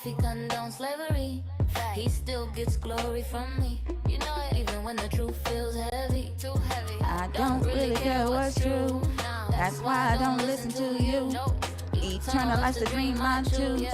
if he condones slavery, he still gets glory from me. You know it, even when the truth feels heavy, too heavy. I don't really care what's true. That's why I don't listen to you. Eternal life's the dream I choose.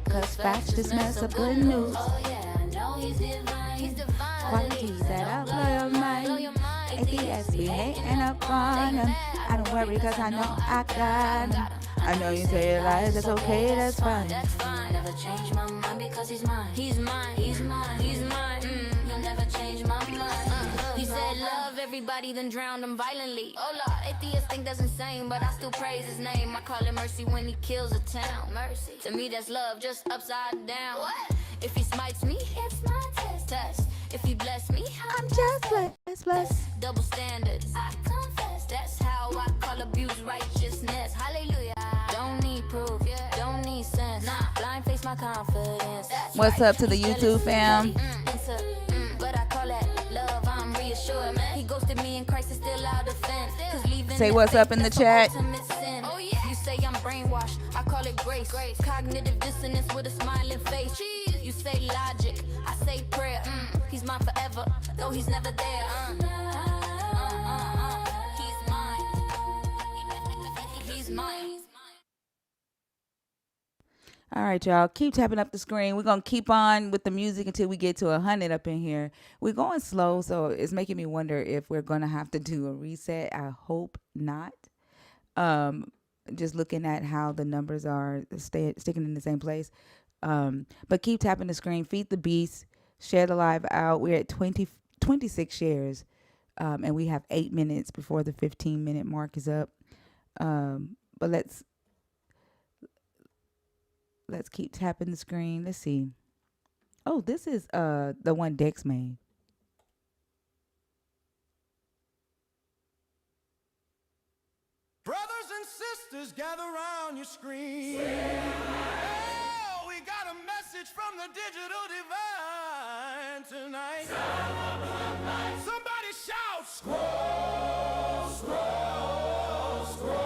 Cause facts just mess up good news. Oh yeah, I know he's divine. He's divine. Qualities that blow your mind. Atheists be hating up on him. I don't worry cause I know I got him. I know you say it lies, that's okay, that's fine. That's fine. Never change my mind because he's mine. He's mine. He's mine. He's mine. You'll never change my mind. He said love everybody, then drown them violently. Oh Lord, atheists think that's insane, but I still praise his name. I call it mercy when he kills a town. Mercy. To me that's love, just upside down. What? If he smites me, it's my test. If he bless me, I'm just blessed. Double standards, I confess. That's how I call abuse righteousness. Hallelujah. Don't need proof, don't need sense. Blind face my confidence. That's What's up to the YouTube fam? But I call that love, I'm reassured, man. He ghosted me and Christ is still our defense. Say what's up in the chat. Oh yeah. You say I'm brainwashed, I call it grace. Cognitive dissonance with a smiling face. You say logic, I say prayer. He's mine forever, though he's never there. He's mine. He's mine. All right, y'all. Keep tapping up the screen. We're going to keep on with the music until we get to 100 up in here. We're going slow, so it's making me wonder if we're going to have to do a reset. I hope not. Just looking at how the numbers are sticking in the same place. But keep tapping the screen. Feed the beast. Share the live out. We're at 26 shares, and we have 8 minutes before the 15-minute mark is up. But let's keep tapping the screen. Let's see. Oh, this is the one Dex made. Brothers and sisters, gather around your screen. Oh, we got a message from the digital divine tonight. Somebody shout, scroll, scroll, scroll.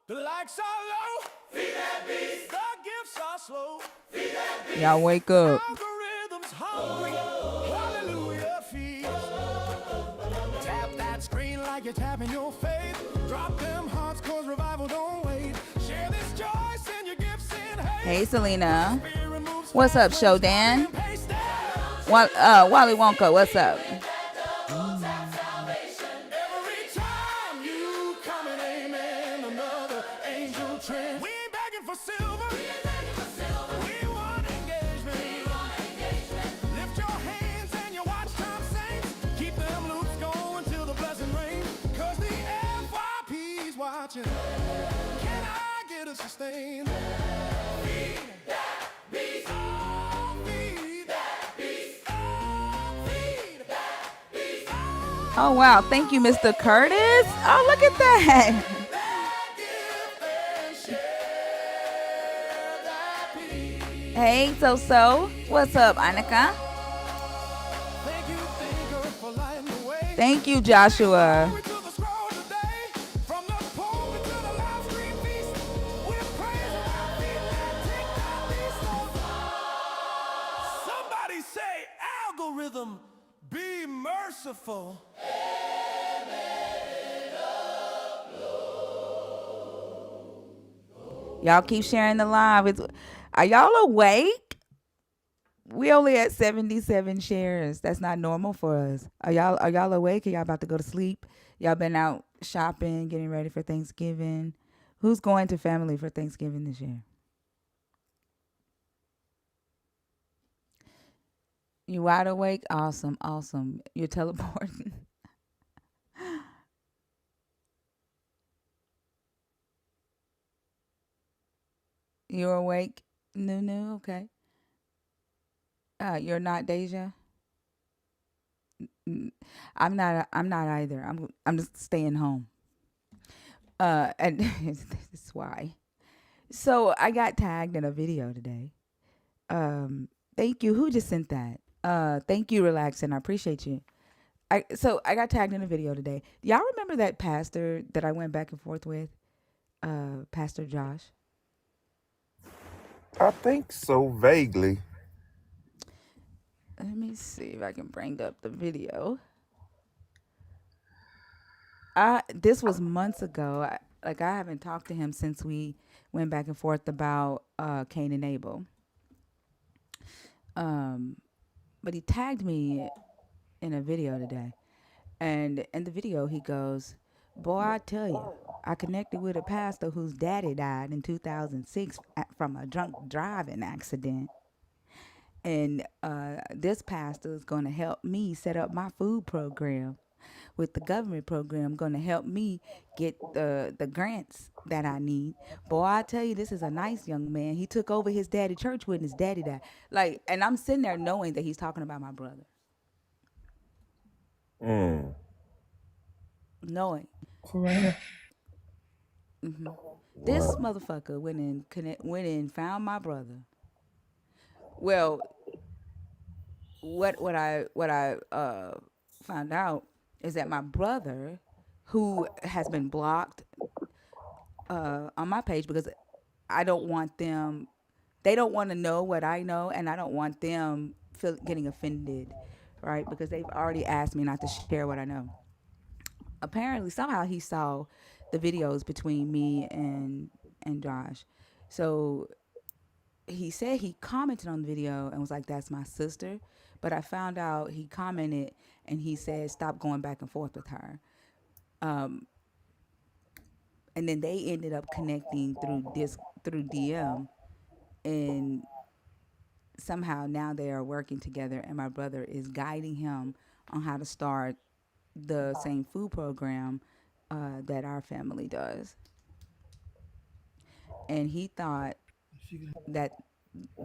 The likes are low. Feed that beast. The gifts are slow. Feed that beast. Y'all wake up. Algorithms hungry. Hallelujah, feast. Tap that screen like you're tapping your faith. Drop them hearts cause revival don't wait. Share this joy, send your gifts in hate. Hey, Selena. What's up, Show Dan? Wally Wonka, what's up? Can I get a sustain? Feed that beast. Oh, feed that beast. Oh, feed that beast. Oh, wow. Thank you, Mr. Curtis. Oh, look at that. Hey, so. What's up, Annika? Thank you, Joshua. Be merciful. Y'all keep sharing the live. Are y'all awake? We only at 77 shares. That's not normal for us. Are y'all awake? Are y'all about to go to sleep? Y'all been out shopping, getting ready for Thanksgiving? Who's going to family for Thanksgiving this year? You wide awake? Awesome. You're teleporting. You're awake? No, okay. You're not Deja? I'm not either. I'm just staying home. And this is why. So I got tagged in a video today. Thank you. Who just sent that? Thank you, Relaxing. I appreciate you. So I got tagged in a video today. Do y'all remember that pastor that I went back and forth with? Pastor Josh. I think so, vaguely. Let me see if I can bring up the video. I This was months ago. I haven't talked to him since we went back and forth about Cain and Abel. Um, but he tagged me in a video today, and in the video he goes, "Boy, I tell you, I connected with a pastor whose daddy died in 2006 from a drunk driving accident." And this pastor is going to help me set up my food program with the government program, going to help me get the grants that I need. Boy, I tell you, this is a nice young man. He took over his daddy church when his daddy died. Like, and I'm sitting there knowing that he's talking about my brother, Mm. knowing For real. this Wow. motherfucker went and found my brother. Well, what I found out is that my brother, who has been blocked on my page because I don't want them. They don't want to know what I know, and I don't want them getting offended, right? Because they've already asked me not to share what I know. Apparently, somehow he saw the videos between me and Josh. So he said he commented on the video and was like, "That's my sister." But I found out he commented and he said, "Stop going back and forth with her." Um, and then they ended up connecting through DM, and somehow now they are working together. And my brother is guiding him on how to start the same food program that our family does. And he thought that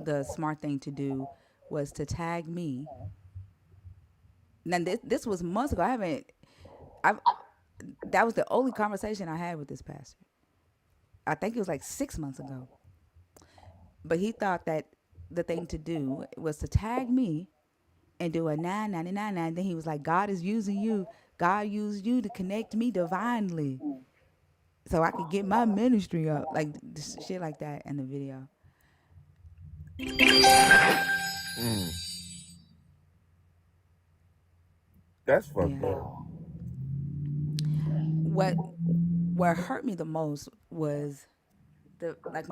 the smart thing to do was to tag me. Now this was months ago. I That was the only conversation I had with this pastor. I think it was like 6 months ago. But he thought that the thing to do was to tag me and do a 999. Then he was like, God is using you. God used you to connect me divinely so I could get my ministry up. Like shit like that in the video. Mm. That's fucked Yeah. up. What what hurt me the most was the like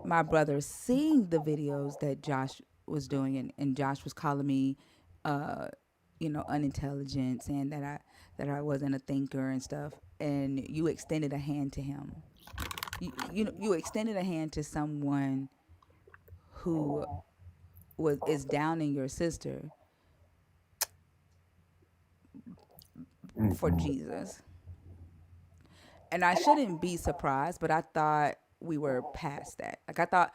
my brother seeing the videos that Josh was doing, and Josh was calling me unintelligent, saying that I wasn't a thinker and stuff, and you extended a hand to him. You extended a hand to someone who was is downing your sister for Mm-mm. Jesus. And I shouldn't be surprised, but I thought we were past that. Like I thought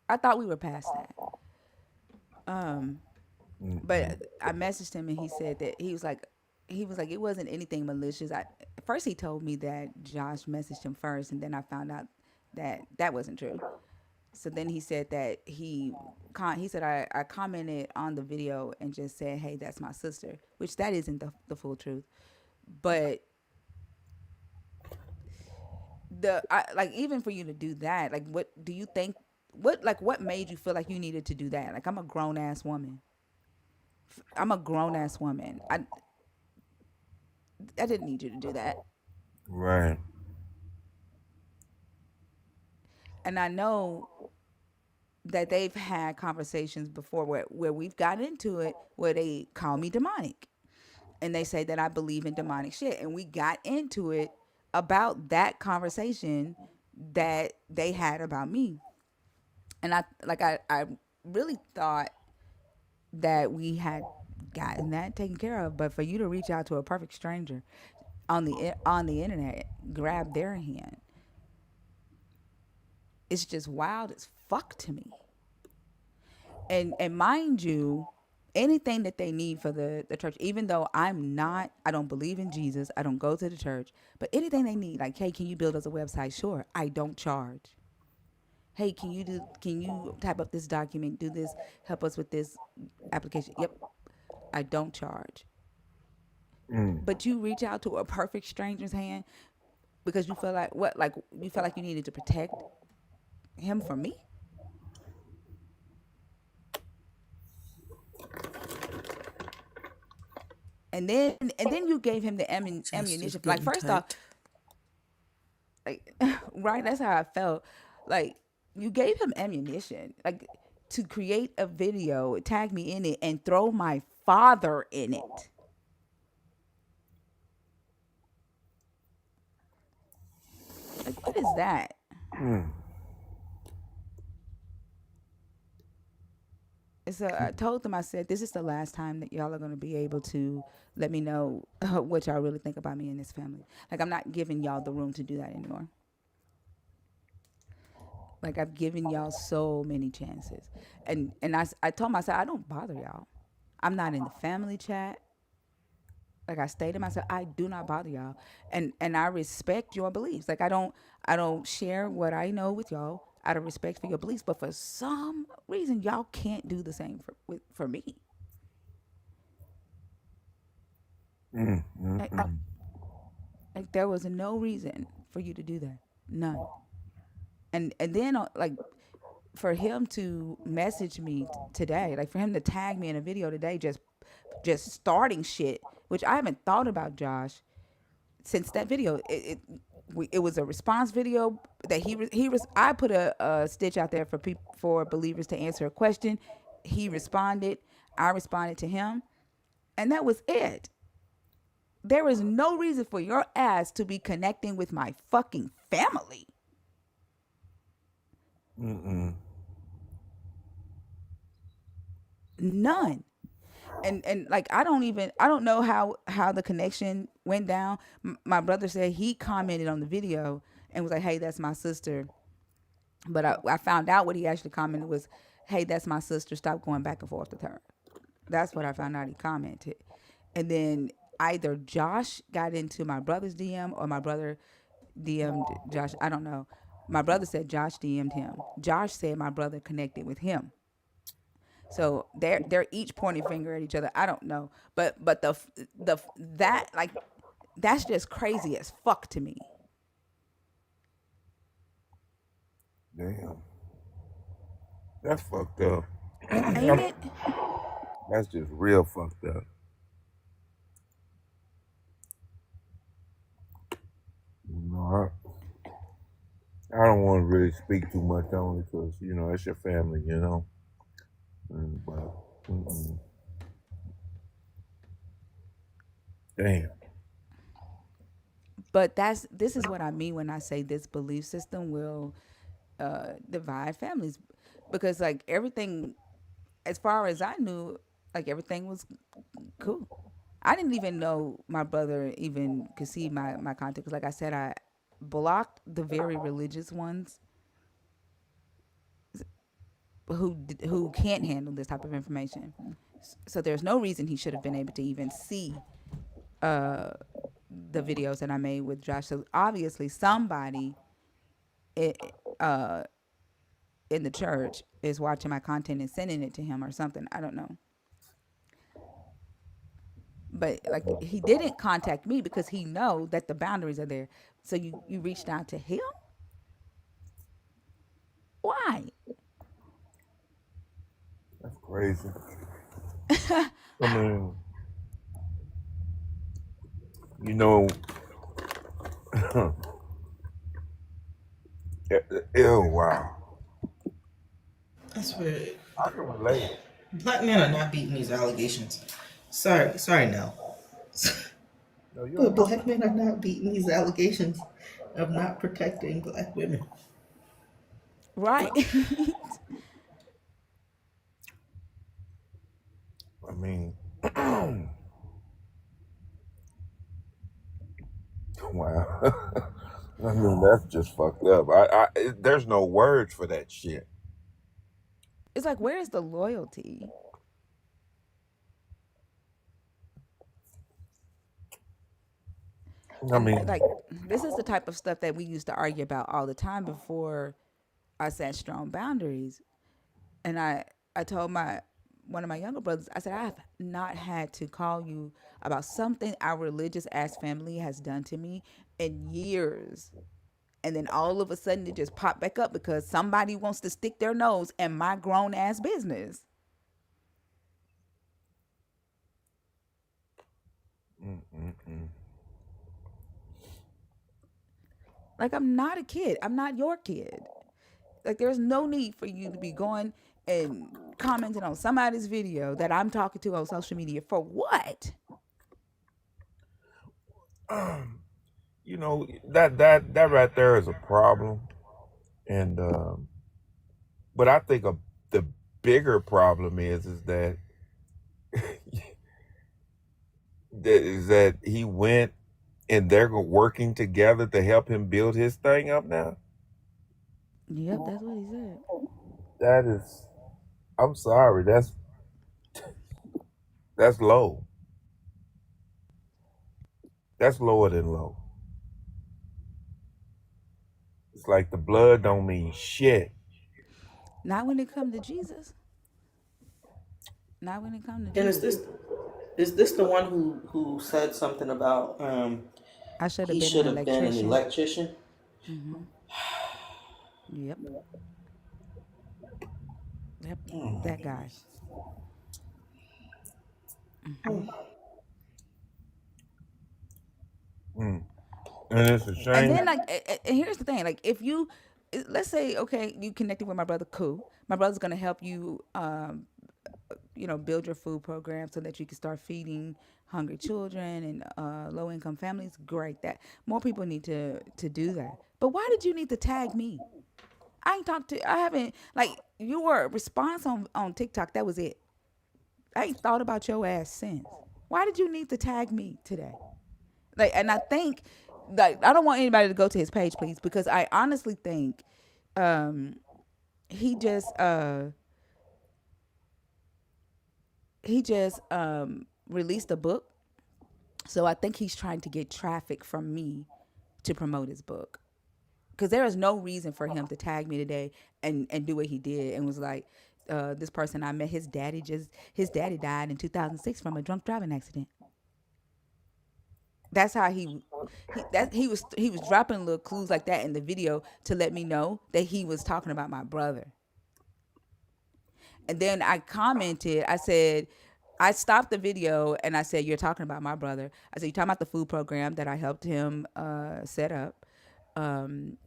I thought we were past that. Um, Mm-mm. but I messaged him and he said that he was like it wasn't anything malicious. First he told me that Josh messaged him first, and then I found out that that wasn't true. So then he said that he said I commented on the video and just said, "Hey, that's my sister," which that isn't the full truth. But like even for you to do that, like what do you think? What made you feel like you needed to do that? Like I'm a grown ass woman. I'm a grown ass woman. I didn't need you to do that. Right. And I know that they've had conversations before where we've gotten into it where they call me demonic and they say that I believe in demonic shit. And we got into it about that conversation that they had about me. And I really thought that we had gotten that taken care of. But for you to reach out to a perfect stranger on the internet, grab their hand, it's just wild as fuck to me. And mind you, anything that they need for the church, even though I don't believe in Jesus, I don't go to the church, but anything they need, like, hey, can you build us a website? Sure, I don't charge. Hey, can you type up this document, do this, help us with this application? Yep, I don't charge. Mm. But you reach out to a perfect stranger's hand because you feel like what? Like you felt like you needed to protect him for me. And then you gave him the Chest is ammunition. Like getting first off, tight. like right, that's how I felt. Like you gave him ammunition, like to create a video, tag me in it, and throw my father in it. Like what is that? Mm. So I told them, I said, this is the last time that y'all are going to be able to let me know what y'all really think about me and this family. Like, I'm not giving y'all the room to do that anymore. Like, I've given y'all so many chances. And I told myself, I don't bother y'all. I'm not in the family chat. Like I stated myself, I do not bother y'all. And I respect your beliefs. Like I don't share what I know with y'all out of respect for your beliefs. But for some reason, y'all can't do the same for me. Mm. Mm. Like, Mm. like there was no reason for you to do that. None. And then like for him to message me today, like for him to tag me in a video today, just starting shit, which I haven't thought about Josh since that video. It was a response video that I put a stitch out there for believers to answer a question. He responded. I responded to him, and that was it. There is no reason for your ass to be connecting with my fucking family. Mm. None. And like I don't know how the connection went down. My brother said he commented on the video and was like, "Hey, that's my sister." But I found out what he actually commented was, "Hey, that's my sister. Stop going back and forth with her." That's what I found out he commented. And then either Josh got into my brother's DM or my brother DM'd Josh. I don't know. My brother said Josh DM'd him. Josh said my brother connected with him. So they're each pointing finger at each other. I don't know, but the that like that's just crazy as fuck to me. Damn. That's fucked up. Ain't it? That's just real fucked up. You know, I don't want to really speak too much on it because, it's your family, you know. But, mm-mm. Damn. But this is what I mean when I say this belief system will divide families, because like everything, as far as I knew, like everything was cool. I didn't even know my brother even could see my content. 'Cause like I said, I blocked the very religious ones who can't handle this type of information. So there's no reason he should have been able to even see uh, the videos that I made with Josh. So obviously somebody i- uh, in the church is watching my content and sending it to him or something. I don't know. But like he didn't contact me because he know that the boundaries are there. So you reached out to him? Why? That's crazy. I mean, you know, ew, wow. That's weird. I can relate. Black men are not beating these allegations. Sorry now. No, you But ain't. black men are not beating these allegations of not protecting black women. Right. I mean, wow. I mean, that's just fucked up. There's no words for that shit. It's like, where is the loyalty? I And mean, like, this is the type of stuff that we used to argue about all the time before I set strong boundaries. And I told my one of my younger brothers, I said, I have not had to call you about something our religious ass family has done to me in years. and then all of a sudden it just popped back up because somebody wants to stick their nose in my grown ass business. Mm-mm-mm. Like, I'm not a kid. I'm not your kid. Like, there's no need for you to be going and commenting on somebody's video that I'm talking to on social media for what? You know, that right there is a problem, and but I think the bigger problem is that that he went and they're working together to help him build his thing up now. Yep, that's what he said. That is, I'm sorry, that's low. That's lower than low. It's like the blood don't mean shit. Not when it comes to Jesus. Not when it comes to And Jesus. is this the one who said something about I should have he been an should have been an electrician. electrician? Mm-hmm. Yep. Yep. Oh my That guy. goodness. Mm-hmm. Mm. And it's a And shame. then, like, and here's the thing: like, if you, let's say, okay, you connected with my brother, cool. My brother's gonna help you, build your food program so that you can start feeding hungry children and low income families. Great, that more people need to do that. But why did you need to tag me? I haven't, like, your response on TikTok. That was it. I ain't thought about your ass since. Why did you need to tag me today? Like, and I think, like, I don't want anybody to go to his page, please, because I honestly think um he just released a book. So I think he's trying to get traffic from me to promote his book. Because there is no reason for him to tag me today and do what he did and was like, this person I met, his daddy died in 2006 from a drunk driving accident. That's how he was dropping little clues like that in the video to let me know that he was talking about my brother. And then I commented, I said, I stopped the video and I said, "You're talking about my brother." I said, "You're talking about the food program that I helped him set up, and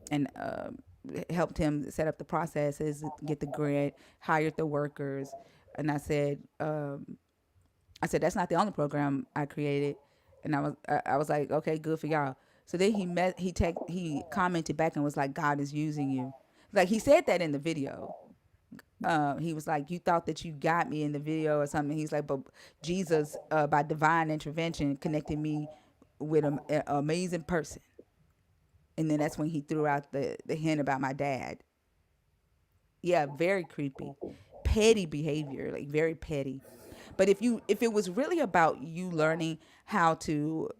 helped him set up the processes, get the grant, hired the workers." And I said, "That's not the only program I created." And I was like, "Okay, good for y'all." So then he commented back and was like, "God is using you." Like, he said that in the video. He was like, "You thought that you got me in the video or something." He's like, "But Jesus, by divine intervention, connected me with an amazing person." And then that's when he threw out the hint about my dad. Yeah, very creepy, petty behavior, like very petty. But if it was really about you learning how to,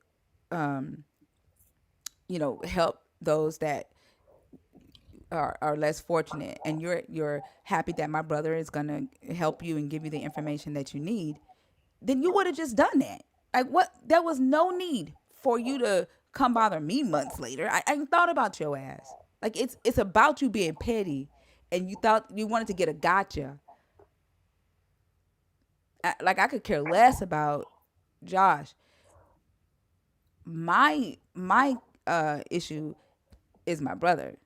um, help those that are less fortunate, and you're happy that my brother is gonna help you and give you the information that you need, then you would have just done that. Like, what? There was no need for you to come bother me months later. I thought about your ass. Like, it's about you being petty, and you thought you wanted to get a gotcha. Like, I could care less about Josh. My issue is my brother.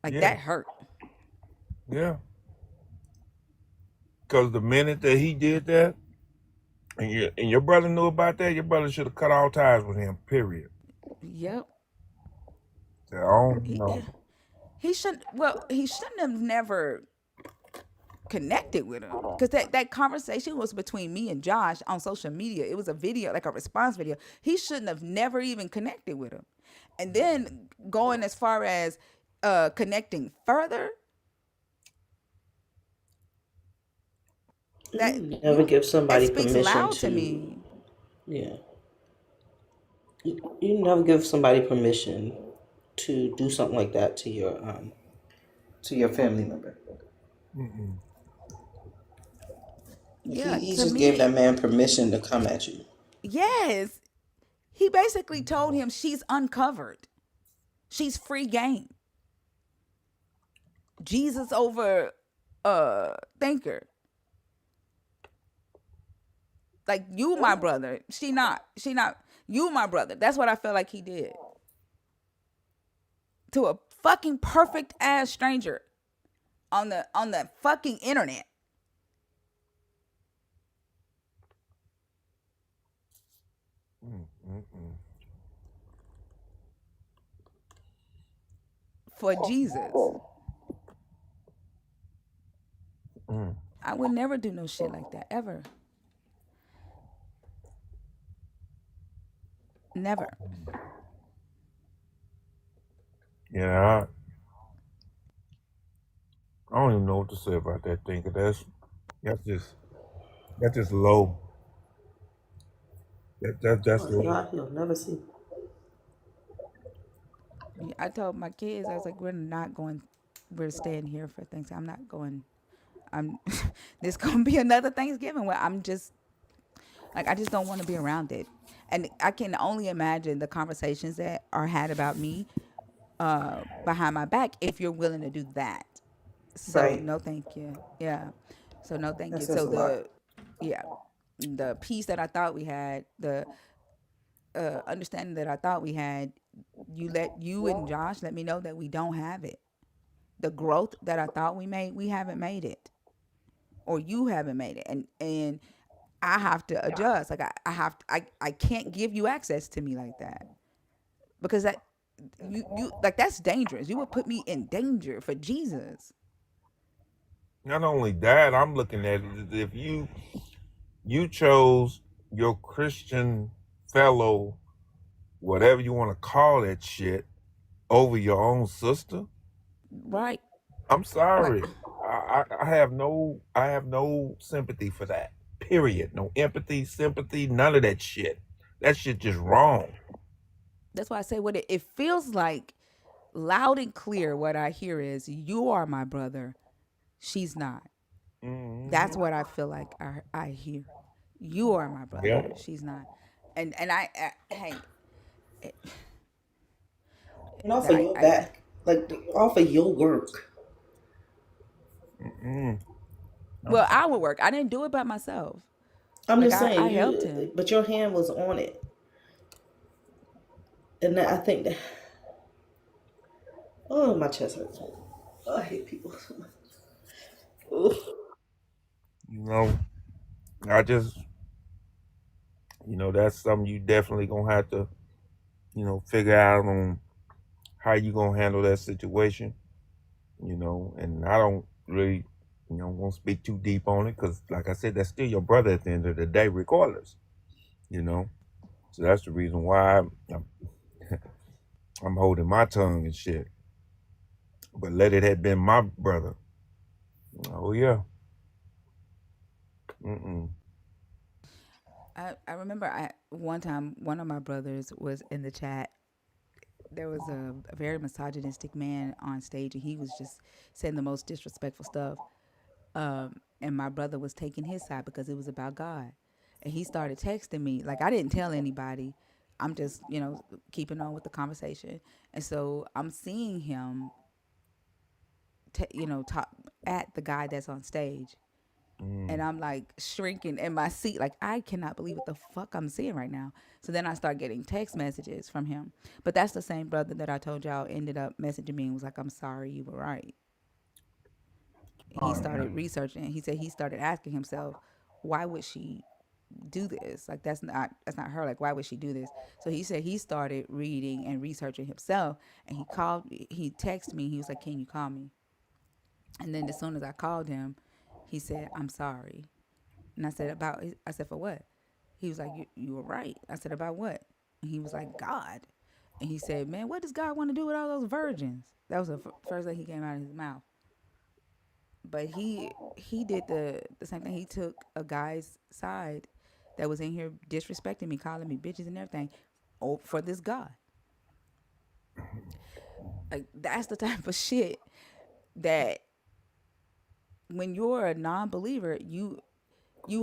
Like, Yeah, that hurt. yeah. Because the minute that he did that, and your brother knew about that, your brother should have cut all ties with him. Period. Yep. Said, oh He no. he shouldn't have never connected with him, because that conversation was between me and Josh on social media. It was a video, like a response video. He shouldn't have never even connected with him. And then going as far as connecting further, that You never give that somebody speaks permission loud to to, me. yeah. You never give somebody permission to do something like that to your family member. Mm-mm. Yeah, He to just gave that me, man permission to come at you. yes. He basically told him she's uncovered. She's free game. Jesus over thinker. Like you my brother. She not. She not you my brother. That's what I felt like he did. To a fucking perfect ass stranger on the fucking internet. Mm-mm. For Jesus. Mm. I would never do no shit like that. Ever. Never. Yeah, I don't even know what to say about that thing. 'Cause that's just that's just low. That's Oh low. God, he'll never see. I told my kids, I was like, we're staying here for Thanksgiving. I'm not going. I'm. This gonna be another Thanksgiving where I'm just like, I just don't want to be around it, and I can only imagine the conversations that are had about me behind my back if you're willing to do that. So Right. no, thank you. Yeah. So no, thank That you. says So a lot. yeah, the peace that I thought we had, the understanding that I thought we had, you and Josh let me know that we don't have it. The growth that I thought we made, we haven't made it, or you haven't made it, and I have to adjust. Like I have to, I can't give you access to me like that because that you like that's dangerous. You would put me in danger for Jesus. Not only that, I'm looking at it as if you chose your Christian fellow, whatever you want to call that shit, over your own sister. Right. I'm Like sorry. I have no sympathy for that. Period. No empathy, sympathy, none of that shit. That shit just wrong. that's why I say what it feels like loud and clear. What I hear is you are my brother. She's not. That's Hmm. what I feel like I hear. You are my Yeah. brother. She's not. And hey, And off of I, your I back, like off of your work. Mm-mm. I'm well, sorry. I would work. I didn't do it by myself. I'm Like just saying I helped you, him. but your hand was on it, and I think that. Oh, my chest hurts. Oh, I hate people so much. Ooh. You know, I just, that's something you definitely gonna have to, figure out on how you gonna handle that situation. And I don't really, want to speak too deep on it because, like I said, that's still your brother at the end of the day, regardless. You know, so that's the reason why I'm holding my tongue and shit. But let it have been my brother. Oh yeah. Mm-mm. I remember one time one of my brothers was in the chat. There was a very misogynistic man on stage, and he was just saying the most disrespectful stuff. And my brother was taking his side because it was about God. And he started texting me. Like, I didn't tell anybody. I'm just, keeping on with the conversation. And so I'm seeing him, talk at the guy that's on stage. And Mm. I'm like shrinking in my seat. Like, I cannot believe what the fuck I'm seeing right now. So then I start getting text messages from him. But that's the same brother that I told y'all ended up messaging me and was like, I'm sorry, you were right. He Oh yeah. started researching. He said he started asking himself, why would she do this? Like that's not her. Like why would she do this? So he said he started reading and researching himself, and he texted me. He was like, "Can you call me?" And then as soon as I called him, he said, "I'm sorry." And I said, "For what?" He was like, "You were right." I said, "About what?" And he was like, "God." And he said, "Man, what does God want to do with all those virgins?" That was the first thing he came out of his mouth. But he did the same thing. He took a guy's side that was in here disrespecting me, calling me bitches and everything, for this God. Like that's the type of shit that when you're a non-believer, you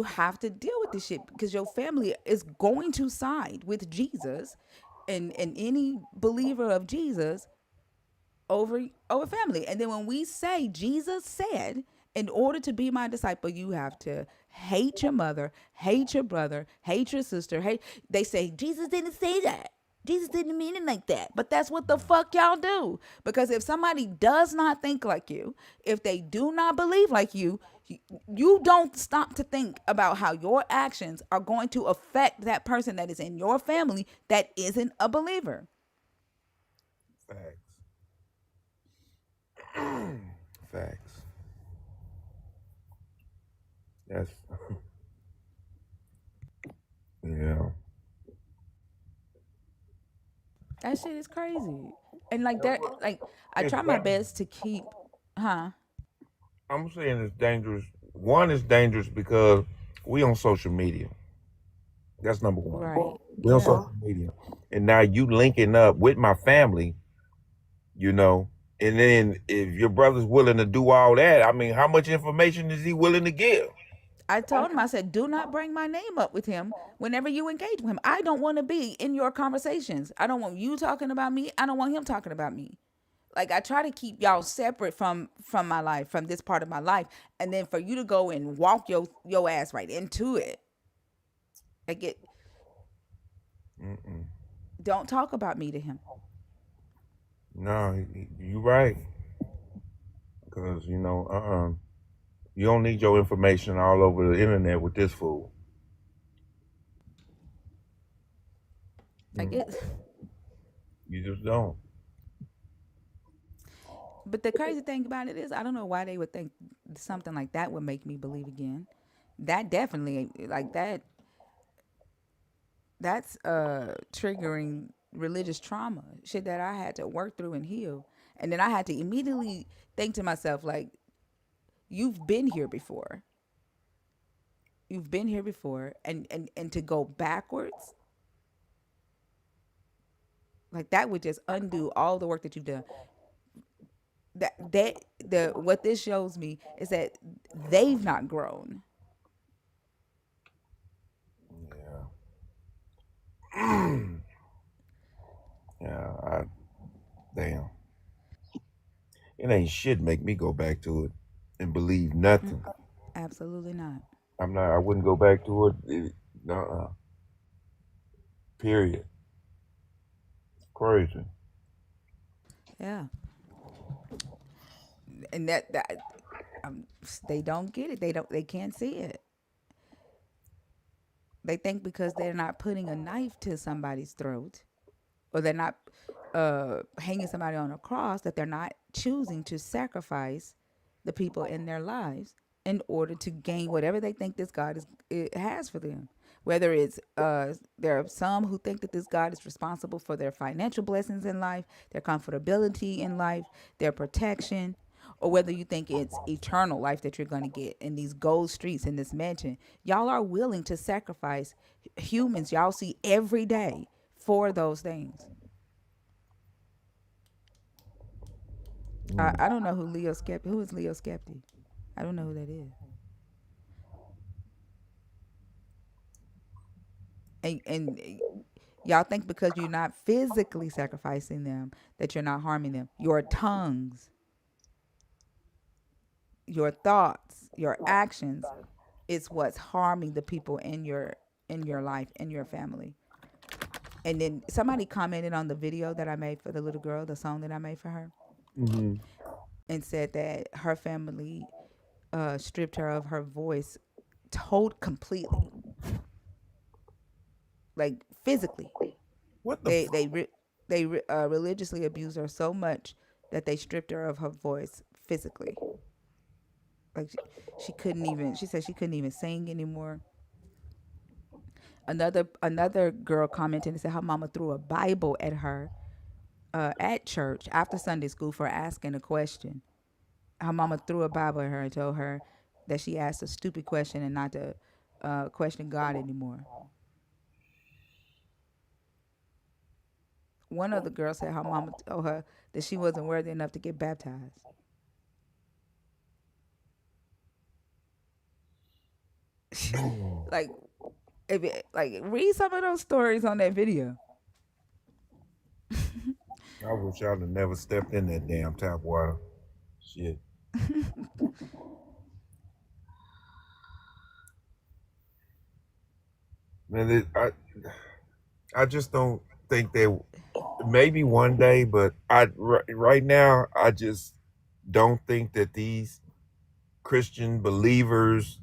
have to deal with this shit because your family is going to side with Jesus, and any believer of Jesus over family. And then when we say Jesus said, in order to be my disciple, you have to hate your mother, hate your brother, hate your sister. Hate. They say Jesus didn't say that. Jesus didn't mean it like that. But that's what the fuck y'all do. Because if somebody does not think like you, if they do not believe like you don't stop to think about how your actions are going to affect that person that is in your family that isn't a believer. Facts. Facts. That's yeah. That shit is crazy. And like that, like I It's try my best to keep, huh? I'm saying it's dangerous. One is dangerous because we on social media. That's number one. Right. We on Yeah. social media, and now you linking up with my family, you know. And then if your brother's willing to do all that, I mean, how much information is he willing to give? I told him, I said, do not bring my name up with him whenever you engage with him. I don't want to be in your conversations. I don't want you talking about me. I don't want him talking about me. Like I try to keep y'all separate from my life, from this part of my life, and then for you to go and walk your ass right into it. Like it, Mm-mm. don't talk about me to him. No, you right. Because you don't need your information all over the internet with this fool. Like Mm. it. You just don't. But the crazy thing about it is, I don't know why they would think something like that would make me believe again. That definitely, like that's triggering religious trauma, shit that I had to work through and heal. And then I had to immediately think to myself, like, you've been here before. You've been here before, and to go backwards, like that would just undo all the work that you've done. The what this shows me is that they've not grown. Yeah. Yeah. Damn. It ain't shit make me go back to it and believe nothing. Absolutely not. I'm not. I wouldn't go back to it. Period. Crazy. Yeah, and that um, they don't get it. They can't see it. They think because they're not putting a knife to somebody's throat, or they're not hanging somebody on a cross, that they're not choosing to sacrifice the people in their lives in order to gain whatever they think this God it has for them. Whether it's there are some who think that this God is responsible for their financial blessings in life, their comfortability in life, their protection, or whether you think it's eternal life that you're going to get in these gold streets in this mansion. Y'all are willing to sacrifice humans y'all see every day for those things. I don't know who is Leo Skepti. I don't know who that is. And y'all think because you're not physically sacrificing them that you're not harming them. Your tongues, your thoughts, your actions is what's harming the people in your life, in your family. And then somebody commented on the video that I made for the little girl, the song that I made for her, Mm-hmm. and said that her family stripped her of her voice, told completely, like physically. What the They fuck? they re- they religiously abused her so much that they stripped her of her voice physically. Like she couldn't even. She said she couldn't even sing anymore. Another girl commented and said her mama threw a Bible at her at church after Sunday school for asking a question. Her mama threw a Bible at her and told her that she asked a stupid question and not to question God anymore. One of the girls said her mama told her that she wasn't worthy enough to get baptized. Like, like read some of those stories on that video. I wish I'd have never stepped in that damn tap water. Shit. Man, I just don't think they. Maybe one day, but right now I just don't think that these Christian believers.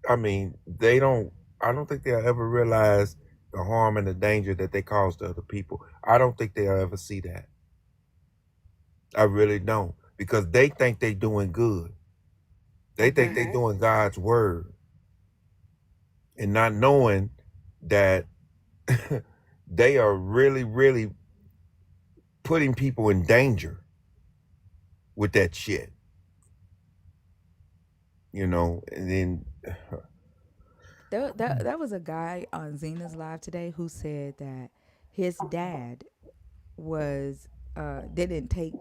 I mean, they don't. I don't think they'll ever realize the harm and the danger that they cause to other people. I don't think they'll ever see that. I really don't, because they think they're doing good. They think they're doing God's word, and not knowing that they are really, really putting people in danger with that shit. And then That was a guy on Zena's live today who said that his dad was didn't pick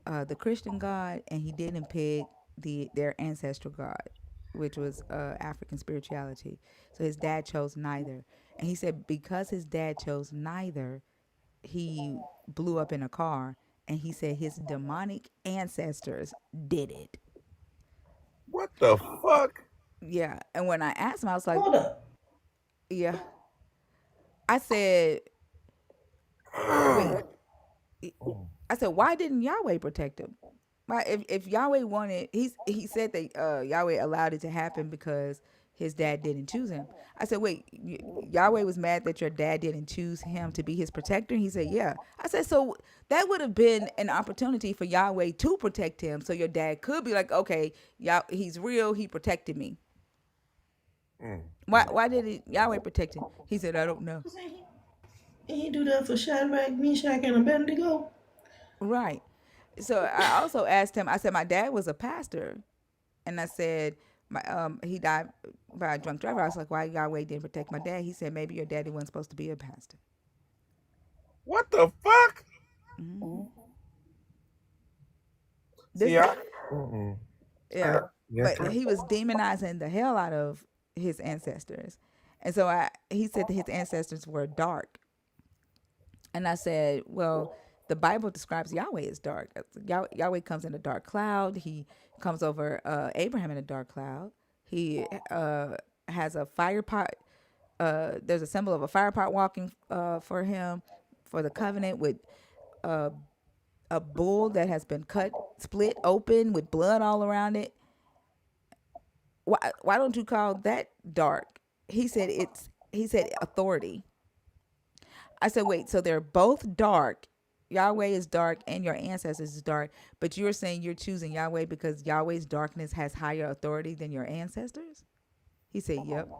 the Christian God, and he didn't pick their ancestral God, which was African spirituality. So his dad chose neither, and he said because his dad chose neither, he blew up in a car, and he said his demonic ancestors did it. what the fuck? Yeah, and when I asked him, I was like, Hold up. yeah. I said, wait. I said, why didn't Yahweh protect him? Why, if Yahweh wanted, he said that Yahweh allowed it to happen because his dad didn't choose him. I said, wait, Yahweh was mad that your dad didn't choose him to be his protector. He said, yeah. I said, so that would have been an opportunity for Yahweh to protect him, so your dad could be like, okay, he's real. He protected me. Mm. Why did Yahweh protect him? He said, I don't know. He do that for Shadrach, Meshach, and Abednego. Right. So I also asked him. I said my dad was a pastor, and I said he died by a drunk driver. I was like, why Yahweh didn't protect my dad? He said maybe your daddy wasn't supposed to be a pastor. What the fuck? This, See, mm-mm. yeah, Yes, but he was demonizing the hell out of his ancestors, and so he said that his ancestors were dark, and I said, well, the Bible describes Yahweh as dark. Yahweh comes in a dark cloud. He comes over Abraham in a dark cloud. He has a fire pot. There's a symbol of a fire pot walking for him for the covenant with a bull that has been split open with blood all around it. Why don't you call that dark? He said authority. I said, wait, so they're both dark. Yahweh is dark and your ancestors is dark, but you're saying you're choosing Yahweh because Yahweh's darkness has higher authority than your ancestors? He said, yep.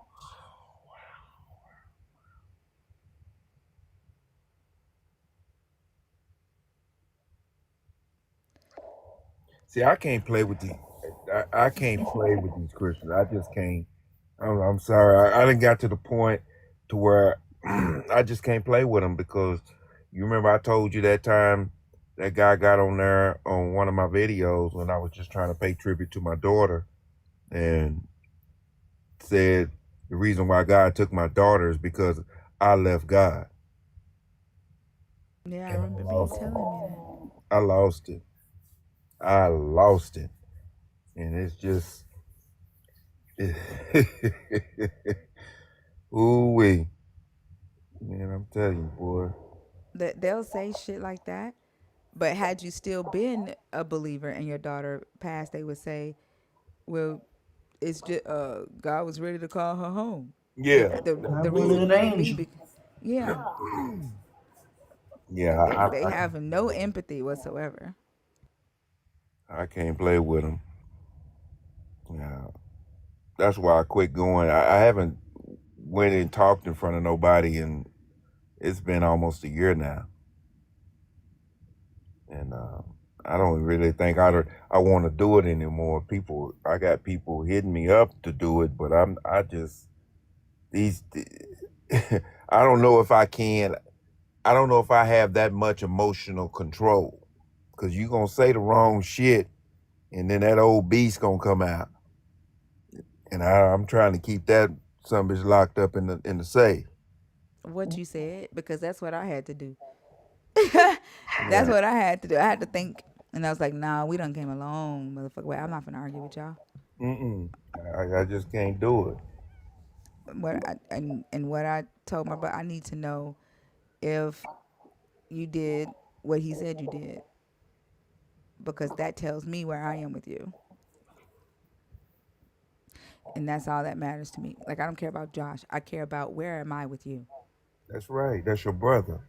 See, I can't play with these. I can't play with these Christians. I just can't. I'm sorry. I didn't got to the point to where I just can't play with them, because you remember I told you that time that guy got on there on one of my videos when I was just trying to pay tribute to my daughter, and said the reason why God took my daughter is because I left God. Yeah, I And remember you telling me that. I lost it. I lost it. And it's just ooh wee. Man, I'm telling you, boy. That they'll say shit like that, but had you still been a believer and your daughter passed, they would say, "Well, it's just God was ready to call her home." Yeah. I The wanted reason an may be, angel. yeah, Yeah, they have no empathy whatsoever. I can't play with them. Yeah, that's why I quit going. I haven't went and talked in front of nobody, and it's been almost a year now. And I don't really think I want to do it anymore. I got people hitting me up to do it, but I just these. I don't know if I can. I don't know if I have that much emotional control, because you gonna say the wrong shit, and then that old beast gonna come out, and I'm trying to keep that some bitch locked up in the safe. What you said, because that's what I had to do. That's Yeah. what I had to do. I had to think, and I was like, "Nah, we done came a long motherfucker way. I'm not gonna argue with y'all." Mm-mm. I just can't do it. What I told my brother, I need to know if you did what he said you did, because that tells me where I am with you, and that's all that matters to me. Like I don't care about Josh. I care about where am I with you. That's right. That's your brother.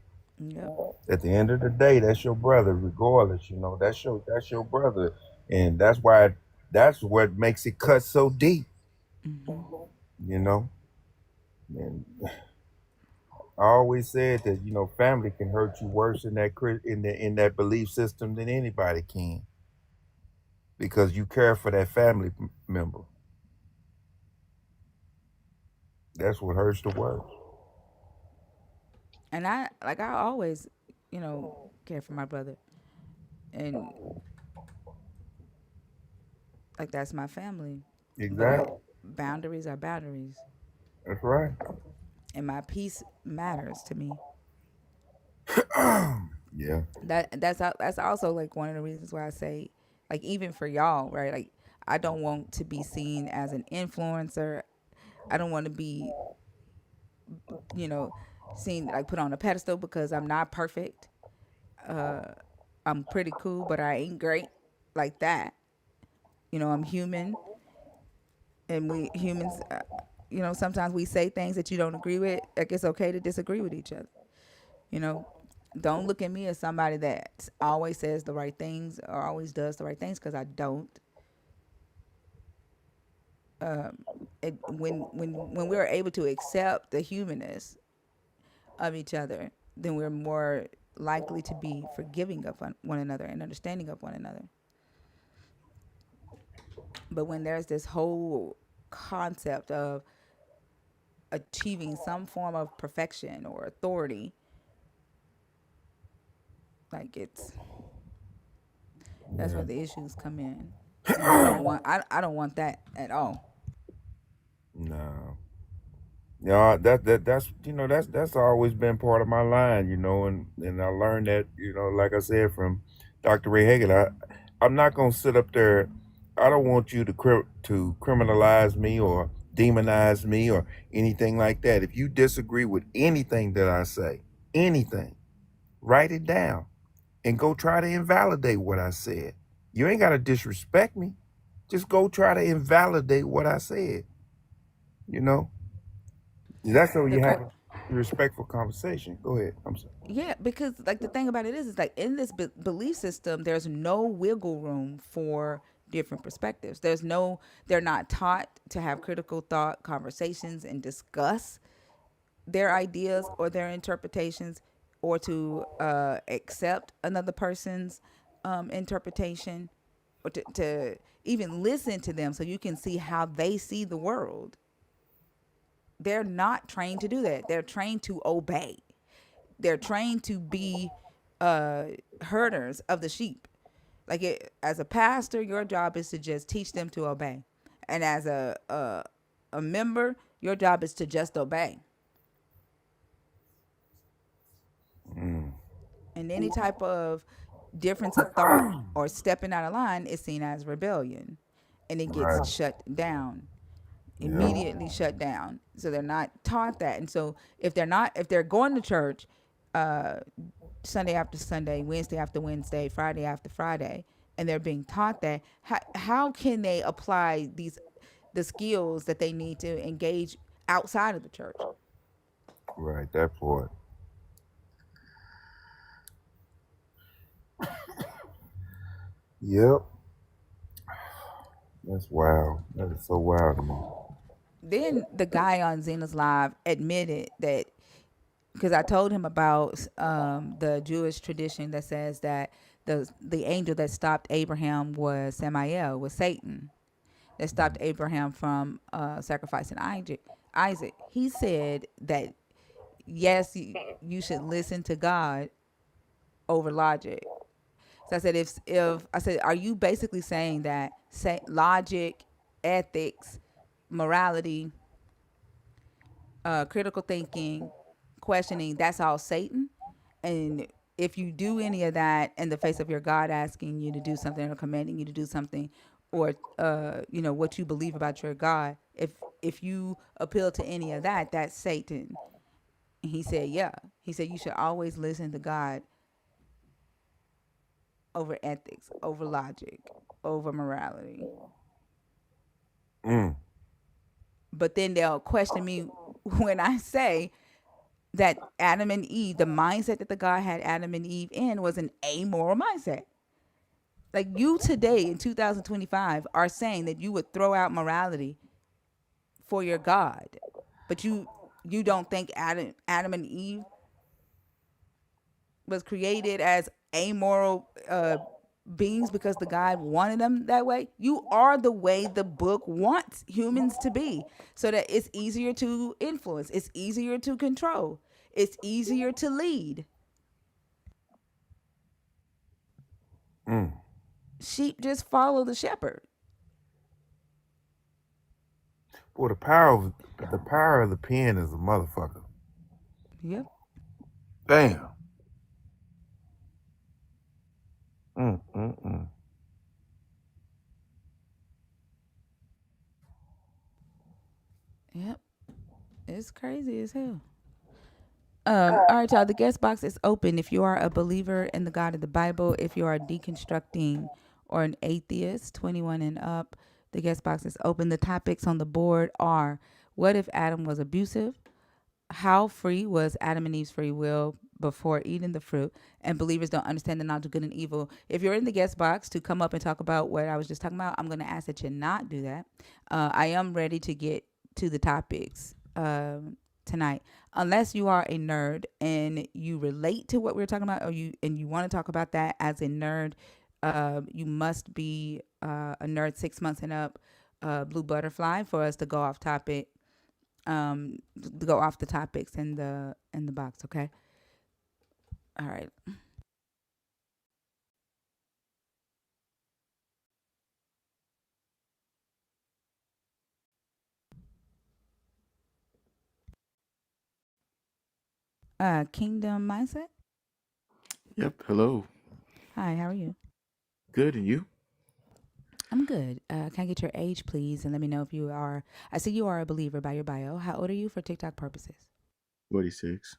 Yep. At the end of the day, that's your brother, regardless. That's your brother, and that's what makes it cut so deep. Hmm. You know, and I always said that family can hurt you worse in that belief system than anybody can, because you care for that family member. That's what hurts the worst. And I always, you know, care for my brother, and like that's my family. But Exactly. boundaries are boundaries, That's right. and my peace matters to me. Yeah. That's also like one of the reasons why I say, like even for y'all, right? Like I don't want to be seen as an influencer. I don't want to be, you know, seen like put on a pedestal because I'm not perfect. I'm pretty cool, but I ain't great like that. I'm human, and we humans, sometimes we say things that you don't agree with. Like it's okay to disagree with each other. You know, don't look at me as somebody that always says the right things or always does the right things, because I don't. When we're able to accept the humanness of each other, then we're more likely to be forgiving of one another and understanding of one another. But when there's this whole concept of achieving some form of perfection or authority, like that's Yeah. where the issues come in. And I don't want that at all. No. Yeah, that's always been part of my line, and I learned that, like I said, from Dr. Ray Hagan. I'm not gonna sit up there. I don't want you to criminalize me or demonize me or anything like that. If you disagree with anything that I say, anything, write it down and go try to invalidate what I said. You ain't gotta disrespect me. Just go try to invalidate what I said. You know, that's so The you have point, a respectful conversation. Go ahead. I'm sorry. yeah, because like the thing about it is like in this belief system, there's no wiggle room for different perspectives. They're not taught to have critical thought conversations and discuss their ideas or their interpretations, or to accept another person's interpretation, or to even listen to them so you can see how they see the world. They're not trained to do that. They're trained to obey. They're trained to be uh, herders of the sheep. As a pastor, your job is to just teach them to obey, and as a member, your job is to just obey. Mm, And any type of difference of thought or stepping out of line is seen as rebellion, and it gets right. shut down, Yeah. immediately shut down. So they're not taught that. And so if they're going to church Sunday after Sunday, Wednesday after Wednesday, Friday after Friday, and they're being taught that, how can they apply the skills that they need to engage outside of the church? Right. That part. Yep. That's wild. That is so wild to me. Then the guy on Zena's live admitted that, because I told him about the Jewish tradition that says that the angel that stopped Abraham was Samael, was Satan, that stopped Abraham from sacrificing Isaac. He said that yes, you should listen to God over logic. So I said, if I said, are you basically saying that logic, ethics, morality, critical thinking, questioning, that's all Satan? And if you do any of that in the face of your God asking you to do something or commanding you to do something, or what you believe about your God, if you appeal to any of that, that's Satan. And he said, yeah. He said you should always listen to God over ethics, over logic, over morality. Mm. But then they'll question me when I say that Adam and Eve, the mindset that the God had Adam and Eve in was an amoral mindset. Like you today in 2025 are saying that you would throw out morality for your God, but you don't think Adam and Eve was created as amoral beings because the God wanted them that way. You are the way the book wants humans to be, so that it's easier to influence, it's easier to control, it's easier to lead. Mm. Sheep just follow the shepherd. Boy, the power of the pen is a motherfucker. Yep. Damn. Mm, mm, mm. Yep. It's crazy as hell. All right, y'all. The guest box is open. If you are a believer in the God of the Bible, if you are deconstructing or an atheist, 21 and up, the guest box is open. The topics on the board are: what if Adam was abusive? How free was Adam and Eve's free will before eating the fruit? And believers don't understand the knowledge of good and evil. If you're in the guest box to come up and talk about what I was just talking about, I'm going to ask that you not do that. I am ready to get to the topics tonight, unless you are a nerd and you relate to what we're talking about, or you want to talk about that as a nerd. You must be a nerd 6 months and up, blue butterfly, for us to go off topic, to go off the topics in the box. Okay. All right. Kingdom mindset. Yep. Hello. Hi. How are you? Good. And you? I'm good. Can I get your age, please, and let me know if you are. I see you are a believer by your bio. How old are you for TikTok purposes? 46.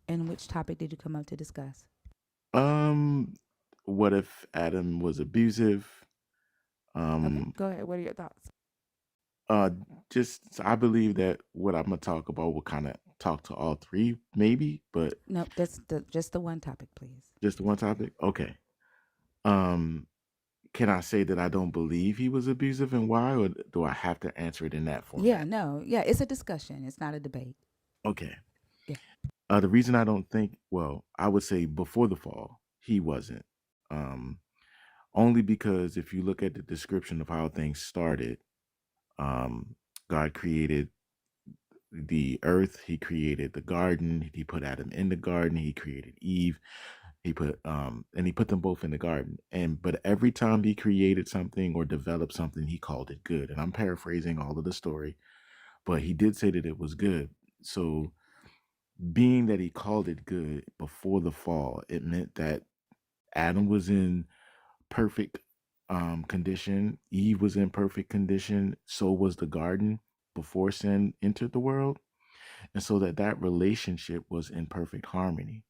And which topic did you come up to discuss? Um, what if Adam was abusive? Okay, Um, go ahead. What are your thoughts? uh, I believe that what I'm gonna talk about will kind of talk to all three, maybe, but Nope, that's just the one topic, please. just the one topic. Okay. Um, can I say that I don't believe he was abusive and why, or do I have to answer it in that Yeah, format? no, yeah, it's a discussion. It's not a debate. Okay. Yeah. The reason I don't think, well, I would say before the fall, he wasn't. Um, Only because if you look at the description of how things started, um, God created the earth, he created the garden, he put Adam in the garden, he created Eve, he put them both in the garden. And but every time he created something or developed something, he called it good. And I'm paraphrasing all of the story, but he did say that it was good. So being that he called it good before the fall, it meant that Adam was in perfect condition. Eve was in perfect condition. So was the garden before sin entered the world. And so that relationship was in perfect harmony.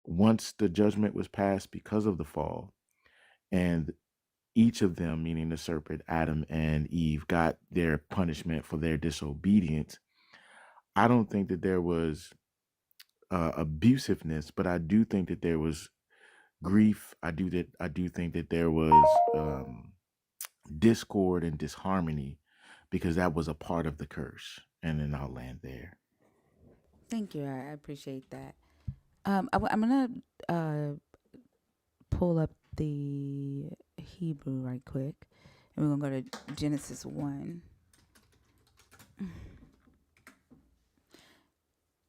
Once the judgment was passed because of the fall, and each of them, meaning the serpent, Adam and Eve, got their punishment for their disobedience, I don't think that there was abusiveness, but I do think that there was grief. I do think that there was discord and disharmony because that was a part of the curse. And then I'll land there. Thank you. I appreciate that. I'm gonna pull up the Hebrew right quick, and we're gonna go to Genesis 1.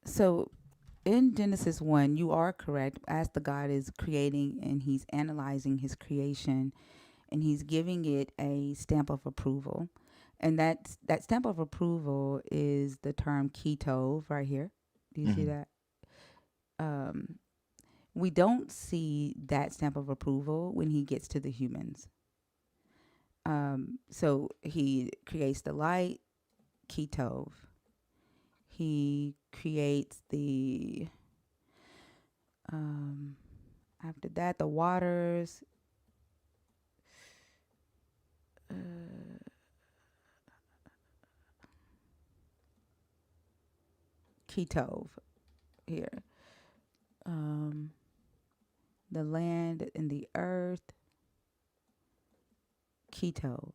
So in Genesis 1, you are correct. As the God is creating and he's analyzing his creation and he's giving it a stamp of approval. And that stamp of approval is the term keto right here. Do you see Hmm. that? Um, We don't see that stamp of approval when he gets to the humans. So he creates the light, Kitov. He creates the um, after that the waters, Kitov here. Um, the land and the earth, Kitov.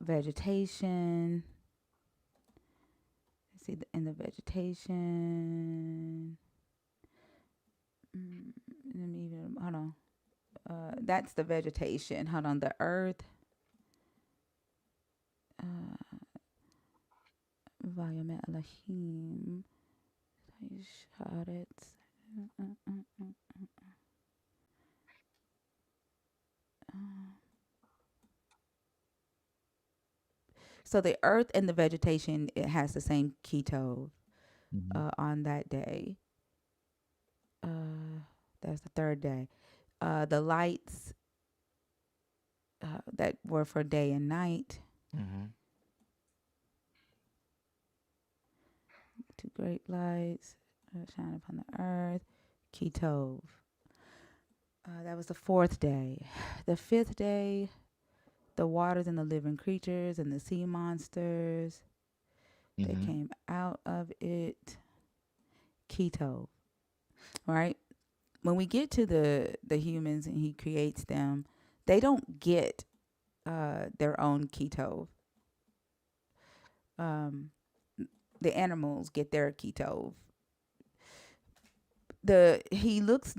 Vegetation. See in the vegetation. Let me even hold on. That's the vegetation. Hold on. The earth. Vayamet Elohim. Sharet. So the earth and the vegetation, it has the same keto Mm-hmm. on that day. That's the third day. The lights that were for day and night. Mm-hmm. Two great lights shine upon the earth. Ketov. That was the fourth day. The fifth day, the waters and the living creatures and the sea monsters. They Mm-hmm. came out of it. Ketov. Right? When we get to the humans and he creates them, they don't get their own Ketov. Um, the animals get their Ketov. He looks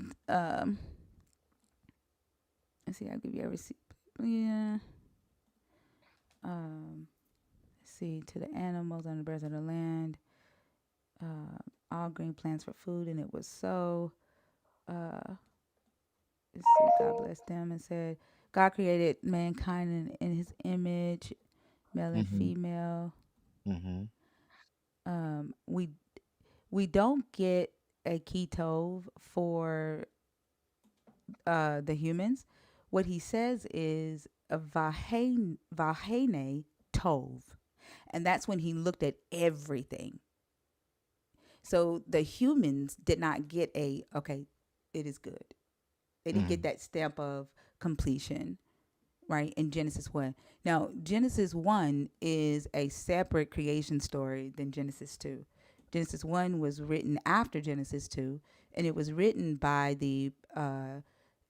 let's see, I'll give you a receipt. Yeah. Let's see, to the animals and the birds of the land, all green plants for food, and it was so. Let's see, God blessed them and said, God created mankind in his image, male and Mm-hmm. female. Mm-hmm. We don't get a ketov for the humans. What he says is a vahene tov, and that's when he looked at everything. So the humans did not get a okay, it is good. They didn't get Mm-hmm. that stamp of completion, right? In Genesis 1. Now, Genesis 1 is a separate creation story than Genesis 2. Genesis 1 was written after Genesis 2, and it was written by the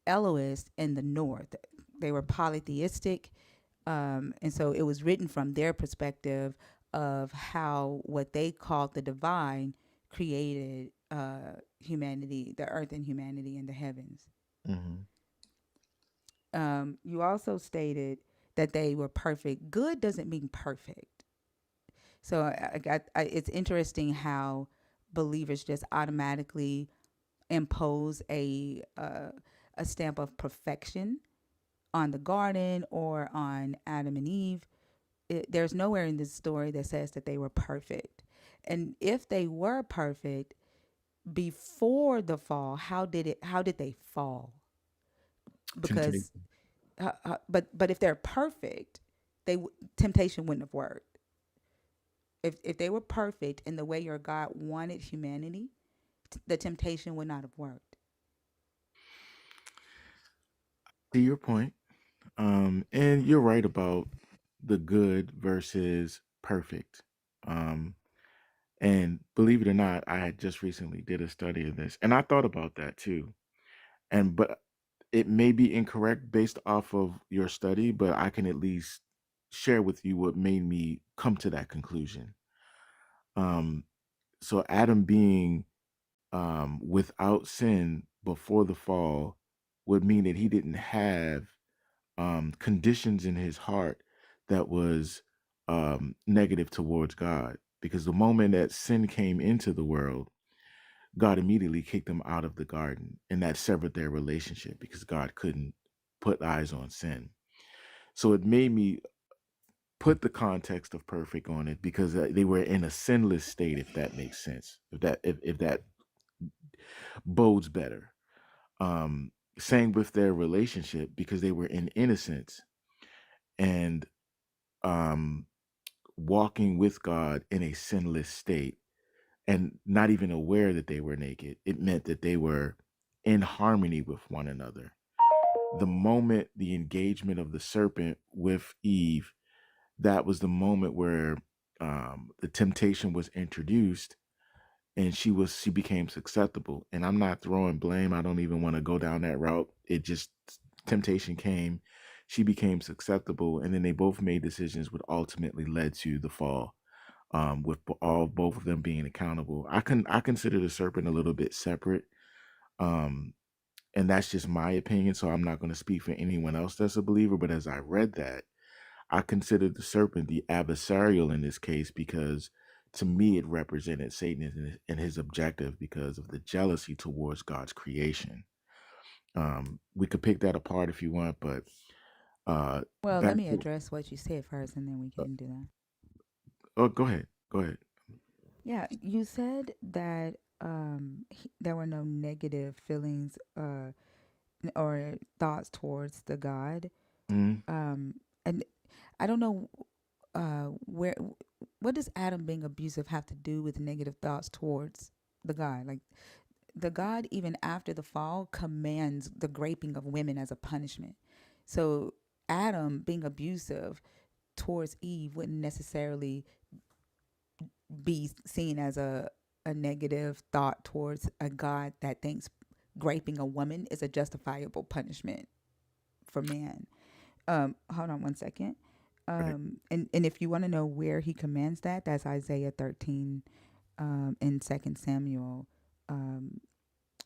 Elohists in the north. They were polytheistic, and so it was written from their perspective of how what they called the divine created humanity, the earth and humanity and the heavens. Mm-hmm. You also stated that they were perfect. Good doesn't mean perfect. So it's interesting how believers just automatically impose a stamp of perfection on the garden or on Adam and Eve. There's nowhere in this story that says that they were perfect. And if they were perfect before the fall, how did they fall? Temptation. Because but if they're perfect, temptation wouldn't have worked. If they were perfect in the way your God wanted humanity, the temptation would not have worked. To your point, and you're right about the good versus perfect. Um, and believe it or not, I had just recently did a study of this, and I thought about that too. And but it may be incorrect based off of your study, but I can at least share with you what made me come to that conclusion. Um, so Adam being without sin before the fall would mean that he didn't have conditions in his heart that was negative towards God. Because the moment that sin came into the world, God immediately kicked them out of the garden, and that severed their relationship because God couldn't put eyes on sin. So it made me put the context of perfect on it because they were in a sinless state, if that makes sense. If that bodes better. Same with their relationship because they were in innocence and um, walking with God in a sinless state and not even aware that they were naked. It meant that they were in harmony with one another. The moment the engagement of the serpent with Eve, that was the moment where the temptation was introduced and she became susceptible. And I'm not throwing blame. I don't even want to go down that route. It just temptation came, she became susceptible, and then they both made decisions which ultimately led to the fall. With both of them being accountable, I consider the serpent a little bit separate. Um, and that's just my opinion. So I'm not going to speak for anyone else that's a believer. But as I read that, I consider the serpent the adversarial in this case because to me it represented Satan and his objective because of the jealousy towards God's creation. We could pick that apart if you want, but Well, let back me to address what you said first, and then we can do that. oh, go ahead, go ahead. Yeah, you said that there were no negative feelings or thoughts towards the God. Mhm. Um, and I don't know where what does Adam being abusive have to do with negative thoughts towards the God? Like the God, even after the fall, commands the raping of women as a punishment. So Adam being abusive towards Eve wouldn't necessarily be seen as a negative thought towards a God that thinks raping a woman is a justifiable punishment for man. Hold on one second. Right. And if you want to know where he commands that, that's Isaiah 13 in 2nd Samuel. Um,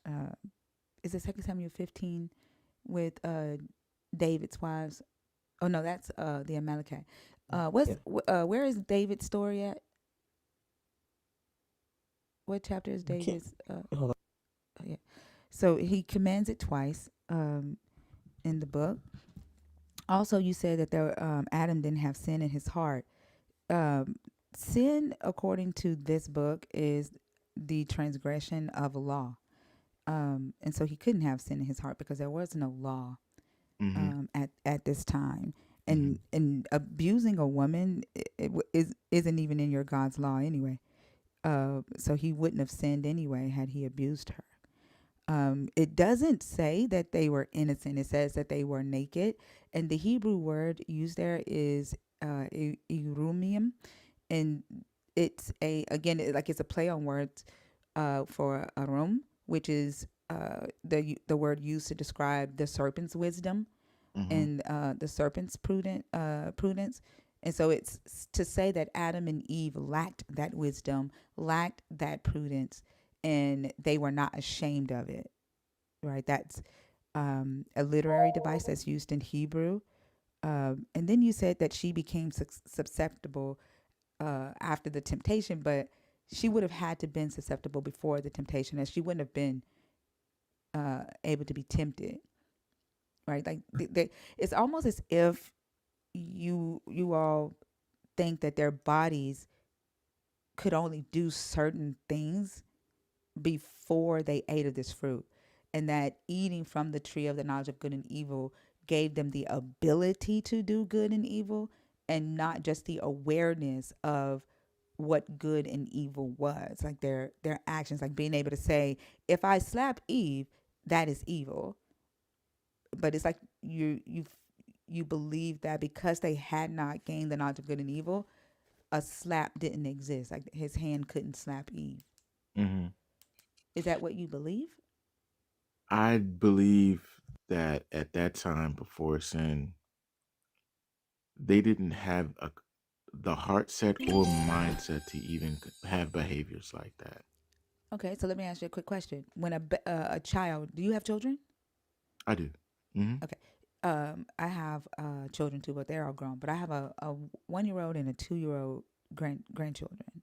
uh, is it 2nd Samuel 15 with David's wives? Oh, no, that's the Amalekite. Yeah. Where is David's story at? What chapter is You can't. David's? Hold Yeah. So he commands it twice in the book. Also, you said that Adam didn't have sin in his heart. Um, Sin, according to this book, is the transgression of a law. And so he couldn't have sin in his heart because there was no law Mm-hmm. at this time. Mm-hmm. And abusing a woman isn't even in your God's law anyway. So he wouldn't have sinned anyway had he abused her. It doesn't say that they were innocent. It says that they were naked, and the Hebrew word used there is irumium, and it's like it's a play on words for arum, which is the word used to describe the serpent's wisdom Mm-hmm. and the serpent's prudence. And so it's to say that Adam and Eve lacked that wisdom, lacked that prudence, and they were not ashamed of it. Right? That's a literary device that's used in Hebrew. And then you said that she became susceptible after the temptation, but she would have had to been susceptible before the temptation, as she wouldn't have been able to be tempted. Right? Like it's almost as if you all think that their bodies could only do certain things before they ate of this fruit, and that eating from the tree of the knowledge of good and evil gave them the ability to do good and evil, and not just the awareness of what good and evil was, like their actions, like being able to say, if I slap Eve, that is evil. But it's like you believe that because they had not gained the knowledge of good and evil, a slap didn't exist. Like his hand couldn't slap Eve. Mm-hmm. Is that what you believe? I believe that at that time before sin, they didn't have the heart set or mindset to even have behaviors like that. Okay, so let me ask you a quick question. When a child, do you have children? I do. Mm-hmm. Okay, I have children too, but they're all grown. But I have a 1 year old and a 2 year old grandchildren,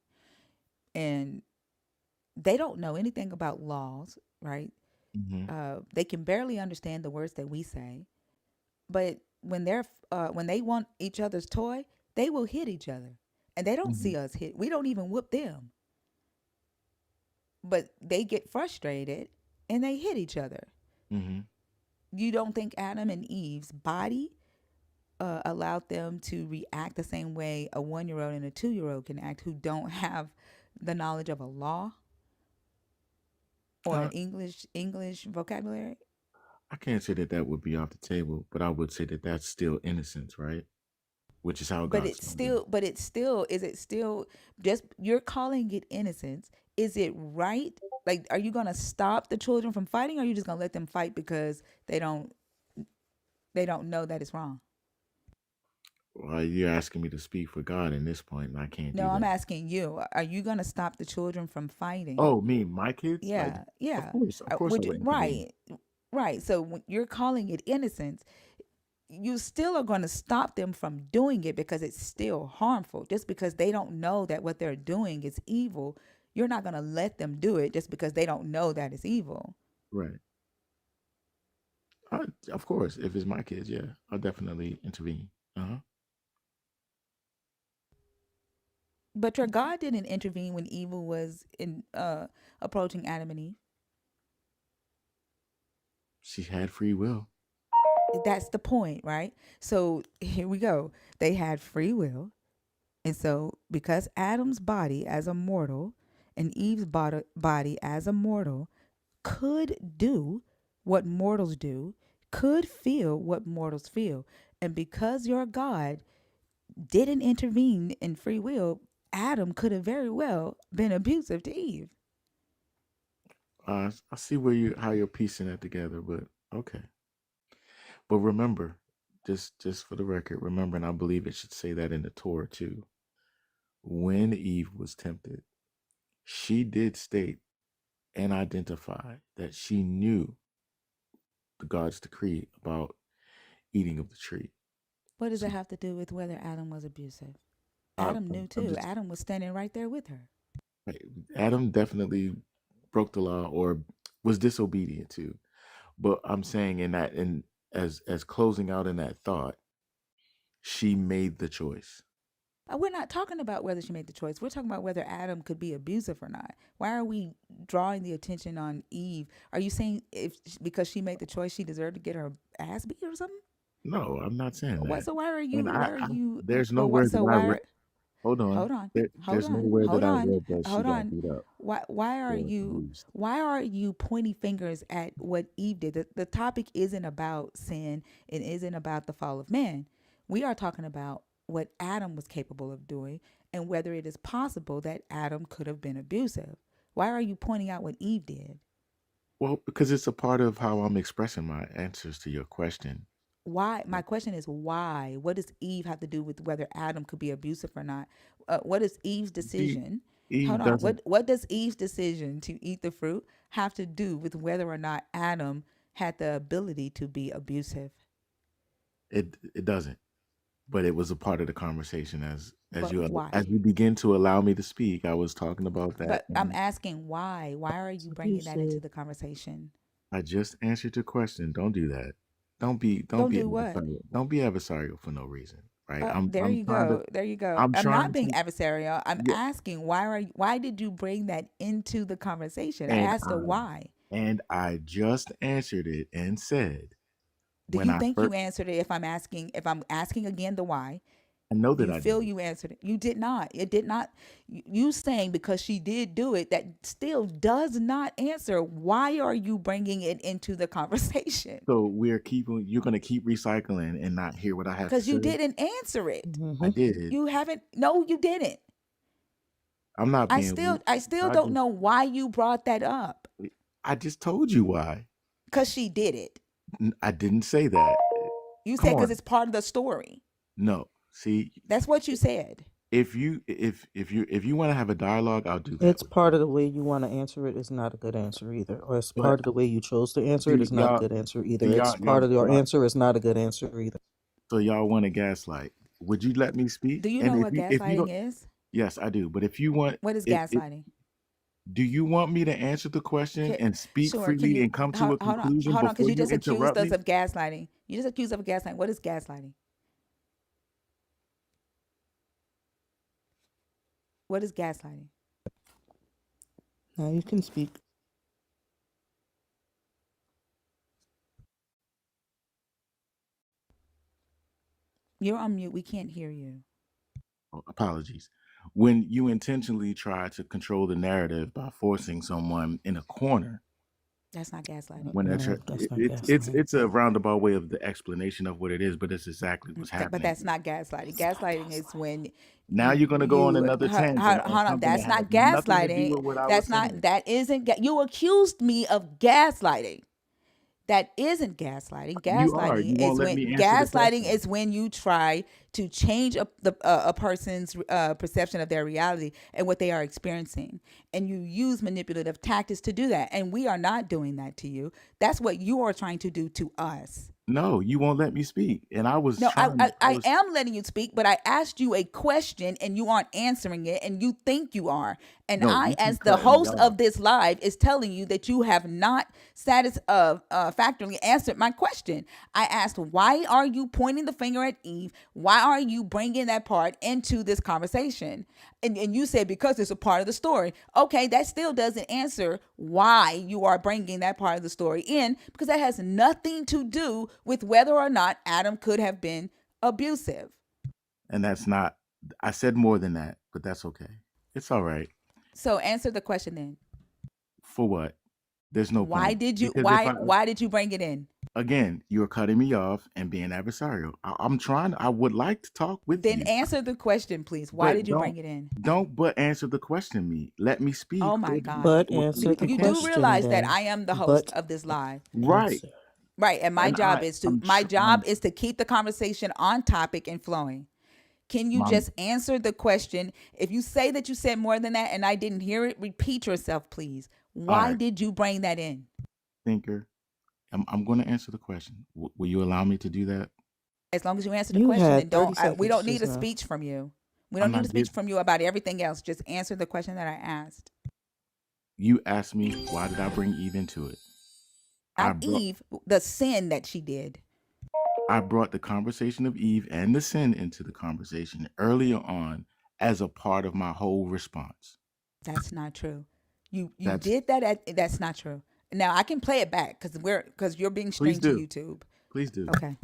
and they don't know anything about laws, right? Mm-hmm. They can barely understand the words that we say. But when they want each other's toy, they will hit each other, and they don't Mm-hmm. see us hit. We don't even whoop them. but they get frustrated and they hit each other. Mm-hmm. You don't think Adam and Eve's body allowed them to react the same way a 1 year old and a 2 year old can act who don't have the knowledge of a law or Uh, an English vocabulary? I can't say that that would be off the table, but I would say that that's still innocence, right? Which is how But God it's saw them. still, is it still just, you're calling it innocence? Is it right? Like, are you going to stop the children from fighting, or are you just going to let them fight because they don't know that it's wrong? Well, you're asking me to speak for God in this point, and I can't No, do I'm that. asking you. Are you going to stop the children from fighting? Oh, me, my kids? Like, Yeah, yeah. of course, I Would would intervene. right, right. So when you're calling it innocence, you still are going to stop them from doing it because it's still harmful. Just because they don't know that what they're doing is evil, you're not going to let them do it just because they don't know that it's evil. Right. Of course, if it's my kids, yeah, I'll definitely intervene. Uh-huh. But your God didn't intervene when evil was in approaching Adam and Eve. She had free will. That's the point, right? So here we go. They had free will. And so, because Adam's body as a mortal and Eve's body as a mortal could do what mortals do, could feel what mortals feel, and because your God didn't intervene in free will, Adam could have very well been abusive to Eve. I see where you how you're piecing that together, but okay. But remember, just for the record, remember, and I believe it should say that in the Torah too. When Eve was tempted, she did state and identify that she knew the God's decree about eating of the tree. What does So it have to do with whether Adam was abusive? I, Adam knew I'm too. just Adam was standing right there with her. Adam definitely broke the law or was disobedient too. But I'm saying in that, in as closing out in that thought, she made the choice. We're not talking about whether she made the choice. We're talking about whether Adam could be abusive or not. Why are we drawing the attention on Eve? Are you saying if because she made the choice, she deserved to get her ass beat or something? No, I'm not saying What? that. So why are And you? Why are I you? there's Or what? nowhere So that I why read. are? Hold on. Hold on. Hold There's on. nowhere that Hold I on. read that she Hold got on. beat up Why are or you? abused. Why are you pointing fingers at what Eve did? The topic isn't about sin. It isn't about the fall of man. We are talking about what Adam was capable of doing and whether it is possible that Adam could have been abusive. Why are you pointing out what Eve did? Well, because it's a part of how I'm expressing my answers to your question. Why? My question is why? What does Eve have to do with whether Adam could be abusive or not? What is Eve's See, decision? Hold Eve on. doesn't. What does Eve's decision to eat the fruit have to do with whether or not Adam had the ability to be abusive? It doesn't. But it was a part of the conversation But as why? you begin to allow me to speak. I was talking about that, But I'm and asking why. Why are you So you bringing that into said the conversation? I just answered your question. Don't do that. Don't Don't be do what? adversarial. Don't be adversarial for no reason, right? There I'm you trying to go. There you go. I'm I'm not trying being to adversarial. I'm yeah, asking why did you bring that into the conversation? I and asked a why. I just answered it and said Do when you I think you first answered it if I'm asking again the why? I know Do that you I feel did. you answered it? You did not. It did not. You saying because she did do it, that still does not answer. Why are you bringing it into the conversation? So you're gonna keep recycling and not hear what I have to Because you say. didn't answer it. I mm-hmm. did. You haven't. No, you didn't. I'm not I being still, rude. I still I don't just know why you brought that up. I just told you why. Because she did it. I didn't say that. You Come said because on. it's part of the story. No. See, That's what you said. if you want to have a dialogue, I'll do that It's with part you. of the way you want to answer it is not a good answer either. Or it's But part of the way you chose to answer it see, is not a good answer see, either. It's part of your y'all, answer is not a good answer either. so y'all want to gaslight. Would you let me speak? Do you And know what if you gaslighting don't, is? yes, I do. But if you want, What is if gaslighting? do you want me to answer the question Can, and speak sure. Can freely you and come to hold, a hold on? conclusion Hold on, because before you you just accused interrupt us me? of gaslighting. You just accused us of gaslighting. What is gaslighting? What is gaslighting? Now you can speak. You're on mute. We can't hear you. Oh, apologies. When you intentionally try to control the narrative by forcing someone in a corner, That's not gaslighting. when No, that's not gaslighting. it's a roundabout way of the explanation of what it is, but it's exactly what's But happening. that's not gaslighting. It's not Gaslighting is gaslighting. when Now you're going to go on another hold, tangent on hold on. something that That's has not nothing to do gaslighting. with what I was That's not. saying. That isn't. You accused me of gaslighting. That isn't gaslighting. You are. Gaslighting You won't is let when me answer the question. you try to change a person's perception of their reality and what they are experiencing, and you use manipulative tactics to do that. And we are not doing that to you. That's what you are trying to do to us. No, you won't let me speak. And I was No, I, trying, I I I was, am letting you speak, but I asked you a question and you aren't answering it, and you think you are. And no, I, you as keep the cutting me host off. of this live, is telling you that you have not factually answered my question. I asked, why are you pointing the finger at Eve? Why are you bringing that part into this conversation? And you said because it's a part of the story. Okay, that still doesn't answer why you are bringing that part of the story in, because that has nothing to do with whether or not Adam could have been abusive. And that's not, I said more than that, but that's okay. It's all right. So answer the question then. For what? There's no Why point. did you Because if I, why did you bring it in? again, you're cutting me off and being adversarial. I'm trying, I would like to talk with Then you, answer the question, please. Why but did you bring it in? don't but answer the question me. Let me speak Oh my God. But answer the You do question realize that then. I am the host But of this live. Right. answer. Right. And And my job I'm is to keep the conversation on topic and flowing. Can you my just answer the question? If you say that you said more than that and I didn't hear it, repeat yourself, please. all Why right, did you bring that in? thinker. I'm going to answer the question. Will you allow me to do that? As long as you answer the You question and had don't, 30 we seconds don't need just a now. speech from you. We I'm don't need a not speech giving. from you about everything else. Just answer the question that I asked. You asked me why did I bring Eve into it? I Not brought Eve, the sin that she did. I brought the conversation of Eve and the sin into the conversation earlier on as a part of my whole response. That's not true. You That's did that that's not true. Now I can play it back because you're being please streamed to do. YouTube. Please do. Okay.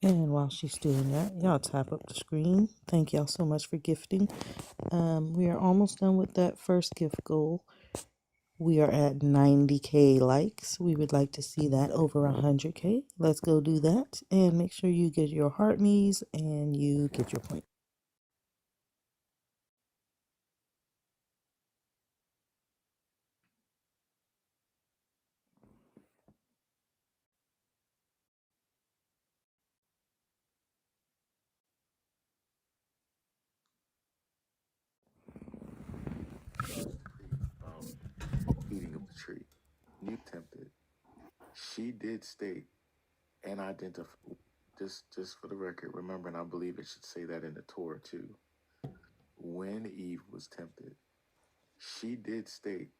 And while she's doing that, y'all tap up the screen. Thank y'all so much for gifting. We are almost done with that first gift goal. We are at 90K likes. We would like to see that over 100K. Let's go do that. And make sure you get your heart me's and you get your point. Um, eating of the tree. You tempted. She did state and identify. Just for the record, remember, and I believe it should say that in the Torah too. When Eve was tempted, she did state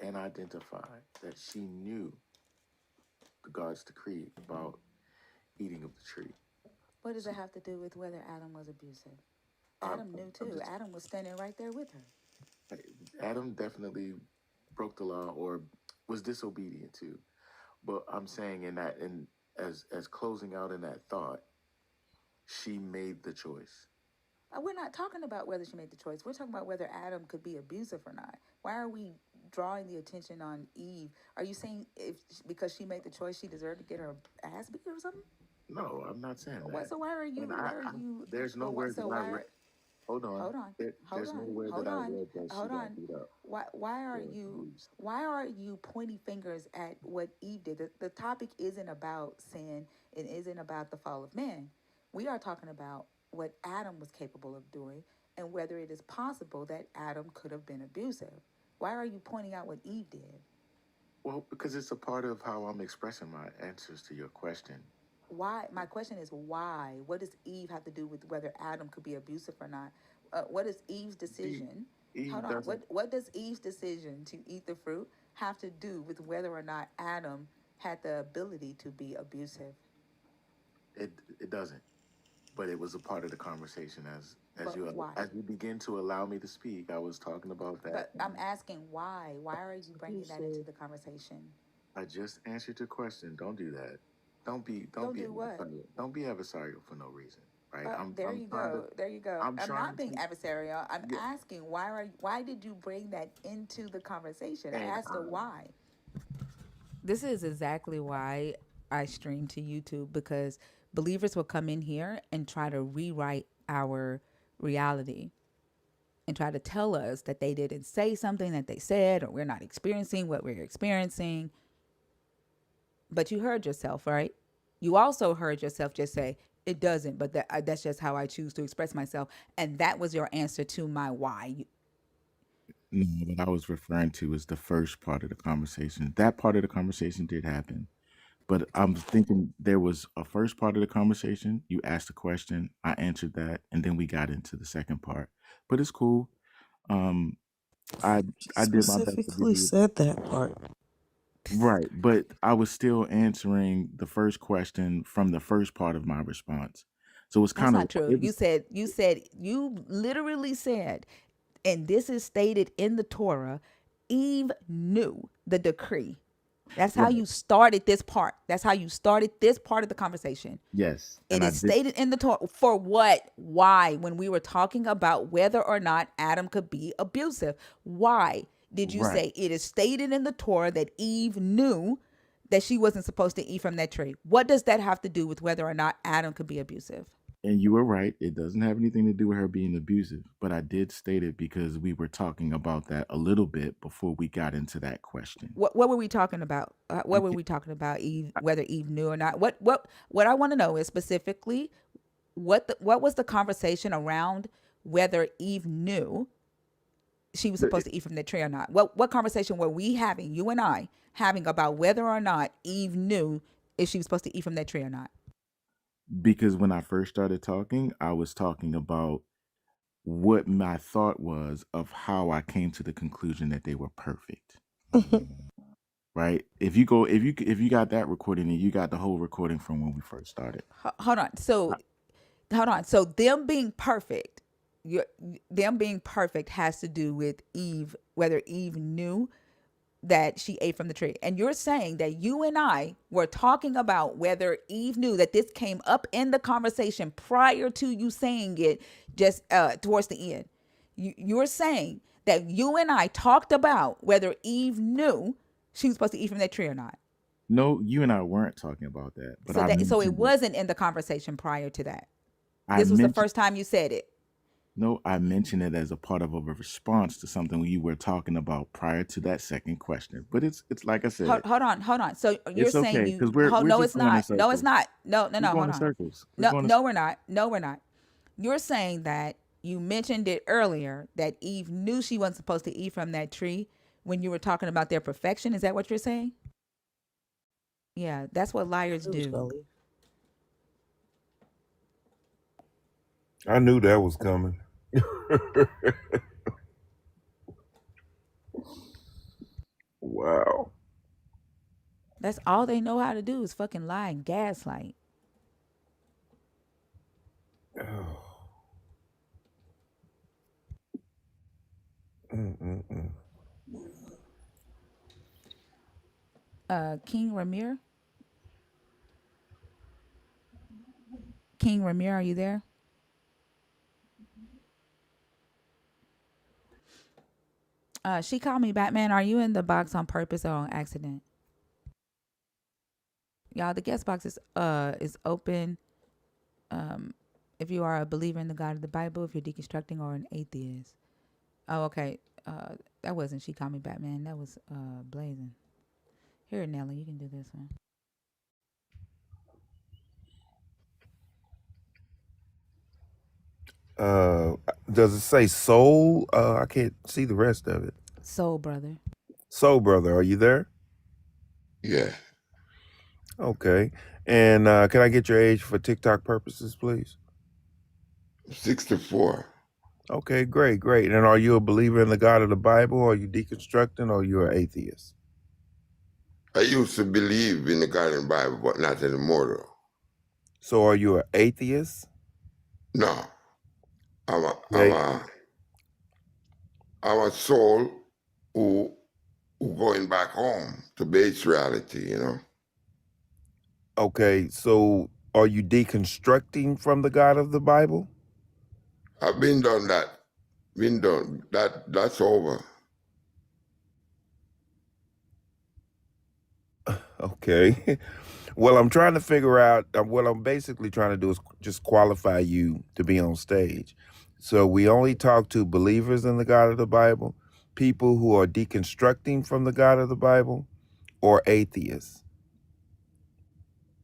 and identify that she knew the God's decree about eating of the tree. What does So it have to do with whether Adam was abusive? I'm, Adam knew I'm too. just Adam was standing right there with her. Adam definitely broke the law or was disobedient too. But I'm saying in that, in as closing out in that thought, she made the choice. We're not talking about whether she made the choice. We're talking about whether Adam could be abusive or not. Why are we drawing the attention on Eve? Are you saying if because she made the choice, she deserved to get her ass beat or something? No, I'm not saying What? that. So why are you? And Why are you? there's But what? nowhere So that I why? read. Hold on. Hold on. Hold There's on. nowhere that Hold I on. read that she Hold got on. beat up Why are or you abused. pointing fingers at what Eve did? The topic isn't about sin. It isn't about the fall of man. We are talking about what Adam was capable of doing and whether it is possible that Adam could have been abusive. Why are you pointing out what Eve did? Well, because it's a part of how I'm expressing my answers to your question. Why? My question is why? What does Eve have to do with whether Adam could be abusive or not? What is Eve's Eve, decision? Hold Eve on. doesn't. What does Eve's decision to eat the fruit have to do with whether or not Adam had the ability to be abusive? It doesn't. But it was a part of the conversation as As But you why? as you begin to allow me to speak, I was talking about that. But I'm asking why. Why are you He bringing that into said, the conversation? I just answered your question. Don't do that. Don't Don't be do what? adversarial. Don't be adversarial for no reason. Right? There you go. There you go. I'm I'm trying not being to adversarial. I'm yeah. asking why did you bring that into the conversation? I And asked her why. This is exactly why I stream to YouTube, because believers will come in here and try to rewrite our reality and try to tell us that they didn't say something that they said, or we're not experiencing what we're experiencing. But you heard yourself, right? You also heard yourself just say, it doesn't, but that's just how I choose to express myself. And that was your answer to my why. no, what I was referring to is the first part of the conversation. That part of the conversation did happen. But I'm thinking there was a first part of the conversation. You asked a question, I answered that, and then we got into the second part. But it's cool. Um, I she I did my best to give specifically you said that part. right, but I was still answering the first question from the first part of my response. So it's That's kind of not true. it was You literally said, and this is stated in the Torah, Eve knew the decree. That's how right. you started this part. That's how you started this part of the conversation. Yes, It and I is did stated in the Torah. For what? Why? When we were talking about whether or not Adam could be abusive, why did you right. say it is stated in the Torah that Eve knew that she wasn't supposed to eat from that tree? What does that have to do with whether or not Adam could be abusive? And you were right. It doesn't have anything to do with her being abusive, but I did state it because we were talking about that a little bit before we got into that question. What were we talking about? I What were can, we talking about? Eve, I, whether Eve knew or not? What I want to know is specifically what was the conversation around whether Eve knew she was the- supposed to eat from the tree or not? What conversation were we having, you and I, having about whether or not Eve knew if she was supposed to eat from that tree or not? because when I first started talking, I was talking about what my thought was of how I came to the conclusion that they were perfect. Right? If you got that recording and you got the whole recording from when we first started. Hold on. So hold on. So them being perfect, them being perfect has to do with Eve, whether Eve knew that she ate from the tree. And you're saying that you and I were talking about whether Eve knew, that this came up in the conversation prior to you saying it, just towards the end. You're saying that you and I talked about whether Eve knew she was supposed to eat from that tree or not. No, you and I weren't talking about that, but So it wasn't in the conversation prior to that. I This was the mentioned first time you said it. no, I mentioned it as a part of a response to something you were talking about prior to that second question. But it's like I said, Hold on. So you're it's saying okay you because we're no, just it's going in not. No, it's circles. not. We're No. going Hold in on. circles. We're going to No, we're not. No, we're not. You're saying that you mentioned it earlier that Eve knew she wasn't supposed to eat from that tree when you were talking about their perfection. Is that what you're saying? Yeah, that's what liars It was do. Gully. I knew that was coming. Wow. That's all they know how to do is fucking lie and gaslight. Mm-mm-mm. King Ramir? King Ramir, are you there? She called me Batman. Are you in the box on purpose or on accident? Y'all, the guest box is open. If you are a believer in the God of the Bible, if you're deconstructing or an atheist. Oh, okay. That wasn't She Called Me Batman. That was Blazing. Here, Nelly, you can do this one. Uh, does it say soul? I can't see the rest of it. Soul Brother. Soul brother, are you there? Yeah, Okay. And can I get your age for TikTok purposes, please? 64. Okay, great, great. And are you a believer in the God of the Bible, or are you deconstructing, or you're an atheist? I used to believe in the God and Bible, but not anymore though. So are you an atheist? No, I'm a, I'm Okay. a, I'm a soul who going back home to base reality, you know. Okay. So are you deconstructing from the God of the Bible? I've been done that. Been done. That's over. Okay. Well, I'm trying to figure out what I'm basically trying to do is just qualify you to be on stage. So we only talk to believers in the God of the Bible, people who are deconstructing from the God of the Bible, or atheists.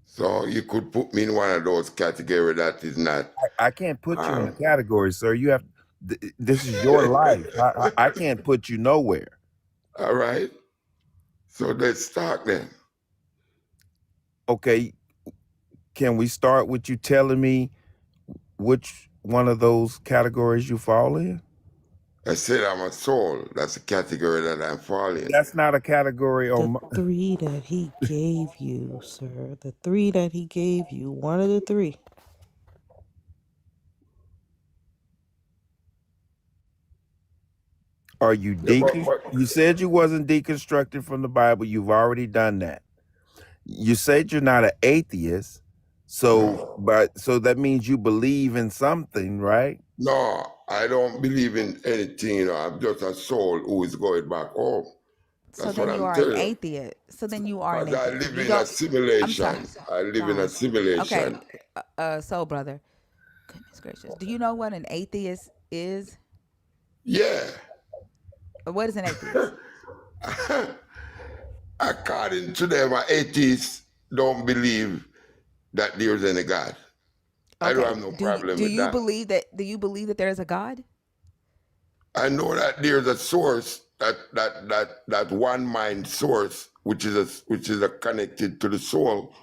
So you could put me in one of those category that is not. I can't put you in a Um, category, sir. You have this is your life. I can't put you nowhere. all right. So let's start then. Okay, can we start with you telling me which one of those categories you fall in? I said I'm a soul. That's a category that I'm falling. That's not a category The on my, three that he gave you, sir. The three that he gave you. One of the three. are you Yeah, you said you wasn't deconstructed from the Bible. You've already done that. You said you're not an atheist. So no, but so that means you believe in something, right? no, I don't believe in anything. You know, I'm just a soul who is going back home. So That's what then you I'm are an telling you. atheist. So then you are an Because I atheist. live You in a don't. I'm sorry. simulation. I live in a Gosh. Okay. simulation. Soul brother. Goodness gracious. Do you know what an atheist is? Yeah. What is an atheist? According to them, atheists don't believe that there's any God. I don't Okay. have no Do you problem do with you that. believe that? Do you believe that there is a God? I know that there's a source that one mind source, which is a connected to the soul.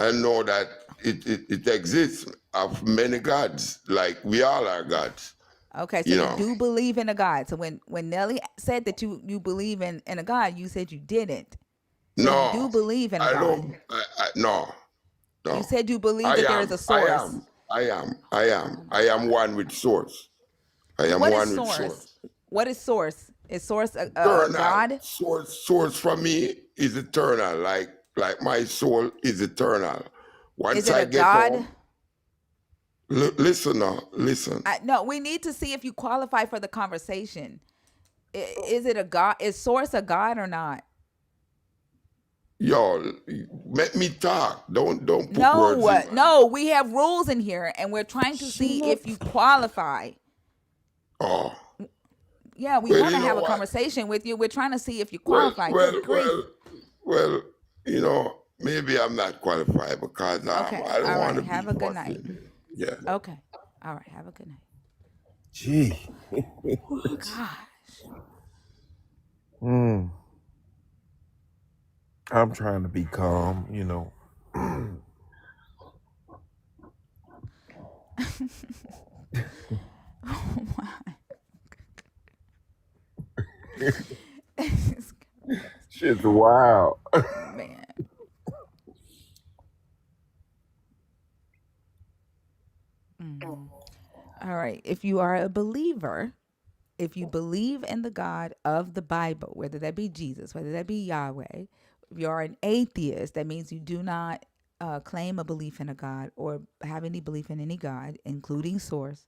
I know that it exists of many gods, like we all are gods. Okay, so You you know. do believe in a God. So when Nelly said that you believe in a God, you said you didn't. So you No, do believe in a I God. don't. No, You no. said you believe I that there is am. a I source. am. I am. I Oh am. my I am God. one with source. I am What is one with source? source. What is source? Is source a Eternal God? source for me is eternal. Like my soul is eternal. Is Once it I a get God? home, listen now, listen. No, we need to see if you qualify for the conversation. Is it a God? Is source a God or not? Yo, let me talk. Don't put words No, in my. no, we have rules in here and we're trying to see Shut if you qualify. Oh, Yeah, we well, want you to know have a what? conversation with you. We're trying to see if you Well, qualify. well, Good grief. well, well. Maybe I'm not qualified because Okay. I don't All want right. to be Have a good night. fussy. Yeah. Okay. All right. Have a good night. Gee. What? Gosh. Hmm. I'm trying to be calm, you know. Oh my. Shit's wild. Man. All right. If you are a believer, if you believe in the God of the Bible, whether that be Jesus, whether that be Yahweh, if you are an atheist, that means you do not claim a belief in a God or have any belief in any God, including source.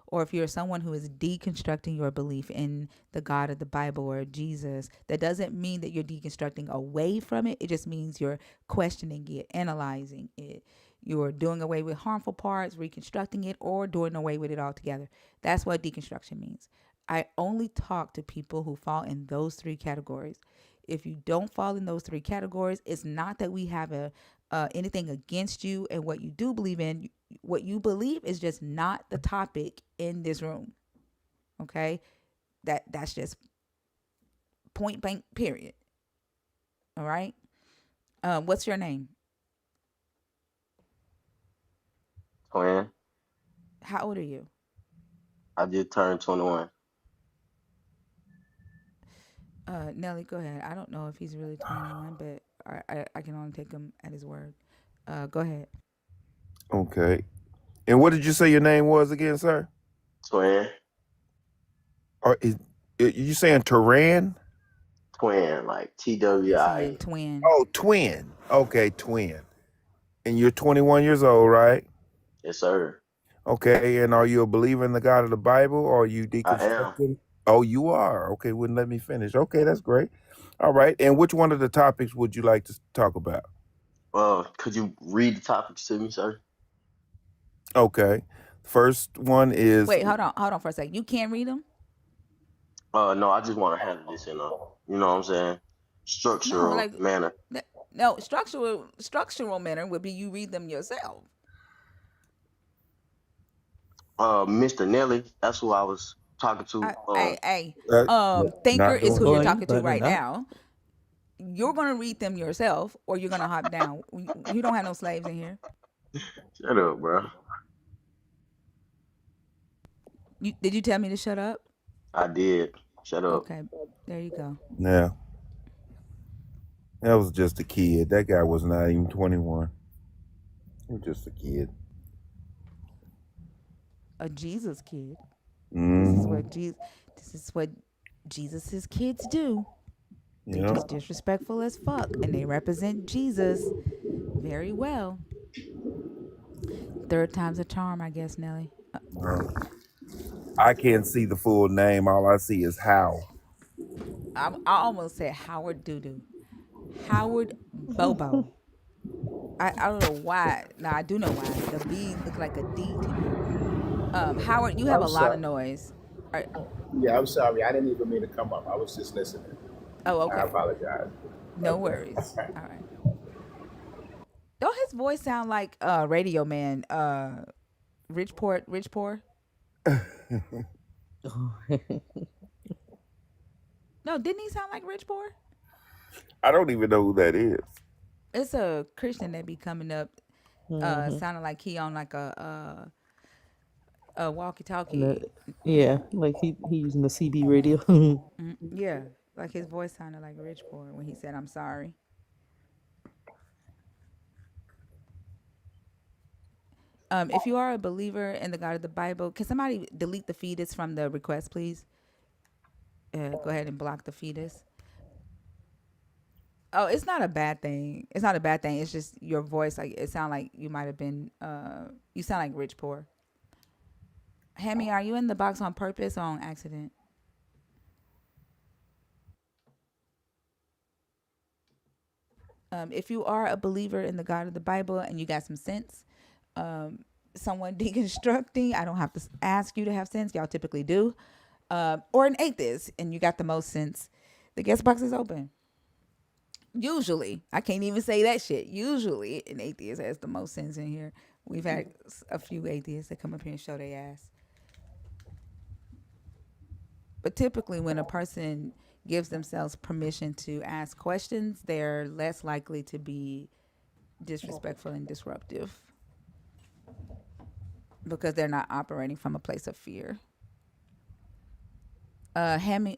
Or if you're someone who is deconstructing your belief in the God of the Bible or Jesus, that doesn't mean that you're deconstructing away from it. It just means you're questioning it, analyzing it. You're doing away with harmful parts, reconstructing it, or doing away with it altogether. That's what deconstruction means. I only talk to people who fall in those three categories. If you don't fall in those three categories, it's not that we have a anything against you and what you do believe in. What you believe is just not the topic in this room. Okay, that's just point blank. Period. All right. What's your name? Twin, How old are you? I just turned 21. Nelly, go ahead. I don't know if he's really 21, but I can only take him at his word. Go ahead. Okay. And what did you say your name was again, sir? Twin. Or is you saying Turan? Twin, like He's saying TWIN. twin. Oh, twin. Okay, twin. And you're 21 years old, right? Yes, sir. Okay, and are you a believer in the God of the Bible, or are you I am. deconstructing? Oh, you are. Okay, wouldn't let me finish. Okay, that's great. All right, and which one of the topics would you like to talk about? Could you read the topics to me, sir? Okay, first one is Wait, hold on for a second. You can't read them? No, I just want to handle this in a, you know what I'm saying, No, structural like manner. no, structural manner would be you read them yourself. Mr. Nelly, that's who I was talking to. Hey, Thinker not is doing who you're that. Boy, you talking to better right not. now. You're gonna read them yourself, or you're gonna hop down. You don't have no slaves in here. Shut up, bro. Did you tell me to shut up? I did. Shut up. Okay, there you go. Yeah, that was just a kid. That guy was not even 21. He was just a kid. A Jesus kid. This is Hmm. what Jesus. This is what Jesus's kids do. They're Yeah. just disrespectful as fuck, and they represent Jesus very well. Third time's a charm, I guess, Nelly. I can't see the full name. All I see is how. I almost said Howard Doodoo. Howard Bobo. I don't know why. Now I do know why. The B looked like a D to me. Howard, you have I'm a lot sorry. of noise. All right. Yeah, I'm sorry. I didn't even mean to come up. I was just listening. Oh, I okay. apologize. No Okay. worries. All right. Don't his voice sound like Radio Man, Rich Poor? No, didn't he sound like Rich Poor? I don't even know who that is. It's a Christian that be coming up, Hmm. sounding like he on like a walkie And talkie. yeah, like he using the CB radio. Yeah, like his voice sounded like Rich Poor when he said, "I'm sorry." If you are a believer in the God of the Bible, can somebody delete the fetus from the request, please? Go ahead and block the fetus. Oh, it's not a bad thing. It's not a bad thing. It's just your voice. Like it sound like you might have been. You sound like Rich Poor. Hammy, are you in the box on purpose or on accident? If you are a believer in the God of the Bible and you got some sense, someone deconstructing, I don't have to ask you to have sense. Y'all typically do. Or an atheist and you got the most sense. The guest box is open. Usually, I can't even say that shit. Usually, an atheist has the most sense in here. We've had a few atheists that come up here and show their ass. But typically, when a person gives themselves permission to ask questions, they're less likely to be disrespectful and disruptive because they're not operating from a place of fear.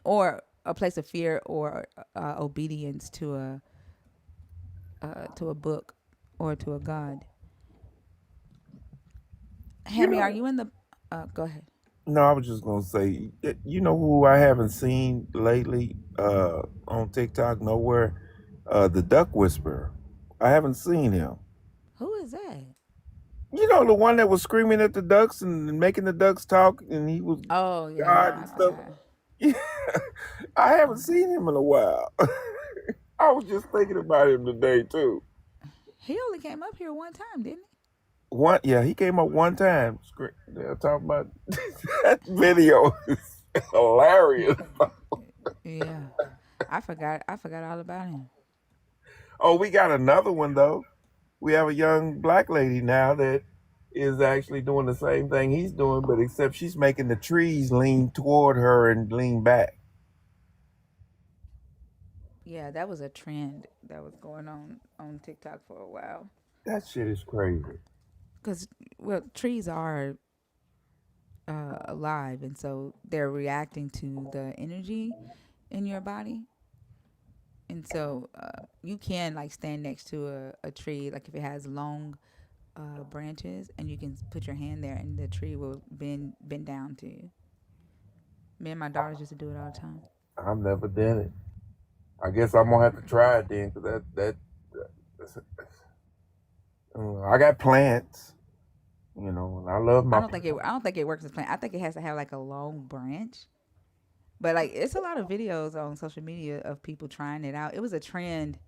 Or a place of fear or obedience to a book or to a god. You Hammy, are know, you in the? Go ahead. no, I was just gonna say, you know who I haven't seen lately on TikTok nowhere? The Duck Whisperer. I haven't seen him. Who is that? You know the one that was screaming at the ducks and making the ducks talk, and he was Oh yeah, God I and stuff. forgot. I haven't seen him in a while. I was just thinking about him today too. He only came up here one time, didn't One, yeah, he came up one time. They're talking about that video is hilarious. he? Yeah, I forgot. I forgot all about him. Oh, we got another one though. We have a young black lady now that is actually doing the same thing he's doing, but except she's making the trees lean toward her and lean back. Yeah, that was a trend that was going on TikTok for a while. That shit is crazy. Because well, trees are alive, and so they're reacting to the energy in your body. And so you can like stand next to a tree, like if it has long branches, and you can put your hand there, and the tree will bend down to you. Me and my daughters used to do it all the time. I've never done it. I guess I'm gonna have to try it then, cause that's, I got plants, and I love I my. don't think it. I don't think it works as plant. I think it has to have like a long branch. But like, it's a lot of videos on social media of people trying it out. It was a trend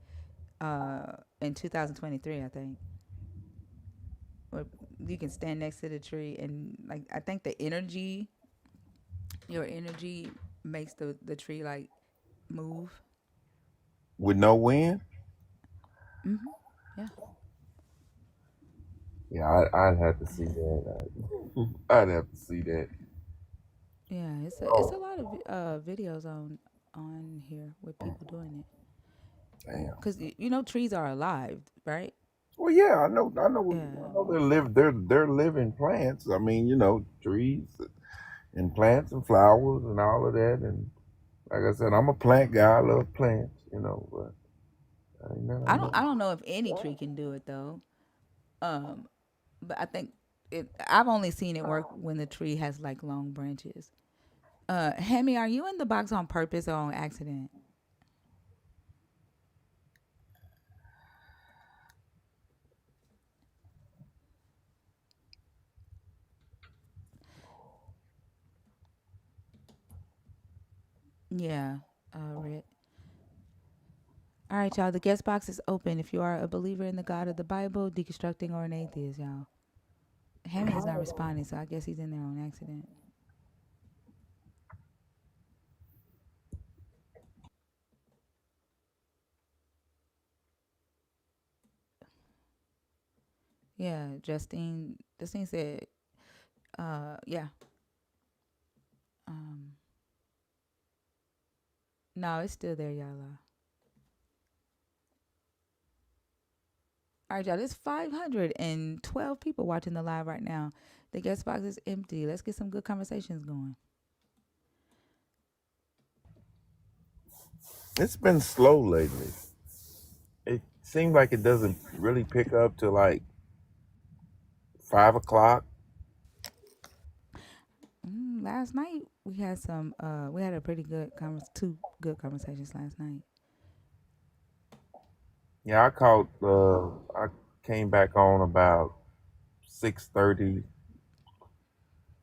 in 2023, I think, where you can stand next to the tree and like I think your energy makes the tree like move. With no wind. Yeah, Yeah, I'd have to see that. I'd have to see that. yeah. It's a Oh, lot of videos on here with people doing it damn. because trees are alive, right? Well, yeah, I Yeah. know they're living plants. I mean, trees and plants and flowers and all of that. And like I said, I'm a plant guy. I love plants, but ain't I nothing don't know. I don't know if any tree can do it though. Um, but I think I've only seen it work when the tree has like long branches. Hemi, are you in the box on purpose or on accident? Yeah, Red. All right, y'all. The guest box is open. If you are a believer in the God of the Bible, deconstructing, or an atheist, y'all. Hemi is not responding, so I guess he's in there on accident. Yeah, Justine. Justine said, yeah. Um, no, it's still there, y'all. All right, y'all. There's 512 people watching the live right now. The guest box is empty. Let's get some good conversations going. It's been slow lately. It seems like it doesn't really pick up till like 5 o'clock. Last night we had some. We had a pretty good two good conversations last night. Yeah, I came back on about 6:30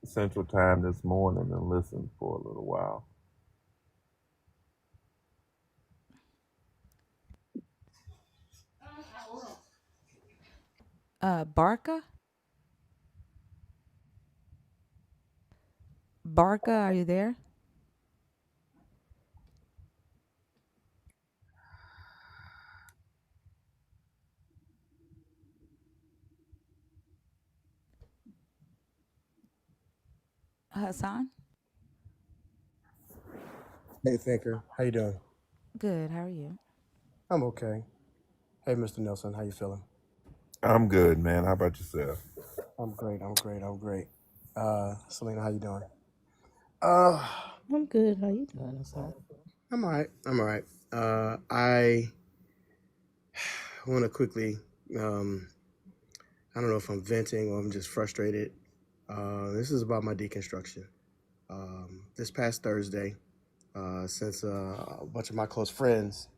Central Time this morning and listened for a little while. Barca, Barca, are you there? Hassan, Hey, Thinker. How you doing? good. How are you? I'm okay. Hey, Mr. Nelson. How you feeling? I'm good, man. How about yourself? I'm great. I'm great. I'm great. Selena, how you doing? Uh, I'm good. How you doing, Hassan? I'm all right. I'm all right. I want to quickly, I don't know if I'm venting or I'm just frustrated. This is about my deconstruction. This past Thursday, since a bunch of my close friends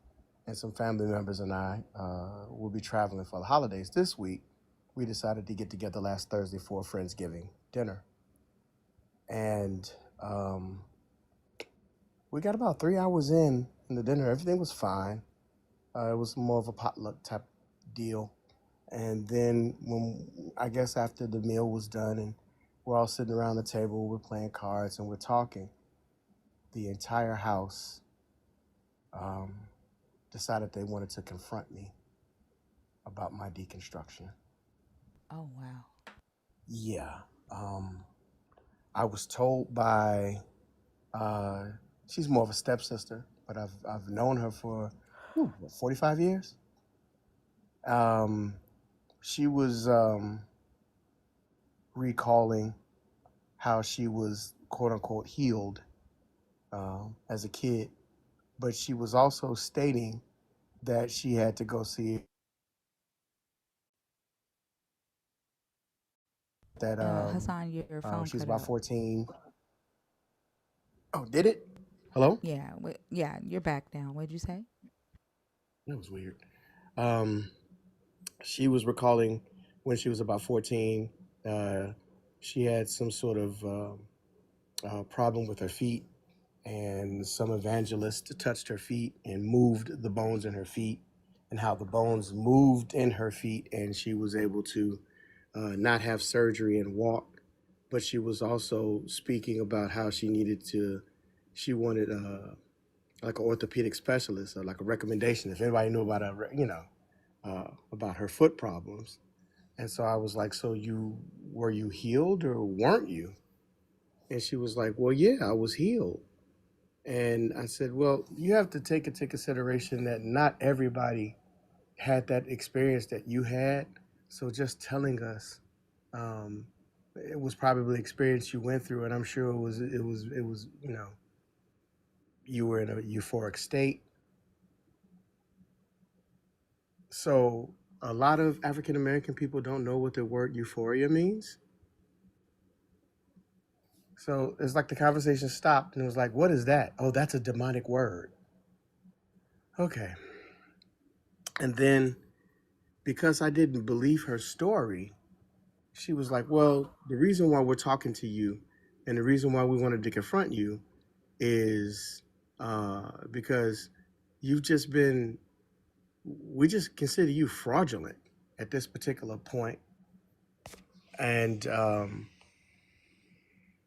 and some family members and I will be traveling for the holidays this week, we decided to get together last Thursday for a Friendsgiving dinner. And we got about 3 hours in the dinner. Everything was fine. It was more of a potluck type deal. And then when I guess after the meal was done and we're all sitting around the table, we're playing cards and we're talking, the entire house um, decided they wanted to confront me about my deconstruction. Oh wow. Yeah. I was told by she's more of a stepsister, but I've known her for 45 years. She was recalling how she was quote unquote healed as a kid, but she was also stating that she had to go see that Hassan, your phone she was cut about out. 14. Oh, did it? Hello? Yeah, yeah, you're back now. What'd you say? That was weird. Um, she was recalling when she was about 14, uh, she had some sort of problem with her feet, and some evangelist touched her feet and moved the bones in her feet, and how the bones moved in her feet, and she was able to not have surgery and walk. But she was also speaking about how she wanted like an orthopedic specialist or like a recommendation if anybody knew about about her foot problems. And so I was like, so were you healed or weren't you? And she was like, well, yeah, I was healed. And I said, well, you have to take into consideration that not everybody had that experience that you had. So just telling us, um, it was probably an experience you went through, and I'm sure it was you were in a euphoric state. So a lot of African American people don't know what the word euphoria means. So it's like the conversation stopped and it was like, what is that? Oh, that's a demonic word. Okay. And then because I didn't believe her story, she was like, well, the reason why we're talking to you and the reason why we wanted to confront you is because you've just been, we just consider you fraudulent at this particular point. And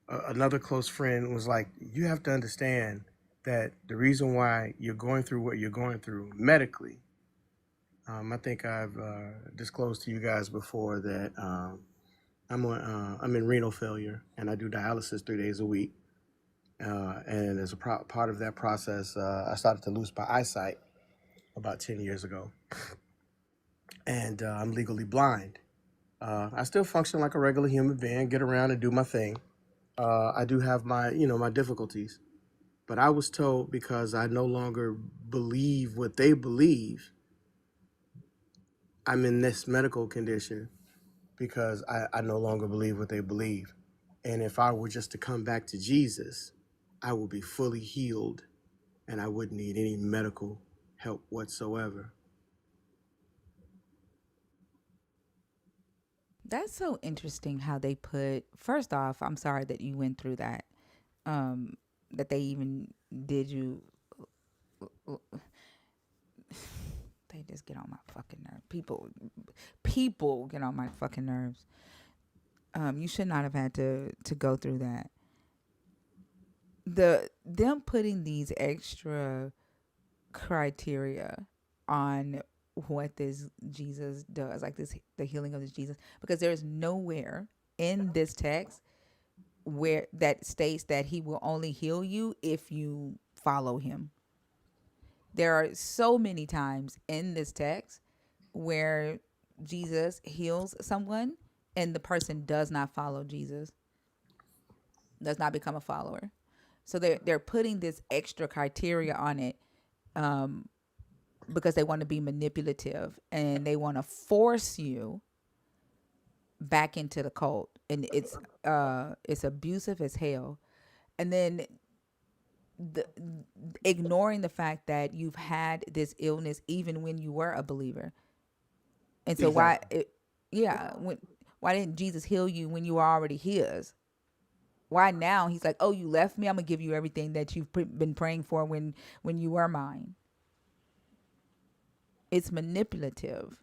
another close friend was like, you have to understand that the reason why you're going through what you're going through medically, I think I've disclosed to you guys before that I'm in renal failure and I do dialysis 3 days a week. And as a part of that process, I started to lose my eyesight about 10 years ago. And I'm legally blind. I still function like a regular human being, get around and do my thing. I do have my difficulties. But I was told because I no longer believe what they believe, I'm in this medical condition because I no longer believe what they believe. And if I were just to come back to Jesus, I would be fully healed and I wouldn't need any medical help whatsoever. That's so interesting how they put. First off, I'm sorry that you went through that. Um, that they even did you. They just get on my fucking nerves. People get on my fucking nerves. You should not have had to go through that. Them putting these extra criteria on what this Jesus does, like the healing of this Jesus, because there is nowhere in this text where that states that he will only heal you if you follow him. There are so many times in this text where Jesus heals someone and the person does not follow Jesus, does not become a follower. So they're putting this extra criteria on it because they want to be manipulative and they want to force you back into the cult, and it's abusive as hell. And then the ignoring the fact that you've had this illness even when you were a believer. And so Exactly. why didn't Jesus heal you when you were already his? Why now he's like, oh, you left me, I'm gonna give you everything that you've been praying for when you were mine. It's manipulative.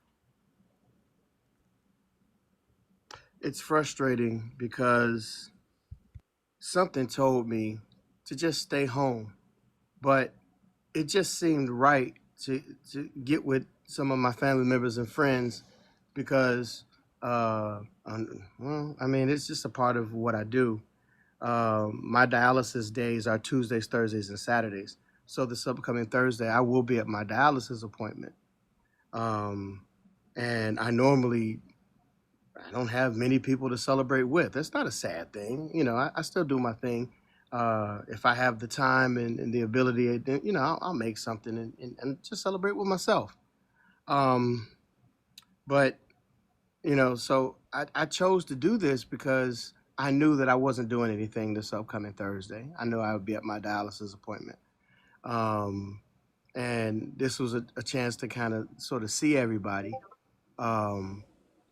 It's frustrating because something told me to just stay home, but it just seemed right to get with some of my family members and friends because, well, I mean, it's just a part of what I do. My dialysis days are Tuesdays, Thursdays, and Saturdays. So this upcoming Thursday, I will be at my dialysis appointment. Um, and I don't have many people to celebrate with. It's not a sad thing. I still do my thing. If I have the time and the ability, then, I'll make something and just celebrate with myself. But So I chose to do this because I knew that I wasn't doing anything this upcoming Thursday. I knew I would be at my dialysis appointment. Um, and this was a chance to kind of sort of see everybody. Um,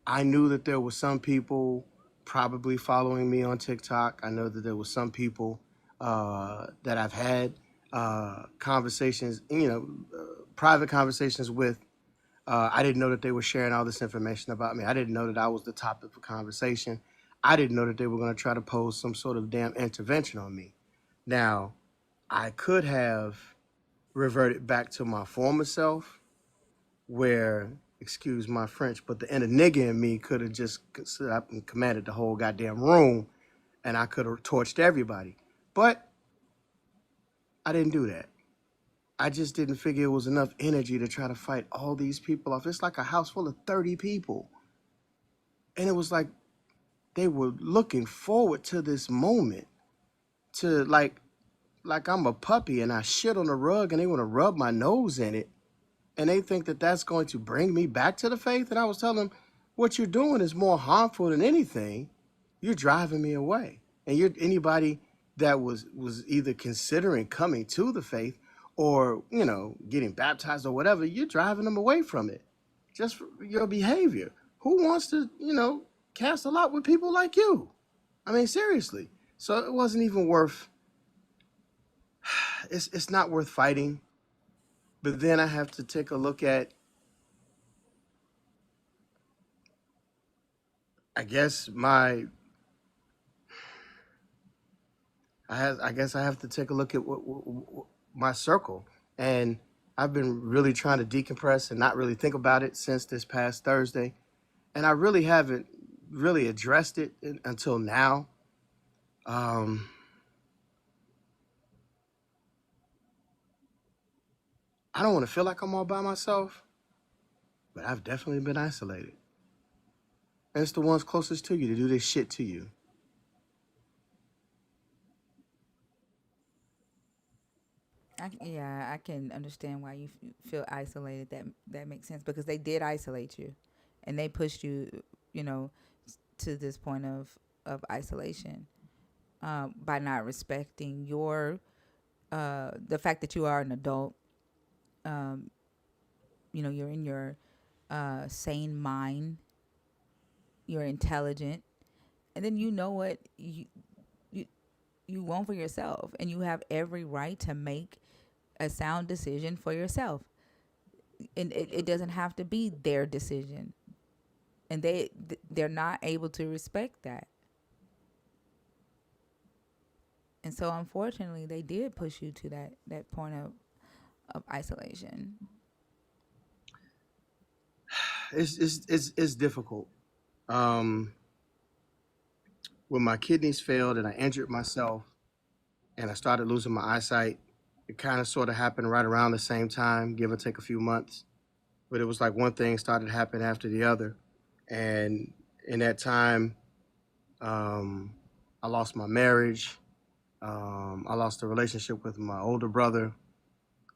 I knew that there were some people probably following me on TikTok. I know that there were some people that I've had conversations, private conversations with. I didn't know that they were sharing all this information about me. I didn't know that I was the topic of conversation. I didn't know that they were going to try to pose some sort of damn intervention on me. Now, I could have reverted back to my former self where, excuse my French, but the inner nigga in me could have just stood up and commanded the whole goddamn room and I could have torched everybody. But I didn't do that. I just didn't figure it was enough energy to try to fight all these people off. It's like a house full of 30 people. And it was like they were looking forward to this moment to like I'm a puppy and I shit on the rug and they want to rub my nose in it. And they think that that's going to bring me back to the faith. And I was telling them, what you're doing is more harmful than anything. You're driving me away. And anybody that was either considering coming to the faith or, getting baptized or whatever, you're driving them away from it. Just for your behavior. Who wants to, cast a lot with people like you? I mean, seriously. So it wasn't even worth, it's not worth fighting. But then I have to take a look at, I guess I guess I have to take a look at what my circle, and I've been really trying to decompress and not really think about it since this past Thursday, and I really haven't really addressed it until now. I don't want to feel like I'm all by myself, but I've definitely been isolated, and it's the ones closest to you to do this shit to you. Yeah, I can understand why you feel isolated. That makes sense because they did isolate you, and they pushed you, you know, to this point of isolation by not respecting your the fact that you are an adult. You're in your sane mind. You're intelligent, and then you know what you you want for yourself, and you have every right to make a sound decision for yourself. And it doesn't have to be their decision, and they're not able to respect that. And so unfortunately they did push you to that point of isolation. It's difficult. Um, when my kidneys failed and I injured myself and I started losing my eyesight, it kind of sort of happened right around the same time, give or take a few months. But it was like one thing started happening after the other. And in that time, I lost my marriage. I lost the relationship with my older brother.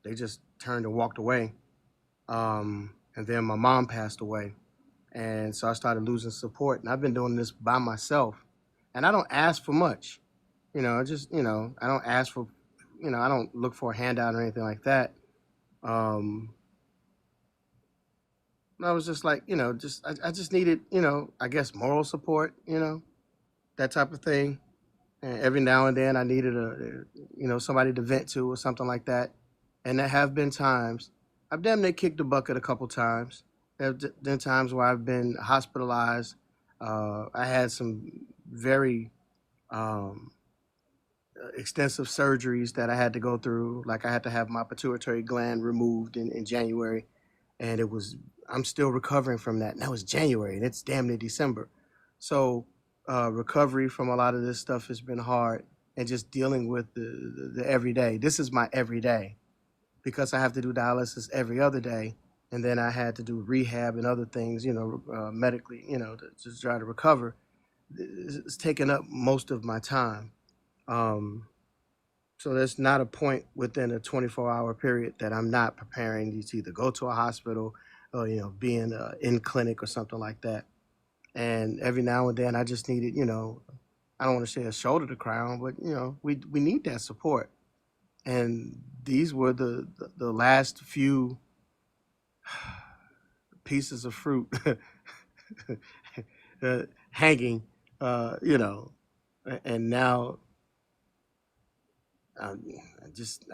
They just turned and walked away. And then my mom passed away. And so I started losing support. And I've been doing this by myself. And I don't ask for much. I don't ask for, I don't look for a handout or anything like that. I was just like, I just needed, I guess moral support, that type of thing. And every now and then I needed somebody to vent to or something like that. And there have been times, I've damn near kicked the bucket a couple times. There have been times where I've been hospitalized. I had some very extensive surgeries that I had to go through. Like I had to have my pituitary gland removed in January. And I'm still recovering from that. And that was January and it's damn near December. So recovery from a lot of this stuff has been hard, and just dealing with the everyday. This is my everyday because I have to do dialysis every other day. And then I had to do rehab and other things, medically, to try to recover. It's taken up most of my time. So there's not a point within a 24-hour period that I'm not preparing to either go to a hospital or, being in clinic or something like that. And every now and then, I just needed, I don't want to say a shoulder to cry on, but we need that support. And these were the last few pieces of fruit hanging, and now I, I just,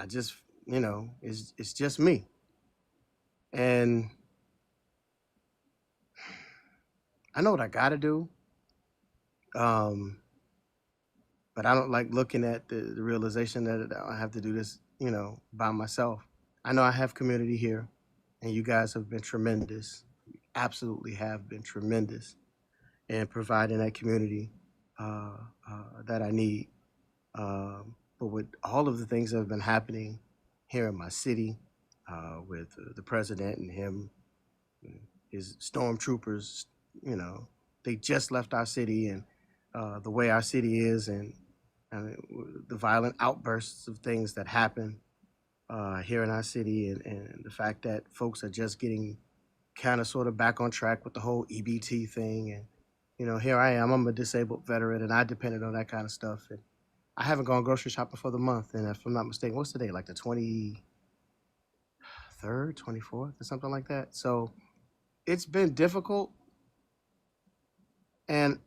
it's just me. And I know what I got to do. Um, but I don't like looking at the realization that I have to do this, by myself. I know I have community here, and you guys have been tremendous. Absolutely have been tremendous in providing that community uh, that I need. But with all of the things that have been happening here in my city, with the president and him, his stormtroopers, you know, they just left our city, and the way our city is, and the violent outbursts of things that happen here in our city, and the fact that folks are just getting kind of sort of back on track with the whole EBT thing. And, here I am, I'm a disabled veteran, and I depended on that kind of stuff. And I haven't gone grocery shopping for the month. And if I'm not mistaken, what's the day? Like the 23rd, 24th, or something like that. So it's been difficult. And,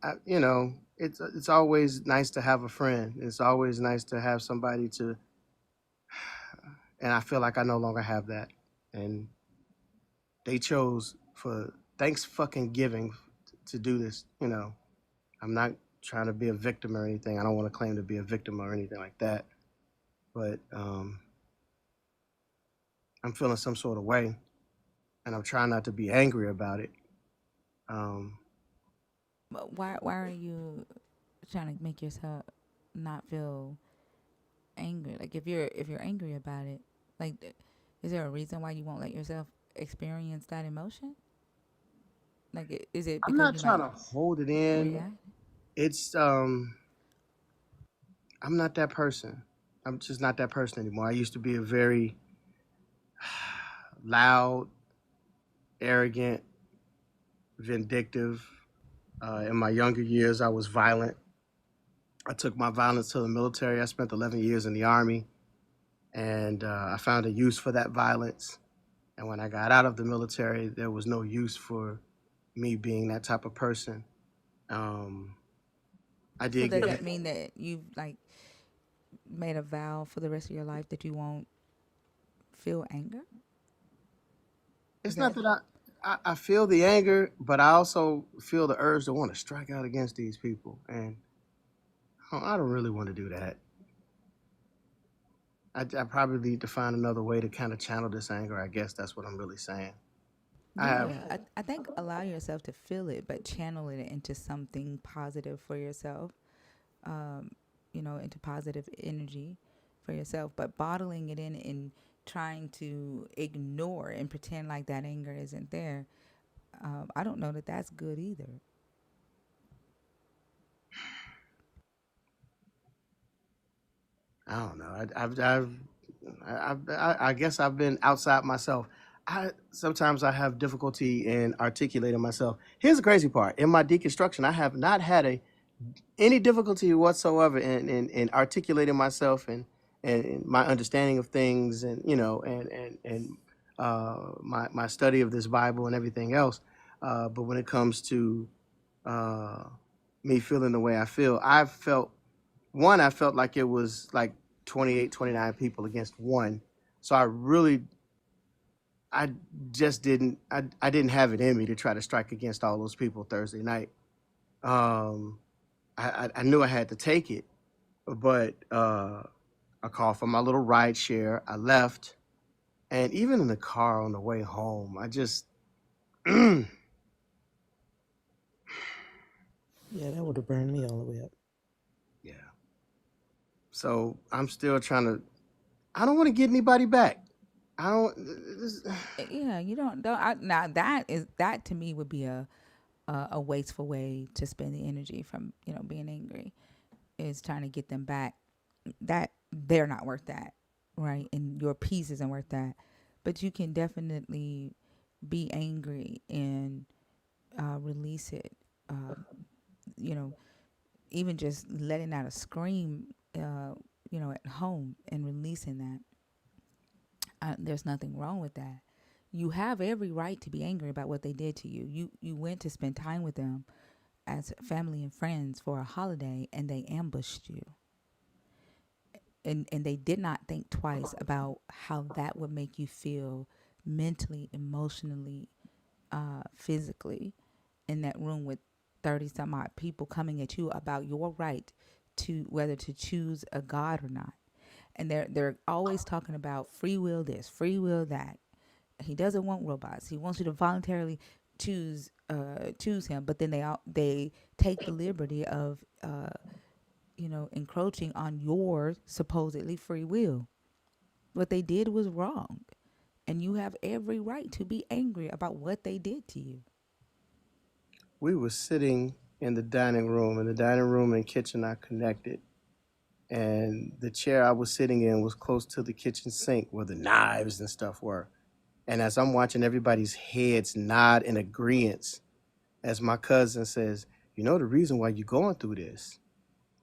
it's always nice to have a friend. It's always nice to have somebody to, and I feel like I no longer have that. And they chose for thanks fucking giving to do this. I'm not trying to be a victim or anything. I don't want to claim to be a victim or anything like that. But I'm feeling some sort of way, and I'm trying not to be angry about it. But why are you trying to make yourself not feel angry? Like if you're angry about it, like is there a reason why you won't let yourself experience that emotion? Like is it I'm because not you trying might to hold it in. react? It's I'm not that person. I'm just not that person anymore. I used to be a very loud, arrogant, vindictive. In my younger years, I was violent. I took my violence to the military. I spent 11 years in the Army, and I found a use for that violence. And when I got out of the military, there was no use for me being that type of person. Um, I So did does get. that mean that you've like made a vow for the rest of your life that you won't feel anger? Is It's not that that I feel the anger, but I also feel the urge to want to strike out against these people. And I don't really want to do that. I probably need to find another way to kind of channel this anger. I guess that's what I'm really saying. I have. yeah, I think allow yourself to feel it, but channel it into something positive for yourself. Into positive energy for yourself. But bottling it in and trying to ignore and pretend like that anger isn't there, I don't know that that's good either. I don't know. I guess I've been outside myself. Sometimes I have difficulty in articulating myself. Here's the crazy part: in my deconstruction, I have not had any difficulty whatsoever in articulating myself and my understanding of things, and my study of this Bible and everything else. But when it comes to uh, me feeling the way I feel, I felt like it was like 28, 29 people against one. So I just I didn't have it in me to try to strike against all those people Thursday night. Um, I knew I had to take it, but I called for my little ride share. I left, and even in the car on the way home, I just, yeah, Yeah, that would have burned me all the way up. So I'm still trying to. I don't want to get anybody back. I don't. Yeah, you don't. Now that to me would be a wasteful way to spend the energy from being angry, is trying to get them back. That they're not worth that, right? And your peace isn't worth that. But you can definitely be angry and release it you know, even just letting out a scream, at home and releasing that. There's nothing wrong with that. You have every right to be angry about what they did to you. You went to spend time with them as family and friends for a holiday, and they ambushed you. And they did not think twice about how that would make you feel mentally, emotionally, physically, in that room with 30 some odd people coming at you about your right to whether to choose a God or not. And they're always talking about free will this, free will that. He doesn't want robots. He wants you to voluntarily choose him. But then they take the liberty of encroaching on your supposedly free will. What they did was wrong, and you have every right to be angry about what they did to you. We were sitting in the dining room, and the dining room and kitchen are connected. And the chair I was sitting in was close to the kitchen sink where the knives and stuff were. And as I'm watching everybody's heads nod in agreement, as my cousin says, you know, the reason why you're going through this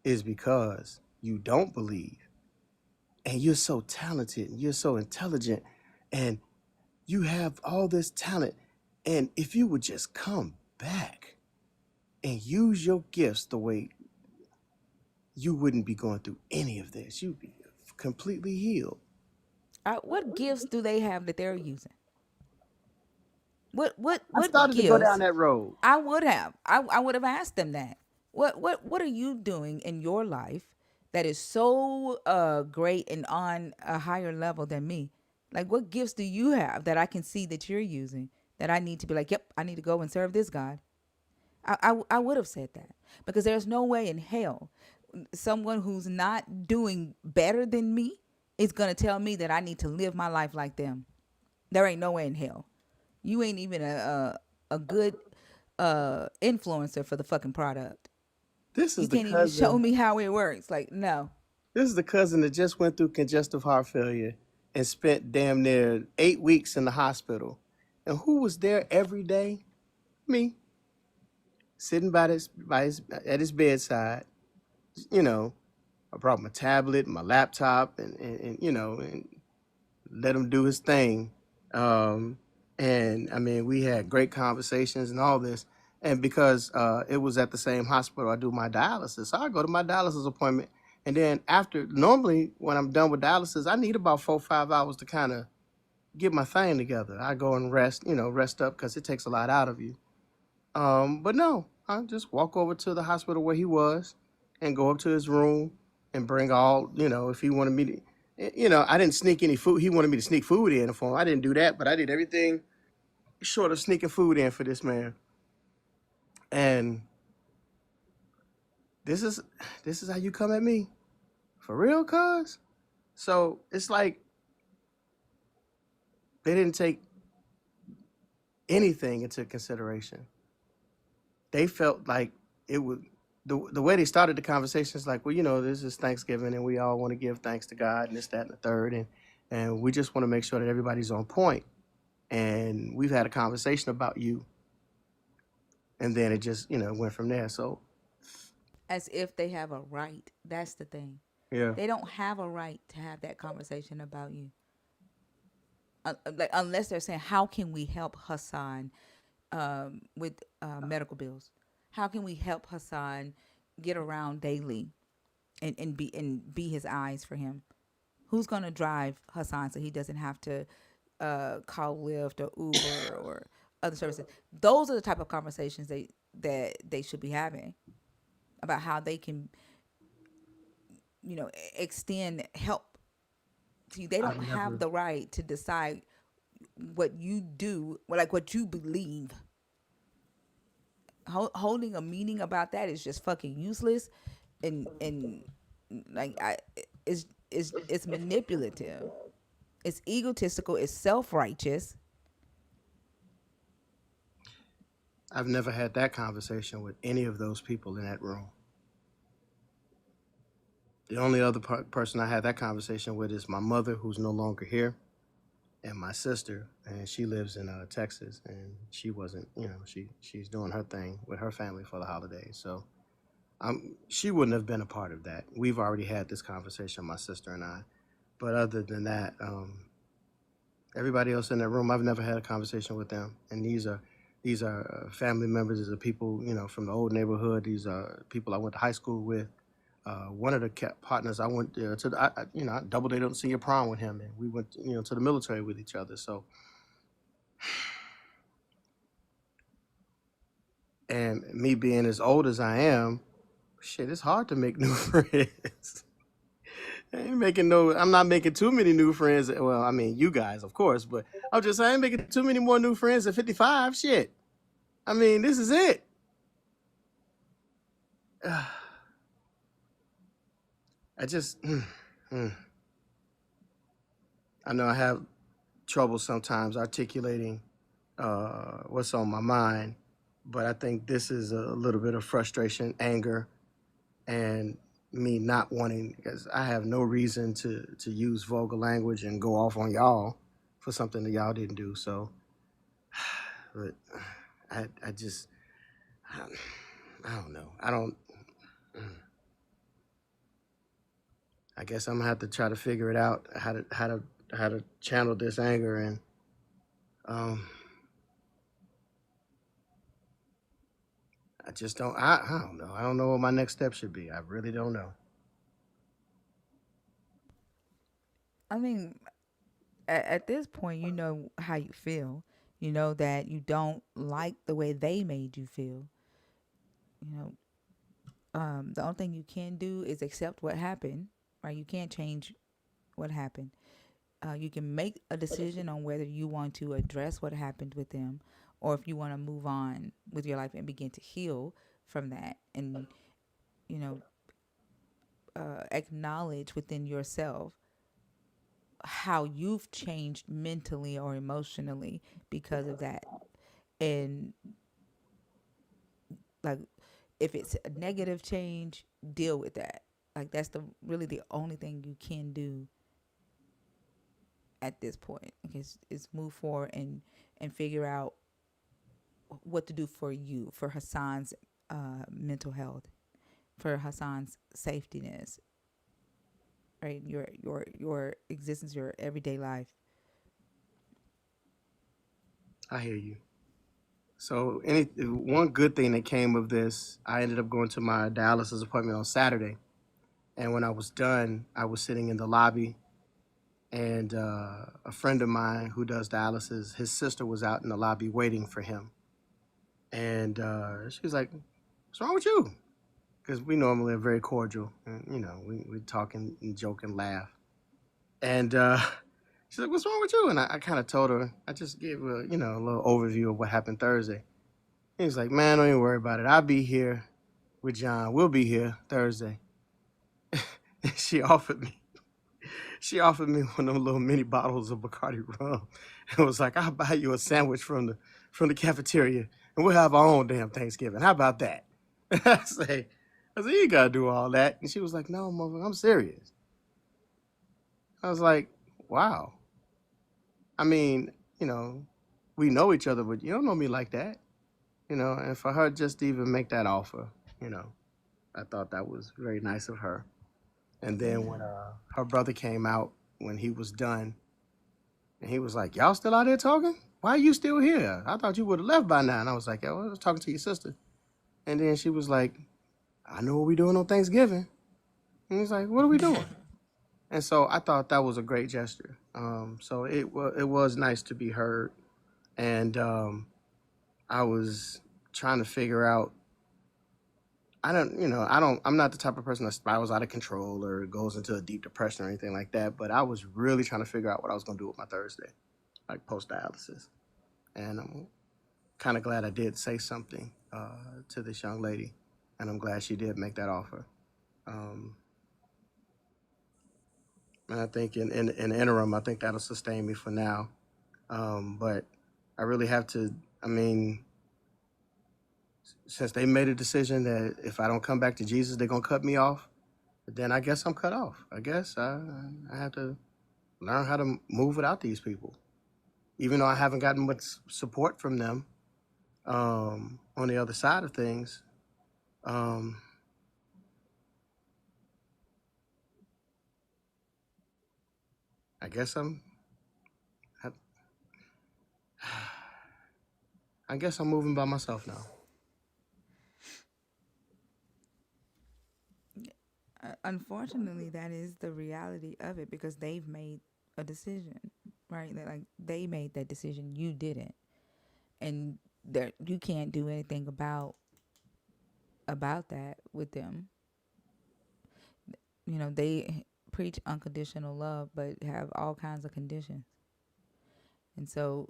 is because you don't believe. And you're so talented and you're so intelligent and you have all this talent. And if you would just come back and use your gifts the way, you wouldn't be going through any of this. You'd be completely healed. What gifts do they have that they're using? What what I what started to go down gifts? that road. I would have. I would have asked them that. What are you doing in your life that is so great and on a higher level than me? Like, what gifts do you have that I can see that you're using that I need to be like, yep, I need to go and serve this God? I would have said that, because there's no way in hell someone who's not doing better than me is gonna tell me that I need to live my life like them. There ain't no way in hell. You ain't even a good influencer for the fucking product. This You is the can't even show cousin. me how it works. Like, no. This is the cousin that just went through congestive heart failure and spent damn near 8 weeks in the hospital. And who was there every day? Me, sitting at his bedside. You know, I brought my tablet, my laptop, and let him do his thing. And I mean, we had great conversations and all this. And because it was at the same hospital I do my dialysis, so I go to my dialysis appointment. And then normally when I'm done with dialysis, I need about 4 or 5 hours to kind of get my thing together. I go and rest up because it takes a lot out of you. But no, I just walk over to the hospital where he was and go up to his room and bring all, if he wanted me to, I didn't sneak any food. He wanted me to sneak food in for him. I didn't do that, but I did everything short of sneaking food in for this man. And this is how you come at me? For real, cuz? So it's like they didn't take anything into consideration. They felt like it would, the way they started the conversation is like, well, this is Thanksgiving and we all want to give thanks to God and this, that, and the third. And we just want to make sure that everybody's on point. And we've had a conversation about you. And then it just, went from there. So, As if they have a right. That's the thing. yeah. They don't have a right to have that conversation about you. Unless they're saying, how can we help Hassan with medical bills? How can we help Hassan get around daily and be his eyes for him? Who's gonna drive Hassan so he doesn't have to call Lyft or Uber or other services? Those are the type of conversations that they should be having about how they can, extend help to you. They don't have the right to decide what you do, like what you believe. Holding a meeting about that is just fucking useless, and like it's manipulative. It's egotistical. It's self-righteous. I've never had that conversation with any of those people in that room. The only other person I had that conversation with is my mother, who's no longer here. and my sister, and she lives in Texas, and she wasn't, she's doing her thing with her family for the holidays. So she wouldn't have been a part of that. We've already had this conversation, my sister and I. But other than that, everybody else in that room, I've never had a conversation with them. And these are family members. These are people, from the old neighborhood. These are people I went to high school with. One of the partners I went to, I double dated on senior prom with him, and we went, to the military with each other. So, and me being as old as I am, shit, it's hard to make new friends. I'm not making too many new friends. Well, I mean, you guys, of course, but I'm just saying, I ain't making too many more new friends at 55. Shit. I mean, this is it. I just, I know I have trouble sometimes articulating what's on my mind, but I think this is a little bit of frustration, anger, and me not wanting, because I have no reason to use vulgar language and go off on y'all for something that y'all didn't do. So, but I don't know. I guess I'm gonna have to try to figure it out how to channel this anger, and I just don't. I don't know. I don't know what my next step should be. I really don't know. I mean, at this point, you know how you feel. You know that you don't like the way they made you feel. You know, the only thing you can do is accept what happened. Right? You can't change what happened. You can make a decision on whether you want to address what happened with them, or if you want to move on with your life and begin to heal from that, and you know, acknowledge within yourself how you've changed mentally or emotionally because of that. And like, if it's a negative change, deal with that. Like, that's the only thing you can do at this point. Is move forward and figure out what to do for you, for Hassan's mental health, for Hassan's safetyness, right? Your existence, your everyday life. I hear you. So, one good thing that came of this, I ended up going to my dialysis appointment on Saturday, and when I was done, I was sitting in the lobby, and a friend of mine who does dialysis, his sister was out in the lobby waiting for him, and she was like, "What's wrong with you?" Because we normally are very cordial, and we talk and joke and laugh, and she's like, "What's wrong with you?" And I kind of told her, I just gave her, a little overview of what happened Thursday. He was like, "Man, don't even worry about it. I'll be here with John. We'll be here Thursday." she offered me, one of those little mini bottles of Bacardi rum, and was like, "I'll buy you a sandwich from the cafeteria, and we'll have our own damn Thanksgiving. How about that?" I say, "You gotta do all that." And she was like, "No, mother, I'm serious." I was like, "Wow. I mean, we know each other, but you don't know me like that." And for her just to even make that offer, I thought that was very nice of her. And then when her brother came out, when he was done, and he was like, "Y'all still out there talking? Why are you still here? I thought you would have left by now." And I was like, "Yo, I was talking to your sister." And then she was like, "I know what we doing on Thanksgiving." And he's like, "What are we doing?" And so I thought that was a great gesture. So it was nice to be heard. And I was trying to figure out, I'm not the type of person that spirals out of control or goes into a deep depression or anything like that, but I was really trying to figure out what I was going to do with my Thursday, like post-dialysis. And I'm kind of glad I did say something to this young lady, and I'm glad she did make that offer. And I think in the interim, I think that'll sustain me for now. But I really have to, since they made a decision that if I don't come back to Jesus, they're going to cut me off, then I guess I'm cut off. I guess I have to learn how to move without these people. even though I haven't gotten much support from them on the other side of things. Um, I guess I'm. I guess I'm moving by myself now. Unfortunately, that is the reality of it because they've made a decision, right? Like they made that decision, you didn't, and there you can't do anything about that with them. You know, they preach unconditional love, but have all kinds of conditions, and so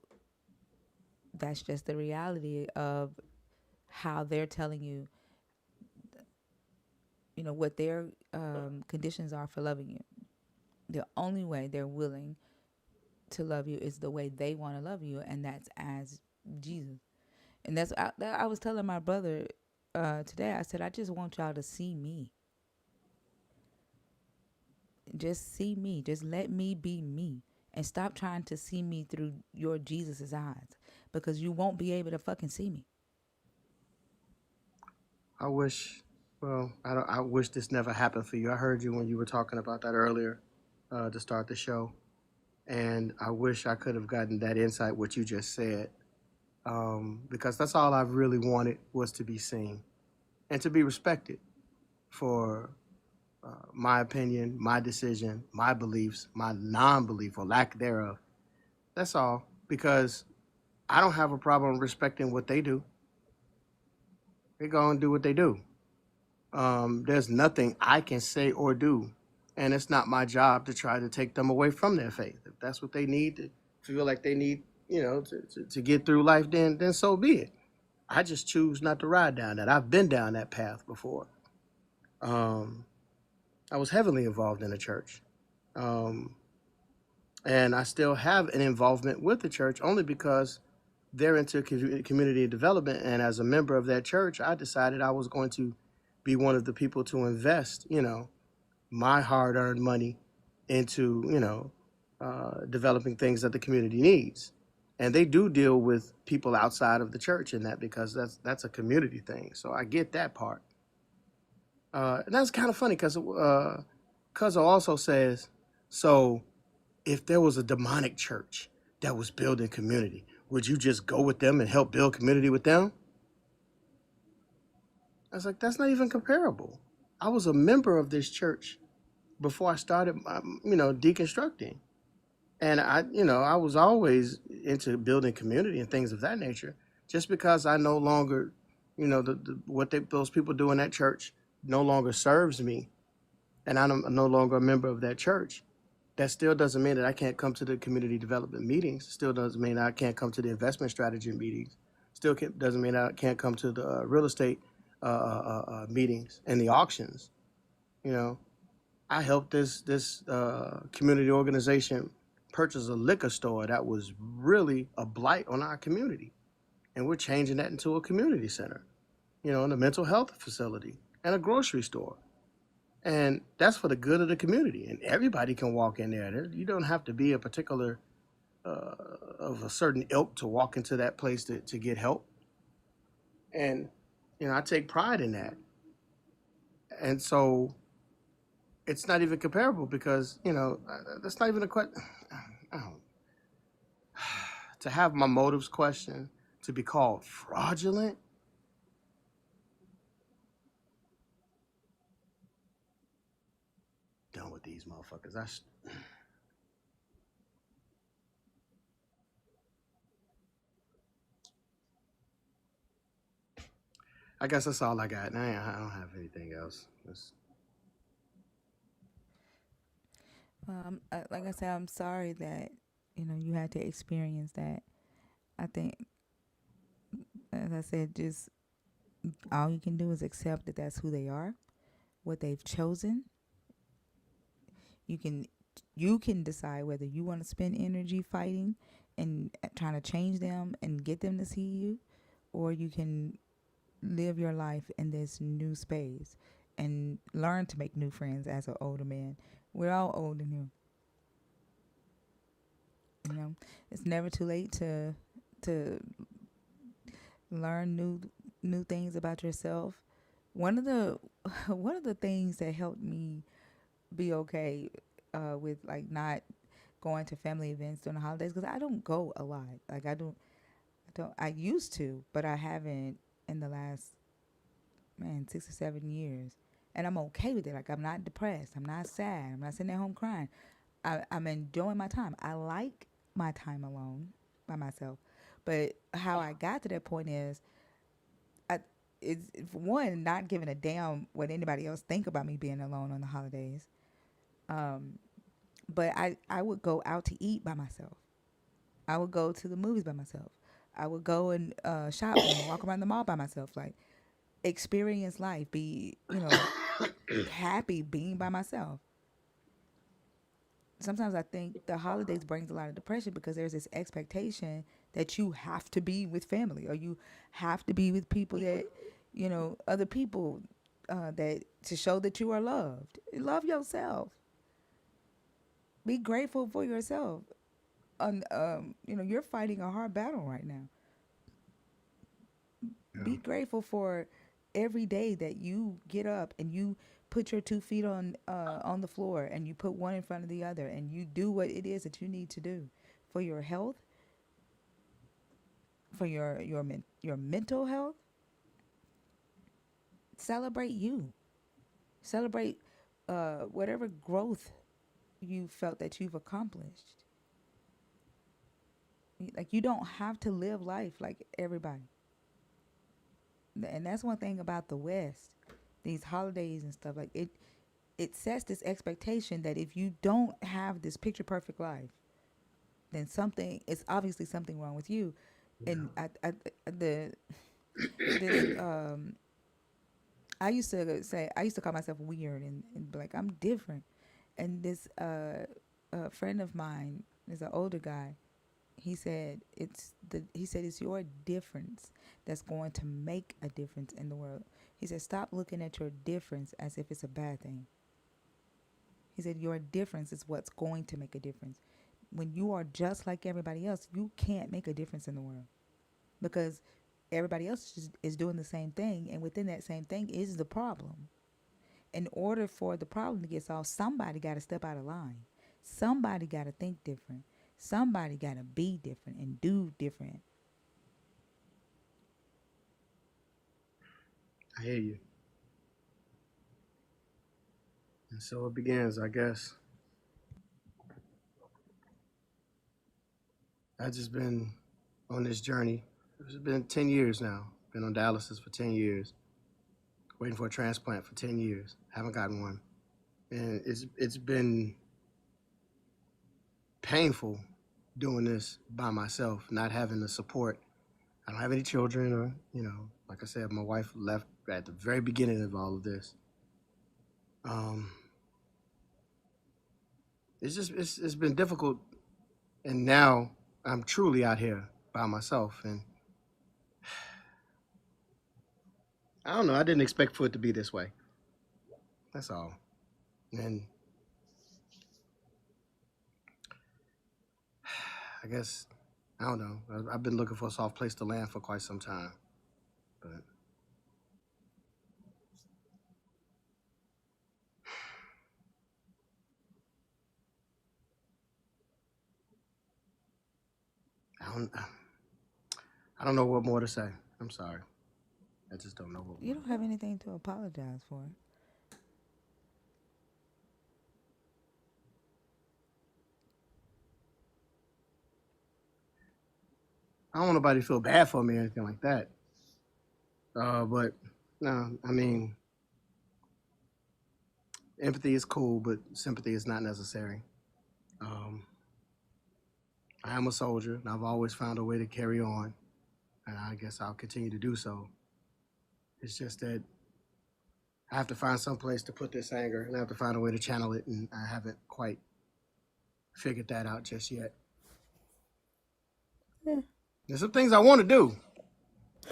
that's just the reality of how they're telling you, you know, what their conditions are for loving you. The only way they're willing to love you is the way they want to love you, and that's as Jesus. And I was telling my brother today. I said, I just want y'all to see me. Just see me. Just let me be me, and stop trying to see me through your Jesus's eyes, because you won't be able to fucking see me. I wish. Well, I don't. I wish this never happened for you. I heard you when you were talking about that earlier to start the show, and I wish I could have gotten that insight what you just said, because that's all I really wanted was to be seen and to be respected for my opinion, my decision, my beliefs, my non-belief or lack thereof. That's all. Because I don't have a problem respecting what they do. They go and do what they do. There's nothing I can say or do, and it's not my job to try to take them away from their faith. If that's what they need to feel like they need, to get through life, then so be it. I just choose not to ride down that. I've been down that path before. Um, I was heavily involved in the church. Um, and I still have an involvement with the church only because they're into community development. And as a member of that church, I decided I was going to be one of the people to invest, my hard-earned money into, developing things that the community needs. And they do deal with people outside of the church in that because that's a community thing. So I get that part. And that's kind of funny because Cuzzo also says, so if there was a demonic church that was building community, would you just go with them and help build community with them? I was like, that's not even comparable. I was a member of this church before I started, deconstructing. And I was always into building community and things of that nature. Just because I no longer, what those people do in that church no longer serves me, and I'm no longer a member of that church, that still doesn't mean that I can't come to the community development meetings. Still doesn't mean I can't come to the investment strategy meetings. Doesn't mean I can't come to the real estate meetings and the auctions. You know, I helped this community organization purchase a liquor store that was really a blight on our community, and we're changing that into a community center. And a mental health facility and a grocery store. And that's for the good of the community. And everybody can walk in there. You don't have to be a particular of a certain ilk to walk into that place to get help. And, I take pride in that. And so it's not even comparable because, that's not even a question. To have my motives questioned, to be called fraudulent. Done with these motherfuckers. I guess that's all I got. I don't have anything else. Like I said, I'm sorry that you had to experience that. I think, as I said, just all you can do is accept that that's who they are, what they've chosen. You can decide whether you want to spend energy fighting and trying to change them and get them to see you, or you can live your life in this new space and learn to make new friends as an older man. We're all old in here. You know, it's never too late to learn new things about yourself. One of the one of the things that helped me be okay with like not going to family events during the holidays because I don't go a lot. Like I used to, but I haven't in the last 6 or 7 years, and I'm okay with it. Like I'm not depressed. I'm not sad. I'm not sitting at home crying. I'm enjoying my time. I like my time alone by myself. But how I got to that point is I it's one not giving a damn what anybody else think about me being alone on the holidays. But I would go out to eat by myself. I would go to the movies by myself. I would go and shop and walk around the mall by myself. Like experience life, be happy being by myself. Sometimes I think the holidays brings a lot of depression because there's this expectation that you have to be with family or you have to be with people that other people that to show that you are loved. Love yourself. Be grateful for yourself. You're fighting a hard battle right now. Yeah. Be grateful for every day that you get up and you put your 2 feet on the floor and you put one in front of the other and you do what it is that you need to do for your health, for your mental health. Celebrate you. Celebrate whatever growth you felt that you've accomplished. Like you don't have to live life like everybody. And that's one thing about the West, these holidays and stuff like it sets this expectation that if you don't have this picture perfect life, then something it's obviously something wrong with you. And the this I used to call myself weird and be like I'm different. And this a friend of mine is an older guy. He said it's your difference that's going to make a difference in the world. He said stop looking at your difference as if it's a bad thing. He said your difference is what's going to make a difference. When you are just like everybody else, you can't make a difference in the world because everybody else is doing the same thing, and within that same thing is the problem. In order for the problem to get solved, somebody got to step out of line. Somebody got to think different. Somebody got to be different and do different. I hear you. And so it begins, I guess. I've just been on this journey. It's been 10 years now. Been on dialysis for 10 years. Waiting for a transplant for 10 years. Haven't gotten one. And it's been painful doing this by myself, not having the support. I don't have any children or, like I said, my wife left at the very beginning of all of this. It's been difficult, and now I'm truly out here by myself, and I don't know. I didn't expect for it to be this way. That's all. And I guess I don't know. I've been looking for a soft place to land for quite some time, but I don't know what more to say. I'm sorry. I just don't know what You more don't to have anything to apologize for. I don't want nobody to feel bad for me or anything like that. But no, I mean, empathy is cool, but sympathy is not necessary. Um, I am a soldier, and I've always found a way to carry on, and I guess I'll continue to do so. It's just that I have to find some place to put this anger, and I have to find a way to channel it, and I haven't quite figured that out just yet. Yeah. There's some things I want to do,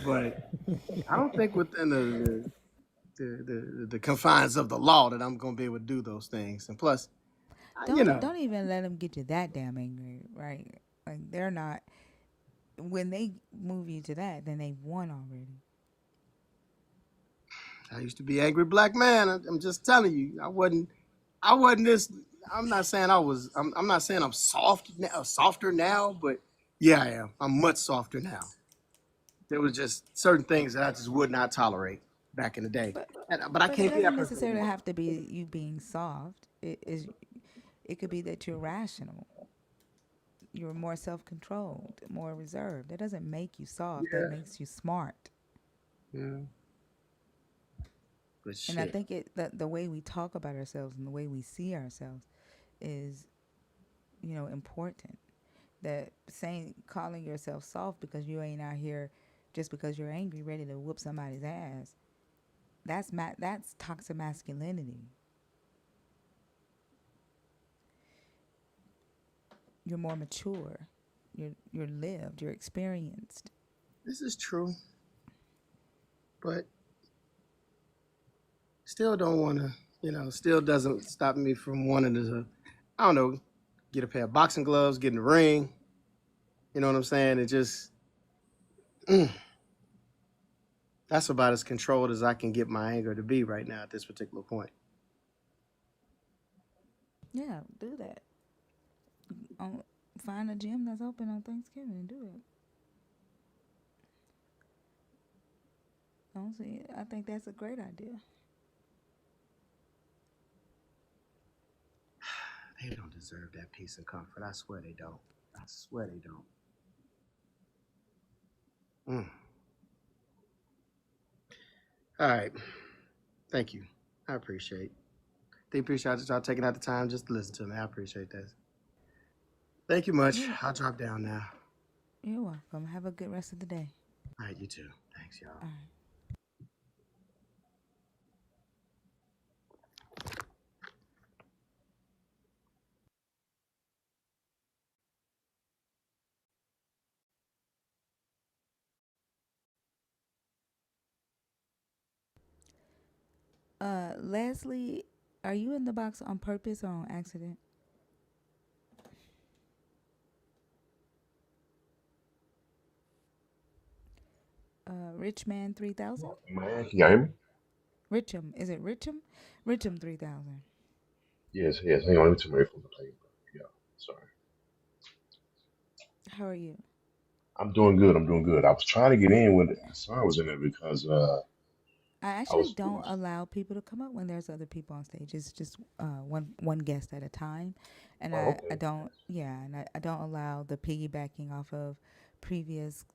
but I don't think within the confines of the law that I'm going to be able to do those things. And plus, you Don't know, don't even let them get you that damn angry, right? Like they're not. When they move you to that, then they've won already. I used to be angry black man. I'm just telling you, I wasn't this. I'm not saying I was. I'm not saying I'm soft now, softer now, but yeah, I am. I'm much softer now. There was just certain things that I just would not tolerate back in the day, But but I but it can't be that doesn't person necessarily anymore. have to be you being soft. It is. It could be that you're rational. You're more self-controlled, more reserved. That doesn't make you soft. That Yeah, makes you smart. yeah, but And I shit. think the way we talk about ourselves and the way we see ourselves is, important. That saying calling yourself soft because you ain't out here just because you're angry ready to whoop somebody's ass. That's toxic masculinity. You're more mature. You're lived. You're experienced. This is true, but still don't want to. Still doesn't stop me from wanting to. I don't know, get a pair of boxing gloves, get in the ring. You know what I'm saying? It just that's about as controlled as I can get my anger to be right now at this particular point. Yeah, do that. Um, Find a gym that's open on Thanksgiving and do it. Don't see it. I think that's a great idea. They don't deserve that peace and comfort. I swear they don't. I swear they don't. Mm. All right. Thank you. I appreciate. They appreciate y'all taking out the time just to listen to me. I appreciate that. Thank you much. You're I'll drop down now. you're welcome. Have a good rest of the day. All right, you too. Thanks, y'all. All right. Leslie, are you in the box on purpose or on accident? Richman 3000? Man, can y'all hear me? Richum. Is it Richum? Richum 3000. Yes, yes. Hang on, let me turn my earphones to play. Yeah, sorry. How are you? I'm doing good. I'm doing good. I was trying to get in when the song was in there because I I actually was. don't allow people to come up when there's other people on stage. It's just one guest at a time, and Oh, I okay. don't I don't allow the piggybacking off of previous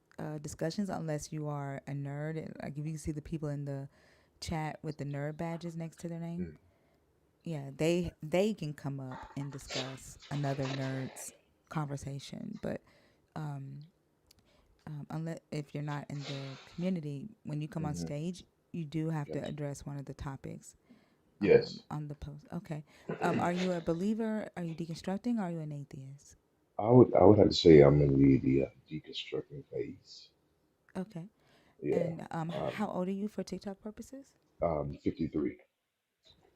discussions unless you are a nerd. Like if you see the people in the chat with the nerd badges next to their name, Mm, yeah, they can come up and discuss another nerd's conversation, but um, unless if you're not in the community, when you come on hmm. stage, you do have to Gotcha. address one of the topics Yes. on the post. Okay. Are you a believer? Are you deconstructing? Or are you an atheist? I would have to say I'm in the deconstructing phase. Okay. Yeah. And Um, how old are you for TikTok purposes? 53.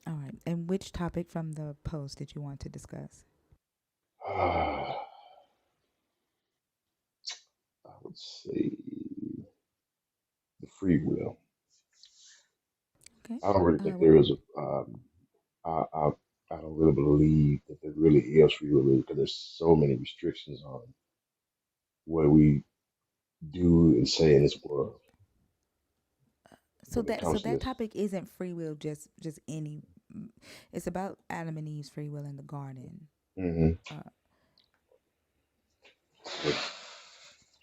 All right. And which topic from the post did you want to discuss? I would say the free will. Okay. I don't really think What? there is a. I, I I don't really believe that there really is free will because there's so many restrictions on what we do and say in this world So when it that so comes to that this. topic isn't free will. Just any. It's about Adam and Eve's free will in the garden. Hmm. Uh,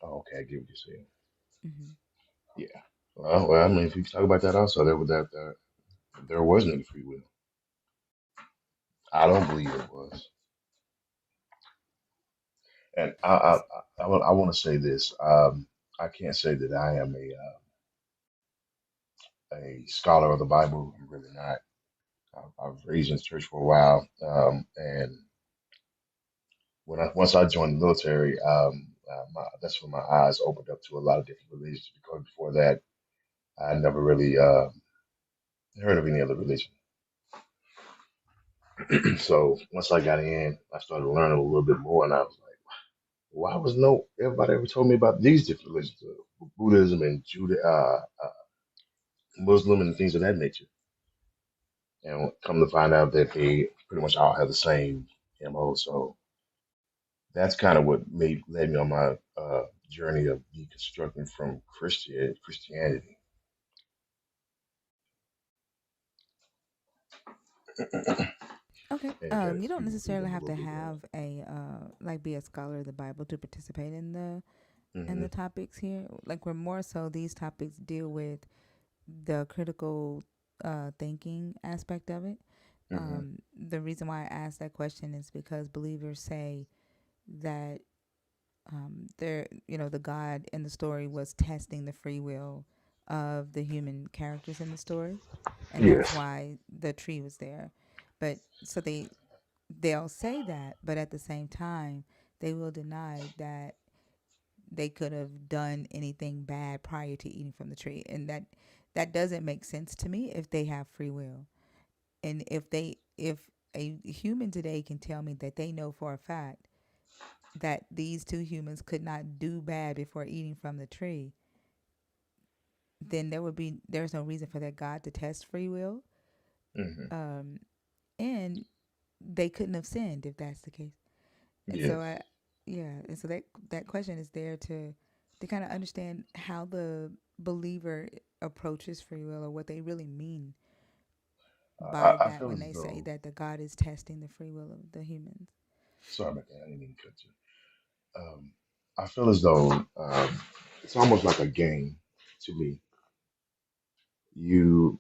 Oh, okay, I get what you're saying. mhm. Yeah. Well, I mean, if you talk about that also, there wasn't any free will. I don't believe it was. And I want to say this. I can't say that I am a scholar of the Bible. I'm really not. I've raised in church for a while, and once I joined the military, that's when my eyes opened up to a lot of different religions. Because before that, I never really heard of any other religion. So once I got in, I started learning a little bit more, and I was like, why was no everybody ever told me about these different religions, Buddhism and Judah, Muslim, and things of that nature? And come to find out that they pretty much all have the same MO. So that's kind of what led me on my journey of deconstructing from Christianity. Okay. And try to You don't speak to necessarily them a have little to bit more. have a like be a scholar of the Bible to participate in Hmm. the topics here. Like we're more so these topics deal with the critical thinking aspect of it. Hmm. The reason why I asked that question is because believers say that the God in the story was testing the free will of the human characters in the story, and that's Yes. why the tree was there. But so they'll say that, but at the same time, they will deny that they could have done anything bad prior to eating from the tree, and that doesn't make sense to me if they have free will. And if a human today can tell me that they know for a fact that these two humans could not do bad before eating from the tree, then there's no reason for that God to test free will. Hmm. Um, and they couldn't have sinned if that's the case. And so Yes. and so that question is there to kind of understand how the believer approaches free will or what they really mean by I that feel when as they say though, that the God is testing the free will of the humans. sorry about that, I didn't mean to cut you. I feel as though it's almost like a game to me. You,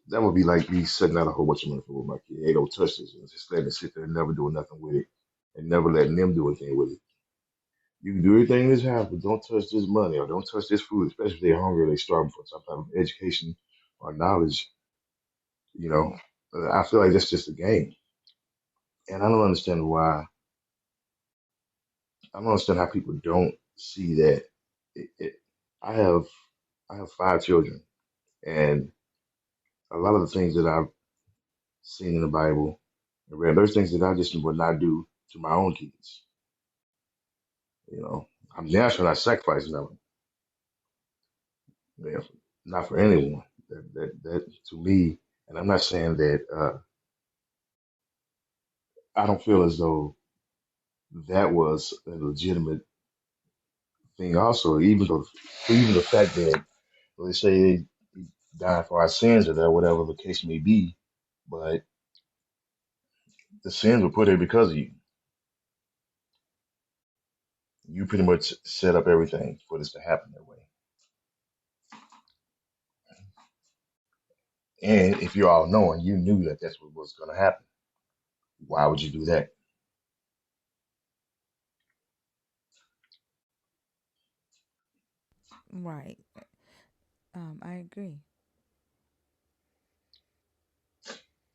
that would be like me setting out a whole bunch of money for my kid. Hey, don't touch this. And just letting it sit there and never doing nothing with it and never letting them do anything with it. You can do everything in this house, but don't touch this money or don't touch this food, especially if they're hungry or they're starving for some type of education or knowledge. You know, I feel like that's just a game. And I don't understand why. I don't understand how people don't see that. I have I have 5 children, and a lot of the things that I've seen in the Bible and read, there's things that I just would not do to my own kids. You know, I'm naturally not sacrificing them, you know, not for anyone. That to me, and I'm not saying that I don't feel as though that was a legitimate thing. Also, even the fact that they say he died for our sins or that whatever the case may be, but the sins were put there because of you. You pretty much set up everything for this to happen that way. And if you're all knowing, you knew that that's what was going to happen. Why would you do that? Right. I agree.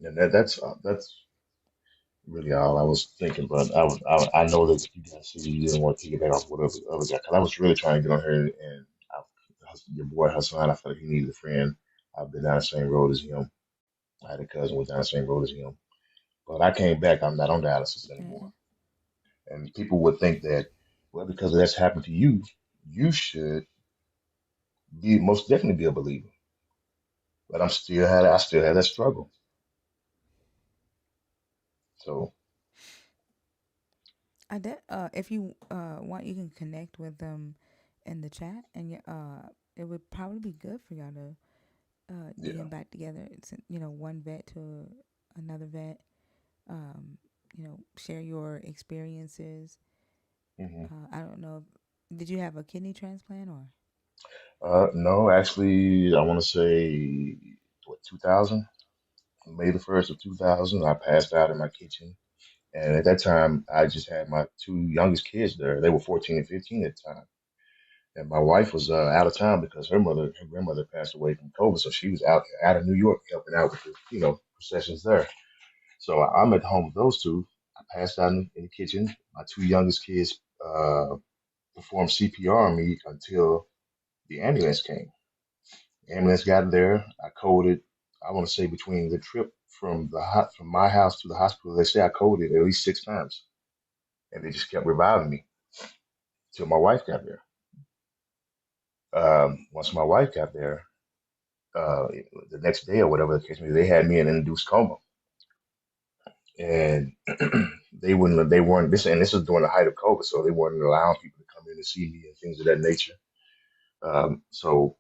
And that's really all I was thinking. But I know that you guys said you didn't want to take it off what other guy. Cause I was really trying to get on here and your boy Hassan. I felt like he needed a friend. I've been down the same road as him. I had a cousin who was down the same road as him. But I came back. I'm not on dialysis anymore. Yeah. And people would think that, well, because that's happened to you, you should be most definitely be a believer. But I still had that struggle. So If you want, you can connect with them in the chat, and it would probably be good for y'all to yeah. getting back together. It's one vet to another vet. Share your experiences. Hmm. I don't know. Did you have a kidney transplant or? No, actually, I want to say what 2000, May the 1st of 2000. I passed out in my kitchen, and at that time, I just had my 2 youngest kids there. They were 14 and 15 at the time, and my wife was out of town because her grandmother passed away from COVID, so she was out of New York helping out with the processions there. So I'm at home with those two. I passed out in the kitchen. My 2 youngest kids performed CPR on me until the ambulance came. The ambulance got there. I coded. I want to say between the trip from from my house to the hospital, they say I coded at least 6 times, and they just kept reviving me till my wife got there. Once my wife got there, uh, the next day or whatever the case may be, they had me in an induced coma, and they weren't this, and this was during the height of COVID, so they weren't allowing people to come in and see me and things of that nature. So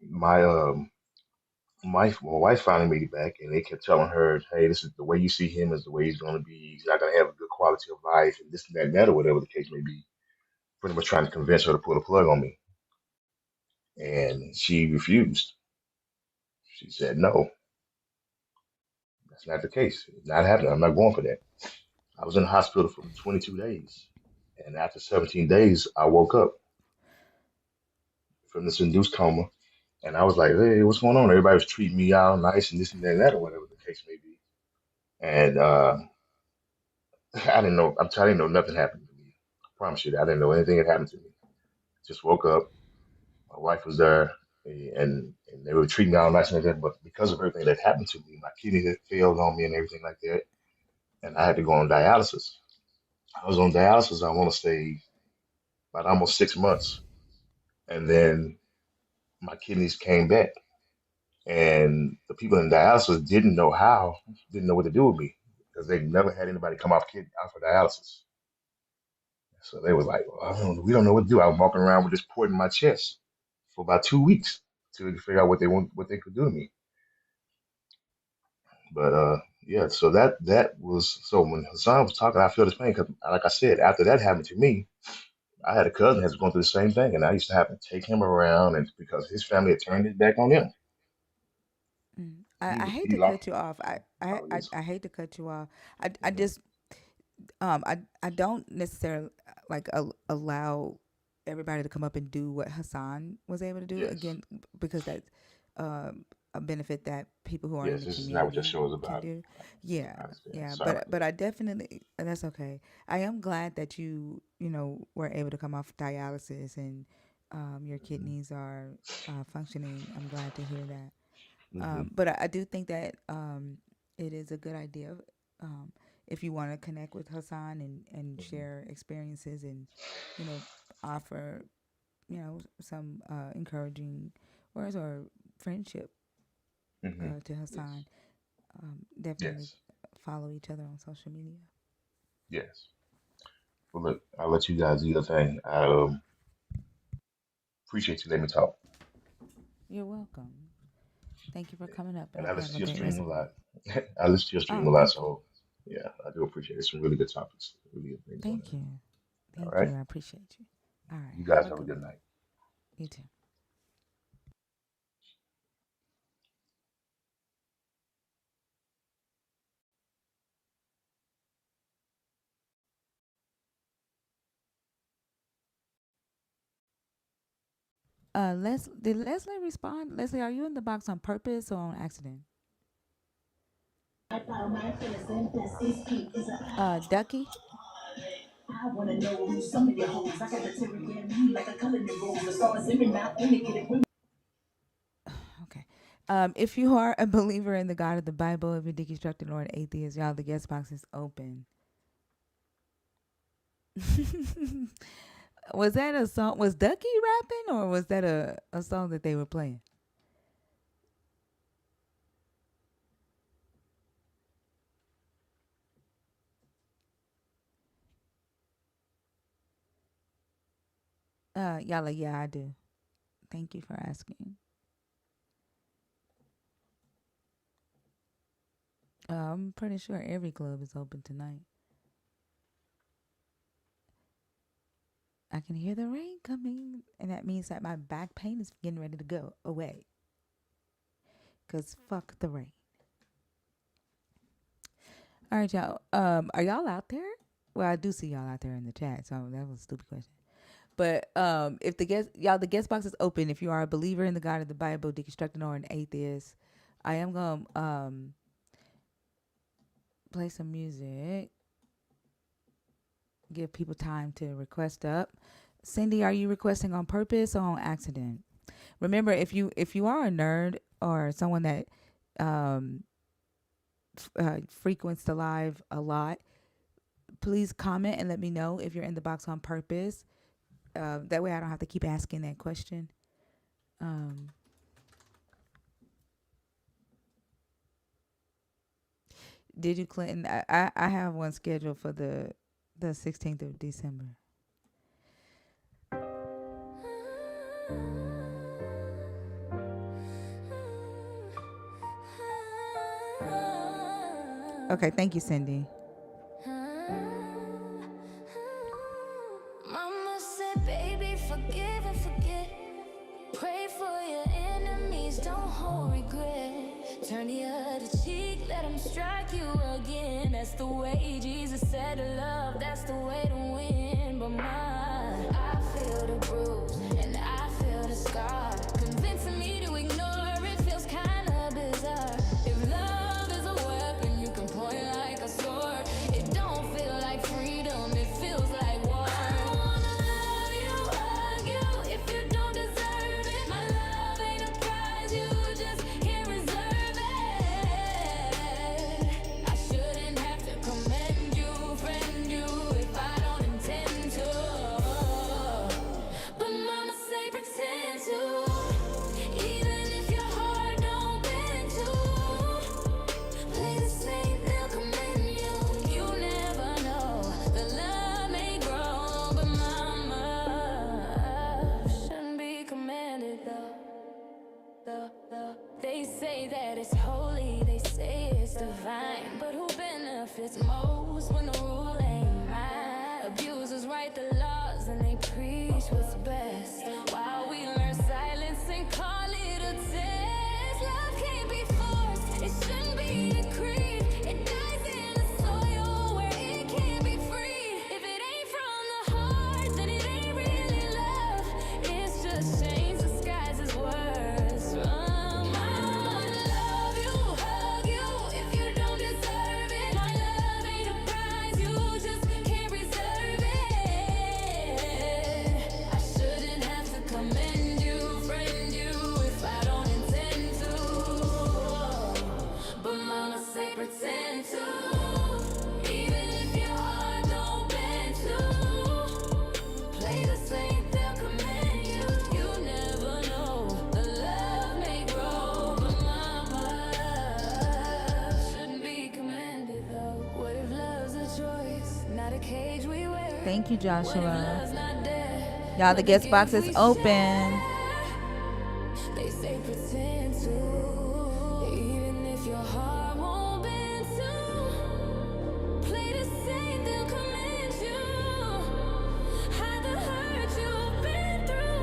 my my wife finally made it back, and they kept telling her, "Hey, this is the way you see him is the way he's going to be. He's not going to have a good quality of life, and this and that, and that, or whatever the case may be." Pretty much trying to convince her to pull the plug on me, and she refused. She said, "No, that's not the case. It's not happening. I'm not going for that." I was in the hospital for 22 days, and after 17 days, I woke up from this induced coma, and I was like, "Hey, what's going on?" Everybody was treating me all nice and this and that, and that, or whatever the case may be. And I didn't know. I'm telling you, know nothing happened to me. I promise you that I didn't know anything had happened to me. Just woke up. My wife was there, and they were treating me all nice and everything. But because of everything that happened to me, my kidney had failed on me and everything like that, and I had to go on dialysis. I was on dialysis. I want to say about almost 6 months, and then my kidneys came back, and the people in dialysis didn't know what to do with me because they never had anybody come out for dialysis. So they was like, well, we don't know what to do. I was walking around with this port in my chest for about 2 weeks to figure out what they could do to me. But yeah, so that was so when Hassan was talking, I feel his pain because, like I said, after that happened to me, I had a cousin that's going through the same thing, and I used to have to take him around, and because his family had turned his back on him, I hate he to lost. cut you off. Oh, yes. I hate to cut you off. I Hmm. just I don't necessarily like allow everybody to come up and do what Hassan was able to do Yes, again because that's a benefit that people who are in yes. the This is not what your community show is can about. do. I Yeah, understand. yeah, Sorry about but that. I definitely that's okay. I am glad that you know were able to come off dialysis and your Hmm. kidneys are functioning. I'm glad to hear that. Hmm. But I do think that it is a good idea um, if you want to connect with Hassan and Hmm. share experiences and, you know, offer, you know, some encouraging words or friendship Hmm. to Yes, Hassan. Definitely yes, follow each other on social media. yes. Well, look, I'll let you guys do your thing. I appreciate you letting me talk, You're welcome. Thank you for coming up. I and hope I you have listen a to your great stream rest a of the day. lot. I listen to your stream Oh, a lot, thank you. so yeah, I do appreciate it. Some really good topics, really good things on Thank there. you. All Thank right, you. I appreciate you. All right. you Have guys a have a good good one. night. You too. Did Leslie respond? Leslie, are you in the box on purpose or on accident? Ducky. I wanna know who some of your hoes. I got the Terry and me like a culinary rose. The stars in and out when they get it. Okay. If you are a believer in the God of the Bible, if you're deconstructed or an atheist, y'all, the guest box is open. Was that a song? Was Ducky rapping or was that a song that they were playing? Yalla, yeah, I do. Thank you for asking. I'm pretty sure every club is open tonight. I can hear the rain coming, and that means that my back pain is getting ready to go away. Cause fuck the rain. All right, y'all. Are y'all out there? Well, I do see y'all out there in the chat, so that was a stupid question. But if the guest box is open, if you are a believer in the God of the Bible, deconstructing or an atheist, I am gonna play some music, give people time to request up. Cindy, are you requesting on purpose or on accident? Remember, if you are a nerd or someone that um, frequents the live a lot, please comment and let me know if you're in the box on purpose. That way I don't have to keep asking that question. Um, did you, Clinton? I have one scheduled for the 16th of December. Okay, thank you, Cindy. Mama said, baby, forgive and forget. Pray for your enemies, don't hold regret. Turn the other cheek, let them strike you again. That's the way Jesus said to love, that's the way to win. But mine, I feel the bruise and I feel the scar. Convincing me to ignore it feels kinda bizarre. If love is a weapon, you can point like a sword. It don't feel like freedom, it feels like war. I don't wanna love you, hug you, if you don't deserve it. My love ain't a prize, you just can't reserve it. I shouldn't have to commend you, friend you, if I don't intend to. But mama say pretend to. Even if your heart don't bend to. Play the same, they'll commend you. You never know, the love may grow. But mama shouldn't be commanded though. They say that it's holy, they say it's divine. But who benefits most when the rule ain't mine? Abusers write the laws and they preach what's best, while we learn silence and call it a test. Love can't be forced, it shouldn't be decreed. It dies in the soil where it can't be freed. If it ain't from the heart, then it ain't really love. It's just chains disguised as words. I wanna love you, hug you, if you don't deserve it. My love ain't a prize, you just can't reserve it. I shouldn't have to commend you, friend you, if I don't intend to. But mama say pretend to. Even if your heart don't bend to. Play the same, they'll commend you. You never know, the love may grow. But mama shouldn't be commanded though. What if love's a choice, not a cage we wear? Thank you, What if Joshua. love's not dead, Y'all, the like a guest box gift is we open. share? They say pretend to. Even if your heart won't bend to. Play the same, they'll commend you. Hide the hurt you've been through.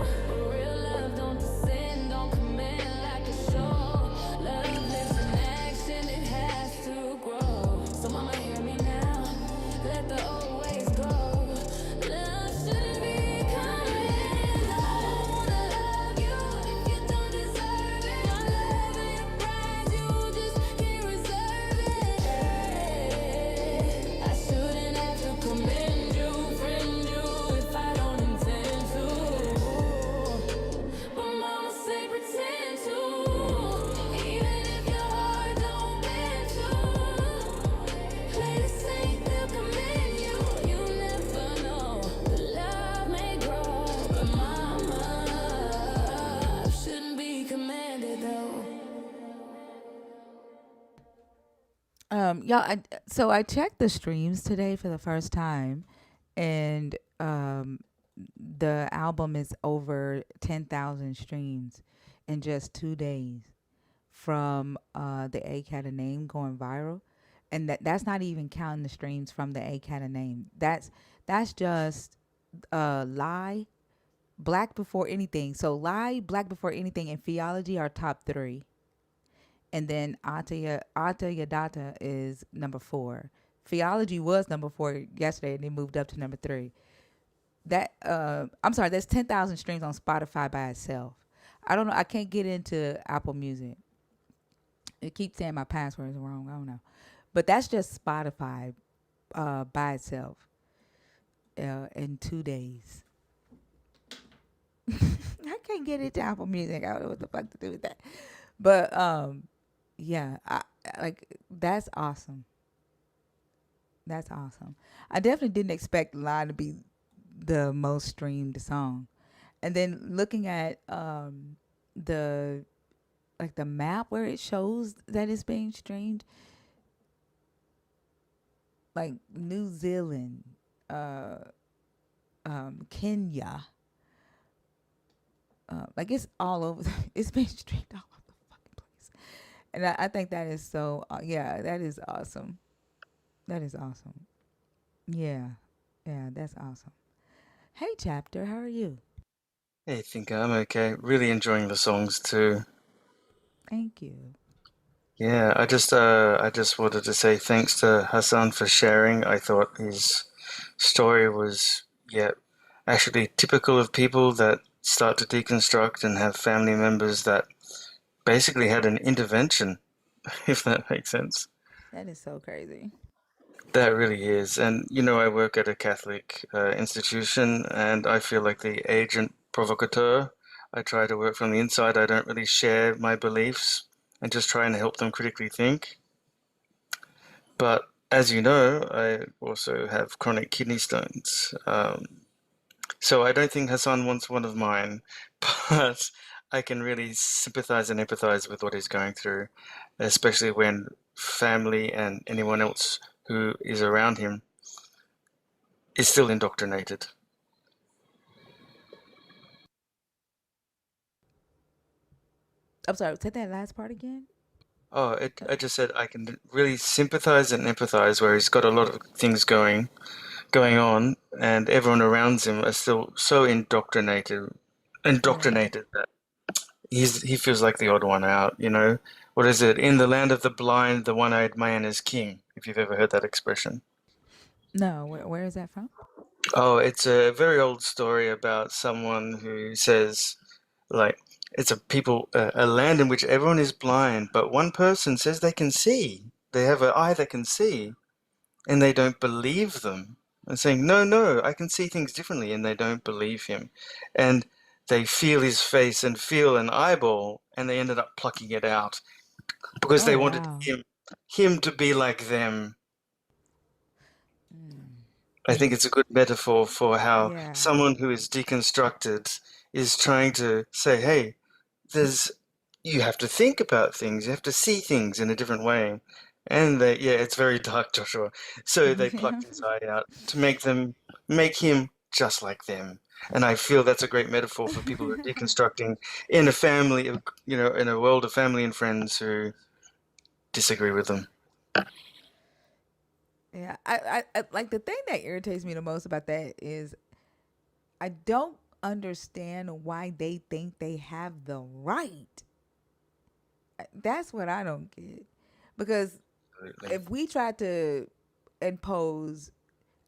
Real love don't descend, don't commend like a show. Love lives in action, it has to grow. So mama, hear me now. Let the old ways go. Love shouldn't be commanded. I wanna love you if you don't deserve it. My love ain't a prize, you just can't reserve it. I shouldn't have to commend you, friend you, if I don't intend to. But mama say pretend to. Even if your heart don't bend to. Play the same, they'll commend you. You never know, the love may grow. But mama shouldn't be commanded though. Y'all, so I checked the streams today for the first time, and the album is over 10,000 streams in just 2 days from the A Cat of Name going viral, and that's not even counting the streams from the A Cat of Name. That's just Lie, Black Before Anything. So Lie, Black Before Anything, and Theology are top three. And then Ata Yadata is number 4. Theology was number 4 yesterday, and they moved up to number 3. I'm sorry, there's 10,000 streams on Spotify by itself. I don't know. I can't get into Apple Music. It keeps saying my password is wrong. I don't know, but that's just Spotify by itself in 2 days. I can't get into Apple Music. I don't know what the fuck to do with that. But yeah, like that's awesome. That's awesome. I definitely didn't expect "Lie" to be the most streamed song, and then looking at the like the map where it shows that it's being streamed, like New Zealand, uh, Kenya, like it's all over. It's being streamed all over the fucking place, and I think that is so. Yeah, that is awesome. That is awesome. Yeah, yeah, that's awesome. Hey, Chapter, how are you? Hey, Thinker, I'm okay. Really enjoying the songs too. Thank you. Yeah, I just wanted to say thanks to Hassan for sharing. I thought his story was, yeah, actually typical of people that start to deconstruct and have family members that basically had an intervention, if that makes sense. That is so crazy. That really is. And you know, I work at a Catholic institution, and I feel like the agent provocateur. I try to work from the inside. I don't really share my beliefs and just try and help them critically think. But as you know, I also have chronic kidney stones. So I don't think Hassan wants one of mine, but I can really sympathize and empathize with what he's going through, especially when family and anyone else who is around him is still indoctrinated. I'm sorry, say that last part again. I just said I can really sympathize and empathize where he's got a lot of things going on, and everyone around him are still so Yeah. indoctrinated that he feels like the odd one out, you know? What is it? In the land of the blind, the one-eyed man is king, if you've ever heard that expression. No, where is that from? Oh, it's a very old story about someone who says, like, it's a land in which everyone is blind, but one person says they can see. They have an eye that can see, and they don't believe them. And saying, no, no, I can see things differently, and they don't believe him. And they feel his face and feel an eyeball, and they ended up plucking it out because Oh they wanted wow. him to be like them. Mm. I think it's a good metaphor for how Yeah. someone who is deconstructed is trying to say, hey, there's you have to think about things, you have to see things in a different way. And yeah, it's very dark, Joshua. So they Yeah. plucked his eye out to make him just like them. And I feel that's a great metaphor for people who are deconstructing in a family, in a world of family and friends who disagree with them. Yeah. I like the thing that irritates me the most about that is I don't understand why they think they have the right. That's what I don't get. Because Absolutely. if we tried to impose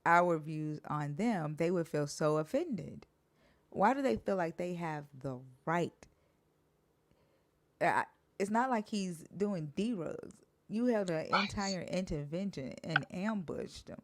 our views on them, they would feel so offended. Why do they feel like they have the right? It's not like he's doing drugs. You held an entire intervention and ambushed them.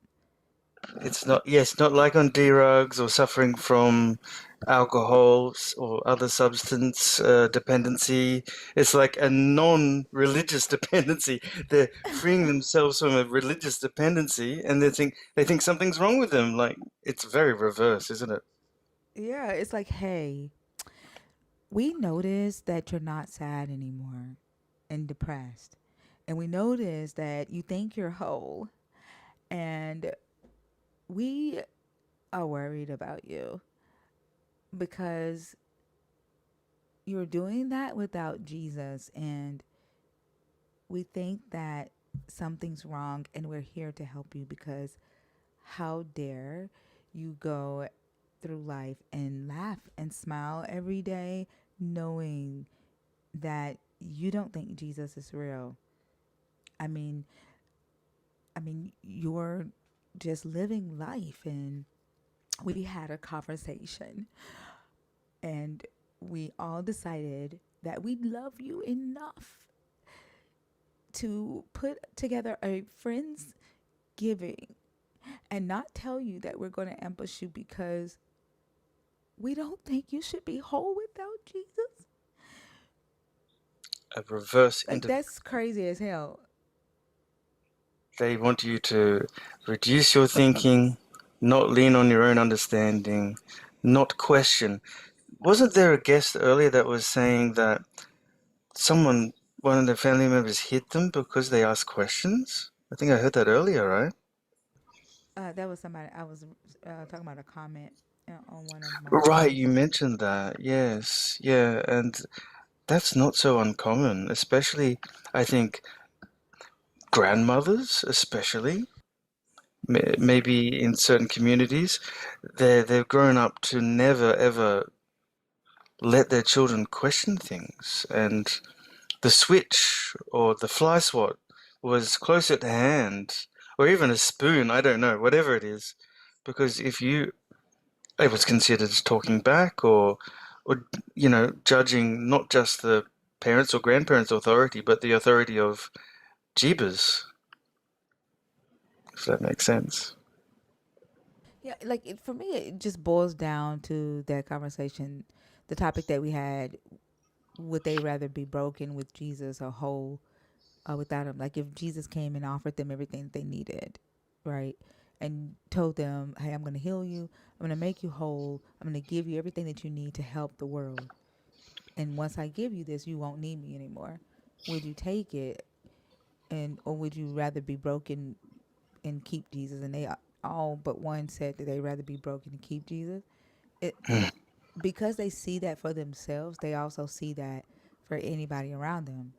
It's not like on drugs or suffering from alcohol or other substance dependency. It's like a non-religious dependency. They're freeing themselves from a religious dependency, and they think something's wrong with them. Like it's very reverse, isn't it? Yeah, it's like, hey, we noticed that you're not sad anymore and depressed. And we noticed that you think you're whole. And we are worried about you because you're doing that without Jesus. And we think that something's wrong and we're here to help you because how dare you go through life and laugh and smile every day knowing that you don't think Jesus is real. I mean, you're just living life and we had a conversation and we all decided that we love you enough to put together a friends giving and not tell you that we're going to ambush you because we don't think you should be whole without Jesus. a reverse Like interview. that's crazy as hell. They want you to reduce your thinking, not lean on your own understanding, not question. Wasn't there a guest earlier that was saying that one of their family members hit them because they asked questions? I think I heard that earlier, right? That was somebody I was talking about a comment on one of my Right, you posts. mentioned that. Yes, yeah, and that's not so uncommon, especially I think grandmothers, especially maybe in certain communities, they've grown up to never ever let their children question things, and the switch or the fly swat was close at hand, or even a spoon, I don't know, whatever it is, because if you it was considered talking back or judging not just the parents or grandparents' authority, but the authority of Jeebus, if that makes sense. Yeah, like for me, it just boils down to that conversation, the topic that we had. Would they rather be broken with Jesus or whole without him? Like if Jesus came and offered them everything that they needed, right? And told them, hey, I'm going to heal you. I'm going to make you whole. I'm going to give you everything that you need to help the world. And once I give you this, you won't need me anymore. Would you take it? Or would you rather be broken and keep Jesus? And they all but one said that they rather be broken and keep Jesus. It because they see that for themselves, they also see that for anybody around them.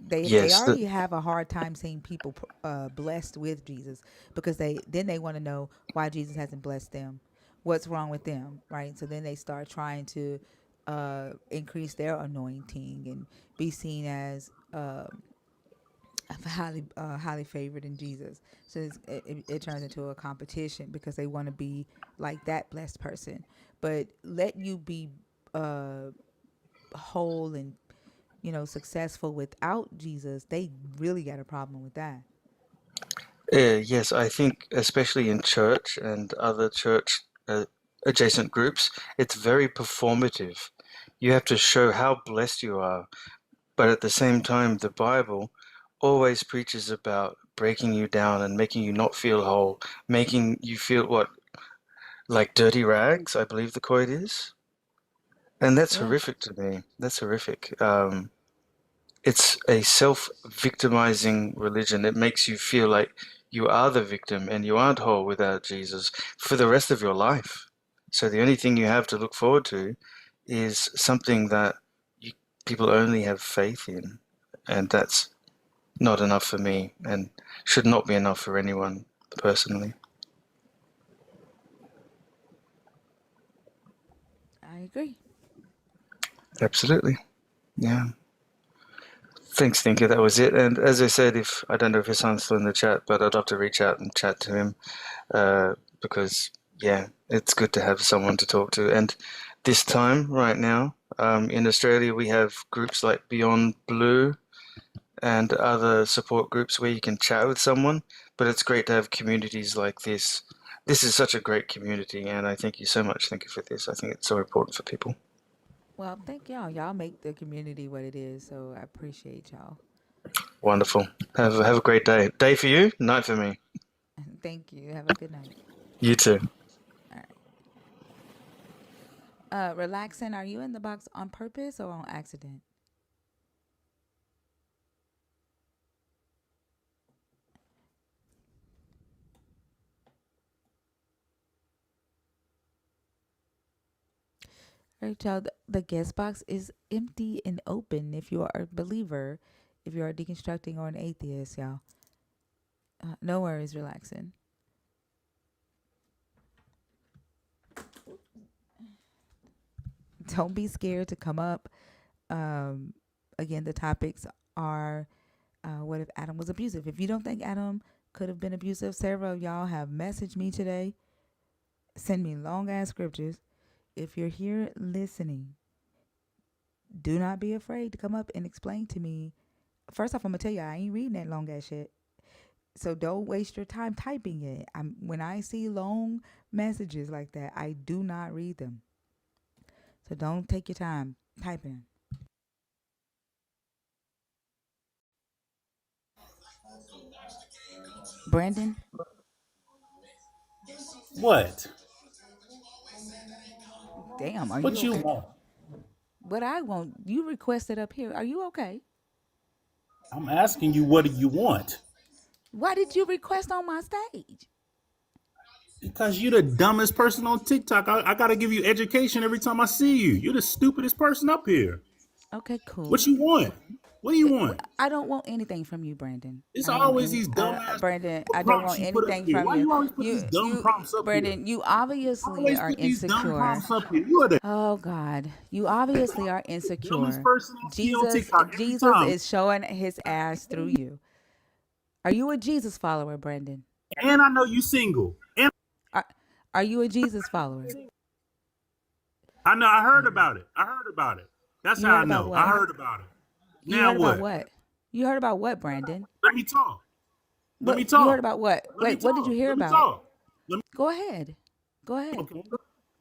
They Yes, already have a hard time seeing people blessed with Jesus because they want to know why Jesus hasn't blessed them. What's wrong with them, right? So then they start trying to increase their anointing and be seen as highly favored in Jesus. So it turns into a competition because they want to be like that blessed person. But let you be uh, whole and successful without Jesus, they really got a problem with that. yes, I think especially in church and other church adjacent groups, it's very performative. You have to show how blessed you are, but at the same time, the Bible always preaches about breaking you down and making you not feel whole, making you feel what, like dirty rags, I believe the quote is. And that's Yeah. horrific to me. That's horrific. It's a self-victimizing religion. It makes you feel like you are the victim and you aren't whole without Jesus for the rest of your life. So the only thing you have to look forward to is something that you, people only have faith in. And that's not enough for me and should not be enough for anyone personally. I agree. Absolutely. Yeah. Thanks, Thinker. That was it. And as I said, if I don't know if his son's still in the chat, but I'd love to reach out and chat to him because, yeah, it's good to have someone to talk to. And this time, right now, in Australia, we have groups like Beyond Blue and other support groups where you can chat with someone. But it's great to have communities like this. This is such a great community, and I thank you so much, Thinker, for this. I think it's so important for people. Well, thank y'all. Y'all make the community what it is, so I appreciate y'all. Wonderful. Have a great day. Day for you, night for me. Thank you. Have a good night. You too. All right. Relaxing. Are you in the box on purpose or on accident? All right, y'all. The guest box is empty and open if you are a believer, if you are deconstructing or an atheist, y'all. No worries, relaxing. Don't be scared to come up. Um, Again, the topics are what if Adam was abusive? If you don't think Adam could have been abusive, several of y'all have messaged me today. Send me long ass scriptures. If you're here listening, do not be afraid to come up and explain to me. First off, I'm gonna tell you I ain't reading that long ass shit. So don't waste your time typing it. When I see long messages like that, I do not read them. So don't take your time typing. Brandon, What? damn, are you What you okay? want? What I want, you requested up here. Are you okay? I'm asking you, what do you want? Why did you request on my stage? Because you're the dumbest person on TikTok. I gotta give you education every time I see you. You're the stupidest person up here. Okay, cool. What you want? What do you want? I don't want anything from you, Brandon. It's I don't want always any, these dumbass Brandon. I don't prompts want you put up anything here. from Why you. you always put these dumb prompts up here? Brandon, you obviously Always are put these dumb insecure. prompts up here. You are the Oh God, you obviously are dumbest insecure. person I see on TikTok every Jesus time. is showing his ass through you. Are you a Jesus follower, Brandon? And I know you single. And Are you a Jesus follower? I know. I heard about it. I heard about it. That's You how heard I about know. I what? heard about it. You Now heard about what? what? You heard about what, Brandon? Let me talk. Let me What you heard talk. about what? Let me Wait, what did talk. you hear Let me about? talk. Let me. Go ahead. Go ahead. Okay.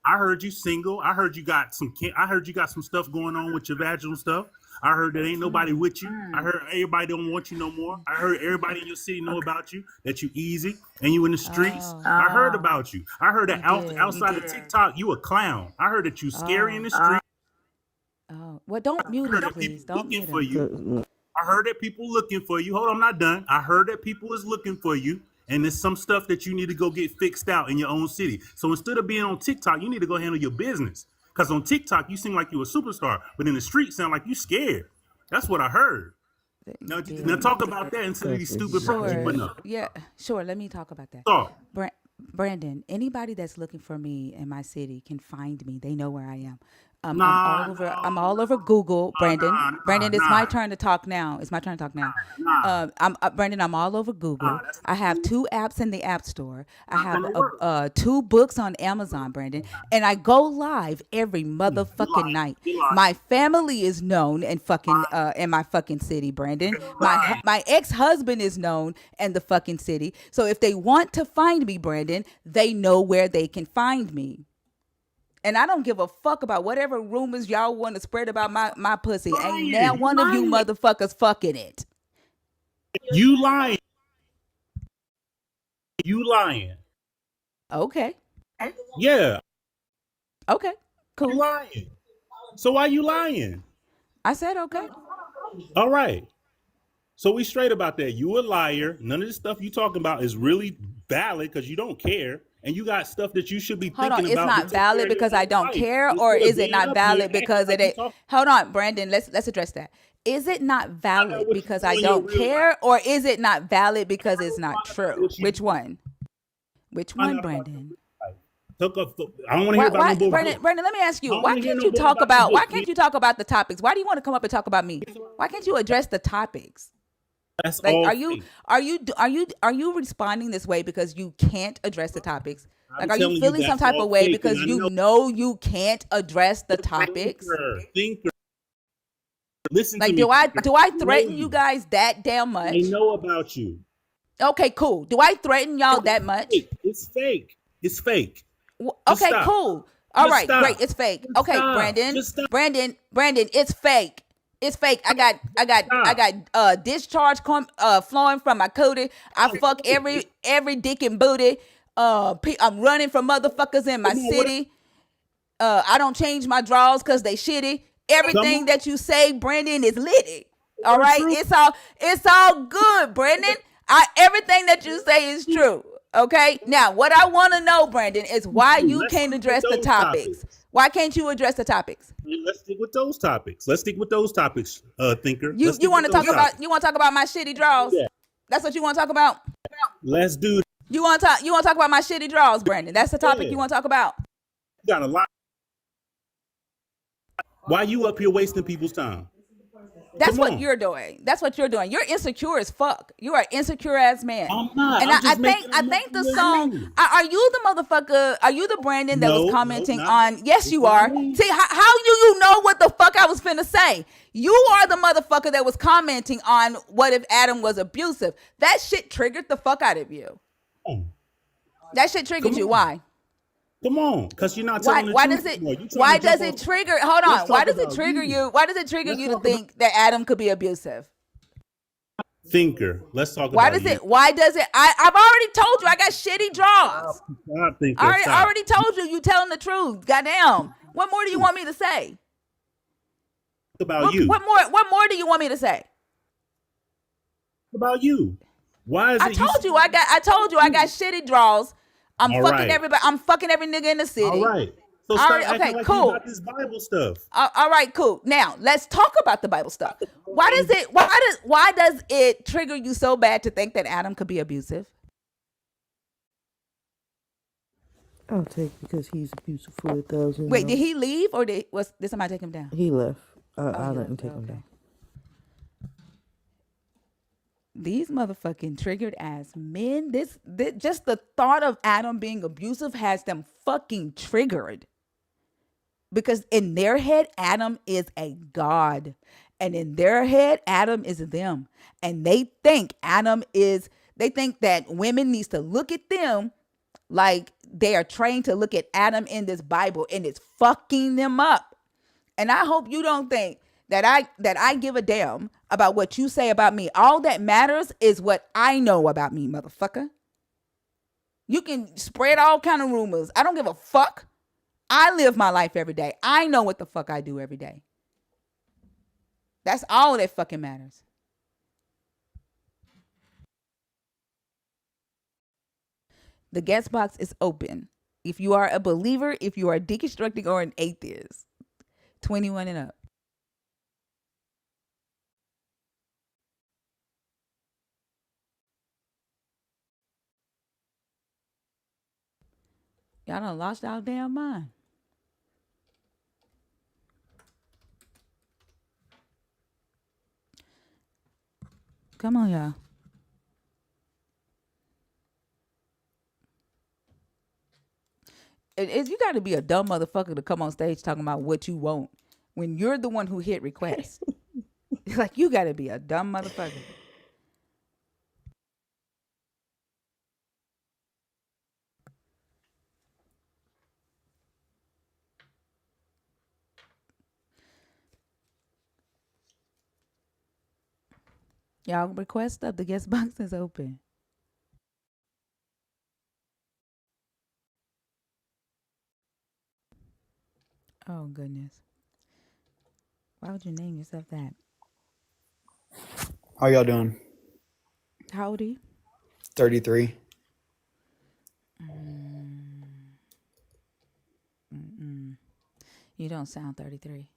I heard you single. I heard you got some. I heard you got some stuff going on with your vaginal stuff. I heard that ain't nobody with you. I heard everybody don't want you no more. I heard everybody in your city know about you. That you easy and you in the streets. Oh, I heard about you. I heard that you did. outside of TikTok, you a clown. I heard that you scary in Oh, the street. well, don't I mute heard him, that people please. Don't looking mute for him. you. I heard that people looking for you. Hold on, I'm not done. I heard that people is looking for you, and there's some stuff that you need to go get fixed out in your own city. So instead of being on TikTok, you need to go handle your business. Because on TikTok, you seem like you a superstar, but in the street, sound like you scared. That's what I heard. You Now did. talk about that instead of these stupid prompts you Sure. putting up. Yeah. Sure. Let me talk about that. Talk. Brandon, anybody that's looking for me in my city can find me. They know where I am. I'm Nah, all over. I'm all over Google. Brandon, it's my turn to talk now. It's my turn to talk now. I'm Brandon. I'm all over Google. That's I have 2 apps in the App Store. I not have gonna work. 2 books on Amazon, Brandon, and I go live every motherfucking night. You lying. My family is known in fucking in my fucking city, Brandon. My ex-husband is known in the fucking city. So if they want to find me, Brandon, they know where they can find me. And I don't give a fuck about whatever rumors y'all want to spread about my pussy. Ain't now one of you motherfuckers fucking it. You lying. You lying. Okay. Yeah, Okay. you Cool. lying. So why you lying? I said okay. All right. So we straight about that. You a liar. None of the stuff you talking about is really valid because you don't care. And you got stuff that you should be Hold on. thinking It's about. not valid because I don't care, or is it not valid because it ain't? Hold on, Brandon. Let's address that. Is it not valid because I don't care, or is it not valid because it's not true? Which one? Which one, Brandon? I don't want to hear about no bullshit. Brandon, let me ask you. I don't Why wanna hear can't no you bull talk about about? the Why book. can't you talk about the topics? Why do you want to come up and talk about me? Why can't you address the topics? That's Like, all are you fake. are you responding this way because you can't address the topics? I'm Like, are you telling you feeling some that's type all of way fake, because and I you know. know you can't address the topics? Thinker. Listen to Like, me. do I I know threaten you you. guys that damn I much? know about you. Okay, cool. Do I threaten y'all that much? Fake. It's fake. It's fake. Just Okay, stop. cool. All Just right, stop. great. It's fake. Just Okay, stop. Brandon, Just stop. Brandon, it's fake. It's fake. I got discharge flowing from my cootie. I fuck every dick and booty. I'm running from motherfuckers in my Come on, city. I don't change my draws because they shitty. Everything on. that you say, Brandon, is litty. All Word right, true. it's all good, Brandon. Everything that you say is true. Okay. Now, what I want to know, Brandon, is why you Let's can't stick with address the those topics. Why can't you address the topics? Let's stick with those topics. Thinker. You Let's stick want with to those talk topics. about my shitty draws? Yeah. That's what you want to talk about. Let's do that. You want to talk about my shitty draws, Brandon? That's the topic Yeah. you want to talk about. You got a lot. Why you up here wasting people's time? That's Come what on. you're doing. That's what you're doing. You're insecure as fuck. You are an insecure ass man. I'm not. And I'm I just think making the a song. move. Are you the motherfucker? Are you the Brandon that was No, commenting not on? me. Yes, It's you not are. me. See, how do you know what the fuck I was finna say? You are the motherfucker that was commenting on what if Adam was abusive. That shit triggered the fuck out of you. That shit triggered Come you. on. Why? Come on, because you're not telling the Why truth does it? anymore. You trying Why to jump does it on- trigger? Hold on. Let's Why talk does it about trigger you. you? Why does it trigger Let's you to talk about- think that Adam could be abusive? thinker. Let's talk Why about does you. it? Why does it? I've already told you I got shitty draws. Stop, I thinker. already, Stop. already told you telling the truth. Goddamn. What more do you want me to say? About you. What more do you want me to say? About you. Why is I it you? told you I got shitty draws. I'm All fucking right. everybody. I'm fucking every nigga in the city. All right. So All stop right, acting okay, like cool. you got this Bible stuff. All right, cool. Now let's talk about the Bible stuff. Why does it trigger you so bad to think that Adam could be abusive? I'll take because he's abusive for 1,000. Did he leave or did somebody take him down? He left. I he didn't left. take him down. These motherfucking triggered ass men. This just the thought of Adam being abusive has them fucking triggered. Because in their head, Adam is a god. And in their head, Adam is them. And they think that women needs to look at them like they are trained to look at Adam in this Bible, and it's fucking them up. And I hope you don't think that I give a damn about what you say about me. All that matters is what I know about me, motherfucker. You can spread all kind of rumors. I don't give a fuck. I live my life every day. I know what the fuck I do every day. That's all that fucking matters. The guest box is open. If you are a believer, if you are deconstructing or an atheist, 21 and up. Y'all done lost y'all damn mind. Come on, y'all. You got to be a dumb motherfucker to come on stage talking about what you want when you're the one who hit request. Like, you got to be a dumb motherfucker. Y'all request stuff. The guest box is open. Oh, goodness. Why would you name yourself that? How y'all doing? How old are you? 33. You don't sound 33.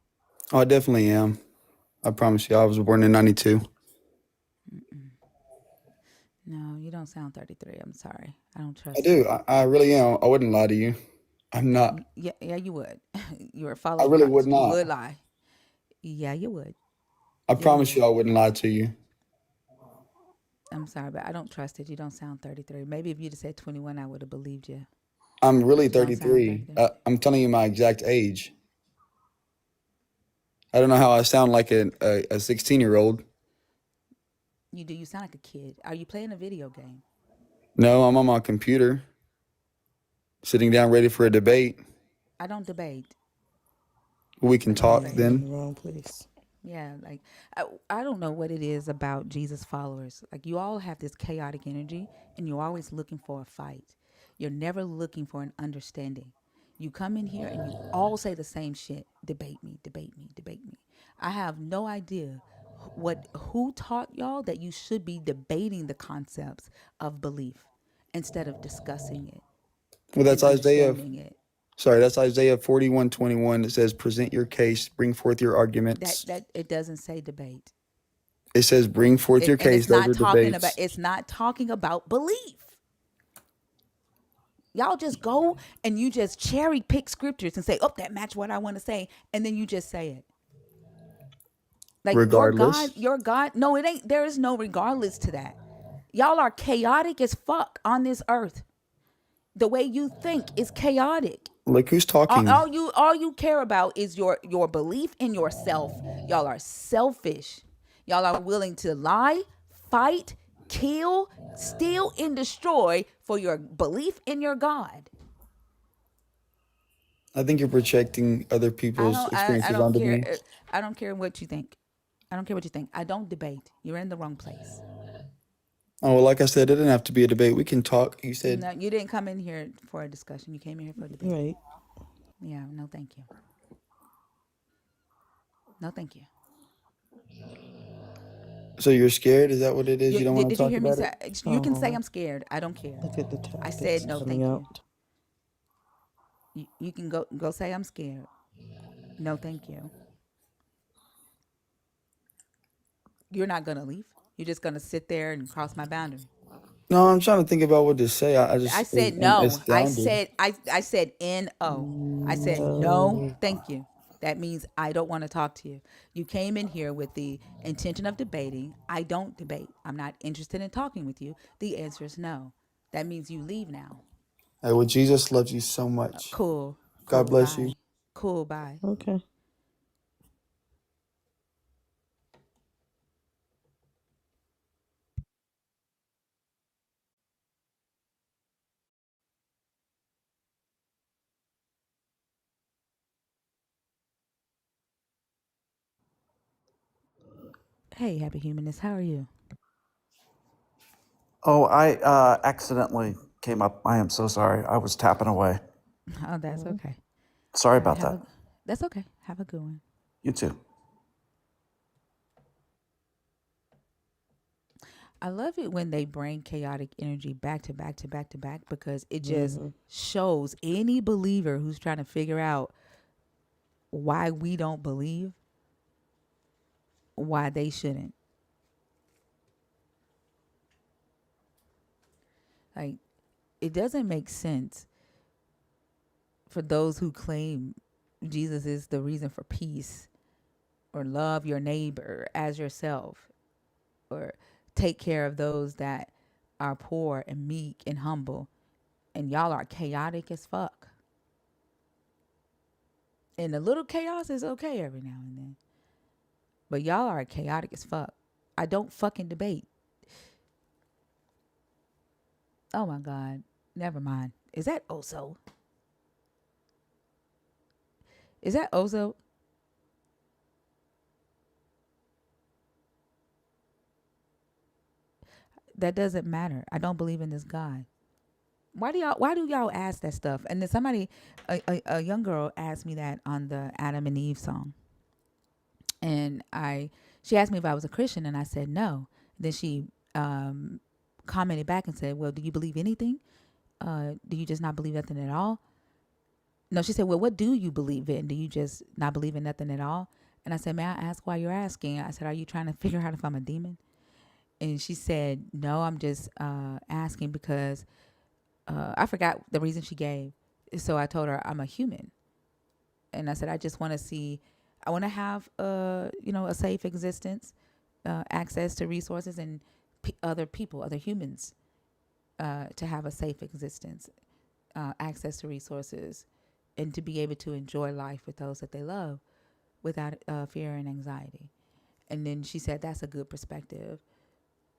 Oh, I definitely am. I promise you, I was born in 92. No, you don't sound 33. I'm sorry. I don't trust I do. I really am. I wouldn't lie to you. I'm not. Yeah, you would. You're a follower I of really Christ. would not. You would lie. Yeah, you would. I promise you, I wouldn't lie to you. I'm sorry, but I don't trust it. You don't sound 33. Maybe if you'd have said 21, I would have believed you. I'm really But you don't sound 33. 33. I'm telling you my exact age. I don't know how I sound like a 16-year-old. You do. You sound like a kid. Are you playing a video game? No, I'm on my computer, sitting down ready for a debate. I don't debate. We can talk In then. the wrong place. Yeah, like I don't know what it is about Jesus followers. Like, you all have this chaotic energy and you're always looking for a fight. You're never looking for an understanding. You come in here and you all say the same shit. Debate me, debate me, debate me. I have no idea who taught y'all that you should be debating the concepts of belief instead of discussing it Well, that's and Isaiah. understanding it. Sorry, that's Isaiah 41:21. It says, "Present your case, bring forth your arguments." That it doesn't say debate. It says, "Bring forth your And case." it's Those not are talking debates. about belief. Y'all just go and you just cherry pick scriptures and say, "Oh, that match what I want to say," and then you just say it. Like, Regardless. your God. No, it ain't. There is no regardless to that. Y'all are chaotic as fuck on this earth. The way you think is chaotic. Look who's talking. All you care about is your belief in yourself. Y'all are selfish. Y'all are willing to lie, fight, kill, steal, and destroy for your belief in your God. I think you're projecting other I people's don't experiences onto me. care. I don't care what you think. I don't care what you think. I don't debate. You're in the wrong place. Oh, well, like I said, it didn't have to be a debate. We can talk. You said, No, you didn't come in here for a discussion. You came in here for a debate. Right. Yeah, no, thank you. No, thank you. so you're scared? Is that what it is? You, You don't did, want to did you talk hear me about say? it? You can say Oh, I'm scared. I don't care. look at the I said tactics no, coming thank you. out. You can go say I'm scared. No, thank you. You're not gonna leave. You're just gonna sit there and cross my boundary. No, I'm trying to think about what to say. I I just said am no. astounded. I said no. I said no, No. thank you. That means I don't want to talk to you. You came in here with the intention of debating. I don't debate. I'm not interested in talking with you. The answer is no. That means you leave now. Hey, well, Jesus loves you so much. Cool. God Cool. bless you. Bye. Cool. Bye. Okay. Hey, happy humanist. How are you? Oh, I accidentally came up. I am so sorry. I was tapping away. Oh, that's okay. Sorry about Have that. a. That's okay. Have a good one. You too. I love it when they bring chaotic energy back to back to back to back because it just Mm-hmm. shows any believer who's trying to figure out why we don't believe why they shouldn't. Like, it doesn't make sense for those who claim Jesus is the reason for peace or love your neighbor as yourself or take care of those that are poor and meek and humble. And y'all are chaotic as fuck. And a little chaos is okay every now and then. But y'all are chaotic as fuck. I don't fucking debate. Oh my God. Never mind. Is that Oso? Is that Ozo? That doesn't matter. I don't believe in this guy. Why do y'all ask that stuff? And then somebody, a young girl asked me that on the Adam and Eve song. And she asked me if I was a Christian and I said no. Then she commented back and said, well, do you believe anything? Do you just not believe nothing at all? No, she said, well, what do you believe in? Do you just not believe in nothing at all? And I said, may I ask why you're asking? I said, are you trying to figure out if I'm a demon? And she said, no, I'm just asking because I forgot the reason she gave. So I told her I'm a human. And I said, I just want to see, I want to have, a safe existence, access to resources and other people, other humans, to have a safe existence, access to resources, and to be able to enjoy life with those that they love without fear and anxiety. And then she said, that's a good perspective.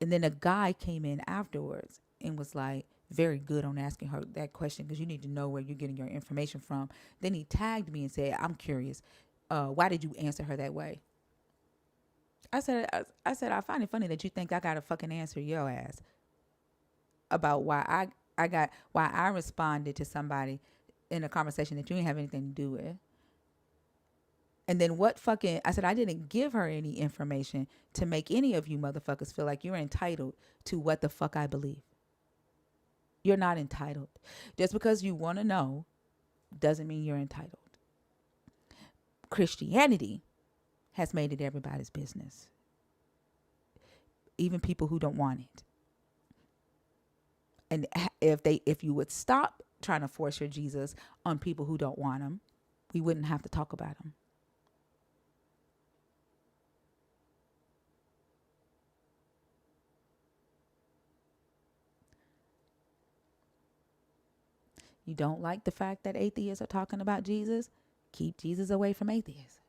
And then a guy came in afterwards and was like, very good on asking her that question because you need to know where you're getting your information from. Then he tagged me and said, I'm curious. Why did you answer her that way? I said, I find it funny that you think I got to fucking answer your ass about why I responded to somebody in a conversation that you didn't have anything to do with. And then I said, I didn't give her any information to make any of you motherfuckers feel like you're entitled to what the fuck I believe. You're not entitled. Just because you want to know doesn't mean you're entitled. Christianity has made it everybody's business, even people who don't want it. And if you would stop trying to force your Jesus on people who don't want him, we wouldn't have to talk about him. You don't like the fact that atheists are talking about Jesus? Keep Jesus away from atheists.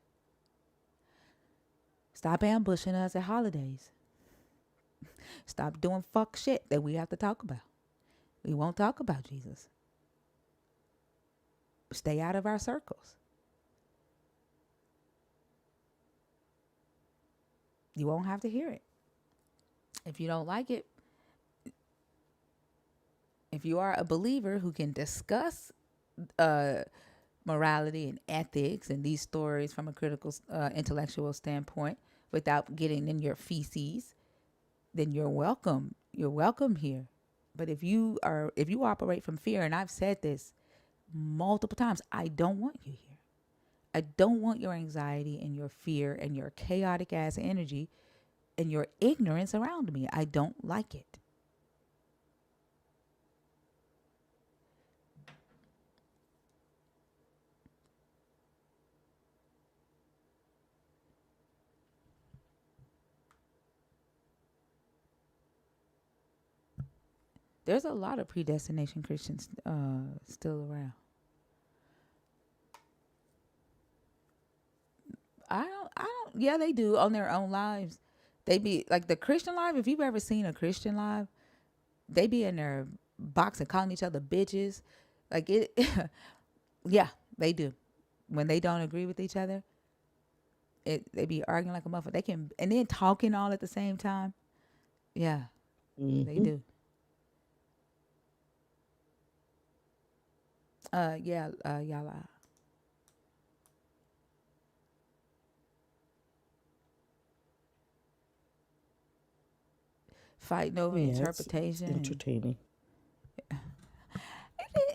Stop ambushing us at holidays. Stop doing fuck shit that we have to talk about. We won't talk about Jesus. Stay out of our circles. You won't have to hear it. If you don't like it, if you are a believer who can discuss uh, morality and ethics and these stories from a critical, intellectual standpoint without getting in your feces, then you're welcome. You're welcome here. But if you operate from fear, and I've said this multiple times, I don't want you here. I don't want your anxiety and your fear and your chaotic ass energy and your ignorance around me. I don't like it. There's a lot of predestination Christians still around. Yeah, they do on their own lives. They be like the Christian live. If you've ever seen a Christian live, they be in their box and calling each other bitches. Like it, yeah, they do. When they don't agree with each other, they be arguing like a motherfucker. They can, and then talking all at the same time. Yeah, they Mm-hmm. do. Yeah, y'all. Fighting over Yeah, it's interpretation. entertaining.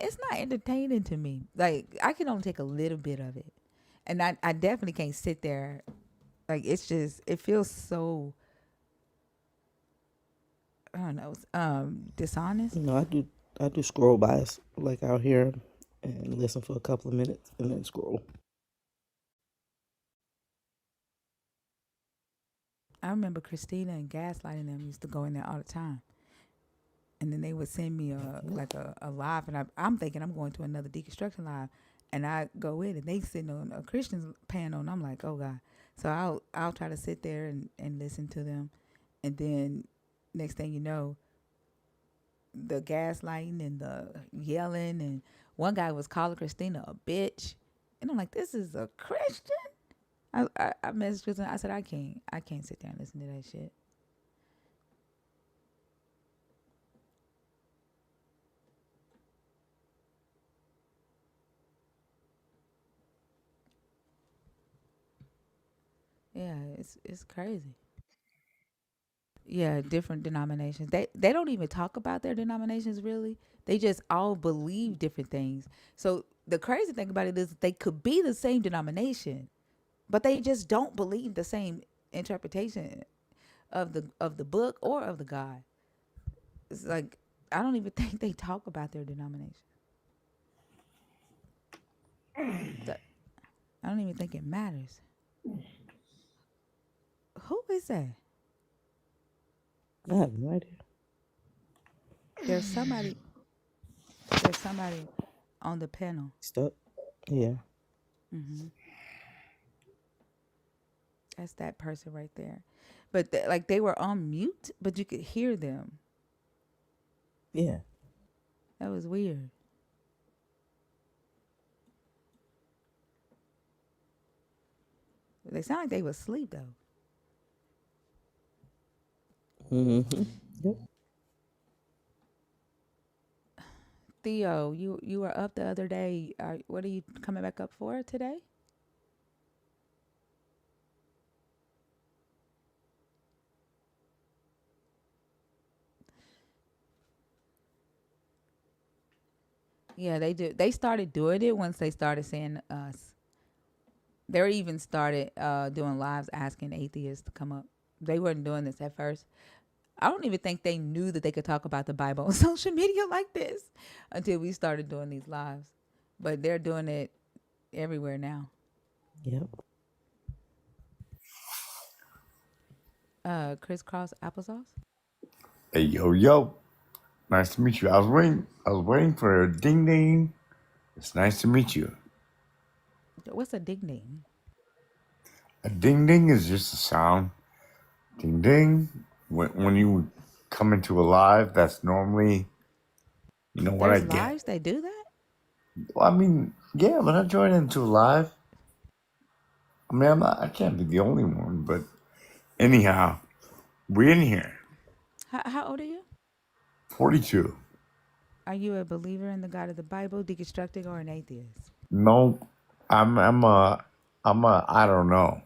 It's not entertaining to me. Like I can only take a little bit of it, and I definitely can't sit there. Like it's just it feels so I don't know dishonest. No, I do scroll by like out here and listen for a couple of minutes and then scroll. I remember Christina and Gaslighting them used to go in there all the time, and then they would send me a live, and I'm thinking I'm going to another deconstruction live, and I go in and they sitting on a Christian's panel, and I'm like, oh God. So I'll try to sit there and listen to them, and then next thing you know, the gaslighting and the yelling, and one guy was calling Christina a bitch, and I'm like, this is a Christian. I messaged Christina. I said I can't sit there and listen to that shit. Yeah, it's crazy. Yeah, different denominations. They don't even talk about their denominations really. They just all believe different things. So the crazy thing about it is they could be the same denomination, but they just don't believe the same interpretation of the book or of the God. It's like I don't even think they talk about their denomination. That- I don't even think it matters. Who is that? I have no idea. There's somebody. There's somebody on the panel. Stuck. Yeah. That's that person right there. But like they were on mute, but you could hear them. Yeah. That was weird. They sound like they was asleep though. Mm-hmm. Yep. Theo, you were up the other day. What are you coming back up for today? Yeah, they do. They started doing it once they started saying us. They even started doing lives asking atheists to come up. They weren't doing this at first. I don't even think they knew that they could talk about the Bible on social media like this until we started doing these lives. But they're doing it everywhere now. Yep. Crisscross applesauce. Hey, yo, yo. Nice to meet you. I was waiting for a ding ding. It's nice to meet you. What's a ding ding? A ding ding is just a sound. Ding ding. When you come into a live, that's normally, what I There's get. lives that do that. Well, I mean, yeah, when I join into a live, I mean, I can't be the only one, but anyhow, we're in here. How old are you? 42. Are you a believer in the God of the Bible, deconstructing, or an atheist? No, I'm a I don't know.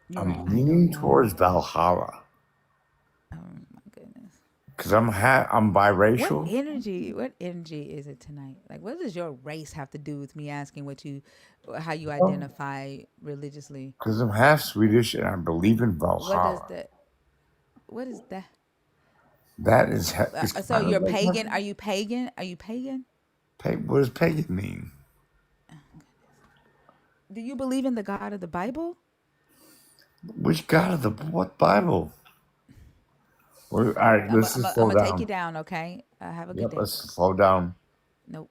You're I'm I don't leaning know. towards Valhalla Oh my goodness. because I'm What biracial. energy? What energy is it tonight? Like, what does your race have to do with me asking how you identify religiously? Because I'm half Swedish and I believe in What does Valhalla. that? What is that? That is it's So kind of you're like pagan? Are you pagan? Are you pagan? what does pagan mean? Do you believe in the God of the Bible? Which God of the what Bible? All right, I'm let's I'm just I'm slow gonna take you down. down. Okay. Have a good Yep, day. let's slow down. Nope.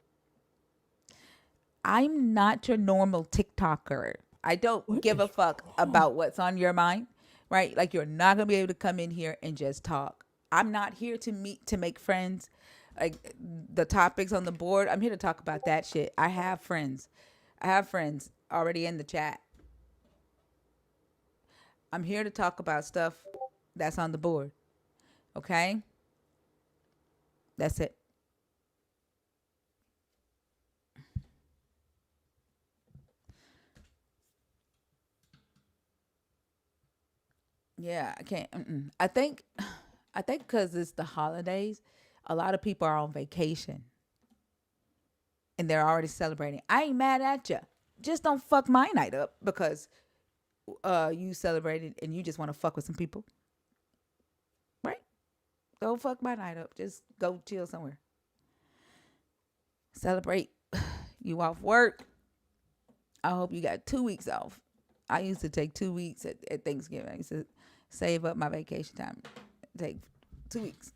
I'm not your normal TikToker. I don't What give a is fuck wrong? about what's on your mind, right? Like you're not gonna be able to come in here and just talk. I'm not here to meet to make friends. Like the topics on the board, I'm here to talk about that shit. I have friends. I have friends already in the chat. I'm here to talk about stuff that's on the board. Okay? That's it. Yeah, I can't. I think because it's the holidays, a lot of people are on vacation and they're already celebrating. I ain't mad at you. Just don't fuck my night up because you celebrated and you just want to fuck with some people, right? Don't fuck my night up. Just go chill somewhere. Celebrate. You off work. I hope you got 2 weeks off. I used to take 2 weeks at Thanksgiving. I used to save up my vacation time. Take 2 weeks.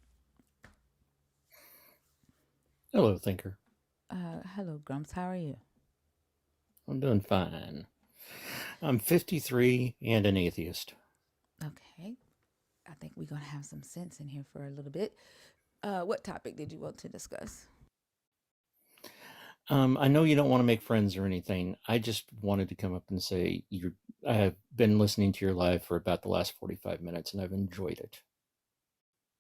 Hello, thinker. Hello, Grumps. How are you? I'm doing fine. I'm 53 and an atheist. Okay. I think we're going to have some sense in here for a little bit. What topic did you want to discuss? I know you don't want to make friends or anything. I just wanted to come up and say I have been listening to your live for about the last 45 minutes and I've enjoyed it.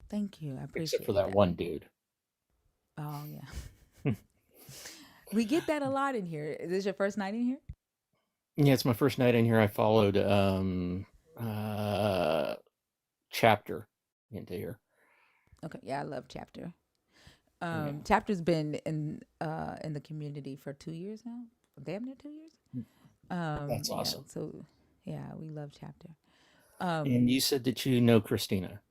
Thank you. I Except for appreciate that that. one dude. Oh, yeah. We get that a lot in here. Is this your first night in here? Yeah, it's my first night in here. I followed chapter into here. Okay. Yeah, I love Chapter. Chapter's been in the community for 2 years now. Damn near 2 years. That's Yeah. awesome. So, yeah, we love Chapter. And you said that you know Christina.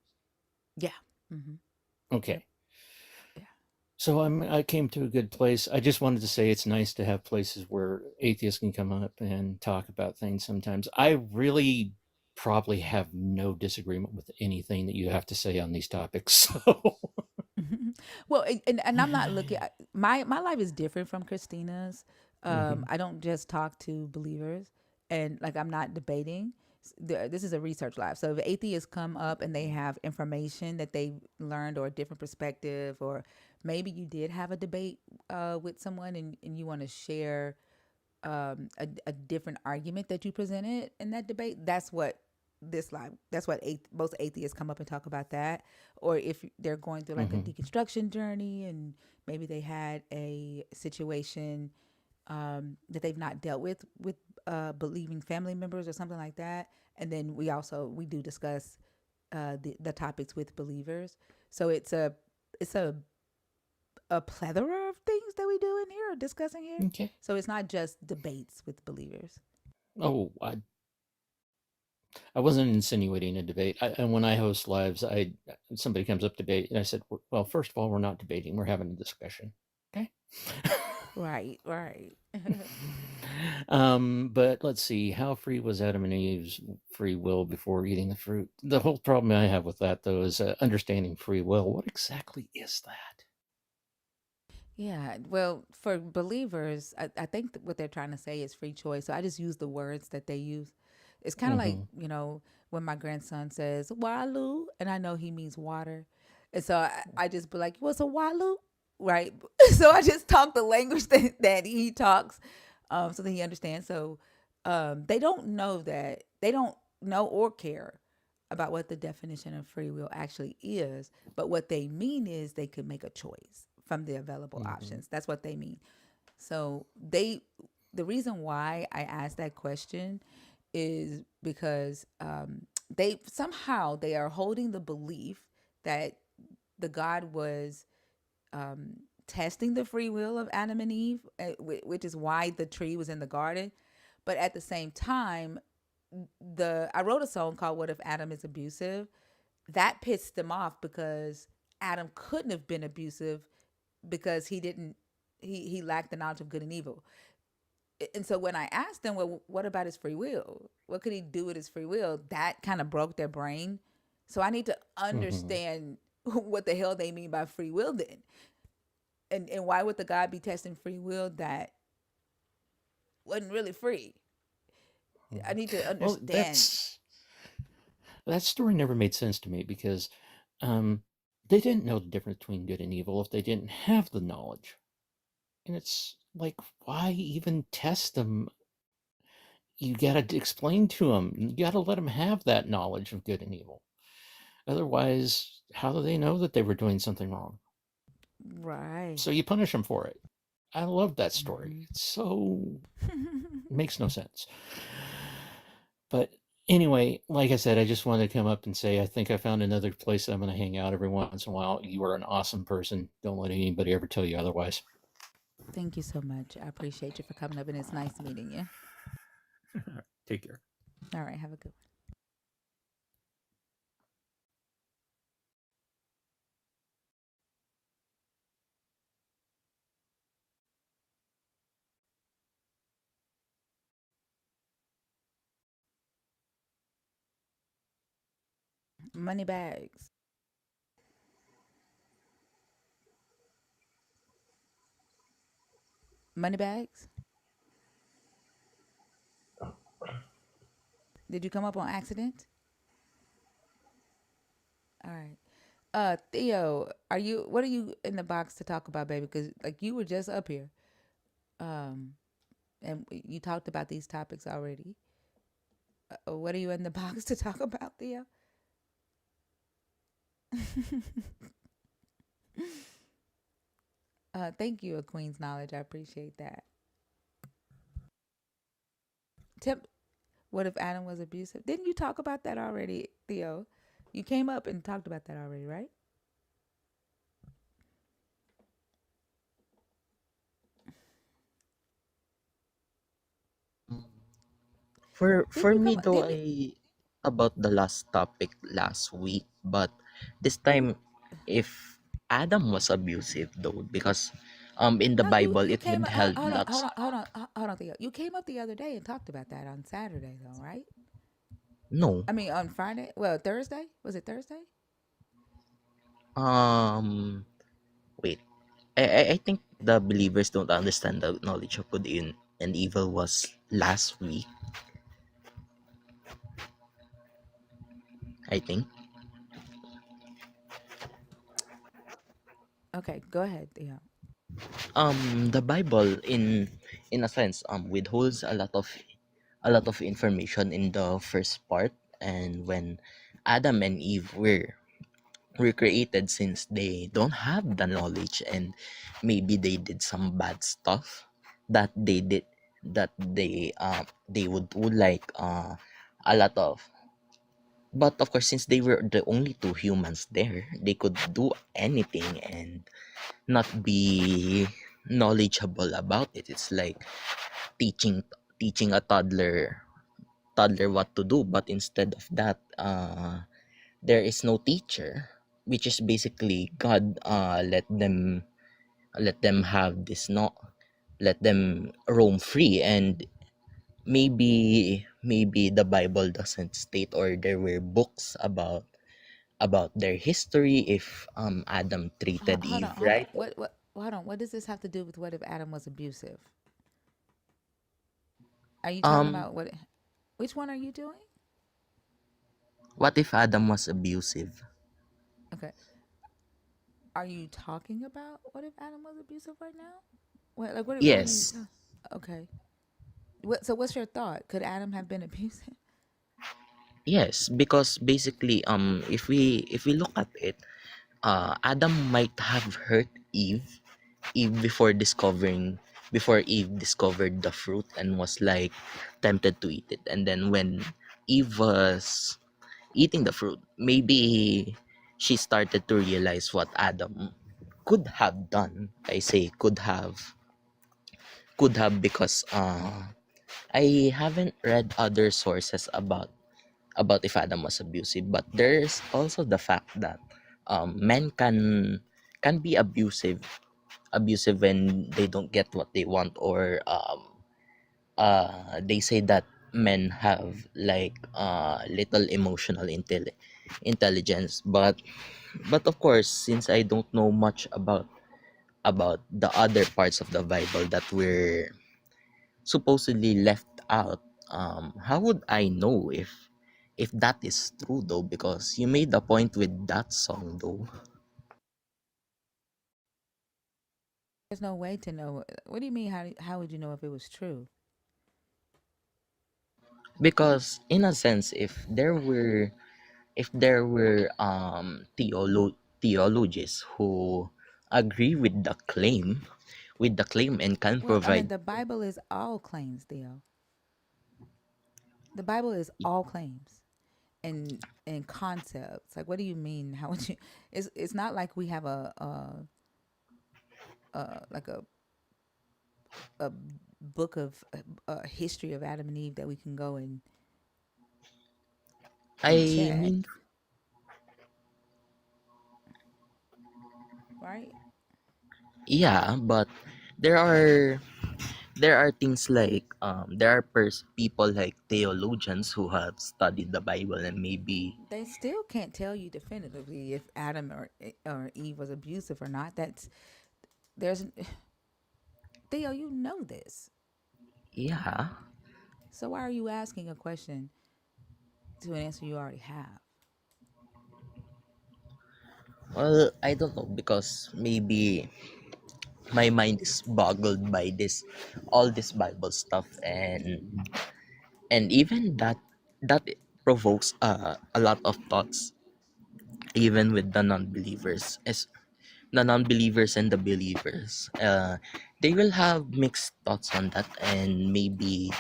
Yeah. Mm-hmm. Okay. Yep. Yeah. So I came to a good place. I just wanted to say it's nice to have places where atheists can come up and talk about things sometimes. I really probably have no disagreement with anything that you have to say on these topics. So Well, and I'm not looking. My life is different from Christina's. Mhm. I don't just talk to believers, and like I'm not debating. This is a research lab. So if atheists come up and they have information that they learned or a different perspective, or maybe you did have a debate with someone and you want to share a different argument that you presented in that debate, that's what that's what most atheists come up and talk about that. Or if they're going through like a Mhm. deconstruction journey and maybe they had a situation that they've not dealt with believing family members or something like that, and then we do discuss the topics with believers. So it's a plethora of things that we do in here or discussing here. Okay. So it's not just debates with believers. Oh, I wasn't insinuating a debate. And when I host lives, somebody comes up to debate, and I said, "Well, first of all, we're not debating; we're having a discussion." Okay. Right, right. But let's see. How free was Adam and Eve's free will before eating the fruit? The whole problem I have with that, though, is understanding free will. What exactly is that? Yeah, well, for believers, I think that what they're trying to say is free choice. So I just use the words that they use. It's kind of like, Hmm. when my grandson says Walu, and I know he means water. And so I just be like, what's a Walu? Right. So I just talk the language that he talks so that he understands. So they don't know that, they don't know or care about what the definition of free will actually is, but what they mean is they could make a choice from the available options. That's what they mean. So the reason why I asked that question is because they are holding the belief that the God was testing the free will of Adam and Eve, which is why the tree was in the garden. But at the same time, I wrote a song called "What If Adam Is Abusive." That pissed them off because Adam couldn't have been abusive because he lacked the knowledge of good and evil. And so when I asked them, well, what about his free will? What could he do with his free will? That kind of broke their brain. So I need to understand what the hell they mean by free will then. And why would the God be testing free will that wasn't really free? I need to Well, understand. that story never made sense to me because they didn't know the difference between good and evil if they didn't have the knowledge. And it's like, why even test them? You got to explain to them. You got to let them have that knowledge of good and evil. Otherwise, how do they know that they were doing something wrong? Right. So you punish them for it. I love that story. It's so makes no sense. But anyway, like I said, I just wanted to come up and say I think I found another place that I'm going to hang out every once in a while. You are an awesome person. Don't let anybody ever tell you otherwise. Thank you so much. I appreciate you for coming up, and it's nice meeting you. Take care. All right, have a good one. Money bags. Money bags. Did you come up on accident? All right. Theo, what are you in the box to talk about, baby? Because like you were just up here. Um, and you talked about these topics already. What are you in the box to talk about, Theo? Thank you, A Queen's Knowledge. I appreciate that. Tip, what if Adam was abusive? Didn't you talk about that already, Theo? You came up and talked about that already, right? Didn't For you me come? though, Didn't you? I about the last topic last week, but this Didn't time, if Adam was abusive though, because in the no, Bible you it came would up. held Hold on, hold lots. on, hold on, hold on, Theo. You came up the other day and talked about that on Saturday, though, right? No, I mean, on Friday. Well, Thursday. Was it Thursday? um, wait, I think the believers don't understand the knowledge of good and evil was last week. I think Okay, go ahead, Theo. the Bible in a sense withholds a lot of information in the first part, and when Adam and Eve were created, since they don't have the knowledge and maybe they did some bad stuff that they would do, like a lot of, but of course since they were the only two humans there, they could do anything and not be knowledgeable about it. It's like teaching teaching a toddler what to do, but instead of that, there is no teacher, which is basically God let them have this, not let them roam free. And maybe the Bible doesn't state, or there were books about their history, if Adam treated Hold Eve on, hold on. right. What? Hold on. What does this have to do with what if Adam was abusive? Are you talking um about what? Which one are you doing? what if Adam was abusive? Okay. Are you talking about what if Adam was abusive right now? What are you? Yes. Okay. So what's your thought? Could Adam have been abusive? Yes, because basically, if we look at it, Adam might have hurt Eve before Eve discovered the fruit and was like tempted to eat it. And then when Eve was eating the fruit, maybe she started to realize what Adam could have done. I say could have because I haven't read other sources about if Adam was abusive, but there's also the fact that men can be abusive when they don't get what they want, or they say that men have like little emotional intelligence, but of course, since I don't know much about the other parts of the Bible that were supposedly left out, how would I know if that is true though? Because you made a point with that song though. There's no way to know. What do you mean? How would you know if it was true? Because in a sense, if there were theologians who agree with the claim and can Well, I mean, provide. the Bible is all claims, Theo. The Bible is all claims and concepts. Like, what do you mean? How would you? It's not like we have like a book of history of Adam and Eve that we can go and I check, mean, right? yeah, but there are there are things like there are people like theologians who have studied the Bible and maybe. They still can't tell you definitively if Adam or Eve was abusive or not. There's Theo, you know this. Yeah, So why are you asking a question to an answer you already have? well, I don't know, because maybe my mind is boggled by this Bible stuff, and even that provokes a lot of thoughts, even with the non-believers, as the non-believers and the believers. They will have mixed thoughts on that, and maybe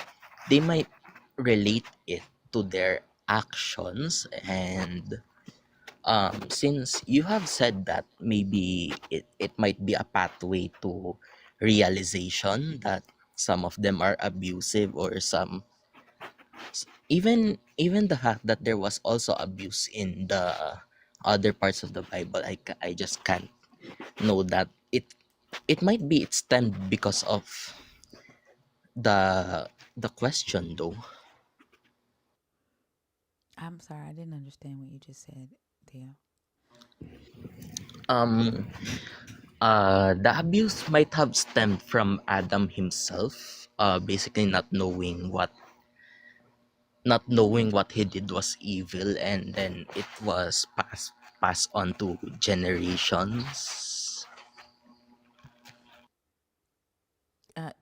they might relate it to their actions. And since you have said that, maybe it might be a pathway to realization that some of them are abusive, or some, even the fact that there was also abuse in the other parts of the Bible. I just can't know that it might be it stemmed because of the question though. I'm sorry, I didn't understand what you just said, Theo. um the abuse might have stemmed from Adam himself, basically not knowing what he did was evil, and then it was passed on to generations.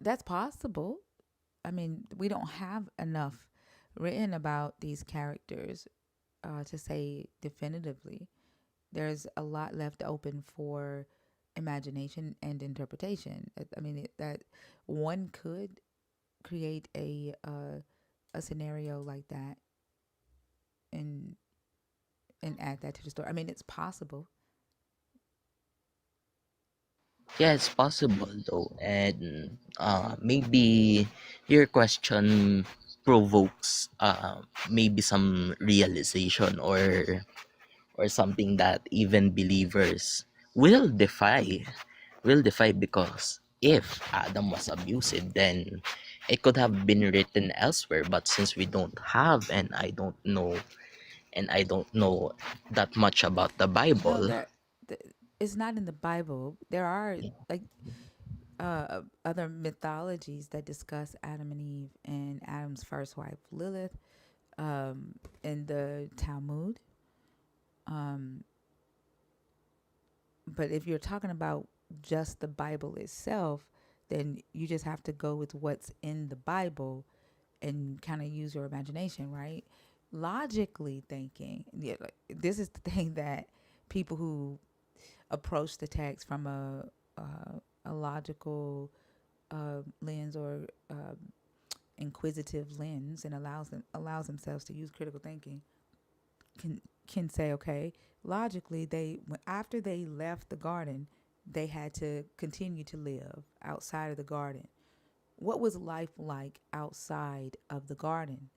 That's possible. I mean, we don't have enough written about these characters to say definitively. There's a lot left open for imagination and interpretation. I mean, that one could create a scenario like that and add that to the story. I mean, it's possible. Yeah, it's possible though, and maybe your question provokes maybe some realization, or something that even believers will defy because if Adam was abusive, then it could have been written elsewhere. But since we don't have, and I don't know that much about the No, Bible. it's not in the Bible. There are like other mythologies that discuss Adam and Eve and Adam's first wife Lilith in the Talmud. Um, but if you're talking about just the Bible itself, then you just have to go with what's in the Bible and kind of use your imagination, right? logically thinking, yeah, like, this is the thing that people who approach the text from a logical lens or inquisitive lens and allows themselves to use critical thinking can say, okay, logically after they left the garden, they had to continue to live outside of the garden. What was life like outside of the garden,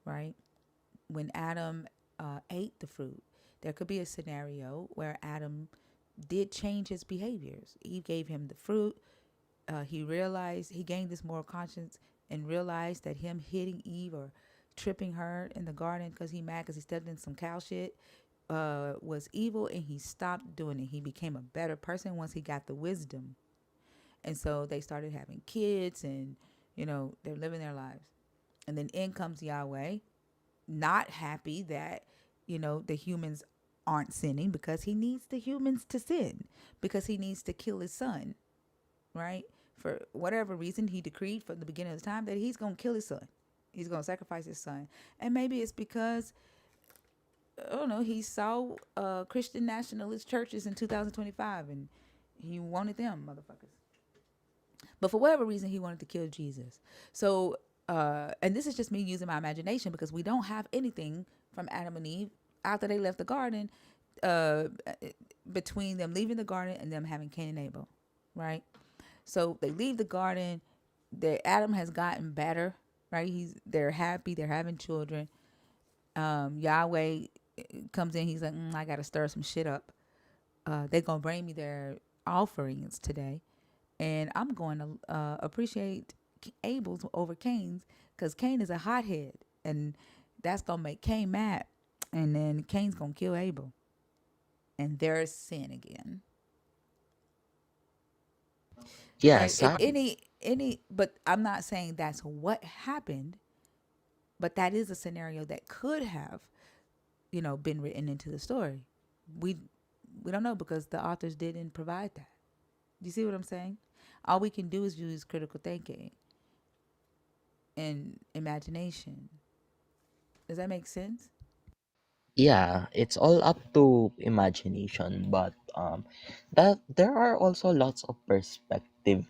right? When Adam ate the fruit, there could be a scenario where Adam did change his behaviors. Eve gave him the fruit. He realized he gained this moral conscience and realized that him hitting Eve or tripping her in the garden because he mad because he stepped in some cow shit was evil, and he stopped doing it. He became a better person once he got the wisdom. And so they started having kids, and they're living their lives. And then in comes Yahweh, not happy that the humans aren't sinning, because he needs the humans to sin, because he needs to kill his son, right? For whatever reason, he decreed from the beginning of the time that he's going to kill his son. He's going to sacrifice his son. And maybe it's because, I don't know, he saw Christian nationalist churches in 2025 and he wanted them motherfuckers. But for whatever reason, he wanted to kill Jesus. So, and this is just me using my imagination, because we don't have anything from Adam and Eve after they left the garden, uh, between them leaving the garden and them having Cain and Abel, right? So they leave the garden. Adam has gotten better, right? They're happy. They're having children. Yahweh comes in. He's like, I got to stir some shit up. They're gonna bring me their offerings today, and I'm going to appreciate Abel's over Cain's, because Cain is a hothead, and that's gonna make Cain mad, and then Cain's gonna kill Abel, and there's sin again, Yeah, right? If sad. any, but I'm not saying that's what happened, but that is a scenario that could have, been written into the story. We we don't know, because the authors didn't provide that. Do you see what I'm saying? All we can do is use critical thinking and imagination. Does that make sense? Yeah, it's all up to imagination, but that there are also lots of perspective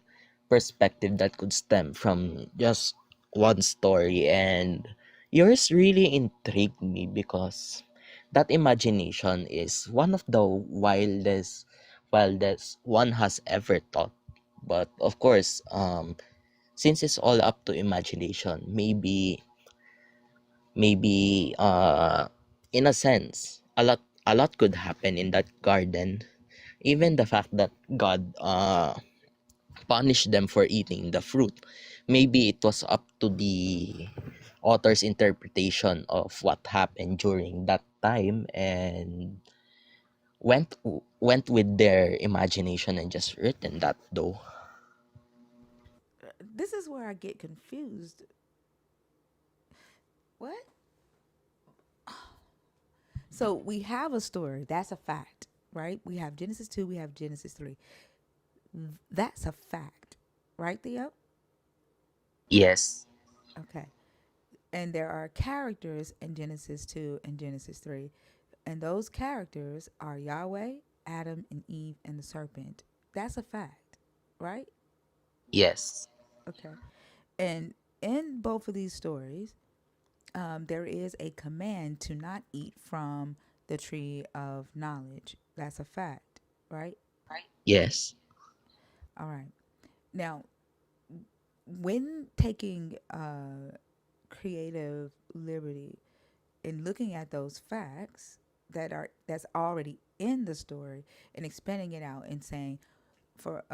that could stem from just one story, and yours really intrigued me because that imagination is one of the wildest one has ever thought. But of course, since it's all up to imagination, maybe in a sense a lot could happen in that garden. Even the fact that God punished them for eating the fruit, maybe it was up to the author's interpretation of what happened during that time, and went went with their imagination and just written that though. This is where I get confused. What? So we have a story. That's a fact, right? We have Genesis 2, we have Genesis 3. That's a fact, right, Theo? Yes. Okay. And there are characters in Genesis 2 and Genesis 3. And those characters are Yahweh, Adam, and Eve, and the serpent. That's a fact, right? Yes. Okay. And in both of these stories, there is a command to not eat from the tree of knowledge. That's a fact, right? Yes. All right. Now, when taking creative liberty in looking at those facts that's already in the story and expanding it out and saying, for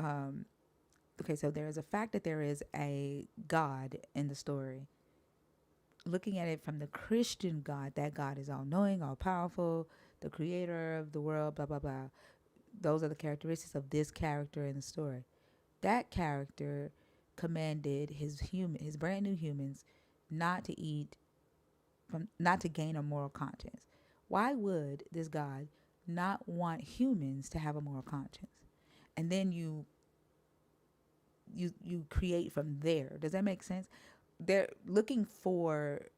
okay, so there is a fact that there is a God in the story. Looking at it from the Christian God, that God is all knowing, all powerful, the creator of the world, blah, blah, blah. Those are the characteristics of this character in the story. That character commanded his brand new humans not to eat not to gain a moral conscience. Why would this God not want humans to have a moral conscience? And then you create from there. Does that make sense? They're looking for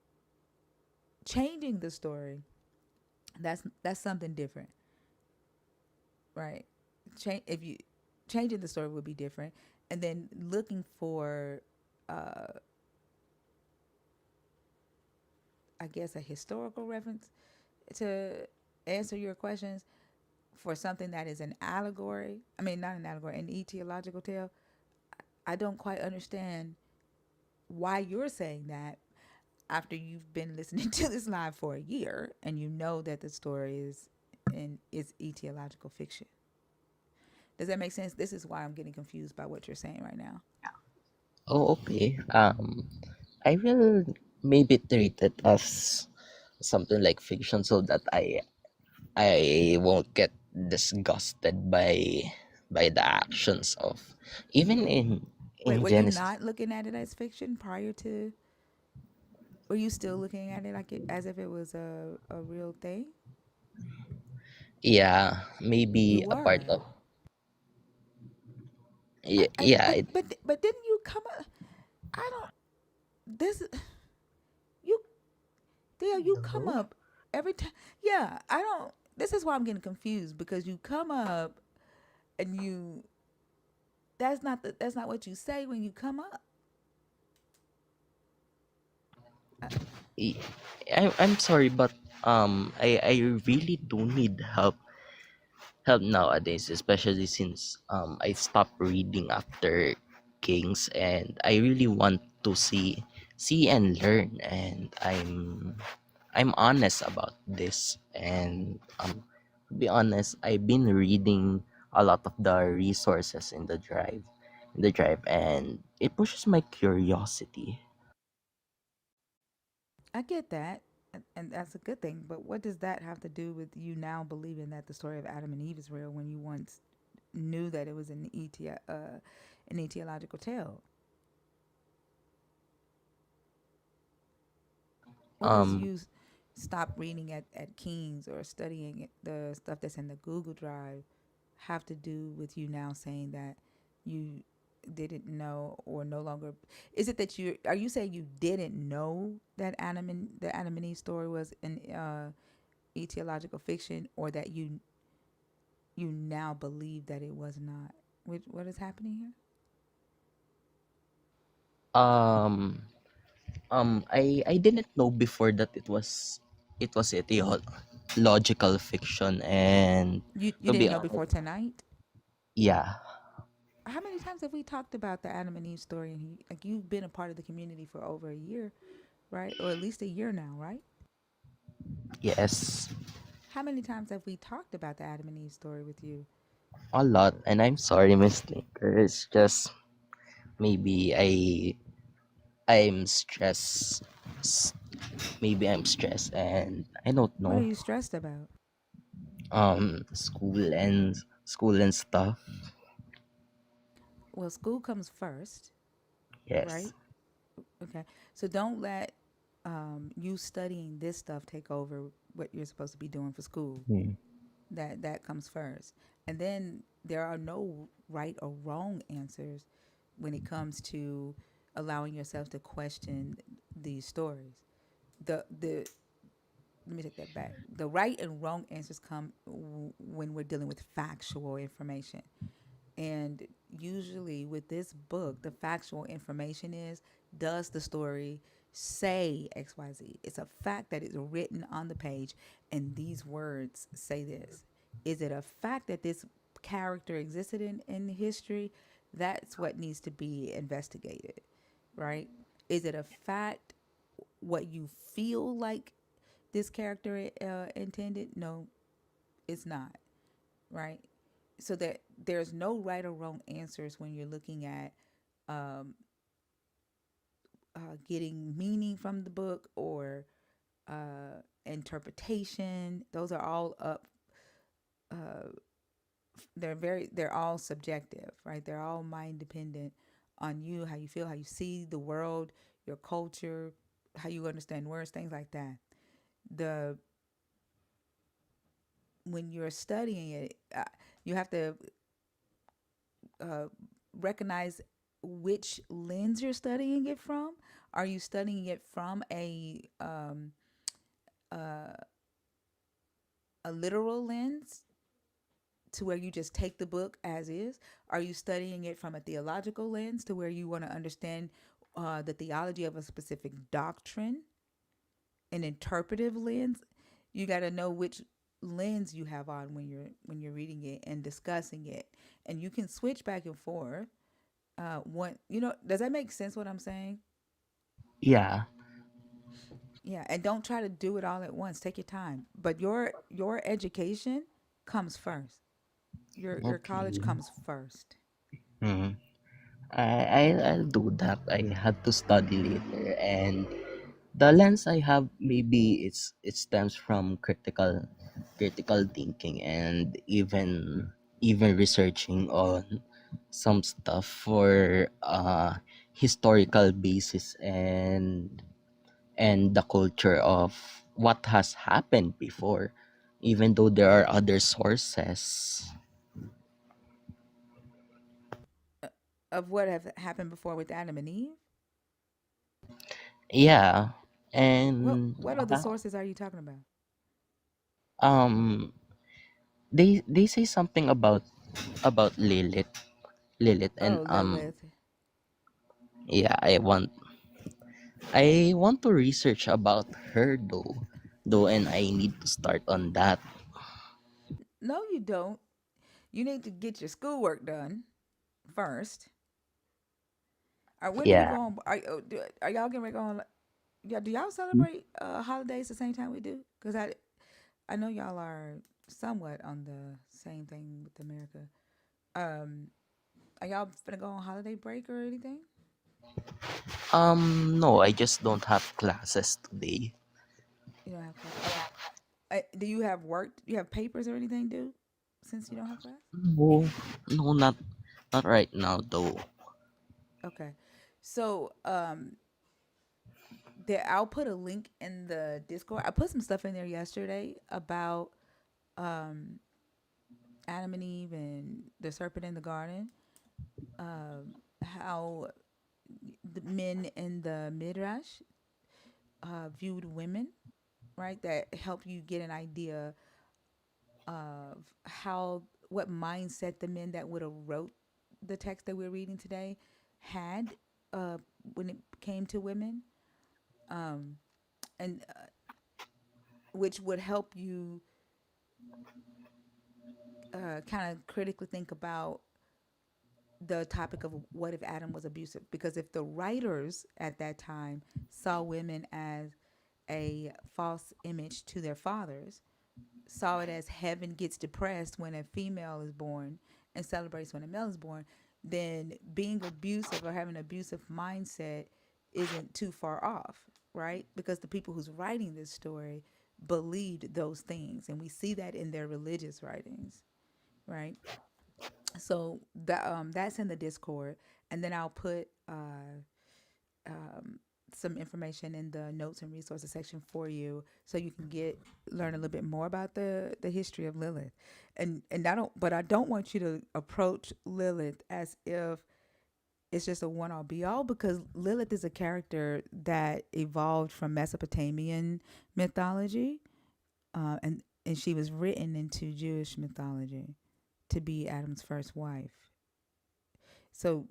changing the story, that's something different, right? Change if you changing the story would be different, and then looking for, uh, I guess, a historical reference to answer your questions for something that is an allegory. I mean, not an allegory, an etiological tale. I don't quite understand why you're saying that after you've been listening to this live for a year and you know that the story is etiological fiction. Does that make sense? This is why I'm getting confused by what you're saying right now. Oh, okay. I will maybe treat it as something like fiction so that I won't get disgusted by the actions of even Wait, in were you Genesis. not looking at it as fiction prior to? Were you still looking at it like as if it was a real thing? Yeah, You maybe a part were. of yeah, yeah it, But didn't you come up? I don't. This you Dale, you come Hello? up every time. Yeah, I don't. This is why I'm getting confused because you come up and you. That's not what you say when you come up. Uh, I, I'm sorry, but I really do need help nowadays, especially since I stopped reading after Kings, and I really want to see and learn, and I'm honest about this, and to be honest, I've been reading a lot of the resources in the drive, and it pushes my curiosity. I get that, and that's a good thing. But what does that have to do with you now believing that the story of Adam and Eve is real when you once knew that it was an etiological tale? What does Um, you stop reading at King's or studying the stuff that's in the Google Drive have to do with you now saying that you didn't know or no longer? Is it that you are you saying you didn't know that the Adam and Eve story was an etiological fiction, or that you now believe that it was not? What is happening here? um, I didn't know before that it was logical fiction, and You to be didn't know honest, before tonight? yeah, How many times have we talked about the Adam and Eve story? And like you've been a part of the community for over a year, right? Or at least a year now, right? yes, How many times have we talked about the Adam and Eve story with you? a lot, and I'm sorry, Miss Tinker. It's just maybe I'm stressed. S- Maybe I'm stressed, and I don't What are know. you stressed about? School and stuff. Well, school comes first, Yes. right? Okay. So don't let you studying this stuff take over what you're supposed to be doing for school. Hmm. That comes first. And then there are no right or wrong answers when it comes to allowing yourself to question these stories. The Let me take that back. The right and wrong answers come when we're dealing with factual information. And usually with this book, the factual information is, does the story say XYZ? It's a fact that is written on the page, and these words say this. Is it a fact that this character existed in history? That's what needs to be investigated, right? Is it a fact what you feel like this character intended? No, it's not, right? So that there's no right or wrong answers when you're looking at um, getting meaning from the book or interpretation. Those are all up. Uh, they're all subjective, right? They're all mind dependent on you, how you feel, how you see the world, your culture, how you understand words, things like that. The When you're studying it, you have to uh, recognize which lens you're studying it from. Are you studying it from uh, a literal lens to where you just take the book as is? Are you studying it from a theological lens to where you want to understand the theology of a specific doctrine, an interpretive lens? You got to know which lens you have on when you're reading it and discussing it, and you can switch back and forth. One, does that make sense? What I'm saying? Yeah. Yeah, and don't try to do it all at once. Take your time. But your education comes first. Your college Okay. comes first. Hmm. I'll do that. I had to study later, and the lens I have, maybe it stems from critical thinking, and even researching on some stuff for historical basis, and the culture of what has happened before, even though there are other sources. Of what have happened before with Adam and Eve. Yeah. What And what other about, sources are you talking about? um they say something about Lilith, and Oh, Lilith. yeah, I want to research about her, though, and I need to start on that. No, you don't. You need to get your schoolwork done first. When do we Yeah. go on? Are y'all getting ready to go on? Yeah, do y'all Hmm? celebrate holidays the same time we do? Because I know y'all are somewhat on the same thing with America. Um, are y'all gonna go on holiday break or anything? No, I just don't have classes today. You don't have class. Okay. Do you have work? You have papers or anything due since you don't have class? No, no, not right now, though. Okay. So there I'll put a link in the Discord. I put some stuff in there yesterday about um Adam and Eve and the serpent in the garden. How the men in the midrash viewed women, right? That help you get an idea of how what mindset the men that would have wrote the text that we're reading today had when it came to women, and which would help you kind of critically think about the topic of what if Adam was abusive. Because if the writers at that time saw women as a false image to their fathers, saw it as heaven gets depressed when a female is born and celebrates when a male is born, then being abusive or having an abusive mindset isn't too far off, right? Because the people who's writing this story believed those things, and we see that in their religious writings, right? So that's in the Discord, and then I'll put some information in the notes and resources section for you, so you can learn a little bit more about the history of Lilith, and I don't want you to approach Lilith as if it's just a one all be all, because Lilith is a character that evolved from Mesopotamian mythology, and she was written into Jewish mythology to be Adam's first wife. So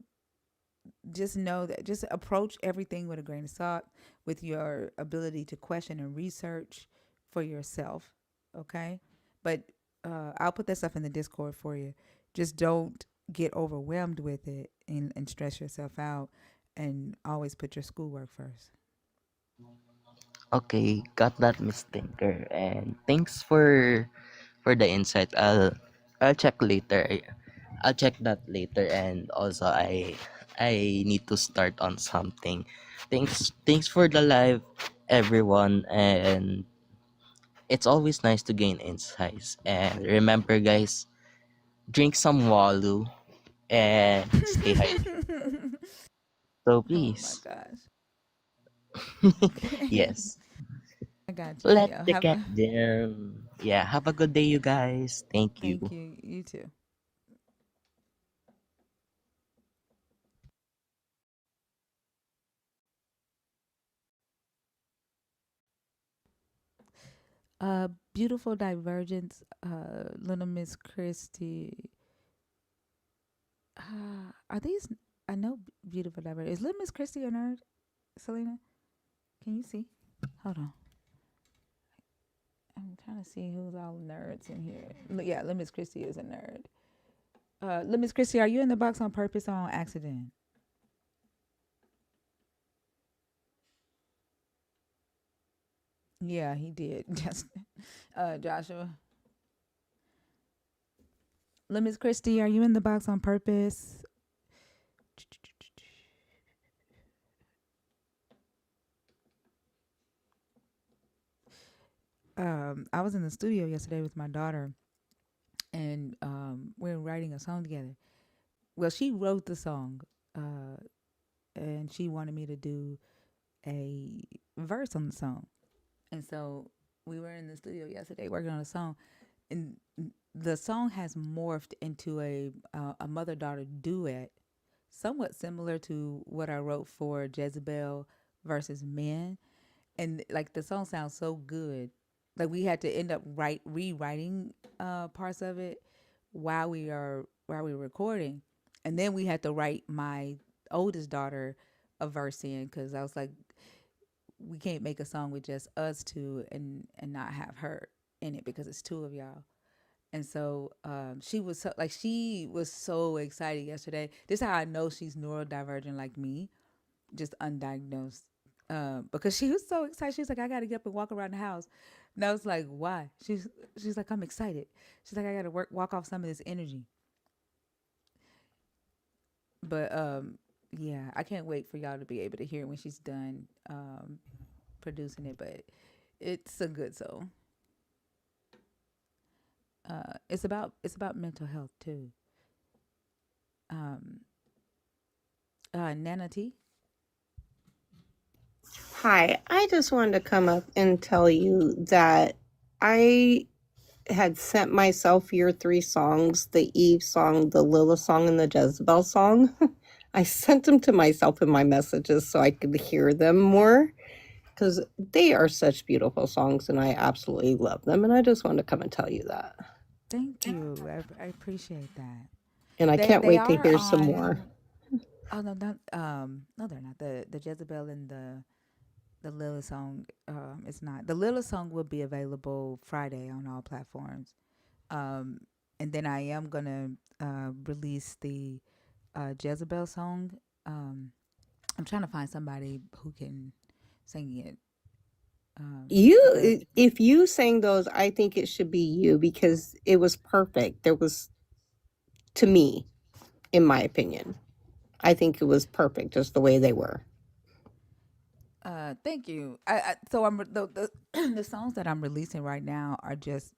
just know that, just approach everything with a grain of salt, with your ability to question and research for yourself. Okay. But I'll put that stuff in the Discord for you. Just don't get overwhelmed with it, and stress yourself out, and always put your schoolwork first. Okay, got that, Miss Tinker, and thanks for the insight. I'll check later. I'll check that later, and also I need to start on something. Thanks for the live, everyone, and it's always nice to gain insights. And remember, guys, drink some Walu and stay hydrated. So Oh my please, gosh. yes, I got you. let Yeah. the cat down. Yeah, have a good day, you guys. Thank you. Thank you. You too. Beautiful Divergence, Little Miss Christie. Are these? I know Beautiful Divergence. Is Little Miss Christie a nerd, Selena? Can you see? Hold on. I'm trying to see who's all nerds in here. Yeah, Little Miss Christie is a nerd. Little Miss Christie, are you in the box on purpose or on accident? Yeah, he did. Just Joshua. Little Miss Christie, are you in the box on purpose? I was in the studio yesterday with my daughter, and we were writing a song together. Well, she wrote the song, uh, and she wanted me to do a verse on the song. And so we were in the studio yesterday working on a song, and the song has morphed into a mother daughter duet, somewhat similar to what I wrote for Jezebel versus Men. And like the song sounds so good, like we had to end up rewriting parts of it while we were recording, and then we had to write my oldest daughter a verse in, because I was like, we can't make a song with just us two and not have her in it because it's two of y'all. And so she was so excited yesterday. This is how I know she's neurodivergent like me, just undiagnosed. Because she was so excited. She was like, I gotta get up and walk around the house. And I was like, why? She's like, I'm excited. She's like, I gotta walk off some of this energy. But yeah, I can't wait for y'all to be able to hear it when she's done producing it. But it's a good song. It's about mental health too. Um, Nana T. Hi, I just wanted to come up and tell you that I had sent myself your three songs, the Eve song, the Lilith song, and the Jezebel song. I sent them to myself in my messages so I could hear them more because they are such beautiful songs and I absolutely love them. And I just wanted to come and tell you that. Thank you. I appreciate that. And I can't They wait to are hear some more. on. Oh no, not no, they're not. The Jezebel and the Lilith song. It's not. The Lilith song will be available Friday on all platforms. Um, and then I am gonna release the Jezebel song. Um, I'm trying to find somebody who can sing it. Because If you sang those, I think it should be you because it was perfect. There was, to me, in my opinion, I think it was perfect just the way they were. thank you. So the the songs that I'm releasing right now are just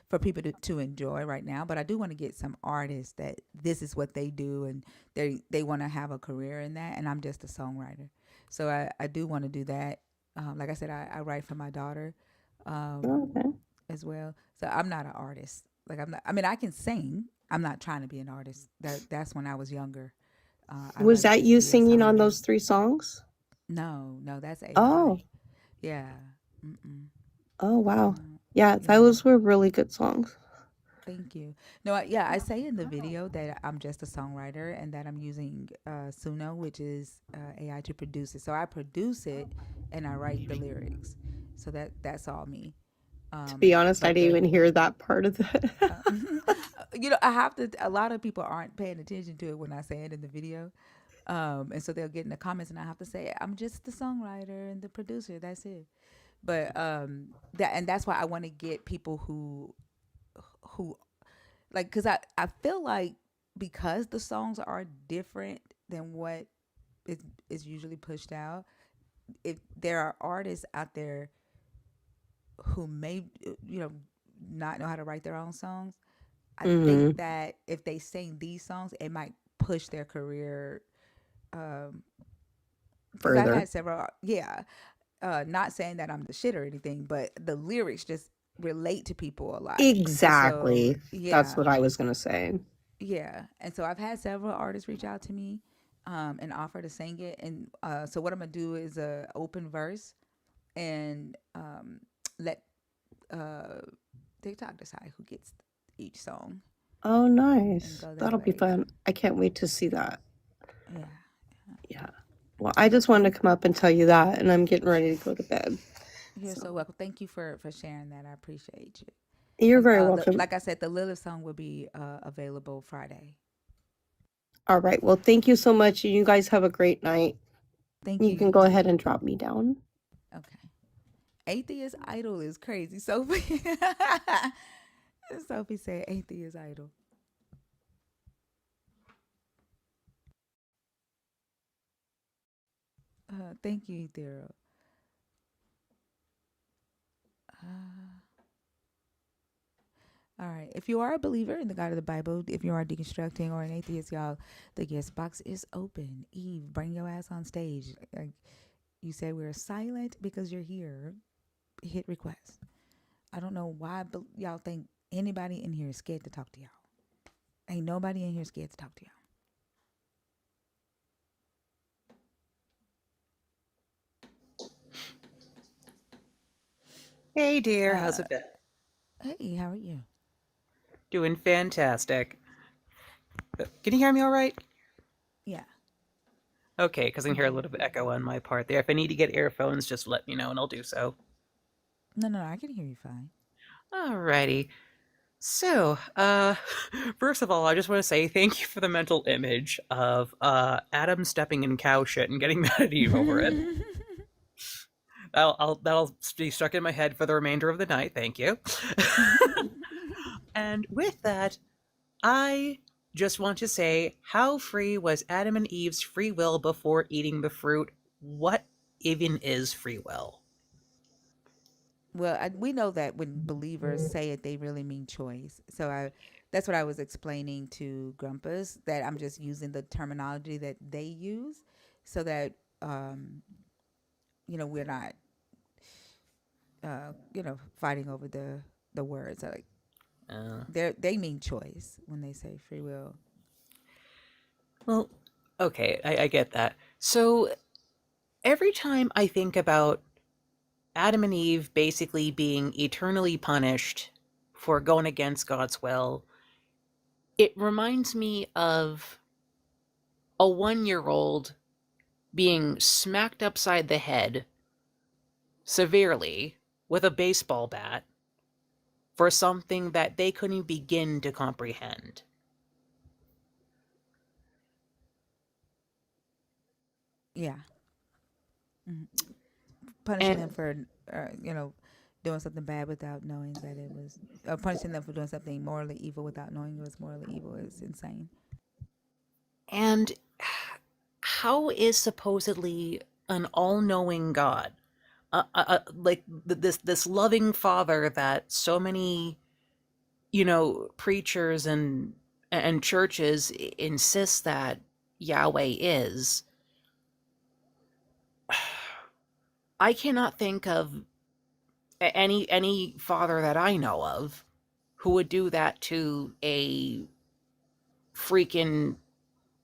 for people to enjoy right now. But I do want to get some artists that this is what they do and they want to have a career in that. And I'm just a songwriter, so I do want to do that. Like I said, I write for my daughter Okay. as well. So I'm not an artist. Like I'm not. I mean, I can sing. I'm not trying to be an artist. That's when I was younger. I Was like that to you be a singing on songwriter. those three songs? No, that's Oh, AI. Yeah. Mm-mm. oh, wow. No. Yeah, Yeah. those were really good songs. Thank you. No, yeah, I say in the video that I'm just a songwriter and that I'm using Suno, which is AI to produce it. So I produce it and I write the lyrics. So that's all me. To be honest, I But didn't the even hear that part of uh, it. I have to. A lot of people aren't paying attention to it when I say it in the video, and so they'll get in the comments, and I have to say I'm just the songwriter and the producer. That's it. But that's why I want to get people who like, because I feel like because the songs are different than what is usually pushed out, if there are artists out there who may not know how to write their own songs, I think Hmm. that if they sing these songs, it might push their career. Because I've Further. had several, yeah, not saying that I'm the shit or anything, but the lyrics just relate to people a lot. And so, Exactly. That's yeah, what I was going to say. yeah. And so I've had several artists reach out to me and offer to sing it. And so what I'm going to do is a open verse and let TikTok decide who gets each song Oh, and nice. go that That'll be way. Yeah. fun. I can't wait to see that. Yeah. Yeah. Well, I just wanted to come up and tell you that, and I'm getting ready to go to bed. You're So so welcome. Thank you for sharing that. I appreciate you. you're And very welcome. like I said, the Lilith song will be available Friday. All right. Well, thank you so much. You guys have a great night. Thank You you. can You go too. ahead and drop me down. Okay. Atheist idol is crazy. Sophie. Sophie said atheist idol. Thank you, Ethereal. All right. If you are a believer in the God of the Bible, if you are deconstructing or an atheist, y'all, the guest box is open. Eve, bring your ass on stage. Like you said, we're silent because you're here. Hit request. I don't know why y'all think anybody in here is scared to talk to y'all. Ain't nobody in here scared to talk to y'all. Hey dear, how's it been? Hey, how are you? Doing fantastic. Can you hear me all right? Yeah. Okay, because I can hear a little bit of echo on my part there. If I need to get earphones, just let me know and I'll do so. No, I can hear you fine. Alrighty. So, first of all, I just want to say thank you for the mental image of Adam stepping in cow shit and getting mad at Eve over it. That'll be stuck in my head for the remainder of the night. Thank you. And with that, I just want to say, how free was Adam and Eve's free will before eating the fruit? What even is free will? Well, we know that when believers say it, they really mean choice. So that's what I was explaining to Grumpus, that I'm just using the terminology that they use so that, we're not, fighting over the words. Like, they mean choice when they say free will. Well, okay, I get that. So every time I think about Adam and Eve basically being eternally punished for going against God's will, it reminds me of a 1-year-old being smacked upside the head severely with a baseball bat for something that they couldn't begin to comprehend. Yeah. Mm-hmm. Punishing them And for, doing something bad without knowing that it was, or punishing them for doing something morally evil without knowing it was morally evil is insane. and how is supposedly an all-knowing God, like this loving Father that so many, preachers and churches insist that Yahweh is? I cannot think of any father that I know of who would do that to a freaking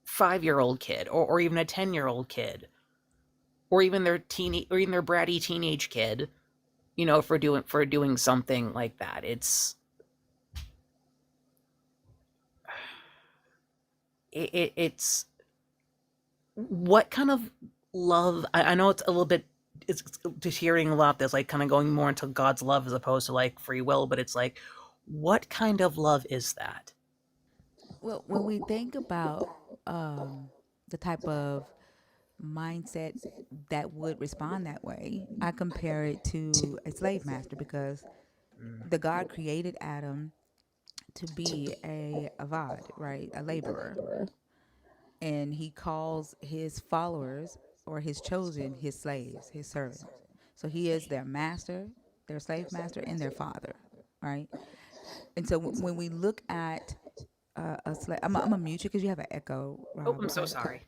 5-year-old kid or even a 10-year-old kid or even their bratty teenage kid, for doing something like that. It's what kind of love. I know it's a little bit, it's just hearing a lot that's like kind of going more into God's love as opposed to like free will, but it's like, what kind of love is that? Well, when we think about the type of mindsets that would respond that way, I compare it to a slave master because the God created Adam to be a avad, right? A laborer. And he calls his followers or his chosen his slaves, his servants. So he is their master, their slave master, and their father, right? And so when we look at a slave, I'm gonna mute you because you have an echo, Oh, Rob. I'm so sorry.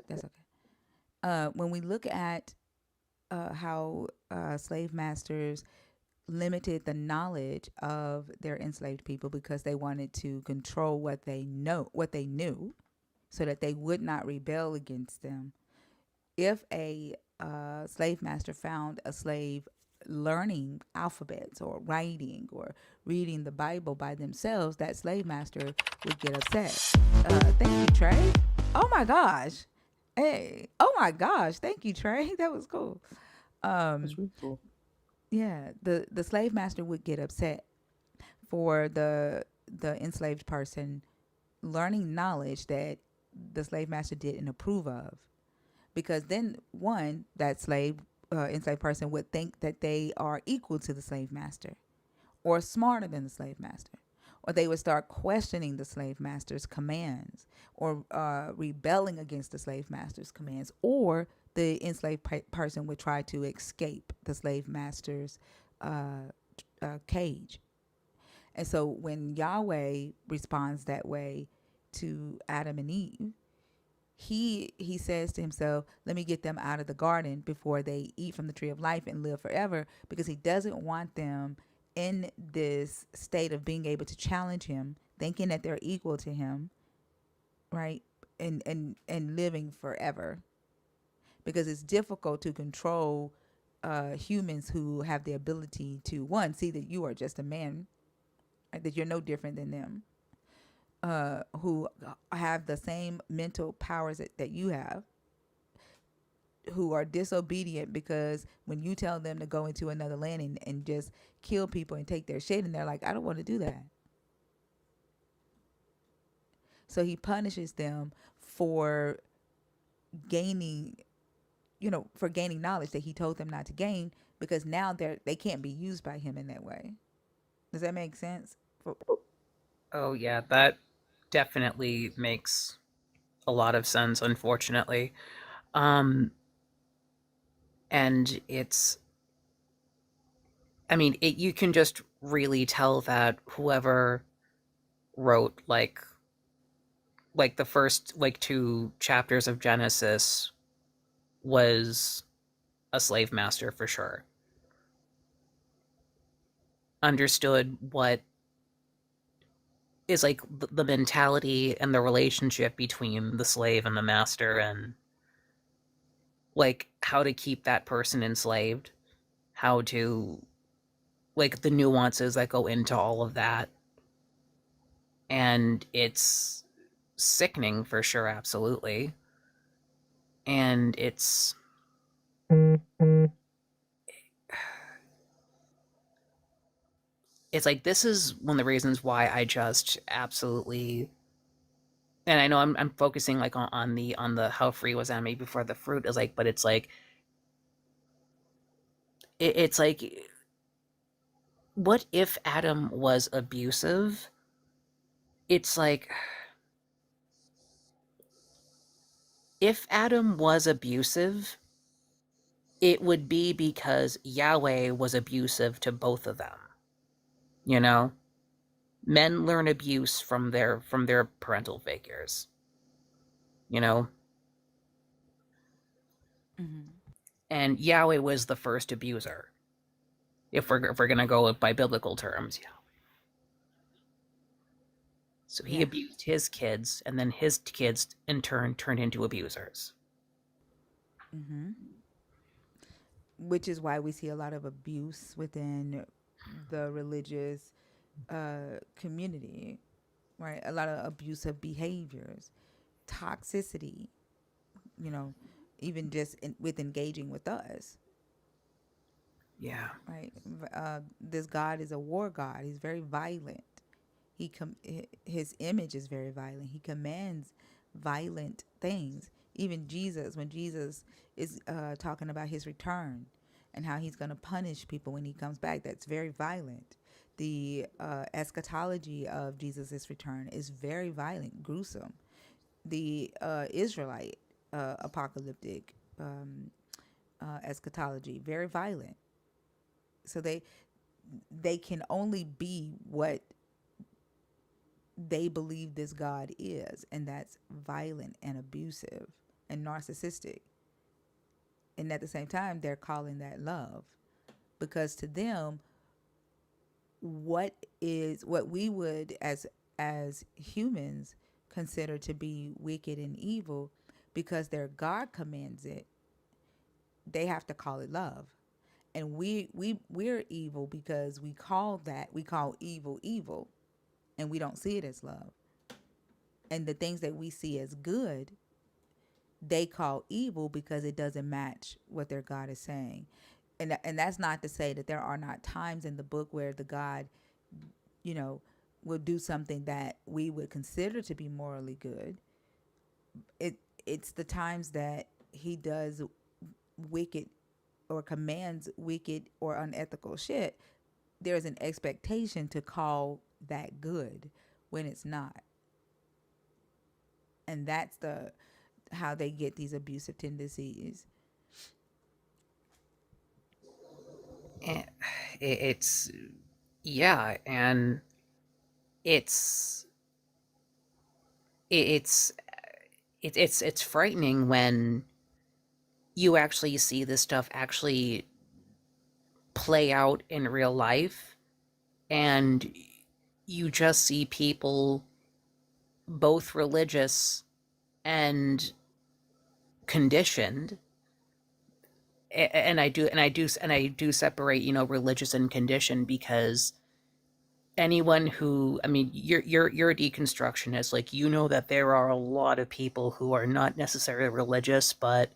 That's okay. When we look at how slave masters limited the knowledge of their enslaved people because they wanted to control what they knew, so that they would not rebel against them. If a slave master found a slave learning alphabets or writing or reading the Bible by themselves, that slave master would get upset. Thank you, Trey. Oh my gosh. Hey. Oh my gosh. Thank you, Trey. That was cool. That's really cool. Yeah. The slave master would get upset for the enslaved person learning knowledge that the slave master didn't approve of, because then one, that slave enslaved person would think that they are equal to the slave master or smarter than the slave master, or they would start questioning the slave master's commands or rebelling against the slave master's commands, or the enslaved person would try to escape the slave master's cage. And so when Yahweh responds that way to Adam and Eve, he says to himself, let me get them out of the garden before they eat from the tree of life and live forever, because he doesn't want them in this state of being able to challenge him, thinking that they're equal to him, right? And living forever. Because it's difficult to control humans who have the ability to, one, see that you are just a man, right? That you're no different than them, who have the same mental powers that you have, who are disobedient because when you tell them to go into another land and just kill people and take their shit, and they're like, I don't want to do that. So he punishes them for gaining, for gaining knowledge that he told them not to gain, because now they can't be used by him in that way. Does that make sense? Oh yeah, that definitely makes a lot of sense, unfortunately. Um and it's, I mean, you can just really tell that whoever wrote like the first like two chapters of Genesis was a slave master for sure. Understood what is like the mentality and the relationship between the slave and the master, and like how to keep that person enslaved, how to, like, the nuances that go into all of that. And it's sickening for sure, absolutely. And it's like, this is one of the reasons why I just absolutely, and I know I'm focusing like on the how free was Anime before the fruit is like, but it's like it's like, what if Adam was abusive? It's like, if Adam was abusive, it would be because Yahweh was abusive to both of them. You know? Men learn abuse from their parental figures. You know? Mm-hmm. And Yahweh was the first abuser. If we're gonna go by biblical terms, yeah. So he Yeah. abused his kids, and then his kids in turn turned into abusers. Mm-hmm. Which is why we see a lot of abuse within the religious community, right? A lot of abusive behaviors, toxicity, you know, even just with engaging with us, Yeah. right? This God is a war God. He's very violent. His image is very violent. He commands violent things. Even Jesus, when Jesus is talking about his return and how he's going to punish people when he comes back, that's very violent. The eschatology of Jesus' return is very violent, gruesome. The Israelite apocalyptic eschatology, very violent. So they can only be what they believe this God is, and that's violent and abusive and narcissistic. And at the same time, they're calling that love, because to them, what we would as humans consider to be wicked and evil, because their God commands it, they have to call it love. And we're evil because we call evil evil, and we don't see it as love. And the things that we see as good, they call evil because it doesn't match what their God is saying. And that's not to say that there are not times in the book where the God, you know, will do something that we would consider to be morally good. It's the times that he does wicked or commands wicked or unethical shit. There's an expectation to call that good when it's not. And that's the how they get these abusive tendencies. And it's yeah, and it's it's it's frightening when you actually see this stuff actually play out in real life, and you just see people both religious and conditioned. And I do separate, religious and conditioned, because anyone who, I mean, you're a deconstructionist, like, that there are a lot of people who are not necessarily religious, but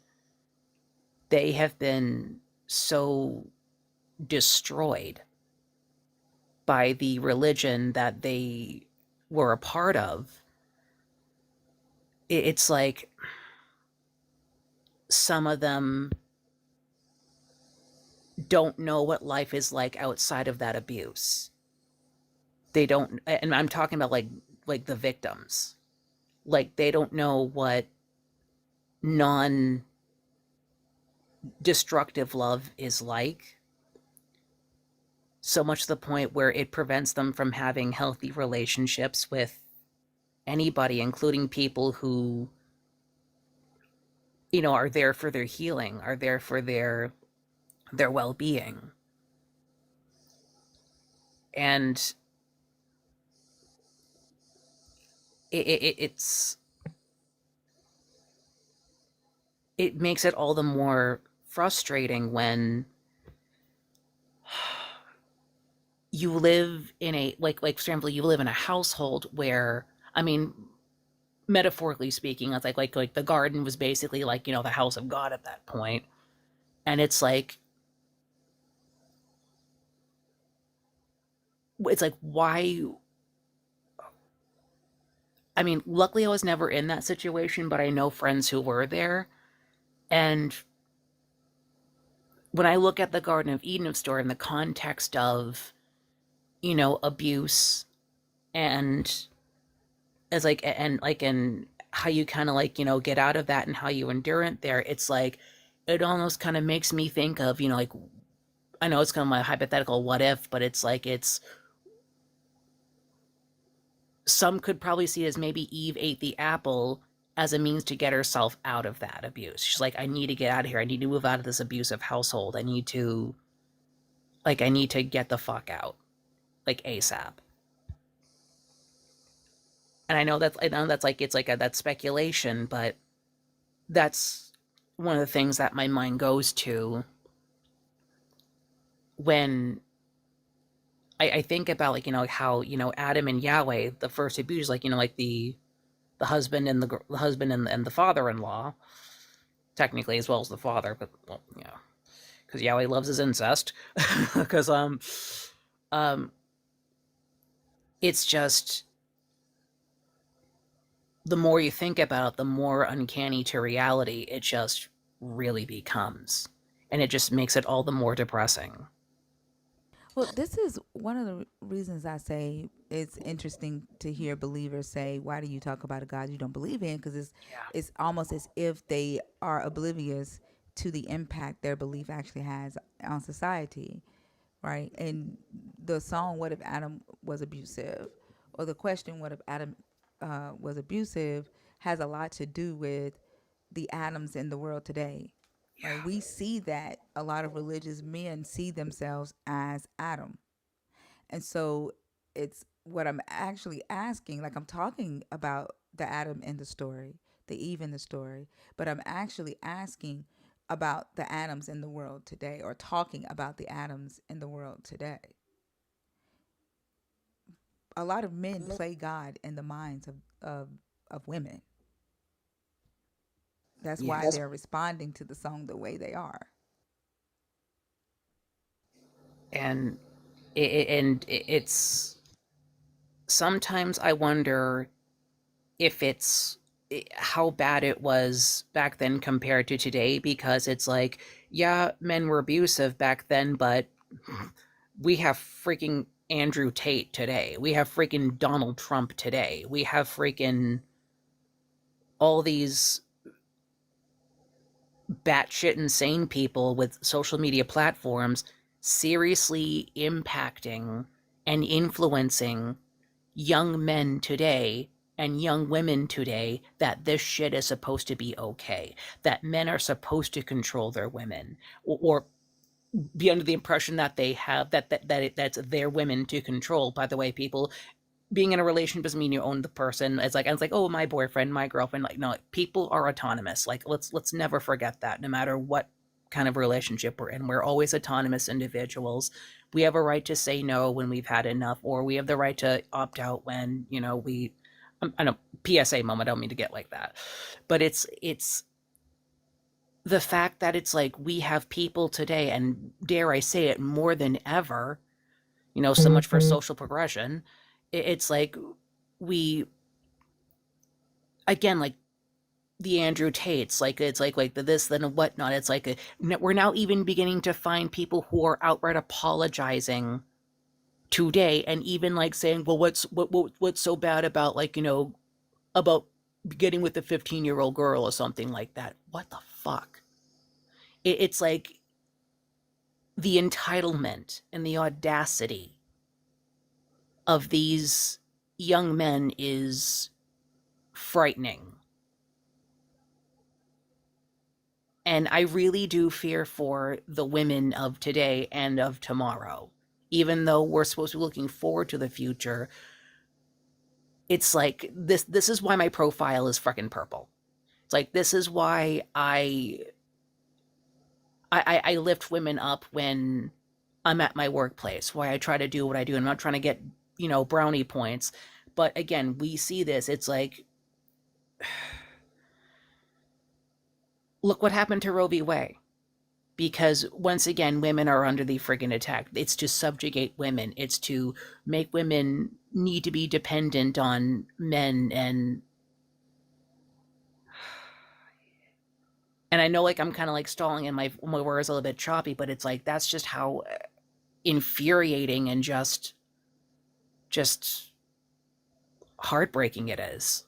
they have been so destroyed by the religion that they were a part of. It's like some of them don't know what life is like outside of that abuse. They don't, and I'm talking about like the victims. Like, they don't know what non destructive love is like, so much to the point where it prevents them from having healthy relationships with anybody, including people who, are there for their healing, are there for their well-being. And it's it makes it all the more frustrating when you live in a, like for example, you live in a household where, I mean, metaphorically speaking, it's like the garden was basically like, the house of God at that point. And it's like, why? I mean, luckily I was never in that situation, but I know friends who were there. And when I look at the Garden of Eden story in the context of, abuse, and as like, and how you kind of like, get out of that and how you endure it there, it's like, it almost kind of makes me think of, like, I know it's kind of my hypothetical what if, but it's like, some could probably see it as maybe Eve ate the apple as a means to get herself out of that abuse. She's like, I need to get out of here. I need to move out of this abusive household. I need to get the fuck out, like, ASAP. And I know that's like, it's like that's speculation, but that's one of the things that my mind goes to when I think about, like, how, Adam and Yahweh, the first abuse, like, like the husband and the husband and the father-in-law, technically, as well as the father, but, well, because Yahweh loves his incest. Because um, it's just, the more you think about it, the more uncanny to reality it just really becomes, and it just makes it all the more depressing. Well, this is one of the reasons I say it's interesting to hear believers say, "Why do you talk about a God you don't believe in?" Because it's almost as if they are oblivious to the impact their belief actually has on society, right? And the song "What if Adam was abusive?" or the question "What if Adam was abusive?" has a lot to do with the Adams in the world today. Right? We see that a lot of religious men see themselves as Adam. And so it's what I'm actually asking, like I'm talking about the Adam in the story, the Eve in the story, but I'm actually asking, about the Adams in the world today, or talking about the Adams in the world today. A lot of men play God in the minds of women. That's Yeah. why they're responding to the song the way they are. And it's sometimes I wonder if it's how bad it was back then compared to today, because it's like, yeah, men were abusive back then, but we have freaking Andrew Tate today. We have freaking Donald Trump today. We have freaking all these batshit insane people with social media platforms seriously impacting and influencing young men today and young women today that this shit is supposed to be okay, that men are supposed to control their women, or be under the impression that they have that's their women to control. By the way, people, being in a relationship doesn't mean you own the person. It's like, oh, my boyfriend, my girlfriend. Like, no, people are autonomous. Like, let's never forget that. No matter what kind of relationship we're in, we're always autonomous individuals. We have a right to say no when we've had enough, or we have the right to opt out when, you know, we. I know, PSA moment. I don't mean to get like that, but it's the fact that it's like we have people today, and dare I say it, more than ever, you know, so much for social progression. It's like we, again, like the Andrew Tates, like it's like the this, then, and whatnot. It's like we're now even beginning to find people who are outright apologizing today, and even like saying, well, what's so bad about, like, you know, about getting with a 15-year-old girl or something like that. What the fuck? It's like the entitlement and the audacity of these young men is frightening. And I really do fear for the women of today and of tomorrow. Even though we're supposed to be looking forward to the future, it's like this is why my profile is freaking purple. It's like, this is why I lift women up when I'm at my workplace, why I try to do what I do. I'm not trying to get, you know, brownie points. But again, we see this. It's like, look what happened to Roe v. Wade. Because once again, women are under the friggin' attack. It's to subjugate women. It's to make women need to be dependent on men. And I know, like, I'm kind of like stalling and my words a little bit choppy, but it's like, that's just how infuriating and just heartbreaking it is.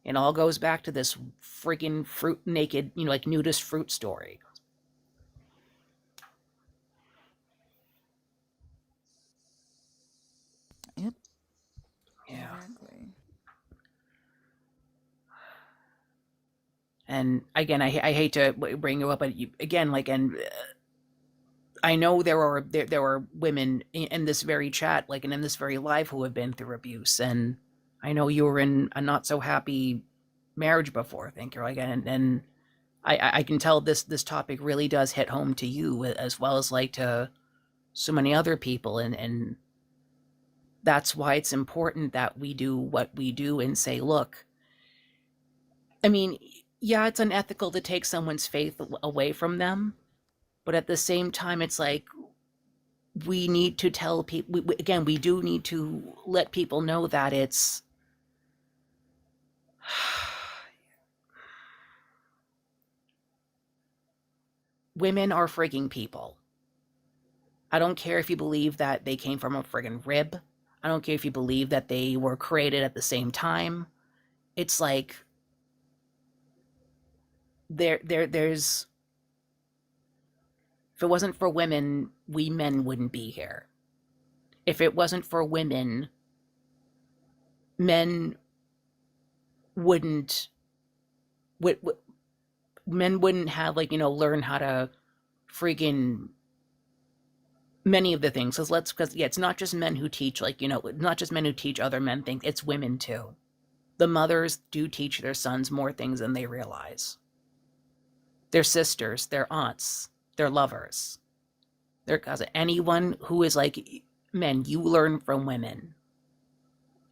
It all goes back to this freaking fruit naked, you know, like nudist fruit story. Yep. Yeah. Exactly. And again, I hate to bring you up, but again, like, and I know there are women in this very chat, like, and in this very live, who have been through abuse, and I know you were in a not so happy marriage before. Thank you. Like, and I can tell this topic really does hit home to you, as well as like to so many other people, and that's why it's important that we do what we do and say, look, I mean, yeah, it's unethical to take someone's faith away from them, but at the same time, it's like, we need to tell people, again, we do need to let people know that it's women are frigging people. I don't care if you believe that they came from a friggin' rib. I don't care if you believe that they were created at the same time. It's like, there's, if it wasn't for women, we men wouldn't be here. If it wasn't for women, men wouldn't men wouldn't have, like, you know, learn how to freaking many of the things. Because yeah, it's not just men who teach, like, you know, not just men who teach other men things, it's women too. The mothers do teach their sons more things than they realize. their sisters, their aunts, their lovers, their cousin, anyone who is like, men, you learn from women.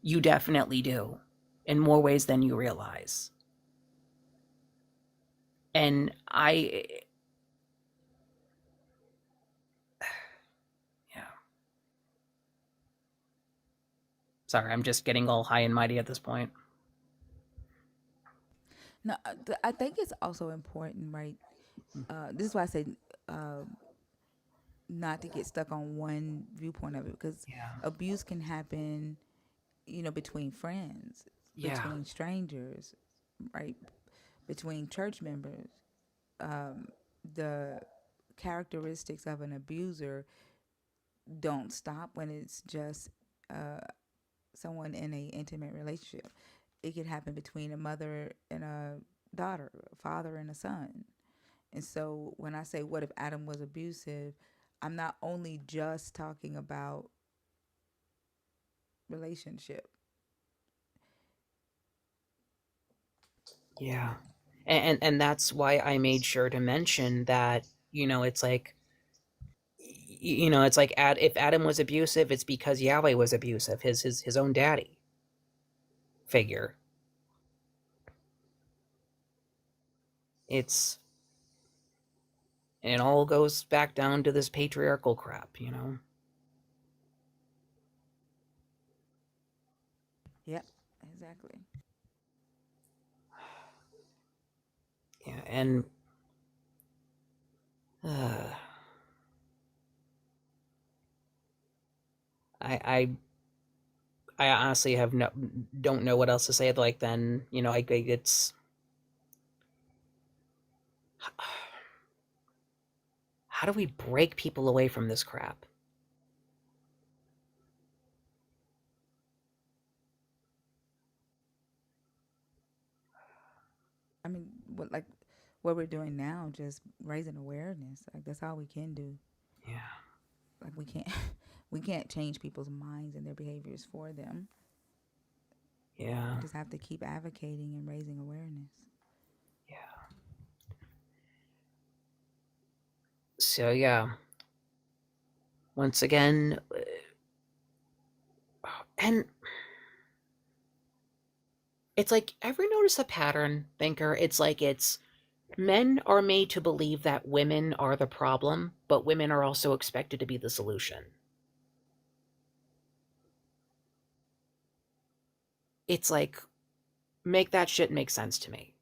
You definitely do, in more ways than you realize. And sorry, I'm just getting all high and mighty at this point. No, I think it's also important, right? This is why I say not to get stuck on one viewpoint of it, because abuse can happen, between friends, between strangers, right? Between church members. The characteristics of an abuser don't stop when it's just someone in a intimate relationship. It could happen between a mother and a daughter, a father and a son. And so when I say, what if Adam was abusive, I'm not only just talking about relationship. Yeah. And that's why I made sure to mention that, it's like, it's like if Adam was abusive, it's because Yahweh was abusive, his own daddy figure. It all goes back down to this patriarchal crap. Yep, exactly. Yeah, and I honestly don't know what else to say. Like, then, it's how do we break people away from this crap? I mean, what we're doing now, just raising awareness. Like, that's all we can do. Yeah. Like, we can't change people's minds and their behaviors for them. Yeah. We just have to keep advocating and raising awareness. Yeah. So yeah. Once again, and it's like, ever notice a pattern, thinker? It's like men are made to believe that women are the problem, but women are also expected to be the solution. It's like, make that shit make sense to me.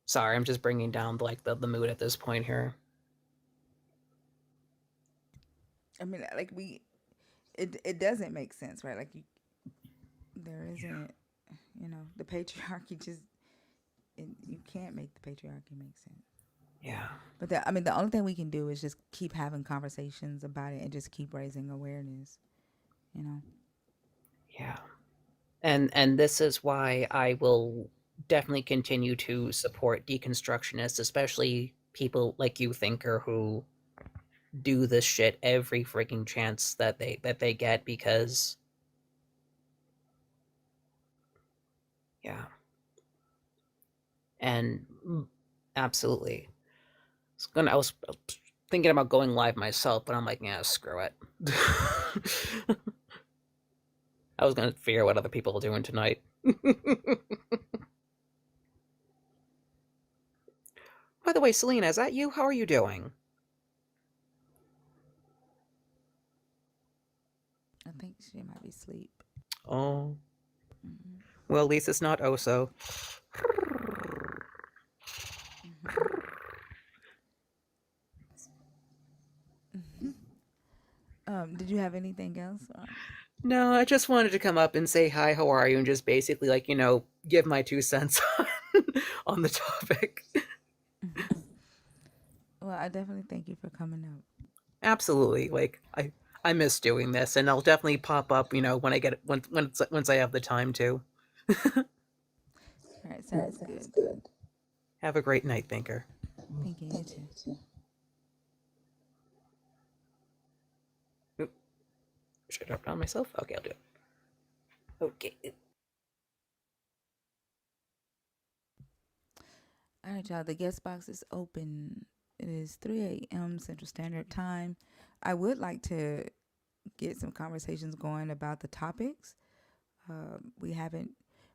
Sorry, I'm just bringing down the mood at this point here. I mean, like, it doesn't make sense, right? Like, there isn't, the patriarchy just, you can't make the patriarchy make sense. Yeah. But the only thing we can do is just keep having conversations about it and just keep raising awareness, Yeah. And this is why I will definitely continue to support deconstructionists, especially people like you, thinker, who do this shit every freaking chance that they get, because yeah. And absolutely. I was thinking about going live myself, but I'm like, yeah, screw it. I was gonna figure out what other people are doing tonight. By the way, Selena, is that you? How are you doing? I think she might be asleep. Oh. Well, at least it's not Oso. Did you have anything else? No, I just wanted to come up and say hi, how are you, and just basically, give my 2 cents on the topic. Well, I definitely thank you for coming up. Absolutely. I miss doing this, and I'll definitely pop up, when I get once I have the time to. All right, sounds good. Have a great night, thinker. Pinky itching. Oop, should I drop it on myself? Okay, I'll do it. Okay. All right, y'all. The guest box is open. It is 3 a.m. Central Standard Time. I would like to get some conversations going about the topics. We haven't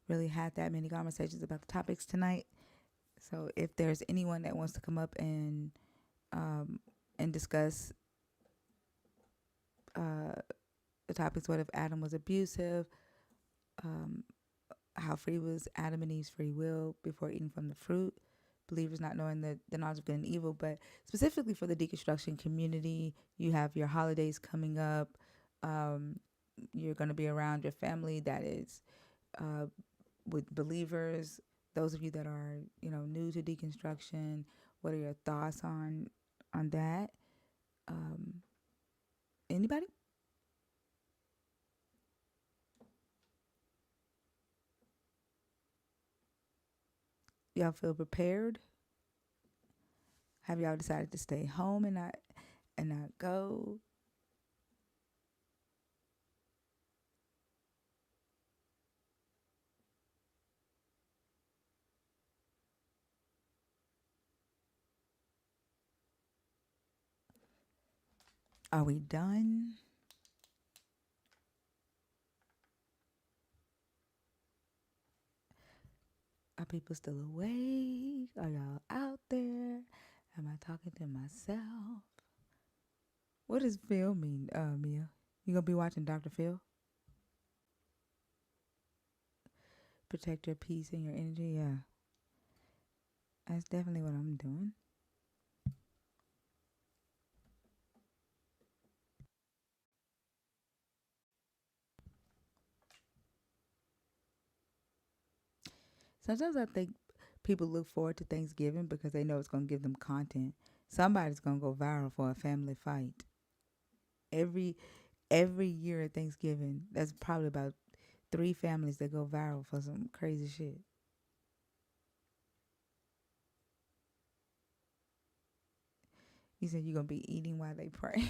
really had that many conversations about the topics tonight. So if there's anyone that wants to come up and discuss the topics, what if Adam was abusive? How free was Adam and Eve's free will before eating from the fruit? Believers not knowing the knowledge of good and evil, but specifically for the deconstruction community, you have your holidays coming up. You're going to be around your family that is with believers. Those of you that are new to deconstruction, what are your thoughts on that? Anybody? Y'all feel prepared? Have y'all decided to stay home and not go? Are we done? Are people still awake? Are y'all out there? Am I talking to myself? What does Phil mean, Mia? You gonna be watching Dr. Phil? Protect your peace and your energy? Yeah. That's definitely what I'm doing. Sometimes I think people look forward to Thanksgiving because they know it's gonna give them content. Somebody's gonna go viral for a family fight. Every year at Thanksgiving, that's probably about 3 families that go viral for some crazy shit. You said you're gonna be eating while they pray.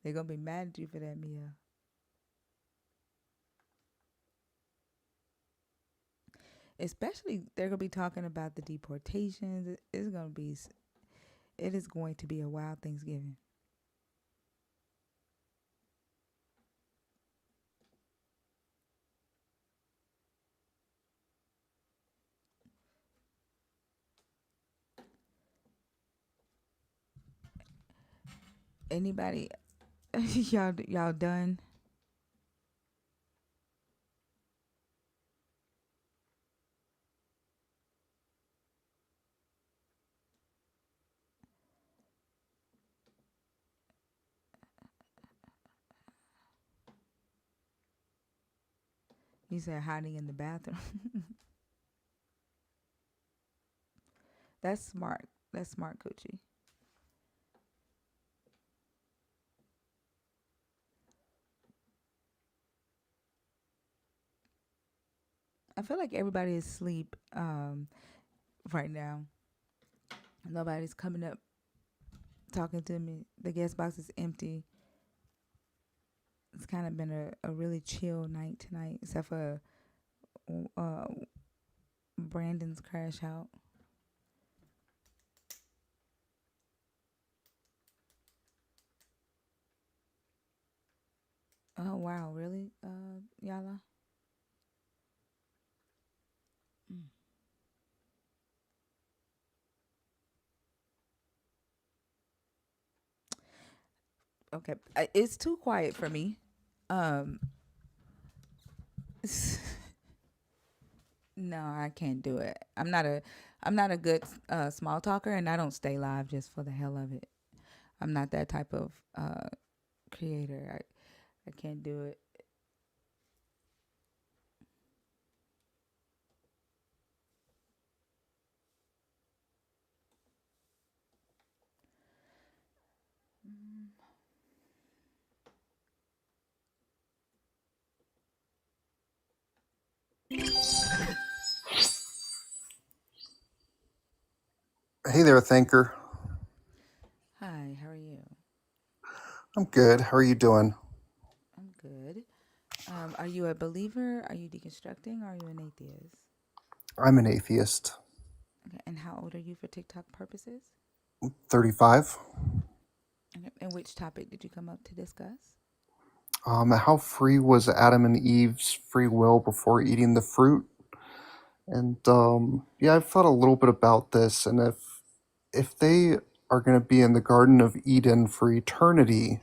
They're gonna be mad at you for that, Mia. Especially, they're gonna be talking about the deportations. It is going to be a wild Thanksgiving. Anybody, y'all done? You said hiding in the bathroom. That's smart. That's smart, Coochie. I feel like everybody is asleep right now. Nobody's coming up talking to me. The guest box is empty. It's kind of been a really chill night tonight, except for Brandon's crash out. Oh wow, really, Yala? Okay, it's too quiet for me. No, I can't do it. I'm not a good small talker, and I don't stay live just for the hell of it. I'm not that type of creator. I can't do it. Hey there, Thinker. Hi, how are you? I'm good. How are you doing? I'm good. Are you a believer? Are you deconstructing? Or are you an atheist? I'm an atheist. Okay, and how old are you for TikTok purposes? 35. Okay, and which topic did you come up to discuss? How free was Adam and Eve's free will before eating the fruit? And yeah, I've thought a little bit about this, and if they are going to be in the Garden of Eden for eternity,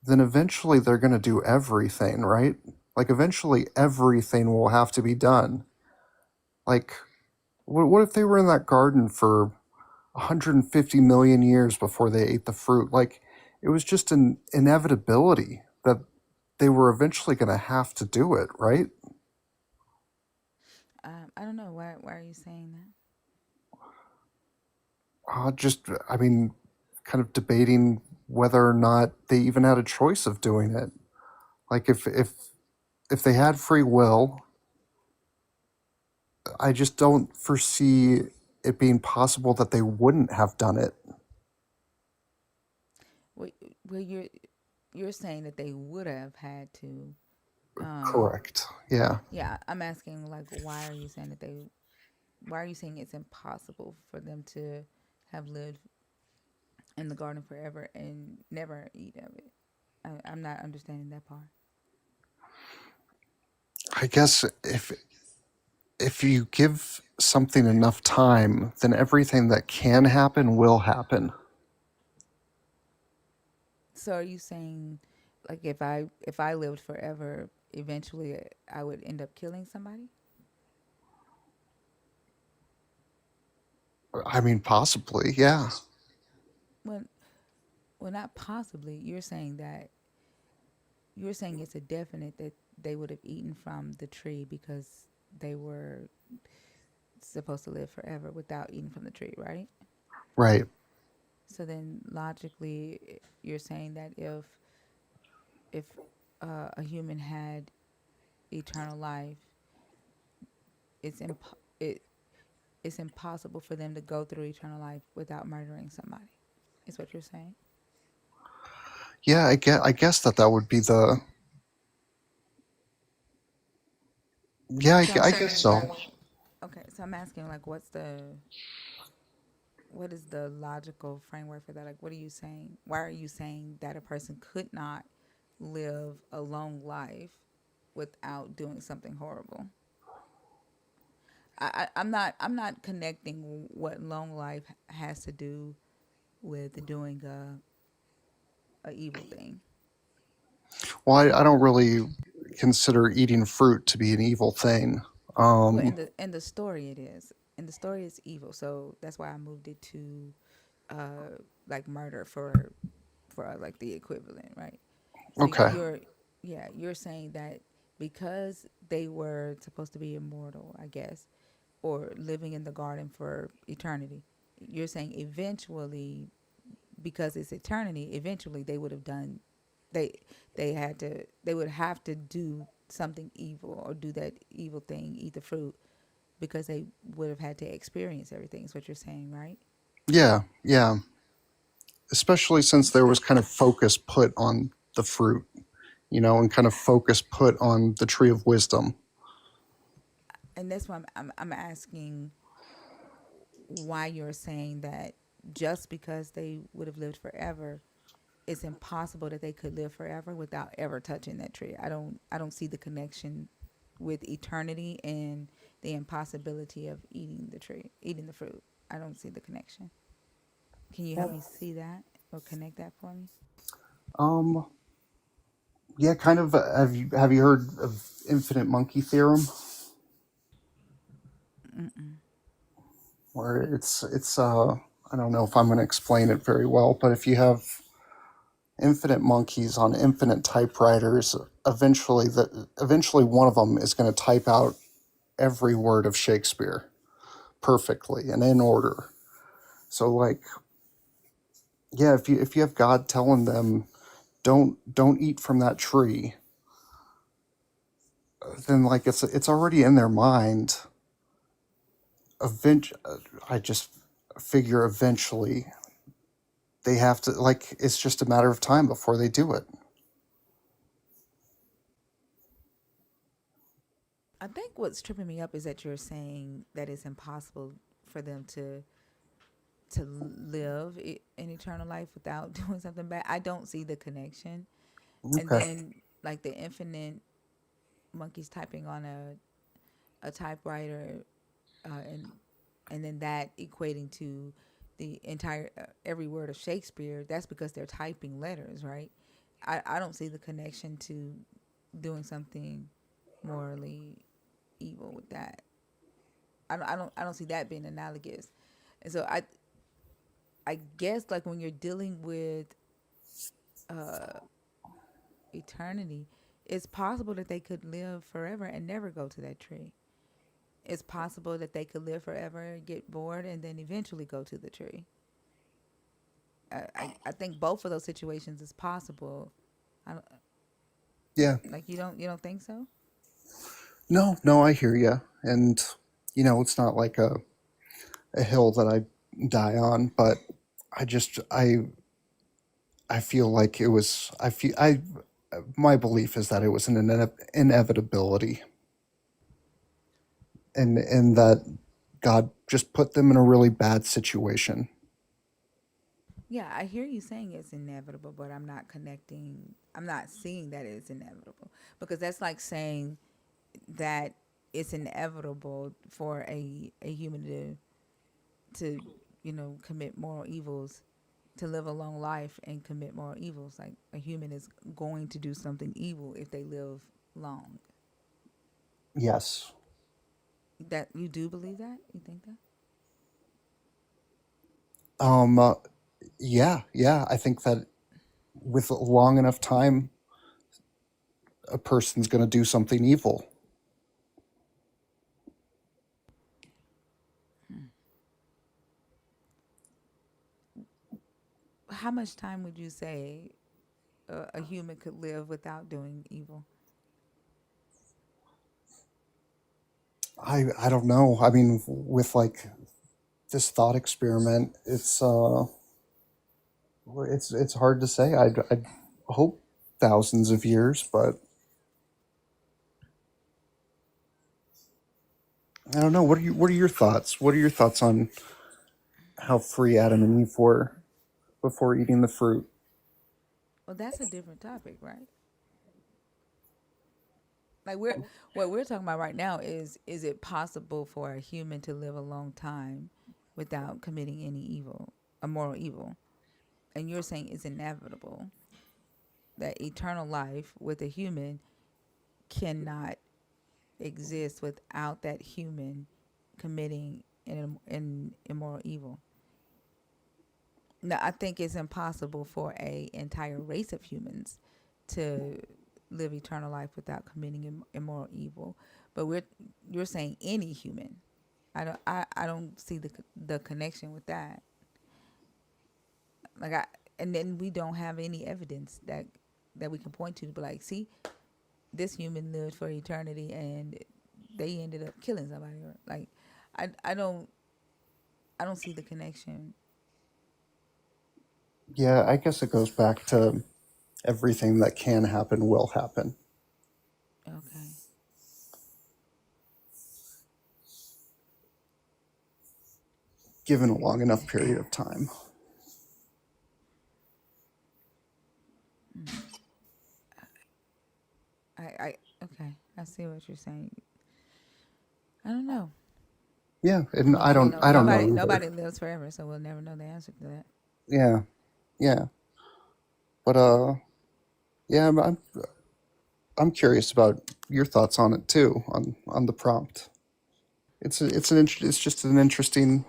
then eventually they're going to do everything, right? Like eventually everything will have to be done. Like, what if they were in that garden for 150 million years before they ate the fruit? Like, it was just an inevitability that they were eventually going to have to do it, right? I don't know. Why are you saying that? I mean, kind of debating whether or not they even had a choice of doing it. Like, if they had free will, I just don't foresee it being possible that they wouldn't have done it. Well, well, you're saying that they would have had to. Correct. Yeah. Yeah, I'm asking like, why are you saying that they? Why are you saying it's impossible for them to have lived in the garden forever and never eat of it? I'm not understanding that part. I guess if you give something enough time, then everything that can happen will happen. So are you saying, like, if I lived forever, eventually I would end up killing somebody? I mean, possibly, yeah. Well, well, not possibly. You're saying it's a definite that they would have eaten from the tree because they were supposed to live forever without eating from the tree, right? Right. So then logically, you're saying that if a human had eternal life, it's it it's impossible for them to go through eternal life without murdering somebody. Is what you're saying? Yeah, I guess that would be the. Yeah, So I'm I guess asking so. like, okay, so I'm asking like, what is the logical framework for that? Like, what are you saying? Why are you saying that a person could not live a long life without doing something horrible? I'm not connecting what long life has to do with doing a evil thing. Well, I don't really consider eating fruit to be an evil thing. Well, in Um, the story it is. In the story it's evil, so that's why I moved it to like murder for like the equivalent, right? So okay. you're saying that because they were supposed to be immortal, I guess, or living in the garden for eternity, you're saying eventually, because it's eternity, eventually they would have done they they would have to do something evil or do that evil thing, eat the fruit, because they would have had to experience everything. Is what you're saying, right? Yeah, yeah. Especially since there was kind of focus put on the fruit, and kind of focus put on the tree of wisdom. And that's why I'm asking why you're saying that just because they would have lived forever, it's impossible that they could live forever without ever touching that tree. I don't see the connection with eternity and the impossibility of eating the fruit. I don't see the connection. Can you help me see that or connect that for me? Um, yeah, kind of. Have you heard of infinite monkey theorem? Mm-mm. Where it's I don't know if I'm going to explain it very well, but if you have infinite monkeys on infinite typewriters, eventually one of them is going to type out every word of Shakespeare perfectly and in order. So like, yeah, if you have God telling them don't eat from that tree, then like it's already in their mind. Event, I just figure eventually they have to, like, it's just a matter of time before they do it. I think what's tripping me up is that you're saying that it's impossible for them to live an eternal life without doing something bad. I don't see the connection. And Okay. then like the infinite monkeys typing on a typewriter, and then that equating to the entire every word of Shakespeare. That's because they're typing letters, right? I don't see the connection to doing something morally evil with that. I don't see that being analogous. And so I guess like when you're dealing with eternity, it's possible that they could live forever and never go to that tree. It's possible that they could live forever, get bored, and then eventually go to the tree. I think both of those situations is possible. I don't, Yeah. like you don't think so? No, no, I hear you. And, it's not like a hill that I die on, but I just, I feel like it was, my belief is that it was an inevitability, and that God just put them in a really bad situation. Yeah, I hear you saying it's inevitable, but I'm not connecting. I'm not seeing that it's inevitable because that's like saying that it's inevitable for a human to commit moral evils, to live a long life and commit moral evils. Like a human is going to do something evil if they live long. Yes. That you do believe that? You think that? Um, uh, yeah, yeah. I think that with long enough time, a person's going to do something evil. How much time would you say a human could live without doing evil? I don't know. I mean, with like this thought experiment, it's hard to say. I'd hope thousands of years, but I don't know. What are your thoughts? What are your thoughts on how free Adam and Eve were before eating the fruit? Well, that's a different topic, right? Like what we're talking about right now is it possible for a human to live a long time without committing any evil, a moral evil? And you're saying it's inevitable that eternal life with a human cannot exist without that human committing an immoral evil. Now, I think it's impossible for a entire race of humans to live eternal life without committing immoral evil. But you're saying any human. I don't see the connection with that. Like and then we don't have any evidence that we can point to be like, see, this human lived for eternity and they ended up killing somebody. Or like, I don't see the connection. Yeah, I guess it goes back to everything that can happen will happen, Okay. given a long enough period of time. I okay. I see what you're saying. I don't know. Yeah, and I mean, I don't know either. nobody lives forever, so we'll never know the answer to that. Yeah, yeah, but yeah, I'm curious about your thoughts on it too, on the prompt. It's just an interesting,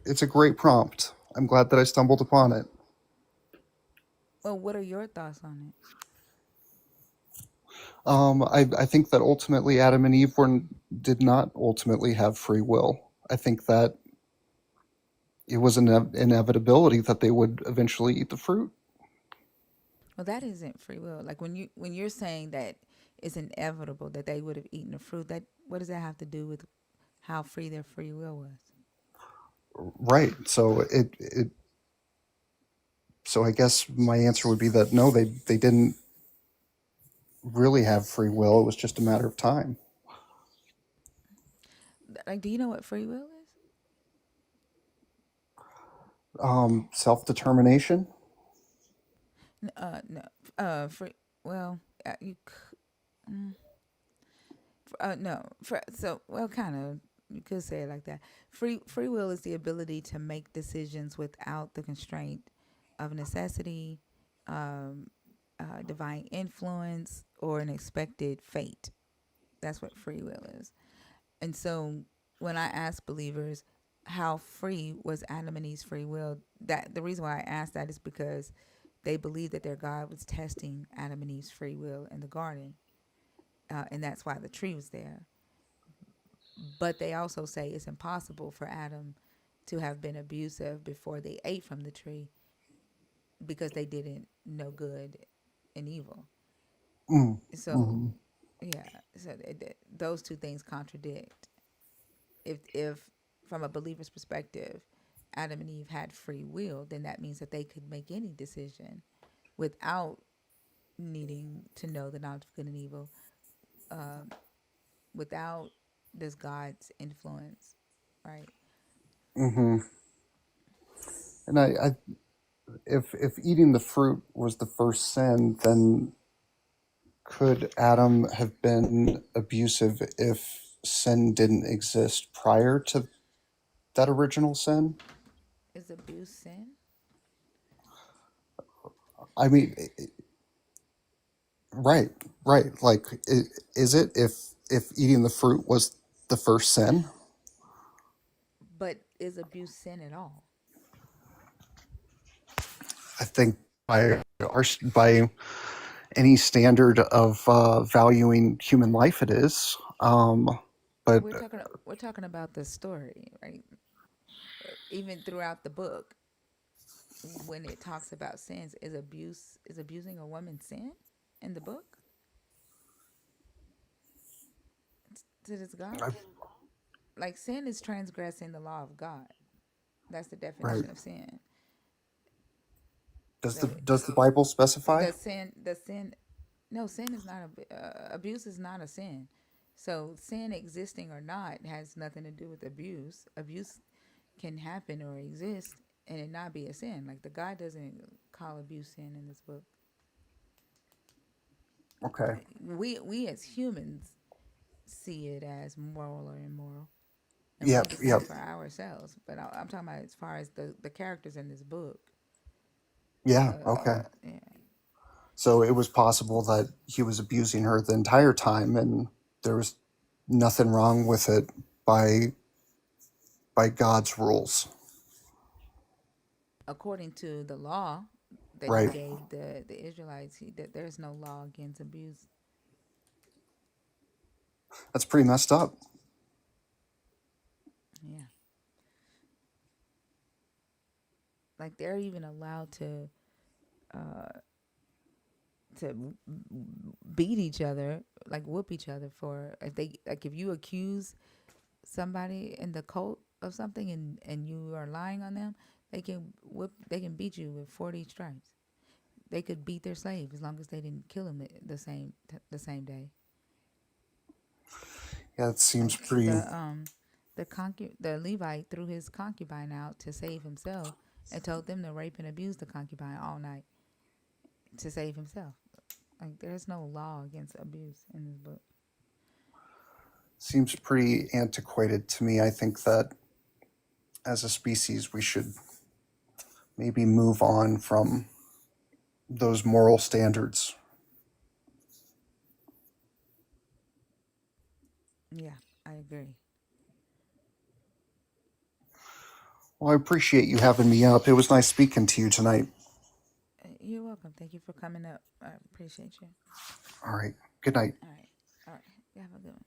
it's a great prompt. I'm glad that I stumbled upon it. Well, what are your thoughts on it? I think that ultimately Adam and Eve did not ultimately have free will. I think that it was an inevitability that they would eventually eat the fruit. Well, that isn't free will. Like when you're saying that it's inevitable that they would have eaten the fruit, that what does that have to do with how free their free will was? Right. So so I guess my answer would be that no, they didn't really have free will. It was just a matter of time. Like, do you know what free will is? Self determination. No. Free. Well, you. Mm, no. So, well, kind of. You could say it like that. Free will is the ability to make decisions without the constraint of necessity, um, divine influence, or an expected fate. That's what free will is. And so when I ask believers how free was Adam and Eve's free will, that the reason why I ask that is because they believe that their God was testing Adam and Eve's free will in the garden, and that's why the tree was there. But they also say it's impossible for Adam to have been abusive before they ate from the tree because they didn't know good and evil. Mm. So, Hmm. yeah, so those two things contradict. If from a believer's perspective, Adam and Eve had free will, then that means that they could make any decision without needing to know the knowledge of good and evil, um, without this God's influence, right? Hmm. And if eating the fruit was the first sin, then could Adam have been abusive if sin didn't exist prior to that original sin? Is abuse sin? I mean, right, right. Like, is it if eating the fruit was the first sin? But is abuse sin at all? I think by any standard of valuing human life, it is. But We're talking about the story, right? Even throughout the book, when it talks about sins, is abusing a woman sin in the book? To this God? Like, sin is transgressing the law of God. That's the right. definition of sin. Does So the Bible specify? the sin, no, sin is not abuse is not a sin. So sin existing or not has nothing to do with abuse. Abuse can happen or exist and it not be a sin. Like, the God doesn't call abuse sin in this book. Okay. We as humans see it as moral or immoral, and we Yep. Yep. decide for ourselves. But I'm talking about as far as the characters in this book. Yeah. Okay. Yeah. So it was possible that he was abusing her the entire time, and there was nothing wrong with it by God's rules. According to the law that he Right. gave the Israelites, that there's no law against abuse. That's pretty messed up. Yeah. Like, they're even allowed uh, to beat each other, like whoop each other for if they like if you accuse somebody in the cult of something and you are lying on them, they can beat you with 40 stripes. They could beat their slave as long as they didn't kill him the same day. Yeah, it seems Like, pretty. the Levite threw his concubine out to save himself and told them to rape and abuse the concubine all night to save himself. Like, there's no law against abuse in this book. Seems pretty antiquated to me. I think that as a species, we should maybe move on from those moral standards. Yeah, I agree. Well, I appreciate you having me up. It was nice speaking to you tonight. You're welcome. Thank you for coming up. I appreciate you. All right. Good night. All right. All right. You have a good one.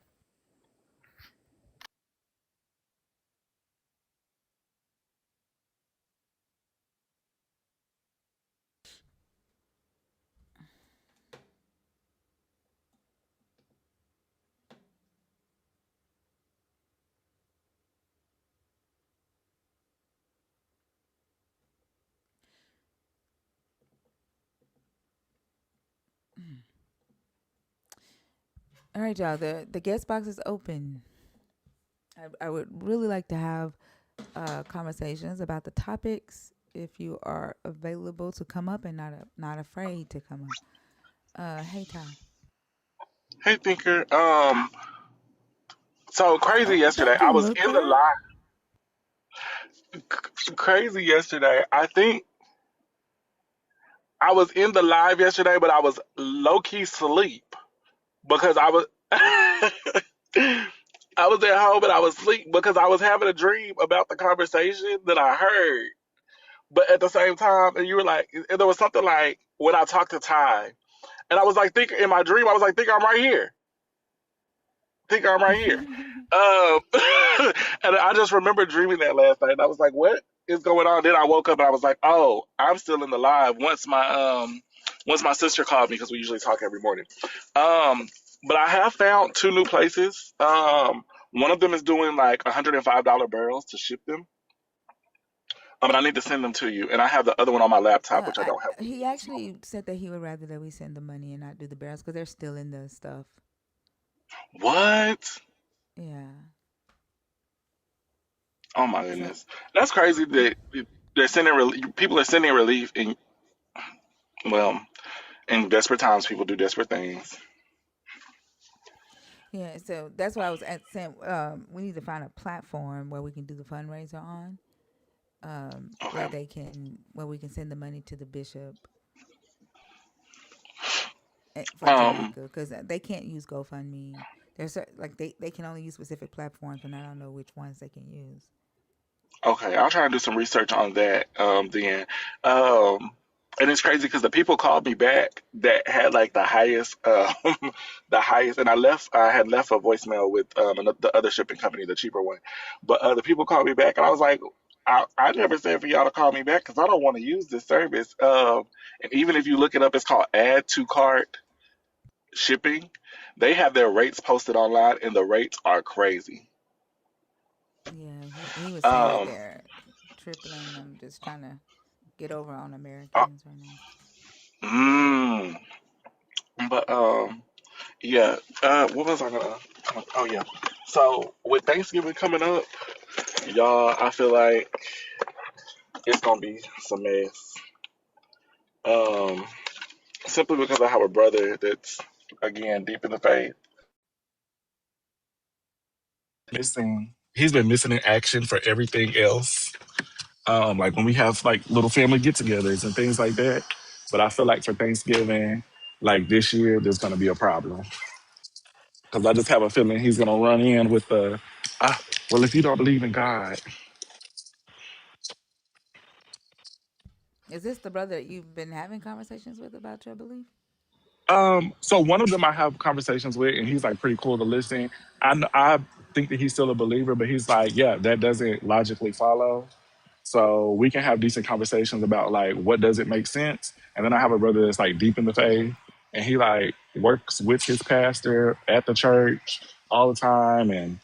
All right, y'all. The guest box is open. I would really like to have conversations about the topics. If you are available to come up and not afraid to come up. Hey Ty. Hey, Thinker. So crazy Oh, yesterday. don't I do was in the Looker. live. Crazy yesterday. I think I was in the live yesterday, but I was low key asleep because I was. I was at home and I was asleep because I was having a dream about the conversation that I heard. But at the same time, and you were like, and there was something like when I talked to Ty, and I was like, think in my dream, I was like, think I'm right here. Think I'm right here. Um, and I just remember dreaming that last night. And I was like, what is going on? Then I woke up and I was like, oh, I'm still in the live. Once my sister called me because we usually talk every morning. Um, but I have found two new places. One of them is doing like $105 barrels to ship them. And I need to send them to you. And I have the other one on my laptop, which I don't have with me He at this moment. actually said that he would rather that we send the money and not do the barrels because they're still in the stuff. What? Yeah. Oh my So goodness, that's crazy that they're sending people are sending relief, and well, in desperate times, people do desperate things. yeah, so that's why I was saying we need to find a platform where we can do the fundraiser on, Okay. where we can send the money to the bishop for Um. Jamaica because they can't use GoFundMe. There's like they can only use specific platforms, and I don't know which ones they can use. Okay, I'll try and do some research on that. Then, um, and it's crazy because the people called me back that had like the highest, the highest, and I had left a voicemail with the other shipping company, the cheaper one, but the people called me back, and I was like, I never said for y'all to call me back because I don't want to use this service. And even if you look it up, it's called Add to Cart Shipping. They have their rates posted online, and the rates are crazy. Yeah, he was saying that Um, they're tripling. I'm just trying to get over on uh, Americans right now. mm, but yeah. What was I gonna? Oh yeah. So with Thanksgiving coming up, y'all, I feel like it's gonna be some mess. Um, simply because I have a brother that's again deep in the faith. Missing. He's been missing in action for everything else. Like when we have like little family get-togethers and things like that. But I feel like for Thanksgiving, like this year, there's gonna be a problem because I just have a feeling he's gonna run in with the, well, if you don't believe in God. Is this the brother that you've been having conversations with about your belief? So one of them I have conversations with, and he's like pretty cool to listen. I think that he's still a believer, but he's like, yeah, that doesn't logically follow. So we can have decent conversations about like what does it make sense. And then I have a brother that's like deep in the faith, and he like works with his pastor at the church all the time, and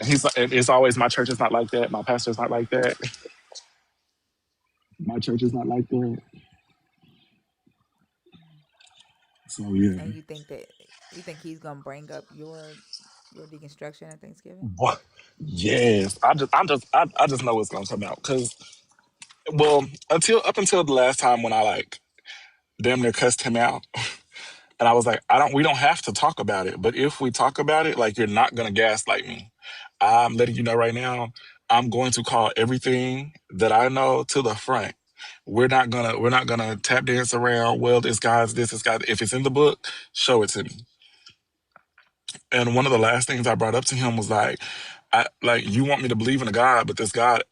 he's like, it's always my church is not like that, my pastor's not like that, my church is not like that. So yeah. And you think he's gonna bring up your deconstruction at Thanksgiving? What? Yes, I just know it's gonna come out because well until up until the last time when I like damn near cussed him out and I was like we don't have to talk about it, but if we talk about it, like you're not gonna gaslight me. I'm letting you know right now. I'm going to call everything that I know to the front. We're not gonna tap dance around. Well, this guy's this, this guy. If it's in the book, show it to me. And one of the last things I brought up to him was like you want me to believe in a God, but this God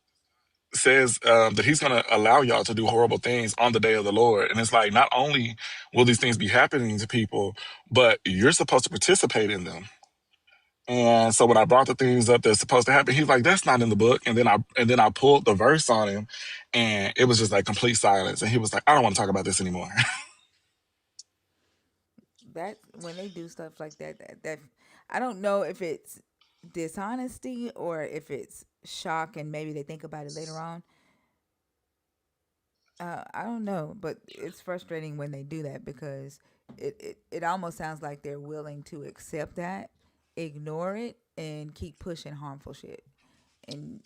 says that He's going to allow y'all to do horrible things on the day of the Lord. And it's like not only will these things be happening to people, but you're supposed to participate in them. And so when I brought the things up that's supposed to happen, he's like, "That's not in the book." And then I pulled the verse on him, and it was just like complete silence. And he was like, "I don't want to talk about this anymore." That when they do stuff like that I don't know if it's dishonesty or if it's shock and maybe they think about it later on. I don't know, but it's frustrating when they do that because it almost sounds like they're willing to accept that, ignore it, and keep pushing harmful shit. And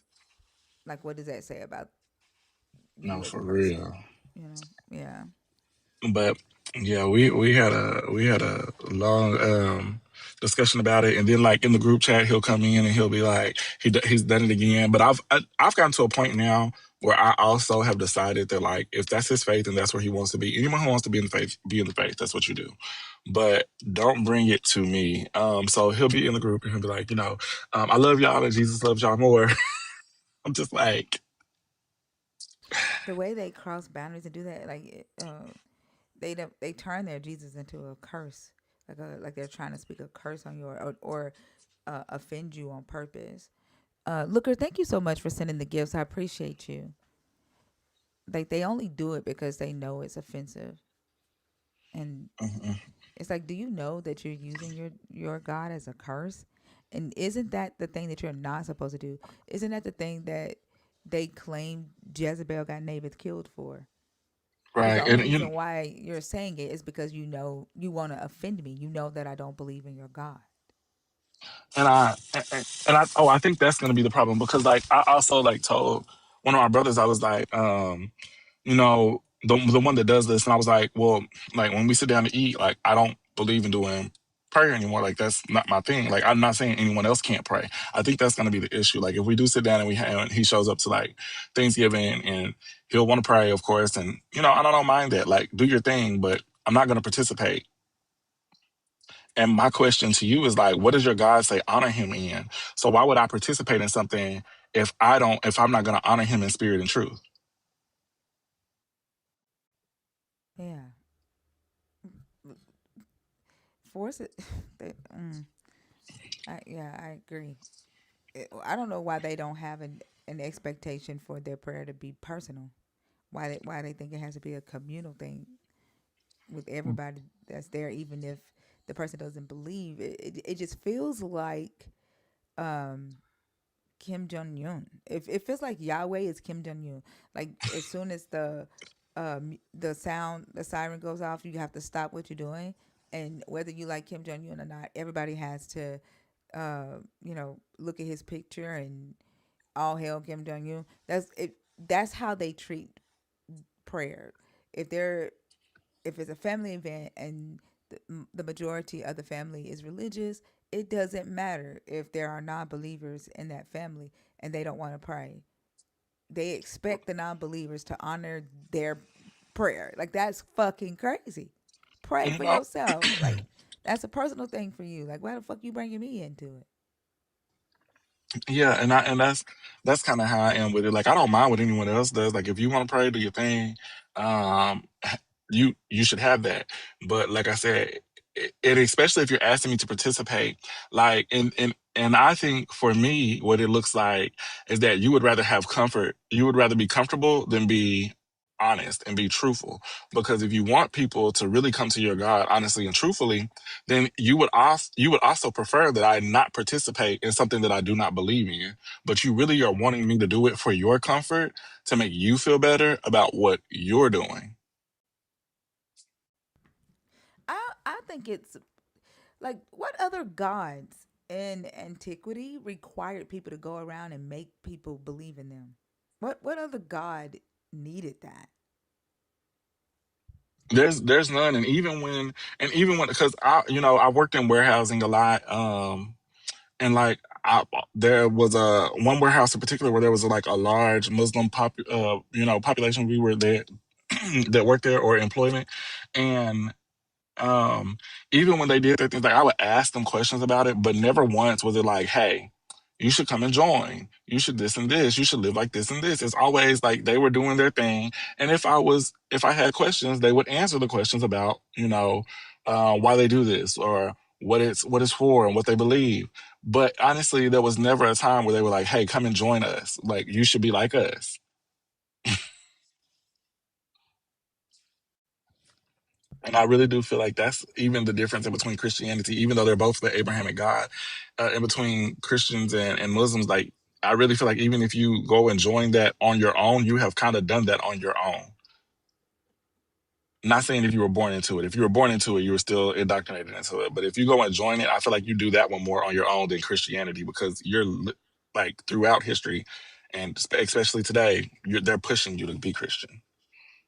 like, what does that say about No, you as a for person? real. You know? Yeah. But yeah, we had a long discussion about it, and then like in the group chat, he'll come in and he'll be like, he's done it again. But I've gotten to a point now where I also have decided that like if that's his faith and that's where he wants to be, anyone who wants to be in the faith, be in the faith. That's what you do. But don't bring it to me. So he'll be in the group and he'll be like, I love y'all and Jesus loves y'all more. I'm just like, The way they cross boundaries and do that, like, they don't, they turn their Jesus into a curse, like they're trying to speak a curse on you or offend you on purpose. Looker, thank you so much for sending the gifts. I appreciate you. Like they only do it because they know it's offensive, and mm-mm. it's like, do you know that you're using your God as a curse? And isn't that the thing that you're not supposed to do? Isn't that the thing that they claim Jezebel got Naboth killed for? Is the Right, only and reason why you're saying it is because you know you want to offend me. You know that I don't believe in your God. I think that's gonna be the problem because like I also like told one of my brothers I was like the one that does this and I was like, well, like when we sit down to eat, like I don't believe in doing prayer anymore. Like that's not my thing. Like I'm not saying anyone else can't pray. I think that's gonna be the issue. Like if we do sit down and he shows up to like Thanksgiving and he'll want to pray, of course, and I don't mind that. Like do your thing, but I'm not gonna participate. And my question to you is like, what does your God say honor him in? So why would I participate in something if I'm not going to honor him in spirit and truth? Yeah, force it. I agree. I don't know why they don't have an expectation for their prayer to be personal. Why they think it has to be a communal thing with everybody that's there, even if the person doesn't believe. It just feels like um, Kim Jong Un. It feels like Yahweh is Kim Jong Un. Like as soon as the siren goes off, you have to stop what you're doing, and whether you like Kim Jong Un or not, everybody has to, look at his picture and all hail Kim Jong Un. That's it. That's how they treat prayer. If they're if it's a family event and the majority of the family is religious, it doesn't matter if there are non-believers in that family and they don't want to pray. They expect the non-believers to honor their prayer. Like that's fucking crazy. Pray You for know? yourself. Like that's a personal thing for you. Like why the fuck you bringing me into it? Yeah, and that's kind of how I am with it. Like I don't mind what anyone else does. Like if you want to pray, do your thing. Um, you should have that. But like I said, especially if you're asking me to participate, like and I think for me, what it looks like is that you would rather have comfort. You would rather be comfortable than be honest and be truthful. Because if you want people to really come to your God honestly and truthfully, then you would also prefer that I not participate in something that I do not believe in. But you really are wanting me to do it for your comfort to make you feel better about what you're doing. I think it's like what other gods in antiquity required people to go around and make people believe in them? What other god needed that? There's none, and even when because I worked in warehousing a lot, and like there was a one warehouse in particular where there was like a large Muslim population. We were there that worked there or employment, and um, even when they did their things, like I would ask them questions about it, but never once was it like, "Hey, you should come and join. You should this and this. You should live like this and this." It's always like they were doing their thing, and if I had questions, they would answer the questions about why they do this or what it's for and what they believe. But honestly, there was never a time where they were like, "Hey, come and join us. Like you should be like us." And I really do feel like that's even the difference in between Christianity, even though they're both the Abrahamic God, in between Christians and Muslims. Like, I really feel like even if you go and join that on your own, you have kind of done that on your own. Not saying if you were born into it. If you were born into it, you were still indoctrinated into it. But if you go and join it, I feel like you do that one more on your own than Christianity because you're like throughout history, and especially today, they're pushing you to be Christian.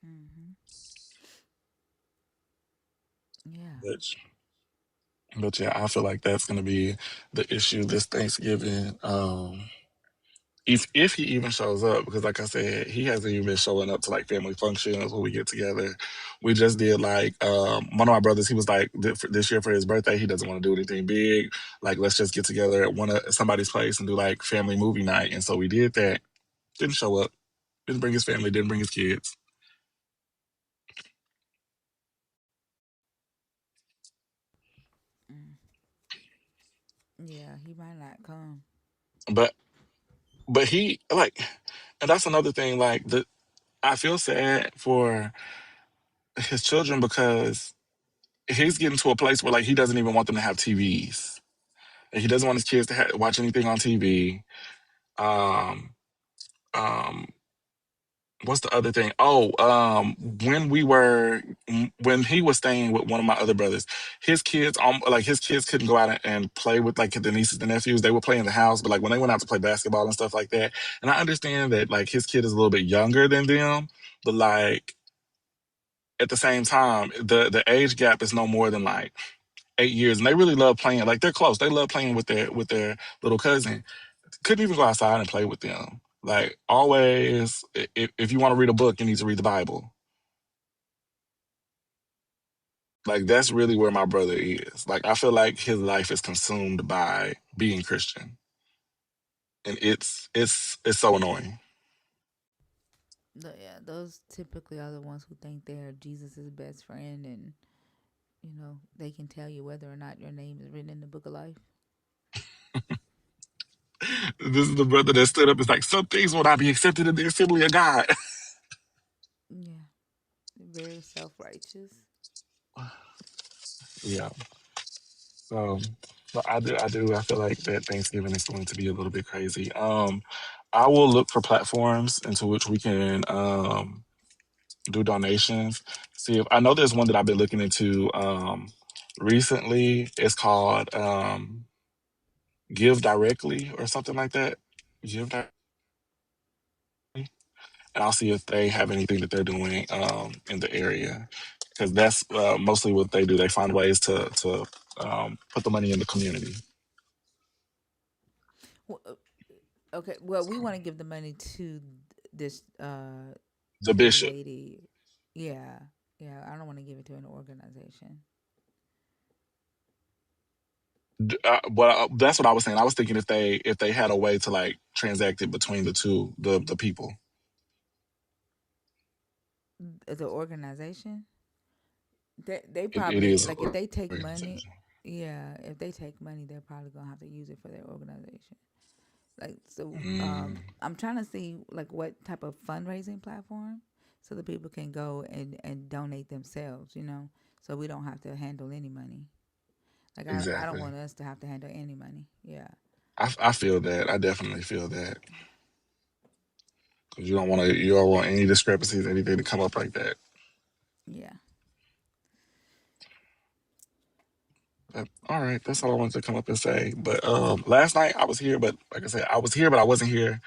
Mm-hmm. Yeah. Which, but yeah, I feel like that's going to be the issue this Thanksgiving. If he even shows up, because like I said, he hasn't even been showing up to like family functions where we get together. We just did like one of my brothers. He was like this year for his birthday, he doesn't want to do anything big. Like let's just get together at one of somebody's place and do like family movie night. And so we did that. Didn't show up. Didn't bring his family. Didn't bring his kids. Mm. Yeah, he might not come. But he like, and that's another thing. Like I feel sad for his children because he's getting to a place where like he doesn't even want them to have TVs. And he doesn't want his kids to watch anything on TV. Um, um, what's the other thing? Oh, when he was staying with one of my other brothers, his kids, like his kids couldn't go out and play with like the nieces and nephews. They would play in the house, but like when they went out to play basketball and stuff like that. And I understand that like his kid is a little bit younger than them, but like at the same time, the age gap is no more than like 8 years, and they really love playing. Like they're close. They love playing with their little cousin. Couldn't even go outside and play with them. Like always, if you want to read a book, you need to read the Bible. Like that's really where my brother is. Like I feel like his life is consumed by being Christian, and it's so annoying. Yeah, those typically are the ones who think they're Jesus' best friend, and they can tell you whether or not your name is written in the book of life. This is the brother that stood up. It's like some things will not be accepted in the assembly of God. Yeah, very self righteous. Yeah. So, but I do. I feel like that Thanksgiving is going to be a little bit crazy. I will look for platforms into which we can do donations. See if I know there's one that I've been looking into recently. It's called Give Directly or something like that. Give Directly, and I'll see if they have anything that they're doing in the area because that's mostly what they do. They find ways to put the money in the community. Well, okay, well, we want to give the money to this The young bishop. lady. Yeah, yeah. I don't want to give it to an organization. Well, that's what I was saying. I was thinking if they had a way to like transact it between the people. The organization, they It probably is like if an they take money. organization. Yeah, if they take money, they're probably gonna have to use it for their organization. Like so, Mm, I'm trying to see like what type of fundraising platform so that people can go and donate themselves. So we don't have to handle any money. Like I don't exactly. want us to have to handle any money. Yeah, I feel that. I definitely feel that because you don't want any discrepancies, anything to come up like that. yeah. But, all right, that's all I wanted to come up and say. But last night I was here, but like I said, I was here, but I wasn't here.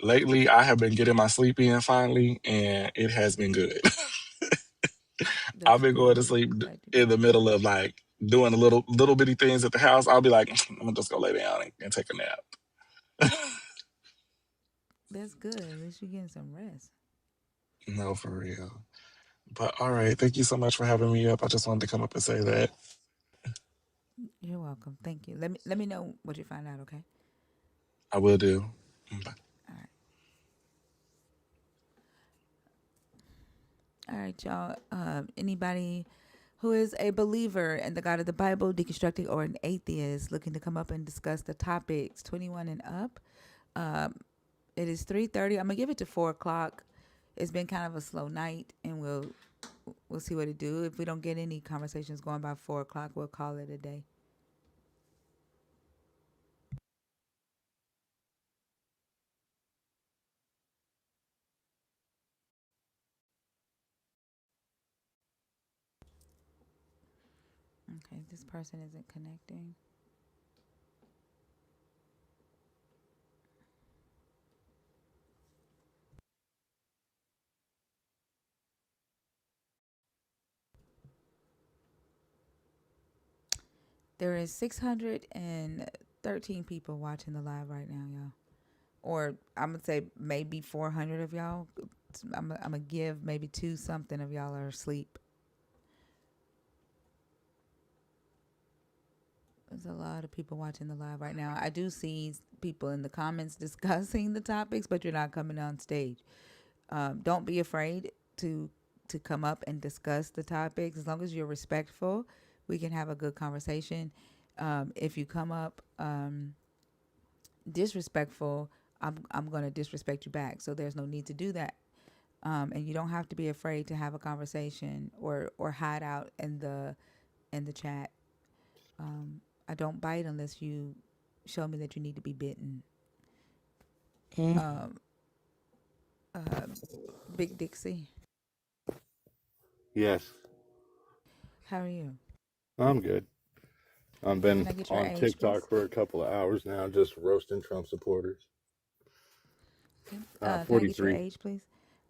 Lately, I have been getting my sleep in finally, and it has been good. I've That's been going to good. sleep Glad to in hear the that. middle of like doing a little bitty things at the house. I'll be like, I'm gonna just go lay down and take a nap. That's good. At least you're getting some rest. No, for real. But all right, thank you so much for having me up. I just wanted to come up and say that. You're welcome. Thank you. Let me know what you find out. Okay. I will do. All right. All right, y'all. Anybody who is a believer in the God of the Bible, deconstructing, or an atheist looking to come up and discuss the topics 21 and up. Um, it is 3:30. I'm gonna give it to 4 o'clock. It's been kind of a slow night, and we'll see what it do. If we don't get any conversations going by 4 o'clock, we'll call it a day. Okay, this person isn't connecting. There is 613 people watching the live right now, y'all. Or I'm gonna say maybe 400 of y'all. I'm gonna give maybe two something of y'all are asleep. There's a lot of people watching the live right now. I do see people in the comments discussing the topics, but you're not coming on stage. Don't be afraid to come up and discuss the topics. As long as you're respectful, we can have a good conversation. If you come up disrespectful, I'm gonna disrespect you back. So there's no need to do that. And you don't have to be afraid to have a conversation or hide out in the chat. I don't bite unless you show me that you need to be bitten. Um, Big Dixie, Yes, how are you? I'm good. I've been Can I get your on age, please? TikTok for a couple of hours now, just roasting Trump supporters. Okay. Can I get your 43. age, please?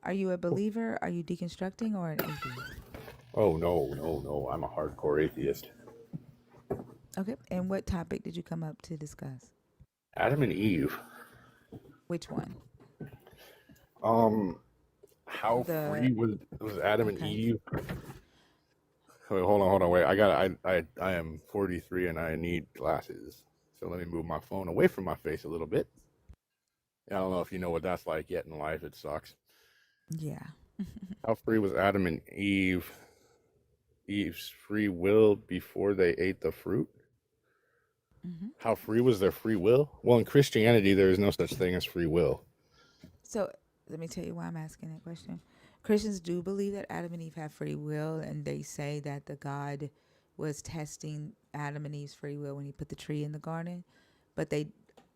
Are you a believer? Are you deconstructing or an atheist? Oh, no, no, no. I'm a hardcore atheist. Okay. And what topic did you come up to discuss? Adam and Eve. Which one? Um, how The free was Adam and okay. Eve? Wait, hold on, wait. I am 43 and I need glasses. So let me move my phone away from my face a little bit. I don't know if you know what that's like yet in life. It sucks. Yeah. How free was Adam and Eve's free will before they ate the fruit? hmm How free was their free will? Well, in Christianity, there is no such thing as free will. So let me tell you why I'm asking that question. Christians do believe that Adam and Eve have free will, and they say that the God was testing Adam and Eve's free will when he put the tree in the garden. But they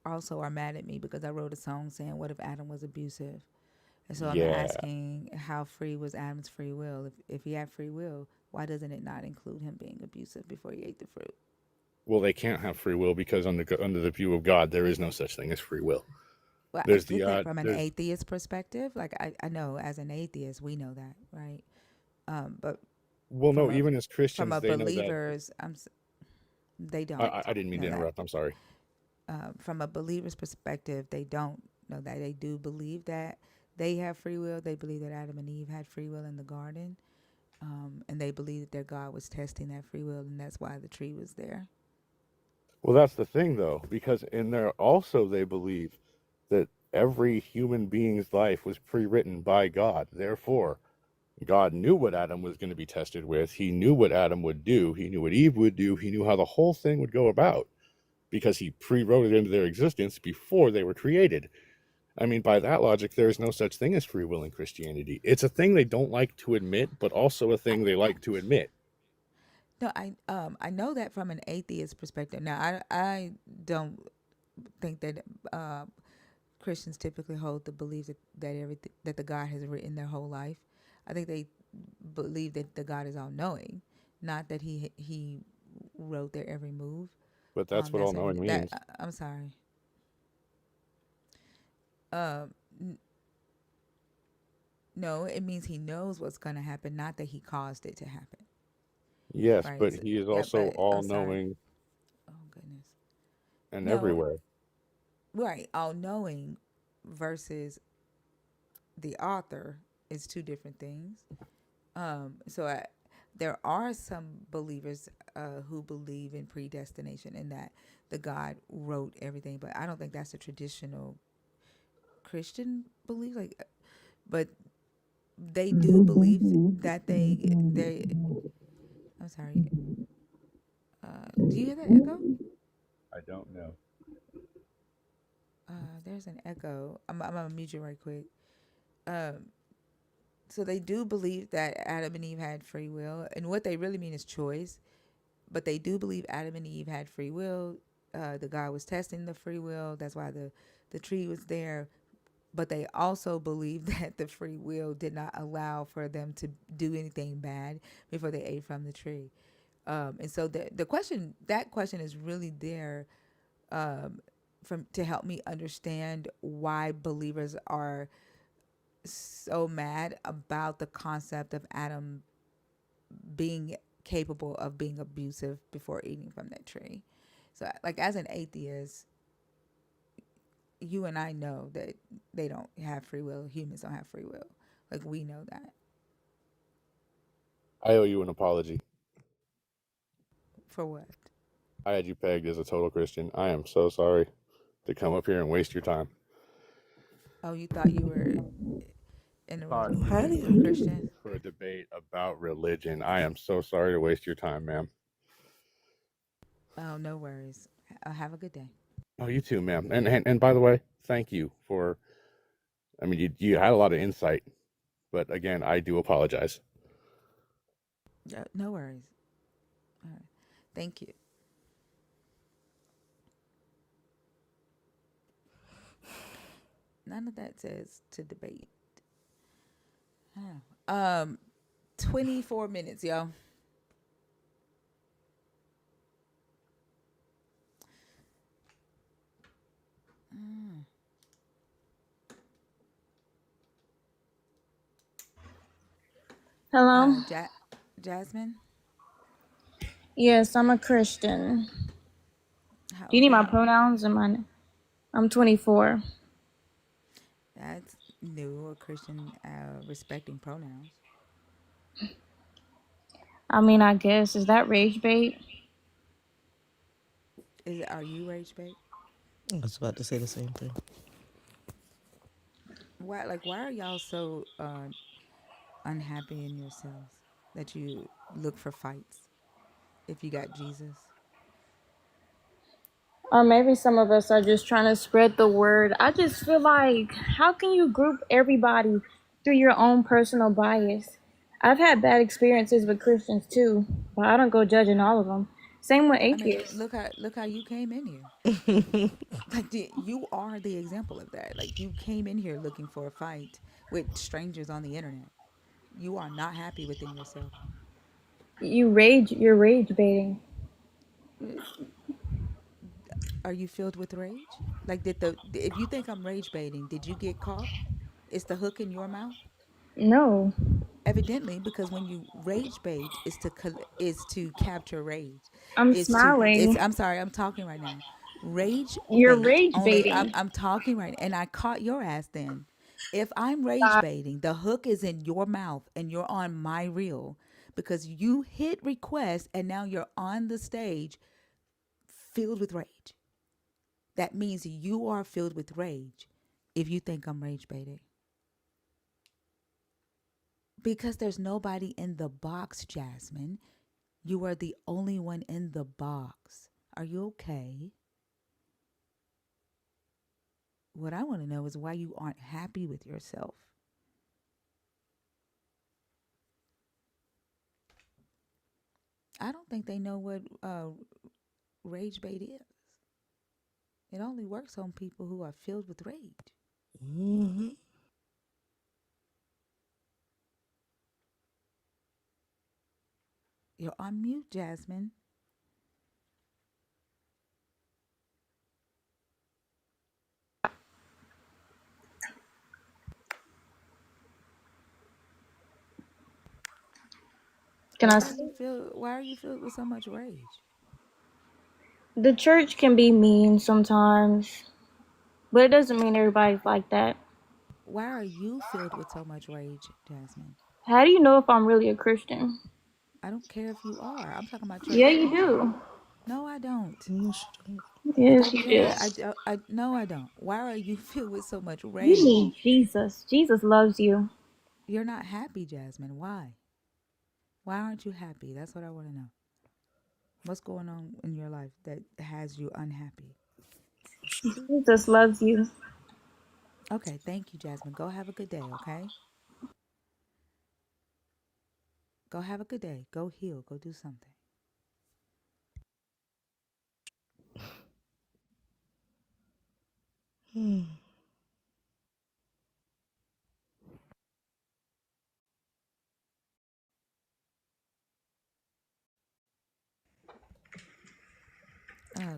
also are mad at me because I wrote a song saying, "What if Adam was abusive?" And so I'm Yeah. asking, how free was Adam's free will? If he had free will, why doesn't it not include him being abusive before he ate the fruit? Well, they can't have free will because under the view of God, there is no such thing as free will. Well, I There's the get that from an atheist perspective. Like I know as an atheist, we know that, right? But well, from no, a even as from Christians, a they know that. believer's, they don't I didn't mean to know that. interrupt. I'm sorry. From a believer's perspective, they don't know that. They do believe that they have free will. They believe that Adam and Eve had free will in the garden, and they believe that their God was testing that free will, and that's why the tree was there. Well, that's the thing, though, because in there also they believe that every human being's life was pre-written by God. Therefore, God knew what Adam was going to be tested with. He knew what Adam would do. He knew what Eve would do. He knew how the whole thing would go about because he pre-wrote it into their existence before they were created. I mean, by that logic, there is no such thing as free will in Christianity. It's a thing they don't like to admit, but also a I, thing they like to admit. no, I know that from an atheist perspective. Now, I don't think that Christians typically hold the belief that everything that the God has written their whole life. I think they believe that the God is all knowing, not that he wrote their every move. But that's what all knowing That means. I'm sorry. Um, no, it means he knows what's going to happen, not that he caused it to happen. Yes, Right? but So, he is yeah, also but all I'm sorry. knowing Oh goodness. and No, everywhere. right. All knowing versus the author is two different things. So there are some believers who believe in predestination and that the God wrote everything, but I don't think that's a traditional Christian belief. Like, but they do believe that they. I'm sorry. Do you hear that echo? I don't know. There's an echo. I'm gonna mute you right quick. Um, so they do believe that Adam and Eve had free will, and what they really mean is choice. But they do believe Adam and Eve had free will. The God was testing the free will. That's why the tree was there. But they also believe that the free will did not allow for them to do anything bad before they ate from the tree. And so that question is really there, um, from to help me understand why believers are so mad about the concept of Adam being capable of being abusive before eating from that tree. So, like, as an atheist, you and I know that they don't have free will. Humans don't have free will. Like, we know that. I owe you an apology. For what? I had you pegged as a total Christian. I am so sorry to come up here and waste your time. Oh, you thought you were in a Thought room How do with you? Christians? for a debate about religion. I am so sorry to waste your time, ma'am. Oh, no worries. Have a good day. Oh, you too, ma'am. And by the way, thank you for. I mean, you had a lot of insight, but again, I do apologize. No worries. All right. Thank you. None of that says to debate. Huh. 24 minutes, y'all. Mm. Hello? Jasmine, Yes, I'm a Christian. how Do you old need are my you? pronouns or mine? I'm 24. That's new. A Christian respecting pronouns. I mean, I guess. Is that rage bait? Are you rage bait? I was about to say the same thing. Why are y'all so unhappy in yourselves that you look for fights if you got Jesus? Or maybe some of us are just trying to spread the word. I just feel like, how can you group everybody through your own personal bias? I've had bad experiences with Christians too, but I don't go judging all of them. Same with I mean, atheists. look how you came in here. Like, you are the example of that. Like, you came in here looking for a fight with strangers on the internet. You are not happy within yourself. You're rage baiting. Are you filled with rage? Like, if you think I'm rage baiting, did you get caught? Is the hook in your mouth? No, Evidently, because when you rage bait, is to capture rage. I'm It's smiling. I'm sorry, I'm talking right now. Rage You're bait rage only. I'm baiting. I'm talking right, and I caught your ass then. If I'm rage baiting, the hook is in your mouth and you're on my reel because you hit request and now you're on the stage filled with rage. That means you are filled with rage if you think I'm rage baiting. Because there's nobody in the box, Jasmine. You are the only one in the box. Are you okay? What I want to know is why you aren't happy with yourself. I don't think they know what rage bait is. It only works on people who are filled with rage. Hmm. You're on mute, Jasmine. Can I? Why are you filled with so much rage? The church can be mean sometimes, but it doesn't mean everybody's like that. Why are you filled with so much rage, Jasmine? How do you know if I'm really a Christian? I don't care if you are. I'm talking about your Yeah, you attitude. do. No, I don't. Yes, you I Yes, don't you do. care. No, I don't. Why are you filled with so much You rage? need Jesus. Jesus loves you. You're not happy, Jasmine. Why? Why aren't you happy? That's what I want to know. What's going on in your life that has you unhappy? do. Jesus loves you. Okay, thank you, Jasmine. Go have a good day, okay? Go have a good day. Go heal. Go do something. Hmm.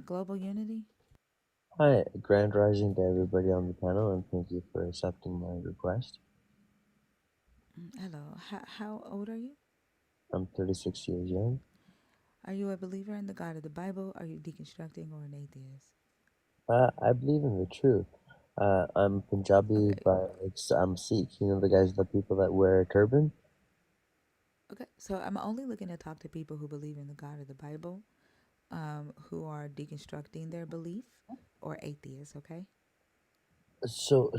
Global Unity. Hi, grand rising to everybody on the panel, and thank you for accepting my request. Hello. How old are you? I'm 36 years young. Are you a believer in the God of the Bible? Are you deconstructing or an atheist? I believe in the truth. I'm Punjabi, Okay. but I'm Sikh. You know the people that wear a turban? Okay. So I'm only looking to talk to people who believe in the God of the Bible, who are deconstructing their belief, or atheists. Okay. So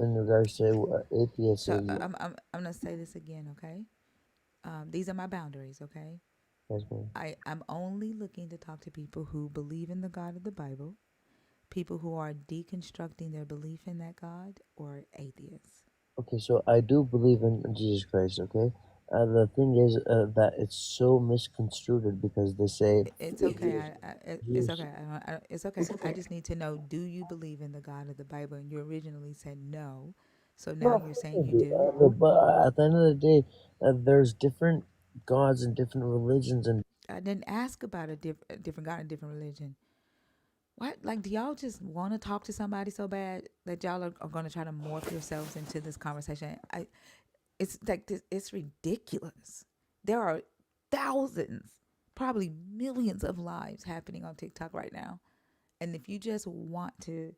in regards to atheists, So I'm gonna say this again. Okay. These are my boundaries. Okay. yes, ma'am. I'm only looking to talk to people who believe in the God of the Bible, people who are deconstructing their belief in that God, or atheists. Okay, so I do believe in Jesus Christ, okay? The thing is that it's so misconstrued because they say It's okay. Jesus, It's Jesus. okay. It's okay. I just need to know: do you believe in the God of the Bible? And you originally said no, so No, now of you're course saying I you do. do. But at the end of the day, there's different gods and different religions, and I didn't ask about a different God and different religion. What? Like, do y'all just want to talk to somebody so bad that y'all are going to try to morph yourselves into this conversation? It's like this. It's ridiculous. There are thousands, probably millions of lives happening on TikTok right now. And if you just want to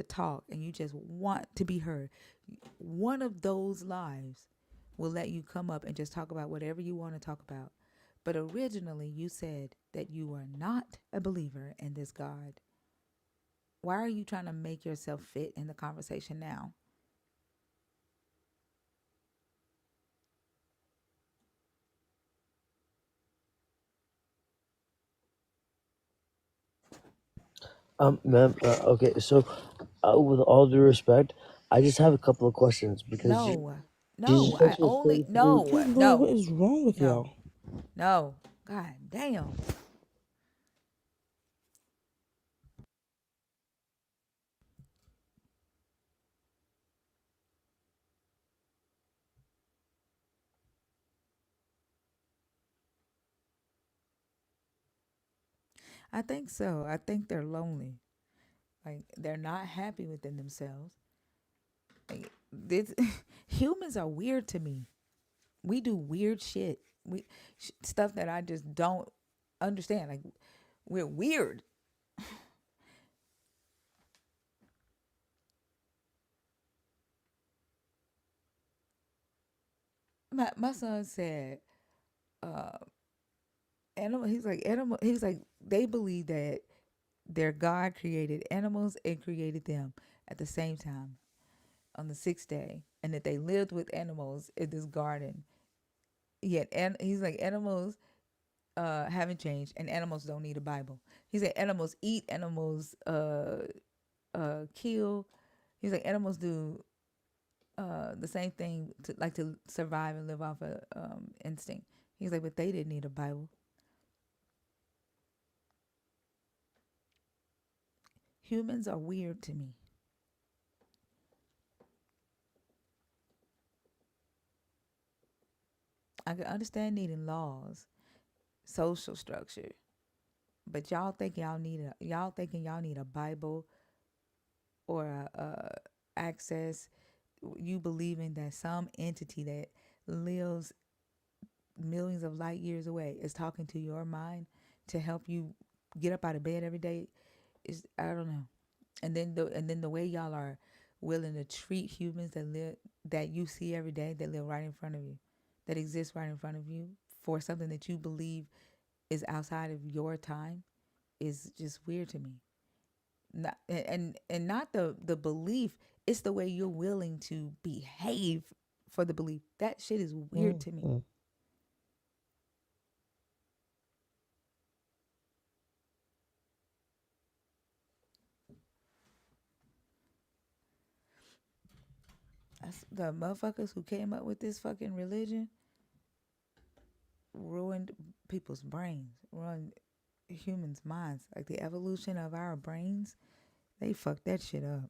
talk and you just want to be heard, one of those lives will let you come up and just talk about whatever you want to talk about. But originally you said that you are not a believer in this God. Why are you trying to make yourself fit in the conversation now? ma'am, okay, so with all due respect, I just have a couple of questions because No. Jesus No, I Christ was only put through. no, Good Lord, what no, is wrong with no, y'all? no. God damn. I think so. I think they're lonely. Like, they're not happy within themselves. Like, this, humans are weird to me. We do weird shit. Stuff that I just don't understand. Like, we're weird. My son said, uh, animal. He's like animal. He's like, they believe that their God created animals and created them at the same time on the sixth day, and that they lived with animals in this garden. Yet, and he's like, animals haven't changed, and animals don't need a Bible. He said animals eat, animals kill. He's like, animals do the same thing to like to survive and live off of instinct. He's like, but they didn't need a Bible. Humans are weird to me. I can understand needing laws, social structure, but y'all thinking y'all need a Bible or a access. You believing that some entity that lives millions of light years away is talking to your mind to help you get up out of bed every day is, I don't know. And then the way y'all are willing to treat humans that you see every day, that live right in front of you, that exist right in front of you, for something that you believe is outside of your time, is just weird to me. Not, and not the belief, it's the way you're willing to behave for the belief. That shit is weird to me. Mm-hmm. That's the motherfuckers who came up with this fucking religion ruined people's brains, ruined humans' minds. Like, the evolution of our brains, they fucked that shit up.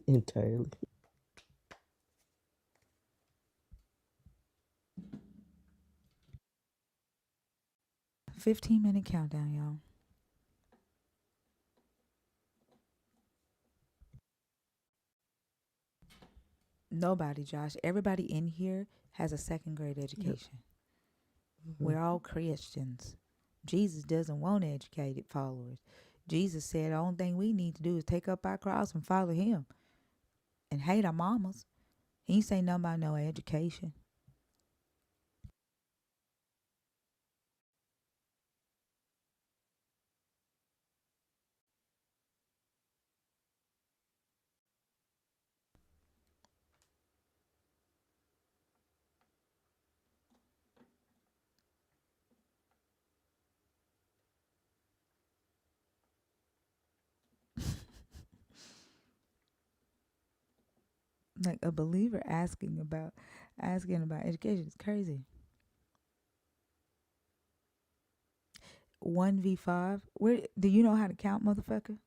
Entirely. 15-minute countdown, y'all. Nobody, Josh. Everybody in here has a second grade Yep. education. Mhm. We're all Christians. Jesus doesn't want educated followers. Jesus said the only thing we need to do is take up our cross and follow him and hate our mamas. He ain't say nothing about no education. Like a believer asking about education is crazy. 1v5. Where do you know how to count, motherfucker?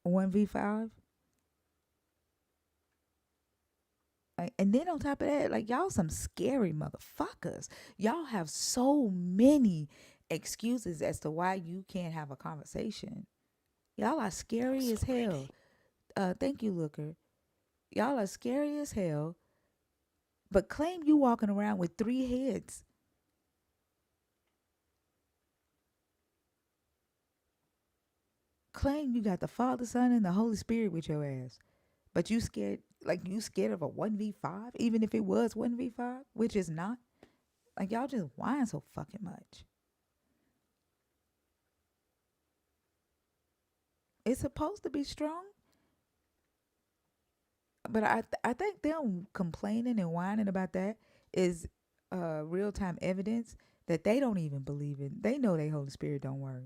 1v5. Like, and then on top of that, like y'all some scary motherfuckers. Y'all have so many excuses as to why you can't have a conversation. Y'all are scary as hell. Thank you, Looker. Y'all are scary as hell, but claim you walking around with three heads. Claim you got the Father, Son, and the Holy Spirit with your ass. But you scared, like you scared of a 1v5, even if it was 1v5, which is not. Like y'all just whine so fucking much. It's supposed to be strong, but I think them complaining and whining about that is real time evidence that they don't even believe it. They know their Holy Spirit don't work.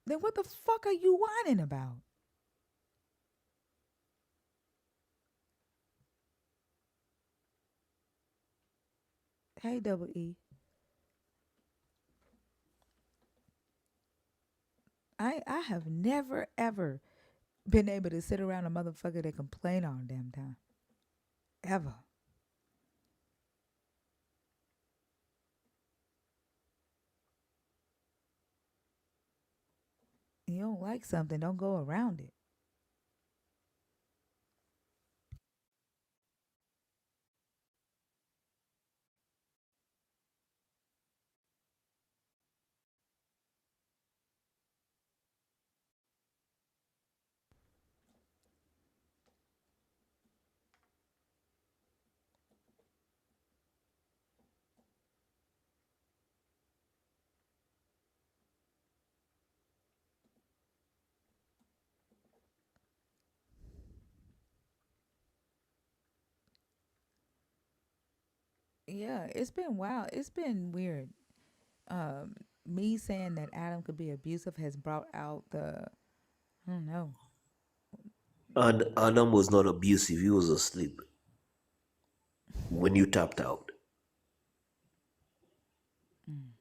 Then what the fuck are you whining about? Hey, Double E. I have never ever been able to sit around a motherfucker that complain all the damn time. Ever. You don't like something, don't go around it. Yeah, it's been wild. It's been weird. Me saying that Adam could be abusive has brought out the I don't know. And Adam was not abusive, he was asleep when you tapped out. Mm.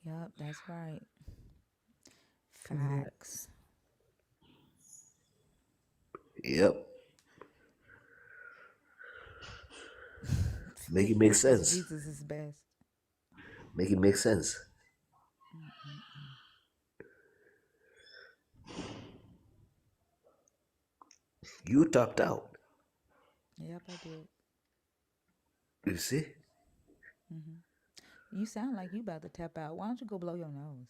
Yup, that's right. Yeah. Facts. Yep. Make it make Because sense. Jesus is best. Make it make sense. Mm-mm-mm. You tapped out. Yep, I did. You see? You sound like you about to tap out. Why don't you go blow your nose?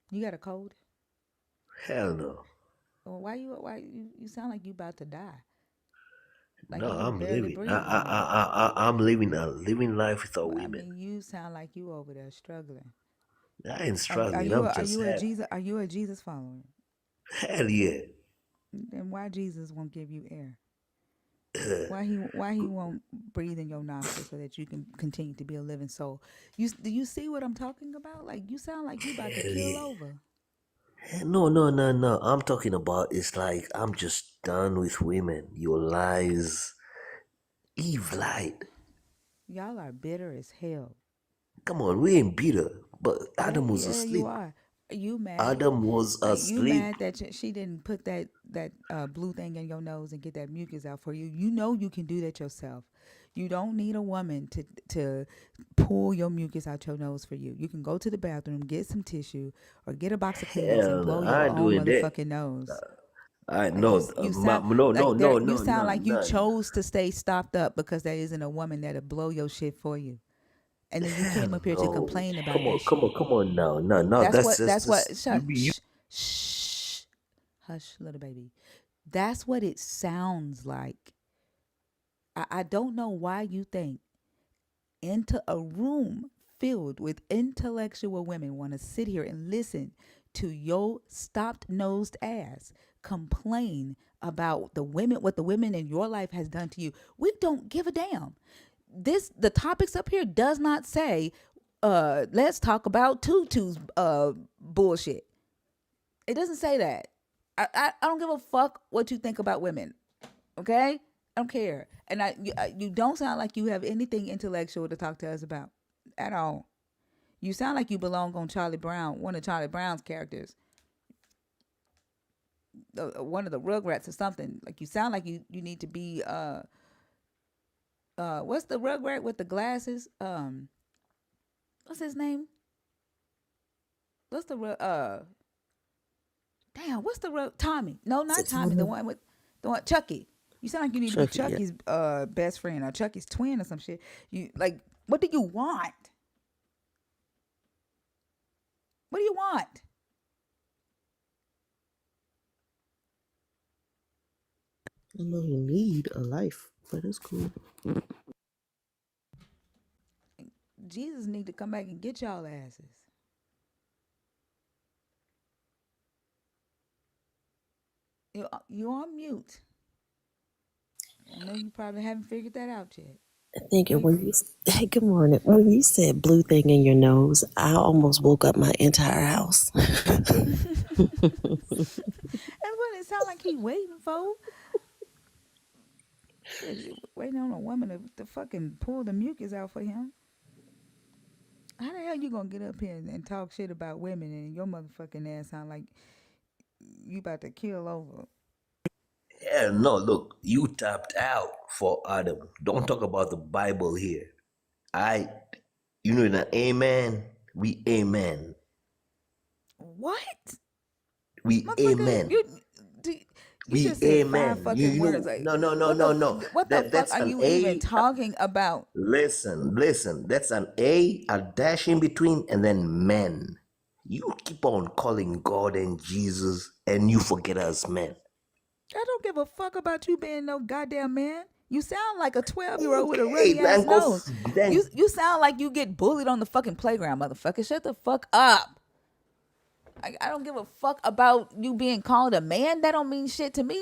You got a cold? Hell no. Or why you sound like you about to die? Like No, you can I'm barely living. I, breathe I, in here. I, I'm living a living life without Well, I women. mean, you sound like you over there struggling. I ain't Are struggling. you I'm a, are just you a happy. Jesus? Are you a Jesus follower? Hell yeah. Then why Jesus won't give you air? Why he won't breathe in your nostrils so that you can continue to be a living soul? Do you see what I'm talking about? Like you sound like you about to Hell kill yeah. over. No, no, no, no. I'm talking about it's like I'm just done with women. Your lies. Eve lied. Y'all are bitter as hell. Come on, we ain't bitter. But Yeah, Adam was yeah, you asleep. are. Are you mad? Adam was Like you asleep. mad that she didn't put that blue thing in your nose and get that mucus out for you? You know you can do that yourself. You don't need a woman to pull your mucus out your nose for you. You can go to the bathroom, get some tissue, or get a box of Kleenex and Hell no, blow your I ain't own doing that. motherfucking nose. I Like you, no, you sound no, no, like there. no, You no, sound no, like you none. chose to stay stopped up because there isn't a woman that'll blow your shit for you, and then you came Hell up here to no. complain Come about on, that come shit. on, come on now. No, no, That's that's what. just That's what. this you Shut. be you. Shh. Hush, little baby. That's what it sounds like. I don't know why you think into a room filled with intellectual women want to sit here and listen to your stopped nosed ass complain about the women, what the women in your life has done to you. We don't give a damn. The topics up here does not say let's talk about Tutu's bullshit. It doesn't say that. I don't give a fuck what you think about women. Okay? I don't care. And you don't sound like you have anything intellectual to talk to us about at all. You sound like you belong on Charlie Brown, one of Charlie Brown's characters, one of the Rugrats or something. Like you sound like you need to be what's the Rugrat with the glasses? What's his name? What's the damn? What's the Tommy? No, Is not it Tommy. The Tommy? one with the one Chucky. You sound like you need to be Chucky, yeah. Chucky's best friend or Chucky's twin or some shit. You like what do you want? What do you want? I know you need a life, but it's cool. Jesus need to come back and get y'all asses. You on mute. I know you probably haven't figured that out yet. Thinking Be when you free. hey, good morning. When you said blue thing in your nose, I almost woke up my entire house. That's what it sound like he waiting for. Shit, waiting on a woman to fucking pull the mucus out for him. How the hell you gonna get up here and talk shit about women and your motherfucking ass sound like you about to kill over? Hell no, look, you tapped out for Adam. Don't talk about the Bible here. I you know the amen. We amen. What? We Motherfucker, amen. you We just said five amen. fucking words. Like No, no, no, what the no, no. what the fuck That's are an you even A. talking about? Listen. That's an a dash in between, and then men. You keep on calling God and Jesus, and you forget us men. I don't give a fuck about you being no goddamn man. You sound like a 12-year-old with a Okay, runny ass nose. then You sound like you get bullied on the fucking playground, motherfucker. Shut the fuck up. I don't give a fuck about you being called a man. That don't mean shit to me.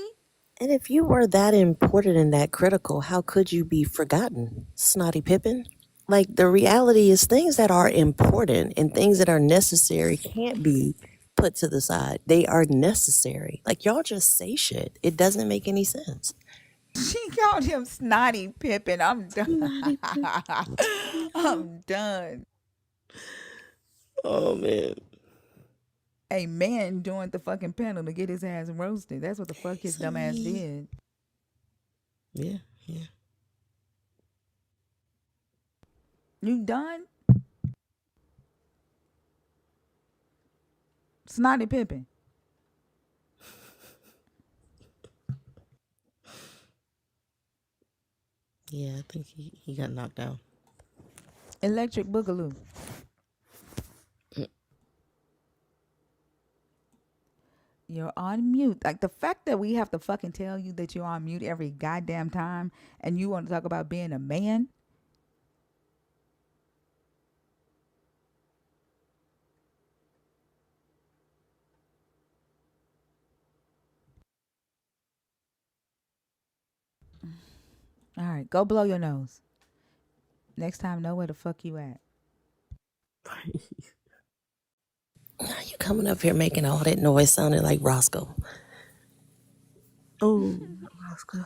And if you were that important and that critical, how could you be forgotten, Snotty Pippin? Like, the reality is things that are important and things that are necessary can't be put to the side. They are necessary. Like, y'all just say shit. It doesn't make any sense. She called him Snotty Pippin. I'm done. Snotty Pippin. I'm done. Oh, man. A man joined the fucking panel to get his ass roasted. That's what the fuck his dumb ass Sorry. did. Yeah, yeah. You done? Snotty Pippin. Yeah, I think he got knocked down. Electric Boogaloo. You're on mute. Like the fact that we have to fucking tell you that you're on mute every goddamn time and you want to talk about being a man. All right, go blow your nose. Next time, know where the fuck you at. Now you coming up here making all that noise sounding like Roscoe. Oh, Roscoe.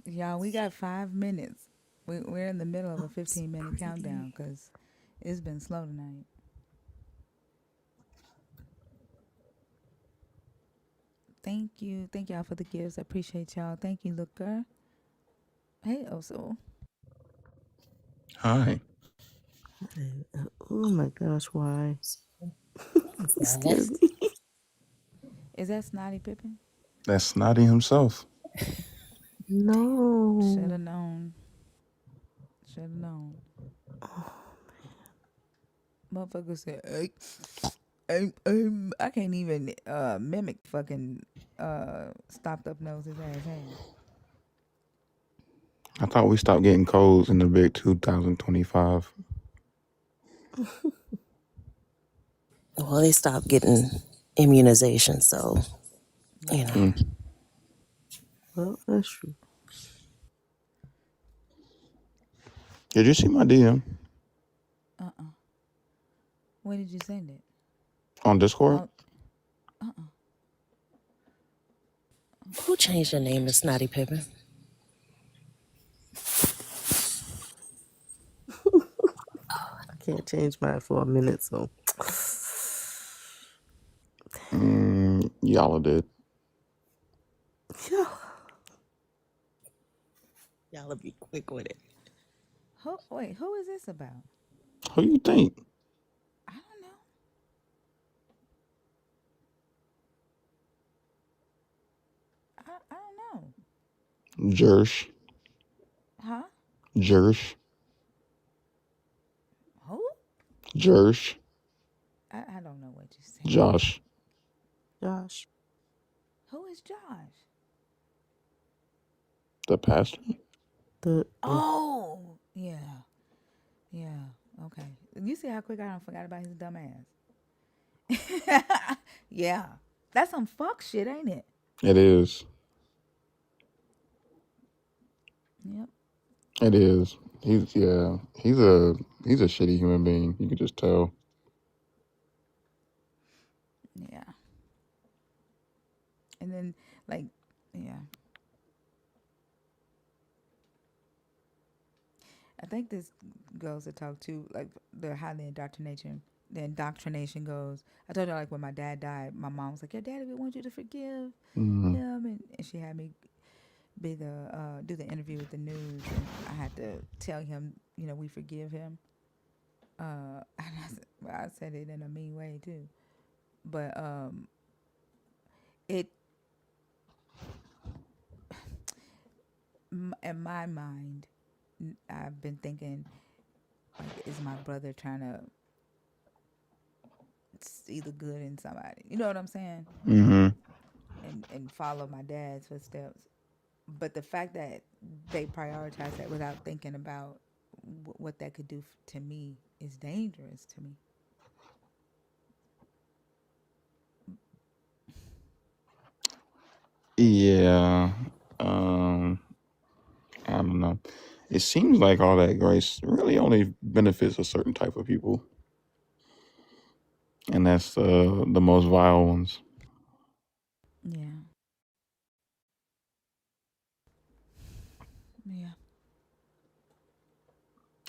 Y'all, we got 5 minutes. We're in the middle of a 15-minute countdown because it's been slow tonight. Thank you. Thank y'all for the gifts. I appreciate y'all. Thank you, Looker. Hey, Oso. Hi. Oh my gosh, why? You scared me. Is that Snotty Pippin? That's Snotty himself. Should No. have known. Should have known. Motherfucker said, I can't even mimic fucking stopped up nose his ass has. I thought we stopped getting colds in the big 2025. Well, they stopped getting immunization, so, you know. Mm. Well, that's true. Did you see my DM When did you send it? on Discord? Oh, Who changed your name to Snotty Pippin? I can't change mine for a minute, so. Y'all did. Yeah. Y'all be quick with it. who is this about? Who you think? I don't know. I don't know. Jersh. Huh? Jersh. Who? Jersh. I don't know what you said. Josh. Josh. Who is Josh? The pastor. Oh, yeah. Yeah. Okay. You see how quick I don't forgot about his dumb ass. Yeah. That's some fuck shit, ain't it? It is. Yep. It is. He's a shitty human being. You can just tell. Yeah. And then like, yeah. I think this goes to talk to like how the indoctrination goes. I told you like when my dad died, my mom was like, "Yeah, Daddy, we want you to forgive Mm-hmm. him," and she had me do the interview with the news, and I had to tell him, we forgive him. And I said it in a mean way too, but it in my mind, I've been thinking, like, is my brother trying to see the good in somebody? You know what I'm saying? Mm-hmm. And follow my dad's footsteps. But the fact that they prioritize that without thinking about what that could do to me is dangerous to me. Yeah. I don't know. It seems like all that grace really only benefits a certain type of people, and that's the most vile ones. Yeah. Yeah.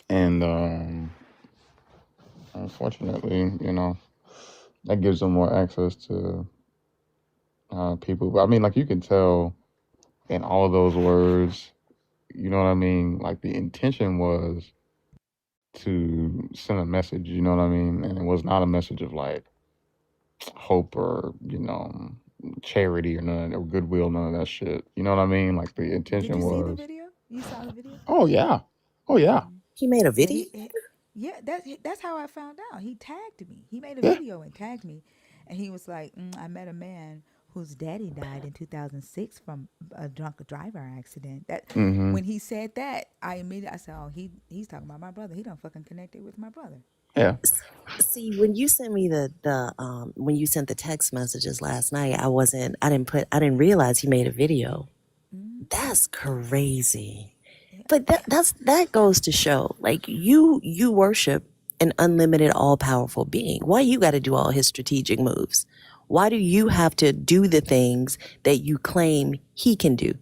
And unfortunately, that gives them more access to people. But I mean, like you can tell in all of those words, you know what I mean? Like the intention was to send a message, you know what I mean? And it was not a message of like hope or, charity or none or goodwill, none of that shit. You know what I mean? Like the Did intention you see the was, video? You saw the video? oh yeah. Oh yeah. He made a Yeah, video? yeah, that's how I found out. He tagged me. He made a Yeah. video and tagged me, and he was like, "I met a man whose daddy died in 2006 from a drunk driver accident." That Mm-hmm. when he said that, I said, "Oh, he's talking about my brother. He done fucking connected with my brother." Yeah. See, when you sent me when you sent the text messages last night, I didn't realize he made a video. That's crazy. But that goes to show, like, you worship an unlimited, all powerful being. Why you got to do all his strategic moves? Why do you have to do the things that you claim he can do?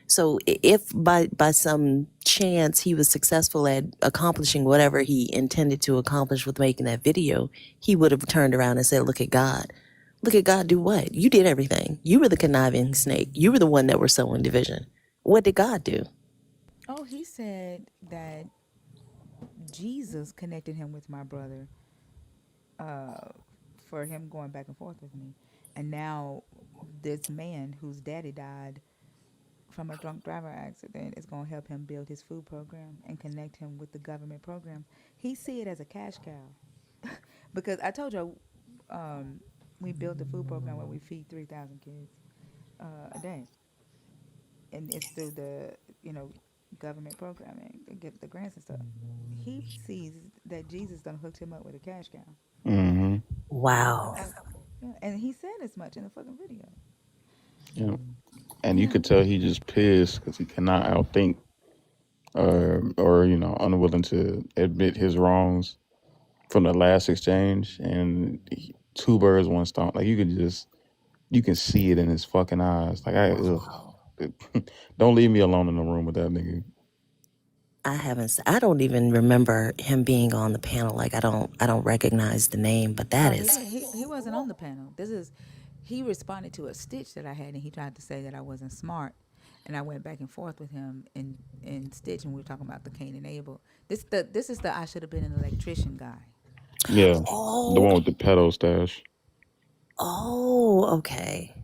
So if by some chance he was successful at accomplishing whatever he intended to accomplish with making that video, he would have turned around and said, "Look at God. Look at God do what? You did everything. You were the conniving snake. You were the one that were sowing division. What did God do? Oh, he said that Jesus connected him with my brother for him going back and forth with me. And now this man whose daddy died from a drunk driver accident is going to help him build his food program and connect him with the government programs. He see it as a cash cow. Because I told you, we built a food program where we feed 3,000 kids a day. And it's through the, government programming, to get the grants and stuff. He sees that Jesus done hooked him up with a cash cow. Mm-hmm. Wow. Yeah, and he said as much in the fucking video. Yeah. And you Yeah. could tell he just pissed because he cannot outthink or unwilling to admit his wrongs from the last exchange. And two birds, one stone. Like you can see it in his fucking eyes. Like don't leave me alone in the room with that nigga. I don't even remember him being on the panel. Like I don't recognize the name, but that Oh, he is did. He wasn't on the panel. He responded to a stitch that I had, and he tried to say that I wasn't smart, and I went back and forth with him in stitch, and we were talking about the Cain and Abel. This is the I should have been an electrician guy. Yeah, the Oh, one with the pedo stash. oh, okay.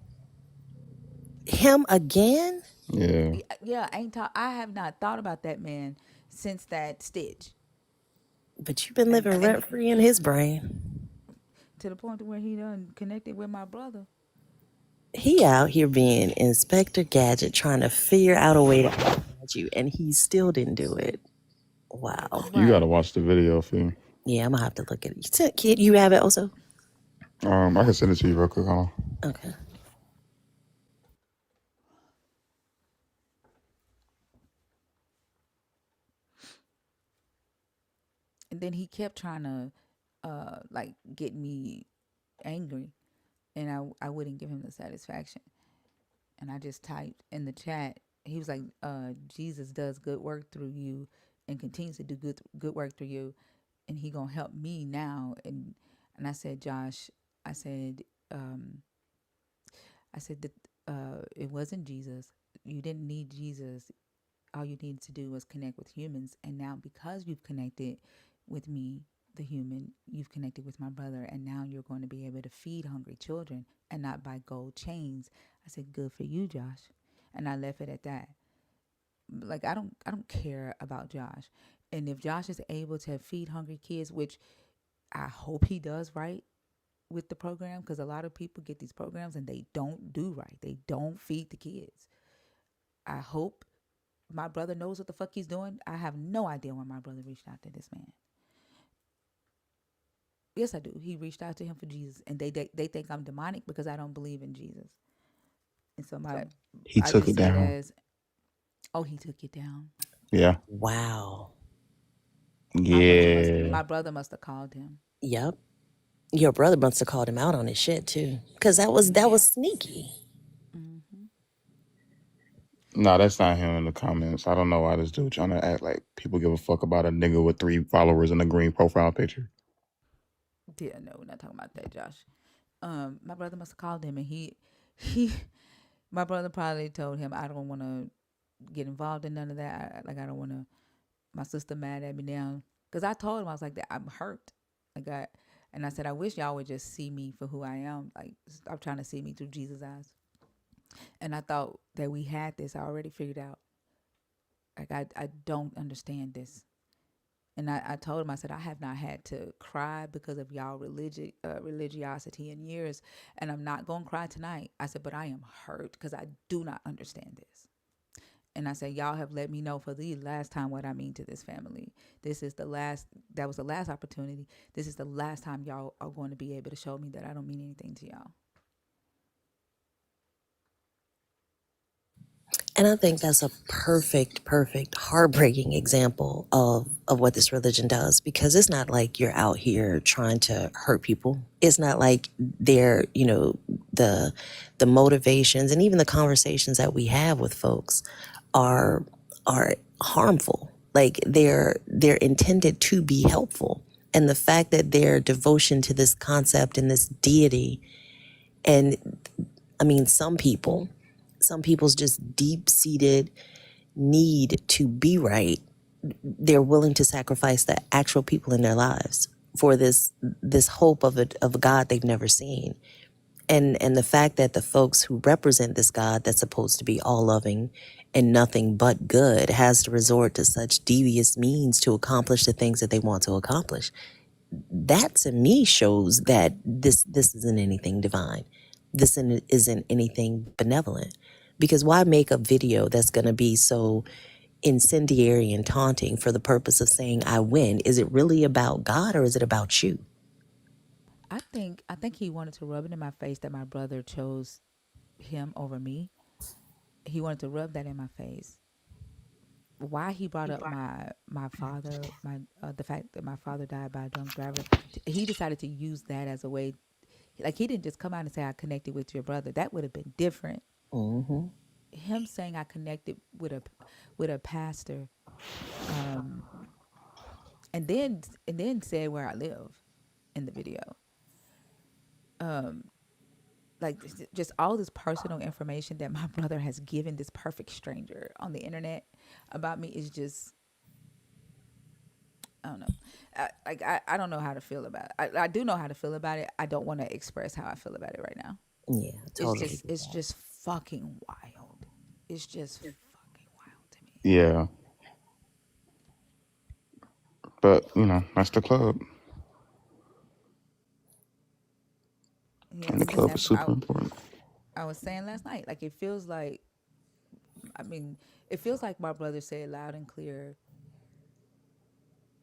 Him again? Yeah. Yeah, I have not thought about that man since that stitch, But you've been and living and rent free in his brain. to the point to where he done connected with my brother. He out here being Inspector Gadget trying to figure out a way to catch you, and he still didn't do it. Wow. You gotta Right. watch the video, Fee. Yeah, I'm gonna have to look at it. Kid, you have it also? I can send it to you real quick. Hold on. Okay. And then he kept trying to like get me angry, and I wouldn't give him the satisfaction. And I just typed in the chat. He was like, Jesus does good work through you and continues to do good work through you, and he gonna help me now. And I said, Josh, I said, um, I said that it wasn't Jesus. You didn't need Jesus. All you needed to do was connect with humans. And now, because you've connected with me, the human, you've connected with my brother, and now you're going to be able to feed hungry children and not buy gold chains. I said, good for you, Josh. And I left it at that. Like I don't care about Josh. And if Josh is able to feed hungry kids, which I hope he does right with the program, because a lot of people get these programs and they don't do right. They don't feed the kids. I hope my brother knows what the fuck he's doing. I have no idea when my brother reached out to this man. Yes, I do. He reached out to him for Jesus, and they think I'm demonic because I don't believe in Jesus. And so He I took just it see it down. as, oh, he took it down. Yeah. Wow. Yeah. My brother must have called him. Yep. Your brother must have called him out on his shit too, because that was sneaky. Nah, that's not him in the comments. I don't know why this dude trying to act like people give a fuck about a nigga with 3 followers and a green profile picture. Yeah, no, we're not talking about that, Josh. My brother must have called him, and he, my brother probably told him, I don't want to get involved in none of that. I don't want to. My sister mad at me now because I told him I was like that. I'm hurt. And I said I wish y'all would just see me for who I am. Like stop trying to see me through Jesus' eyes. And I thought that we had this. I already figured out. Like I don't understand this. And I told him, I said, I have not had to cry because of y'all religiosity in years. And I'm not going to cry tonight. I said, but I am hurt because I do not understand this. And I said, y'all have let me know for the last time what I mean to this family. That was the last opportunity. This is the last time y'all are going to be able to show me that I don't mean anything to y'all. And I think that's a perfect, heartbreaking example of what this religion does, because it's not like you're out here trying to hurt people. It's not like they're, the motivations and even the conversations that we have with folks are harmful. Like they're intended to be helpful. And the fact that their devotion to this concept and this deity And I mean, some people's just deep-seated need to be right, they're willing to sacrifice the actual people in their lives for this hope of a God they've never seen. And the fact that the folks who represent this God that's supposed to be all loving and nothing but good has to resort to such devious means to accomplish the things that they want to accomplish, that to me shows that this isn't anything divine. This isn't anything benevolent. Because why make a video that's going to be so incendiary and taunting for the purpose of saying I win? Is it really about God or is it about you? I think he wanted to rub it in my face that my brother chose him over me. He wanted to rub that in my face. Why he brought up my father, my the fact that my father died by a drunk driver, he decided to use that as a way. Like, he didn't just come out and say I connected with your brother. That would have been different. Mm-hmm. Him saying I connected with a pastor, um, and then said where I live in the video. Like, just all this personal information that my brother has given this perfect stranger on the internet about me is just, I don't know. I don't know how to feel about it. I do know how to feel about it. I don't want to express how I feel about it right now. Yeah, totally. It's just fucking wild. It's just fucking wild to me. Yeah, but that's the club, Yeah, and the and club is that's super important. I was saying last night. Like, it feels like, I mean, it feels like my brother said loud and clear,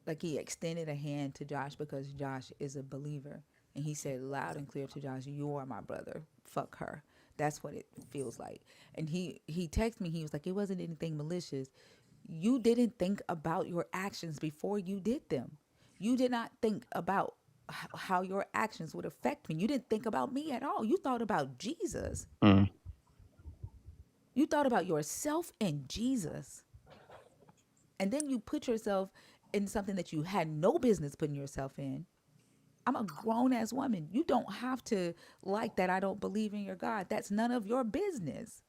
like he extended a hand to Josh because Josh is a believer. And he said loud and clear to Josh, "You are my brother. Fuck her." That's what it feels like. And he texted me. He was like, "It wasn't anything malicious. You didn't think about your actions before you did them. You did not think about how your actions would affect me. You didn't think about me at all. You thought about Jesus. Mm. You thought about yourself and Jesus. And then you put yourself in something that you had no business putting yourself in. I'm a grown ass woman. You don't have to like that I don't believe in your God. That's none of your business."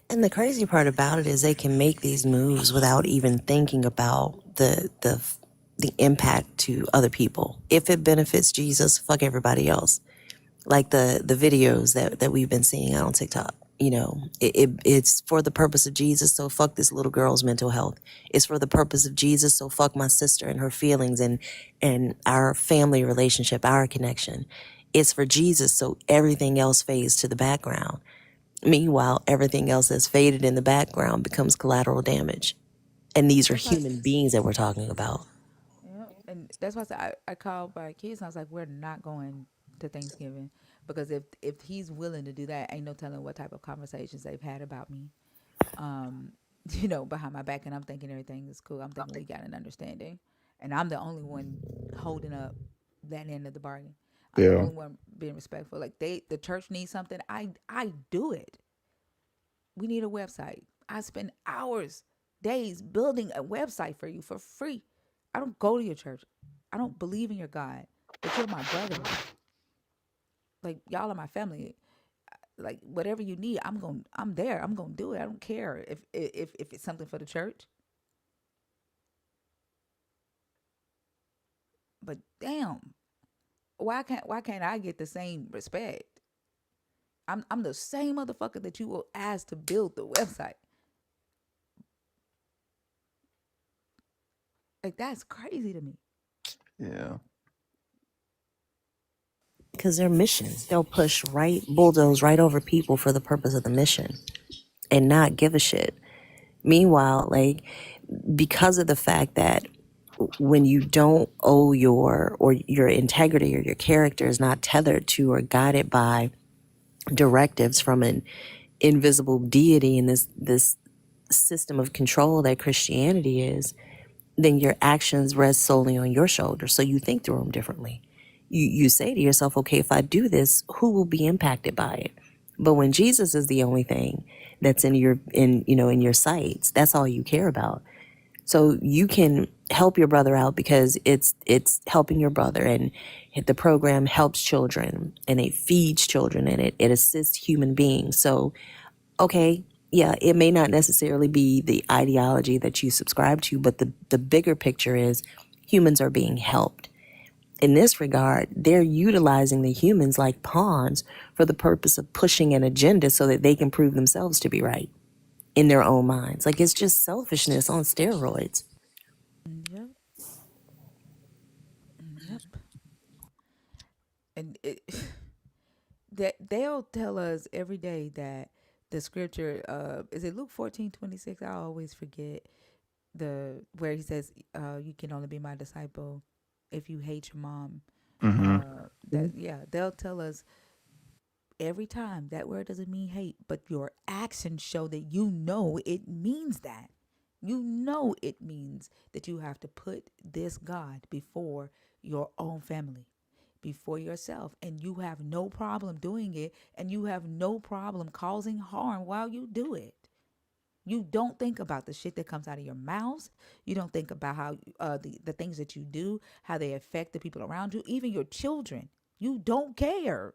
And the crazy part about it is they can make these moves without even thinking about the impact to other people. If it benefits Jesus, fuck everybody else. Like the videos that we've been seeing out on TikTok. It's for the purpose of Jesus, so fuck this little girl's mental health. It's for the purpose of Jesus, so fuck my sister and her feelings and our family relationship, our connection. It's for Jesus, so everything else fades to the background. Meanwhile, everything else that's faded in the background becomes collateral damage. And these are That's why, human beings that we're talking about. yeah, and that's why I said I called my kids and I was like, "We're not going to Thanksgiving because if he's willing to do that, ain't no telling what type of conversations they've had about me, um, behind my back." And I'm thinking everything is cool. I'm thinking we got an understanding, and I'm the only one holding up that end of the bargain. I'm the Yeah. only one being respectful. Like, the church needs something, I do it. We need a website. I spend hours, days building a website for you for free. I don't go to your church. I don't believe in your God, but you're my brother. Like, y'all are my family. Like, whatever you need, I'm there. I'm gonna do it. I don't care if it's something for the church. But damn, why can't I get the same respect? I'm the same motherfucker that you will ask to build the website. Like, that's crazy to me. Yeah. Because their mission, they'll bulldoze right over people for the purpose of the mission and not give a shit. Meanwhile, like, because of the fact that when you don't owe your integrity or your character is not tethered to or guided by directives from an invisible deity in this system of control that Christianity is, then your actions rest solely on your shoulders. So you think through them differently. You say to yourself, okay, if I do this, who will be impacted by it? But when Jesus is the only thing that's in your sights, that's all you care about. So you can help your brother out because it's helping your brother, and the program helps children and it feeds children and it assists human beings. So okay, yeah, it may not necessarily be the ideology that you subscribe to, but the bigger picture is humans are being helped. In this regard, they're utilizing the humans like pawns for the purpose of pushing an agenda so that they can prove themselves to be right in their own minds. Like, it's just selfishness on steroids. Yep. Yep. And that they'll tell us every day that the scripture, is it Luke 14:26? I always forget the where he says, you can only be my disciple if you hate your mom. Mm-hmm. That yeah, they'll tell us every time that word doesn't mean hate, but your actions show that you know it means that. You know it means that you have to put this God before your own family, before yourself, and you have no problem doing it, and you have no problem causing harm while you do it. You don't think about the shit that comes out of your mouth. You don't think about how the things that you do, how they affect the people around you, even your children. You don't care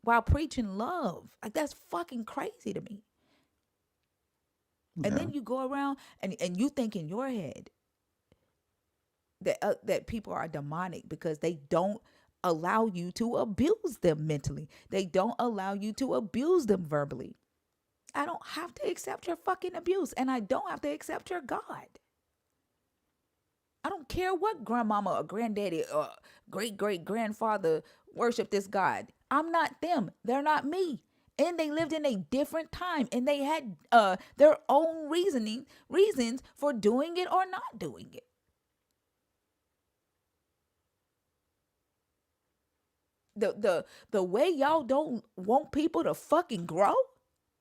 while preaching love. Like, that's fucking crazy to me. And Yeah. then you go around and you think in your head that people are demonic because they don't allow you to abuse them mentally. They don't allow you to abuse them verbally. I don't have to accept your fucking abuse, and I don't have to accept your God. I don't care what grandmama or granddaddy or great great grandfather worship this God. I'm not them. They're not me. And they lived in a different time, and they had their own reasons for doing it or not doing it. The way y'all don't want people to fucking grow,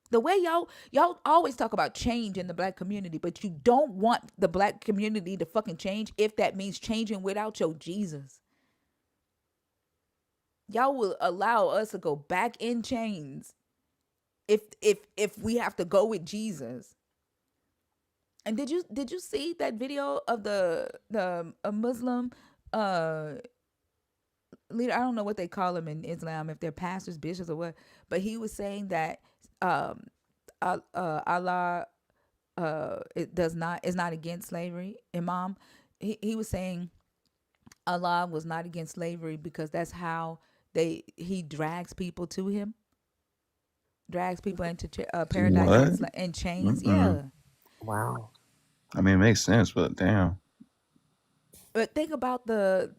the way y'all always talk about change in the black community, but you don't want the black community to fucking change if that means changing without your Jesus. Y'all will allow us to go back in chains if we have to go with Jesus. And did you see that video of the a Muslim uh leader? I don't know what they call them in Islam, if they're pastors, bishops, or what, but he was saying that um Allah it does not is not against slavery. Imam, he was saying Allah was not against slavery because that's how he drags people to him, drags people into paradise What? in chains. Mm-mm. Yeah, Wow. I mean, it makes sense, but damn. but think about the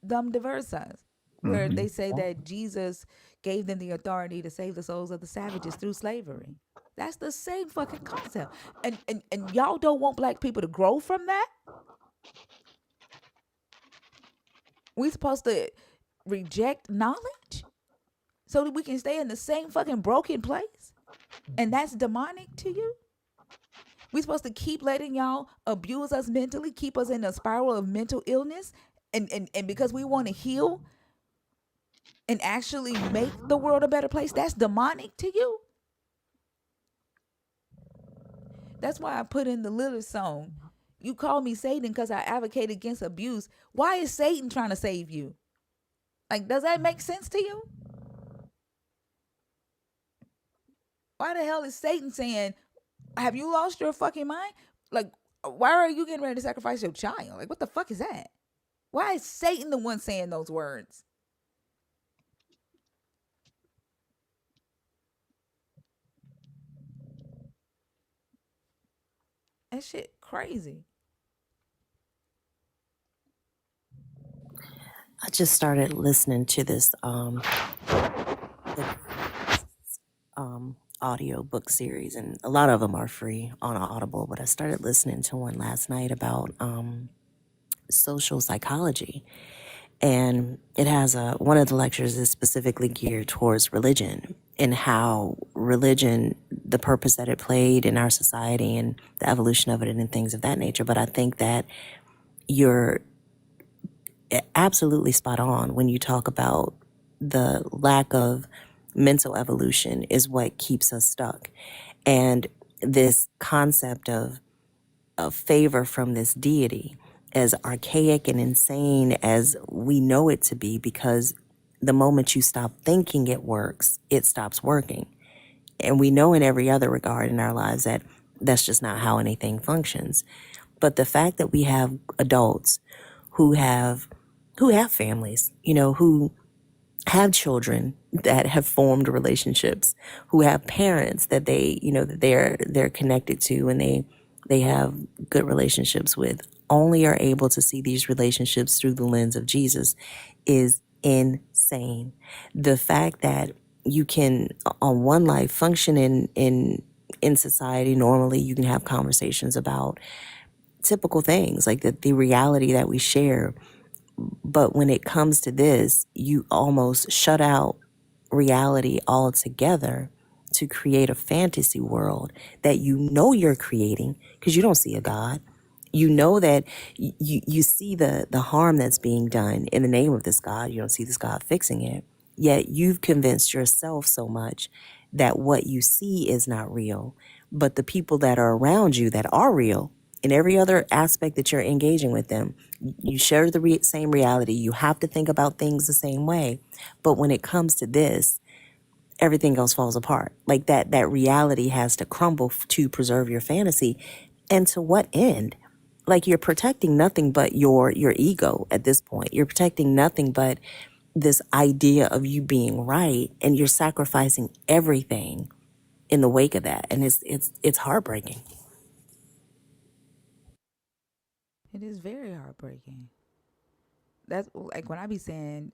them diversas where Mm-hmm. they say that Jesus gave them the authority to save the souls of the savages through slavery. That's the same fucking concept. And y'all don't want black people to grow from that? We supposed to reject knowledge so that we can stay in the same fucking broken place? And that's demonic to you? We supposed to keep letting y'all abuse us mentally, keep us in a spiral of mental illness, and because we want to heal and actually make the world a better place, that's demonic to you? That's why I put in the Lilith song. You call me Satan because I advocate against abuse. Why is Satan trying to save you? Like, does that make sense to you? Why the hell is Satan saying, have you lost your fucking mind? Like, why are you getting ready to sacrifice your child? Like, what the fuck is that? Why is Satan the one saying those words? That shit crazy. I just started listening to this audio book series, and a lot of them are free on Audible, but I started listening to one last night about social psychology. And it has one of the lectures is specifically geared towards religion and how religion, the purpose that it played in our society and the evolution of it and things of that nature. But I think that you're absolutely spot on when you talk about the lack of mental evolution is what keeps us stuck. And this concept of a favor from this deity, as archaic and insane as we know it to be, because the moment you stop thinking it works, it stops working. And we know in every other regard in our lives that that's just not how anything functions. But the fact that we have adults who have families, who have children that have formed relationships, who have parents that they're connected to, and they have good relationships with, only are able to see these relationships through the lens of Jesus, is insane. The fact that you can, on one life, function in society normally, you can have conversations about typical things like the reality that we share. But when it comes to this, you almost shut out reality altogether to create a fantasy world that you're creating, because you don't see a God. You know that you see the harm that's being done in the name of this God. You don't see this God fixing it. Yet you've convinced yourself so much that what you see is not real. But the people that are around you that are real, in every other aspect that you're engaging with them, you share the same reality. You have to think about things the same way. But when it comes to this, everything else falls apart. Like that reality has to crumble to preserve your fantasy. And to what end? Like, you're protecting nothing but your ego at this point. You're protecting nothing but this idea of you being right, and you're sacrificing everything in the wake of that. And it's heartbreaking. It is very heartbreaking. That's like when I be saying,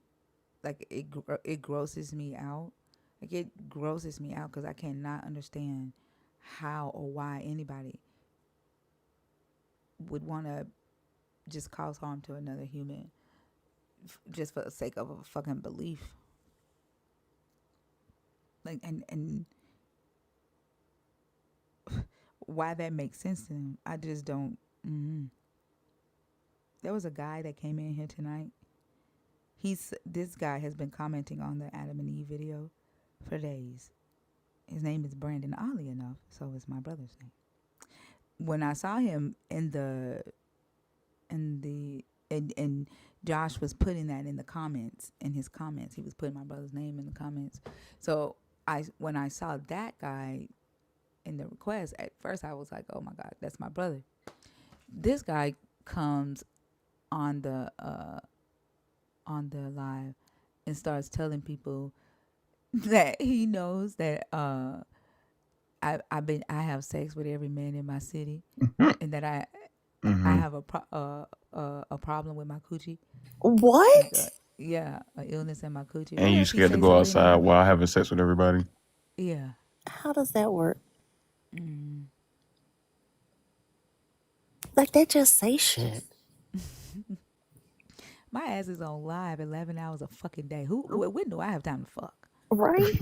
like, it grosses me out. Like, it grosses me out because I cannot understand how or why anybody would want to just cause harm to another human just for the sake of a fucking belief. Like, and why that makes sense to them, I just don't. There was a guy that came in here tonight. This guy has been commenting on the Adam and Eve video for days. His name is Brandon, oddly enough, so it's my brother's name. When I saw him and Josh was putting that in the comments, he was putting my brother's name in the comments. So when I saw that guy in the request, at first I was like, oh my God, that's my brother. This guy comes on the live and starts telling people that he knows that I have sex with every man in my city, and that I have a problem with my coochie. Like, What? yeah, an illness in my coochie. And What you else he scared to say, go Sabrina? outside while having sex with everybody. Yeah. How does that work? Like, they just say shit. My ass is on live 11 hours a fucking day. When do I have time to fuck? Right?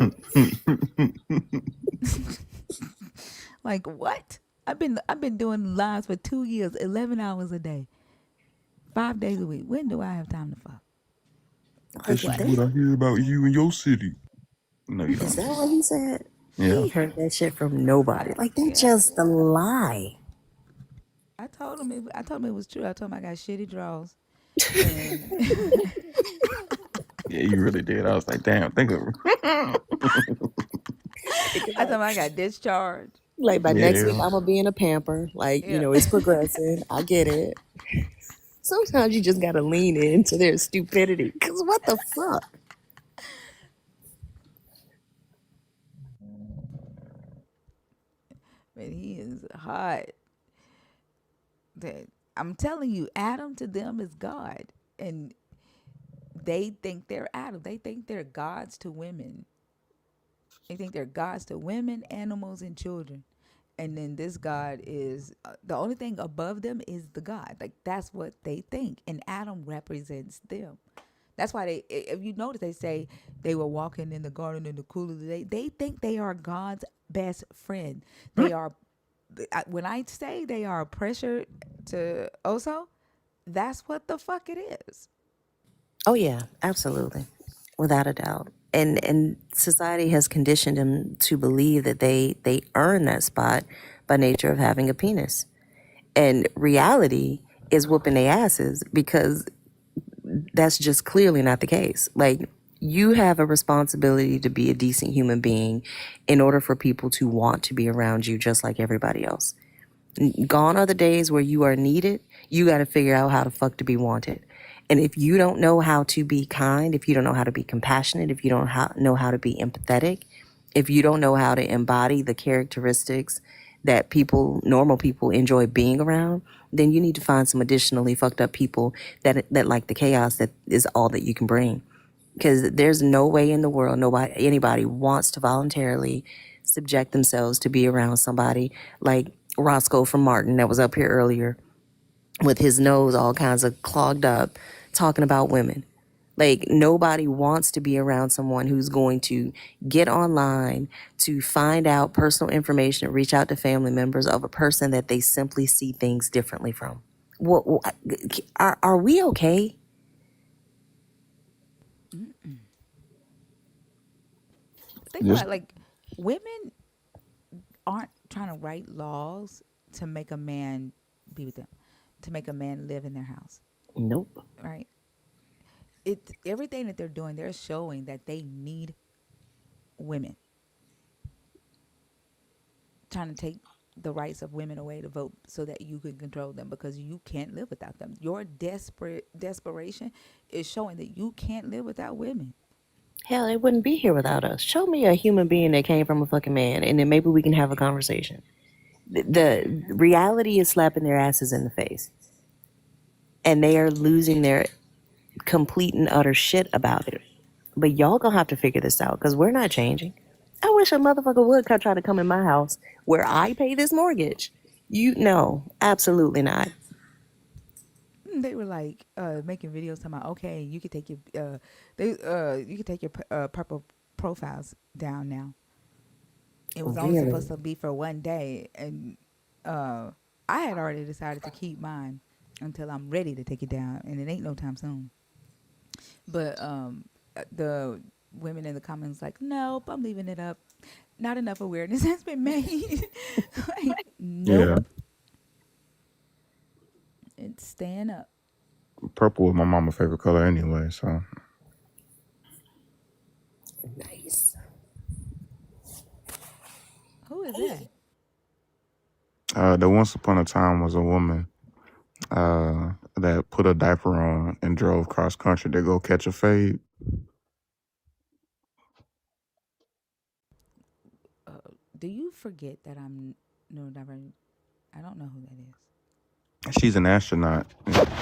Like, what? I've been doing lives for 2 years, 11 hours a day, 5 days a week. When do I have time to fuck? This Like, is what I hear about you in your city. No, you is don't. that what he said? Yeah. He heard that shit from nobody. Like, that's Yeah. just a lie. I told him it was true. I told him I got shitty draws, and Yeah, you really did. I was like, damn, think of I told him I got discharged. Like, by next week, Yeah. I'm gonna be in a pamper. Like, Yeah. it's progressing. I get it. Sometimes you just gotta lean into their stupidity. Cause what the fuck? But he is hot. That I'm telling you, Adam to them is God, and they think they're Adam. They think they're gods to women. They think they're gods to women, animals, and children. And then this God is the only thing above them is the God. Like, that's what they think. And Adam represents them. That's why if you notice, they say they were walking in the garden in the cool of the day. They think they are God's best friend. They are, when I say they are a pressure to Oso, that's what the fuck it is. Oh yeah, absolutely. Without a doubt. And society has conditioned them to believe that they earn that spot by nature of having a penis. And reality is whooping their asses because that's just clearly not the case. Like, you have a responsibility to be a decent human being in order for people to want to be around you just like everybody else. Gone are the days where you are needed. You got to figure out how the fuck to be wanted. And if you don't know how to be kind, if you don't know how to be compassionate, if you don't know how to be empathetic, if you don't know how to embody the characteristics that normal people enjoy being around, then you need to find some additionally fucked up people that like the chaos that is all that you can bring. Because there's no way in the world anybody wants to voluntarily subject themselves to be around somebody like Roscoe from Martin that was up here earlier with his nose all kinds of clogged up talking about women. Like, nobody wants to be around someone who's going to get online to find out personal information, reach out to family members of a person that they simply see things differently from. Are we okay? Think about Just it, like women aren't trying to write laws to make a man be with them, to make a man live in their house, Nope. right? It everything that they're doing, they're showing that they need women, trying to take the rights of women away to vote so that you can control them because you can't live without them. Your desperation is showing that you can't live without women. Hell, they wouldn't be here without us. Show me a human being that came from a fucking man, and then maybe we can have a conversation. The reality is slapping their asses in the face, and they are losing their complete and utter shit about it. But y'all gonna have to figure this out because we're not changing. I wish a motherfucker would try to come in my house where I pay this mortgage. You no, absolutely not. They were like making videos talking about, okay, you could take your you could take your purple profiles down now. It was only Really? supposed to be for one day, and I had already decided to keep mine until I'm ready to take it down, and it ain't no time soon. But the women in the comments like, nope, I'm leaving it up. Not enough awareness has been made. Like, yeah, nope, it's staying up. purple was my mama's favorite color anyway. So Nice. Who is that? there once upon a time was a woman that put a diaper on and drove cross country to go catch a fade. Do you forget that I'm neurodivergent? I don't know who that is. She's an astronaut.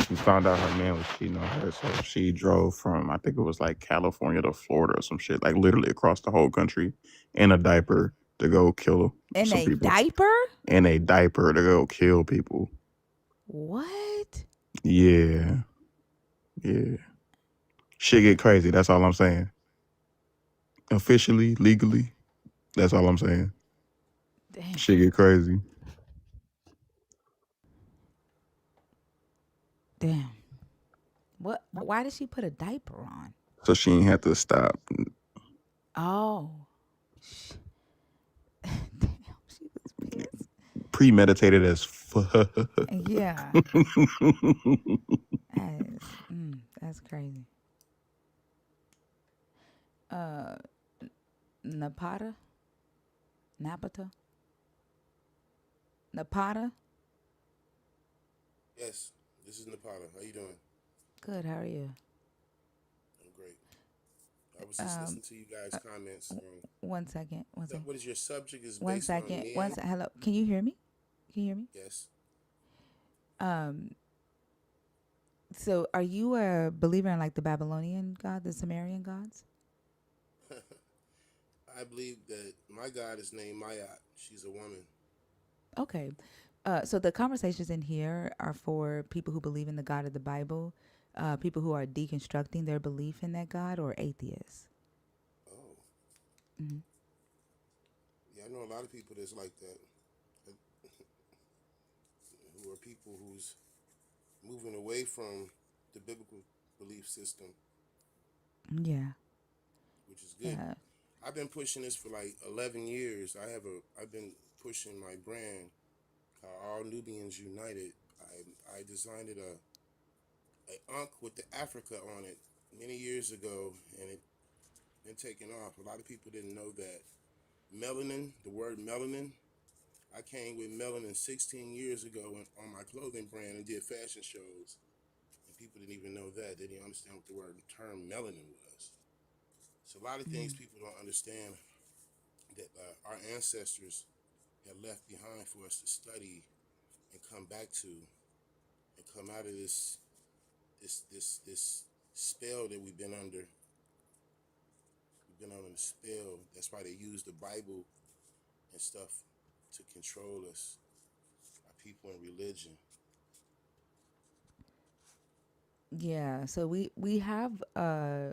She found out her man was cheating on her, so she drove from, I think it was like California to Florida or some shit, like literally across the whole country in a diaper to go kill In some a people. diaper? In a diaper to go kill people. What? Yeah, yeah. Shit get crazy. That's all I'm saying. Officially, legally, that's all I'm saying. Damn. Shit get crazy. Damn. What? Why did she put a diaper on? So she ain't had to stop. Oh. Damn. She was pissed. Premeditated as fuck. Yeah. That's crazy. Uh, Napata? Napata? Napata? Yes, this is Nepata. How you doing? Good. How are you? I'm great. I was just listening to you guys' comments on 1 second. 1 second. what is your subject is One based on second. men. Hello. Can you hear me? Can you hear me? Yes. Um. So, are you a believer in like the Babylonian god, the Sumerian gods? I believe that my God is named Mayat. She's a woman. Okay. So the conversations in here are for people who believe in the God of the Bible, people who are deconstructing their belief in that God, or atheists. Oh. Mm-hmm. Yeah, I know a lot of people that's like that. Who are people who's moving away from the biblical belief system, Yeah. which is good. Yeah. I've been pushing this for like 11 years. I've been pushing my brand called All Nubians United. I designed it a unk with the Africa on it many years ago, and it been taken off. A lot of people didn't know that melanin, the word melanin. I came with melanin 16 years ago on my clothing brand and did fashion shows, and people didn't even know that. They didn't understand what the word term melanin was. So a lot of things people don't understand that our ancestors had left behind for us to study and come back to and come out of this spell that we've been under. We've been under the spell. That's why they use the Bible and stuff to control us, our people and religion. Yeah, so we have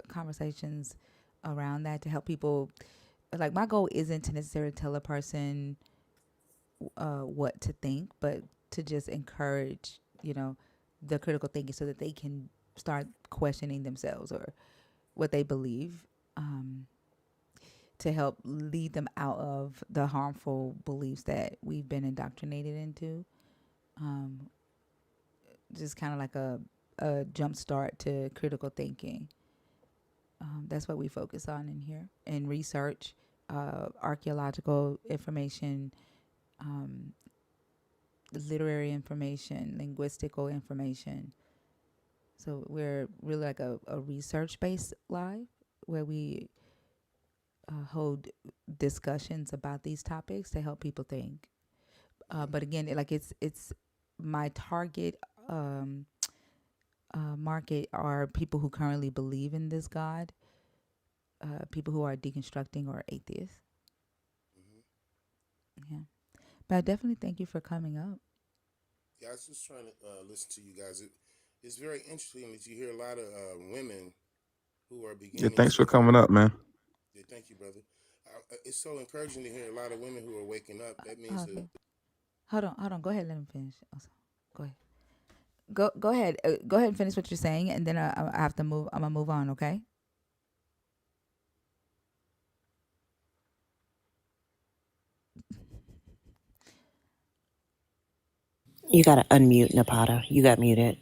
conversations around that to help people. Like, my goal isn't to necessarily tell a person what to think, but to just encourage, the critical thinking so that they can start questioning themselves or what they believe, to help lead them out of the harmful beliefs that we've been indoctrinated into. Um, just kind of like a jump start to critical thinking. That's what we focus on in here, in research, archaeological information, um, literary information, linguistical information. So we're really like a research-based live where we hold discussions about these topics to help people think. But again, it's my target market are people who currently believe in this God, people who are deconstructing or atheists. Yeah. But I definitely thank you for coming up. Yeah, I was just trying to listen to you guys. It's very interesting that you hear a lot of women who are Yeah, beginning thanks to. for coming up, man. Yeah, thank you, brother. It's so encouraging to hear a lot of women who are waking up. That means that. Okay. Hold on. Go ahead. Let him finish. Also, go ahead. Go ahead. Go ahead and finish what you're saying, and then I have to move. I'm gonna move on. Okay. You gotta unmute Napata. You got muted.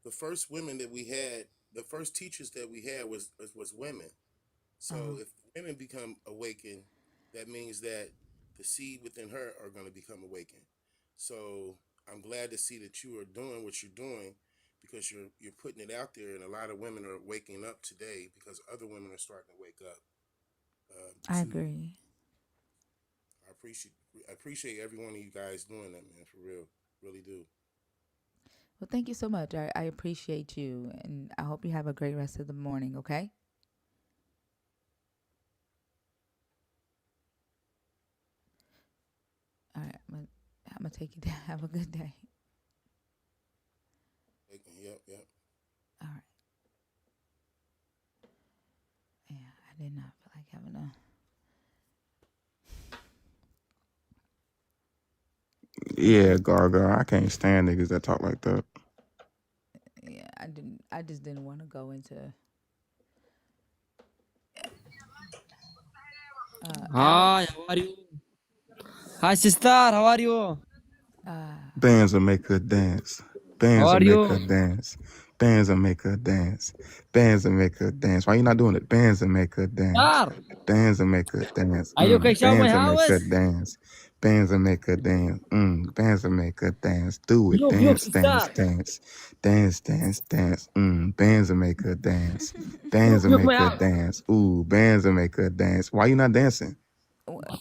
The first women that we had, the first teachers that we had was women. So if women become awakened, that means that the seed within her are going to become awakened. So I'm glad to see that you are doing what you're doing because you're putting it out there, and a lot of women are waking up today because other women are starting to wake up. I Too. agree. I appreciate every one of you guys doing that, man. For real, really do. Well, thank you so much. I appreciate you, and I hope you have a great rest of the morning. Okay. All right. I'm gonna take you down. Have a good day. Yep. All right. Yeah, I did not feel like having a. Yeah, Garga, I can't stand niggas that talk like that. Yeah, I didn't. I just didn't want to go into. Hi, Alex. how are you? Hi, sister, how are you? Bands will make her dance. How Bands will are make you? her dance. Bands will make her dance. Bands will make her dance. Why you not doing it? Bands will make her dance. Sir, Bands will make her dance. are you guys show my Bands will make her house? dance. Bands will make her dance. Bands will make her dance. Do it. Look, Dance, dance, sister. dance. Dance, dance, dance. Bands will make her dance. Bands will Look my make her house. dance. Ooh, bands will make her dance. Why you not dancing?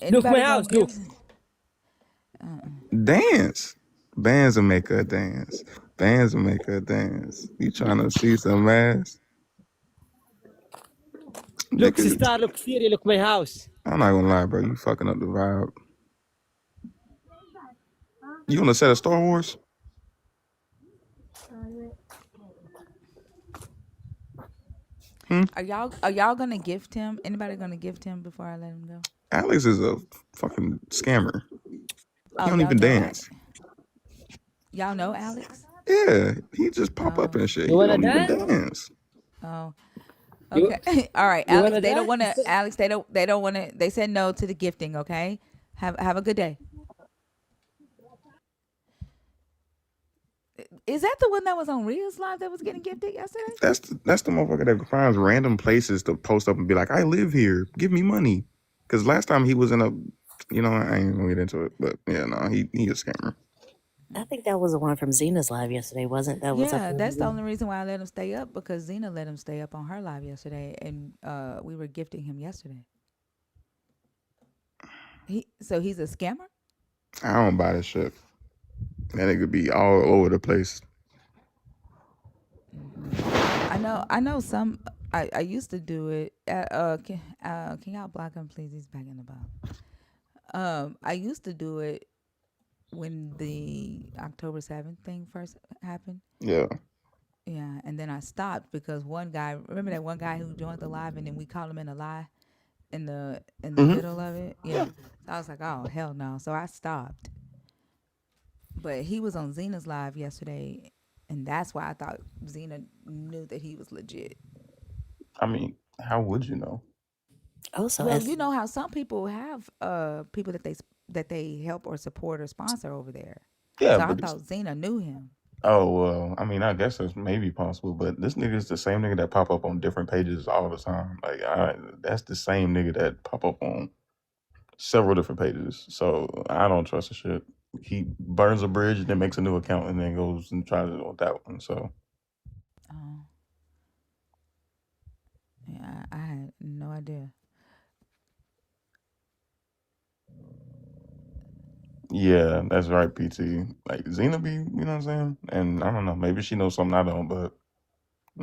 Look my Anybody gonna house, look. give? Dance. Bands will make her dance. Bands will make her dance. You trying to see some ass? Look, Nigga, sister, look, Siri, look my house. I'm not gonna lie, bro. You fucking up the vibe. You on the set of Star Wars? Are y'all gonna gift him? Anybody gonna gift him before I let him go? Alex is a fucking scammer. He Oh, don't y'all even know dance. y'all know Alex? Yeah, he just pop up Oh, and shit. You He wanna don't even dance? dance. oh, You, okay. All right, you Alex. wanna They don't dance? want to. Alex. They don't want to. They said no to the gifting. Okay. Have a good day. Is that the one that was on Ria's live that was getting gifted yesterday? That's the motherfucker that finds random places to post up and be like, I live here, give me money. Because last time he was in a, I ain't gonna get into it, but yeah, no, he a scammer. I think that was the one from Zena's live yesterday, wasn't that? Was up Yeah, there? that's the only reason why I let him stay up, because Zena let him stay up on her live yesterday, and we were gifting him yesterday. He's a scammer. I don't buy this shit. That nigga be all over the place. I know some. I used to do it. Can y'all block him, please? He's back in the box. I used to do it when the October 7th thing first happened. Yeah. Yeah, and then I stopped because one guy. Remember that one guy who joined the live, and then we called him in a lie in the middle of it. Yeah, so I was like, oh hell no. So I stopped. But he was on Zena's live yesterday, and that's why I thought Zena knew that he was legit. I mean, how would you know? Also, Well, as you know how some people have people that they help or support or sponsor over there. Yeah, So I but this, thought Zena knew him. oh well, I mean, I guess that's maybe possible, but this nigga is the same nigga that pop up on different pages all the time. Like, that's the same nigga that pop up on several different pages. So I don't trust the shit. He burns a bridge, then makes a new account, and then goes and tries it on that one. So Oh, yeah, I had no idea. yeah, that's right, PT. Like Xena be, you know what I'm saying? And I don't know, maybe she knows something I don't, but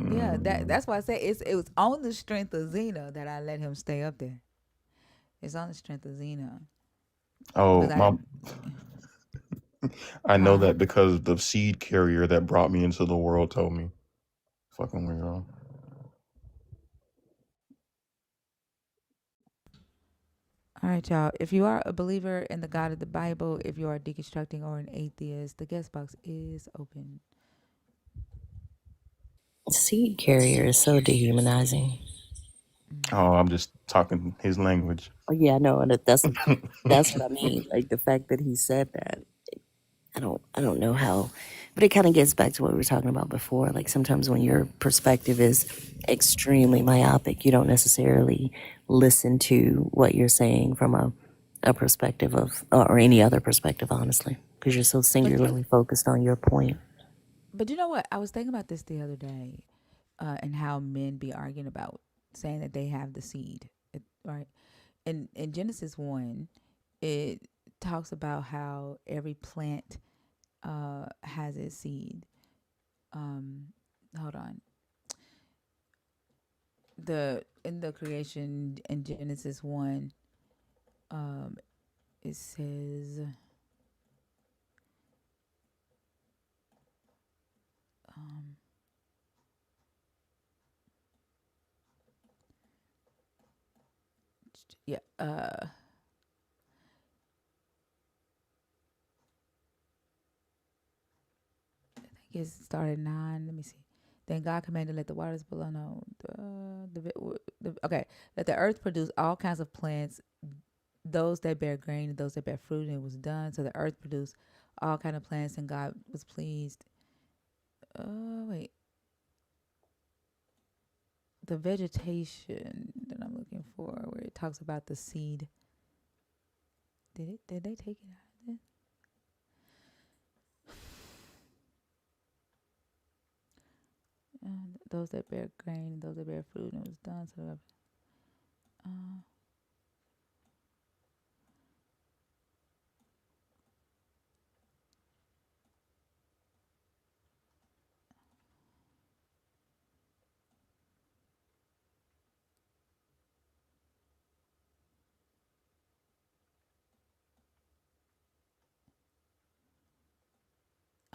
Yeah, mm, that's why I say it was on the strength of Zena that I let him stay up there. It's on the strength of Zena because oh I, my, I know huh? that because the seed carrier that brought me into the world told me. Fucking weirdo. All right, y'all. If you are a believer in the God of the Bible, if you are deconstructing or an atheist, the guest box is open. seed carrier is so dehumanizing. Oh, I'm just talking his language. Oh yeah, no, and that's what I mean. Like the fact that he said that. I don't know how, but it kind of gets back to what we were talking about before. Like sometimes when your perspective is extremely myopic, you don't necessarily listen to what you're saying from a perspective of or any other perspective, honestly, because you're so singularly focused on your point. But you know what? I was thinking about this the other day, and how men be arguing about saying that they have the seed, right? In Genesis 1, it talks about how every plant has its seed. Um, hold on. In the creation in Genesis 1, um, it says, um, yeah, I think it started 9. Let me see. Then God commanded, let the waters below. No, okay. Let the earth produce all kinds of plants, those that bear grain and those that bear fruit. And it was done. So the earth produced all kind of plants, and God was pleased. Wait. The vegetation that I'm looking for, where it talks about the seed. Did they take it out of this? Those that bear grain, those that bear fruit, and it was done. So,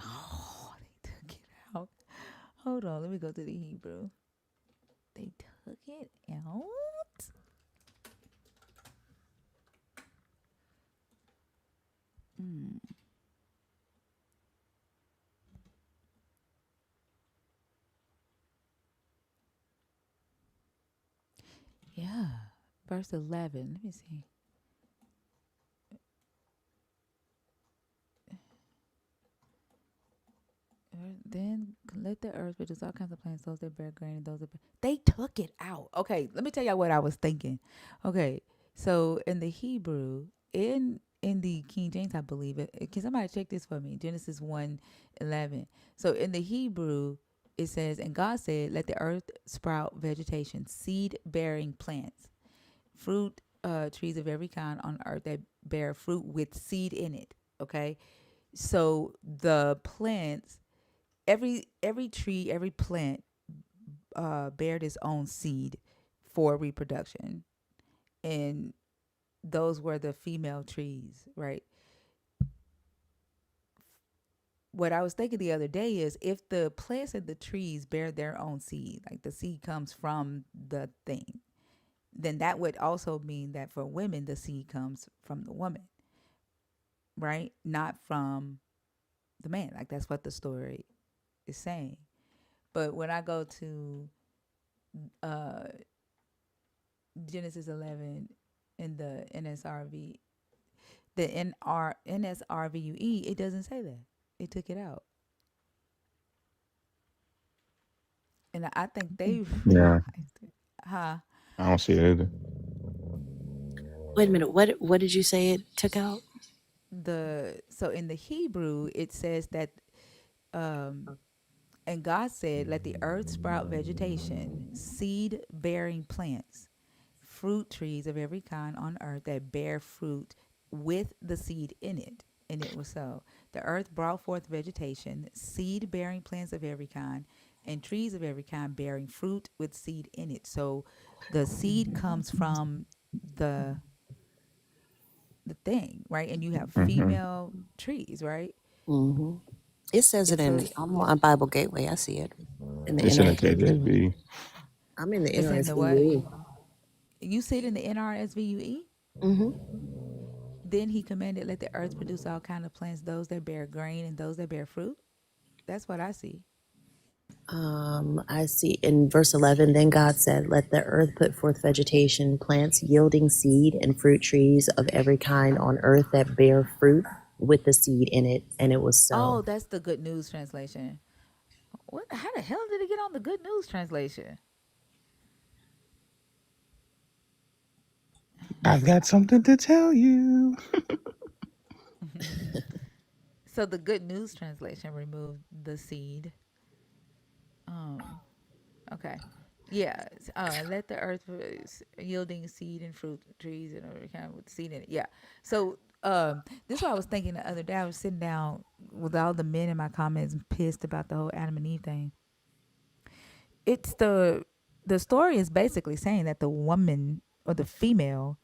oh, they took it out. Hold on, let me go to the Hebrew. They took it out. Hmm. Yeah, verse 11. Let me see. Then let the earth produce all kinds of plants, those that bear grain and those that they took it out. Okay, let me tell y'all what I was thinking. Okay, so in the Hebrew, in the King James, I believe it. Can somebody check this for me? Genesis 1:11. So in the Hebrew, it says, and God said, let the earth sprout vegetation, seed bearing plants, fruit trees of every kind on earth that bear fruit with seed in it. Okay, so the plants, every tree, every plant bared its own seed for reproduction, and those were the female trees, right? What I was thinking the other day is if the plants and the trees bear their own seed, like the seed comes from the thing, then that would also mean that for women, the seed comes from the woman, right? Not from the man. Like that's what the story is saying. But when I go to uh, Genesis 11 in the NSRV, the NSRVUE, it doesn't say that. It took it out. And I think they Yeah, realized it. Huh? I don't see it either. Wait a minute. What did you say it took out? So in the Hebrew, it says that, um, and God said, let the earth sprout vegetation, seed bearing plants, fruit trees of every kind on earth that bear fruit with the seed in it. And it was so. The earth brought forth vegetation, seed bearing plants of every kind, and trees of every kind bearing fruit with seed in it. So the seed comes from the the thing, right? And you have Hmm. female trees, right? Hmm. It says And it so in. I'm on Bible Gateway. I see it in the It's in the NRSV. KJV. I'm in the it's in the what? NRSV. You sit in the NRSVUE? Hmm. Then he commanded, let the earth produce all kind of plants, those that bear grain and those that bear fruit. That's what I see. I see in verse 11, then God said, let the earth put forth vegetation, plants yielding seed, and fruit trees of every kind on earth that bear fruit with the seed in it. And it was so. Oh, that's the Good News translation. What? How the hell did it get on the Good News translation? I've got something to tell you. So the Good News translation removed the seed. Um, okay. Yeah. Let the earth produce yielding seed and fruit trees and every kind with seed in it. Yeah. So this is what I was thinking the other day. I was sitting down with all the men in my comments pissed about the whole Adam and Eve thing. It's the story is basically saying that the woman or the female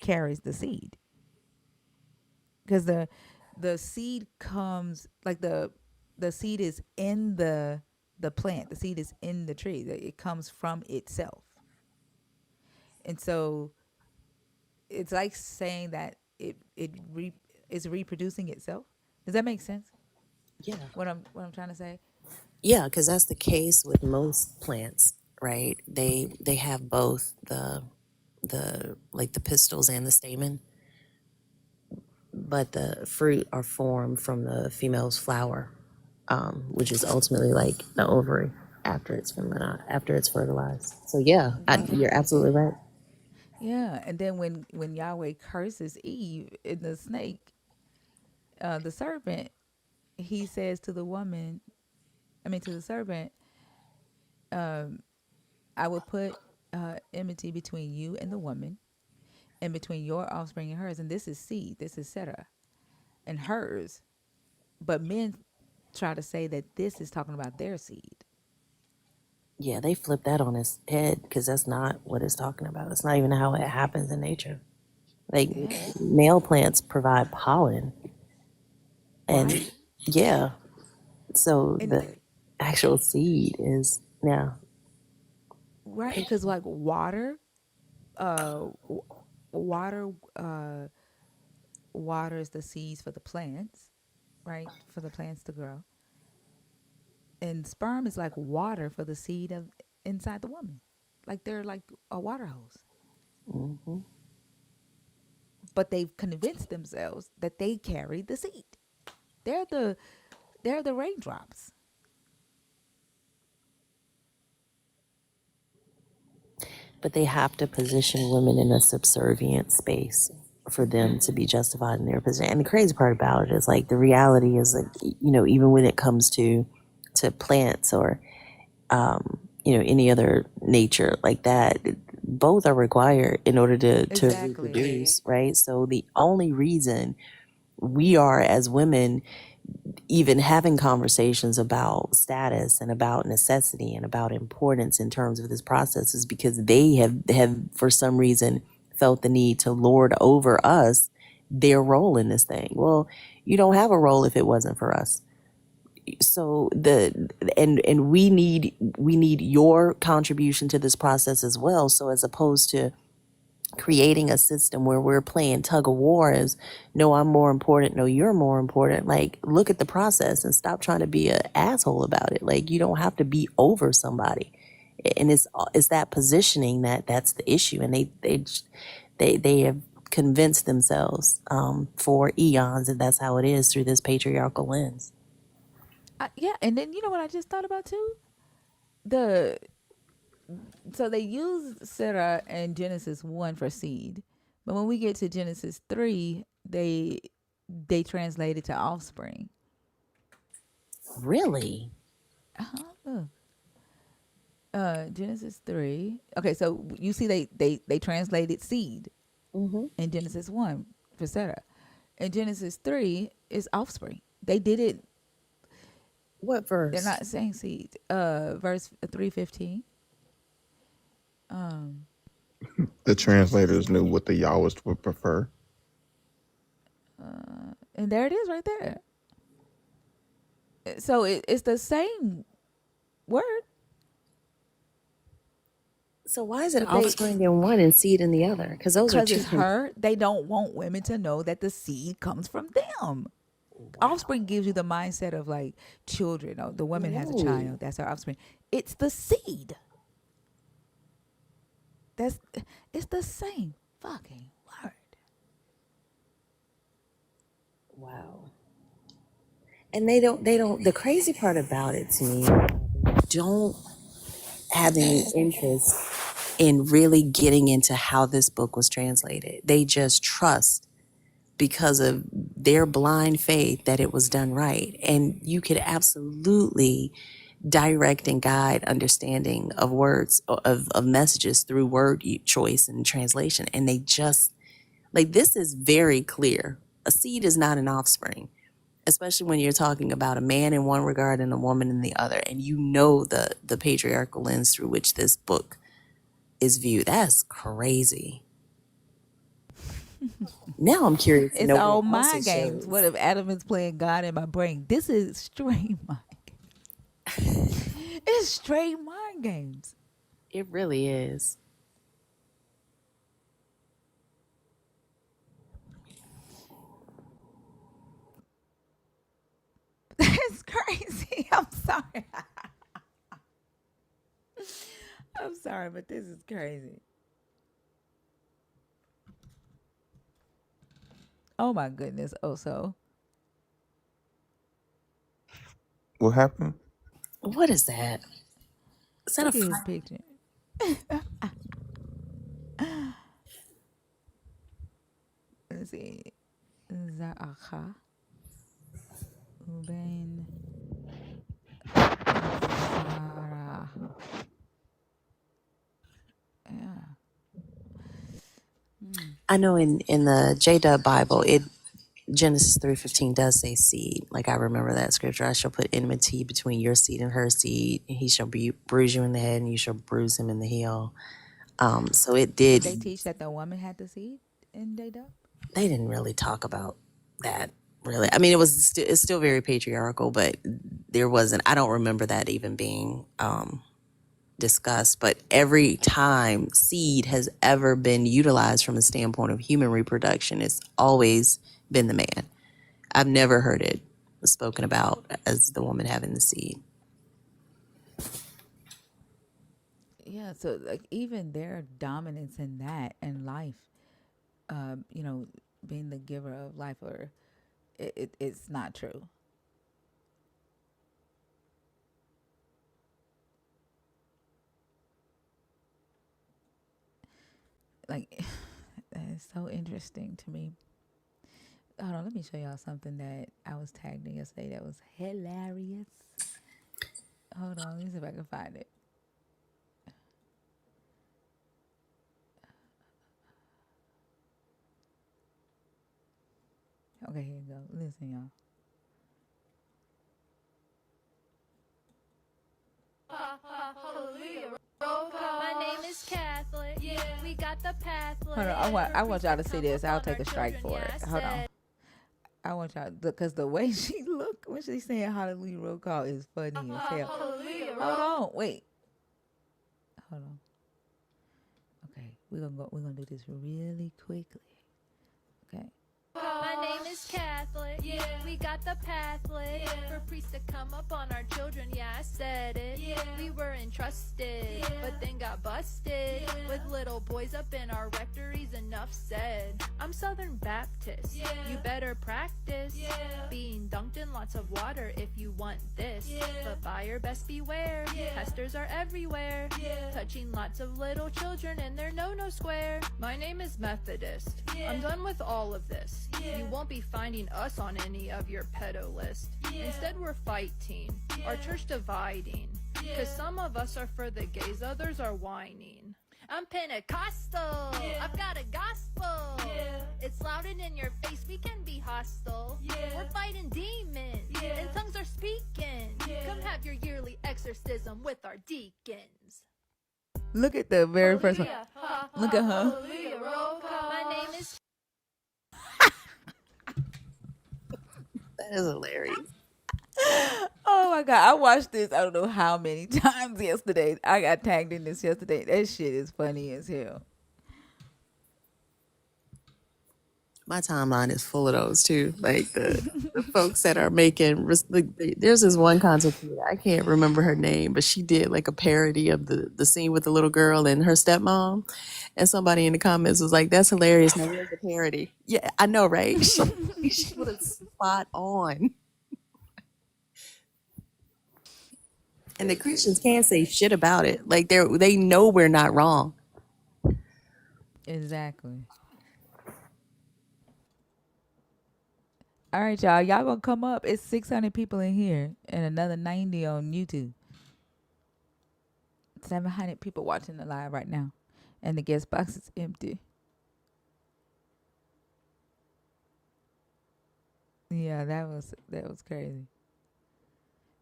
carries the seed because the seed comes like the seed is in the plant. The seed is in the tree. It comes from itself. And so it's like saying that is reproducing itself. Does that make sense? Yeah. What I'm trying to say? Yeah, because that's the case with most plants, right? They have both the like the pistils and the stamen, but the fruit are formed from the female's flower, which is ultimately like the ovary after it's fertilized. So yeah, you're Right. absolutely right. Yeah. And then when Yahweh curses Eve in the snake, the serpent, he says to the woman, I mean to the serpent, I will put enmity between you and the woman, and between your offspring and hers. And this is seed. This is Sarah and hers. But men try to say that this is talking about their seed. Yeah, they flip that on its head because that's not what it's talking about. It's not even how it happens in nature. Like Yeah. male plants provide pollen, and Right. yeah, so And the actual seed is yeah. right, because like water, uh, w- water, waters the seeds for the plants, right? For the plants to grow. And sperm is like water for the seed of inside the woman. Like they're like a water hose. Hmm. But they've convinced themselves that they carry the seed. They're the They're the raindrops. But they have to position women in a subservient space for them to be justified in their position. And the crazy part about it is like the reality is like, even when it comes to plants or any other nature like that, both are required in order to Exactly. reproduce, right? So the only reason we are as women even having conversations about status and about necessity and about importance in terms of this process is because they have for some reason felt the need to lord over us their role in this thing. Well, you don't have a role if it wasn't for us. So and we need your contribution to this process as well. So as opposed to creating a system where we're playing tug of war as no, I'm more important, no, you're more important. Like, look at the process and stop trying to be an asshole about it. Like, you don't have to be over somebody. And it's that positioning that's the issue. And they have convinced themselves for eons that that's how it is through this patriarchal lens. Yeah, and then you know what I just thought about too? The So they use Sarah in Genesis 1 for seed. But when we get to Genesis 3, they translate it to offspring. Really? Look. Genesis 3. Okay, so you see they translated seed Mm-hmm. in Genesis 1 for Sarah. In Genesis 3 is offspring. They did it. What They're verse? not saying seed. Verse 3:15. The translators knew what the Yahwist would prefer. And there it is right there. So it's the same word, So why is it but they offspring in one and seed in the other? Because those are because two. it's her, they don't want women to know that the seed comes from them. Offspring gives you the mindset of like children. Oh, the woman has a Whoa. child. That's her offspring. It's the seed. That's it's the same fucking word. Wow. And they don't, the crazy part about it to me, don't have any interest in really getting into how this book was translated. They just trust because of their blind faith that it was done right. And you could absolutely direct and guide understanding of words, of messages through word choice and translation. And they just, like, this is very clear. A seed is not an offspring, especially when you're talking about a man in one regard and a woman in the other. And the patriarchal lens through which this book is viewed. That's crazy. Now I'm curious to It's know what all else it mind games. What shows. if Adam is playing God in my brain? This is straight mind. It's straight mind games. It really is. That's crazy. I'm sorry. I'm sorry, but this is crazy. Oh my goodness. Oh, so What happened? What is that? Is that a look at his fire? picture. Let's see. Za'acha Uben Zara. Yeah. I know in the J-Dub Bible, Genesis 3:15 does say seed. Like, I remember that scripture. I shall put enmity between your seed and her seed. And he shall bruise you in the head and you shall bruise him in the heel. So it Did did. they teach that the woman had the seed in J-Dub? They didn't really talk about that, really. I mean, it's still very patriarchal, but there wasn't, I don't remember that even being discussed. But every time seed has ever been utilized from a standpoint of human reproduction, it's always been the man. I've never heard it spoken about as the woman having the seed. Yeah, so like even their dominance in that and life, you know, being the giver of life, or it's not true. Like, that is so interesting to me. Hold on, let me show y'all something that I was tagged in yesterday that was hilarious. Hold on, let me see if I can find it. Okay, here you go. Listen, y'all. My name is Catholic. Yeah, we got the pathway. Hold on, I want y'all to see this. I'll take a strike for it. Hold on. I want y'all, because the way she looked when she saying hallelujah roll call is funny as hell. Hold on, wait. Hold on. Okay, we're gonna do this really quickly. Okay. My name is Catholic. Yeah, we got the pathway. Yeah. For priests to come up on our children. Yeah, I said it. Yeah, we were entrusted, but then got busted with little boys up in our rectories. Enough said. I'm Southern Baptist. You better practice being dunked in lots of water if you want this. But buyer best beware. Pastors are everywhere, touching lots of little children in their no square. My name is Methodist. I'm done with all of this. You won't be finding us on any of your pedo list. Instead, we're fighting, our church dividing. Cause some of us are for the gays, others are whining. I'm Pentecostal, I've got a gospel. It's loud and in your face, we can be hostile. We're fighting demons, and tongues are speaking. Come have your yearly exorcism with our deacons. Look at the very first one. Look at her. My name is That is hilarious. Oh my god, I watched this I don't know how many times yesterday. I got tagged in this yesterday. That shit is funny as hell. My timeline is full of those too. Like the folks that are making. There's this one content creator, I can't remember her name, but she did like a parody of the scene with the little girl and her stepmom, and somebody in the comments was like, "That's hilarious." Now where's the parody? Yeah, I know, right? She was spot on. And the Christians can't say shit about it. Like they know we're not wrong. Exactly. All right, y'all. Y'all gonna come up. It's 600 people in here and another 90 on YouTube. 700 people watching the live right now. And the guest box is empty. Yeah, that was crazy.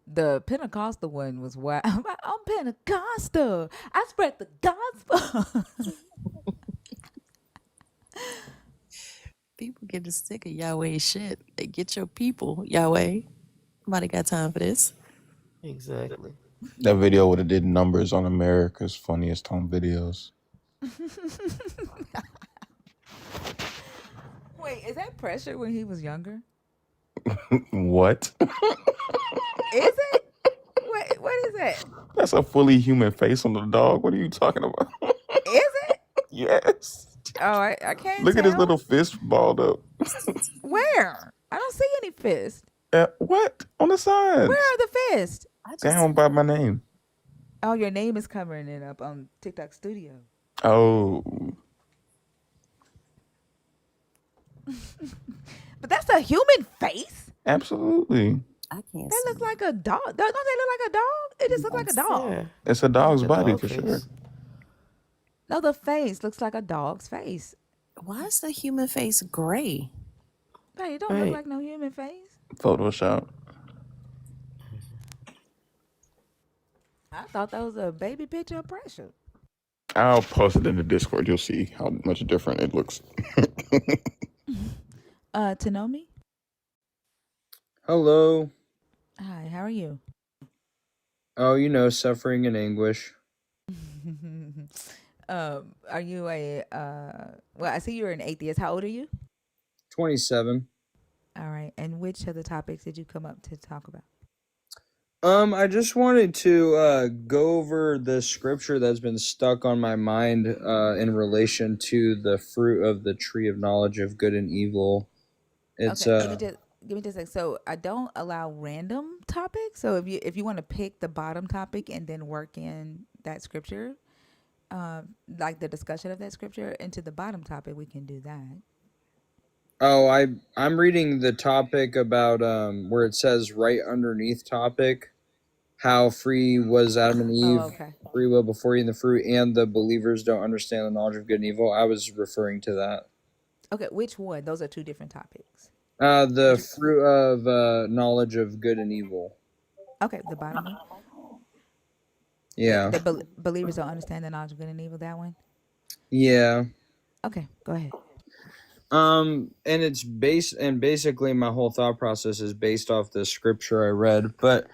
The Pentecostal one was wild. I'm Pentecostal. I spread the gospel. People getting sick of Yahweh shit. They get your people, Yahweh. Nobody got time for this. Exactly. That video would have did numbers on America's funniest home videos. Wait, is that Pressure when he was younger? What? Is it? What is that? That's a fully human face on the dog. What are you talking about? Is it? Yes. Oh, I can't Look at his tell. little fist balled up. Where? I don't see any fist. What? On the sides. Where are the fists? Down by my name. Oh, your name is covering it up on TikTok Studio. Oh. But that's a human face? Absolutely. I can't That looks like a dog. Don't they look like a dog? It just looks like a dog. Yeah. It's a dog's Like a body dog for face. sure. No, the face looks like a dog's face. Why is the human face gray? Hey, it don't look like no human face. Photoshop. I thought that was a baby picture of Pressure. I'll post it in the Discord. You'll see how much different it looks. Tanomi? Hello. Hi, how are you? Oh, you know, suffering and anguish. Are you a well, I see you're an atheist. How old are you? 27. All right. And which of the topics did you come up to talk about? I just wanted to go over the scripture that's been stuck on my mind in relation to the fruit of the tree of knowledge of good and evil. It's Okay, give me just a sec. So I don't allow random topics. So if you want to pick the bottom topic and then work in that scripture, like the discussion of that scripture into the bottom topic, we can do that. Oh, I'm reading the topic about where it says right underneath topic, how free was Adam and Oh, Eve, okay. free will before eating the fruit, and the believers don't understand the knowledge of good and evil. I was referring to that. Okay, which one? Those are two different topics. The Which fruit of knowledge of good and evil. okay, the bottom one. Yeah. Believers don't understand the knowledge of good and evil. That one. Yeah. Okay, go ahead. And it's based, and basically my whole thought process is based off the scripture I read, but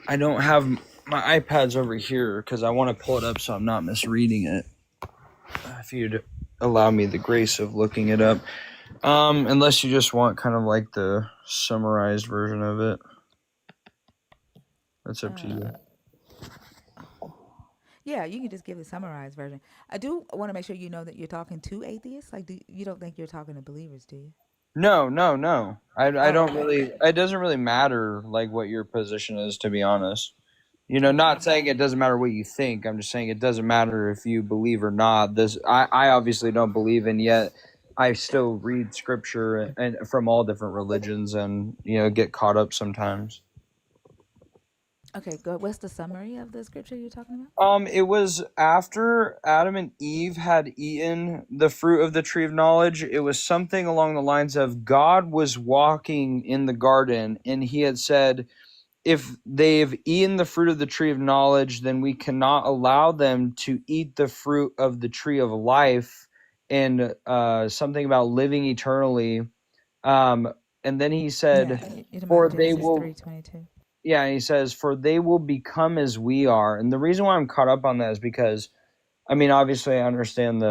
I don't have my iPad's over here because I want to pull it up so I'm not misreading it. If you'd allow me the grace of looking it up. Unless you just want kind of like the summarized version of it. That's up to you. Yeah, you can just give the summarized version. I do want to make sure you know that you're talking to atheists. Like, you don't think you're talking to believers, do you? No, no, no. I Oh, don't okay. really. It doesn't really matter like what your position is, to be honest. You know, Okay. not saying it doesn't matter what you think. I'm just saying it doesn't matter if you believe or not. I obviously don't believe in, yet I still read scripture and from all different religions, and get caught up sometimes. Okay, good. What's the summary of the scripture you're talking about? It was after Adam and Eve had eaten the fruit of the tree of knowledge. It was something along the lines of God was walking in the garden, and he had said, if they've eaten the fruit of the tree of knowledge, then we cannot allow them to eat the fruit of the tree of life, and something about living eternally. And then he Yeah, said, you're talking for about they Genesis will 3:22. yeah, and he says, for they will become as we are. And the reason why I'm caught up on that is because, I mean, obviously I understand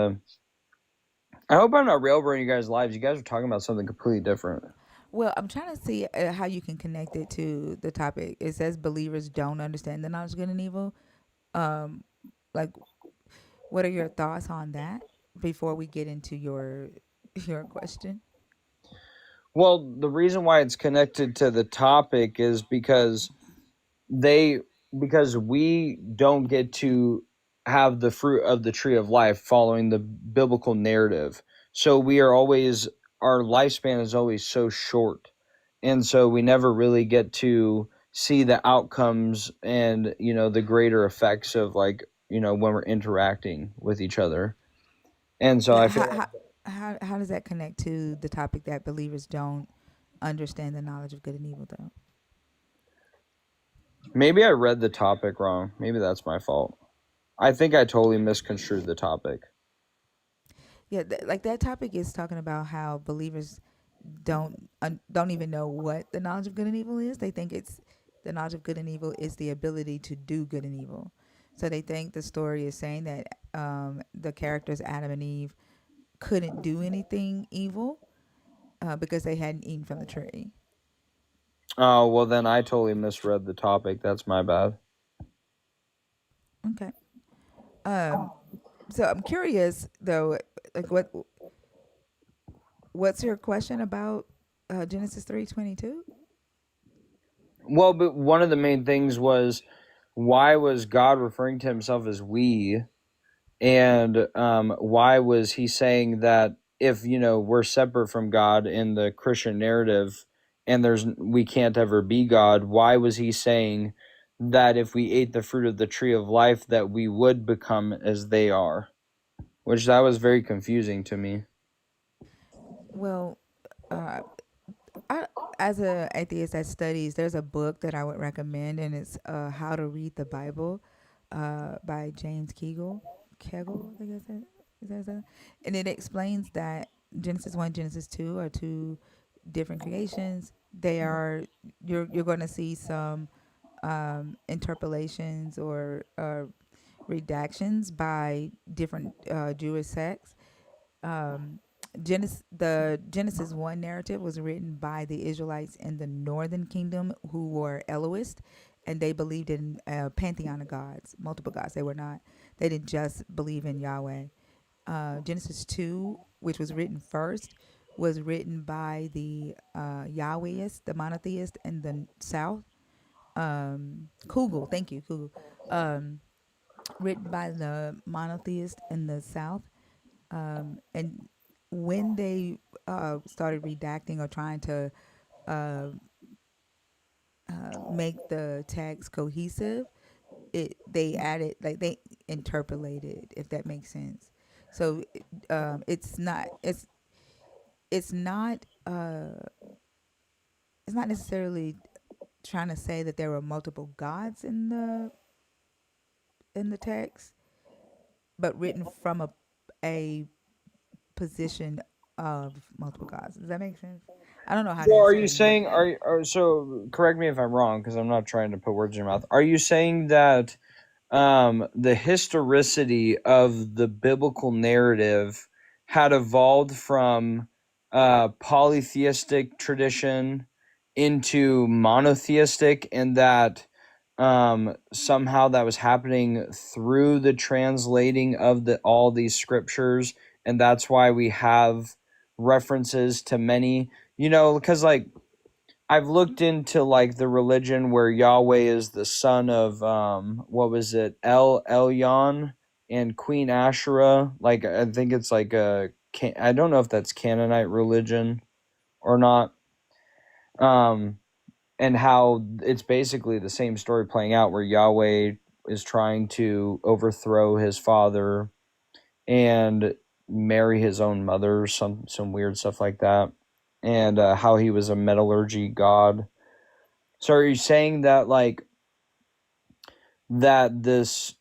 I hope I'm not railroading you guys' lives. You guys are talking about something completely different. Well, I'm trying to see how you can connect it to the topic. It says believers don't understand the knowledge of good and evil. Um, like, what are your thoughts on that before we get into your question? Well, the reason why it's connected to the topic is they because we don't get to have the fruit of the tree of life following the biblical narrative. So we are always our lifespan is always so short. And so we never really get to see the outcomes and the greater effects of when we're interacting with each other. And so Yeah, I feel like how does that connect to the topic that believers don't understand the knowledge of good and evil, though? maybe I read the topic wrong. Maybe that's my fault. I think I totally misconstrued the topic. Yeah, like that topic is talking about how believers don't even know what the knowledge of good and evil is. They think it's the knowledge of good and evil is the ability to do good and evil. So they think the story is saying that the characters Adam and Eve couldn't do anything evil because they hadn't eaten from the tree. Oh, well, then I totally misread the topic. That's my bad. Okay. Um. So I'm curious though, like what's your question about Genesis 3:22? Well, but one of the main things was, why was God referring to himself as we? And why was he saying that if, we're separate from God in the Christian narrative and we can't ever be God, why was he saying that if we ate the fruit of the tree of life that we would become as they are? Which that was very confusing to me. Well, uh, I, as a atheist that studies, there's a book that I would recommend, and it's How to Read the Bible by James Kegel. Kegel, I think is that. Is that his name? And it explains that Genesis 1, Genesis 2 are two different creations. They are you're going to see some interpolations or redactions by different Jewish sects. um, the Genesis 1 narrative was written by the Israelites in the northern kingdom who were Elohist, and they believed in a pantheon of gods, multiple gods. They didn't just believe in Yahweh. Genesis 2, which was written first, was written by the Yahwehists, the monotheists in the south. Kugel, thank you, Kugel. Um, written by the monotheist in the South. And when they started redacting or trying to uh, make the text cohesive, they added, like, they interpolated, if that makes sense. So it's not it's not necessarily trying to say that there were multiple gods in the text, but written from a position of multiple gods. Does that make sense? I don't know how to So are you explain it. saying so correct me if I'm wrong because I'm not trying to put words in your mouth. Are you saying that the historicity of the biblical narrative had evolved from polytheistic tradition into monotheistic, and that somehow that was happening through the translating of all these scriptures, and that's why we have references to many, because like I've looked into like the religion where Yahweh is the son of what was it, El Elyon and Queen Asherah. Like I think it's like I don't know if that's Canaanite religion or not. And how it's basically the same story playing out where Yahweh is trying to overthrow his father and marry his own mother, some weird stuff like that, and how he was a metallurgy god. So are you saying that like that this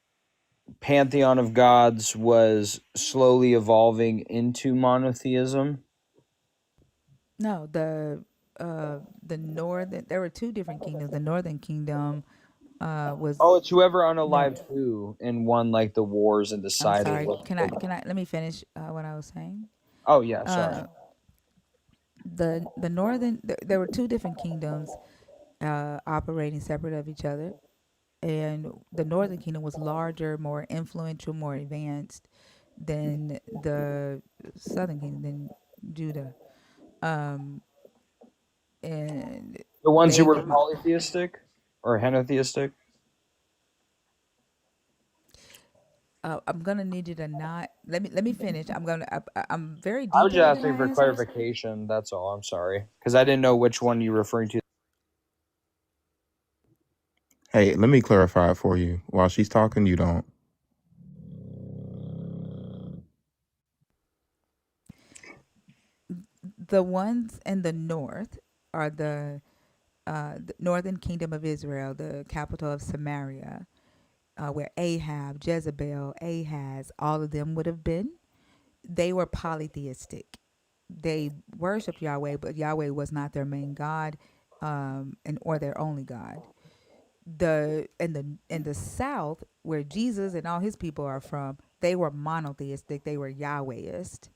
pantheon of gods was slowly evolving into monotheism? No, the northern, there were two different kingdoms. The northern kingdom was Oh, it's whoever no. unalived who and won like the wars and I'm decided sorry. what. Can I let me finish what I was saying? Oh yeah, sorry. Uh, the northern, there were two different kingdoms operating separate of each other, and the northern kingdom was larger, more influential, more advanced than the southern kingdom, than Judah. Um, and The ones who they were were. polytheistic or henotheistic. I'm gonna need you to not let me finish. I'm very I was just detailed in asking my for answers. clarification. That's all. I'm sorry because I didn't know which one you're referring to. Hey, let me clarify it for you. While she's talking, you don't. The ones in the north are the northern kingdom of Israel, the capital of Samaria, where Ahab, Jezebel, Ahaz, all of them would have been. They were polytheistic. They worshipped Yahweh, but Yahweh was not their main god, and or their only god. The in the south, where Jesus and all his people are from, they were monotheistic. They were Yahwehist.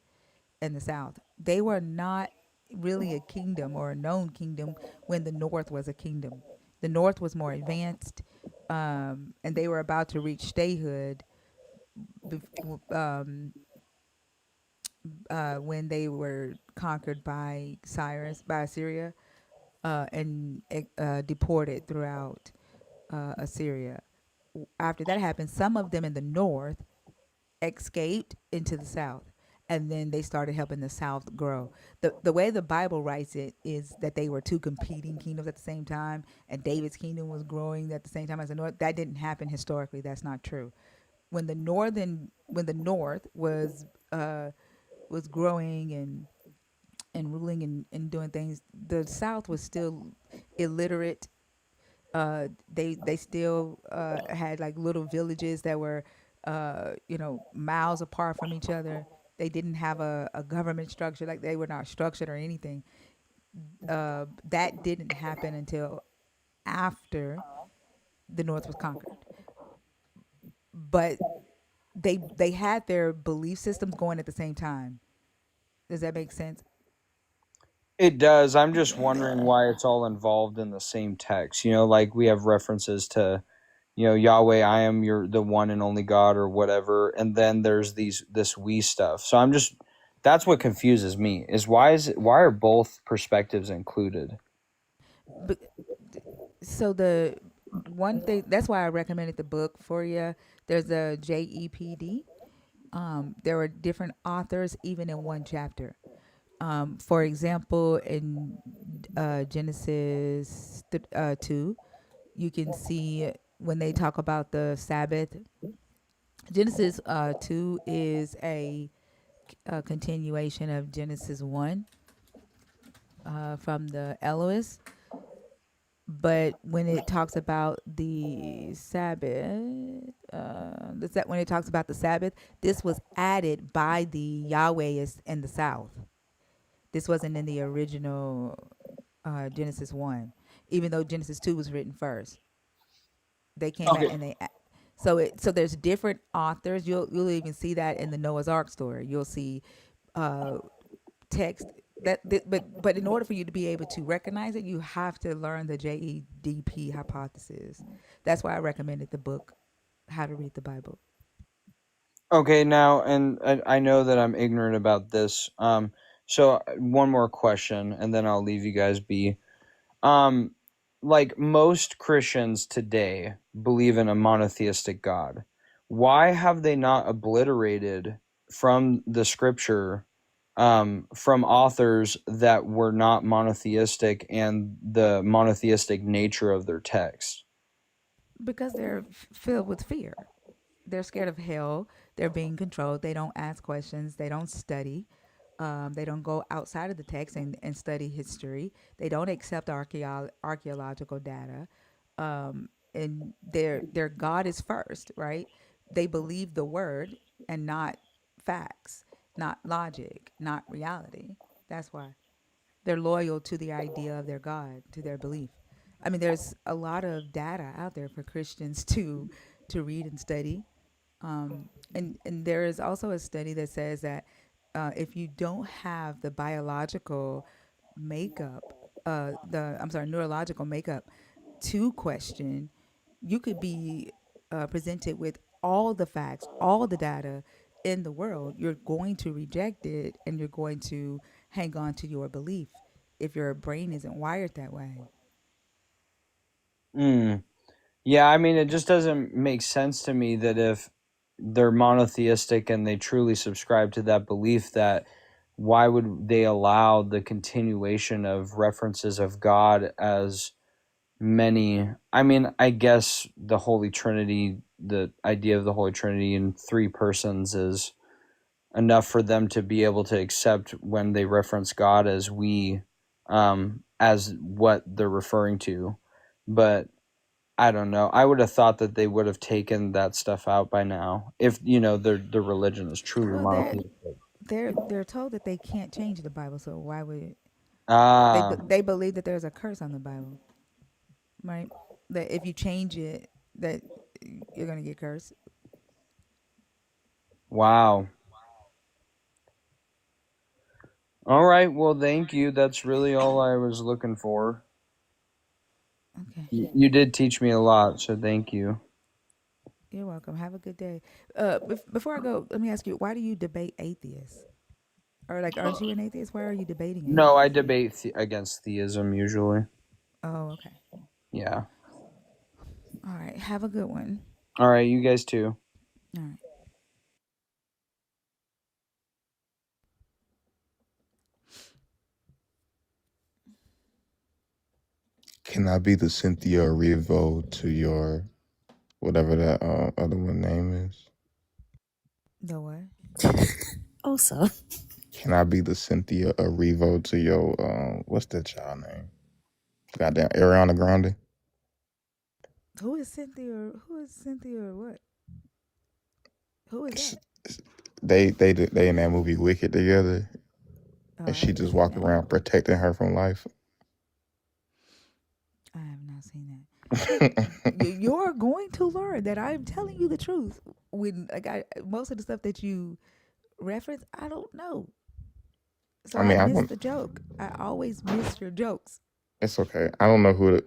In the south, they were not really a kingdom or a known kingdom when the north was a kingdom. The north was more advanced, and they were about to reach statehood um, when they were conquered by Cyrus, by Assyria, and deported throughout Assyria. After that happened, some of them in the north escaped into the south, and then they started helping the south grow. The way the Bible writes it is that they were two competing kingdoms at the same time, and David's kingdom was growing at the same time as the north. That didn't happen historically. That's not true. When the north was growing and ruling and doing things, the south was still illiterate. They still had like little villages that were miles apart from each other. They didn't have a government structure, like they were not structured or anything. That didn't happen until after the North was conquered. But they had their belief systems going at the same time. Does that make sense? It does. I'm just wondering why it's all involved in the same text. Like we have references to, Yahweh, I am the one and only God or whatever, and then there's this we stuff. So that's what confuses me is why are both perspectives included? But so the one thing, that's why I recommended the book for you, There's a JEPD. There are different authors even in one chapter. For example, in Genesis 2, you can see when they talk about the Sabbath. Genesis 2 is a continuation of Genesis 1 from the Elohist. But when it talks about the Sabbath, when it talks about the Sabbath, this was added by the Yahwehists in the South. This wasn't in the original Genesis 1, even though Genesis 2 was written first. They came back Okay. and so there's different authors. You'll even see that in the Noah's Ark story. You'll see uh, text but in order for you to be able to recognize it, you have to learn the JEDP hypothesis. That's why I recommended the book How to Read the Bible. Okay, now, and I know that I'm ignorant about this. So one more question, and then I'll leave you guys be. Like most Christians today believe in a monotheistic God. Why have they not obliterated from the scripture, from authors that were not monotheistic and the monotheistic nature of their text? Because they're filled with fear. They're scared of hell. They're being controlled. They don't ask questions. They don't study. They don't go outside of the text and study history. They don't accept archaeological data. And their God is first, right? They believe the word and not facts, not logic, not reality. That's why they're loyal to the idea of their God, to their belief. I mean, there's a lot of data out there for Christians to read and study. And there is also a study that says that if you don't have the biological makeup, neurological makeup to question, you could be presented with all the facts, all the data in the world. You're going to reject it, and you're going to hang on to your belief if your brain isn't wired that way. Yeah, I mean, it just doesn't make sense to me that if they're monotheistic and they truly subscribe to that belief, that why would they allow the continuation of references of God as many? I mean, I guess the Holy Trinity, the idea of the Holy Trinity in three persons is enough for them to be able to accept when they reference God as we, as what they're referring to. But I don't know. I would have thought that they would have taken that stuff out by now if their religion is truly Well, monotheistic. they're told that they can't change the Bible, so why would Ah, they believe that there's a curse on the Bible, right? That if you change it, that you're gonna get cursed. wow. All right. Well, thank you. That's really all I was looking for. Okay, You did teach me a lot, so thank you. you're welcome. Have a good day. Before I go, let me ask you: why do you debate atheists? Or like, aren't you an atheist? Why are you debating No, I atheists? debate against theism usually. Oh, okay. Yeah. All right. Have a good one. All right. You guys too. All right. Can I be the Cynthia Erivo to your whatever that other one name is? The what? Also, Can I be the Cynthia Erivo to your what's that child name? Goddamn Ariana Grande. Who is Cynthia? Who is Cynthia? Or what? Who is that? They in that movie Wicked together, Oh, and I she haven't just seen walk that. around protecting her from life. I have not seen that. You're going to learn that I'm telling you the truth. When most of the stuff that you reference, I don't know, so I I mean, I missed don't. the joke. I always miss your jokes. It's okay. I don't know who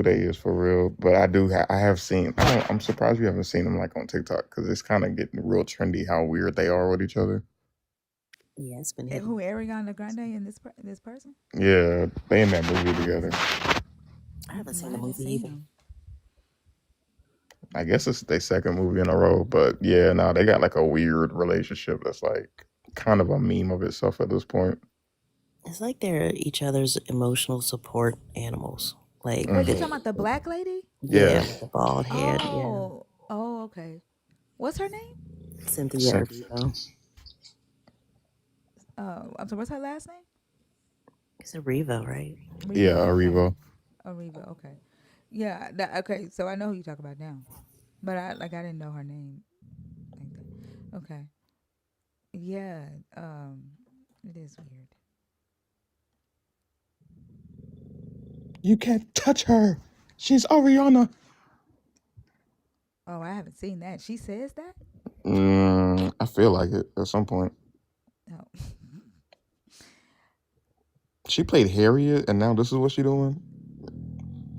they is for real, but I do. I have seen. I'm surprised you haven't seen them like on TikTok because it's kind of getting real trendy how weird they are with each other. yeah, it's been And hitting. who Ariana Grande and this person? Yeah, they in that movie together. I haven't seen I the haven't movie seen either. them. I guess it's their second movie in a row, but yeah, no, they got like a weird relationship that's like kind of a meme of itself at this point. It's like they're each other's emotional support animals. Like, Wait, you Mm. talking about the black lady? yeah, Yeah, with the bald head. Yeah. Oh, okay. What's her name? Cynthia Cyn- Erivo. I'm sorry. What's her last name? It's a Revo, right? yeah, Riva. Okay. Arrivo. Riva. Okay. Yeah. Okay. So I know who you talk about now, but I didn't know her name like that. Okay. Yeah. It is weird. You can't touch her. She's Ariana. Oh, I haven't seen that. She says that. I feel like it at some point. No. She played Harriet, and now this is what she doing.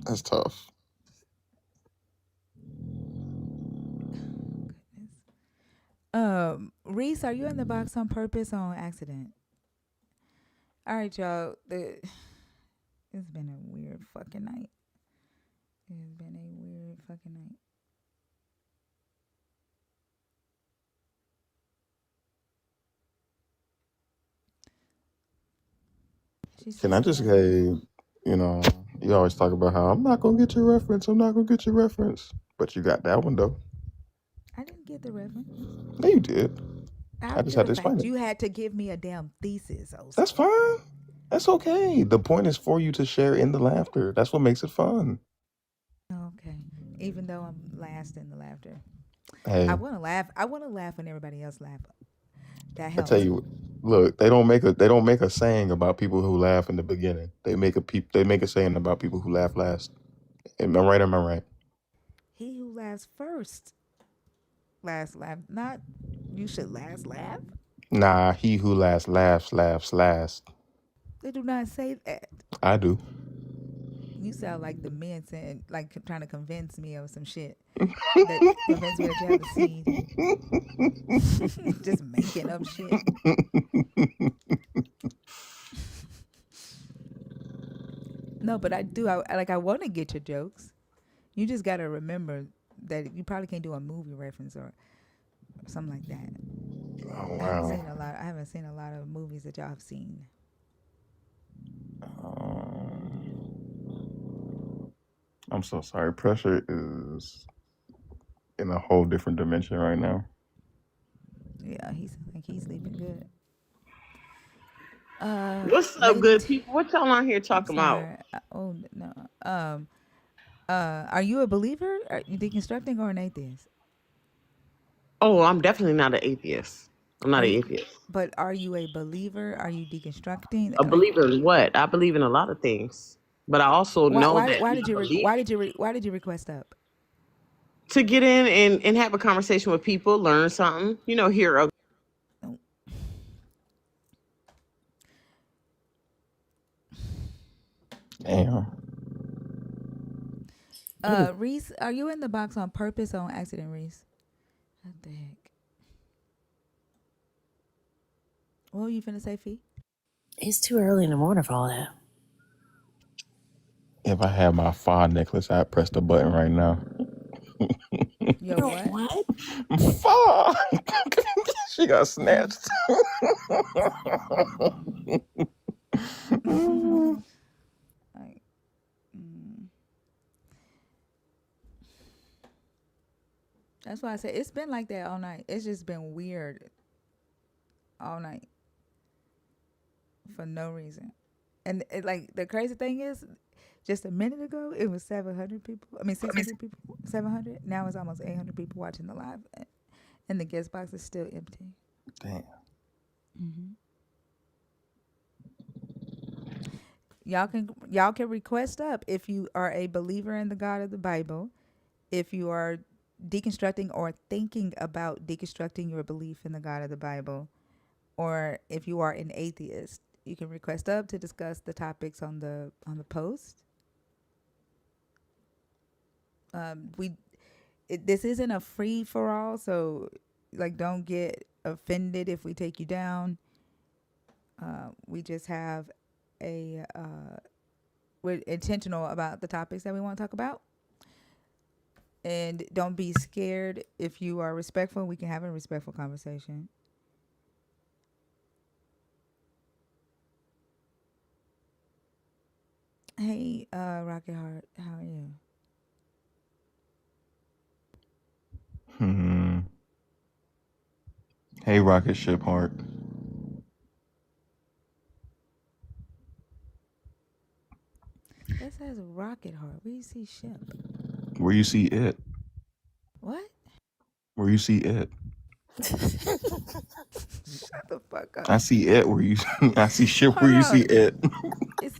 That's tough. Reese, are you in the box on purpose or on accident? All right, y'all. It's been a weird fucking night. It's been a weird fucking night. She Can said I just somebody. say, you always talk about how I'm not gonna get your reference. I'm not gonna get your reference, but you got that one though. I didn't get the reference. No, you did. I just After had the to explain fact, it. you had to give me a damn thesis, That's Oso. fine. That's okay. The point is for you to share in the laughter. That's what makes it fun. Okay. Even though I'm last in the laughter, I Hey, want to laugh. I want to laugh when everybody else laugh. That I tell helps me. you, look, they don't make a saying about people who laugh in the beginning. They make a saying about people who laugh last. Am I right? Am I right? He who laughs first, last laugh. Not you should last laugh. Nah, he who laughs last. They do not say that. I do. You sound like the men saying, like trying to convince me of some shit. That convince me that you have a seed. Just making up shit. No, but I do. I want to get your jokes. You just got to remember that you probably can't do a movie reference or something like that. Oh I haven't wow. seen a lot. I haven't seen a lot of movies that y'all have seen. I'm so sorry. Pressure is in a whole different dimension right now. Yeah, he's sleeping good. What's up, Lady, good people? What y'all on here I'm talking about? sorry. Oh no. Are you a believer? Are you deconstructing or an atheist? Oh, I'm definitely not an atheist. I'm not Are an you? atheist. But are you a believer? Are you deconstructing? A believer in what? I believe in a lot of things, but I also Why? know Why? that Why my did you? belief Why did you request up? to get in and have a conversation with people, learn something, hear a Oh. Damn. Reese, are you in the box on purpose or on accident, Reese? What the heck? What were you finna say, Fee? It's too early in the morning for all that. If I had my fire necklace, I'd press the button right now. Yo, Girl, what? what? Fire! She got snatched. Like, mm, that's why I said it's been like that all night. It's just been weird all night for no reason. And like the crazy thing is, just a minute ago it was 700 people. I mean 600 people. 700. Now it's almost 800 people watching the live, and the guest box is still empty. Damn. hmm Y'all can request up if you are a believer in the God of the Bible, if you are deconstructing or thinking about deconstructing your belief in the God of the Bible, or if you are an atheist. You can request up to discuss the topics on the post. We this isn't a free for all, so like don't get offended if we take you down. We just have we're intentional about the topics that we want to talk about. And don't be scared. If you are respectful, we can have a respectful conversation. Hey, Rocket Heart, how are you? Hmm. Hey, Rocket Ship Heart. That says Rocket Heart. Where you see ship? Where you see it? What? Where you see it? Shut the fuck I up. see it where you. I see ship where Hold you see on. it. It's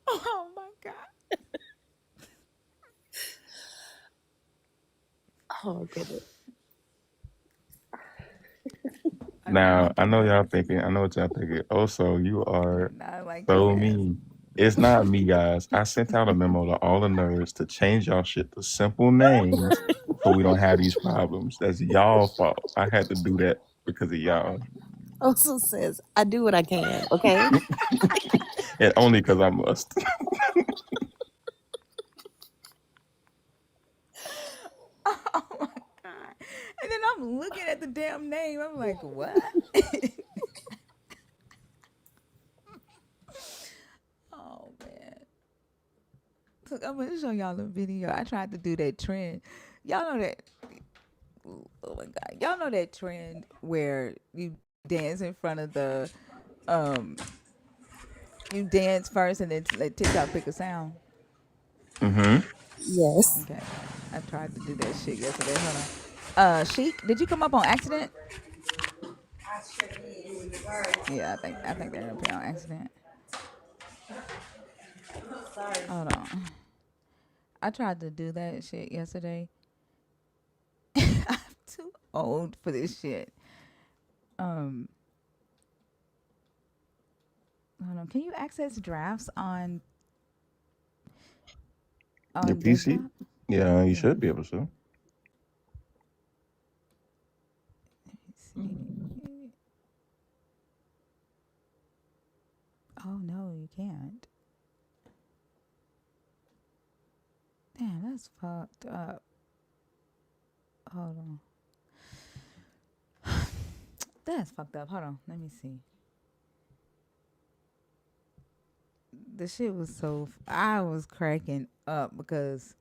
oh my god. Oh goodness. I don't Now like I it know when y'all you thinking. I know what y'all thinking. Oh, so you are not like his so ass. mean. It's not me, guys. I sent out a memo to all the nerds to change y'all shit to simple names so we don't have these problems. That's y'all fault. I had to do that because of y'all, Also says, I do what I can, okay? and only because I must. Oh my god. And then I'm looking at the damn name. I'm like, what? Oh man. Look, I'm gonna show y'all a video. I tried to do that trend. Y'all know that oh my god. Y'all know that trend where you dance in front of the um you dance first and then let TikTok pick a sound. Mm-hmm. Yes. Okay. I tried to do that shit yesterday. Hold on. Sheik, did you come up on accident? Yeah, I think they're up here on accident. Hold on. I tried to do that shit yesterday. I'm too old for this shit. Um, hold on. Can you access drafts Your on PC? desktop? Yeah, you Yeah. should be able to. Let's see. Oh no, you can't. Damn, that's fucked up. Hold on. That's fucked up. Hold on. Let me see. The shit was I was cracking up because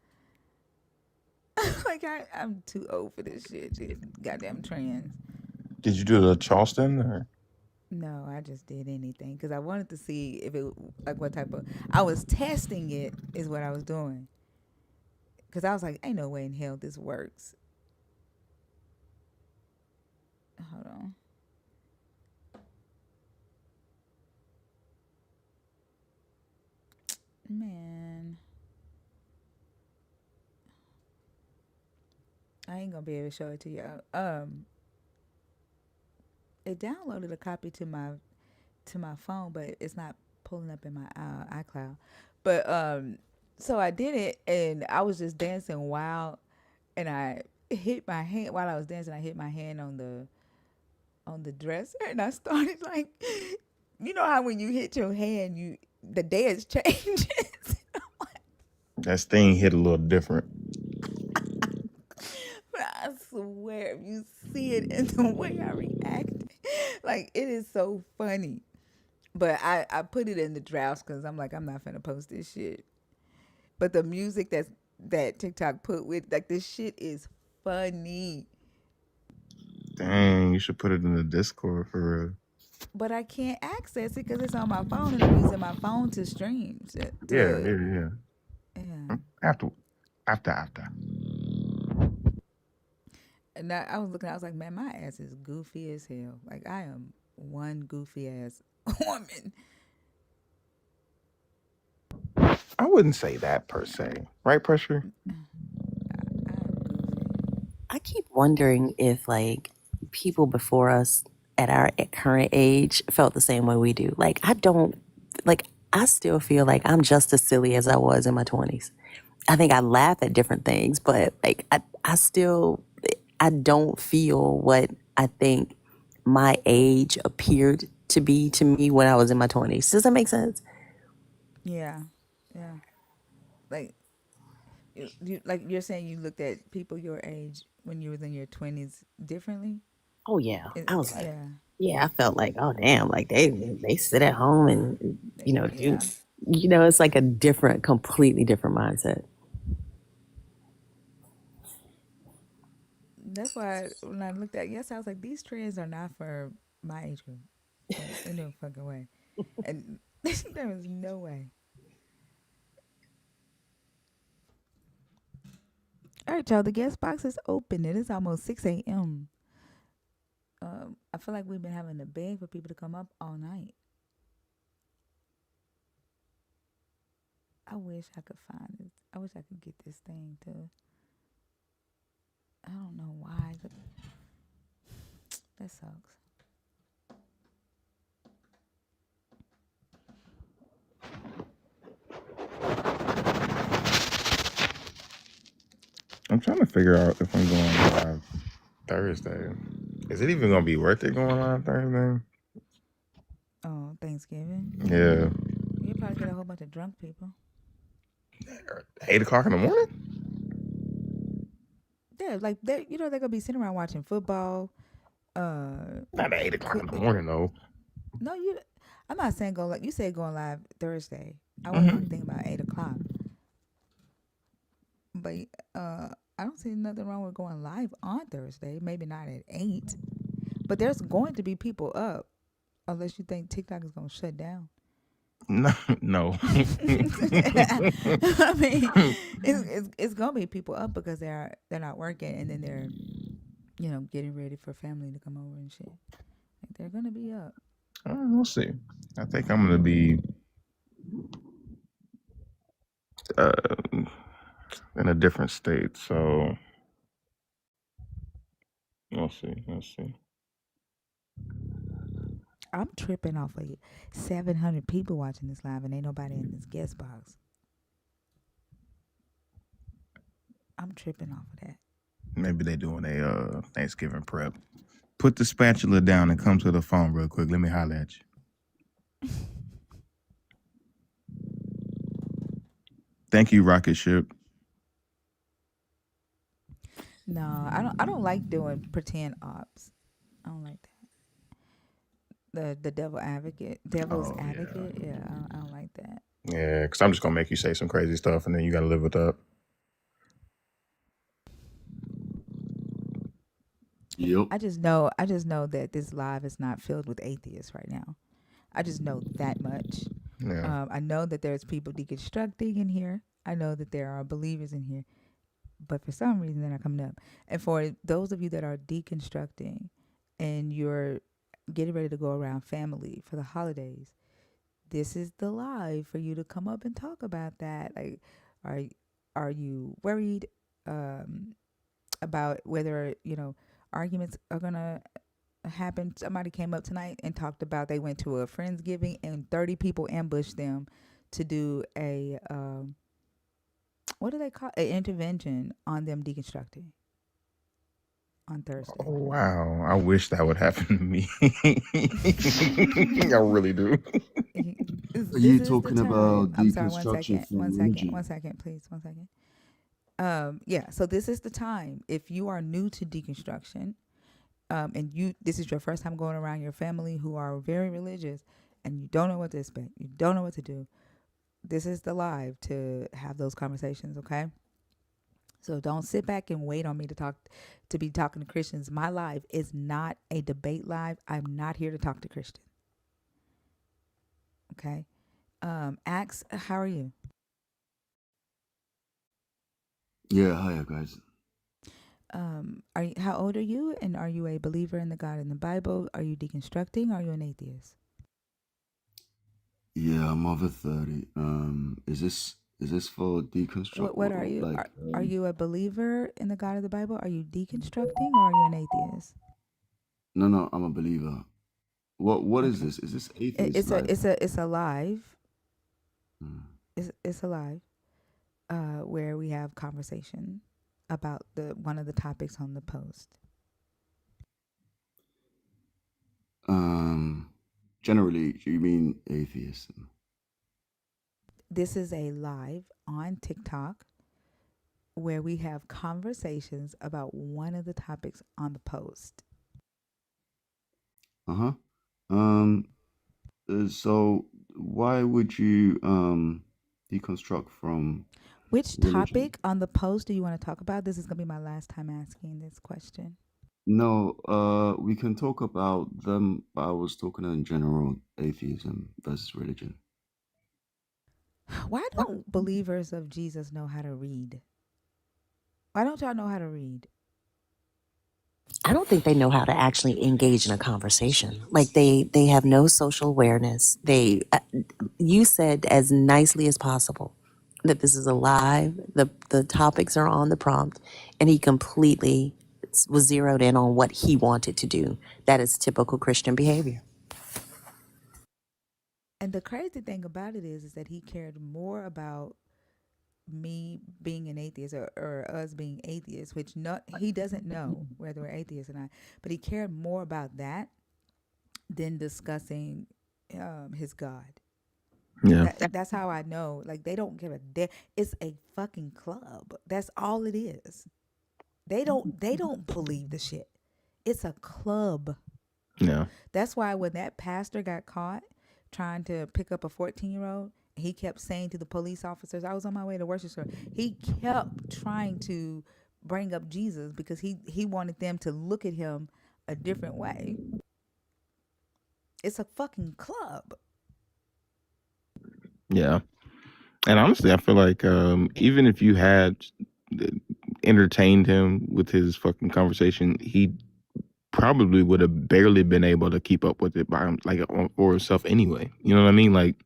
like I'm too old for this shit. These goddamn trends. Did you do the Charleston or? No, I just did anything because I wanted to see if it like what type of. I was testing it is what I was doing because I was like, ain't no way in hell this works. Hold on, man. I ain't gonna be able to show it to y'all. It downloaded a copy to my phone, but it's not pulling up in my iCloud. But so I did it, and I was just dancing wild, and I hit my hand while I was dancing. I hit my hand on the dresser, and I started like, you know how when you hit your hand, the dance changes. That thing hit a little different. But I swear, if you see it in the way I reacted, like it is so funny. But I put it in the drafts because I'm like, I'm not finna post this shit. But the music that TikTok put with like this shit is funny. Dang, you should put it in the Discord for real. But I can't access it because it's on my phone and I'm using my phone to stream. Yeah, To yeah, yeah. yeah. After. And I was looking, I was like, man, my ass is goofy as hell. Like I am one goofy ass woman. I wouldn't say that per se. Right, Pressure? I am goofy. I keep wondering if like people before us at our current age felt the same way we do. Like I don't like I still feel like I'm just as silly as I was in my 20s. I think I laugh at different things, but like I still I don't feel what I think my age appeared to be to me when I was in my 20s. Does that make sense? Yeah, yeah. Like like you're saying, you looked at people your age when you was in your 20s differently. Oh yeah. I was like, Yeah, yeah, I felt like, oh damn, like they sit at home and do yeah. it's like a different, completely different mindset. That's why when I looked at yes, I was like, these trends are not for my age group. Like, in no fucking way. And there was no way. All right, y'all. The guest box is open. It is almost 6 a.m. I feel like we've been having to beg for people to come up all night. I wish I could find this. I wish I could get this thing to. I don't know why. That sucks. I'm trying to figure out if I'm going live Thursday. Is it even gonna be worth it going live Thursday? Oh, Thanksgiving. Yeah. You'll probably get a whole bunch of drunk people. 8 o'clock in the morning? Yeah, like they're gonna be sitting around watching football. Not at 8 o'clock in the morning though. No, you. I'm not saying go like you said going live Thursday. I wasn't even Mm-hmm. thinking about 8 o'clock. But I don't see nothing wrong with going live on Thursday. Maybe not at 8, but there's going to be people up, unless you think TikTok is gonna shut down. No, no. I mean, it's gonna be people up because they're not working, and then they're getting ready for family to come over and shit. Like, they're gonna be up. We'll see. I think I'm gonna be uh, in a different state, so we'll see. We'll see. I'm tripping off of 700 people watching this live, and ain't nobody in this guest box. I'm tripping off of that. Maybe they doing a Thanksgiving prep. Put the spatula down and come to the phone real quick. Let me holler at you. Thank you, Rocket Ship. No, I don't like doing pretend ops. I don't like that. The devil's Oh yeah. advocate. Yeah, I don't like that. Yeah, because I'm just gonna make you say some crazy stuff, and then you gotta live with that. Yep. I just know that this live is not filled with atheists right now. I just know that much. Yeah. I know that there's people deconstructing in here. I know that there are believers in here, but for some reason they're not coming up. And for those of you that are deconstructing, and you're getting ready to go around family for the holidays, this is the live for you to come up and talk about that. Like, are are you worried about whether arguments are gonna happen? Somebody came up tonight and talked about they went to a friendsgiving and 30 people ambushed them to do a what do they call an intervention on them deconstructing on Thursday. Oh wow! I wish that would happen to me. I really do. Are This you is the talking time. about I'm sorry. One deconstruction second. from religion? Please. 1 second. Yeah. So this is the time. If you are new to deconstruction, and this is your first time going around your family who are very religious, and you don't know what to expect, you don't know what to do. This is the live to have those conversations. Okay. So don't sit back and wait on me to be talking to Christians. My live is not a debate live. I'm not here to talk to Christians. Okay. Ax, how are you? Yeah, hiya guys. How old are you? And are you a believer in the God in the Bible? Are you deconstructing? Are you an atheist? Yeah, I'm over 30. Is this for deconstruct? What are you? Like, Are you a believer in the God of the Bible? Are you deconstructing, or are you an atheist? no, I'm a believer. What is Okay. this? Is this atheist live? It's a live. Hmm. It's a live. where we have conversation about the one of the topics on the post. Generally, you mean atheism? This is a live on TikTok where we have conversations about one of the topics on the post. Uh huh. Um. So why would you deconstruct from Which religion? topic on the post do you want to talk about? This is going to be my last time asking this question. No, we can talk about them, but I was talking in general, atheism versus religion. Why don't believers of Jesus know how to read? Why don't y'all know how to read? I don't think they know how to actually engage in a conversation. Like they have no social awareness. You said as nicely as possible that this is a live. The topics are on the prompt, and he completely was zeroed in on what he wanted to do. That is typical Christian behavior. And the crazy thing about it is that he cared more about me being an atheist or us being atheists, which he doesn't know whether we're atheists or not, but he cared more about that than discussing his God. Yeah. That's how I know. Like they don't give a damn. It's a fucking club. That's all it is. They don't believe the shit. It's a club. Yeah. That's why when that pastor got caught trying to pick up a 14-year-old, he kept saying to the police officers, I was on my way to worship service. He kept trying to bring up Jesus because he wanted them to look at him a different way. It's a fucking club. Yeah. And honestly, I feel like even if you had entertained him with his fucking conversation, he probably would have barely been able to keep up with it by for himself anyway. You know what I mean? Like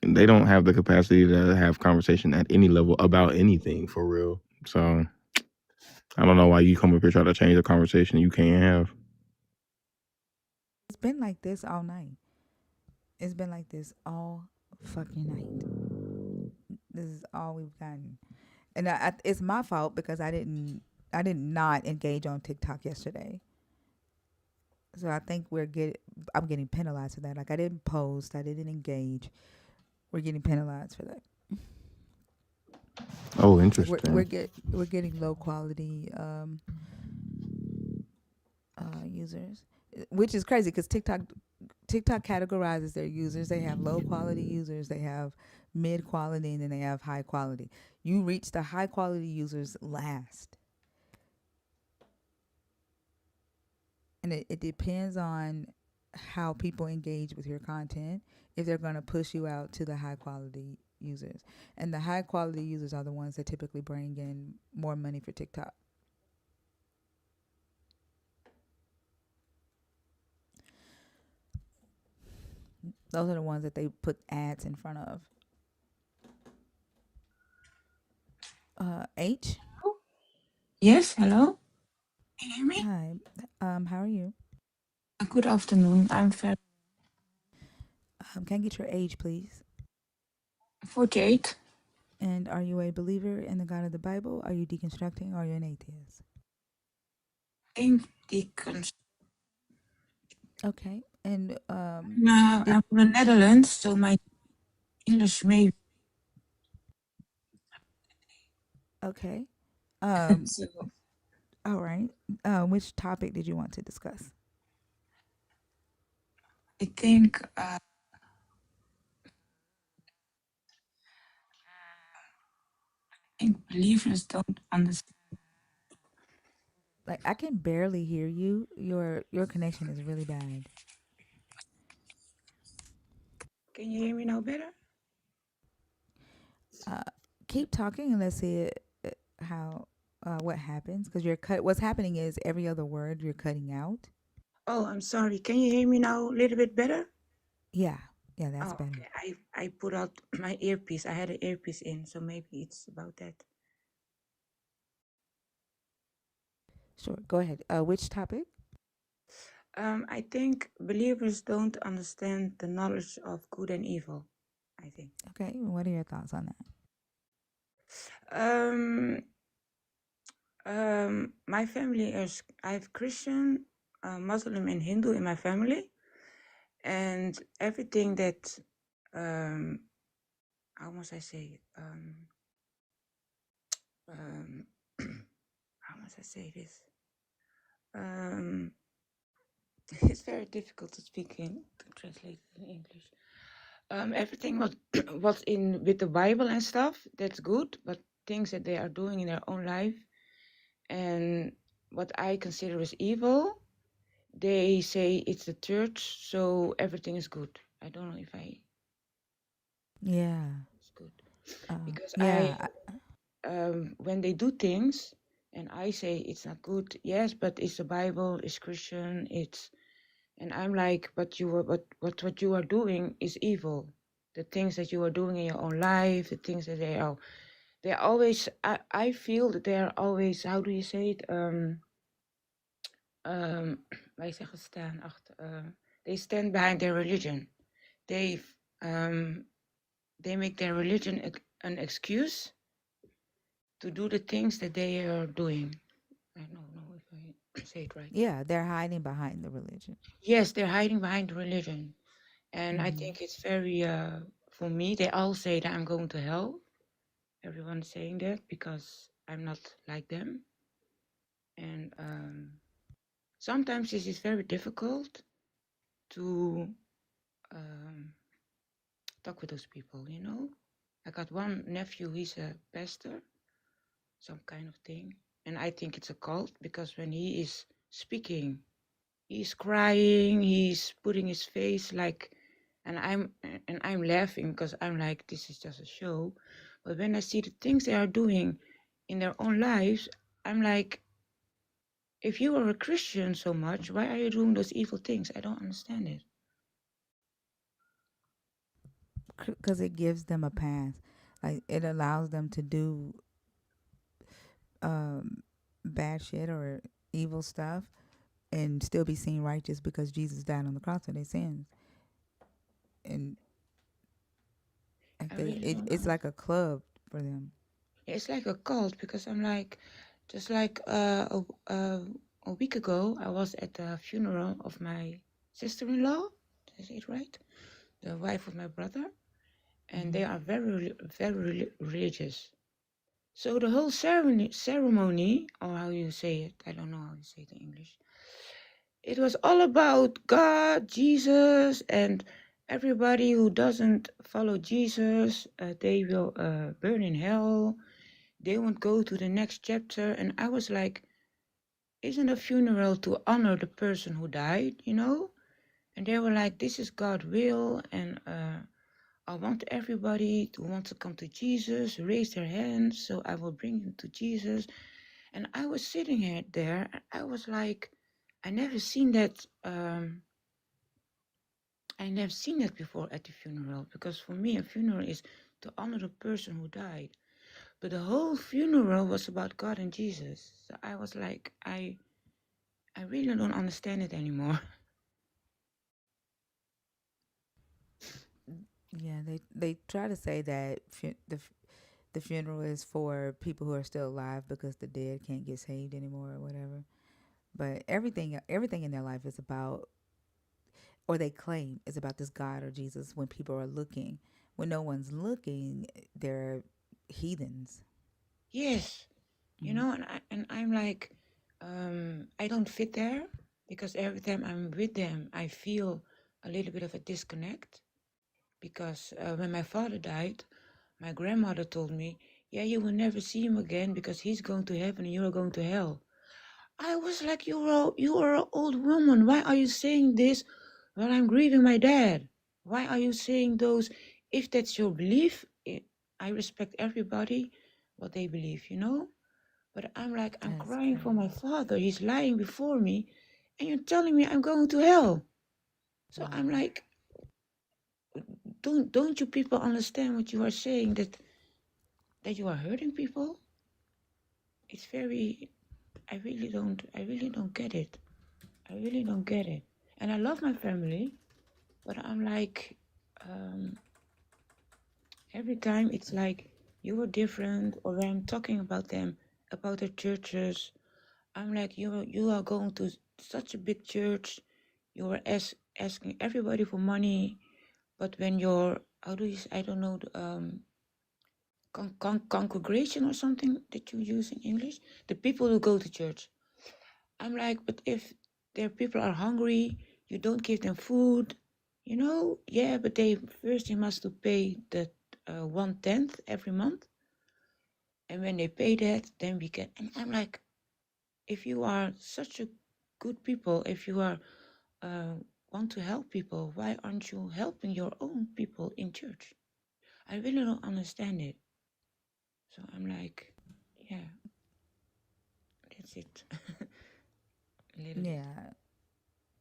they don't have the capacity to have conversation at any level about anything for real. So I don't know why you come up here try to change the conversation you can't have. It's been like this all night. It's been like this all fucking night. This is all we've gotten, and it's my fault because I did not engage on TikTok yesterday. So I think I'm getting penalized for that. Like I didn't post, I didn't engage. We're getting penalized for that. Oh, Like interesting. we're getting low quality users, which is crazy because TikTok categorizes their users. They have low quality users, they have mid quality, and then they have high quality. You reach the high quality users last. And it depends on how people engage with your content if they're going to push you out to the high quality users. And the high quality users are the ones that typically bring in more money for TikTok. Those are the ones that they put ads in front of. H? Yes, hello. Can you hear me? Hi. How are you? Good afternoon. I'm very Can I get your age, please? 48. And are you a believer in the God of the Bible? Are you deconstructing? Or are you an atheist? In the Okay. And I'm from the Netherlands, so my English may. okay. So All right. Which topic did you want to discuss? I think believers don't understand. Like I can barely hear you. Your connection is really bad. Can you hear me now better? Keep talking and let's see how what happens because you're cut. What's happening is every other word you're cutting out. Oh, I'm sorry. Can you hear me now a little bit better? Yeah, that's Oh, better. okay. I put out my earpiece. I had an earpiece in, so maybe it's about that. Sure, go ahead. Which topic? I think believers don't understand the knowledge of good and evil. I think. Okay, what are your thoughts on that? Um, my family is, I have Christian, Muslim, and Hindu in my family, and everything that, how must I say it? Um, how must I say this? It's very difficult to speak in to translate it in English. Everything what what's in with the Bible and stuff, that's good, but things that they are doing in their own life and what I consider as evil, they say it's the church, so everything is good. I don't know if I Yeah. it's good because Yeah. when they do things and I say it's not good, yes, but it's the Bible, it's Christian, it's and I'm like, but you are what you are doing is evil. The things that you are doing in your own life, the things that they're always I feel that they're always, how do you say it? Wij zeggen staan achter they stand behind their religion. They make their religion an excuse to do the things that they are doing. I don't know if I say it right. Yeah, they're hiding behind the religion. Yes, they're hiding behind religion. And I Mm-hmm. think it's very, for me, they all say that I'm going to hell. Everyone's saying that because I'm not like them. And sometimes this is very difficult to talk with those people, you know? I got one nephew, he's a pastor, some kind of thing. And I think it's a cult because when he is speaking, he's crying, he's putting his face like, and I'm laughing because I'm like, this is just a show. But when I see the things they are doing in their own lives, I'm like, if you are a Christian so much, why are you doing those evil things? I don't understand it. Because it gives them a pass. Like it allows them to do bad shit or evil stuff and still be seen righteous because Jesus died on the cross for their sins. And like I really don't it's understand. like a club for them. It's like a cult because I'm like, just like a week ago, I was at the funeral of my sister-in-law. Did I say it right? The wife of my brother. And they are very religious. So the whole ceremony, or how you say it, I don't know how you say it in English. It was all about God, Jesus, and everybody who doesn't follow Jesus, they will burn in hell. They won't go to the next chapter. And I was like, isn't a funeral to honor the person who died, you know? And they were like, this is God's will, and I want everybody who wants to come to Jesus, raise their hands, so I will bring you to Jesus. And I was sitting here there, and I was like, I never seen that. I never seen that before at the funeral, because for me, a funeral is to honor the person who died. But the whole funeral was about God and Jesus. So I was like, I really don't understand it anymore. Yeah, they try to say that the funeral is for people who are still alive because the dead can't get saved anymore or whatever. But everything in their life is about, or they claim is about this God or Jesus when people are looking. When no one's looking, they're heathens. Yes, you Mm-hmm. know, and I'm like, I don't fit there because every time I'm with them, I feel a little bit of a disconnect. Because when my father died, my grandmother told me, "Yeah, you will never see him again because he's going to heaven and you are going to hell." I was like, you are an old woman. Why are you saying this while I'm grieving my dad? Why are you saying those? If that's your belief, I respect everybody, what they believe, you know? But I'm like, I'm That's crying for my crazy. father. He's lying before me, and you're telling me I'm going to hell. So I'm Wow. like, don't you people understand what you are saying? That you are hurting people? It's very. I really don't get it. I really don't get it. And I love my family, but I'm like, every time it's like you are different, or when I'm talking about them, about their churches, I'm like, you are going to such a big church, you are asking everybody for money, but when you're, how do you say, I don't know, congregation or something that you use in English, the people who go to church. I'm like, but if their people are hungry, you don't give them food, yeah, but they must to pay the 1/10 every month, and when they pay that, then we can. And I'm like, if you are such a good people, if you are want to help people, why aren't you helping your own people in church? I really don't understand it. So I'm like, yeah, that's it. A little bit.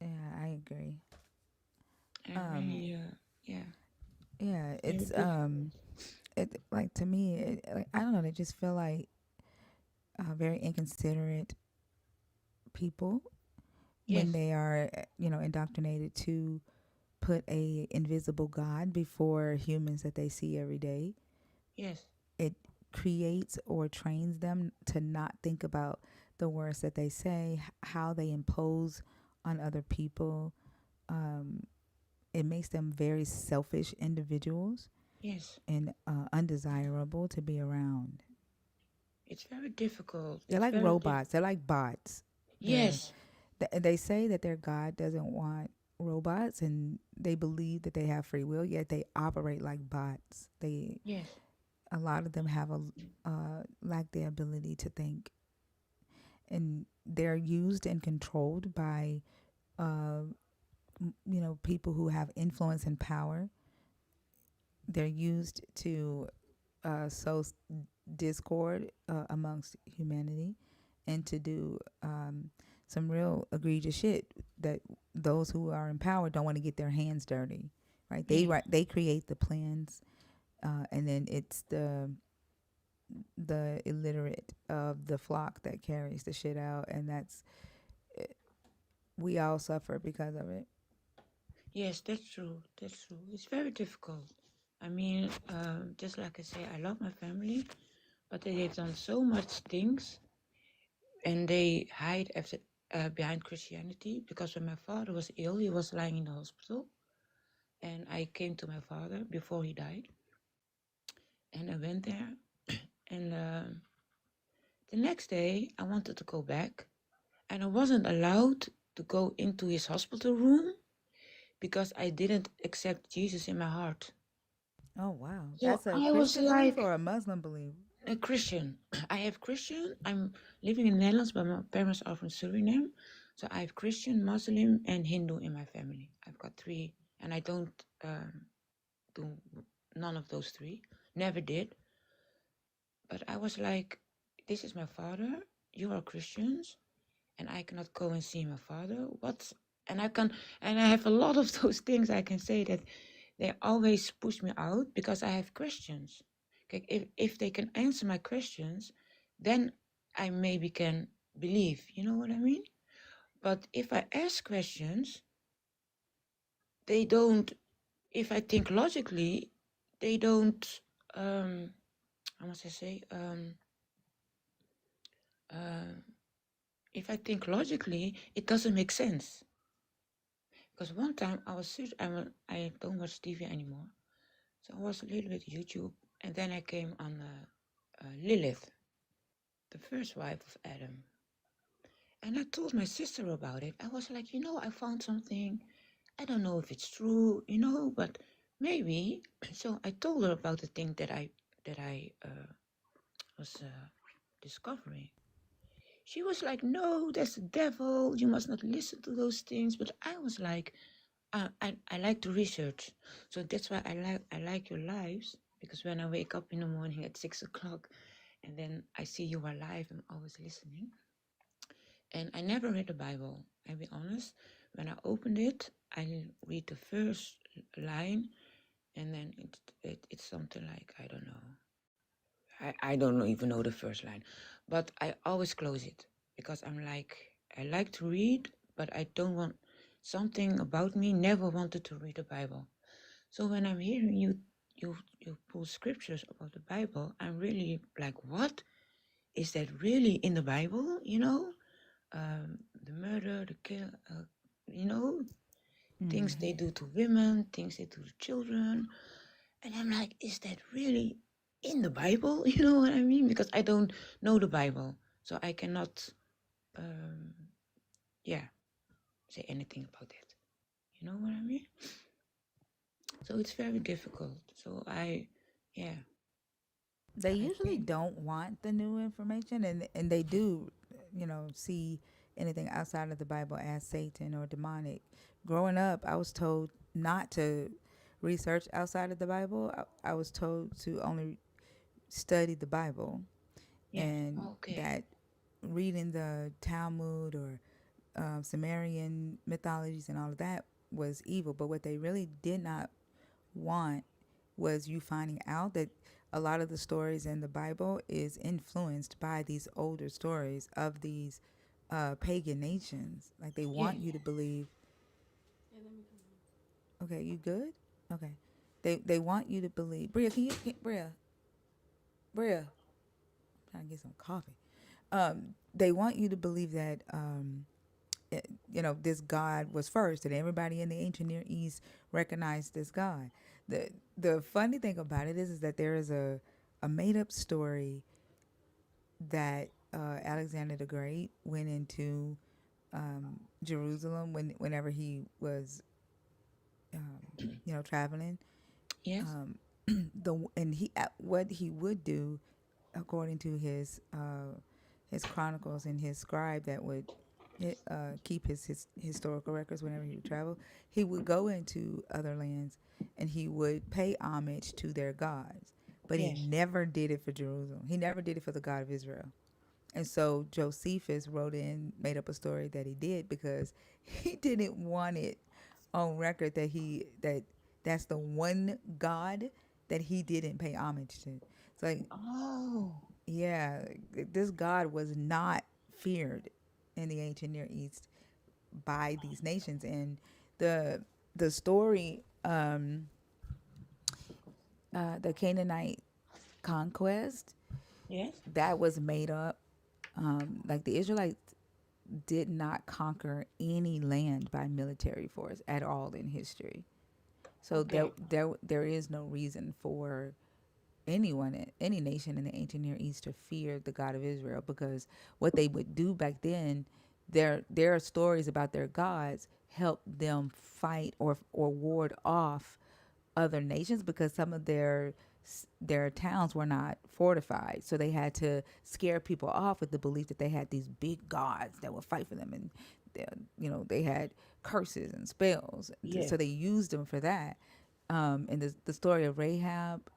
Yeah, I agree. I really, yeah. Yeah, Very it's difficult. it like to me, like, I don't know, they just feel like very inconsiderate people when Yes, they are, indoctrinated to put a invisible God before humans that they see every day. yes, It creates or trains them to not think about the words that they say, how they impose on other people. It makes them very selfish individuals yes. and undesirable to be around. It's very difficult. They're It's like very robots. They're like bots. They're Yes, they say that their God doesn't want robots, and they believe that they have free will. Yet they operate like bots. yes, A lot of them have a lack the ability to think, and they're used and controlled by people who have influence and power. They're used to sow discord amongst humanity, and to do some real egregious shit that those who are in power don't want to get their hands dirty. Right? yes, They create the plans, and then it's the illiterate of the flock that carries the shit out, and we all suffer because of it. yes. That's true. That's true. It's very difficult. I mean, just like I say, I love my family, but they've done so much things, and they hide after behind Christianity. Because when my father was ill, he was lying in the hospital, and I came to my father before he died, and I went there, and the next day I wanted to go back, and I wasn't allowed to go into his hospital room because I didn't accept Jesus in my heart. Oh wow, So that's a I was Christian belief like or a Muslim belief? a Christian. I have Christian. I'm living in the Netherlands, but my parents are from Suriname. So I have Christian, Muslim, and Hindu in my family. I've got three, and I don't do none of those three. Never did. But I was like, this is my father. You are Christians, and I cannot go and see my father. What? And I have a lot of those things I can say that they always push me out because I have questions. Okay, if they can answer my questions, then I maybe can believe. You know what I mean? But if I ask questions, they don't. If I think logically, they don't. How must I say? Uh, if I think logically, it doesn't make sense. Because one time I was I don't watch TV anymore, so I was a little bit YouTube, and then I came on Lilith, the first wife of Adam, and I told my sister about it. I was like, I found something. I don't know if it's true, but maybe. So I told her about the thing that I was discovering. She was like, "No, that's the devil. You must not listen to those things." But I was like, I like to research, so that's why I like your lives, because when I wake up in the morning at 6 o'clock, and then I see you are live, I'm always listening. And I never read the Bible. I'll be honest. When I opened it, I read the first line, and then it's something like, I don't know. I don't even know the first line, but I always close it because I'm like, I like to read, but I don't want, something about me never wanted to read the Bible. So when I'm hearing you you pull scriptures about the Bible, I'm really like, what is that really in the Bible? The murder, the kill, things they do to women, things they do to children, and I'm like, is that really in the Bible? You know what I mean? Because I don't know the Bible, so I cannot, say anything about that. You know what I mean? So it's very difficult. So They I usually think, don't want the new information, and they do, see anything outside of the Bible as Satan or demonic. Growing up, I was told not to research outside of the Bible. I was told to only study the Bible, yes, and okay, that reading the Talmud or Sumerian mythologies and all of that was evil. But what they really did not want was you finding out that a lot of the stories in the Bible is influenced by these older stories of these pagan nations. Like they want yes. you to believe. Okay, you good? Okay. They want you to believe. Bria, I'm trying to get some coffee. They want you to believe that this God was first, and everybody in the ancient Near East recognized this God. The funny thing about it is that there is a made up story that Alexander the Great went into Jerusalem whenever he was traveling. Yes. What he would do, according to his chronicles and his scribe that would keep his historical records whenever he would travel, he would go into other lands and he would pay homage to their gods, but he Yes. never did it for Jerusalem. He never did it for the God of Israel. And so Josephus made up a story that he did because he didn't want it on record that's the one God that he didn't pay homage to. It's like, Oh, yeah, this God was not feared in the ancient Near East by these nations. And the story, the Canaanite conquest, yes. that was made up. Like the Israelites did not conquer any land by military force at all in history. So Okay. there is no reason for any nation in the ancient Near East to fear the God of Israel, because what they would do back then, their stories about their gods helped them fight or ward off other nations, because some of their towns were not fortified, so they had to scare people off with the belief that they had these big gods that would fight for them, and they had curses and spells, Yes. so they used them for that. And the story of Rahab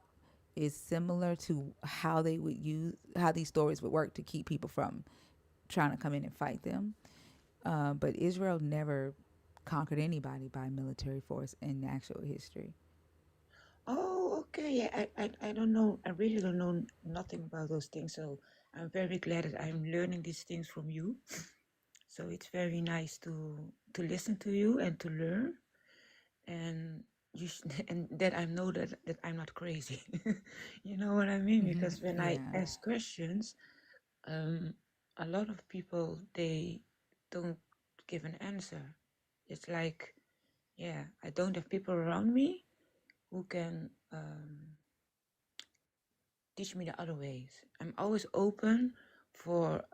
is similar to how these stories would work to keep people from trying to come in and fight them. But Israel never conquered anybody by military force in actual history. Oh, okay. Yeah, I don't know. I really don't know nothing about those things. So I'm very glad that I'm learning these things from you. So it's very nice to listen to you and to learn, and and that I know that I'm not crazy. You know what I mean? Because when I Yeah. ask questions, um, a lot of people they don't give an answer. It's like, yeah, I don't have people around me who can teach me the other ways. I'm always open for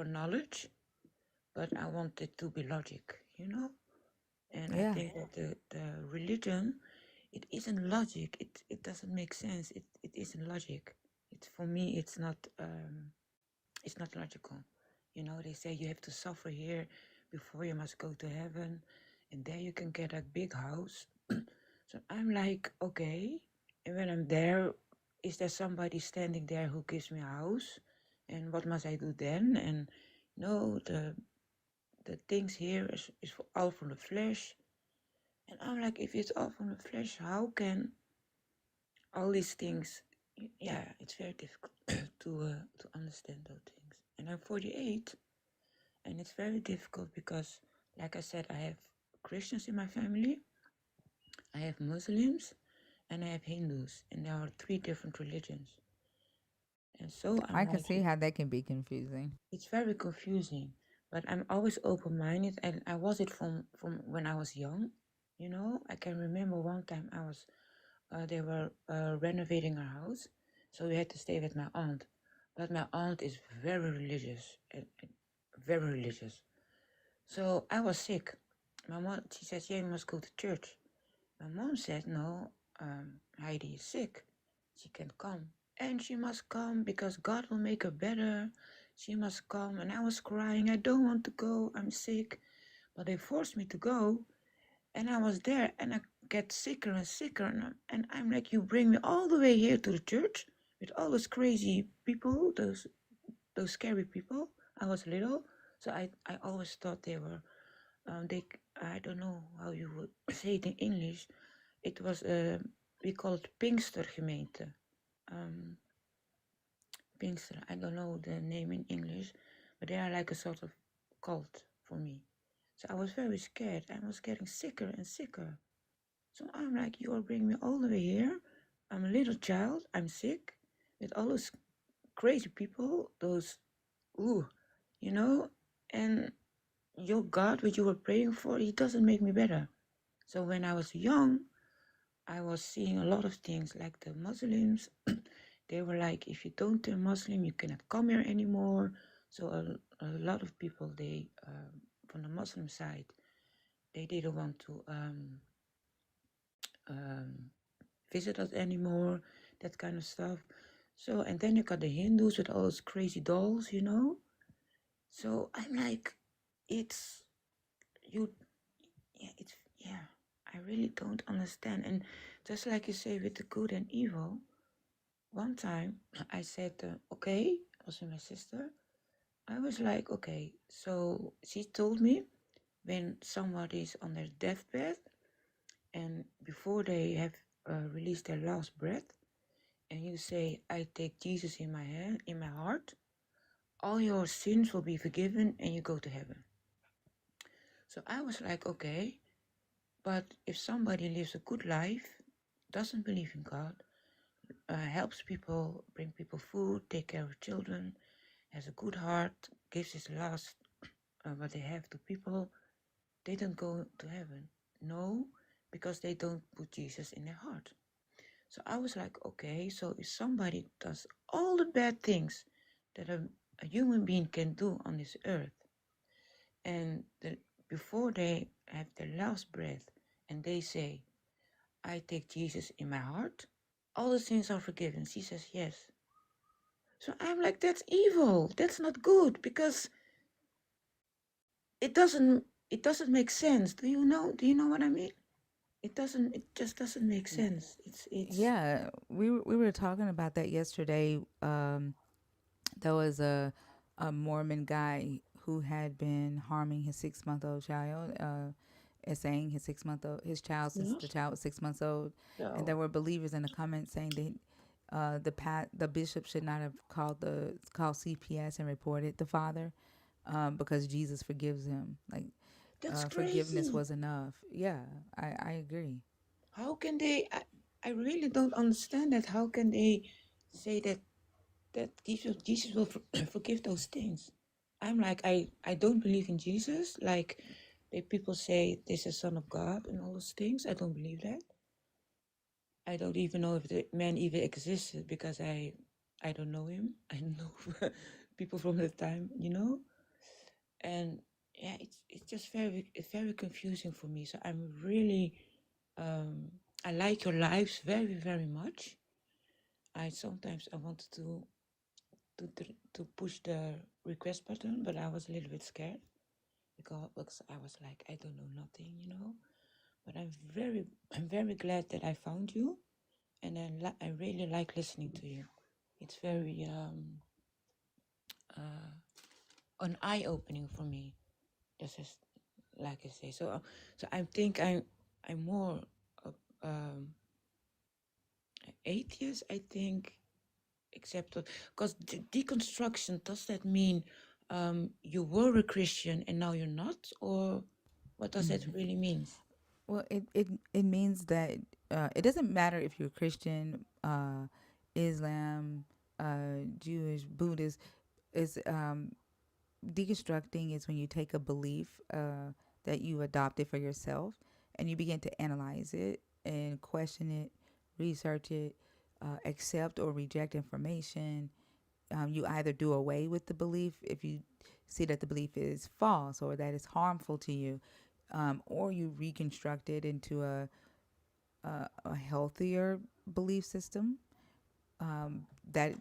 knowledge, but I want it to be logic. And I Yeah. think that the religion, it isn't logic. It doesn't make sense. It isn't logic. It's for me. It's not logical. They say you have to suffer here before you must go to heaven, and there you can get a big house. So I'm like, okay. And when I'm there, is there somebody standing there who gives me a house? And what must I do then? And no, the things here is for all from the flesh. And I'm like, if it's all from the flesh, how can all these things? Yeah, it's very difficult to understand those things. And I'm 48, and it's very difficult because, like I said, I have Christians in my family, I have Muslims, and I have Hindus, and there are 3 different religions. And so I'm I can like, see how that can be confusing. it's very confusing, but I'm always open-minded, and I was it from when I was young. You know, I can remember one time I was, they were renovating our house, so we had to stay with my aunt. But my aunt is very religious, and very religious. So I was sick. My mom, she said, yeah, you must go to church. My mom said, no, Heidi is sick. She can come. And she must come because God will make her better. She must come. And I was crying, I don't want to go, I'm sick. But they forced me to go. And I was there and I get sicker and sicker. And I'm like, you bring me all the way here to the church with all those crazy people, those scary people. I was little. So I always thought they were, I don't know how you would say it in English. It was, we call it Pinkstergemeente. Pinkster, I don't know the name in English, but they are like a sort of cult for me. So I was very scared. I was getting sicker and sicker. So I'm like, you are bringing me all the way here. I'm a little child. I'm sick with all those crazy people, those, ooh, you know, and your God, what you were praying for, he doesn't make me better. So when I was young, I was seeing a lot of things like the Muslims. They were like, if you don't turn Muslim, you cannot come here anymore. So a lot of people, they from the Muslim side, they didn't want to um, visit us anymore, that kind of stuff. So, and then you got the Hindus with all those crazy dolls, you know. So I'm like, it's you, yeah, it's yeah. I really don't understand. And just like you say with the good and evil, one time I said, okay, I was with my sister. I was like, okay, so she told me when somebody is on their deathbed and before they have released their last breath, and you say, I take Jesus in my hand, in my heart, all your sins will be forgiven and you go to heaven. So I was like, okay, but if somebody lives a good life, doesn't believe in God, helps people, bring people food, take care of children, has a good heart, gives his last what they have to people, they don't go to heaven. No, because they don't put Jesus in their heart. So I was like, okay, so if somebody does all the bad things that a human being can do on this earth, and before they have their last breath, and they say, I take Jesus in my heart, all the sins are forgiven. She says, yes. So I'm like, that's evil. That's not good because it doesn't make sense. Do you know what I mean? It just doesn't make sense. It's Yeah, we were talking about that yesterday. There was a Mormon guy who had been harming his 6-month-old child, and saying his child since the yes. child was 6 months old, and No. there were believers in the comments saying that the bishop should not have called CPS and reported the father, because Jesus forgives him. Like, That's forgiveness crazy. was enough. Yeah, I agree. How can they? I really don't understand that. How can they say that Jesus will forgive those things? I'm like, I don't believe in Jesus. Like, people say this is Son of God and all those things. I don't believe that. I don't even know if the man even existed because I don't know him. I know people from the time, you know. And yeah, it's just very confusing for me. So I'm really I like your lives very much. I wanted to push the request button, but I was a little bit scared because I was like, I don't know nothing, you know. But I'm very glad that I found you, and I really like listening to you. It's very an eye opening for me. This is like I say. So I think I'm more um, atheist. I think, except because deconstruction, does that mean you were a Christian and now you're not, or what does that really mean? Well, it means that it doesn't matter if you're Christian, Islam, Jewish, Buddhist. Is deconstructing is when you take a belief that you adopted for yourself and you begin to analyze it and question it, research it, accept or reject information. You either do away with the belief if you see that the belief is false or that it's harmful to you, or you reconstruct it into a healthier belief system that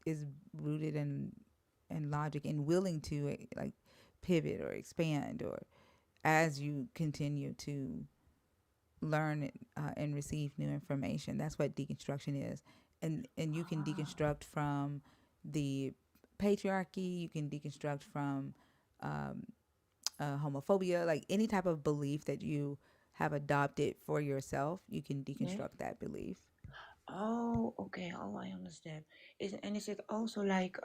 is rooted in logic and willing to like pivot or expand or as you continue to learn and receive new information. That's what deconstruction is, and you can deconstruct from the patriarchy. You can deconstruct from um, homophobia, like any type of belief that you have adopted for yourself. You can Yeah. deconstruct that belief. Oh, okay. Oh, I understand. Is it also like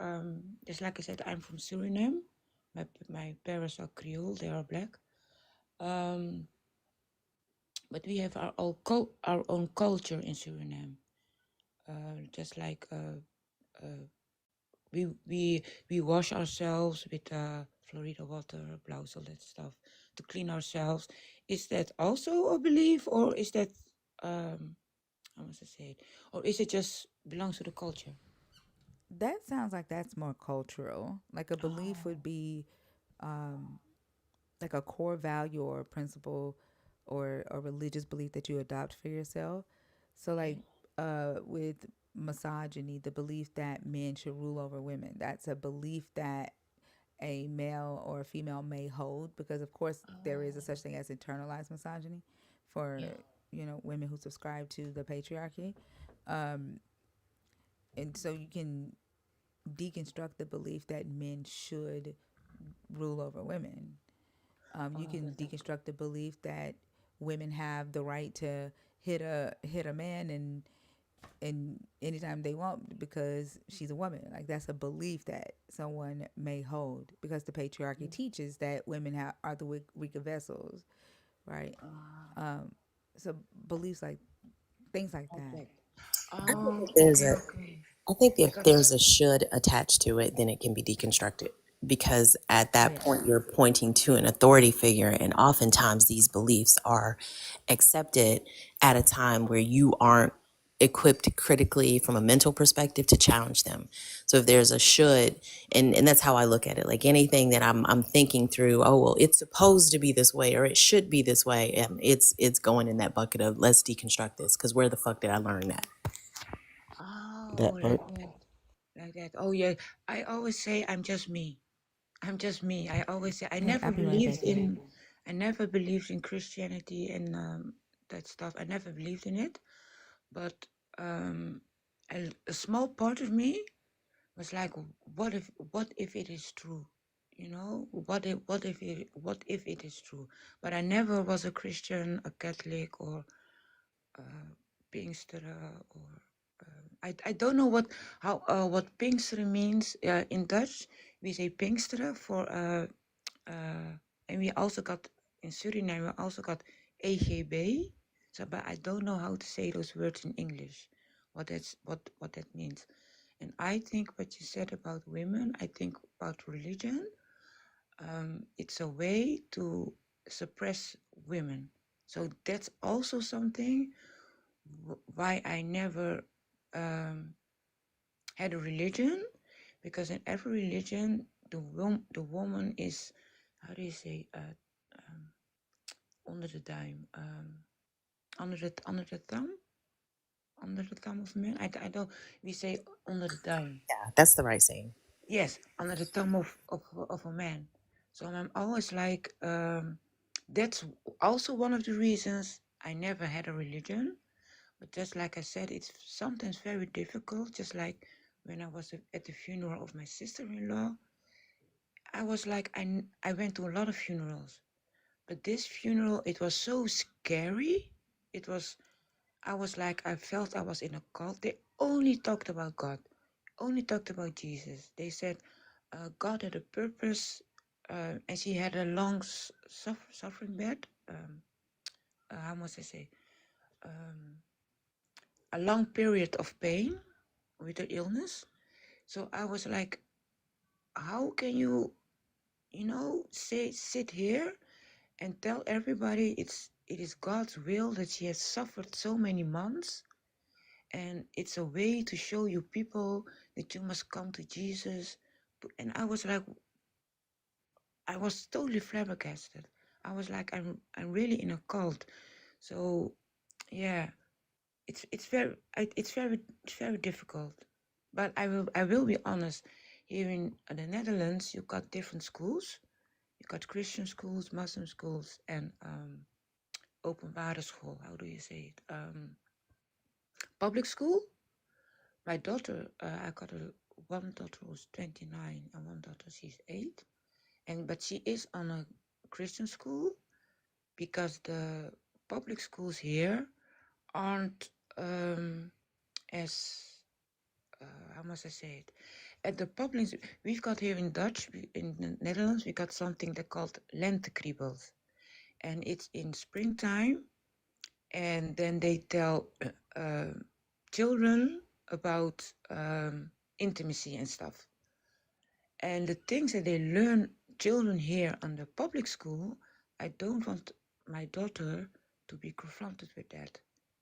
just like I said, I'm from Suriname. My parents are Creole. They are black. Um, but we have our own culture in Suriname. Just like we wash ourselves with Florida water, blouse, all that stuff to clean ourselves. Is that also a belief, or is that how must I say it, or is it just belongs to the culture? That sounds like that's more cultural. Like a belief Oh, would be um, like a core value or principle or a religious belief that you adopt for yourself. So, like okay. with misogyny, the belief that men should rule over women, that's a belief that a male or a female may hold because, of course, there is a such thing as internalized misogyny for Yeah. women who subscribe to the patriarchy. Um, and so you can deconstruct the belief that men should rule over women. You Oh, can that's deconstruct the belief that women have the right to hit a man and anytime they want because she's a woman. Like that's a belief that someone may hold because the patriarchy teaches that women are the weaker vessels, right? Um, so beliefs like things like like that. that. I think Oh, if there's okay, a okay. I think if Because there's a should attached to it, then it can be deconstructed. Because at that Yes. point, you're pointing to an authority figure, and oftentimes these beliefs are accepted at a time where you aren't equipped critically from a mental perspective to challenge them. So if there's a should, and that's how I look at it. Like anything that I'm thinking through, oh well, it's supposed to be this way or it should be this way, and it's going in that bucket of let's deconstruct this because where the fuck did I learn that? oh, That part. like that, like that. Oh yeah, I always say I'm just me. I'm just me. I always say Hey, I'll be right back, y'all. I never believed in Christianity and that stuff. I never believed in it. But um, a small part of me was like, what if it is true? You know, what if it is true? But I never was a Christian, a Catholic, or Pinksteren, or I don't know what Pinksteren means in Dutch. We say Pinksteren for and we also got in Suriname. We also got EGB. So, but I don't know how to say those words in English. What that means. And I think what you said about women, I think about religion. It's a way to suppress women. So that's also something why I never had a religion, because in every religion, the woman is, how do you say, under the dime, under the thumb of man. I don't. We say under the dime. Yeah, that's the right saying. Yes, under the thumb of a man. So I'm always like, that's also one of the reasons I never had a religion. But just like I said, it's sometimes very difficult. Just like when I was at the funeral of my sister-in-law, I was like, I went to a lot of funerals, but this funeral, it was so scary. It was, I was like, I felt I was in a cult. They only talked about God, only talked about Jesus. They said God had a purpose, and she had a long suffering bed. how must I say, um, a long period of pain with the illness. So I was like, how can you, sit here and tell everybody it is God's will that she has suffered so many months, and it's a way to show you people that you must come to Jesus. And I was like, I was totally flabbergasted. I was like, I'm really in a cult. So yeah, it's very difficult. But I will be honest. Here in the Netherlands, you got different schools. You got Christian schools, Muslim schools, and openbare school. How do you say it? Public school. My daughter, I got one daughter who's 29 and one daughter she's 8, but she is on a Christian school because the public schools here aren't as how must I say it? At the public, we've got here in Dutch, in the Netherlands, we got something they called lentekriebels, and it's in springtime, and then they tell children about intimacy and stuff. And the things that they learn, children here on the public school, I don't want my daughter to be confronted with that.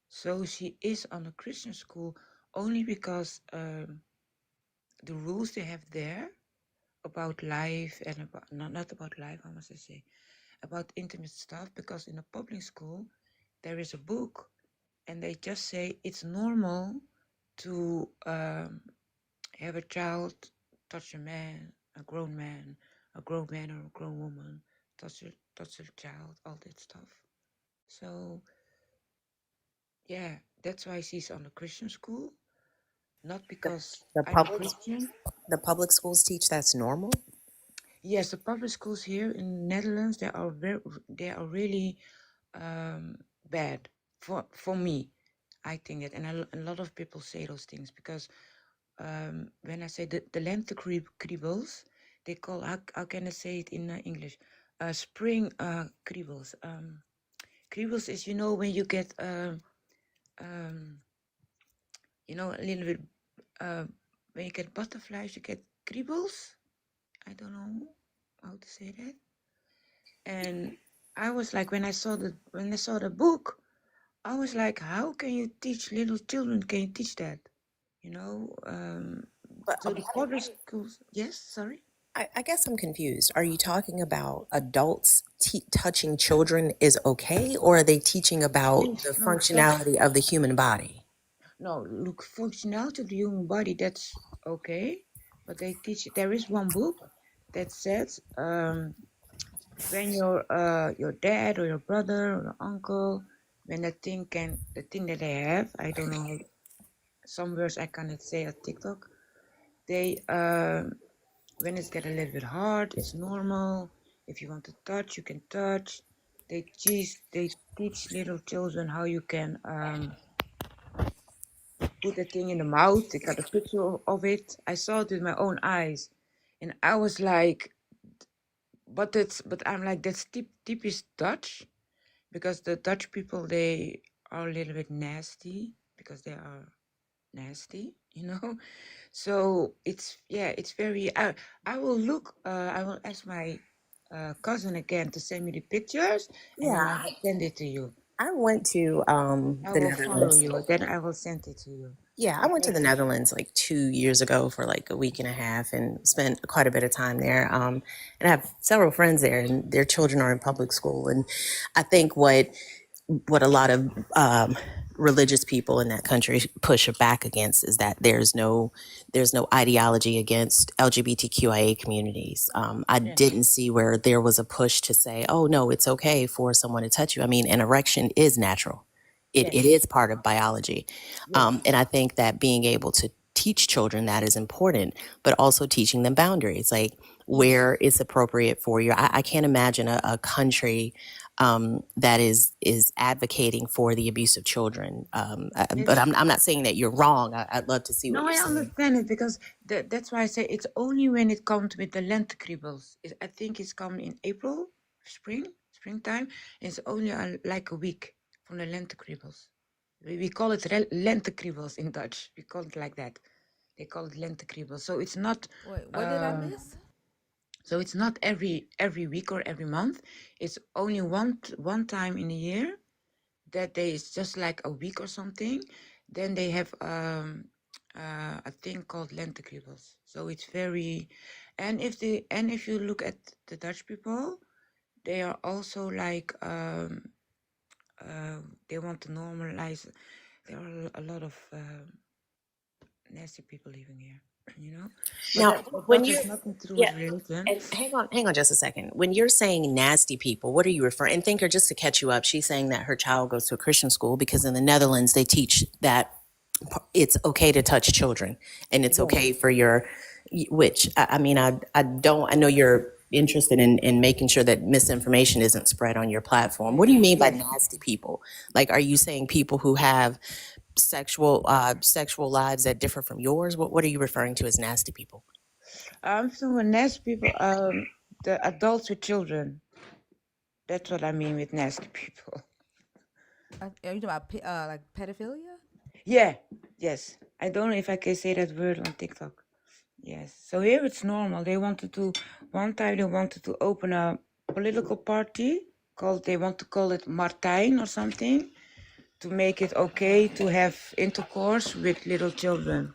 So she is on a Christian school only because the rules they have there about life and about not about life, how must I say, about intimate stuff, because in a public school there is a book and they just say it's normal to have a child touch a grown man, a grown man or a grown woman, touch a child, all that stuff. So yeah, that's why she's on a Christian school, not because The I'm public Christian. the public schools teach that's normal. Yes, the public schools here in the Netherlands, they are really bad for me. I think that, and a lot of people say those things because when I say the lente kriebels, they call, how can I say it in English? Spring kriebels. Kriebels is, when you get um, a little bit when you get butterflies, you get kriebels. I don't know how to say that. And I was like, when I saw the book, I was like, how can you teach little children? Can you teach that? You know. But So the public schools. Yes, sorry. I guess I'm confused. Are you talking about adults touching children is okay, or are they teaching about Yes. the No. Touch. functionality of the human body? No. Look, functionality of the human body. That's okay, but they teach. There is one book that says when your dad or your brother or your uncle, when the thing that they have, I don't know, some words I cannot say at TikTok. They when it's get a little bit hard, it's normal. If you want to touch, you can touch. They teach little children how you can put the thing in the mouth. They got a picture of it. I saw it with my own eyes, and I was like, but I'm like, that's typisch Dutch, because the Dutch people, they are a little bit nasty because they are nasty. So it's very. I will look. I will ask my cousin again to send me the pictures, and then Yeah, I will send it to you. I went to I the will follow Netherlands. you. Then I will send it to you. Yeah, I went to Because the Netherlands like 2 years ago for like a week and a half and spent quite a bit of time there. And I have several friends there, and their children are in public school. And I think what a lot of religious people in that country push back against is that there's no ideology against LGBTQIA communities. I yeah, didn't see where there was a push to say, oh no, it's okay for someone to touch you. I mean, an erection is natural. It yes, is part of biology. yes, And I think that being able to teach children that is important, but also teaching them boundaries, like yes, where it's appropriate for you. I can't imagine a country that is advocating for the abuse of children. But yes. I'm not saying that you're wrong. I'd love to see what No, you're I saying. understand it because that's why I say it's only when it comes with the lentekriebels. I think it's coming in April, springtime. It's only like a week. Van de lentekriebels. We call it lentekriebels in Dutch. We call it like that. They call it lentekriebels. So it's not. Wait, what did I miss? So it's not every week or every month. It's only one time in a year. That day is just like a week or something. Then they have a thing called lentekriebels. So it's very, and if you look at the Dutch people, they are also like they want to normalize. There are a lot of nasty people living here, you know. Now, But when that you, has nothing to do yeah, with religion. and hang on just a second. When you're saying nasty people, what are you referring? And Thinker, just to catch you up, she's saying that her child goes to a Christian school because in the Netherlands they teach that it's okay to touch children and it's Yeah. okay for your, which I mean, I don't, I know you're interested in making sure that misinformation isn't spread on your platform. What do you mean by nasty people? Like, are you saying people who have sexual lives that differ from yours? What are you referring to as nasty people? I'm talking nasty people, the adults with children. That's what I mean with nasty people. Are you talking about like pedophilia? Yeah, yes. I don't know if I can say that word on TikTok. Yes. So here it's normal. One time they wanted to open a political party they want to call it Martijn or something, to make it okay to have intercourse with little children.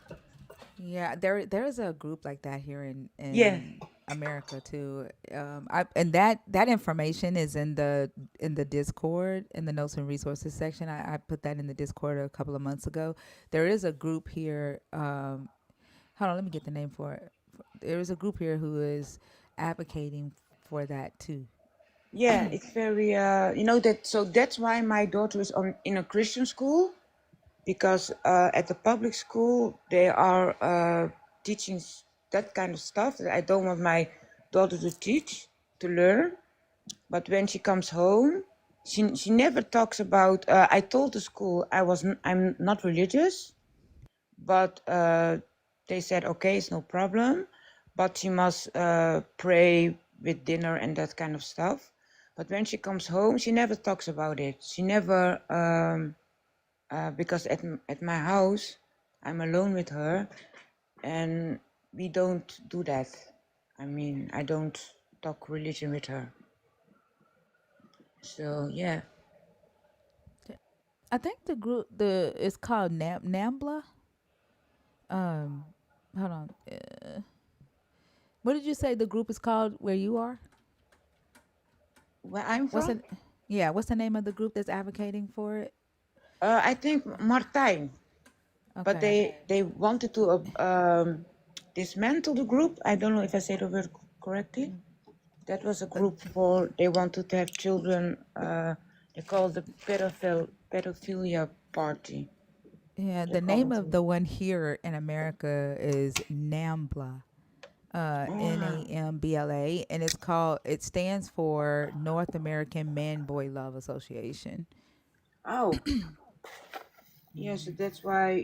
Yeah, there is a group like that here in Yeah. America too. And that information is in the Discord in the notes and resources section. I put that in the Discord a couple of months ago. There is a group here. Hold on, let me get the name for it. There is a group here who is advocating for that too. Yeah, it's very that's why my daughter is in a Christian school, because at the public school they are teaching that kind of stuff that I don't want my daughter to learn. But when she comes home, she never talks about. I told the school I'm not religious, but they said okay, it's no problem, but she must pray with dinner and that kind of stuff. But when she comes home, she never talks about it. She never. Because at my house, I'm alone with her, and we don't do that. I mean, I don't talk religion with her. So yeah. I think the group it's called Nambla. Um, Hold on. What did you say the group is called where you are? Where I'm What's from? it? Yeah, what's the name of the group that's advocating for it? I think Martijn. But Okay. they wanted to dismantle the group. I don't know if I say the word correctly. That was a group they wanted to have children. They call it the pedophilia party. Yeah, They the call name it. of the one here in America is NAMBLA. NAMBLA, and it stands for North American Man Boy Love Association. Oh, yeah. So that's why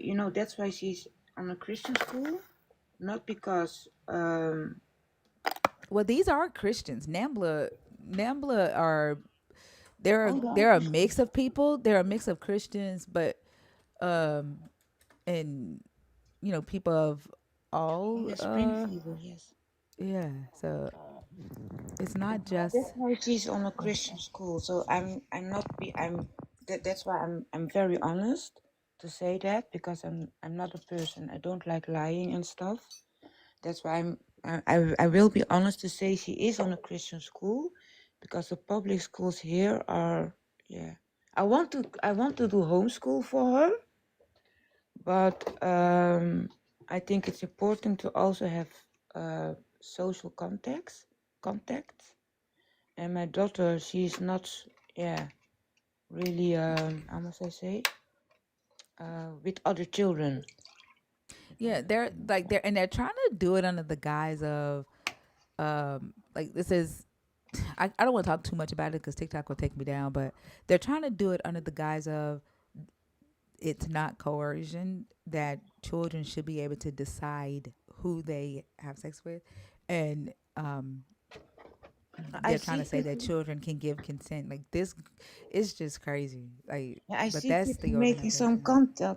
she's on a Christian school, not because. Well, these are Christians. NAMBLA are Oh, they are they're a Christian. mix of people. They're a mix of Christians, but um and people of Oh, all yeah, spring fever. Yes. yeah. So it's not That's just why she's on a Christian school. So I'm not be I'm that's why I'm very honest to say that, because I'm not a person. I don't like lying and stuff. That's why I will be honest to say she is on a Christian school, because the public schools here are, yeah. I want to do homeschool for her, but I think it's important to also have social contacts. And my daughter, she's not, yeah, really, how must I say, with other children. yeah. They're trying to do it under the guise of like this is I don't want to talk too much about it because TikTok will take me down, but they're trying to do it under the guise of it's not coercion, that children should be able to decide who they have sex with, and I they're trying to say that secretly, children can give consent. Like this, it's just crazy. Like, yeah, I but that's secretly the making some organization.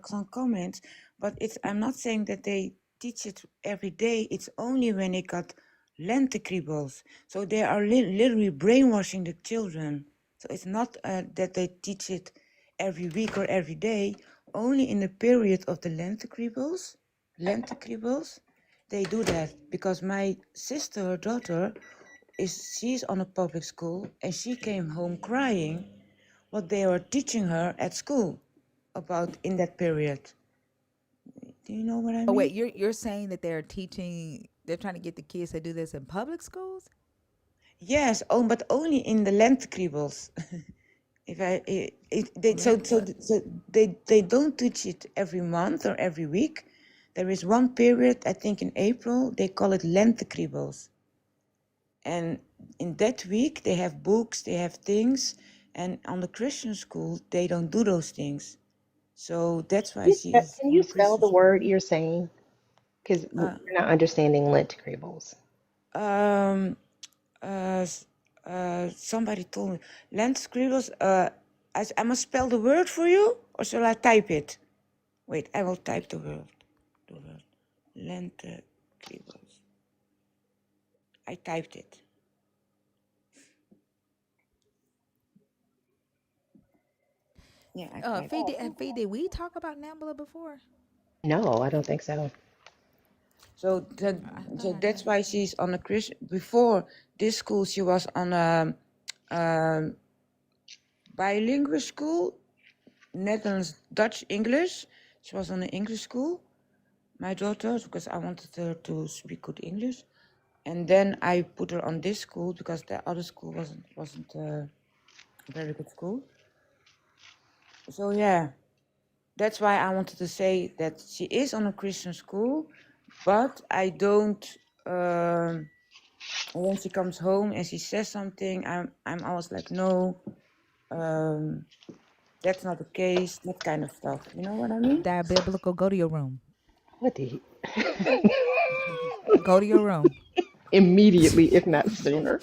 some comments, but it's I'm not saying that they teach it every day. It's only when they got lenticribbles. So they are literally brainwashing the children. So it's not that they teach it every week or every day. Only in the period of the lenticribbles, they do that because my sister, her daughter, she's on a public school and she came home crying what they were teaching her at school about in that period. Do you know what I Oh wait, mean? you're saying that they're teaching? They're trying to get the kids to do this in public schools? Yes, oh, but only in the lenticribbles. If I, they Lent what? so they don't teach it every month or every week. There is one period, I think in April, they call it lenticribbles. And in that week, they have books, they have things. And on the Christian school, they don't do those things. So that's why she is Can on you a spell Christian the word school. you're saying? Because we're Uh, not understanding lint creebles. um, somebody told me, lenticribbles, I must spell the word for you, or shall I type it? Wait, I will type the word. The word. Lenticribbles. I typed it. Yeah, I typed it. Fee, did we talk about Nambla before? No, I don't think so. So I thought so I that's did. why she's on a Christian. Before this school, she was on a bilingual school, Netherlands, Dutch, English. She was on an English school. My daughter, because I wanted her to speak good English, and then I put her on this school because the other school wasn't a very good school. So yeah, that's why I wanted to say that she is on a Christian school, but I don't. When she comes home and she says something, I'm always like, no, um, that's not the case. That kind of stuff. You know what I mean? That biblical. Go to your room. What the Go to your room. immediately, if not sooner.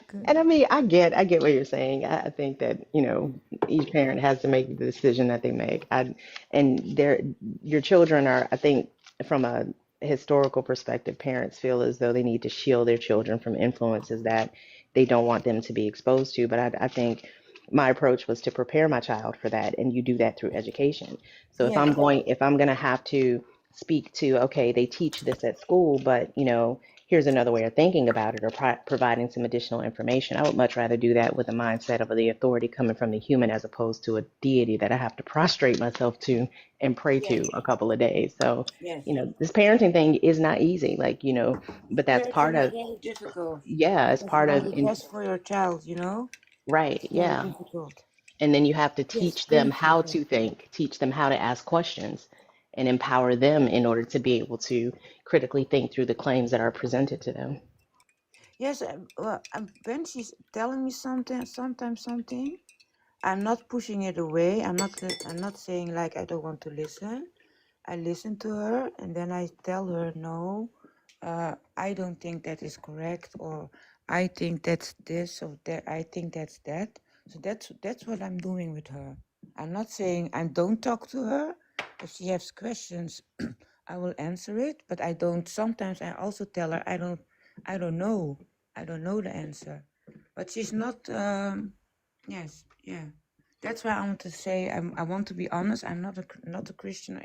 Good. And I mean, I get what you're saying. I think that, each parent has to make the decision that they make. And your children are, I think, from a historical perspective, parents feel as though they need to shield their children from influences that they don't want them to be exposed to. But I think my approach was to prepare my child for that, and you do that through education. So if Yeah. I'm going to have to speak to, okay, they teach this at school, but here's another way of thinking about it, or providing some additional information. I would much rather do that with a mindset of the authority coming from the human as opposed to a deity that I have to prostrate myself to and pray Yes. to a couple of days. So, Yes. this parenting thing is not easy, but that's part Parenting is of, very difficult yeah, it's because you part want of, the best for your child. You know, right, it's very yeah. difficult. And then you have to Yes, teach them please. how to think, teach them how to ask questions, and empower them in order to be able to critically think through the claims that are presented to them. Yes, when she's telling me something, sometimes something, I'm not pushing it away. I'm not saying like I don't want to listen. I listen to her and then I tell her no, I don't think that is correct, or I think that's this, or that I think that's that. So that's what I'm doing with her. I'm not saying I don't talk to her. If she has questions, I will answer it. But I don't. Sometimes I also tell her I don't know. I don't know the answer. But she's not. Yes, yeah. That's why I want to say I want to be honest. I'm not a Christian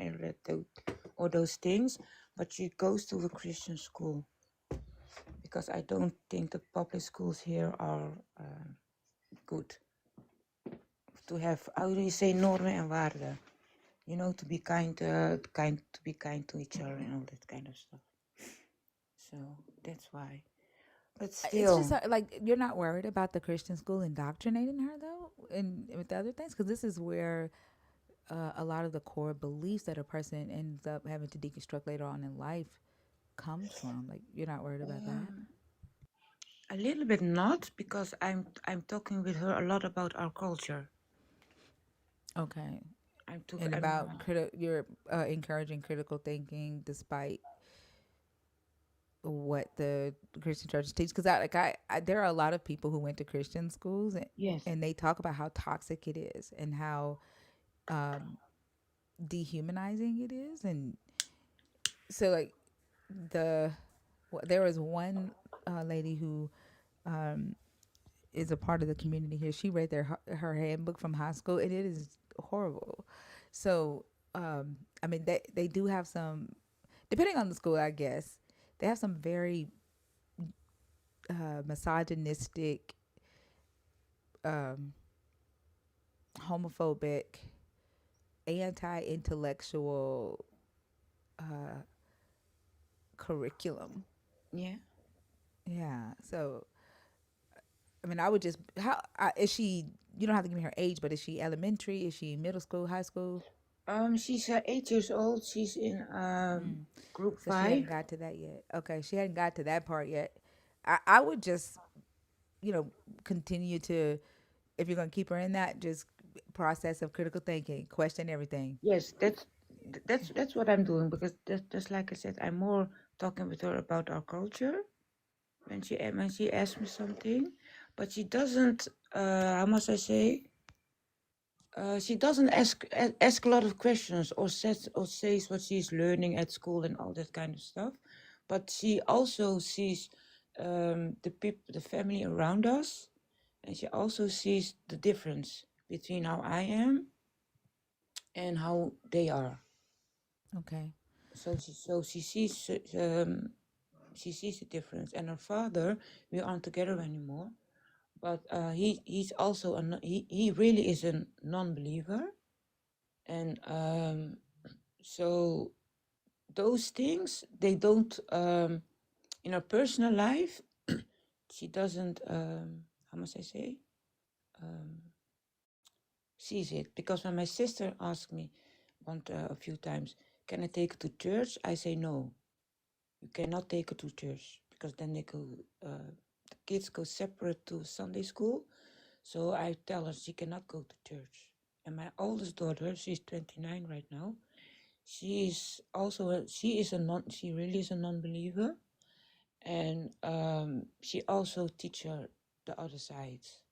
or those things, but she goes to a Christian school because I don't think the public schools here are good to have. How do you say normen and waarden? You know, to be to be kind to each other and all that kind of stuff. So that's why. But It's just still, like you're not worried about the Christian school indoctrinating her though, and with the other things, because this is where a lot of the core beliefs that a person ends up having to deconstruct later on in life comes from. Like you're not worried about that. a little bit not because I'm talking with her a lot about our culture. Okay. I'm took And I'm about you're encouraging critical thinking despite what the Christian churches teach, because I there are a lot of people who went to Christian schools, Yes. and they talk about how toxic it is and how dehumanizing it is. And so like there was one lady who is a part of the community here. She read her handbook from high school, and it is horrible. So I mean they do have some, depending on the school, I guess they have some very misogynistic, homophobic, anti-intellectual curriculum. Yeah. Yeah. So I mean, I would just is she? You don't have to give me her age, but is she elementary? Is she middle school, high school? She's 8 years old. She's in group So she 5. hadn't got to that yet. Okay, she hadn't got to that part yet. I would just, continue to, if you're gonna keep her in that, just process of critical thinking, question everything. Yes, that's what I'm doing, because just like I said, I'm more talking with her about our culture when she asks me something, but she doesn't. How must I say? She doesn't ask a lot of questions or says what she's learning at school and all that kind of stuff, but she also sees the family around us, and she also sees the difference between how I am and how they are. Okay. So she sees the difference. And her father, we aren't together anymore, but he's also he really is a non-believer, and so those things they don't in her personal life. She doesn't how must I say sees it, because when my sister asked me a few times, can I take her to church, I say no. You cannot take her to church, because then they go, the kids go separate to Sunday school. So I tell her she cannot go to church. And my oldest daughter, she's 29 right now. She really is a non-believer, and she also teach her the other sides,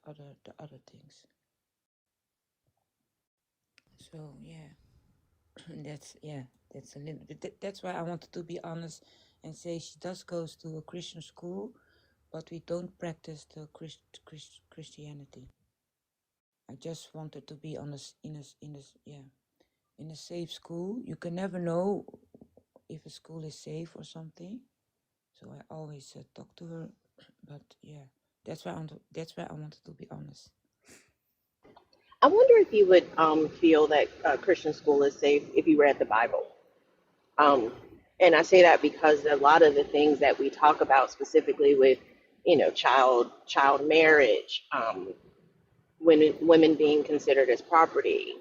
the other things. So yeah, that's a little bit. That's why I wanted to be honest and say she does goes to a Christian school, but we don't practice the Christianity. I just wanted to be on in a safe school. You can never know if a school is safe or something. So I always talk to her, but yeah, that's why I wanted to be honest. I wonder if you would feel that Christian school is safe if you read the Bible. Um, and I say that because a lot of the things that we talk about, specifically with, child marriage, women being considered as property,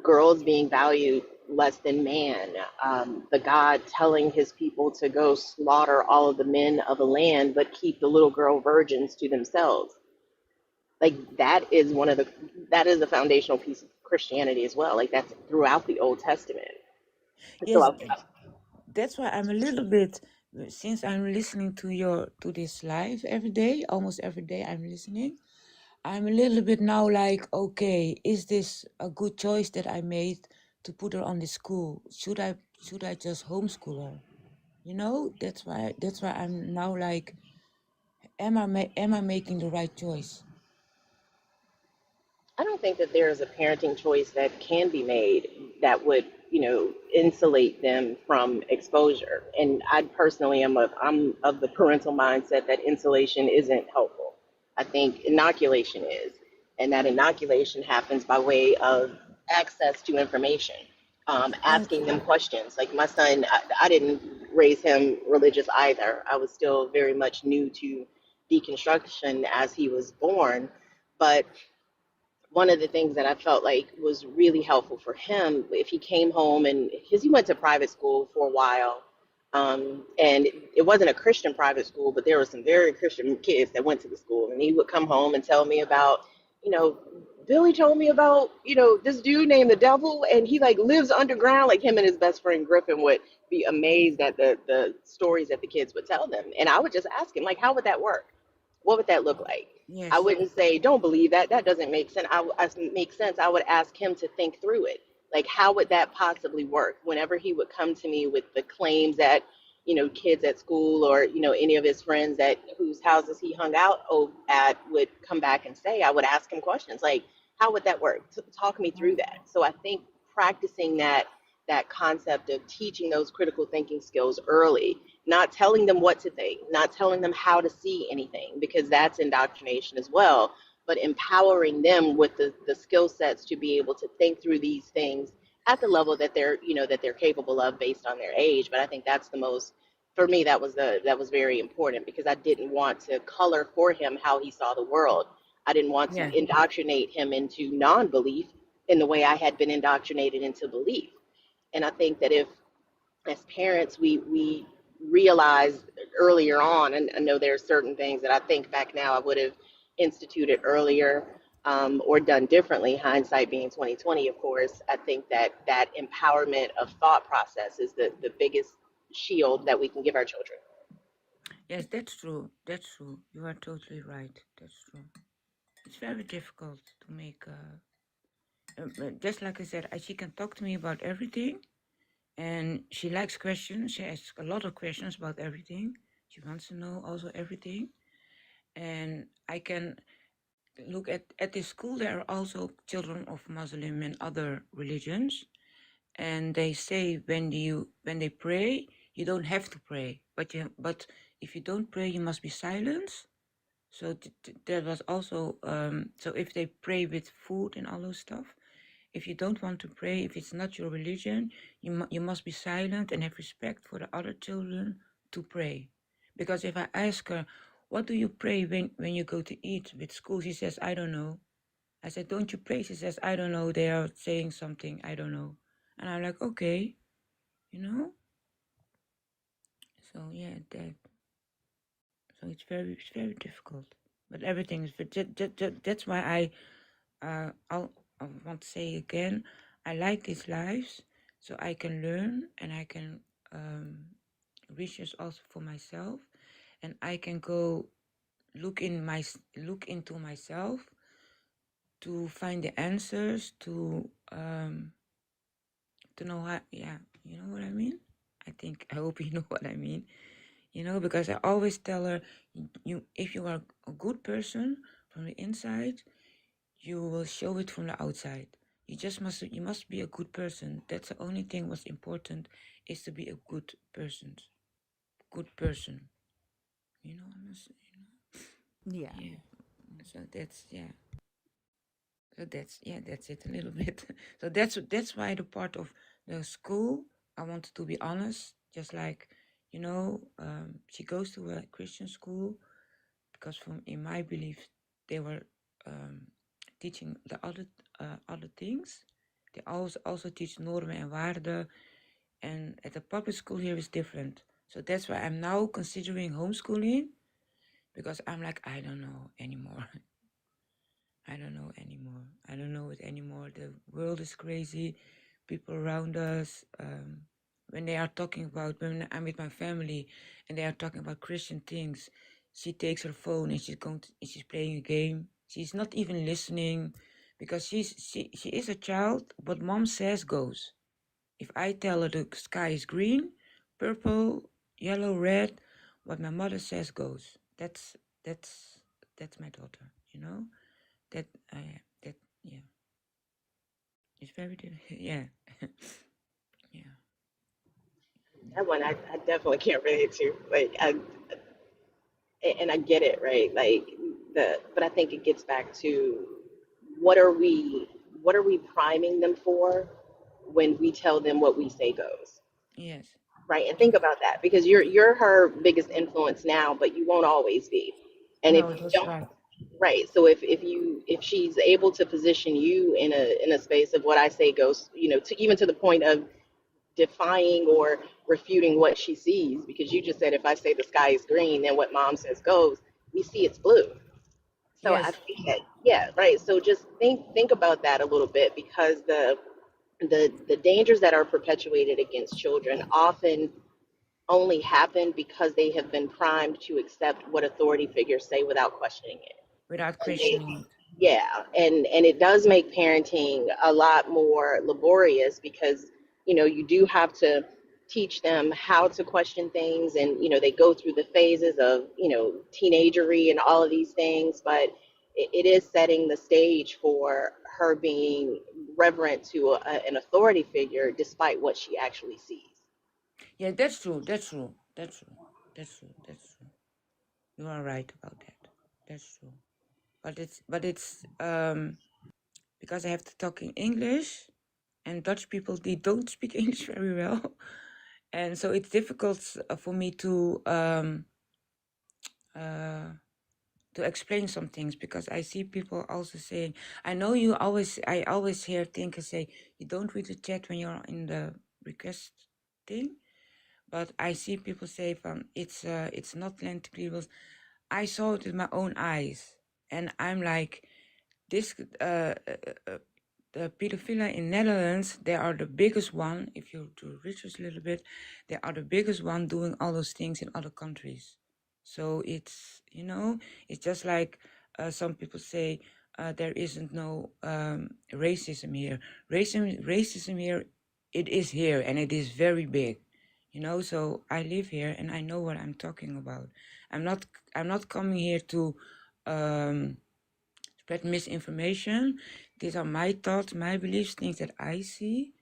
girls being valued less than man, the God telling his people to go slaughter all of the men of the land, but keep the little girl virgins to themselves. Like that is the foundational piece of Christianity as well. Like that's throughout the Old Testament. So Yes, that's why I'm a little bit, since I'm listening to this live every day, almost every day I'm listening. I'm a little bit now like, okay, is this a good choice that I made to put her on the school? Should I just homeschool her? That's why I'm now like, am I making the right choice? I don't think that there is a parenting choice that can be made that would, insulate them from exposure. And I personally I'm of the parental mindset that insulation isn't helpful. I think inoculation is, and that inoculation happens by way of access to information, asking them questions. Like my son, I didn't raise him religious either. I was still very much new to deconstruction as he was born, but one of the things that I felt like was really helpful for him, if he came home, and because he went to private school for a while, and it wasn't a Christian private school, but there were some very Christian kids that went to the school, and he would come home and tell me about, you know, Billy told me about, this dude named the devil, and he like lives underground. Like him and his best friend Griffin would be amazed at the stories that the kids would tell them. And I would just ask him, like, how would that work? What would that look like? I Yes. wouldn't say, don't believe that. That doesn't make sense. Make sense. I would ask him to think through it. Like, how would that possibly work? Whenever he would come to me with the claims that, kids at school or, any of his friends at whose houses he hung out at would come back and say, I would ask him questions like, how would that work? Talk me through that. So I think practicing that concept of teaching those critical thinking skills early, not telling them what to think, not telling them how to see anything, because that's indoctrination as well, but empowering them with the skill sets to be able to think through these things at the level that they're capable of based on their age. But I think that's the most, for me, that was very important, because I didn't want to color for him how he saw the world. I didn't want to Yeah. indoctrinate him into non-belief in the way I had been indoctrinated into belief. And I think that if, as parents, we realize earlier on, and I know there are certain things that I think back now I would have instituted earlier, or done differently, hindsight being 2020, of course. I think that empowerment of thought process is the biggest shield that we can give our children. Yes, that's true. That's true. You are totally right. That's true. It's very difficult to make. Just like I said, she can talk to me about everything, and she likes questions. She asks a lot of questions about everything. She wants to know also everything, and I can look at this school. There are also children of Muslim and other religions, and they say when they pray, you don't have to pray, but if you don't pray, you must be silent. So there was also so if they pray with food and all those stuff, if you don't want to pray, if it's not your religion, you must be silent and have respect for the other children to pray. Because if I ask her, what do you pray when you go to eat with school? She says, I don't know. I said, don't you pray? She says, I don't know. They are saying something. I don't know. And I'm like, okay, you know? So yeah, so it's very difficult. But everything is, that's why I want to say again, I like these lives so I can learn and I can research also for myself, and I can go look into myself to find the answers to know how, yeah, you know what I mean? I hope you know what I mean. Because I always tell her, if you are a good person from the inside, you will show it from the outside. You must be a good person. That's the only thing what's important, is to be a good person. Good person. You know what I'm saying? Yeah. Yeah. So that's, yeah. So that's it a little bit. So that's why the part of the school, I wanted to be honest, just like, she goes to a Christian school because in my belief, they were teaching the other things. They also teach normen and waarden, and at the public school here is different. So that's why I'm now considering homeschooling, because I'm like, I don't know anymore. I don't know anymore. I don't know it anymore. The world is crazy. People around us, when they are talking about, when I'm with my family and they are talking about Christian things, she takes her phone and she's playing a game. She's not even listening, because she is a child. What mom says goes. If I tell her the sky is green, purple, yellow, red, what my mother says goes. That's my daughter. That that yeah, it's very yeah. Yeah. That one I definitely can't relate to. Like, and I get it, right? Like, but I think it gets back to, what are we what are we priming them for when we tell them what we say goes, Yes. right? And think about that, because you're her biggest influence now, but you won't always be. And if No, you that's don't, right. right? So if she's able to position you in a space of what I say goes, to even to the point of defying or refuting what she sees, because you just said, if I say the sky is green, then what mom says goes. We see it's blue. So I Yes. think that, yeah, right. So just think about that a little bit, because the dangers that are perpetuated against children often only happen because they have been primed to accept what authority figures say without questioning it. Without And they, questioning it. yeah, and it does make parenting a lot more laborious, because you do have to teach them how to question things, and they go through the phases of teenagery and all of these things, but it is setting the stage for her being reverent to an authority figure despite what she actually sees. Yeah, that's true. That's true. That's true. That's true. That's true. You are right about that. That's true. But it's because I have to talk in English, and Dutch people they don't speak English very well, and so it's difficult for me uh, to explain some things, because I see people also saying, I always hear thinkers say, you don't read the chat when you're in the request thing, but I see people say from it's not Lent Kriebels. I saw it with my own eyes, and I'm like, this the pedophilia in Netherlands, they are the biggest one. If you do research a little bit, they are the biggest one doing all those things in other countries. So it's just like some people say, there isn't no racism here. Racism here, it is here, and it is very big. So I live here and I know what I'm talking about. I'm not coming here to spread misinformation. These are my thoughts, my beliefs, things that I see.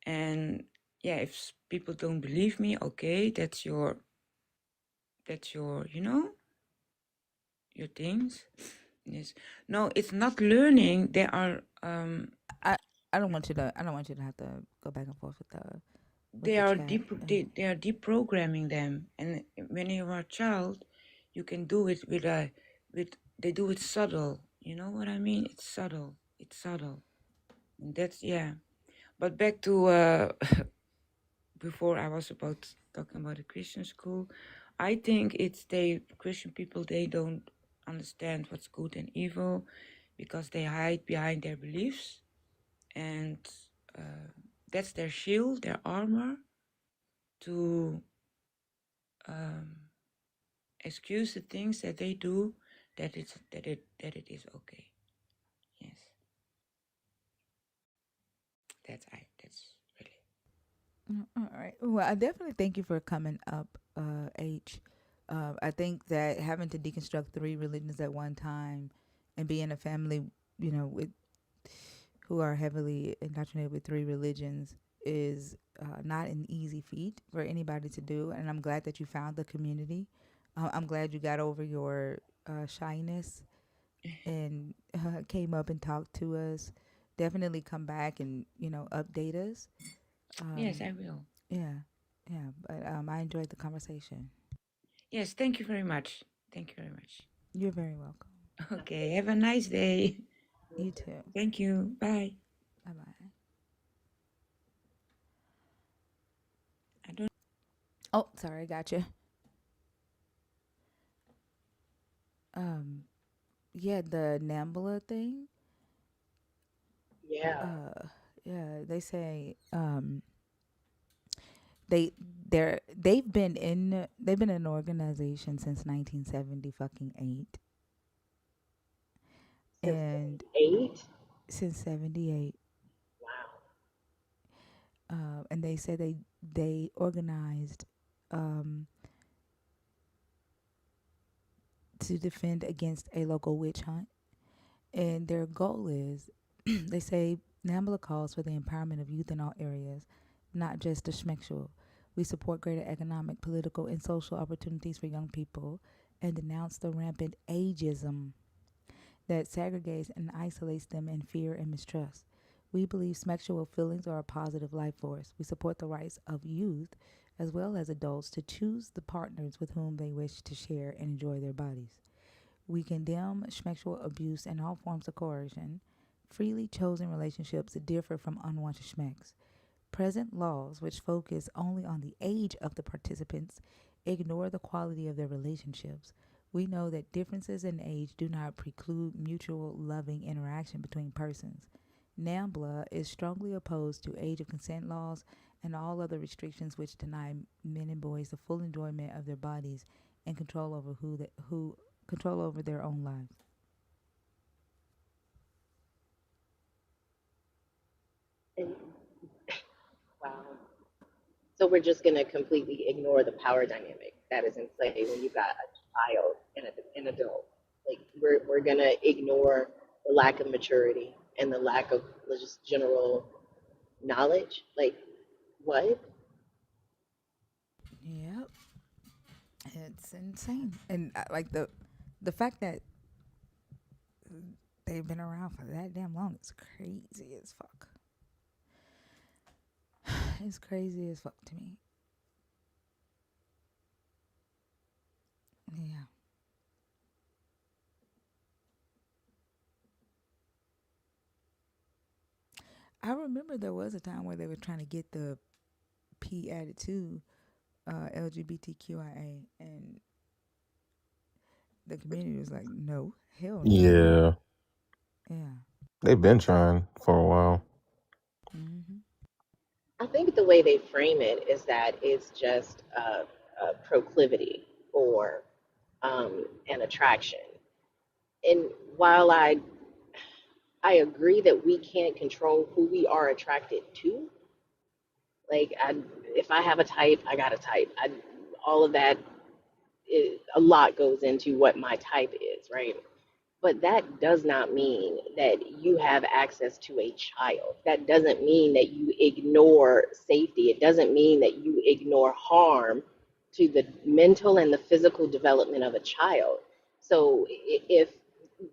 And yeah, if people don't believe me, okay, that's your your things. Yes. No, it's not learning. They are I don't want you to have to go back and forth with they the are chat. they are deprogramming them. And when you are a child, you can do it with they do it subtle. You know what I mean? It's subtle. It's subtle. And that's yeah. But back to before I was about talking about the Christian school, I think it's they Christian people, they don't understand what's good and evil because they hide behind their beliefs, and that's their shield, their armor to um, excuse the things that they do, that it is okay. Yes, that's really. All right. Well, I definitely thank you for coming up, H. I think that having to deconstruct three religions at one time and be in a family, with who are heavily indoctrinated with three religions is not an easy feat for anybody to do. And I'm glad that you found the community. I'm glad you got over your shyness and came up and talked to us. Definitely come back and update us. Yes, Um, I will. yeah, yeah. But I enjoyed the conversation. Yes, thank you very much. Thank you very much. You're very welcome. Okay, have a nice day. You too. Thank you. Bye. Bye bye. I don't. Oh, sorry, I got you. Yeah, the Nambla thing. Yeah. Yeah, they say they they've been an organization since 1970 fucking 8, Since and 8. since 78. Wow. And they say they organized um to defend against a local witch hunt, and their goal is they say NAMBLA calls for the empowerment of youth in all areas, not just the schmexual. We support greater economic, political, and social opportunities for young people and denounce the rampant ageism that segregates and isolates them in fear and mistrust. We believe sexual feelings are a positive life force. We support the rights of youth as well as adults to choose the partners with whom they wish to share and enjoy their bodies. We condemn sexual abuse and all forms of coercion. Freely chosen relationships differ from unwanted schmecks. Present laws, which focus only on the age of the participants, ignore the quality of their relationships. We know that differences in age do not preclude mutual loving interaction between persons. NAMBLA is strongly opposed to age of consent laws and all other restrictions which deny men and boys the full enjoyment of their bodies and control over who control over their own lives. And wow. So we're just going to completely ignore the power dynamic that is in play when you've got a child and an adult. Like we're going to ignore the lack of maturity and the lack of just general knowledge. Like what? Yep, it's insane, and like the fact that they've been around for that damn long is crazy as fuck. It's crazy as fuck to me. Yeah. I remember there was a time where they were trying to get the P added to LGBTQIA, and the community was like, no, hell no. Yeah, Yeah. they've been trying for a while. Mm-hmm. I think the way they frame it is that it's just a proclivity or an attraction. And while I agree that we can't control who we are attracted to, like if I have a type, I got a type. All of that, a lot goes into what my type is, right? But that does not mean that you have access to a child. That doesn't mean that you ignore safety. It doesn't mean that you ignore harm to the mental and the physical development of a child. So if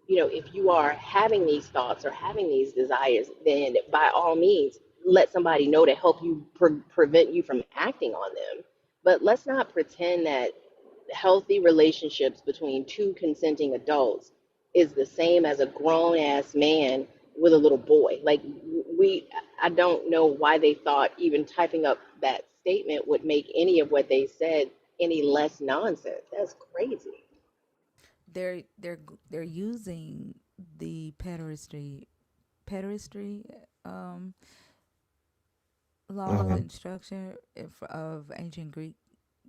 if you are having these thoughts or having these desires, then by all means let somebody know to help you prevent you from acting on them. But let's not pretend that healthy relationships between two consenting adults is the same as a grown ass man with a little boy. Like I don't know why they thought even typing up that statement would make any of what they said any less nonsense. That's crazy. They're using the pederastry um, laws Hmm. and structure of ancient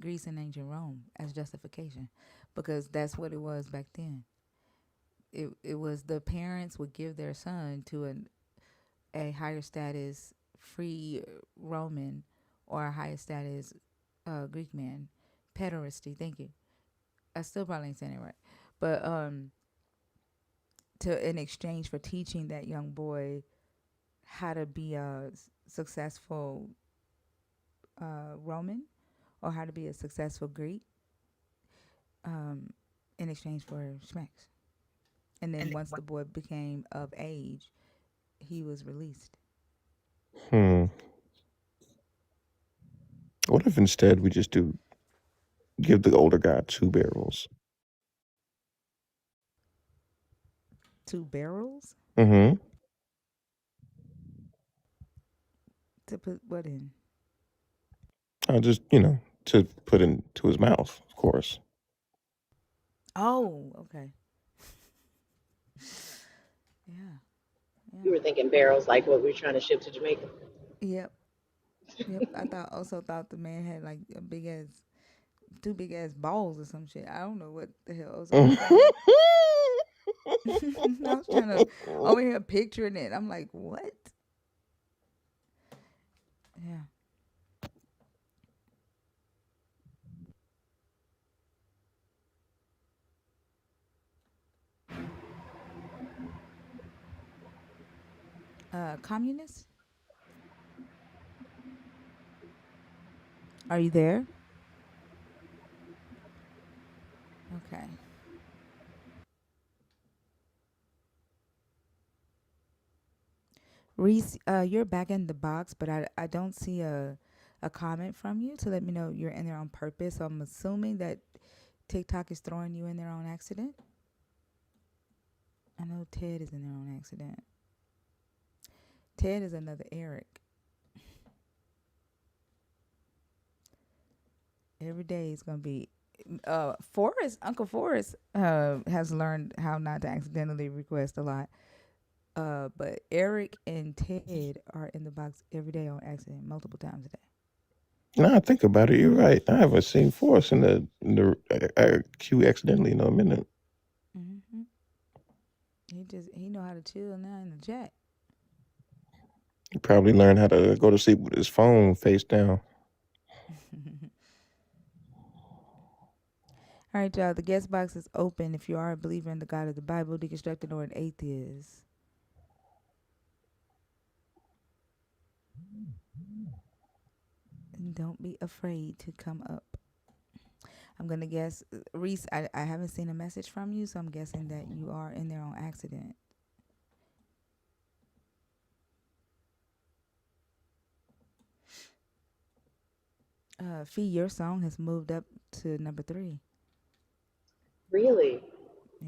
Greece and ancient Rome as justification, because that's what it was back then. It was the parents would give their son to a higher status free Roman or a higher status Greek man. Pederasty, thank you. I still probably ain't saying it right, but to in exchange for teaching that young boy how to be a successful Roman or how to be a successful Greek, um, in exchange for smacks. And then once the boy became of age, he was released. Hmm. What if instead we just do give the older guy 2 barrels? 2 barrels Mm-hmm. to put what in? Just to put into his mouth, of course. Oh, okay. Yeah, You yeah. were thinking barrels like what we are trying to ship to Jamaica. Yep, yep. Also thought the man had like a big ass, two big ass balls or some shit. I don't know what the hell else I was thinking. I was trying to over here picturing it. I'm like, what? Yeah. Communist? Are you there? Okay. Reese, you're back in the box, but I don't see a comment from you to let me know you're in there on purpose. So I'm assuming that TikTok is throwing you in there on accident. I know Ted is in there on accident. Ted is another Eric. Every day is gonna be Forrest, Uncle Forrest, has learned how not to accidentally request a lot. But Eric and Ted are in the box every day on accident, multiple times a day. Now I think about it, you're right. I haven't seen Forrest in the queue accidentally in a minute. Hmm. He know how to chill now in the chat. He probably learned how to go to sleep with his phone face down. All right, y'all. The guest box is open if you are a believer in the God of the Bible, deconstructed, or an atheist. And don't be afraid to come up. I'm gonna guess, Reese. I haven't seen a message from you, so I'm guessing that you are in there on accident. Fee, your song has moved up to number 3. Really?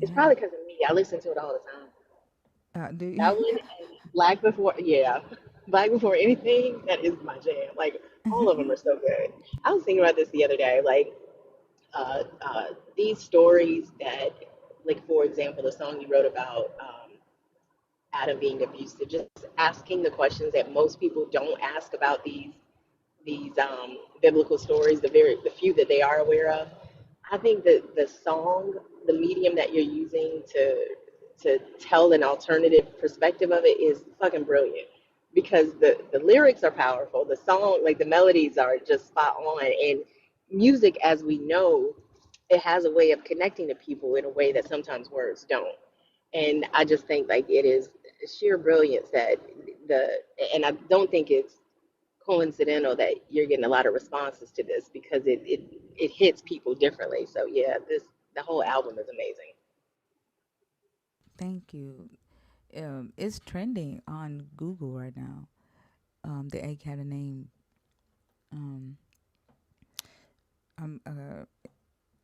It's Yeah. probably because of me. I listen to it all the time. Do you? That one and Black Before, yeah, Black Before Anything. That is my jam. Like all of them are so good. I was thinking about this the other day. Like these stories that, like for example, the song you wrote about Adam being abusive. Just asking the questions that most people don't ask about these biblical stories. The few that they are aware of. I think that the song, the medium that you're using to tell an alternative perspective of it is fucking brilliant. Because the lyrics are powerful, the song, like the melodies are just spot on, and music, as we know, it has a way of connecting to people in a way that sometimes words don't. And I just think like it is sheer brilliance that the and I don't think it's coincidental that you're getting a lot of responses to this because it hits people differently. So yeah, the whole album is amazing. Thank you. It's trending on Google right now. The egg had a name. Um, I'm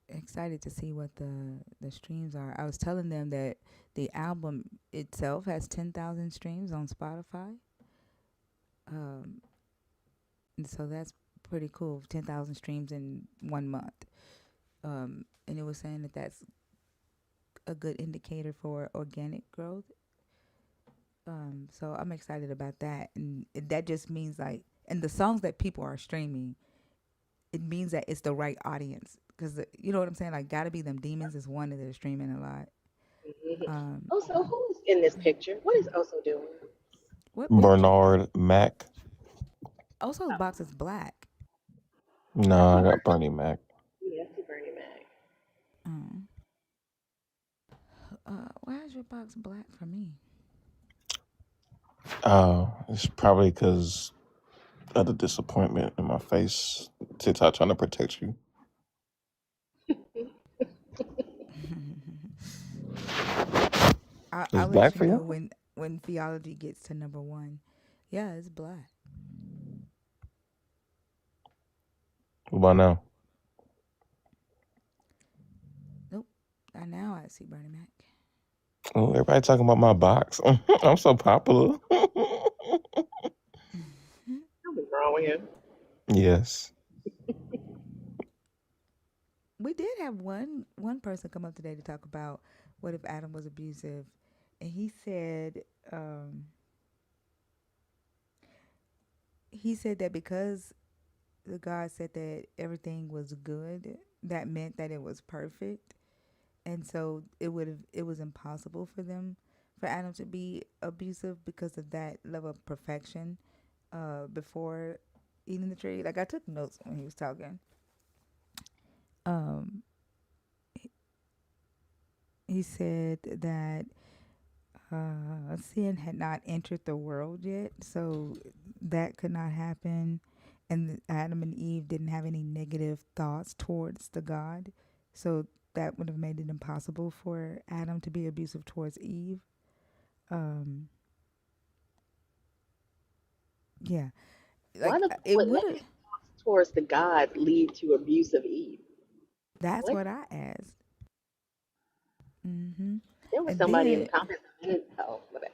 excited to see what the streams are. I was telling them that the album itself has 10,000 streams on Spotify. Um, and so that's pretty cool. 10,000 streams in 1 month. And it was saying that that's a good indicator for organic growth. So I'm excited about that, and that just means like, and the songs that people are streaming, it means that it's the right audience because you know what I'm saying. Like, gotta be them demons is one that they're streaming a lot. Hmm. Um, Also, who is in this picture? What is Oso doing? what picture? Bernard Mac. Oso's box is black. I Nah, see I got Bernie. Bernie Mac. Yeah, I see Bernie Mac. Um, why is your box black for me? It's probably because of the disappointment in my face. TikTok trying to protect you. It's I'll let black you for know you. when theology gets to number 1. Yeah, it's black. What about now? Nope. Now I see Bernie Mac. Oh, everybody talking about my box. I'm so popular. Something's wrong with him. Yes. We did have one person come up today to talk about what if Adam was abusive, and um, he said that because the God said that everything was good, that meant that it was perfect, and so it was impossible for Adam to be abusive because of that level of perfection before eating the tree. Like, I took notes when he was talking. Um, he said that sin had not entered the world yet, so that could not happen. And Adam and Eve didn't have any negative thoughts towards the God, so that would have made it impossible for Adam to be abusive towards Eve. Um, yeah, Why like the it would would have. negative thoughts towards the God lead to abuse of Eve? That's What? what I asked. Hmm. There was And somebody in the then comments a minute. Oh, my bad.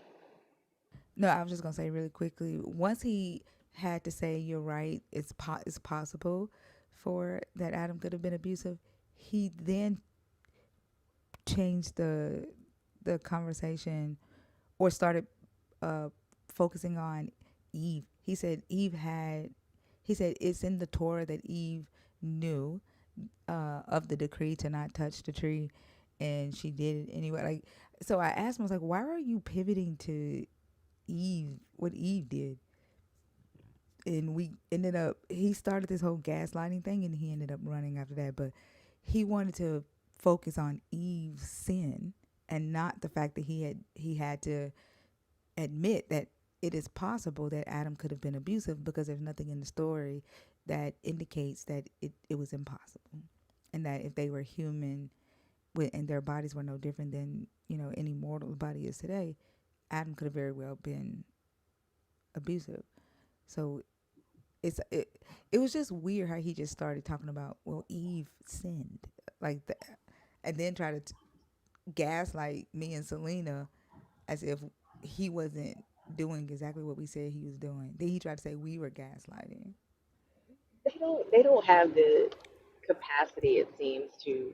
no, I was just gonna say really quickly. Once he had to say, "You're right. It's possible for that Adam could have been abusive," he then changed the conversation or started uh, focusing on Eve. He said Eve had. He said it's in the Torah that Eve knew of the decree to not touch the tree, and she did it anyway. Like, so I asked him, I was like, why are you pivoting to Eve? What Eve did? And we ended up. He started this whole gaslighting thing, and he ended up running after that. But he wanted to focus on Eve's sin and not the fact that he had to admit that it is possible that Adam could have been abusive because there's nothing in the story that indicates that it was impossible, and that if they were human and their bodies were no different than any mortal body is today, Adam could have very well been abusive. So it was just weird how he just started talking about, well, Eve sinned like that, and then try to gaslight me and Selena as if he wasn't doing exactly what we said he was doing. Then he tried to say we were gaslighting. They don't have the capacity, it seems, to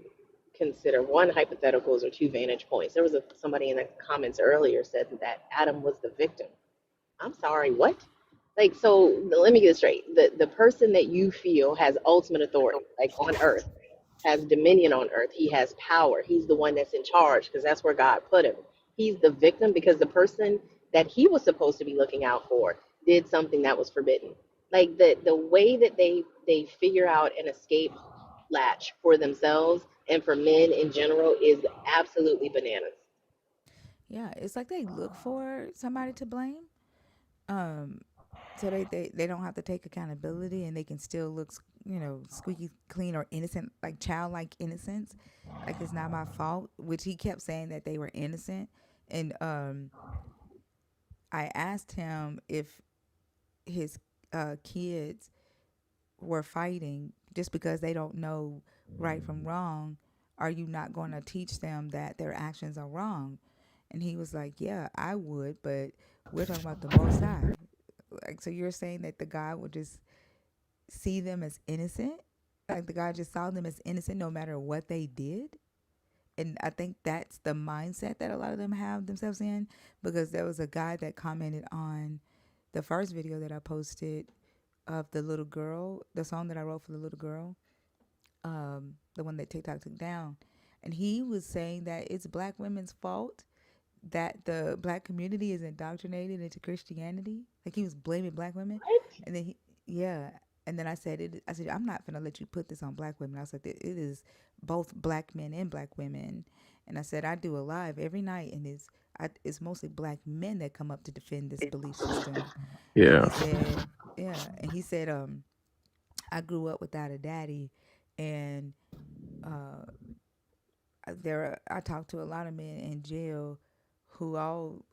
consider one hypotheticals or two vantage points. There was somebody in the comments earlier said that Adam was the victim. I'm sorry, what? Like, so let me get it straight. The person that you feel has ultimate authority, like on earth, has dominion on earth. He has power. He's the one that's in charge because that's where God put him. He's the victim because the person that he was supposed to be looking out for did something that was forbidden. Like the way that they figure out an escape latch for themselves and for men in general is absolutely bananas. Yeah, it's like they look for somebody to blame. Um, so they don't have to take accountability and they can still look, squeaky clean or innocent, like childlike innocence. Like it's not my fault, which he kept saying that they were innocent. And I asked him if his kids were fighting just because they don't know right from wrong. Are you not going to teach them that their actions are wrong? And he was like, yeah, I would, but we're talking about the Most High. Like, so you're saying that the God would just see them as innocent? Like the God just saw them as innocent no matter what they did? And I think that's the mindset that a lot of them have themselves in, because there was a guy that commented on the first video that I posted of the little girl, the song that I wrote for the little girl, the one that TikTok took down. And he was saying that it's black women's fault that the black community is indoctrinated into Christianity. Like he was blaming black women. And then yeah. And then I said, I'm not gonna let you put this on black women. I said, it is both black men and black women. And I said, I do a live every night, and it's mostly black men that come up to defend this belief system. And he Yeah. said, yeah. And he said, I grew up without a daddy, and uh, I talked to a lot of men in jail who all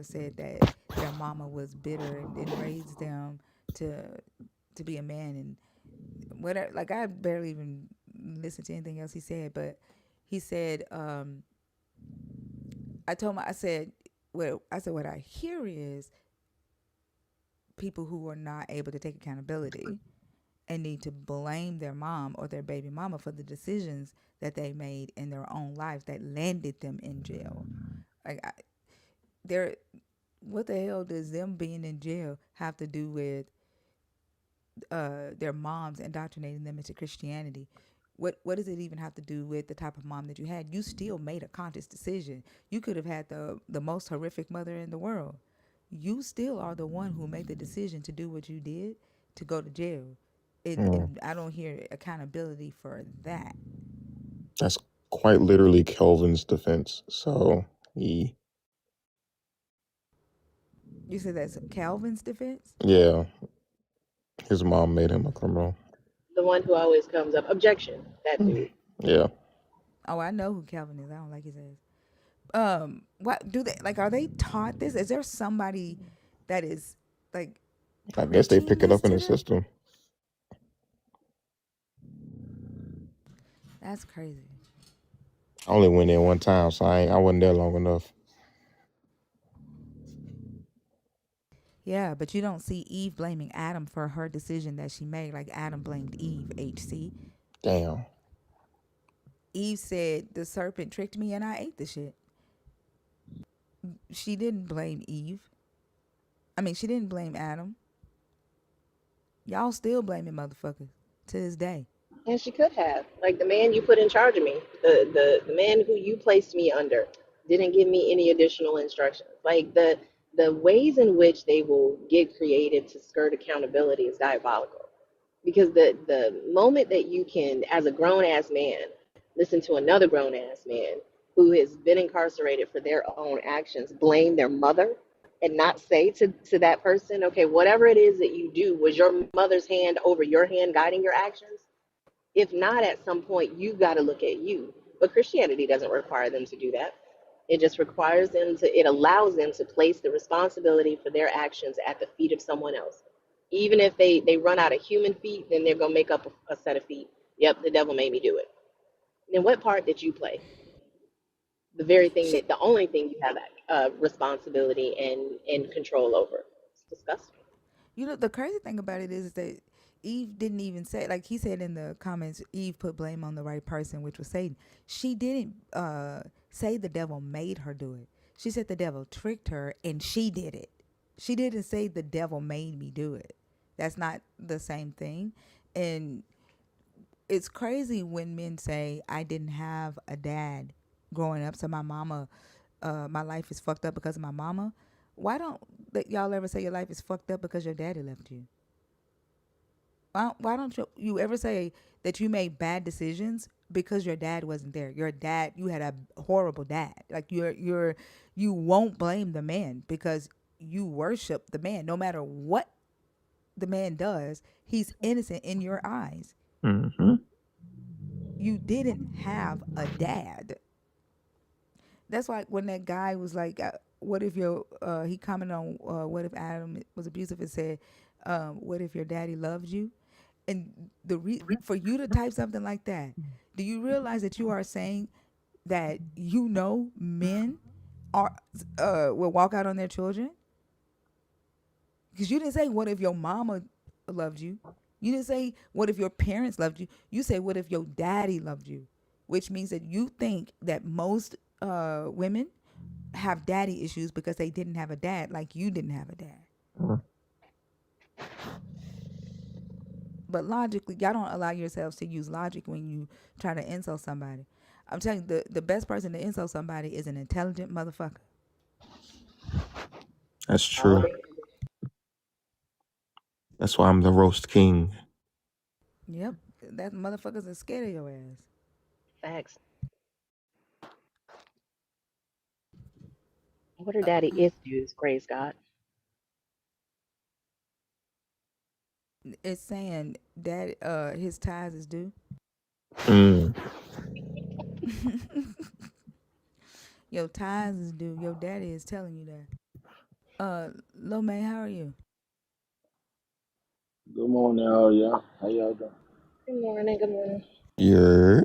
said that their mama was bitter and didn't raise them to be a man, and whatever. Like I barely even listened to anything else he said, but he said, I told him, I said what I hear is people who are not able to take accountability and need to blame their mom or their baby mama for the decisions that they made in their own lives that landed them in jail. Like they're what the hell does them being in jail have to do with their moms indoctrinating them into Christianity? What does it even have to do with the type of mom that you had? You still made a conscious decision. You could have had the most horrific mother in the world. You still are the one who made the decision to do what you did, to go to jail. Mm. And I don't hear accountability for that. That's quite literally Kelvin's defense. So he, You said that's Calvin's defense? yeah, his mom made him a criminal. The one who always comes up, objection, that dude. Yeah. Oh, I know who Calvin is. I don't like his ass. What do they like? Are they taught this? Is there somebody that is like I guess they preaching pick it this up in to the them? system. That's crazy. I only went in one time, so I wasn't there long enough. Yeah, but you don't see Eve blaming Adam for her decision that she made, like Adam blamed Eve. HC. Damn. Eve said the serpent tricked me and I ate the shit. She didn't blame Eve. I mean, she didn't blame Adam. Y'all still blaming motherfuckers to this day. And she could have. Like the man you put in charge of me, the man who you placed me under, didn't give me any additional instructions. Like the ways in which they will get creative to skirt accountability is diabolical. Because the moment that you can, as a grown ass man, listen to another grown ass man who has been incarcerated for their own actions, blame their mother and not say to that person, okay, whatever it is that you do, was your mother's hand over your hand guiding your actions? If not, at some point, you got to look at you. But Christianity doesn't require them to do that. It just requires them to, it allows them to place the responsibility for their actions at the feet of someone else. Even if they run out of human feet, then they're going to make up a set of feet. Yep, the devil made me do it. Then what part did you play? The very thing Shit. that, the only thing you have responsibility and control over. It's disgusting. You know, the crazy thing about it is that Eve didn't even say, like he said in the comments, Eve put blame on the right person, which was Satan. She didn't say the devil made her do it. She said the devil tricked her and she did it. She didn't say the devil made me do it. That's not the same thing. And it's crazy when men say, I didn't have a dad growing up, so my mama, my life is fucked up because of my mama. Why don't y'all ever say your life is fucked up because your daddy left you? Why don't you ever say that you made bad decisions because your dad wasn't there? Your dad, you had a horrible dad. Like you won't blame the man because you worship the man. No matter what the man does, he's innocent in your eyes. Mm-hmm. You didn't have a dad. That's why when that guy was like, "What if your?" He commented on, "What if Adam was abusive?" and said, "What if your daddy loved you?" And for you to type something like that, do you realize that you are saying that you know men are will walk out on their children? Because you didn't say, "What if your mama loved you?" You didn't say, "What if your parents loved you?" You said, "What if your daddy loved you?" Which means that you think that most women have daddy issues because they didn't have a dad, like you didn't have a dad. But logically, y'all don't allow yourselves to use logic when you try to insult somebody. I'm telling you, the best person to insult somebody is an intelligent motherfucker. That's All true. day. That's why I'm the roast king. Yep, that motherfuckers are scared of your ass. Facts. What are daddy issues? Praise God. It's saying that his tithes is due. Mm. Your tithes is due. Your daddy is telling you that. Lo May, how are you? Good morning, all y'all. How y'all doing? Good morning. Good morning. Yeah.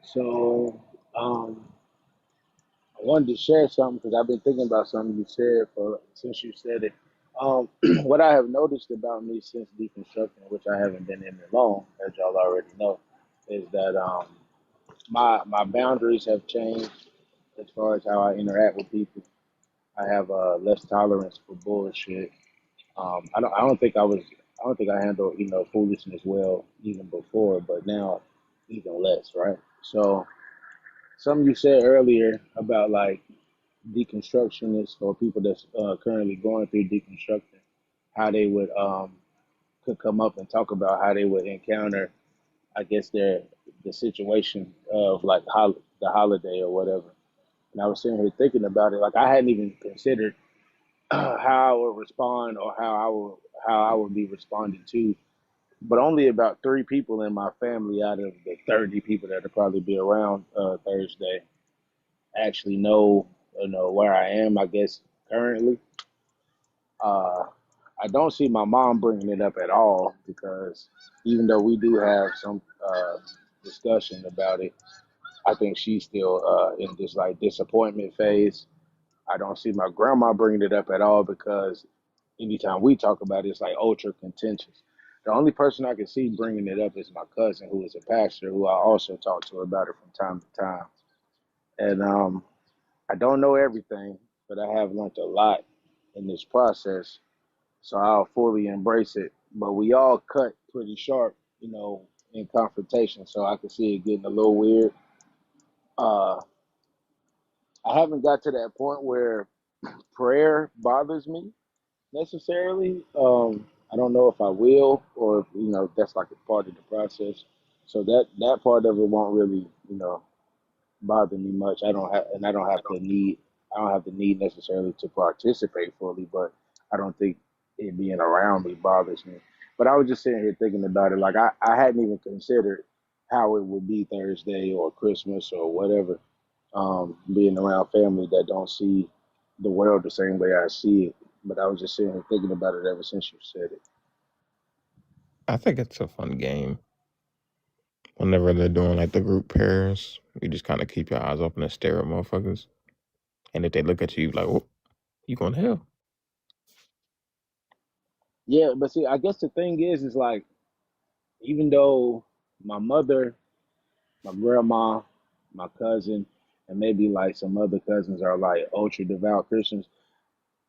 So, I wanted to share something because I've been thinking about something you said for since you said it. What I have noticed about me since deconstructing, which I haven't been in it long, as y'all already know, is that my boundaries have changed as far as how I interact with people. I have less tolerance for bullshit. I don't think I handled foolishness well even before, but now even less, right? So something you said earlier about like deconstructionists or people that's currently going through deconstructing, how they would could come up and talk about how they would encounter, I guess, the situation of like the holiday or whatever. And I was sitting here thinking about it, like I hadn't even considered how I would respond or how I would be responded to. But only about three people in my family out of the 30 people that'll probably be around Thursday actually know where I am. I guess currently, uh, I don't see my mom bringing it up at all because even though we do have some discussion about it, I think she's still in this like disappointment phase. I don't see my grandma bringing it up at all because anytime we talk about it, it's like ultra contentious. The only person I can see bringing it up is my cousin, who is a pastor, who I also talk to about it from time to time. And I don't know everything, but I have learned a lot in this process, so I'll fully embrace it. But we all cut pretty sharp, in confrontation, so I can see it getting a little weird. Uh, I haven't got to that point where prayer bothers me necessarily. I don't know if I will, or if, that's like a part of the process. So that part of it won't really, bother me much. I don't have to need, I don't have the need necessarily to participate fully, but I don't think it being around me bothers me. But I was just sitting here thinking about it, like I hadn't even considered how it would be Thursday or Christmas or whatever, being around family that don't see the world the same way I see it. But I was just sitting here thinking about it ever since you said it. I think it's a fun game. Whenever they're doing like the group pairs, you just kind of keep your eyes open and stare at motherfuckers. And if they look at you like, oh, you going to hell. Yeah, but see, I guess the thing is like, even though my mother, my grandma, my cousin, and maybe like some other cousins are like ultra devout Christians,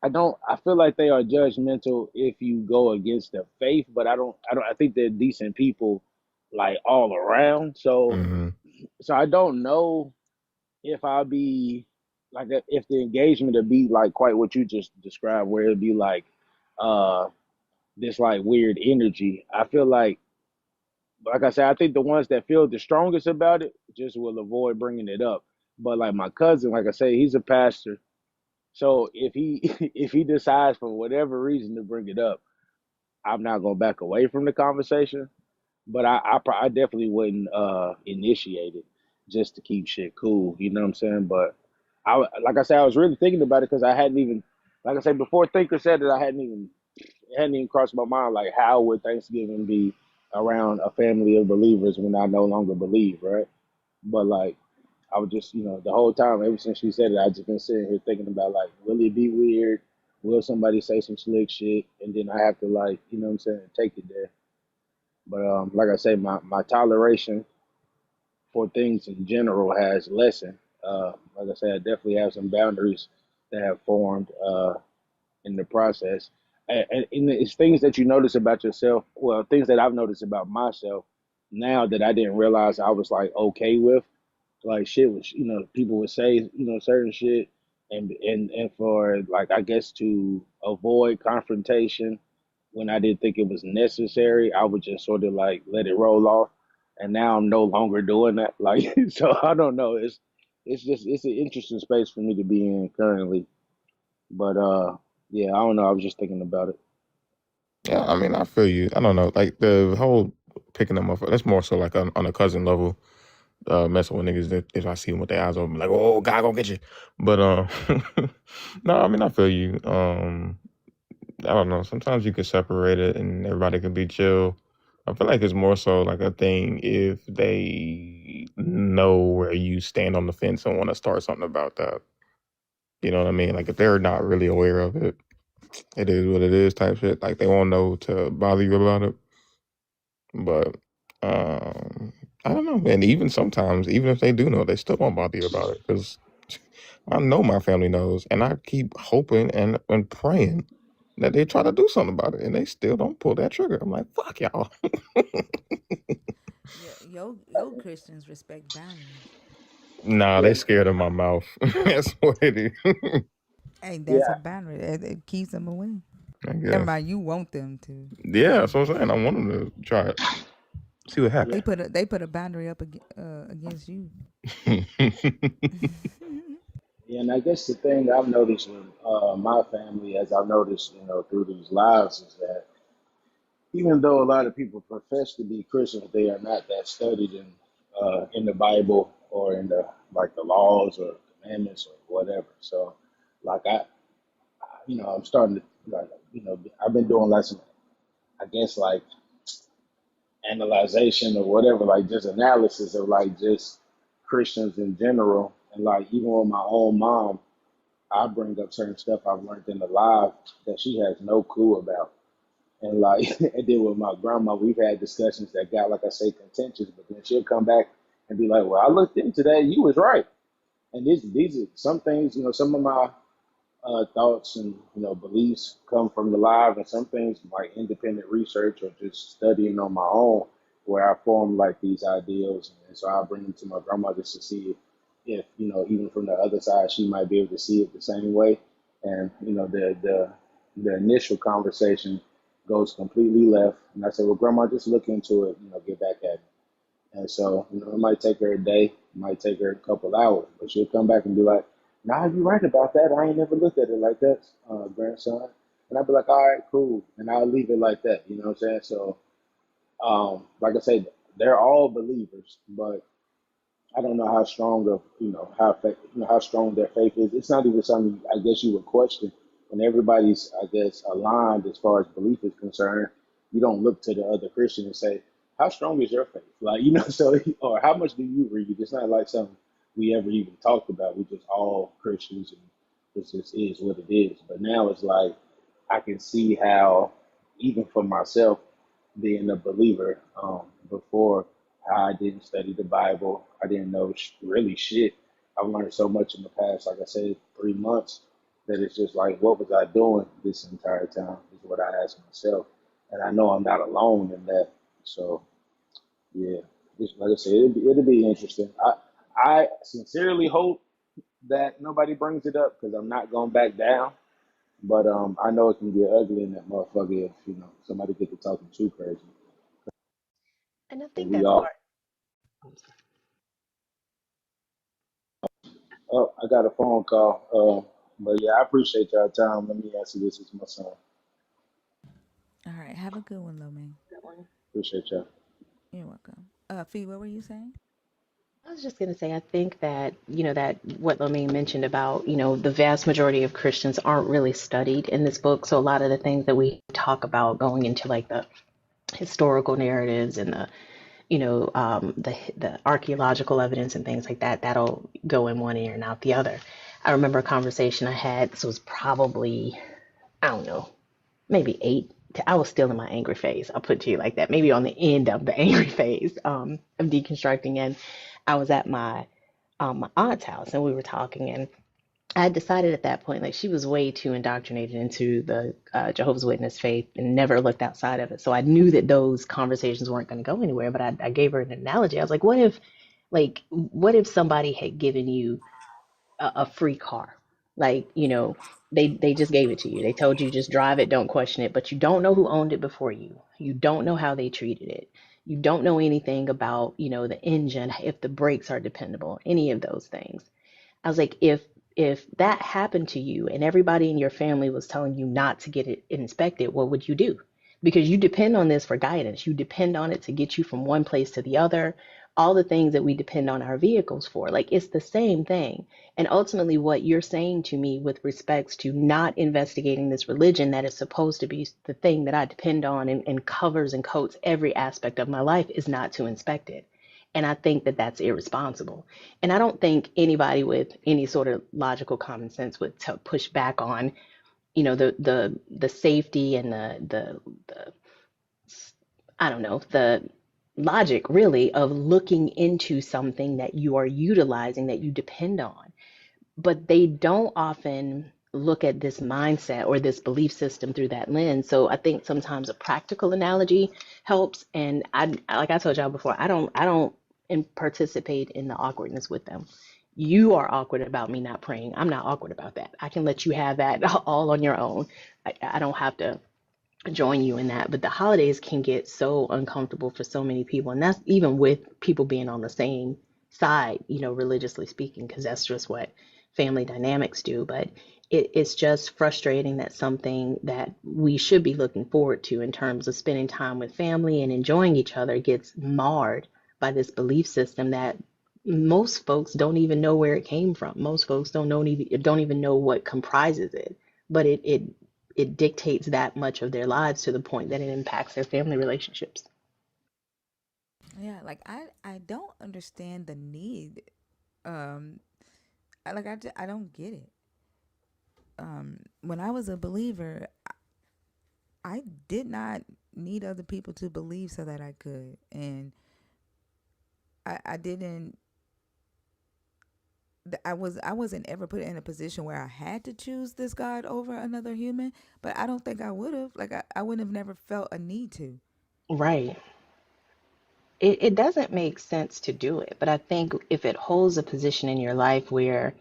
I feel like they are judgmental if you go against their faith, but I think they're decent people like all around. Mm-hmm. So I don't know if I'll be like, if the engagement would be like quite what you just described, where it'd be like uh this like weird energy. I feel like I said, I think the ones that feel the strongest about it just will avoid bringing it up. But like my cousin, like I say, he's a pastor. So if he if he decides for whatever reason to bring it up, I'm not gonna back away from the conversation. But I definitely wouldn't initiate it just to keep shit cool. You know what I'm saying? But like I said, I was really thinking about it because I hadn't even, like I said before Thinker said it, it hadn't even crossed my mind, like how would Thanksgiving be around a family of believers when I no longer believe, right? But like I was just, the whole time, ever since she said it, I just been sitting here thinking about like, will it be weird? Will somebody say some slick shit? And then I have to like, what I'm saying, take it there. But like I say, my toleration for things in general has lessened. Like I said, I definitely have some boundaries that have formed in the process. And it's things that you notice about yourself. Well, things that I've noticed about myself now that I didn't realize I was like okay with. Like shit was, people would say, certain shit, and for like I guess to avoid confrontation when I didn't think it was necessary, I would just sort of like let it roll off. And now I'm no longer doing that. Like, so I don't know. It's an interesting space for me to be in currently. But yeah, I don't know. I was just thinking about it. Yeah, I mean, I feel you. I don't know. Like the whole picking them up, that's more so like on a cousin level. Messing with niggas that if I see them with their eyes open, like, oh, God, gonna get you. But no, I mean, I feel you. I don't know. Sometimes you could separate it and everybody could be chill. I feel like it's more so like a thing if they know where you stand on the fence and want to start something about that. You know what I mean? Like if they're not really aware of it, it is what it is type shit. Like they won't know to bother you about it. But um, I don't know. And even sometimes, even if they do know, they still won't bother you about it because I know my family knows, and I keep hoping and praying that they try to do something about it, and they still don't pull that trigger. I'm like, fuck y'all. Yo, Christians respect boundaries. Nah, Yeah, they scared of my mouth. That's what it is. Hey, that's a yeah, boundary. It keeps them away. I Never guess. mind, you want them to. Yeah, that's what I'm saying. I want them to try it. See what yeah, They happens. put a boundary up against you. yeah. And I guess the thing I've noticed with my family, as I've noticed, through these lives, is that even though a lot of people profess to be Christians, they are not that studied in the Bible or in the like the laws or commandments or whatever. So, like I'm starting to like, I've been doing like some, I guess like analyzation or whatever, like just analysis of like just Christians in general, and like even with my own mom, I bring up certain stuff I've learned in the life that she has no clue about. And like, and then with my grandma, we've had discussions that got, like I say, contentious. But then she'll come back and be like, "Well, I looked into that. You was right." And these are some things. Some of my thoughts and beliefs come from the live, and some things like independent research or just studying on my own, where I form like these ideals, and so I bring them to my grandma just to see if even from the other side she might be able to see it the same way, and the initial conversation goes completely left, and I say, well, grandma, just look into it, get back at me. And so, it might take her a day, it might take her a couple hours, but she'll come back and be like, "Nah, you're right about that. I ain't never looked at it like that, grandson." And I'll be like, "All right, cool." And I'll leave it like that. You know what I'm saying? So, like I said, they're all believers, but I don't know how strong of how how strong their faith is. It's not even something I guess you would question when everybody's I guess aligned as far as belief is concerned. You don't look to the other Christian and say, "How strong is your faith?" Like so or how much do you read? It's not like something we ever even talked about. We just all Christians and this just is what it is. But now it's like I can see how even for myself being a believer before I didn't study the Bible. I didn't know really shit. I've learned so much in the past, like I said, 3 months, that it's just like, what was I doing this entire time? Is what I ask myself, and I know I'm not alone in that. So yeah, just like I said, it'll be interesting. I sincerely hope that nobody brings it up because I'm not going back down. But I know it can get ugly in that motherfucker if somebody get to talking too crazy. And I And think we that's all. part. Oh, I got a phone call. But yeah, I appreciate y'all time. Let me answer this. It's my son. All right. Have a good one, Lomain. Appreciate y'all. You're welcome. Fee, what were you saying? I was just going to say, I think that, that what Lomine mentioned about, the vast majority of Christians aren't really studied in this book. So a lot of the things that we talk about going into like the historical narratives and the, the archaeological evidence and things like that, that'll go in one ear and out the other. I remember a conversation I had, this was probably, I don't know, maybe eight. I was still in my angry phase. I'll put it to you like that. Maybe on the end of the angry phase of deconstructing. And I was at my aunt's house and we were talking and I had decided at that point like she was way too indoctrinated into the Jehovah's Witness faith and never looked outside of it. So I knew that those conversations weren't going to go anywhere. But I gave her an analogy. I was what if somebody had given you a free car. Like, they just gave it to you. They told you just drive it, don't question it, but you don't know who owned it before you. You don't know how they treated it. You don't know anything about, the engine, if the brakes are dependable, any of those things. I was like, if that happened to you and everybody in your family was telling you not to get it inspected, what would you do? Because you depend on this for guidance. You depend on it to get you from one place to the other. All the things that we depend on our vehicles for. Like it's the same thing. And ultimately what you're saying to me with respects to not investigating this religion that is supposed to be the thing that I depend on and covers and coats every aspect of my life is not to inspect it. And I think that that's irresponsible. And I don't think anybody with any sort of logical common sense would push back on, the safety and the I don't know, the logic really of looking into something that you are utilizing that you depend on. But they don't often look at this mindset or this belief system through that lens. So I think sometimes a practical analogy helps. And like I told y'all before, I don't participate in the awkwardness with them. You are awkward about me not praying. I'm not awkward about that. I can let you have that all on your own. I don't have to join you in that. But the holidays can get so uncomfortable for so many people. And that's even with people being on the same side, religiously speaking, because that's just what family dynamics do. But it's just frustrating that something that we should be looking forward to in terms of spending time with family and enjoying each other gets marred by this belief system that most folks don't even know where it came from. Most folks don't even know what comprises it. But it dictates that much of their lives to the point that it impacts their family relationships. Yeah, like I don't understand the need. Um, I don't get it. When I was a believer, I did not need other people to believe so that I could, and I didn't. I wasn't ever put in a position where I had to choose this God over another human, but I don't think I would have. Like I wouldn't have never felt a need to. Right. It doesn't make sense to do it, but I think if it holds a position in your life where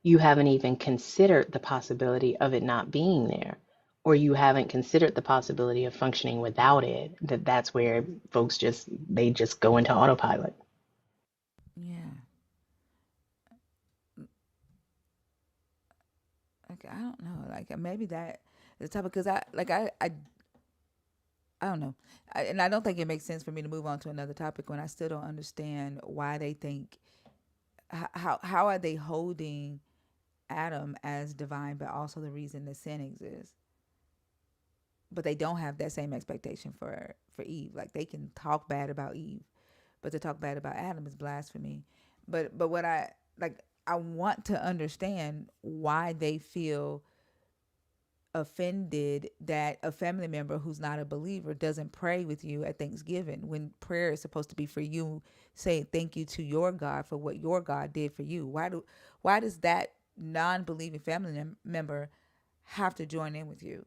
you haven't even considered the possibility of it not being there, or you haven't considered the possibility of functioning without it, that's where folks just go into autopilot. Yeah. Like I don't know. Like maybe that the topic because I don't know, and I don't think it makes sense for me to move on to another topic when I still don't understand why they think how are they holding Adam as divine, but also the reason the sin exists. But they don't have that same expectation for Eve. Like they can talk bad about Eve, but to talk bad about Adam is blasphemy. But what I like, I want to understand why they feel offended that a family member who's not a believer doesn't pray with you at Thanksgiving when prayer is supposed to be for you saying thank you to your God for what your God did for you. Why does that non-believing family member have to join in with you?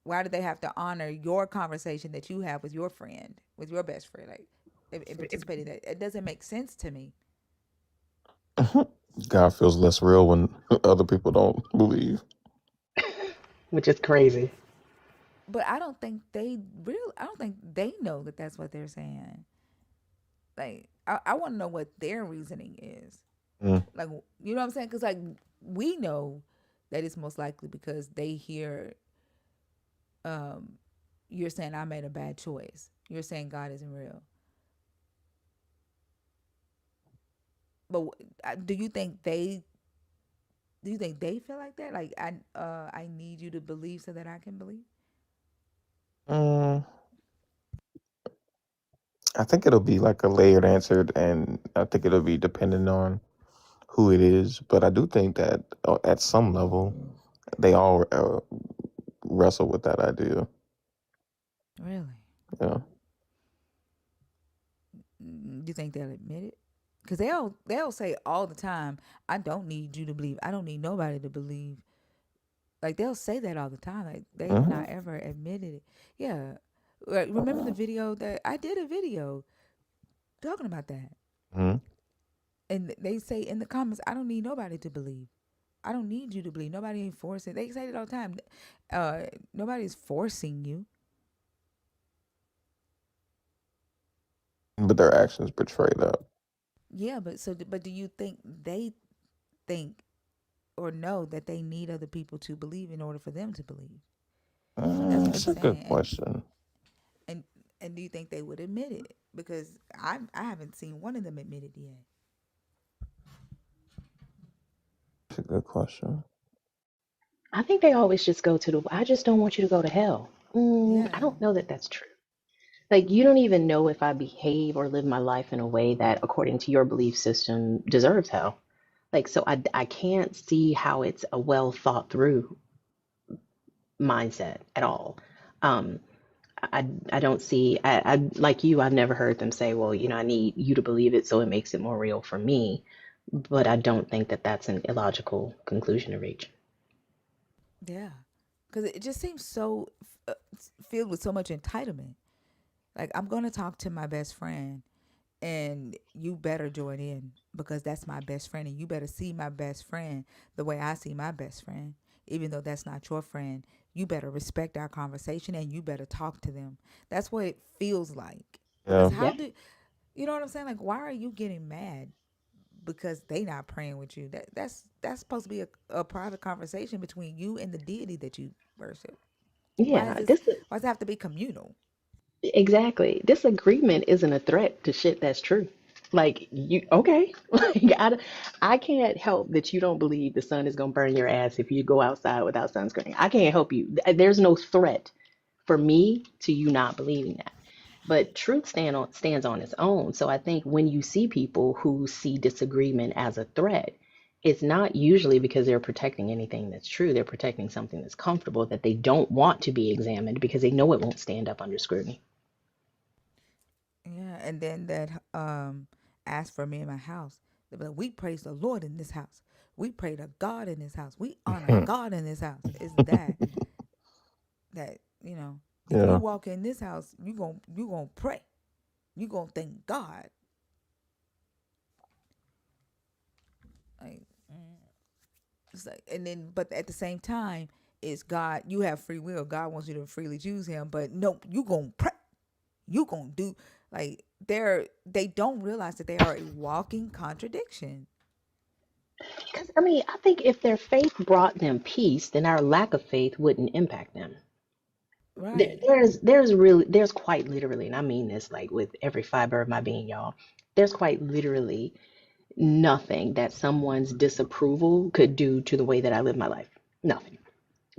Why do they have to honor your conversation that you have with your friend, with your best friend, like and participating in that? It doesn't make sense to me. God feels less real when other people don't believe. Which is crazy. But I don't think they know that that's what they're saying. Like I want to know what their reasoning is. Mm. Like you know what I'm saying? Because like we know that it's most likely because they hear um, you're saying I made a bad choice. You're saying God isn't real. But do you think they feel like that? Like I need you to believe so that I can believe. Mm, I think it'll be like a layered answer, and I think it'll be dependent on who it is. But I do think that at some level, they all wrestle with that idea. Really? Yeah. Do you think they'll admit it? Because they'll say all the time, I don't need you to believe. I don't need nobody to believe. Like they'll say that all the time. Like they've Hmm. not ever admitted it. Yeah. Like, remember the video that I did a video talking about that. Hmm. And they say in the comments, I don't need nobody to believe. I don't need you to believe. Nobody ain't forcing. They say it all the time. Nobody's forcing you. But their actions betray that. Yeah, but do you think they think or know that they need other people to believe in order for them to believe? That's what It's I'm a good saying. question. And and do you think they would admit it? Because I haven't seen one of them admit it yet. It's a good question. I think they always just go to I just don't want you to go to hell. I Yeah. don't know that that's true. Like, you don't even know if I behave or live my life in a way that, according to your belief system, deserves hell. Like, so I can't see how it's a well thought through mindset at all. Um, I don't see, I like you, I've never heard them say, well, I need you to believe it so it makes it more real for me. But I don't think that that's an illogical conclusion to reach. Yeah. Because it just seems so filled with so much entitlement. Like I'm gonna talk to my best friend, and you better join in because that's my best friend, and you better see my best friend the way I see my best friend, even though that's not your friend. You better respect our conversation, and you better talk to them. That's what it feels like. Because Yeah. how Yeah. do you know what I'm saying? Like, why are you getting mad because they not praying with you? That's supposed to be a private conversation between you and the deity that you worship. Why is Yeah. this? Why does it have to be communal? Exactly. Disagreement isn't a threat to shit that's true. Like you, okay. Like I can't help that you don't believe the sun is gonna burn your ass if you go outside without sunscreen. I can't help you. There's no threat for me to you not believing that. But truth stands on its own. So I think when you see people who see disagreement as a threat, it's not usually because they're protecting anything that's true. They're protecting something that's comfortable that they don't want to be examined because they know it won't stand up under scrutiny. Yeah, and then that ask for me in my house. They'll be like, we praise the Lord in this house. We pray to God in this house. We honor God in this house. It's that if you Yeah. walk in this house, you gonna pray. You gonna thank God. Like, it's like, and then, but at the same time, it's God. You have free will. God wants you to freely choose Him, but no, you gonna pray. You gonna do like they don't realize that they are a walking contradiction. Because, I mean, I think if their faith brought them peace, then our lack of faith wouldn't impact them. Right. There's quite literally, and I mean this like with every fiber of my being, y'all. There's quite literally nothing that someone's disapproval could do to the way that I live my life. Nothing.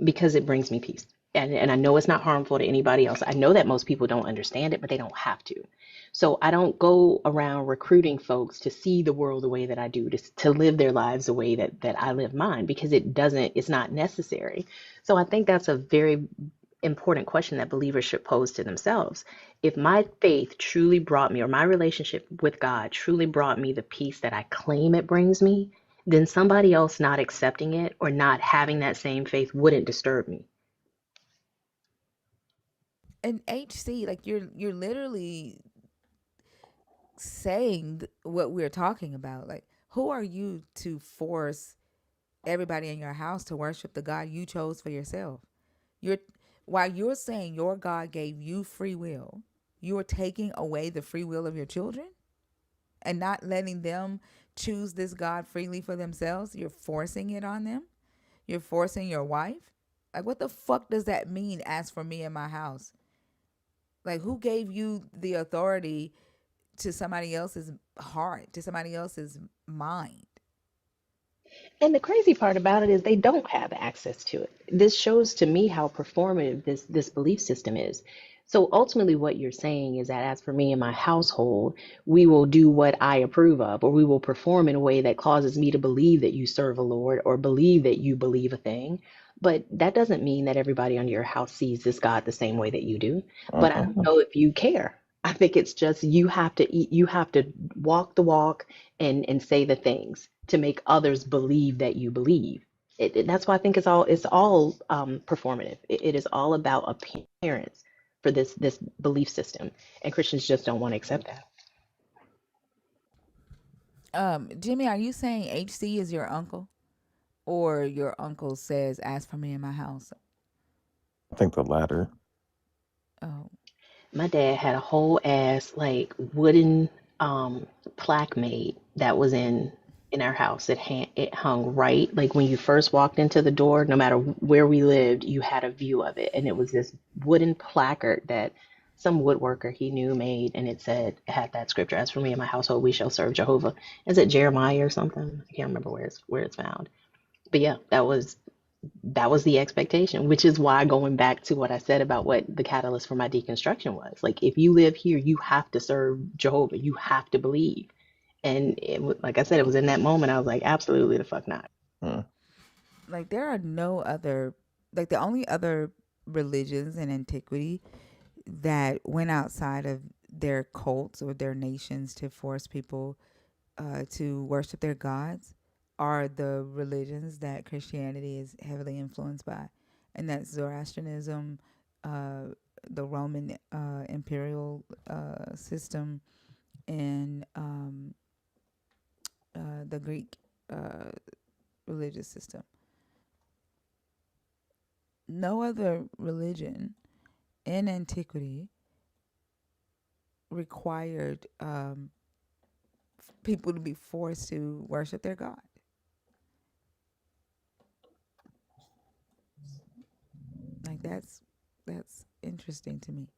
Because it brings me peace. And I know it's not harmful to anybody else. I know that most people don't understand it, but they don't have to. So I don't go around recruiting folks to see the world the way that I do, to live their lives the way that I live mine, because it's not necessary. So I think that's a very important question that believers should pose to themselves. If my faith truly brought me, or my relationship with God truly brought me the peace that I claim it brings me, then somebody else not accepting it or not having that same faith wouldn't disturb me. And HC, like you're literally saying what we're talking about. Like, who are you to force everybody in your house to worship the God you chose for yourself? You're While you're saying your God gave you free will, you're taking away the free will of your children and not letting them choose this God freely for themselves. You're forcing it on them. You're forcing your wife. Like, what the fuck does that mean? As for me and my house, like, who gave you the authority to somebody else's heart, to somebody else's mind? And the crazy part about it is they don't have access to it. This shows to me how performative this belief system is. So ultimately what you're saying is that as for me and my household, we will do what I approve of, or we will perform in a way that causes me to believe that you serve a Lord or believe that you believe a thing. But that doesn't mean that everybody on your house sees this God the same way that you do. But I don't know if you care. I think it's just you have to walk the walk and say the things to make others believe that you believe. That's why I think it's all performative. It is all about appearance for this belief system, and Christians just don't want to accept that. Jimmy, are you saying HC is your uncle, or your uncle says, "Ask for me in my house"? I think the latter. Oh, My dad had a whole ass like wooden plaque made that was in our house. It hung right like when you first walked into the door. No matter where we lived, you had a view of it, and it was this wooden placard that some woodworker he knew made, and it had that scripture: "As for me and my household, we shall serve Jehovah." Is it Jeremiah or something? I can't remember where it's found. But yeah, that was the expectation, which is why going back to what I said about what the catalyst for my deconstruction was. Like, if you live here, you have to serve Jehovah. You have to believe. And like I said, it was in that moment I was like, absolutely the fuck not. Hmm. like there are no other, like the only other religions in antiquity that went outside of their cults or their nations to force people to worship their gods are the religions that Christianity is heavily influenced by, and that's Zoroastrianism, uh, the Roman imperial system, and the Greek uh, religious system. No other religion in antiquity required people to be forced to worship their god. Like, that's interesting to me.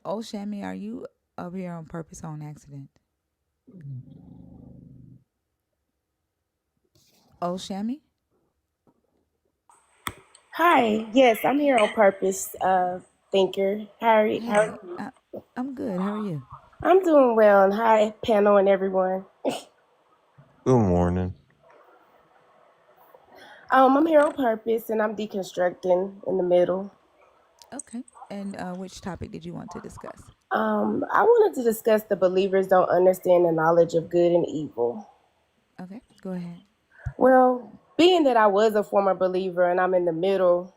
Oh, Shami, are you up here on purpose or on accident? Oh, Shami. Hi, yes, I'm here on purpose, thinker. How are Hey, you? I'm good. How are you? I'm doing well, and hi, panel and everyone. Good morning. I'm here on purpose and I'm deconstructing in the middle. Okay. And which topic did you want to discuss? I wanted to discuss the believers don't understand the knowledge of good and evil. Okay, go ahead. Well, being that I was a former believer and I'm in the middle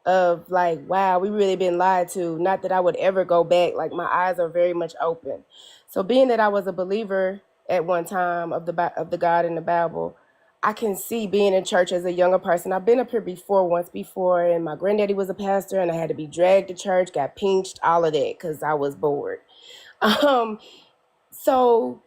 of like, wow, we really been lied to. Not that I would ever go back. Like my eyes are very much open. So being that I was a believer at one time of the God in the Bible, I can see being in church as a younger person. I've been up here before, once before, and my granddaddy was a pastor, and I had to be dragged to church, got pinched, all of that, because I was bored. Um, so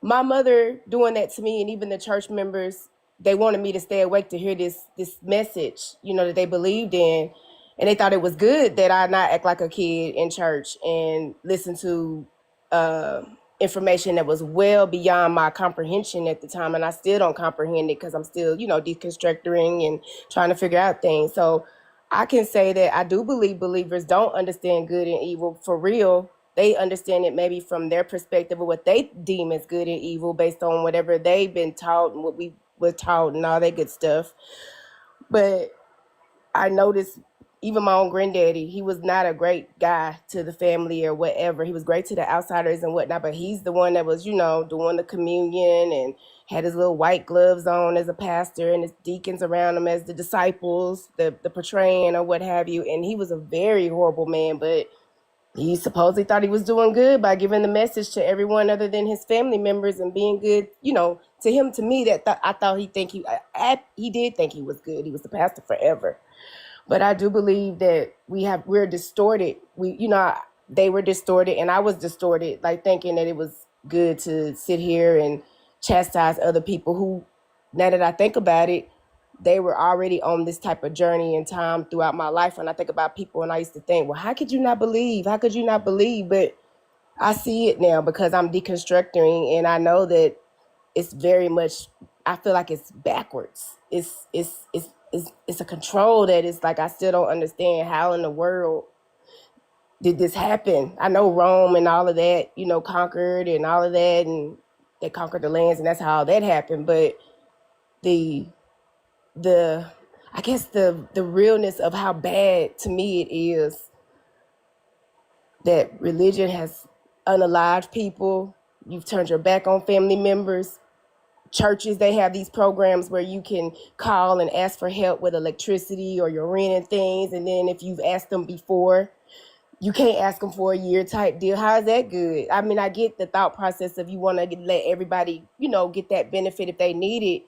my mother doing that to me, and even the church members, they wanted me to stay awake to hear this message, that they believed in, and they thought it was good that I not act like a kid in church and listen to uh, information that was well beyond my comprehension at the time, and I still don't comprehend it because I'm still, deconstructing and trying to figure out things. So I can say that I do believe believers don't understand good and evil for real. They understand it maybe from their perspective of what they deem as good and evil based on whatever they've been taught and what we were taught and all that good stuff. But I noticed even my own granddaddy, he was not a great guy to the family or whatever. He was great to the outsiders and whatnot, but he's the one that was, doing the communion and had his little white gloves on as a pastor and his deacons around him as the disciples, the portraying or what have you. And he was a very horrible man, but he supposedly thought he was doing good by giving the message to everyone other than his family members and being good, to him, to me, I thought he did think he was good. He was the pastor forever. But I do believe that we're distorted. They were distorted and I was distorted, like thinking that it was good to sit here and chastise other people who, now that I think about it, they were already on this type of journey in time throughout my life. When I think about people and I used to think, well, how could you not believe? How could you not believe? But I see it now because I'm deconstructing and I know that it's very much, I feel like it's backwards. It's a control that is like I still don't understand how in the world did this happen. I know Rome and all of that, conquered and all of that, and they conquered the lands and that's how all that happened. But the the I guess the realness of how bad to me it is that religion has unalived people. You've turned your back on family members. Churches, they have these programs where you can call and ask for help with electricity or your rent and things. And then if you've asked them before, you can't ask them for a year type deal. How is that good? I mean, I get the thought process of you want to let everybody, get that benefit if they need it.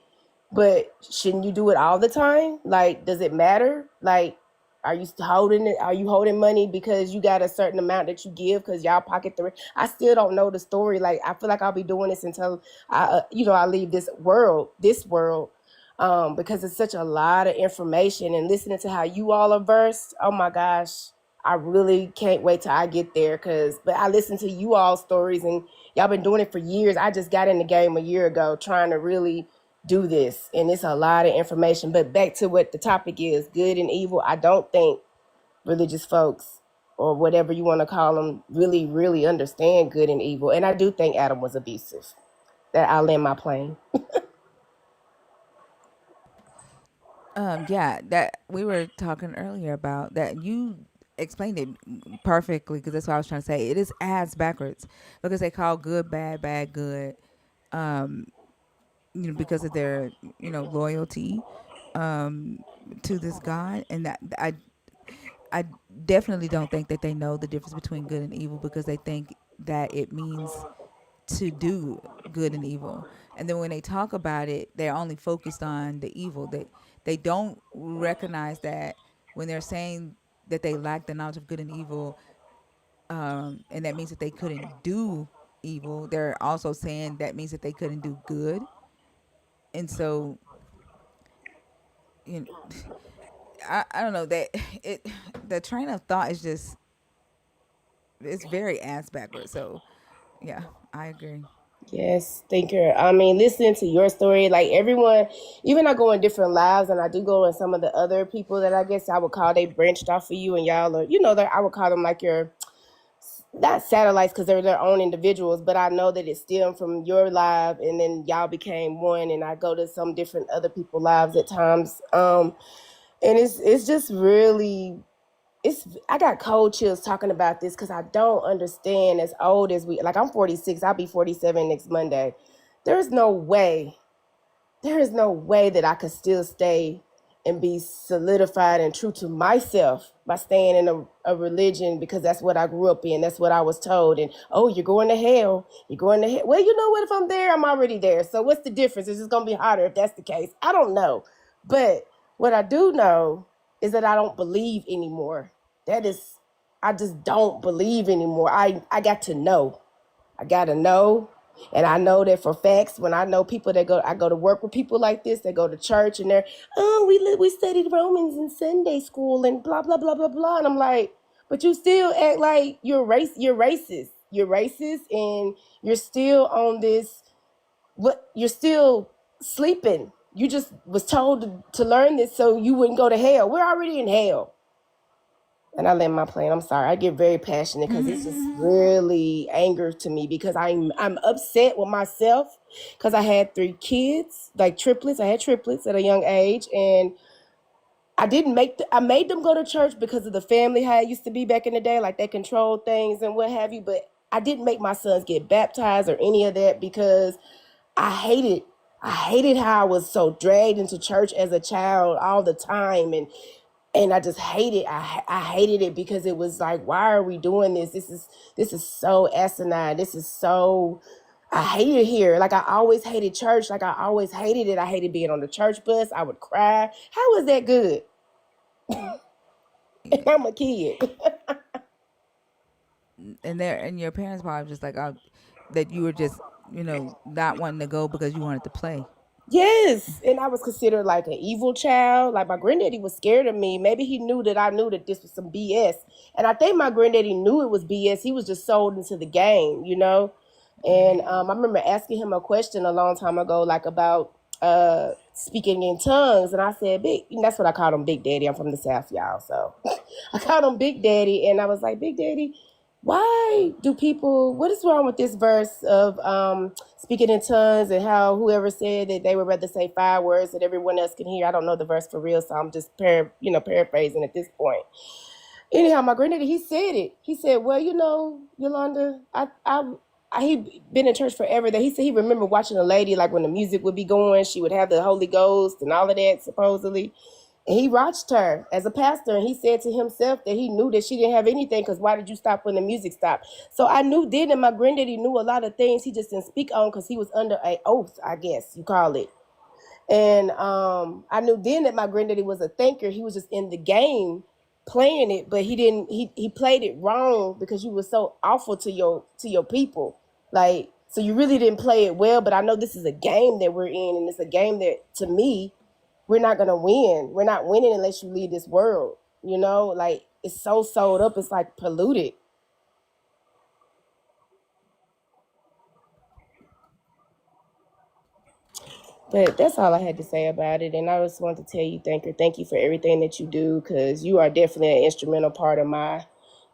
But shouldn't you do it all the time? Like, does it matter? Like, are you holding it? Are you holding money because you got a certain amount that you give because y'all pocket the rent? I still don't know the story. Like, I feel like I'll be doing this until I leave this world, because it's such a lot of information and listening to how you all are versed. Oh my gosh, I really can't wait till I get there. But I listen to you all stories and y'all been doing it for years. I just got in the game a year ago trying to really do this, and it's a lot of information. But back to what the topic is, good and evil. I don't think religious folks or whatever you want to call them really, really understand good and evil. And I do think Adam was abusive. That I'll land my plane. Yeah, that we were talking earlier about that. You explained it perfectly because that's what I was trying to say. It is ass backwards because they call good bad, bad good. Um, because of their loyalty um to this God, and that I definitely don't think that they know the difference between good and evil because they think that it means to do good and evil. And then when they talk about it, they're only focused on the evil. They don't recognize that when they're saying that they lack the knowledge of good and evil, and that means that they couldn't do evil. They're also saying that means that they couldn't do good. And so, you know, I don't know that it the train of thought is just it's very ass backwards. So yeah, I agree. Yes, thinker. I mean, listening to your story, like everyone, even I go in different lives, and I do go in some of the other people that I guess I would call they branched off of you, and y'all are, that I would call them like your not satellites because they're their own individuals, but I know that it stemmed from your live, and then y'all became one. And I go to some different other people's lives at times, and it's just really, I got cold chills talking about this because I don't understand. As old as we, like, I'm 46, I'll be 47 next Monday. There's no way that I could still stay and be solidified and true to myself by staying in a religion because that's what I grew up in. That's what I was told. And, oh, you're going to hell. You're going to hell. Well, you know what? If I'm there, I'm already there. So what's the difference? It's just going to be harder if that's the case. I don't know. But what I do know is that I don't believe anymore. I just don't believe anymore. I got to know. I got to know. And I know that for facts, when I know people I go to work with people like this, they go to church and they're, oh, we studied Romans in Sunday school and blah, blah, blah, blah, blah. And I'm like, but you still act like you're racist. You're racist and you're still on this, you're still sleeping. You just was told to learn this so you wouldn't go to hell. We're already in hell. And I land my plane. I'm sorry. I get very passionate because it's just really anger to me because I'm upset with myself because I had 3 kids, like triplets. I had triplets at a young age, and I made them go to church because of the family how it used to be back in the day, like they controlled things and what have you. But I didn't make my sons get baptized or any of that because I hated how I was so dragged into church as a child all the time, and I just hated I hated it because it was like, why are we doing this? This is so asinine. This is so, I hate it here. Like I always hated church. Like I always hated it. I hated being on the church bus. I would cry. How was that good? And I'm a kid. And your parents probably just like, that you were just, not wanting to go because you wanted to play. Yes, and I was considered like an evil child. Like my granddaddy was scared of me. Maybe he knew that I knew that this was some BS. And I think my granddaddy knew it was BS. He was just sold into the game, And I remember asking him a question a long time ago, like about speaking in tongues. And I said, that's what I called him, Big Daddy. I'm from the South, y'all. So I called him Big Daddy. And I was like, Big Daddy, why do people, what is wrong with this verse of speaking in tongues and how whoever said that they would rather say 5 words that everyone else can hear? I don't know the verse for real, so I'm just paraphrasing at this point. Anyhow, my granddaddy, he said it. He said, well, Yolanda, he been in church forever. That he said he remembered watching a lady, like when the music would be going, she would have the Holy Ghost and all of that, supposedly. And he watched her as a pastor, and he said to himself that he knew that she didn't have anything because why did you stop when the music stopped? So I knew then that my granddaddy knew a lot of things he just didn't speak on because he was under an oath, I guess you call it. And I knew then that my granddaddy was a thinker. He was just in the game playing it, but he played it wrong because you were so awful to your people. Like, so you really didn't play it well, but I know this is a game that we're in, and it's a game that, to me, we're not going to win. We're not winning unless you leave this world, like it's so sold up. It's like polluted. But that's all I had to say about it. And I just want to tell you, thank you for everything that you do, because you are definitely an instrumental part of my,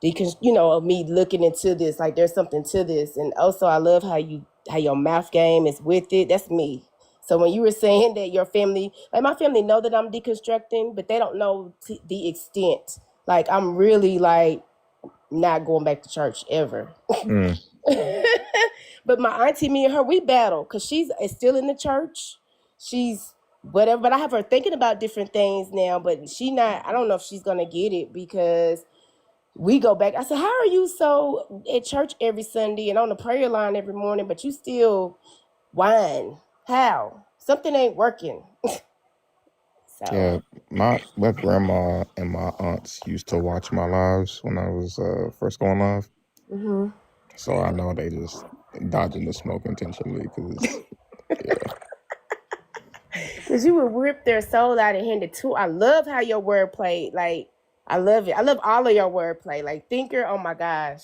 of me looking into this. Like there's something to this. And also I love how your mouth game is with it. That's me. So when you were saying that your family, like my family know that I'm deconstructing, but they don't know the extent. Like I'm really like not going back to church ever. Mm. But my auntie, me and her, we battle because she's still in the church. She's whatever, but I have her thinking about different things now, but I don't know if she's going to get it because we go back. I said, how are you so at church every Sunday and on the prayer line every morning, but you still whine? How? Something ain't working. Yeah, So. my grandma and my aunts used to watch my lives when I was first going live. Mm-hmm. So I know they just dodging the smoke intentionally because, yeah. Because you would rip their soul out and hand it to. I love how your wordplay, like, I love it. I love all of your wordplay. Like, thinker, oh my gosh.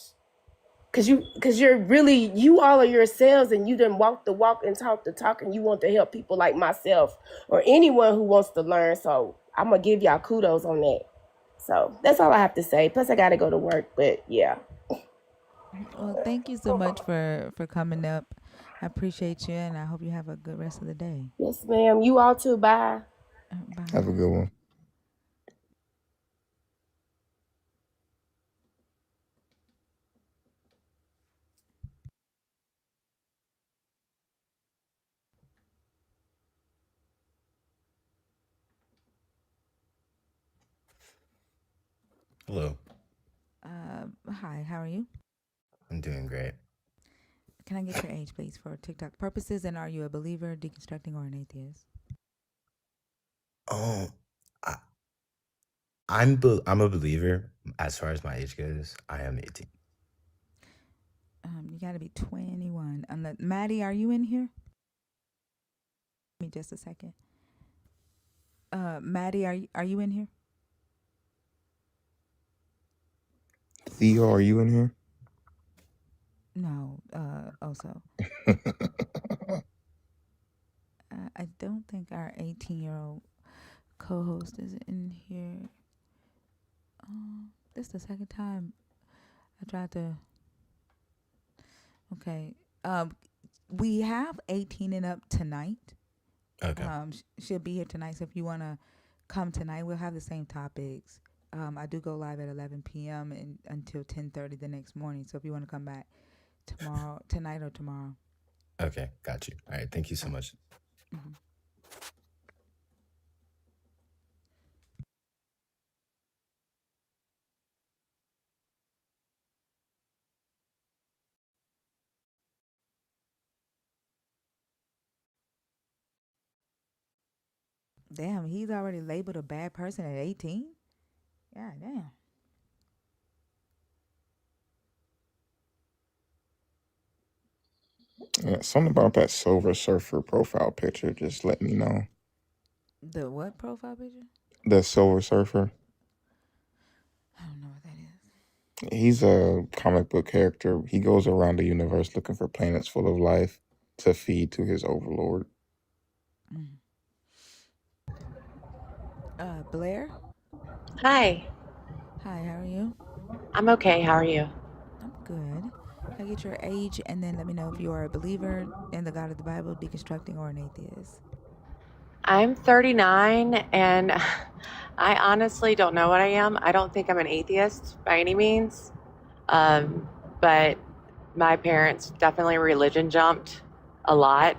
Because you're really, you all are yourselves, and you done walk the walk and talk the talk, and you want to help people like myself or anyone who wants to learn. So I'm going to give y'all kudos on that. So that's all I have to say. Plus, I got to go to work, but yeah. Well, thank you so much for coming up. I appreciate you, and I hope you have a good rest of the day. Yes, ma'am. You all too. Bye. Have a Bye. good one. Hello. Hi. How are you? I'm doing great. Can I get your age, please, for TikTok purposes? And are you a believer, deconstructing, or an atheist? Oh, I, I'm a believer as far as my age goes. I am 18. You got to be 21. Maddie, are you in here? Give me just a second. Maddie, are you in here? Theo, are you in here? No. Also, I don't think our 18-year-old co-host is in here. This is the second time I tried to. Okay. We have 18 and up tonight. Okay. She'll be here tonight. So if you want to come tonight, we'll have the same topics. I do go live at 11 p.m. and until 10:30 the next morning. So if you want to come back tonight or tomorrow. Okay. Got you. All right. Thank you so much. Mm-hmm. Damn, he's already labeled a bad person at 18? Yeah, damn. Yeah, something about that Silver Surfer profile picture just let me know. The what profile picture? The Silver Surfer. I don't know what that is. He's a comic book character. He goes around the universe looking for planets full of life to feed to his overlord. Blair? Hi, Hi, how are you? I'm okay. How are you? I'm good. Can I get your age and then let me know if you are a believer in the God of the Bible, deconstructing, or an atheist? I'm 39 and I honestly don't know what I am. I don't think I'm an atheist by any means. But my parents definitely religion jumped a lot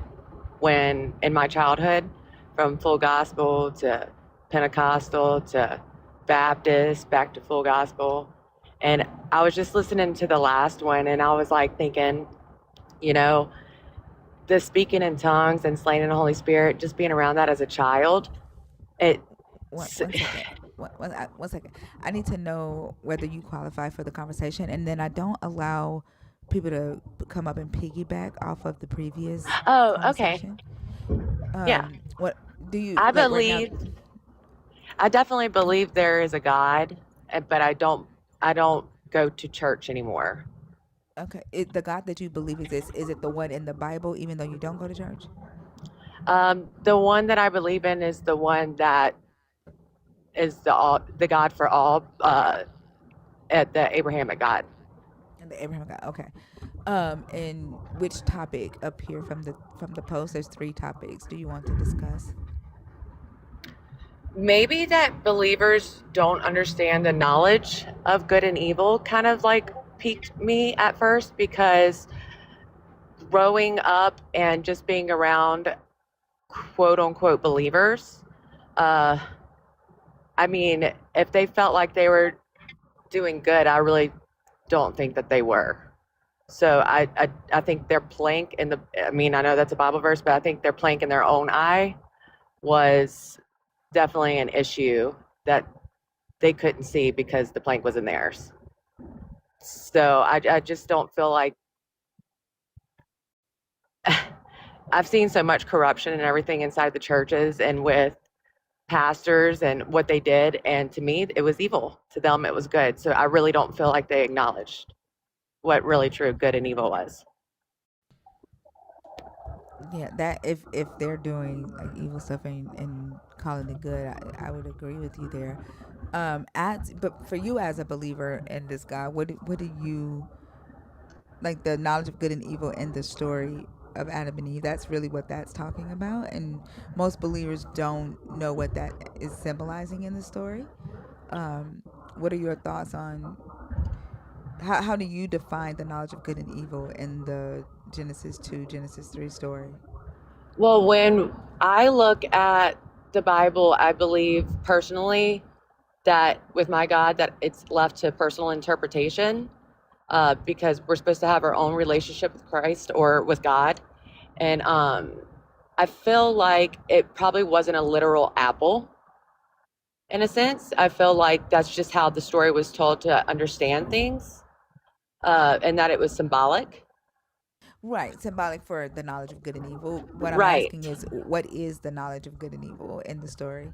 when in my childhood, from full gospel to Pentecostal to Baptist back to full gospel. And I was just listening to the last one and I was like thinking, you know, the speaking in tongues and slaying in the Holy Spirit, just being around that as a child, it One second. One second. I need to know whether you qualify for the conversation, and then I don't allow people to come up and piggyback off of the previous oh, okay. conversation. Yeah. What do you I like right now? believe I definitely believe there is a God, but I don't go to church anymore. Okay, the God that you believe exists, is it the one in the Bible, even though you don't go to church? The one that I believe in is the one that is the God for all, at the Abrahamic God. And the Abraham God. Okay. And which topic up here from the post? There's 3 topics. Do you want to discuss? Maybe that believers don't understand the knowledge of good and evil kind of like piqued me at first because growing up and just being around quote unquote believers, uh, I mean, if they felt like they were doing good, I really don't think that they were. So I think their plank in the, I mean, I know that's a Bible verse, but I think their plank in their own eye was definitely an issue that they couldn't see because the plank was in theirs. So I just don't feel like I've seen so much corruption and everything inside the churches and with pastors and what they did. And to me, it was evil. To them, it was good. So I really don't feel like they acknowledged what really true good and evil was. Yeah, that if they're doing like evil stuff and calling it good, I would agree with you there. As but for you as a believer in this God, what do you like the knowledge of good and evil in the story of Adam and Eve. That's really what that's talking about, and most believers don't know what that is symbolizing in the story. What are your thoughts on how do you define the knowledge of good and evil in the Genesis 2, Genesis 3 story? Well, when I look at the Bible, I believe personally that with my God, that it's left to personal interpretation, because we're supposed to have our own relationship with Christ or with God. And I feel like it probably wasn't a literal apple in a sense. I feel like that's just how the story was told to understand things, and that it was symbolic. Right, symbolic for the knowledge of good and evil. What I'm Right. asking is, what is the knowledge of good and evil in the story?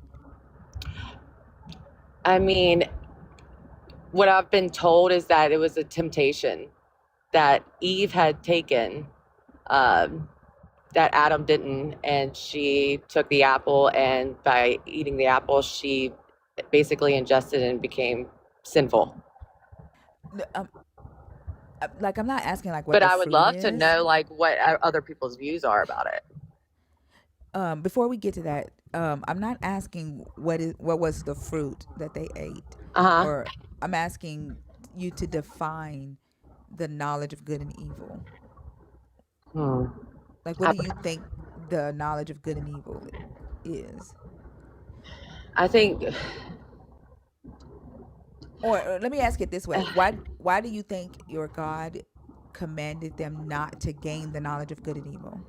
I mean, what I've been told is that it was a temptation that Eve had taken, um, that Adam didn't, and she took the apple, and by eating the apple, she basically ingested and became sinful. Like, I'm not asking like what But the I would fruit love to is. know like what other people's views are about it. Before we get to that, I'm not asking what was the fruit that they ate, Uh-huh. or I'm asking you to define the knowledge of good and evil. Hmm. Like, what do you think the knowledge of good and evil is? I think, or let me ask it this way: why do you think your God commanded them not to gain the knowledge of good and evil?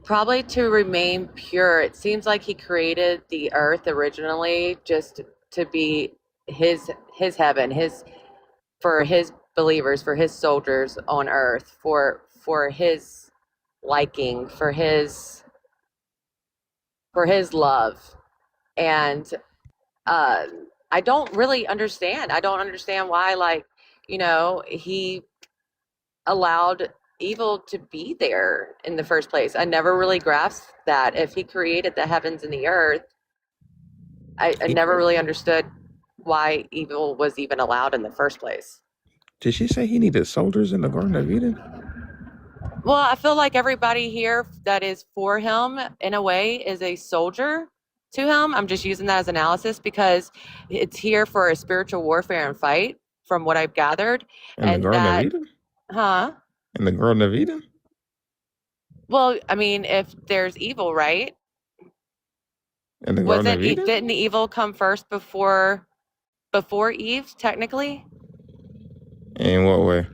probably to remain pure. It seems like he created the earth originally just to be his heaven, his for his believers, for his soldiers on earth, for his liking, for his love. And uh I don't really understand. I don't understand why, like, he allowed evil to be there in the first place. I never really grasped that. If he created the heavens and the earth, I never really understood why evil was even allowed in the first place. Did she say he needed soldiers in the Garden of Eden? Well, I feel like everybody here that is for him, in a way, is a soldier to him. I'm just using that as analysis because it's here for a spiritual warfare and fight, from what I've gathered. In the And Garden of that, Eden? huh? In the Garden of Eden? Well, I mean, if there's evil, right? In the Garden of Eden? Didn't evil come first before Eve, technically? In what way?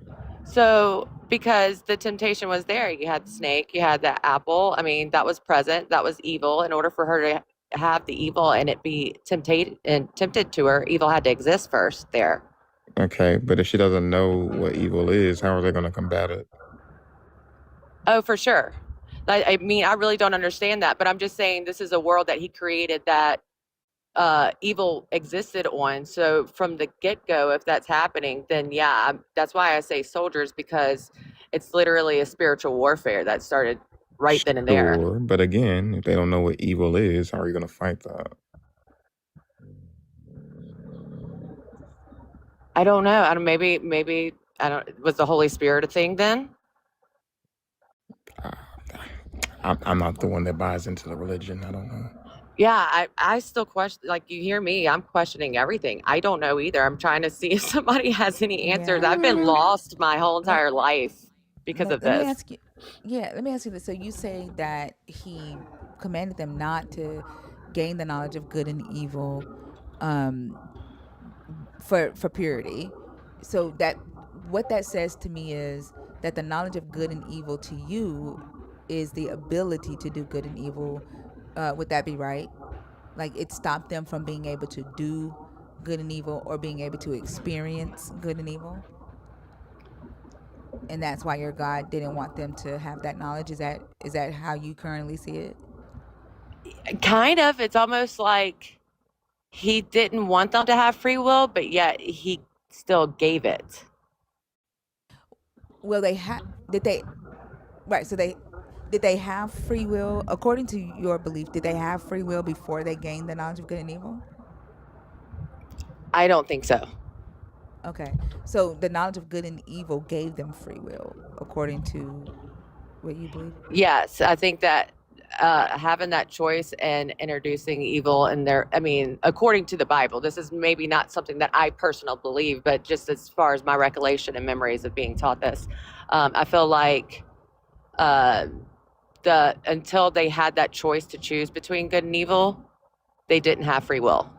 So, because the temptation was there, you had the snake, you had the apple. I mean, that was present, that was evil. In order for her to have the evil and it be tempted to her, evil had to exist first there. Okay, but if she doesn't know what evil is, how are they going to combat it? Oh, for sure. I mean, I really don't understand that, but I'm just saying this is a world that he created that evil existed on. So from the get-go, if that's happening, then yeah, that's why I say soldiers, because it's literally a spiritual warfare that started right then and there. Sure, but again, if they don't know what evil is, how are you going to fight that? I don't know. I don't, maybe I don't. Was the Holy Spirit a thing then? I'm not the one that buys into the religion. I don't know. Yeah, I still question. Like, you hear me, I'm questioning everything. I don't know either. I'm trying to see if somebody has any answers. Yeah. I've been lost my whole entire life because of Let me this. ask you. Yeah, let me ask you this. So you say that he commanded them not to gain the knowledge of good and evil, um, for purity. So that what that says to me is that the knowledge of good and evil to you is the ability to do good and evil. Would that be right? Like, it stopped them from being able to do good and evil, or being able to experience good and evil, and that's why your God didn't want them to have that knowledge. Is that how you currently see it? Kind of. It's almost like he didn't want them to have free will, but yet he still gave it. Well, did they right? So did they have free will according to your belief? Did they have free will before they gained the knowledge of good and evil? I don't think so. Okay. So the knowledge of good and evil gave them free will, according to what you believe? Yes, I think that having that choice and introducing evil in there, I mean, according to the Bible, this is maybe not something that I personally believe, but just as far as my recollection and memories of being taught this, I feel like uh, until they had that choice to choose between good and evil, they didn't have free will.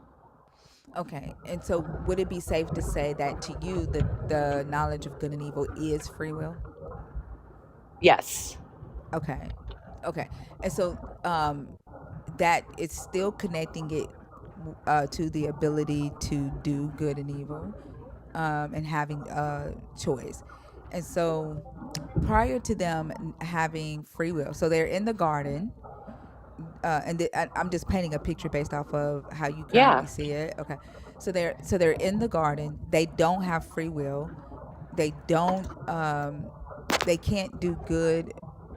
Okay. And so would it be safe to say that to you the knowledge of good and evil is free will? Yes. Okay. Okay. And so that it's still connecting it to the ability to do good and evil, and having a choice. And so prior to them having free will, so they're in the garden, I'm just painting a picture based off of how you Yeah. currently see it. Okay, so they're in the garden. They don't have free will. They don't. They can't do good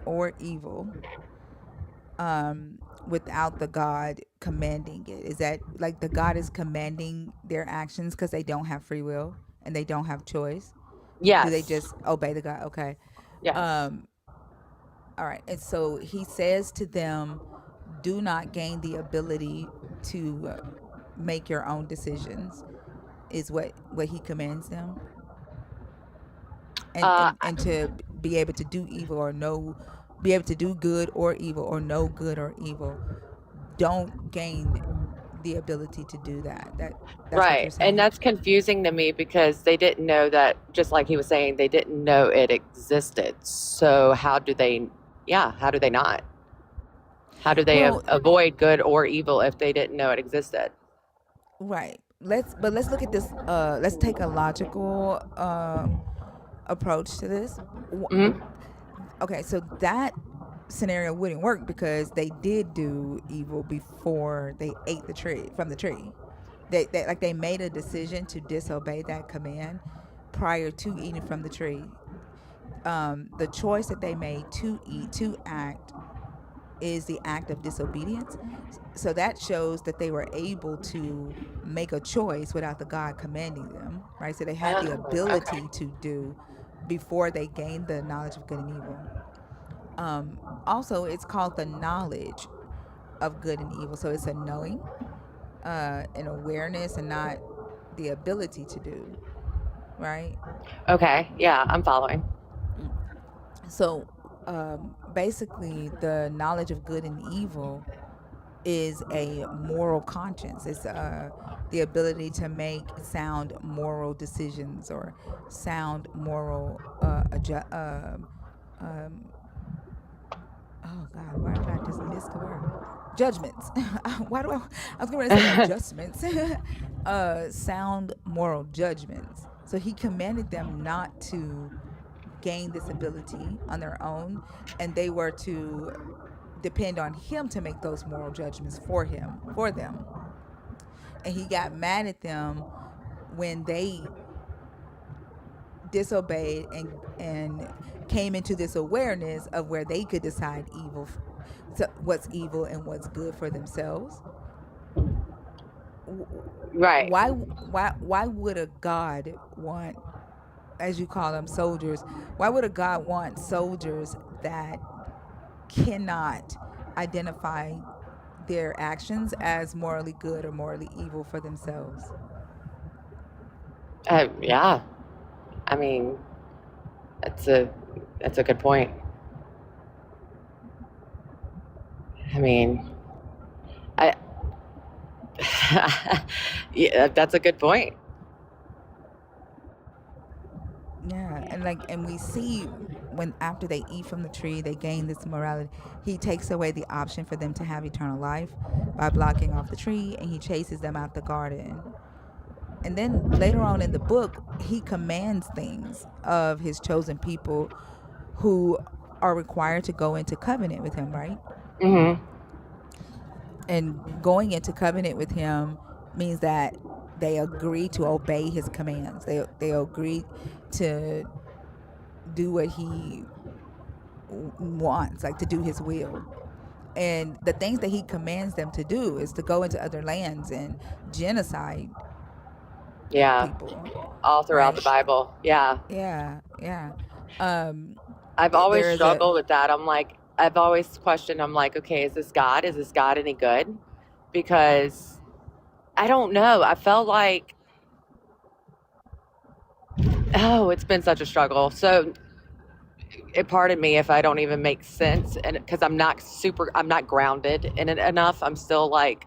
or evil without the God commanding it. Is that like the God is commanding their actions because they don't have free will and they don't have choice? Do they Yes. just obey the God? Okay. Yes. Um, all right. And so he says to them, do not gain the ability to make your own decisions, is what he commands them. And, Uh, and and to be able to do evil or no, be able to do good or evil or no good or evil, don't gain the ability to do that. That's what you're right. And saying. that's confusing to me because they didn't know that, just like he was saying, they didn't know it existed. So how do they not? How do they Well, avoid good or evil if they didn't know it existed? right. Let's look at this. Let's take a logical approach to this. Hmm. Okay, so that scenario wouldn't work because they did do evil before they ate the tree from the tree. They like they made a decision to disobey that command prior to eating from the tree. The choice that they made to eat, to act, is the act of disobedience. So that shows that they were able to make a choice without the God commanding them, right? So they had the Okay. ability to do before they gained the knowledge of good and evil. Also, it's called the knowledge of good and evil. So it's a knowing, an awareness, and not the ability to do, right? Okay. Yeah, I'm following. So basically, the knowledge of good and evil is a moral conscience. It's the ability to make sound moral decisions or sound moral oh God, why did I just miss the word? Judgments. Why do I was going to say adjustments. Sound moral judgments. So he commanded them not to gain this ability on their own, and they were to depend on him to make those moral judgments for them. And he got mad at them when they disobeyed and came into this awareness of where they could decide so what's evil and what's good for themselves. Right. Why would a God want, as you call them, soldiers? Why would a God want soldiers that cannot identify their actions as morally good or morally evil for themselves? Yeah. I mean, that's a that's a good point. I mean, I yeah, that's a good point. Yeah, and we see when after they eat from the tree, they gain this morality. He takes away the option for them to have eternal life by blocking off the tree, and he chases them out the garden. And then later on in the book, he commands things of his chosen people who are required to go into covenant with him, right? Hmm. And going into covenant with him means that they agree to obey his commands. They agree to do what he wants, like to do his will. And the things that he commands them to do is to go into other lands and genocide Yeah, people, all throughout the right? Bible. Yeah. Yeah, yeah. Um, I've always there is a struggled with that. I'm like, I've always questioned, I'm like, okay, is this God? Is this God any good? Because I don't know. I felt like, oh, it's been such a struggle. So, pardon me if I don't even make sense. And because I'm not grounded in it enough. I'm still like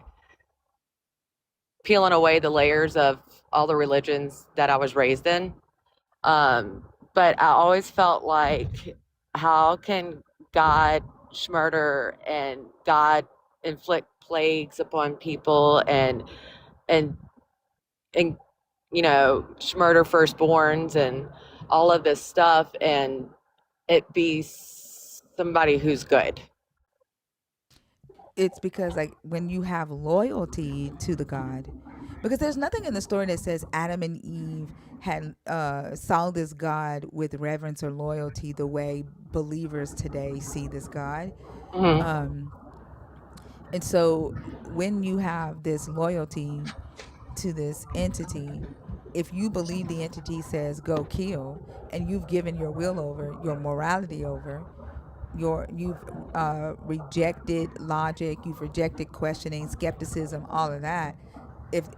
peeling away the layers of all the religions that I was raised in. Um, but I always felt like, how can God murder and God inflict plagues upon people and and murder firstborns and all of this stuff, and it be somebody who's good? it's because like when you have loyalty to the God, because there's nothing in the story that says Adam and Eve had saw this God with reverence or loyalty the way believers today see this God. Mhm. Um, and so when you have this loyalty to this entity, if you believe the entity says go kill, and you've given your will over, your morality over, you've rejected logic, you've rejected questioning, skepticism, all of that.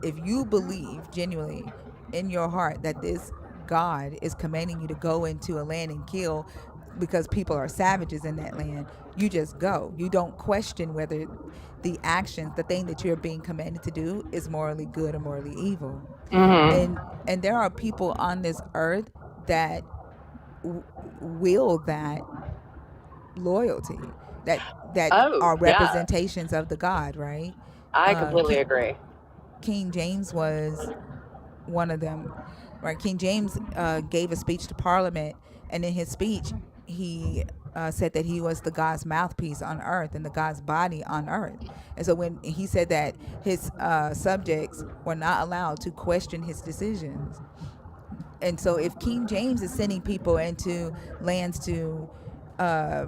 If you believe genuinely in your heart that this God is commanding you to go into a land and kill because people are savages in that land, you just go. You don't question whether the actions, the thing that you're being commanded to do, is morally good or morally evil. Mhm. And there are people on this earth that will that loyalty, that Oh, are yeah. representations of the God, right? I uh completely king, agree. King James was one of them, right? King James gave a speech to Parliament, and in his speech, he said that he was the God's mouthpiece on earth and the God's body on earth. And so when he said that his subjects were not allowed to question his decisions, and so if King James is sending people into lands to uh,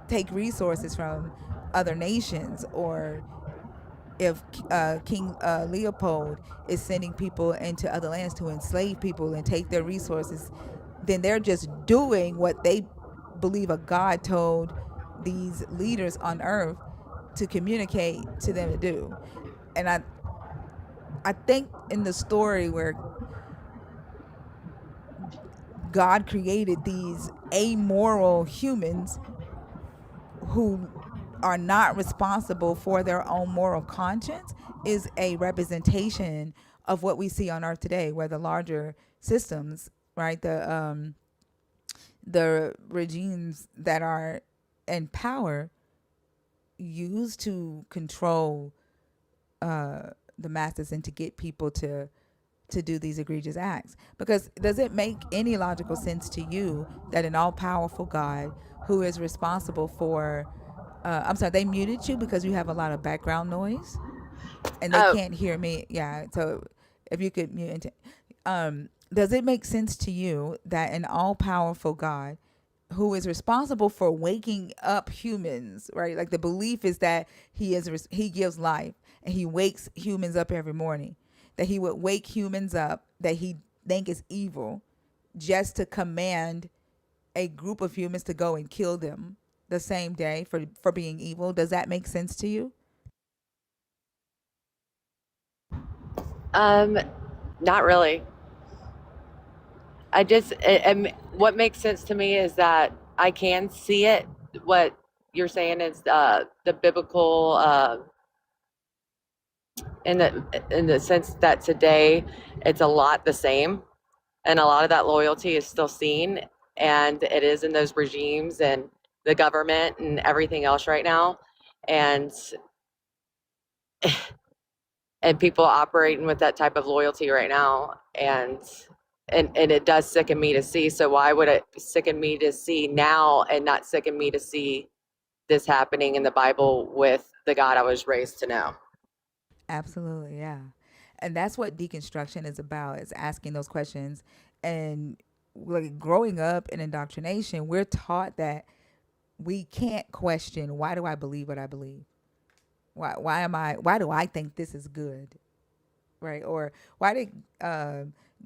take resources from other nations, or if King Leopold is sending people into other lands to enslave people and take their resources, then they're just doing what they believe a God told these leaders on earth to communicate to them to do. And I think in the story where God created these amoral humans who are not responsible for their own moral conscience is a representation of what we see on earth today, where the larger systems, right, the regimes that are in power use to control the masses and to get people to do these egregious acts. Because does it make any logical sense to you that an all-powerful God who is responsible for I'm sorry, they muted you because you have a lot of background noise and they Oh, can't hear me. Yeah, so if you could mute does it make sense to you that an all-powerful God who is responsible for waking up humans, right? Like the belief is that he gives life and he wakes humans up every morning. That he would wake humans up that he think is evil just to command a group of humans to go and kill them the same day for being evil. Does that make sense to you? um, not really. And what makes sense to me is that I can see it. What you're saying is the biblical, in the sense that today it's a lot the same, and a lot of that loyalty is still seen, and it is in those regimes and the government and everything else right now, and and people operating with that type of loyalty right now, and it does sicken me to see. So why would it sicken me to see now and not sicken me to see this happening in the Bible with the God I was raised to know? Absolutely, yeah. And that's what deconstruction is about, is asking those questions. And like growing up in indoctrination, we're taught that we can't question, why do I believe what I believe? Why do I think this is good? right? Or why did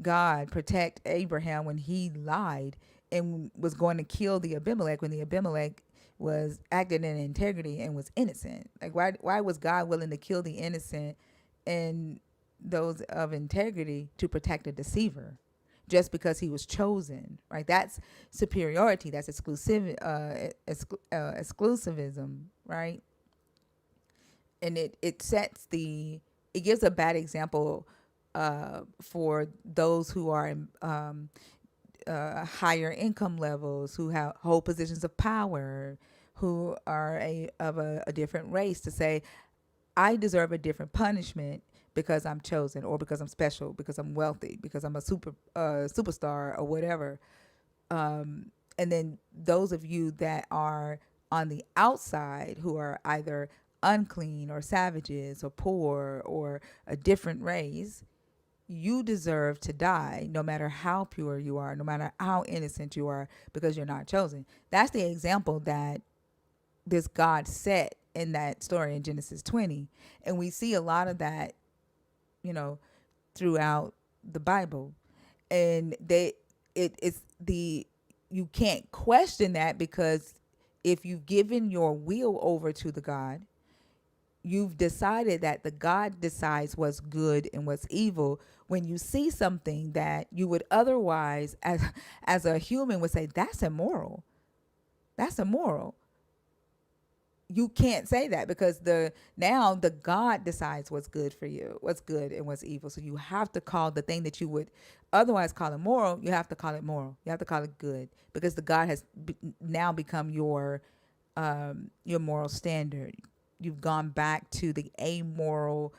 God protect Abraham when he lied and was going to kill the Abimelech when the Abimelech was acting in integrity and was innocent? Like why was God willing to kill the innocent and those of integrity to protect a deceiver? Just because he was chosen, right? That's superiority. That's exclusivism, right? And it sets it gives a bad example for those who are in higher income levels, who hold positions of power, who are a different race, to say, I deserve a different punishment because I'm chosen, or because I'm special, because I'm wealthy, because I'm a superstar, or whatever. And then those of you that are on the outside, who are either unclean or savages or poor or a different race, you deserve to die no matter how pure you are, no matter how innocent you are, because you're not chosen. That's the example that this God set in that story in Genesis 20. And we see a lot of that, you know, throughout the Bible. And it's the you can't question that, because if you've given your will over to the God, you've decided that the God decides what's good and what's evil. When you see something that you would otherwise, as a human, would say, that's immoral, that's immoral, you can't say that, because now the God decides what's good for you, what's good and what's evil. So you have to call the thing that you would otherwise call immoral, you have to call it moral. You have to call it good, because the God has now become your moral standard. You've gone back to the amoral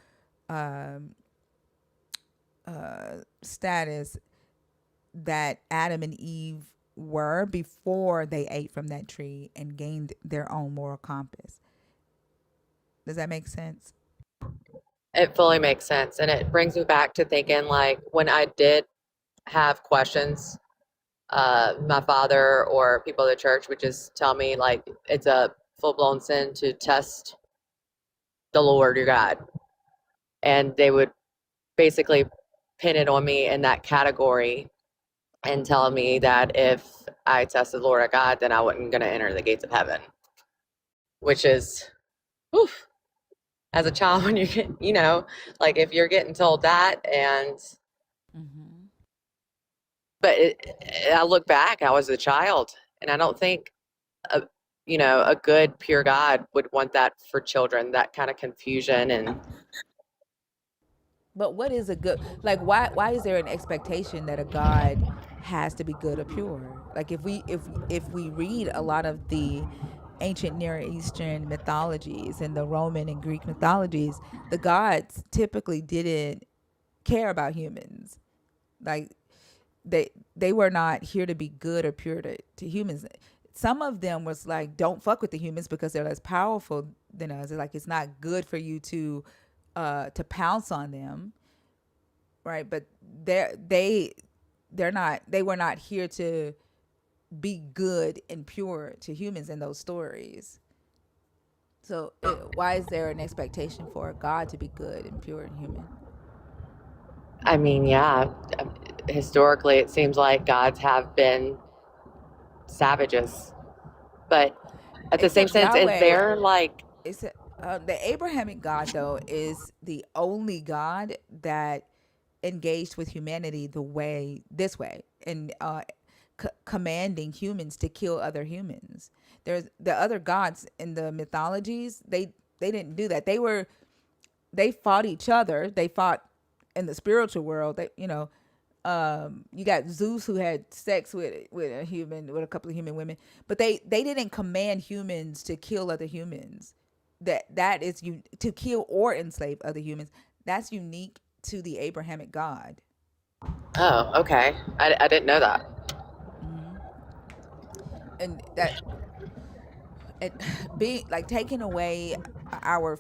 status that Adam and Eve were before they ate from that tree and gained their own moral compass. Does that make sense? It fully makes sense. And it brings me back to thinking, like, when I did have questions, my father or people at the church would just tell me, like, it's a full blown sin to test the Lord your God. And they would basically pin it on me in that category and tell me that if I tested the Lord our God, then I wasn't going to enter the gates of heaven, which is, oof, as a child, when you get, like, if you're getting told that, and but I look back, I was a child, and I don't think a, a good pure God would want that for children, that kind of confusion. And But what is a good, like, why is there an expectation that a God has to be good or pure? Like, if we read a lot of the ancient Near Eastern mythologies and the Roman and Greek mythologies, the gods typically didn't care about humans. Like, they were not here to be good or pure to humans. Some of them was like, don't fuck with the humans because they're less powerful than us. It's like, it's not good for you to pounce on them, right? But they were not here to be good and pure to humans in those stories. So why is there an expectation for God to be good and pure and human? I mean, yeah, historically, it seems like gods have been savages, but at the same Except sense, is Yahweh, there like, it's the Abrahamic God, though, is the only God that engaged with humanity this way, and commanding humans to kill other humans. There's the other gods in the mythologies. They didn't do that. They fought each other. They fought in the spiritual world. You got Zeus, who had sex with a couple of human women, but they didn't command humans to kill other humans. That is you to kill or enslave other humans. That's unique to the Abrahamic God. oh, okay, I didn't know that. And that it being like taking away our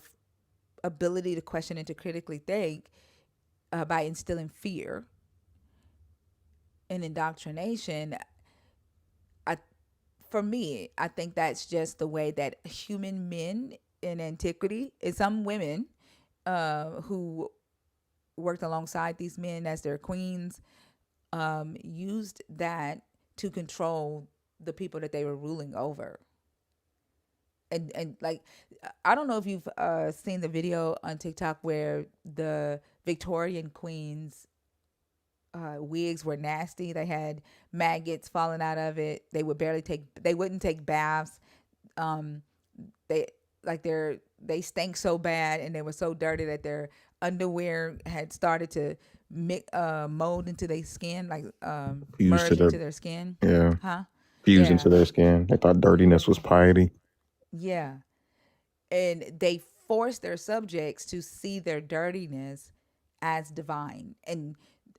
ability to question and to critically think by instilling fear and indoctrination. I For me, I think that's just the way that human men in antiquity, and some women who worked alongside these men as their queens, used that to control the people that they were ruling over. And like, I don't know if you've seen the video on TikTok where the Victorian queens wigs were nasty. They had maggots falling out of it. They wouldn't take baths. Um, they they stank so bad, and they were so dirty that their underwear had started to mold into their skin, like Fused to merge their, into their skin. yeah, Huh? fused into Yeah. their skin. They thought dirtiness was piety. Yeah. And they forced their subjects to see their dirtiness as divine. And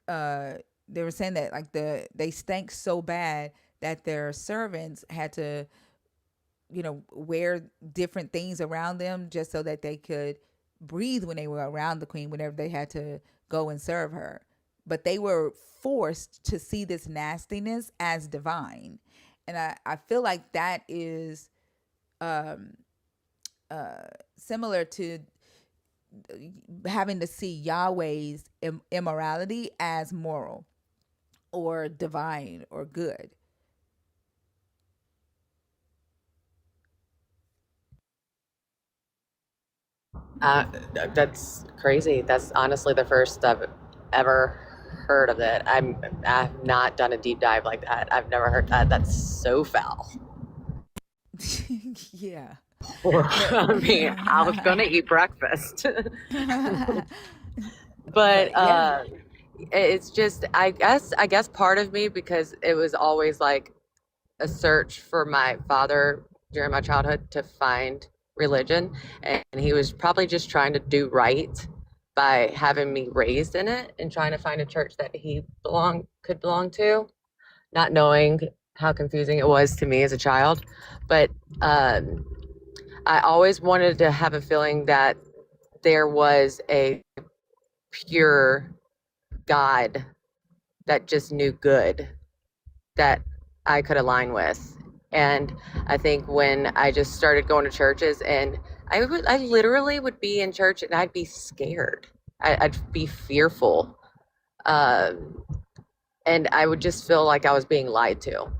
they were saying that like they stank so bad that their servants had to, wear different things around them just so that they could breathe when they were around the queen whenever they had to go and serve her. But they were forced to see this nastiness as divine. And I feel like that is similar to having to see Yahweh's immorality as moral or divine or good. Uh, that's crazy. That's honestly the first I've ever heard of it. I've not done a deep dive like that. I've never heard that. That's so foul. Yeah. I mean, I was gonna eat breakfast, but Yeah. it's just I guess part of me, because it was always like a search for my father during my childhood to find religion, and he was probably just trying to do right by having me raised in it and trying to find a church that he could belong to, not knowing how confusing it was to me as a child. But um, I always wanted to have a feeling that there was a pure God that just knew good, that I could align with. And I think when I just started going to churches, and I literally would be in church and I'd be scared. I'd be fearful. Um, and I would just feel like I was being lied to.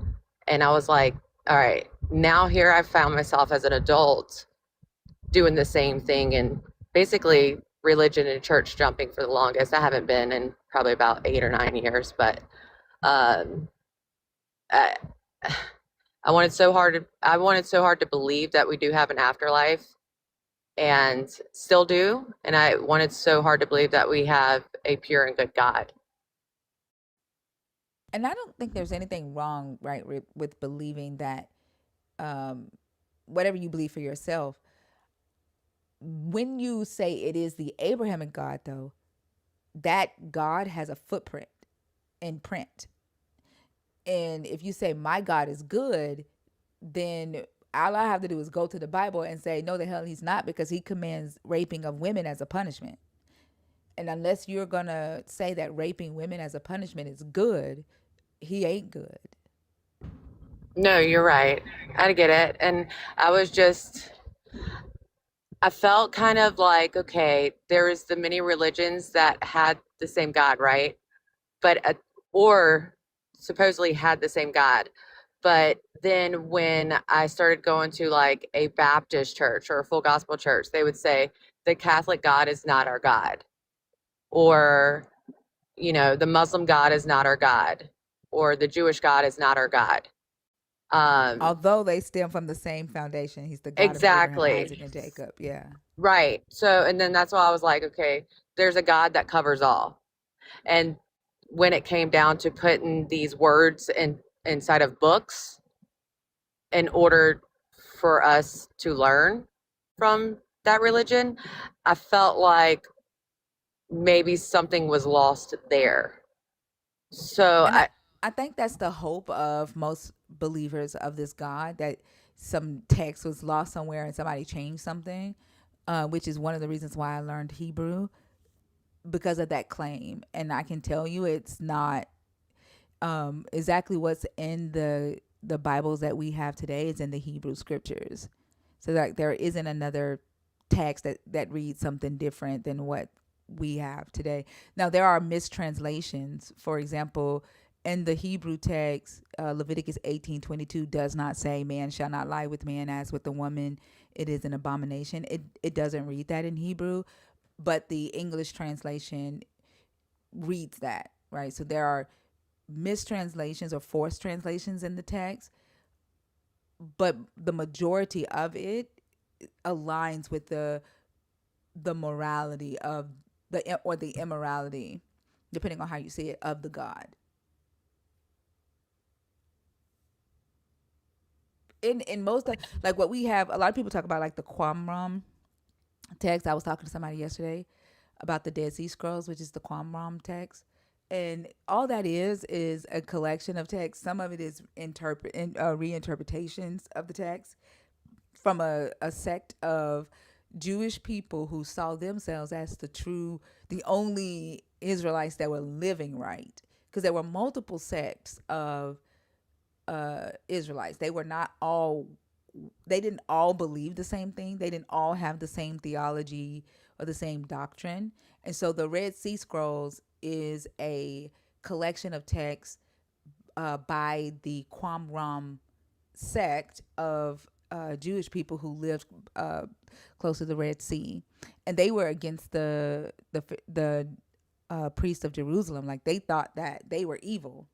And I was like, all right, now here I found myself as an adult doing the same thing, and basically religion and church jumping for the longest. I haven't been in probably about 8 or 9 years, but um, I, I wanted so hard to believe that we do have an afterlife, and still do. And I wanted so hard to believe that we have a pure and good God. And I don't think there's anything wrong, right, with believing that um, whatever you believe for yourself. When you say it is the Abrahamic God, though, that God has a footprint in print. And if you say my God is good, then all I have to do is go to the Bible and say, no, the hell he's not, because he commands raping of women as a punishment. And unless you're going to say that raping women as a punishment is good, he ain't good. No, you're right. I get it. And I was just, I felt kind of like, okay, there is the many religions that had the same God, right? But or supposedly had the same God. But then when I started going to like a Baptist church or a full gospel church, they would say the Catholic God is not our God, or the Muslim God is not our God, or the Jewish God is not our God. Although they stem from the same foundation. He's the God of Abraham, Exactly. Isaac, and Jacob. Yeah. Right. So, and then that's why I was like, okay, there's a God that covers all. And when it came down to putting these words inside of books in order for us to learn from that religion, I felt like maybe something was lost there. So And I think that's the hope of most believers of this God, that some text was lost somewhere and somebody changed something, which is one of the reasons why I learned Hebrew, because of that claim. And I can tell you it's not exactly what's in the Bibles that we have today is in the Hebrew scriptures. So like there isn't another text that reads something different than what we have today. Now there are mistranslations. For example, in the Hebrew text, Leviticus 18:22 does not say man shall not lie with man as with a woman. It is an abomination. It doesn't read that in Hebrew, but the English translation reads that, right? So there are mistranslations or forced translations in the text, but the majority of it aligns with the morality of the immorality, depending on how you see it, of the God. In most of, like what we have, a lot of people talk about like the Qumran text. I was talking to somebody yesterday about the Dead Sea Scrolls, which is the Qumran text. And all that is a collection of text. Some of it is reinterpretations of the text from a sect of Jewish people who saw themselves as the only Israelites that were living right. Because there were multiple sects of Israelites. They didn't all believe the same thing. They didn't all have the same theology or the same doctrine. And so the Red Sea Scrolls is a collection of texts by the Qumran sect of Jewish people who lived close to the Red Sea, and they were against the priests of Jerusalem. Like they thought that they were evil,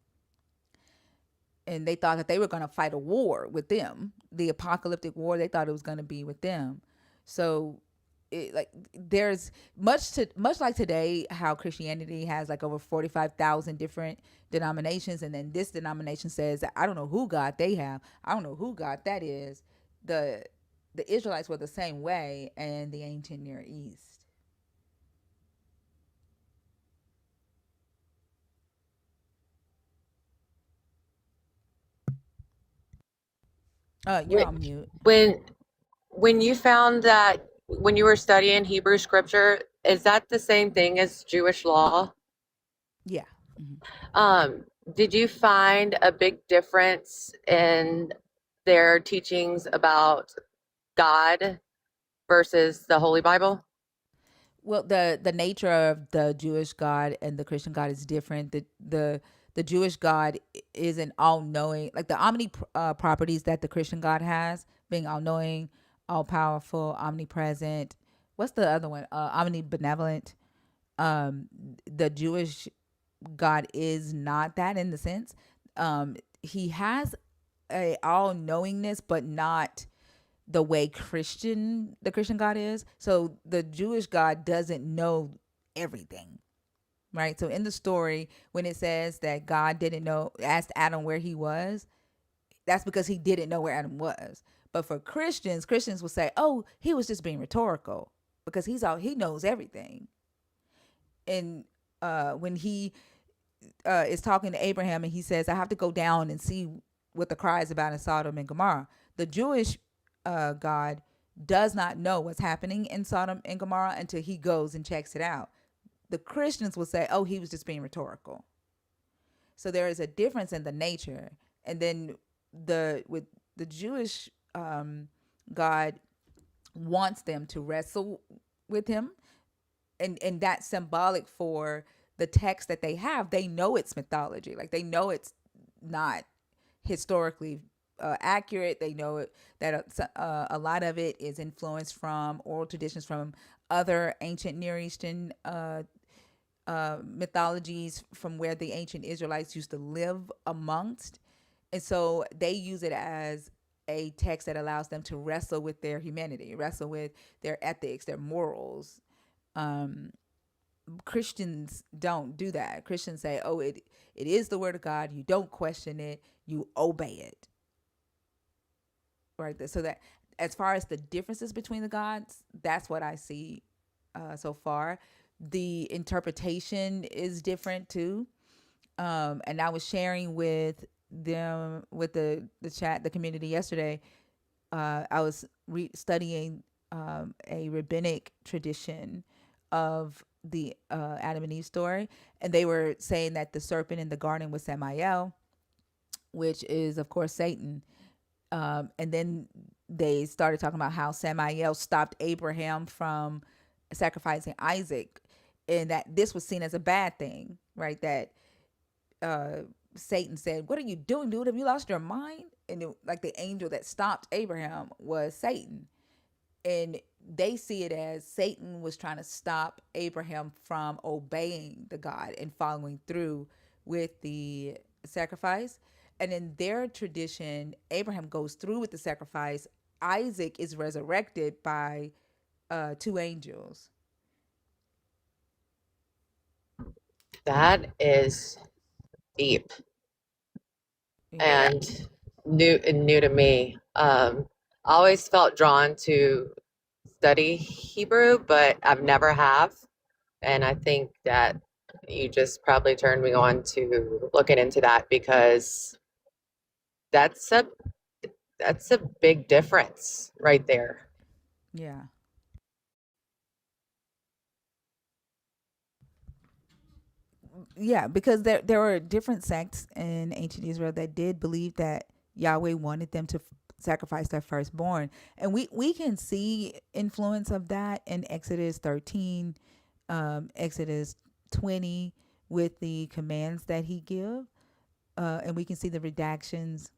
and they thought that they were going to fight a war with them, the apocalyptic war. They thought it was going to be with them. So there's much like today, how Christianity has like over 45,000 different denominations, and then this denomination says, I don't know who God they have, I don't know who God that is. The Israelites were the same way in the ancient Near East. You're on mute. When you found that when you were studying Hebrew scripture, is that the same thing as Jewish law? Yeah. Did you find a big difference in their teachings about God versus the Holy Bible? Well, the nature of the Jewish God and the Christian God is different. The Jewish God is an all knowing, like the omni properties that the Christian God has, being all knowing, all powerful, omnipresent. What's the other one? Omnibenevolent. Um, the Jewish God is not that in the sense. He has a all knowingness, but not the way the Christian God is. So the Jewish God doesn't know everything, right? So in the story, when it says that God asked Adam where he was, that's because he didn't know where Adam was. But for Christians will say, "Oh, he was just being rhetorical because he knows everything." And when he is talking to Abraham and he says, "I have to go down and see what the cry is about in Sodom and Gomorrah," the Jewish God does not know what's happening in Sodom and Gomorrah until he goes and checks it out. The Christians will say, "Oh, he was just being rhetorical." So there is a difference in the nature, and then with the Jewish God wants them to wrestle with him, and that's symbolic for the text that they have. They know it's mythology, like they know it's not historically accurate. They know that a lot of it is influenced from oral traditions from other ancient Near Eastern mythologies from where the ancient Israelites used to live amongst. And so they use it as a text that allows them to wrestle with their humanity, wrestle with their ethics, their morals. Christians don't do that. Christians say, "Oh, it is the word of God. You don't question it. You obey it." Right there. So that as far as the differences between the gods, that's what I see so far. The interpretation is different too. And I was sharing with them with the chat, the community yesterday. I was studying a rabbinic tradition of the Adam and Eve story, and they were saying that the serpent in the garden was Samael, which is of course Satan. And then they started talking about how Samael stopped Abraham from sacrificing Isaac. and that this was seen as a bad thing, right? That Satan said, "What are you doing, dude? Have you lost your mind?" And like the angel that stopped Abraham was Satan, and they see it as Satan was trying to stop Abraham from obeying the God and following through with the sacrifice. And in their tradition, Abraham goes through with the sacrifice. Isaac is resurrected by two angels. That is deep Yeah. and new to me. I always felt drawn to study Hebrew, but I've never have. And I think that you just probably turned me on to looking into that because that's a that's a big difference right there. Yeah. Yeah, because there were different sects in ancient Israel that did believe that Yahweh wanted them to sacrifice their firstborn, and we can see influence of that in Exodus 13, Exodus 20, with the commands that he give, and we can see the redactions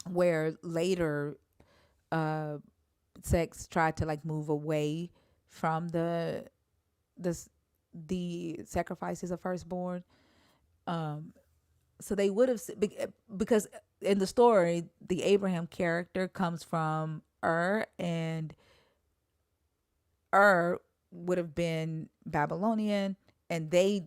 where later sects tried to like move away from the the sacrifices of firstborn. So they would have, because in the story the Abraham character comes from and would have been Babylonian, and the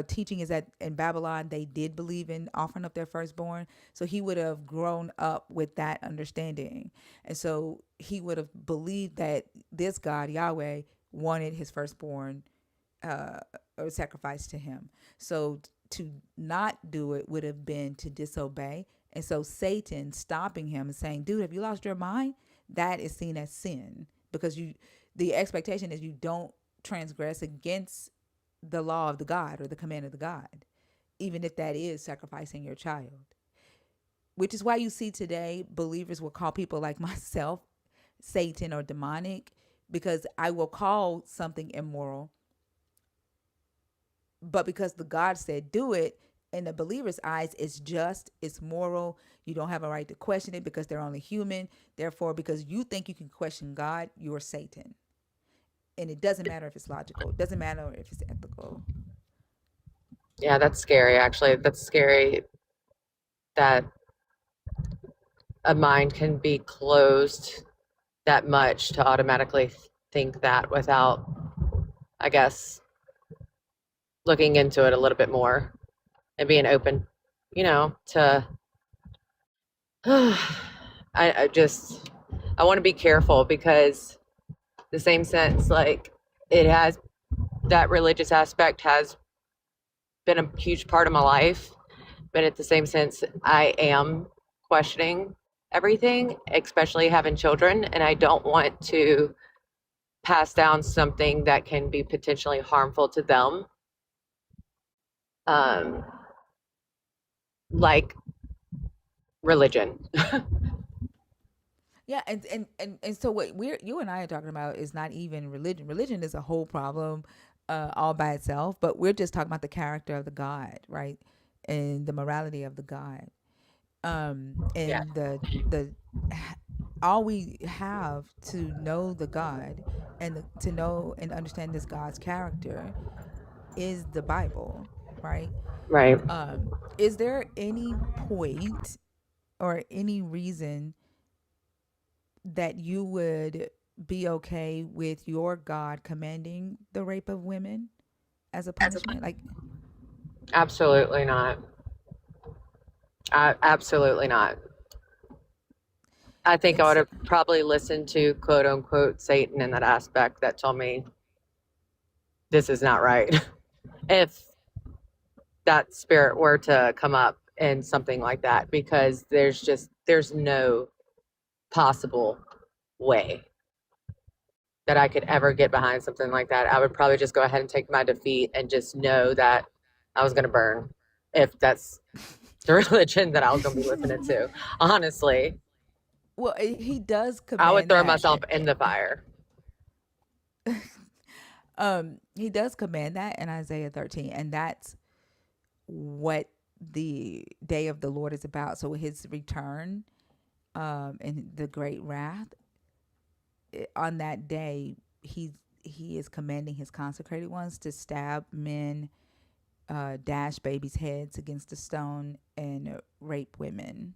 teaching is that in Babylon they did believe in offering up their firstborn, so he would have grown up with that understanding, and so he would have believed that this God Yahweh wanted his firstborn or sacrifice to him. So to not do it would have been to disobey. And so Satan stopping him and saying, "Dude, have you lost your mind?" That is seen as sin, because the expectation is you don't transgress against the law of the God or the command of the God, even if that is sacrificing your child. Which is why you see today believers will call people like myself Satan or demonic, because I will call something immoral, but because the God said do it, in the believer's eyes, it's just, it's moral. You don't have a right to question it because they're only human. Therefore, because you think you can question God, you're Satan. And it doesn't matter if it's logical. It doesn't matter if it's ethical. Yeah, that's scary, actually. That's scary that a mind can be closed that much to automatically think that without, I guess, looking into it a little bit more and being open, to I just I want to be careful because the same sense, like, it has, that religious aspect has been a huge part of my life, but at the same sense I am questioning everything, especially having children, and I don't want to pass down something that can be potentially harmful to them, like religion. Yeah, and so what you and I are talking about is not even religion. Religion is a whole problem all by itself, but we're just talking about the character of the God, right? And the morality of the God. Yeah. And the all we have to know the God and to know and understand this God's character is the Bible, right? Right. Is there any point or any reason that you would be okay with your God commanding the rape of women as a punishment? Like, Absolutely not. Absolutely not. I think I would it's have probably listened to quote unquote Satan in that aspect that told me this is not right. If that spirit were to come up in something like that, because there's no possible way that I could ever get behind something like that. I would probably just go ahead and take my defeat and just know that I was going to burn, if that's the religion that I was going to be listening to. Honestly, well, he does I would command throw that. myself in the fire. He does command that in Isaiah 13, and that's what the day of the Lord is about. So his return, and the great wrath, on that day, he is commanding his consecrated ones to stab men, dash babies' heads against a stone, and rape women.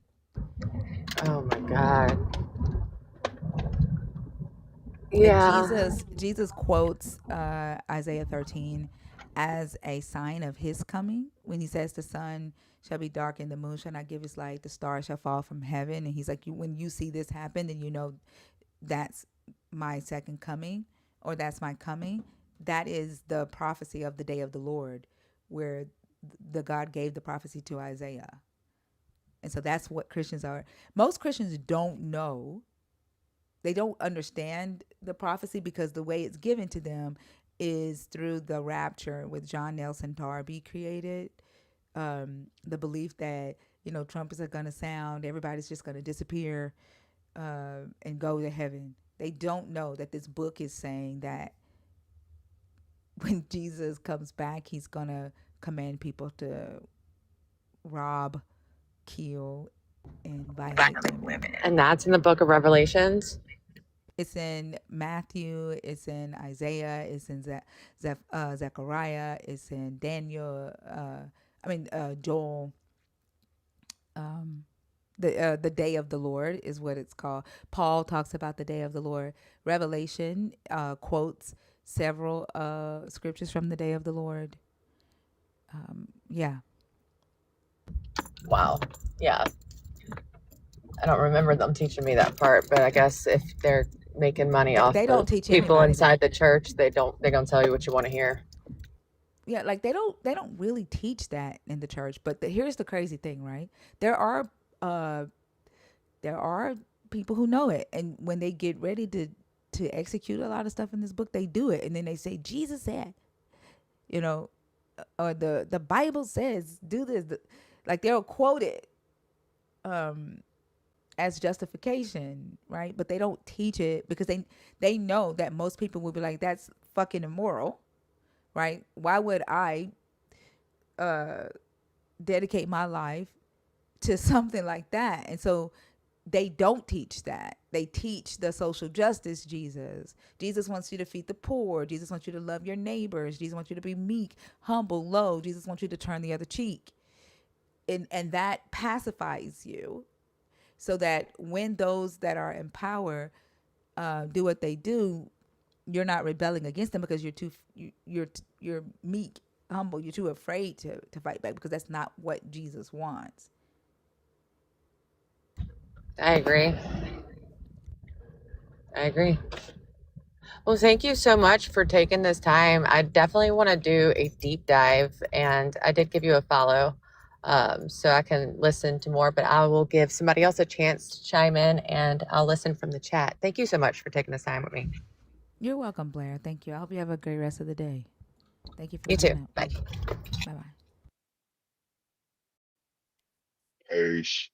Oh my God. And Yeah. Jesus quotes Isaiah 13 as a sign of his coming when he says the sun shall be dark and the moon shall not give its light, the stars shall fall from heaven. And he's like, when you see this happen, then you know that's my second coming, or that's my coming. That is the prophecy of the day of the Lord, where the God gave the prophecy to Isaiah. And so that's what Christians are. Most Christians don't know, they don't understand the prophecy, because the way it's given to them is through the rapture with John Nelson Darby created. The belief that, trumpets are going to sound, everybody's just going to disappear, and go to heaven. They don't know that this book is saying that when Jesus comes back, he's going to command people to rob, kill, and violate women. And that's in the book of Revelations. It's in Matthew, it's in Isaiah, it's in Zechariah, it's in Daniel, Joel. The day of the Lord is what it's called. Paul talks about the day of the Lord. Revelation quotes several scriptures from the day of the Lord. Yeah. Wow. Yeah. I don't remember them teaching me that part, but I guess if they're making money off They don't of teach people anybody inside that. the church, they're gonna tell you what you want to hear. Yeah, like they don't really teach that in the church. But here's the crazy thing, right? There are uh there are people who know it, and when they get ready to execute a lot of stuff in this book, they do it, and then they say Jesus said, you know, or the Bible says do this. Like they'll quote it as justification, right? But they don't teach it because they know that most people will be like, that's fucking immoral, right? Why would I dedicate my life to something like that? And so they don't teach that. They teach the social justice Jesus. Jesus wants you to feed the poor. Jesus wants you to love your neighbors. Jesus wants you to be meek, humble, low. Jesus wants you to turn the other cheek. And that pacifies you, so that when those that are in power do what they do, you're not rebelling against them because you're meek, humble. You're too afraid to fight back, because that's not what Jesus wants. I agree. I agree. Well, thank you so much for taking this time. I definitely want to do a deep dive, and I did give you a follow, so I can listen to more, but I will give somebody else a chance to chime in, and I'll listen from the chat. Thank you so much for taking this time with me. You're welcome, Blair. Thank you. I hope you have a great rest of the day. Thank you for You too. coming up. Bye. Bye bye. Peace.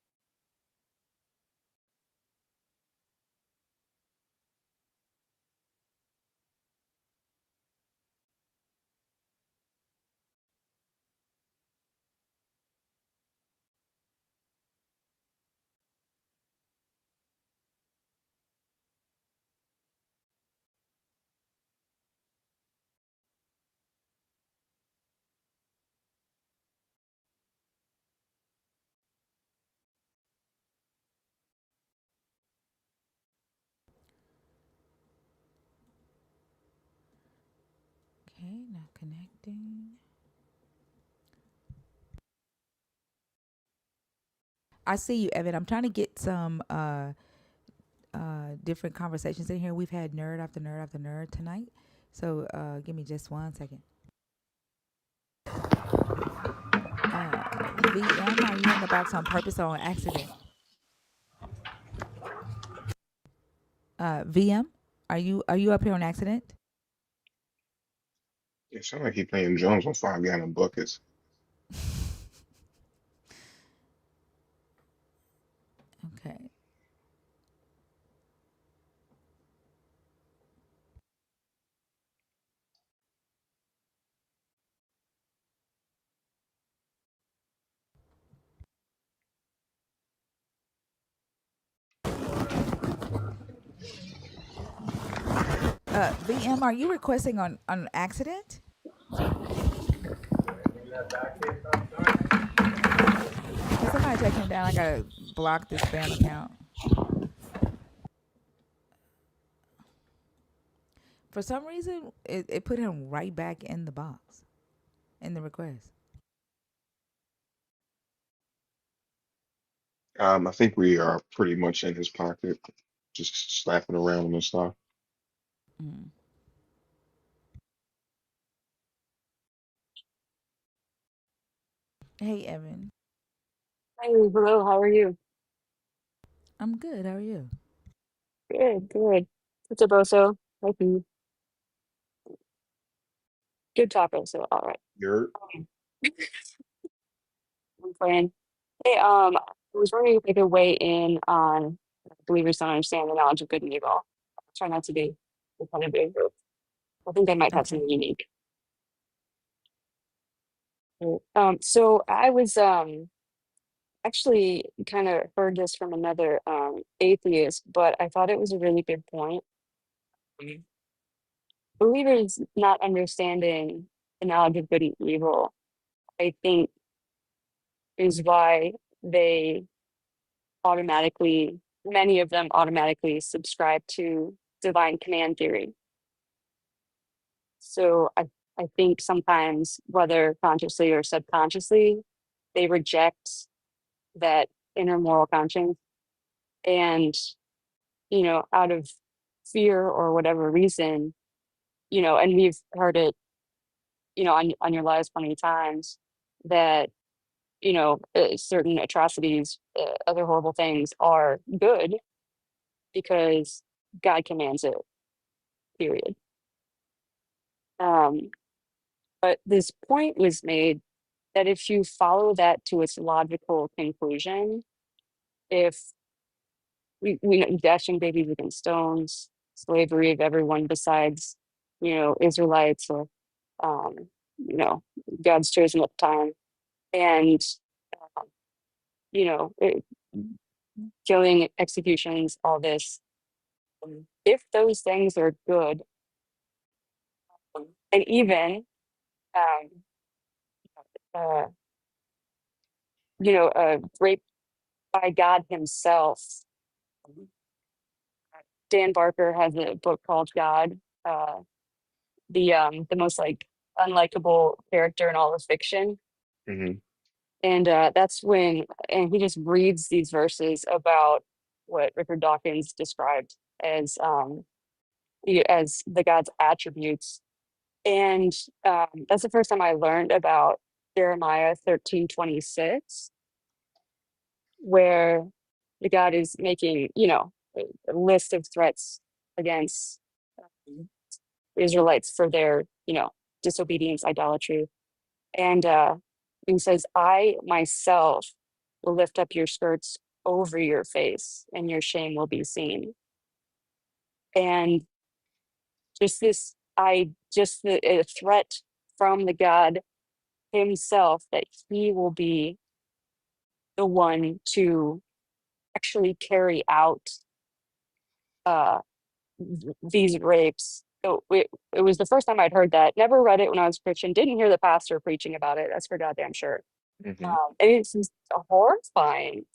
Okay, not connecting. I see you, Evan. I'm trying to get some different conversations in here. We've had nerd after nerd after nerd tonight. So give me just 1 second. VM, are you in the box on purpose or on accident? VM, are you up here on accident? It sounds like he playing drums on 5 gallon buckets. Okay. VM, are you requesting on accident? Can somebody take him down? I gotta block this spam account. For some reason, it put him right back in the box, in the request. I think we are pretty much in his pocket, just slapping around him and stuff. Mm. Hey, Evan. Hey, hello, how are you? I'm good. How are you? Good, good. It's a boso. Like you. Good taco, so all right. You're Um, I'm playing. Hey, I was wondering if I could weigh in on believers don't understand the knowledge of good and evil. Try not to be repetitive, but I think I might have Okay. something unique. So I was actually kind of heard this from another atheist, but I thought it was a really good point. Mhm. Believers not understanding the knowledge of good and evil, I think, is why they automatically, many of them automatically subscribe to divine command theory. So I think sometimes, whether consciously or subconsciously, they reject that inner moral conscience. And, out of fear or whatever reason, and we've heard it, on your lives plenty of times that, certain atrocities, other horrible things are good because God commands it, period. Um, but this point was made that if you follow that to its logical conclusion, if we know dashing babies against stones, slavery of everyone besides, Israelites or, um, you know, God's chosen at the time, and, um, killing, executions, all this. If those things are good, and even, um, uh, rape by God Himself. Dan Barker has a book called God, uh, the most like unlikable character in all of fiction, hmm and that's when, and he just reads these verses about what Richard Dawkins described as as the God's attributes, and that's the first time I learned about Jeremiah 13:26, where the God is making, a list of threats against um, Israelites for their, disobedience, idolatry. And he says, I myself will lift up your skirts over your face and your shame will be seen. And just the a threat from the God himself that he will be the one to actually carry out uh, these rapes. So it was the first time I'd heard that. Never read it when I was Christian. Didn't hear the pastor preaching about it. That's for goddamn sure. hmm And it's just horrifying.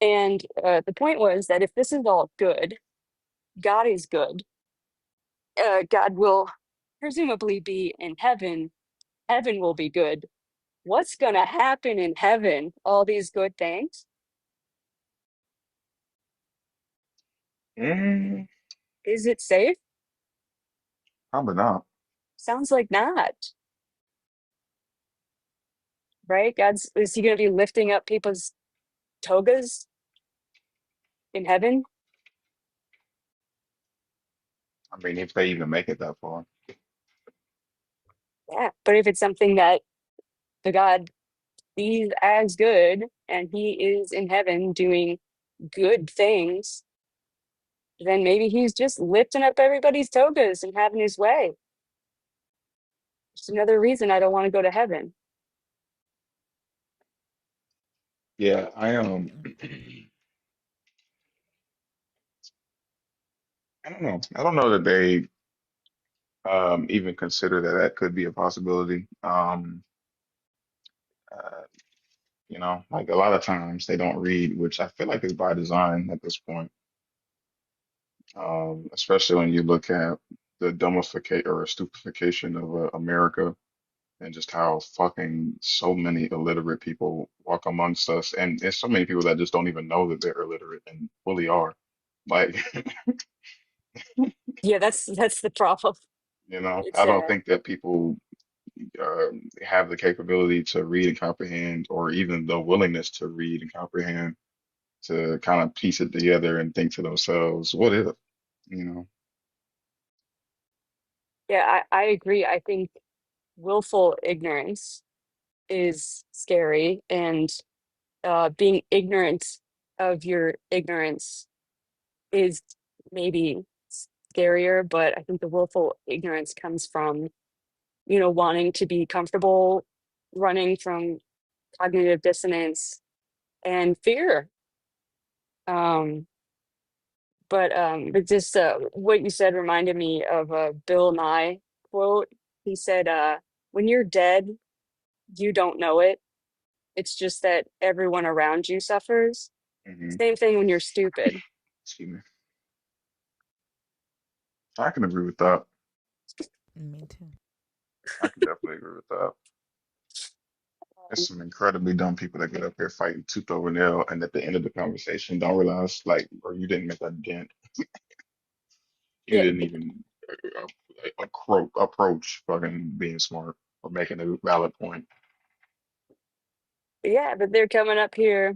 And the point was that if this is all good, God is good. God will presumably be in heaven. Heaven will be good. What's going to happen in heaven? All these good things? Mm, Is it safe? probably not. Sounds like not, right? Is he going to be lifting up people's togas in heaven? I mean, if they even make it that far. Yeah. But if it's something that the God sees as good and he is in heaven doing good things, then maybe he's just lifting up everybody's togas and having his way. Just another reason I don't want to go to heaven. Yeah, I don't know. I don't know that they even consider that that could be a possibility. Uh, like a lot of times they don't read, which I feel like is by design at this point. Especially when you look at the dumbification or stupefaction of America and just how fucking so many illiterate people walk amongst us, and there's so many people that just don't even know that they're illiterate and fully are. Like, Yeah, that's the problem. It's I don't think that people have the capability to read and comprehend, or even the willingness to read and comprehend, to kind of piece it together and think to themselves, what if, you know? Yeah, I agree. I think willful ignorance is scary, and being ignorant of your ignorance is maybe scarier, but I think the willful ignorance comes from, wanting to be comfortable, running from cognitive dissonance and fear. Um, but just what you said reminded me of a Bill Nye quote. He said, "When you're dead, you don't know it. It's just that everyone around you suffers. Hmm. Same thing when you're stupid." Excuse me. I can agree with that. Me too. I can definitely agree with that. There's some incredibly dumb people that get up here fighting tooth over nail, and at the end of the conversation, don't realize, like, or you didn't make that dent. You Yeah, didn't even approach fucking being smart or making a valid point. yeah, but they're coming up here,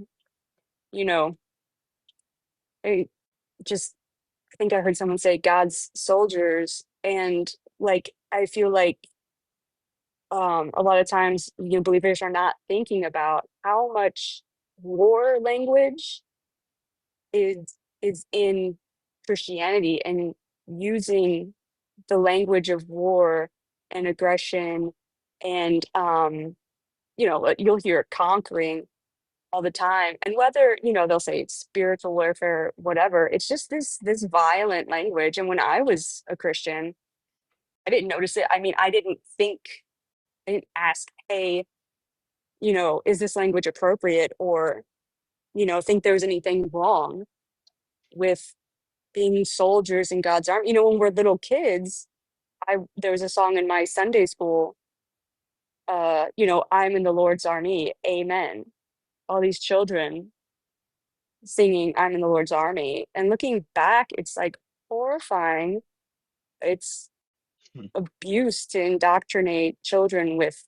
you know, I just I think I heard someone say God's soldiers, and like I feel like a lot of times, believers are not thinking about how much war language is in Christianity, and using the language of war and aggression, and you'll hear conquering all the time, and whether they'll say it's spiritual warfare, whatever, it's just this violent language. And when I was a Christian, I didn't notice it. I mean, I didn't ask, hey, is this language appropriate, or think there was anything wrong with being soldiers in God's army. When we're little kids, I there was a song in my Sunday school, I'm in the Lord's army, amen. All these children singing I'm in the Lord's army. And looking back, it's like horrifying. It's Hmm. abuse to indoctrinate children with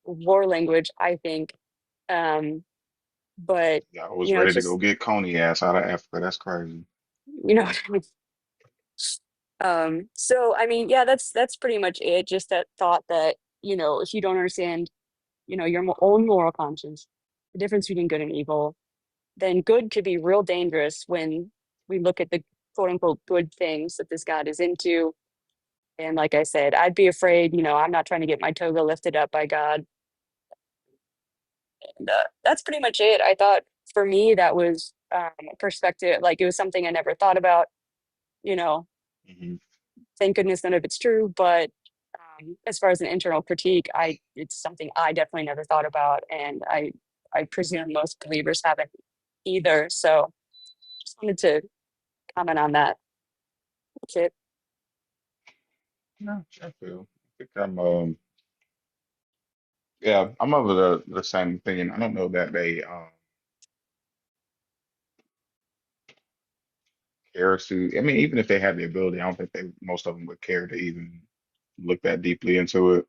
war language, I think. Um, but I was ready it's to go just, get Coney ass out of Africa. That's crazy. you know, so I mean, yeah, that's pretty much it. Just that thought that, if you don't understand, your own moral conscience, the difference between good and evil, then good could be real dangerous when we look at the quote unquote good things that this God is into. And like I said, I'd be afraid, I'm not trying to get my toga lifted up by God. And that's pretty much it. I thought for me, that was perspective. Like it was something I never thought about, you know, Hmm. thank goodness none of it's true. But as far as an internal critique, it's something I definitely never thought about. And I presume most believers haven't either. So just wanted to comment on that. That's it. Yeah, I feel. I think yeah, I'm of the same opinion. I don't know that they care to. I mean, even if they had the ability, I don't think most of them would care to even look that deeply into it,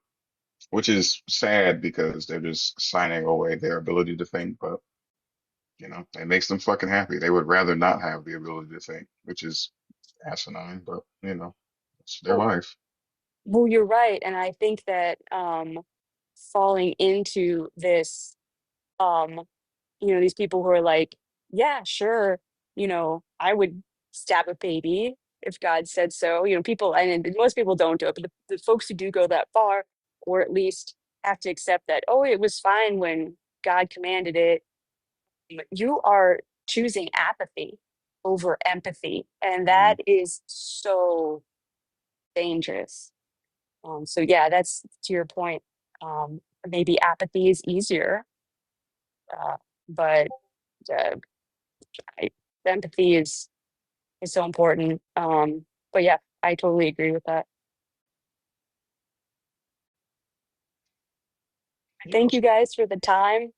which is sad because they're just signing away their ability to think. But it makes them fucking happy. They would rather not have the ability to think, which is asinine. But it's their Well, life. well, you're right. And I think that falling into this, um, these people who are like, yeah, sure, I would stab a baby if God said so. People, and most people don't do it, but the folks who do go that far, or at least have to accept that, oh, it was fine when God commanded it, you are choosing apathy. over empathy. And that is so dangerous. So yeah, that's to your point. Maybe apathy is easier, but uh, I, empathy is so important. But yeah, I totally agree with that. Yeah, Thank you guys for the time.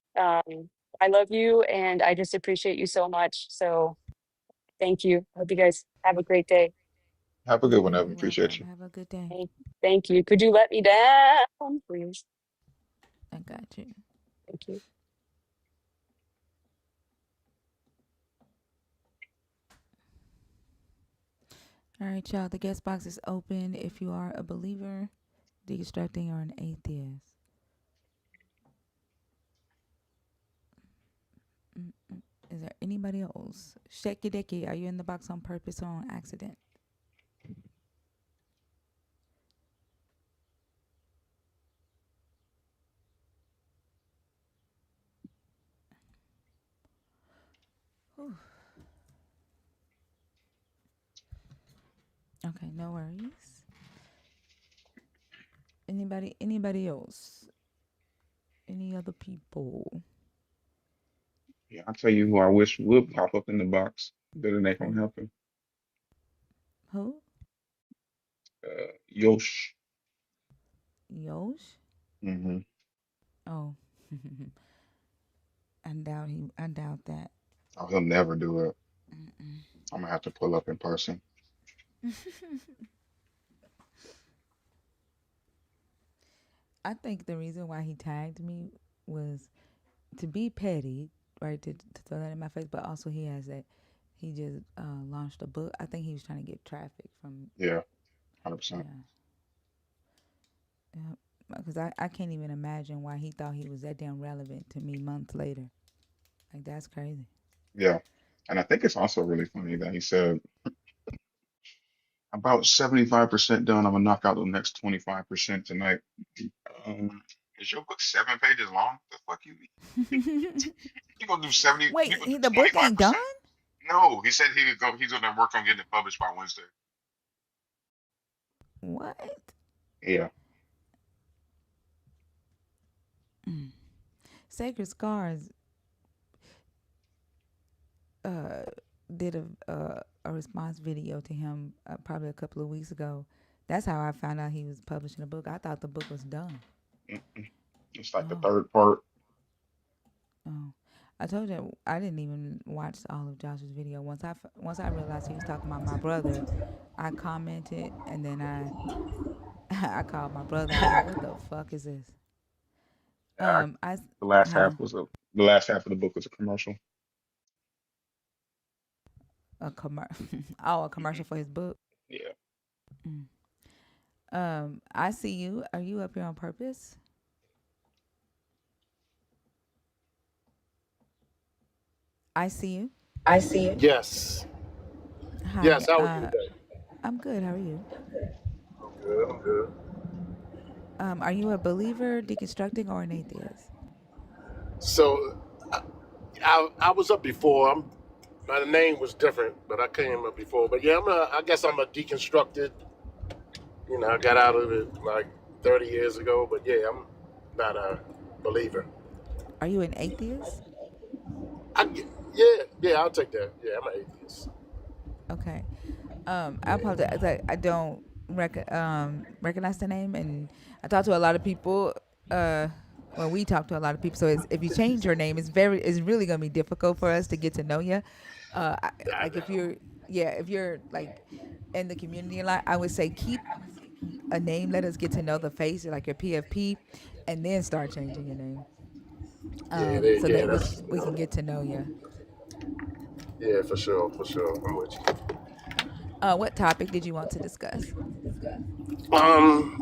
I love you and I just appreciate you so much. So thank you. Hope you guys have a great day. Have a You're good one, very Evan. Appreciate welcome. you. Have a good day. Thank you. Could you let me down, please? I got you. Thank you. All right, y'all. The guest box is open if you are a believer, deconstructing, or an atheist. Mm-mm. Is there anybody else? Shaky Dicky, are you in the box on purpose or on accident? Whew. Okay, no worries. Anybody else? Any other people? Yeah, I'll tell you who I wish would pop up in the box, but it ain't gonna Who? happen. Who? Yosh. Yosh? Mm-hmm. Oh. I doubt that. Oh, he'll never do it. Mm-mm. I'm gonna have to pull up in person. I think the reason why he tagged me was to be petty, right? To throw that in my face, but also he has that. He just launched a book. I think he was trying to get traffic from. Yeah, 100%. Yeah, yeah. Because I can't even imagine why he thought he was that damn relevant to me months later. Like that's crazy. Yeah. And I think it's also really funny that he said, about 75% done. I'm gonna knock out the next 25% tonight. Um, is your book 7 pages long? The fuck you gonna do 70, Wait, you gonna do the book ain't done? 25%? No, he said he's gonna work on getting it published by Wednesday. What? Yeah. Mm. Sacred Scars uh, did a response video to him probably a couple of weeks ago. That's how I found out he was publishing a book. I thought the book was done. Mm-mm. It's like the Oh, third part. oh. I told you I didn't even watch all of Josh's video. Once I realized he was talking about my brother, I commented and then I I called my brother. I was like, "What the fuck is this?" I, I the last huh half was the last half of the book was a commercial. a oh, a Hmm. commercial for his book. Yeah. Mm. I see you. Are you up here on purpose? I see you. I see it. Yes. Yes. Hi. How are you today? I'm good. How are you? I'm good. I'm good. Are you a believer, deconstructing, or an atheist? So, I was up before. My name was different, but I came up before. But yeah, I guess I'm a deconstructed. I got out of it like 30 years ago. But yeah, I'm not a believer. Are you an atheist? I, yeah, I'll take that. Yeah, I'm an atheist. Okay. I apologize. I don't recognize the name, and I talk to a lot of people. Uh, well, we talk to a lot of people. So if you change your name, it's really gonna be difficult for us to get to know you. I Like know. if you're like in the community a lot, I would say keep a name. Let us get to know the face, like your PFP, and then start changing your name. So Yeah, that that's we can get to know you. yeah, for sure, for sure. I'm with you. What topic did you want to discuss?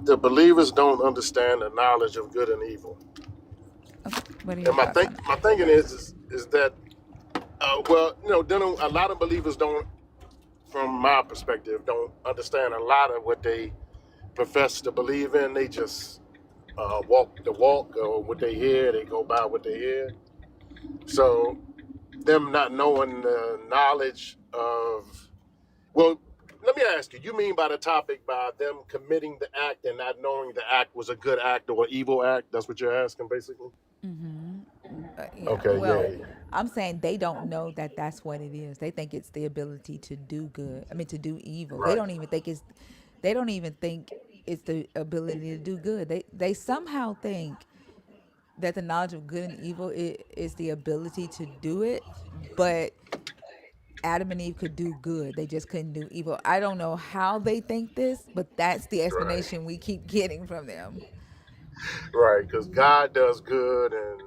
The believers don't understand the knowledge of good and evil. Okay, what are your And thoughts on that? my thinking is that well, a lot of believers don't, from my perspective, don't understand a lot of what they profess to believe in. They just walk the walk, or what they hear, they go by what they hear. So them not knowing the knowledge of, well, let me ask you, you mean by the topic by them committing the act and not knowing the act was a good act or an evil act? That's what you're asking, basically? Yeah. Okay, Well, yeah. I'm saying they don't know that that's what it is. They think it's the ability to do good. I mean, to do evil. They Right. don't even think it's. They don't even think it's the ability to do good. They somehow think that the knowledge of good and evil is the ability to do it, but Adam and Eve could do good. They just couldn't do evil. I don't know how they think this, but that's the Right. explanation we keep getting from them. Right, because God does good and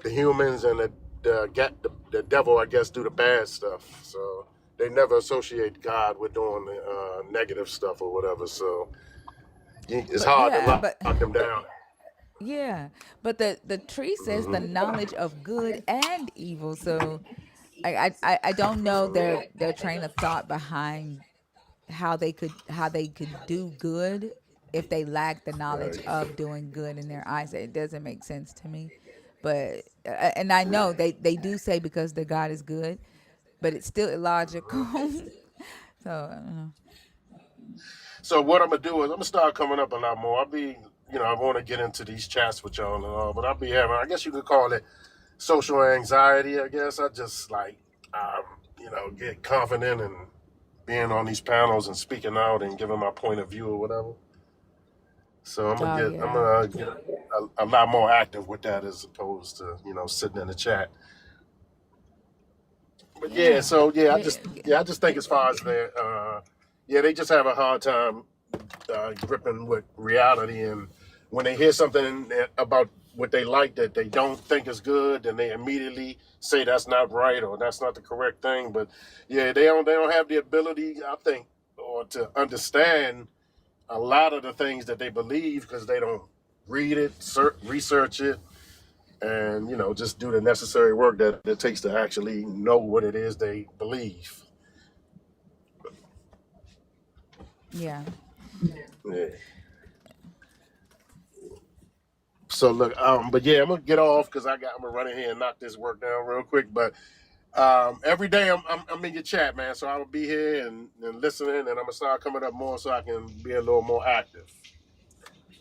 the humans and the devil, I guess, do the bad stuff. So they never associate God with doing the negative stuff or whatever. So it's But hard to yeah, lock but them down. yeah, but the tree says the knowledge of good and evil. So I don't know their train of thought behind how they could do good if they lack the knowledge Right. of doing good in their eyes. It doesn't make sense to me. But and I know they do say because the God is good, but it's still illogical. So I don't know. So what I'm gonna do is I'm gonna start coming up a lot more. I'll be, I want to get into these chats with y'all and all, but I'll be having, I guess you could call it social anxiety. I guess I just like, um, get confident and being on these panels and speaking out and giving my point of view or whatever. So Oh I'm yeah, gonna get a lot more active with that as opposed to sitting in the chat. But yeah, yeah, so yeah, yeah, I just think as far as that, yeah, they just have a hard time gripping with reality, and when they hear something about what they like that they don't think is good, then they immediately say that's not right or that's not the correct thing. But yeah, they don't have the ability, I think, or to understand a lot of the things that they believe because they don't read it, research it, and just do the necessary work that it takes to actually know what it is they believe. yeah. Yeah. So look, but yeah, I'm gonna get off because I'm gonna run in here and knock this work down real quick. But every day I'm in your chat, man. So I'll be here and listening, and I'm gonna start coming up more so I can be a little more active.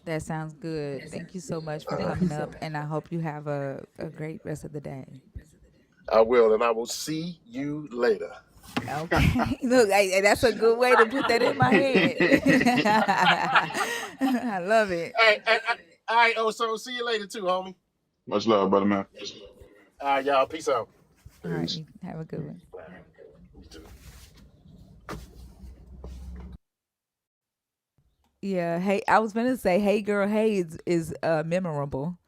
That sounds good. Thank you so much for coming up, and I hope you have a great rest of the day. I will, and I will see you later. Okay. Look, that's a good way to put that in my head. I love it. Hey, all right. Oh, so see you later too, homie. Much love, brother man. All right, y'all. Peace out. All right. Peace. You have a good one. You too. Yeah. Hey, I was gonna say, "Hey, girl, hey" is memorable.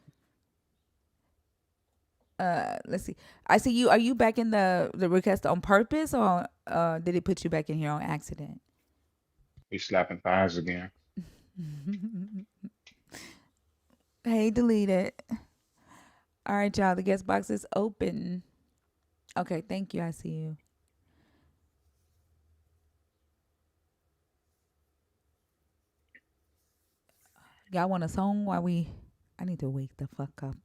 Let's see. I see you. Are you back in the request on purpose, or did it put you back in here on accident? We slapping thighs again. Hey, delete it. All right, y'all. The guest box is open. Okay, thank you. I see you. Y'all want a song while we? I need to wake the fuck up.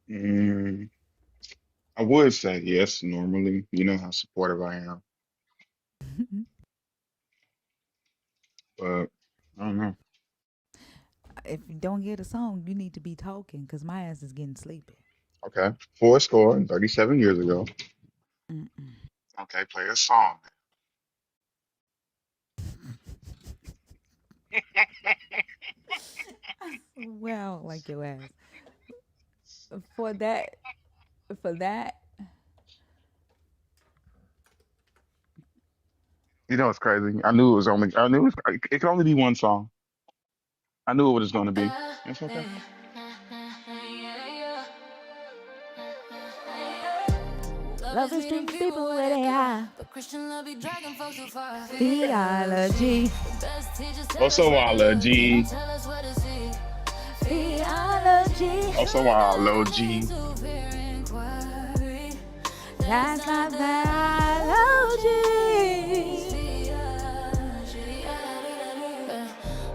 Mm, I would say yes, normally. You know how supportive I am. But I don't know. If you don't get a song, you need to be talking because my ass is getting sleepy. Okay. Four score and 37 years ago. Okay, play a song. Well, like your ass. For that, for that, You know it's crazy. I knew it could only be one song. I knew what it was going to be. It's okay. love is treating people where they are. But Christian love be dragging folks too far. Theology, The best teachers tell us what to do. They don't Osowology. tell us what to see. theology. Osowology. To fear inquiry. That's not theology.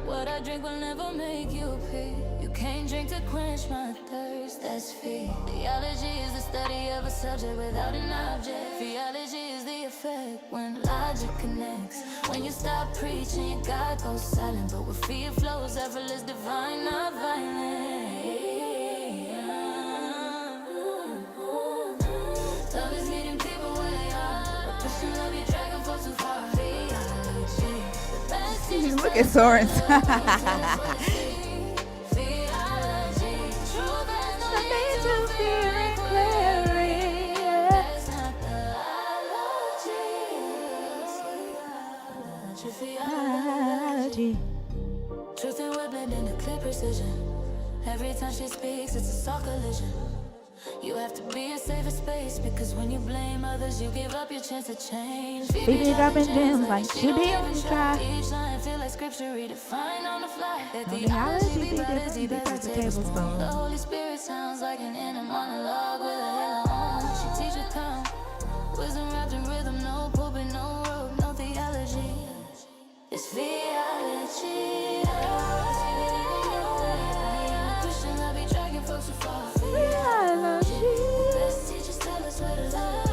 What I drink will never make you pee. You can't drink to quench my thirst, that's fee. Theology is the study of a subject without an object. Theology is the effect. click when logic connects. When you stop preaching, your God goes silent. But with fear flows, effortless, divine, not violent. Love is meeting people where they are. A Christian love you dragging folks too far. Theology, the best teachers Look tell at us what to Soren. love. Theology, truth has no need to fear and query. That's not theology. Truth and word blend into clear precision. Every time she speaks, it's a soft collision. You have to be a safer space, because when you blame others, you give up your chance to change. Phoebe dropping gems like she be on the try. Each line feel like scripture redefined on the fly. Let No theology theology be be about as different, deep deep as as a a tablespoon. The tablespoon. Holy Spirit sounds like an inner monologue with a halo on. She teach with calm, wisdom wrapped in rhythm, no pulpit, no rope, no theology. It's theology. Christian love be dragging folks too far. Theology. Best teachers tell us where to love.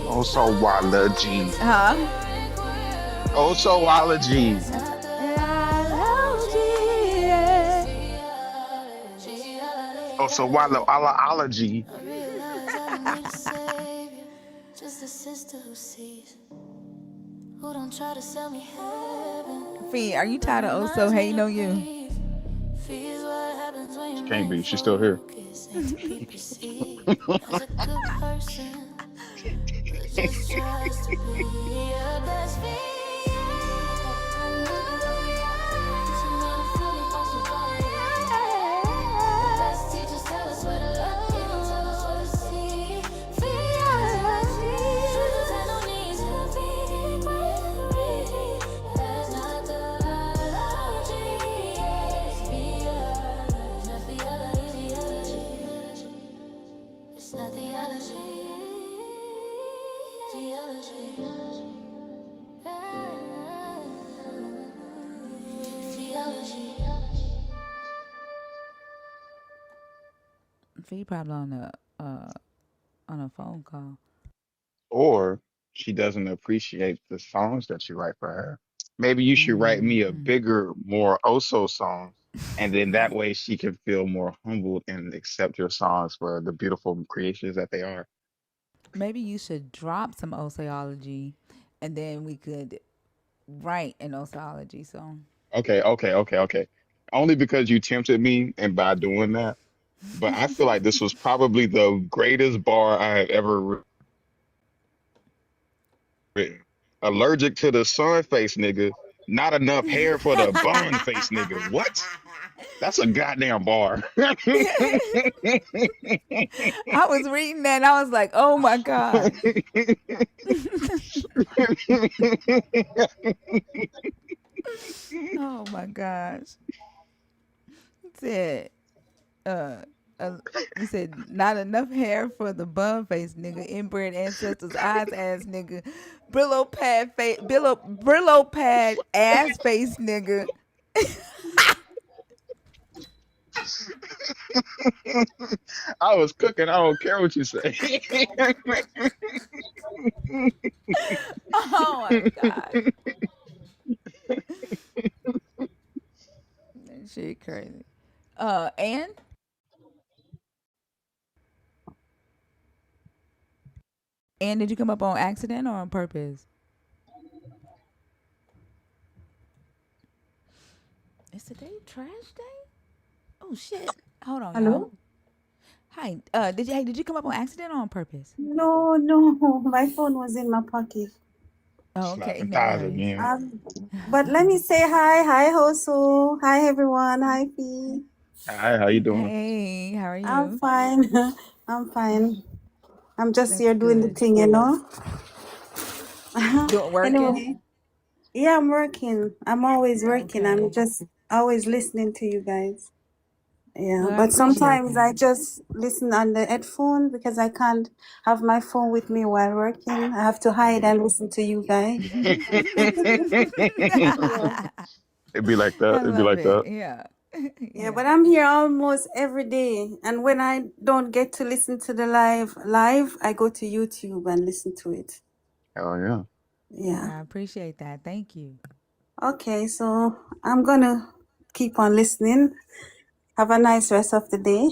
Osoology. Huh? Osoology. Osoology. I realize I don't need a savior, just a sister who sees, who don't try to sell me heaven. Fee, are you But tired of Oso reminds me hating to on you? breathe. Fears what happens when She your can't main be. She's still here. focus ain't to be perceived as a good person, but just tries to be a best fee. Best teachers tell us where to look, they don't tell us what to see. Theology, truth has no need to be queried. That's not theology. It's not theology. It's not theology. Theology. Theology. Fee probably on a phone call. Or she doesn't appreciate the songs that you write for her. Maybe you should write me a Mm. bigger, more Oso song, and then that way she can feel more humbled and accept your songs for the beautiful creations that they are. Maybe you should drop some Oseology, and then we could write an Oseology song. Okay. Only because you tempted me and by doing that, but I feel like this was probably the greatest bar I have ever written. Allergic to the sun face nigga, not enough hair for the bun face nigga. What? That's a goddamn bar. I was reading that and I was like, oh my gosh. Oh my gosh. He said, uh, uh, he said, not enough hair for the bun face nigga, inbred ancestors, eyes ass nigga, Brillo pad ass face nigga. I was cooking. I don't care what you say. Oh my gosh. That shit crazy. And did you come up on accident or on purpose? Is today trash day? Oh shit. Hold on, y'all. Hello? Hi. Did you come up on accident or on purpose? No, no, my phone was in my pocket. Oh, okay, Slapping no thighs worries. again. But let me say hi. Hi, Hosu. Hi, everyone. Hi, Fee. Hi, how you doing? Hey, how are I'm you? fine. I'm fine. I'm just That's here doing the good. thing, you know? Doing working? Anyway, yeah, I'm working. I'm always working. I'm Okay. just always listening to you guys. Yeah, Well, I but appreciate sometimes that. I just listen on the headphone because I can't have my phone with me while working. I have to hide and listen to you guys. It'd be like that. I It'd be love like it. that. Yeah. Yeah, but I'm here almost every day, and when I don't get to listen to the live, I go to YouTube and listen to it. Hell yeah. Yeah. I appreciate that. Thank you. Okay, so I'm gonna keep on listening. Have a nice rest of the day.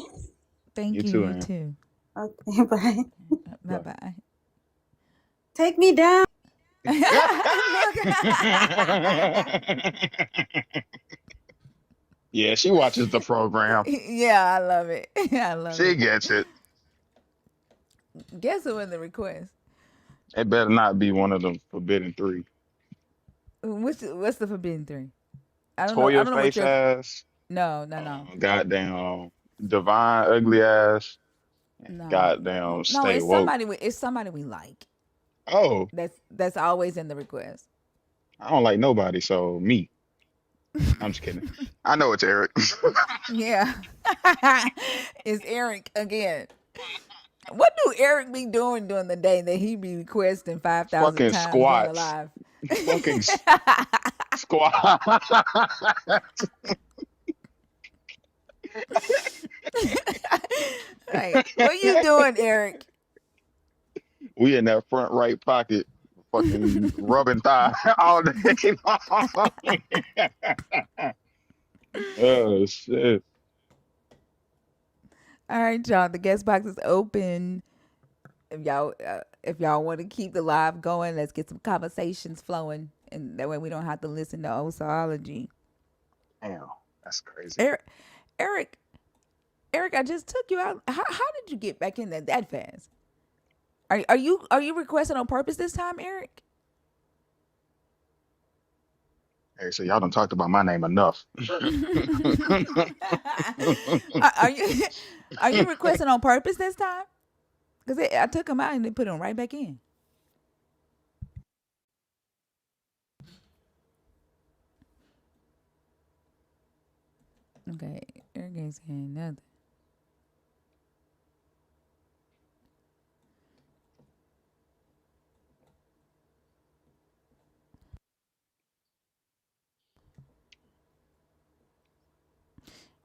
Thank You you. too, You man. too. Okay, bye. Bye bye. Take me down. Look. Yeah, she watches the program. Yeah, I love it. I love She it. gets it. Guess who in the request? It better not be one of them forbidden three. What's the forbidden three? I don't know. I Toya don't know what face your. ass, No. goddamn divine ugly ass, and No. goddamn No, stay woke. it's somebody we like. Oh, That's always in the request. I don't like nobody, so me. I'm just kidding. I know it's Eric. Yeah. It's Eric again. What do Eric be doing during the day that he be requesting 5,000 Fucking times during the squats. live? Fucking squat. Like, what you doing, Eric? We in that front right pocket, fucking rubbing thigh all day long. Oh shit. All right, y'all. The guest box is open. If y'all want to keep the live going, let's get some conversations flowing, and that way we don't have to listen to Osology. Damn, that's crazy. Eric, I just took you out. How did you get back in there that fast? Are you requesting on purpose this time, Eric? Hey, so y'all done talked about my name enough. are you are you requesting on purpose this time? Because I took him out and they put him right back in. Okay, Eric ain't saying nothing.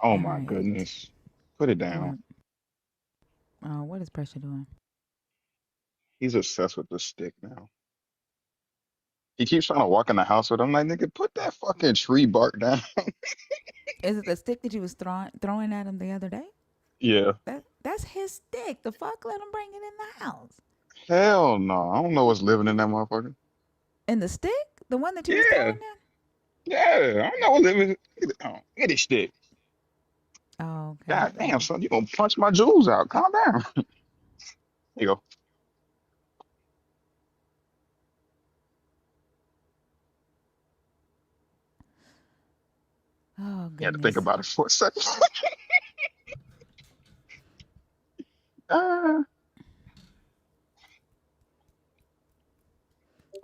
Oh All my right. goodness. Put it down. What? What is Pressure doing? He's obsessed with the stick now. He keeps trying to walk in the house with him. Like, nigga, put that fucking tree bark down. Is it the stick that you was throwing at him the other day? Yeah. That's his stick. The fuck, let him bring it in the house. Hell no. I don't know what's living in that motherfucker. And the stick, the one that you was Yeah. throwing at. Yeah. I don't know what's living. Oh, get his stick. Oh, okay. God damn, son, you gonna punch my jewels out. Calm down. Here you go. Oh You had to think goodness. about it for a second. uh,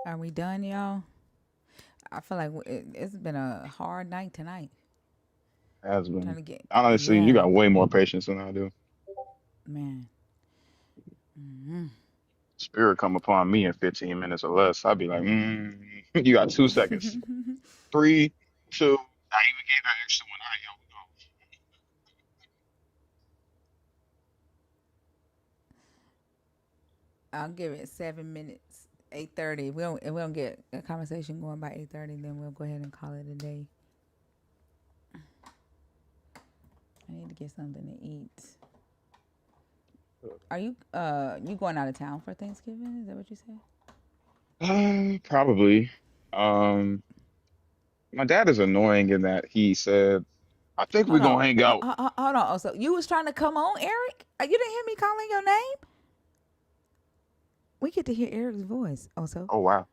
Are we done, y'all? I feel like it's been a hard night tonight. has Trying been. to get Honestly, you yeah, got way more patience than I do. man. Mm-hmm. Spirit come upon me in 15 minutes or less. I'd be like, you got 2 seconds. Three, two. I even gave her extra one. All right, yo, I'll give it 7 minutes. 8:30. If we don't get a conversation going by 8:30, then we'll go ahead and call it a day. I need to get something to eat. Are you going out of town for Thanksgiving? Is that what you said? Probably. Um, my dad is annoying in that he said, I think we're Hold on. gonna hang out. Hold on. Oh, so you was trying to come on, Eric? You didn't hear me calling your name? We get to hear Eric's voice also. Oh wow.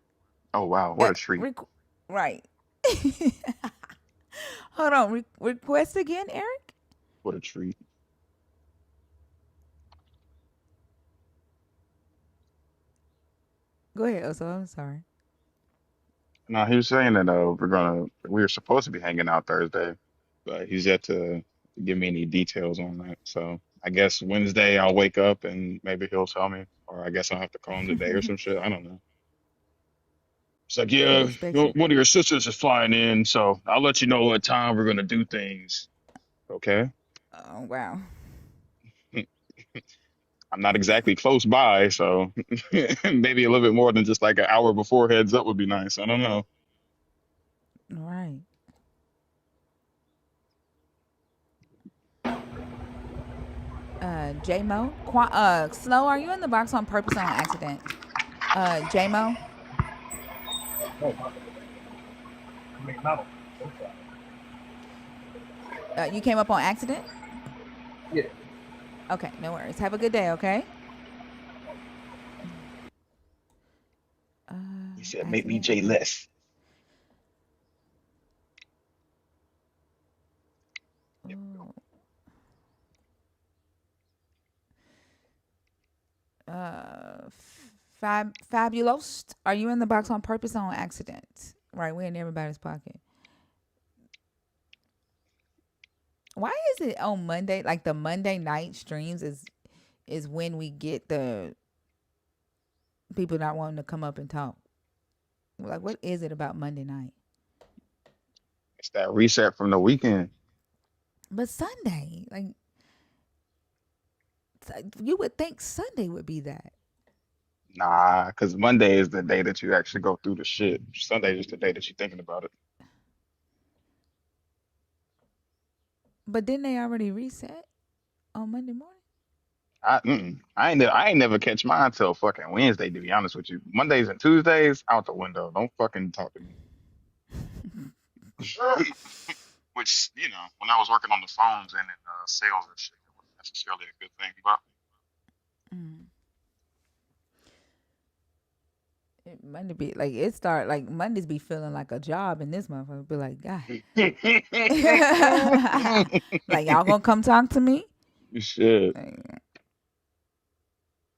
Oh wow, what a treat. Right. Hold on. Request again, Eric? What a treat. Go ahead, Oso. I'm sorry. No, he was saying that we were supposed to be hanging out Thursday, but he's yet to give me any details on that. So I guess Wednesday I'll wake up and maybe he'll tell me, or I guess I'll have to call him today or some shit. I don't know. It's like, He yeah, expects it. one of your sisters is flying in, so I'll let you know what time we're gonna do things. Okay. Oh wow. I'm not exactly close by, so maybe a little bit more than just like an hour before heads up would be nice. I don't know. All right. J Mo. Snow, are you in the box on purpose or on accident? J Mo. You came up on accident? Yeah. Okay, no worries. Have a good day, okay? He said, "Make me Accident. J less." Ooh. Fabulous. Are you in the box on purpose or on accident? Right, we're in everybody's pocket. Why is it on Monday? Like the Monday night streams is when we get the people not wanting to come up and talk. Like, what is it about Monday night? It's that reset from the weekend. But Sunday, like, you would think Sunday would be that. Nah, because Monday is the day that you actually go through the shit. Sunday is just the day that you're thinking about it. But didn't they already reset on Monday morning? I ain't never catch mine till fucking Wednesday, to be honest with you. Mondays and Tuesdays out the window. Don't fucking talk to me. Which, when I was working on the phones and in sales and shit, it wasn't necessarily a good thing. But Mm. Monday be like it start like Mondays be feeling like a job, and this motherfucker be like, God, like y'all gonna come talk to me? shit. Like,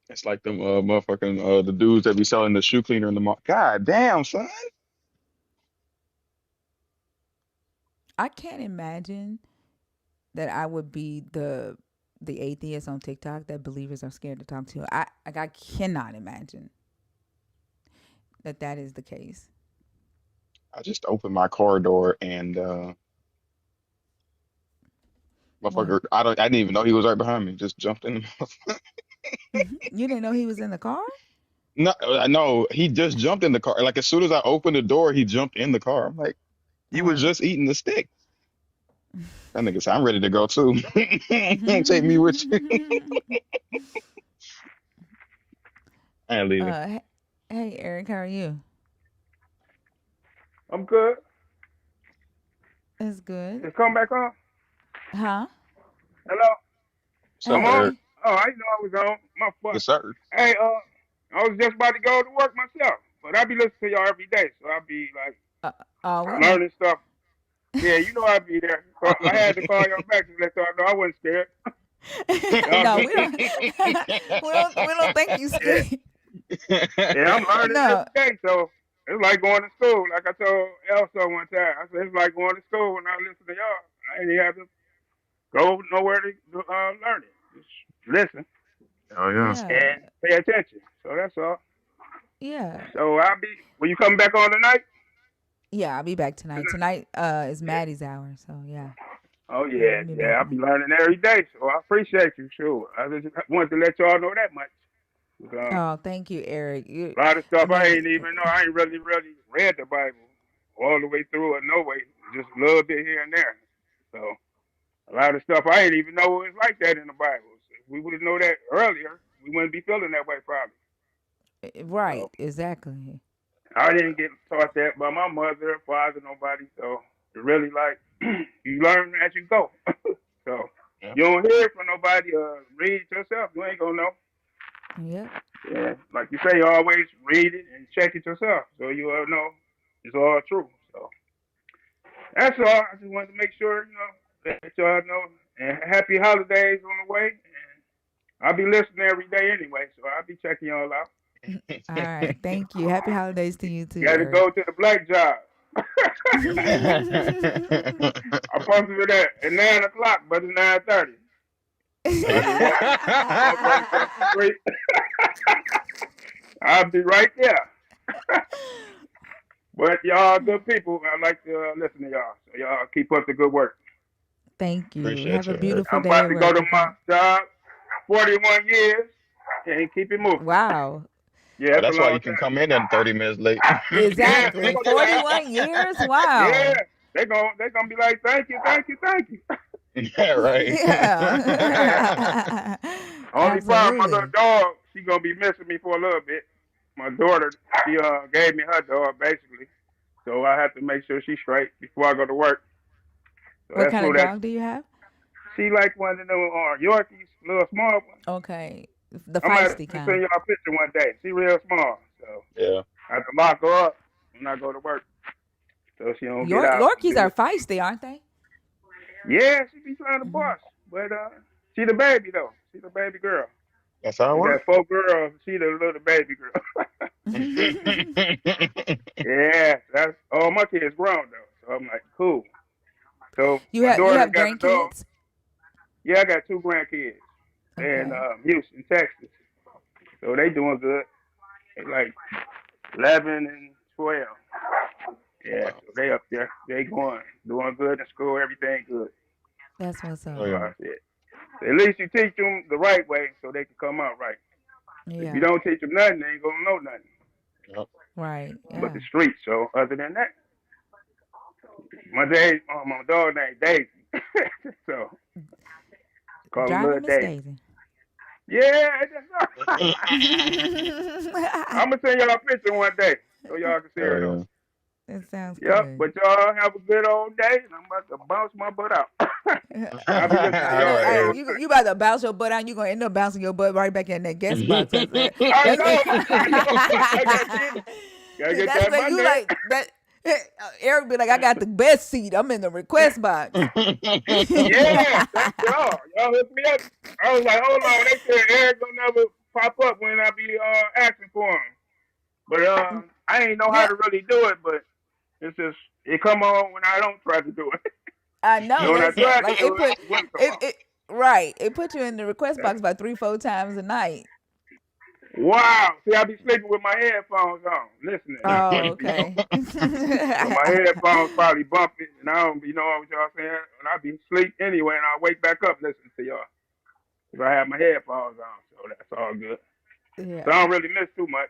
It's like them motherfucking the dudes that be selling the shoe cleaner in the mall. God damn, son. I can't imagine that I would be the atheist on TikTok that believers are scared to talk to. I cannot imagine that is the case. I just opened my car door and What? motherfucker, I didn't even know he was right behind me. Just jumped in the motherfucker. You didn't know he was in the car? No, I know he just jumped in the car. Like as soon as I opened the door, he jumped in the car. I'm like, you was Oh. just eating the stick. That nigga said, I'm ready to go too. Take me with you. I ain't leaving. uh, hey Eric, how are you? I'm good. That's good. Just come back on. Huh? Hello. What's up, I'm Eric? on. Hey. Oh, I didn't know I was on. My fault. Yes, sir. Hey, I was just about to go to work myself, but I be listening to y'all every day, so I be like We know. learning stuff. Yeah, you know I be there. So I had to call y'all back to let y'all know I wasn't scared. Y'all No, good we don't. people. we don't think you Yeah, scared. yeah, I'm learning No. every day, so it's like going to school. Like I told Elsa one time, I said it's like going to school when I listen to y'all. I ain't have to go nowhere to learn it. Just listen Oh yeah. Yeah. and pay attention. So that's all. Yeah. So I'll be. Will you come back on tonight? Yeah, I'll be back tonight. Tonight is Yeah. Maddie's hour, so yeah. Oh Yeah, yeah, I'll be yeah. back I'll be on. learning every day, so I appreciate you. Sure. I just wanted to let y'all know that much. Oh, thank you, Eric. A lot of I stuff I mean, ain't even know. I ain't really read the Bible all the way through or no way. Just a little bit here and there. So a lot of stuff I didn't even know it was like that in the Bible. So if we would know that earlier, we wouldn't be feeling that way probably. right, So exactly. I didn't get taught that by my mother, father, nobody. So it's really like you learn as you go. So Yeah. you don't hear it from nobody. Read it yourself. You ain't gonna know. Yep. Yeah, like you say, you always read it and check it yourself, so you all know it's all true. So that's all. I just wanted to make sure, let y'all know. And happy holidays on the way. And I'll be listening every day anyway, so I'll be checking y'all out. All right. Thank you. Happy holidays to you too, Got to Eric. go to the black job. I'm supposed to be there at 9 o'clock, but it's 9:30. So I just walk right across the street. I'll be right there. But y'all are good people. I like to listen to y'all. So y'all keep up the good work. Thank you. Appreciate Have a you. beautiful I'm day about at to go work. to my Okay. job. 41 years and keep it moving. Wow. Yeah, Oh, that's a that's why long you can time. come in at 30 minutes late. Yeah, they Exactly. gonna be like, 41 years. yeah, Wow. they gonna be like, thank you, thank you, thank you. Yeah, right. Yeah. Only problem, my little Absolutely. dog, she gonna be missing me for a little bit. My daughter, she gave me her dog basically, so I have to make sure she's straight before I go to work. So What that's kind who of that. dog do you have? She like one of them Yorkies, little small one. Okay. The I might have feisty to send kind. y'all a picture one day. She real small, so Yeah. I have to lock her up when I go to work so she don't get out and Yorkies do are it. feisty, aren't they? Yeah, she be trying to Hmm. boss, but she the baby though. She the baby girl. That's how it I got works. 4 girls. She the little baby girl. Yeah, that's all my kids grown though. So I'm like, cool. So my You daughter have got a dog. grandkids? Yeah, I got 2 grandkids in Okay. Houston, Texas. So they doing good. They like 11 and 12. Yeah, Wow. so they up there. They doing good in school. Everything good. That's what's Oh, up. So yeah. I said, at least you teach them the right way so they can come out right. If you Yeah. don't teach them nothing, they ain't gonna know nothing Yep. Right. but the Yeah. streets. So other than that, my dog named Daisy. So call him Driving Little Miss Daisy. Daisy. Yeah, I'm gonna send y'all a picture one day so y'all can see her though. Oh, It sounds Yep, good. but y'all have a good old day, and I'm about to bounce my butt out. I'll be listening to yeah. All y'all right. every Hey, other you day. about to bounce your butt out. You're gonna end up bouncing your butt right back in that guest box. That's it. I That's know, I know. I gotta get that's that where you money. like that. Eric be like, I got the best seat. I'm in the request box. Yeah, thank y'all. Y'all hooked me up. I was like, hold on. They said Eric don't never pop up when I be asking for him. But I ain't know how Yeah, to really do it. But it's just it come on when I don't try to do it. I know. And when I That's try to like do it, it wouldn't come on. it right. It put you in the request box about 3-4 times a night. Wow. See, I be sleeping with my headphones on, listening. I Oh, wouldn't be knowing. okay. So my headphones probably bumping, and I don't be knowing what y'all saying. And I be asleep anyway, and I wake back up listening to y'all. If I have my headphones on, so that's all good. So I Yeah. don't really miss too much.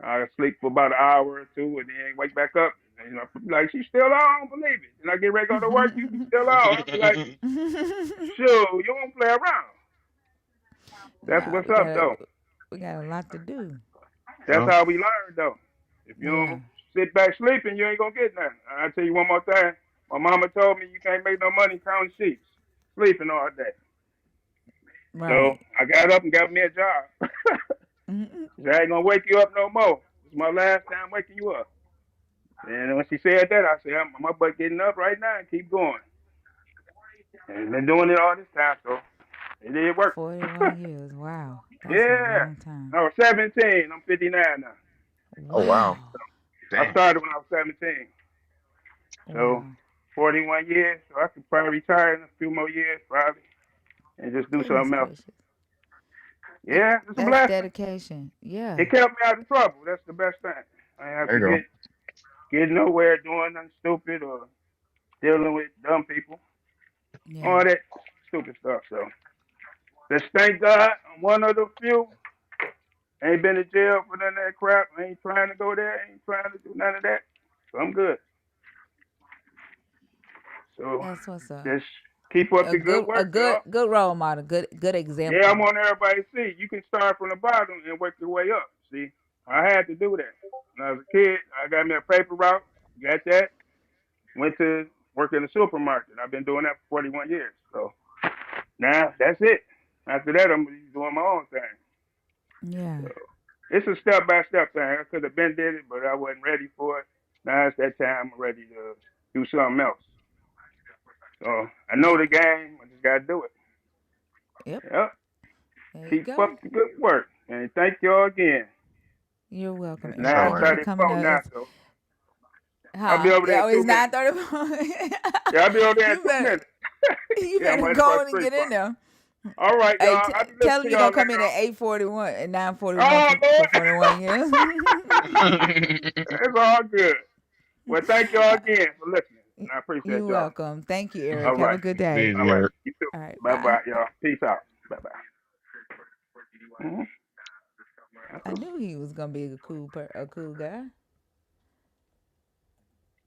I sleep for about an hour or two, and then wake back up. And, like she's still on. I don't believe it. And I get ready to go to work. You be still on. I be like, sure, you don't play around. That's No, what's up, though. we got a lot to do. That's how we learn, though. If you Yeah. don't sit back sleeping, you ain't gonna get nothing. I tell you one more thing. My mama told me you can't make no money counting sheep, sleeping all day. So Right. I got up and got me a job. Mm-mm. I ain't gonna wake you up no more. It's my last time waking you up. And when she said that, I said, I'm my butt getting up right now and keep going. And been doing it all this time, so it did work. 41 years. Wow. That's a Yeah. long time. I was 17. I'm 59 now. Oh, wow. Wow. I Damn. started when I was 17. So Wow. 41 years. So I could probably retire in a few more years, probably, and just do Goodness something else. gracious. Yeah, it's a That's blessing. dedication. Yeah. It kept me out of trouble. That's the best thing. I didn't have There to you get nowhere doing nothing stupid or dealing with dumb people. Yeah. All that stupid stuff. So just thank God I'm one of the few. Ain't been to jail for none of that crap. I ain't trying to go there. Ain't trying to do none of that. So I'm good. So That's what's up. just keep up the good work, y'all. Good role model. Good Yeah, I example. want everybody to see. You can start from the bottom and work your way up. See, I had to do that. When I was a kid, I got me a paper route. Got that. Went to work in the supermarket. I've been doing that for 41 years. So now that's it. After that, I'm doing my own thing. Yeah. So it's a step by step thing. I could have been did it, but I wasn't ready for it. Now it's that time. I'm ready to do something else. So I know the game. I just gotta do it. Yep. Yep. There you Keep go. up the good work. And thank y'all again. You're welcome, It's and It's all thank you right. for coming 9:34 to now, us. so I'll be Huh? over there Yeah, in oh, it's 2 minutes. 9:34. Yeah, I'll be over there in You two better minutes. you Yeah, I'm better right across go the on and street get in from there. you. All right, Hey, y'all. I'll be tell listening them to you're y'all gonna come later in on. at 8:41 and 9:41 Oh, for Lord. 41 years. It's all good. Well, thank y'all again for listening. I appreciate You're y'all. welcome. Thank you, All Eric. Have right. a good day. All right. Easier. You too. All right, Bye bye. bye, y'all. Peace out. Bye bye. I knew he was gonna be a cool guy.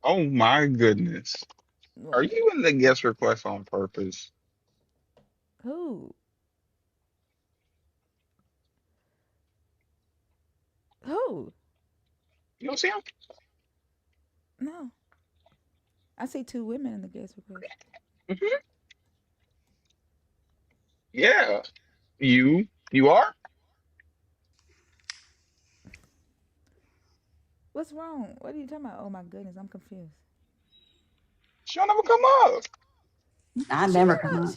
Oh my goodness. Are What? you in the guest request on purpose? Who? Who? You don't see him? No. I see two women in the guest request. Hmm. Yeah. You are? What's wrong? What are you talking about? Oh my goodness, I'm confused. She'll never come up. I She never been come up. up.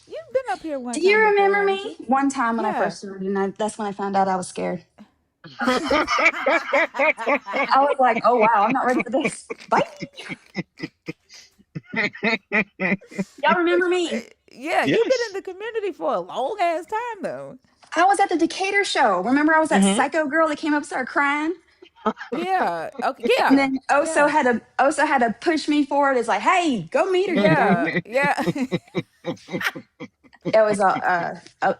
You've been up here one Do you time before, remember haven't me? you? One time when I Yeah. first started, and that's when I found out I was scared. I was like, oh wow, I'm not ready for this. Bye. Y'all remember me? Yeah, you've been in Yes. the community for a long ass time though. I was at the Decatur show. Remember, I was that Hmm. psycho girl that came up and started crying, Yeah. Okay. and Yeah. then Oso Yeah. had to push me forward. It's like, hey, go meet her, you know. Yeah. Yeah. It was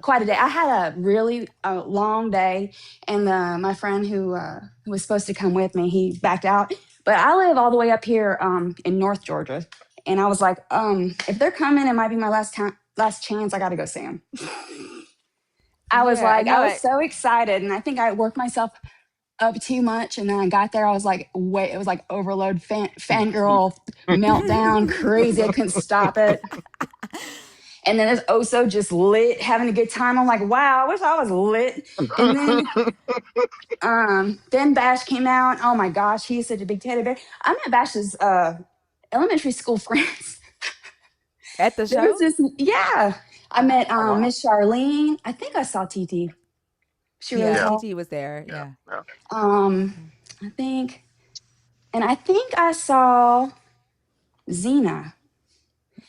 quite a day. I had a really long day, and my friend who was supposed to come with me, he backed out. But I live all the way up here in North Georgia, and I was like, if they're coming, it might be my last chance. I got to go see them. Yeah. I I know. was so excited, and I think I worked myself up too much, and then I got there. I was like, wait, it was like overload, fangirl meltdown, crazy. I couldn't stop it. And then there's Oso just lit, having a good time. I'm like, wow, I wish I was lit. And then Bash came out. Oh my gosh, he's such a big teddy bear. I met Bash's elementary school friends. At the There was show? this, yeah. I met Oh wow. Miss Charlene. I think I saw TT. She really Yeah, Yeah. tall. TT was there. Yeah. Yeah. Yeah. Um, I think, and I think I saw Xena.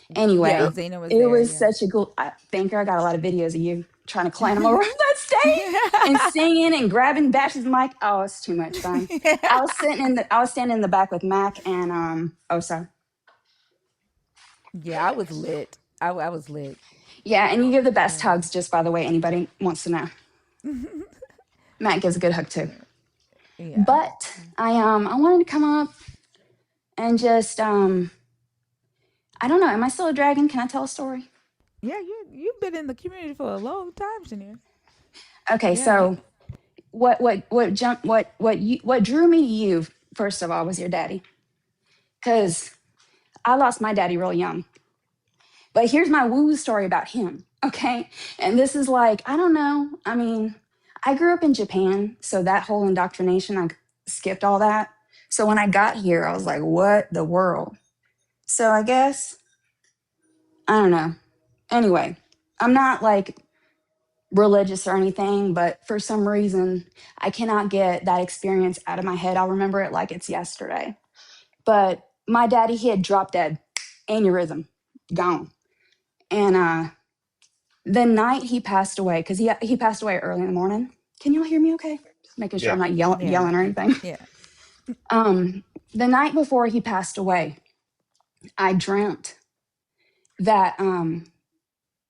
Yeah, Yeah. Anyway, Zena was it there. was Yeah. such a cool. I think I got a lot of videos of you trying to climb around that stage and singing and grabbing Bash's mic. Oh, it's too much fun. I was standing in the back with Mac and Osa. Yeah, I was lit. I was lit. Yeah, and you give the I best was. hugs. Just by the way, anybody wants to know, Mac gives a good hug too. Yeah. But I wanted to come up and just I don't know. Am I still a dragon? Can I tell a story? Yeah, you've been in the community for a long time, Shania. Okay, Yeah, you so what drew me to you first of all was your daddy, because I lost my daddy real young. But here's my woo story about him. Okay. And this is like, I don't know. I mean, I grew up in Japan. So that whole indoctrination, I skipped all that. So when I got here, I was like, what the world? So I guess, I don't know. Anyway, I'm not like religious or anything, but for some reason, I cannot get that experience out of my head. I'll remember it like it's yesterday. But my daddy, he had dropped dead, aneurysm, gone. And the night he passed away, because he passed away early in the morning. Can y'all hear me okay? Just making sure Yeah. I'm not yeah. yelling or anything. Yeah. The night before he passed away, I dreamt that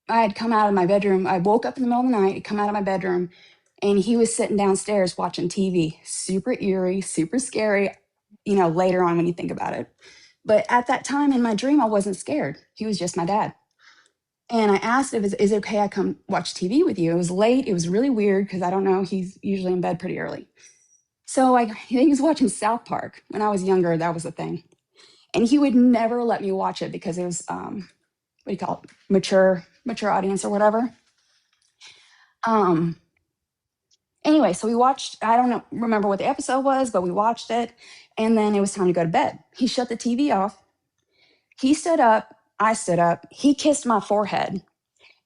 I had come out of my bedroom. I woke up in the middle of the night, come out of my bedroom, and he was sitting downstairs watching TV. Super eerie, super scary, later on when you think about it. But at that time in my dream, I wasn't scared. He was just my dad. And I asked if is it okay I come watch TV with you. It was late. It was really weird because I don't know. He's usually in bed pretty early. So he was watching South Park. When I was younger, that was a thing. And he would never let me watch it because it was what do you call it? Mature audience or whatever. Um anyway, so we watched, I don't know remember what the episode was, but we watched it, and then it was time to go to bed. He shut the TV off. He stood up, I stood up, he kissed my forehead,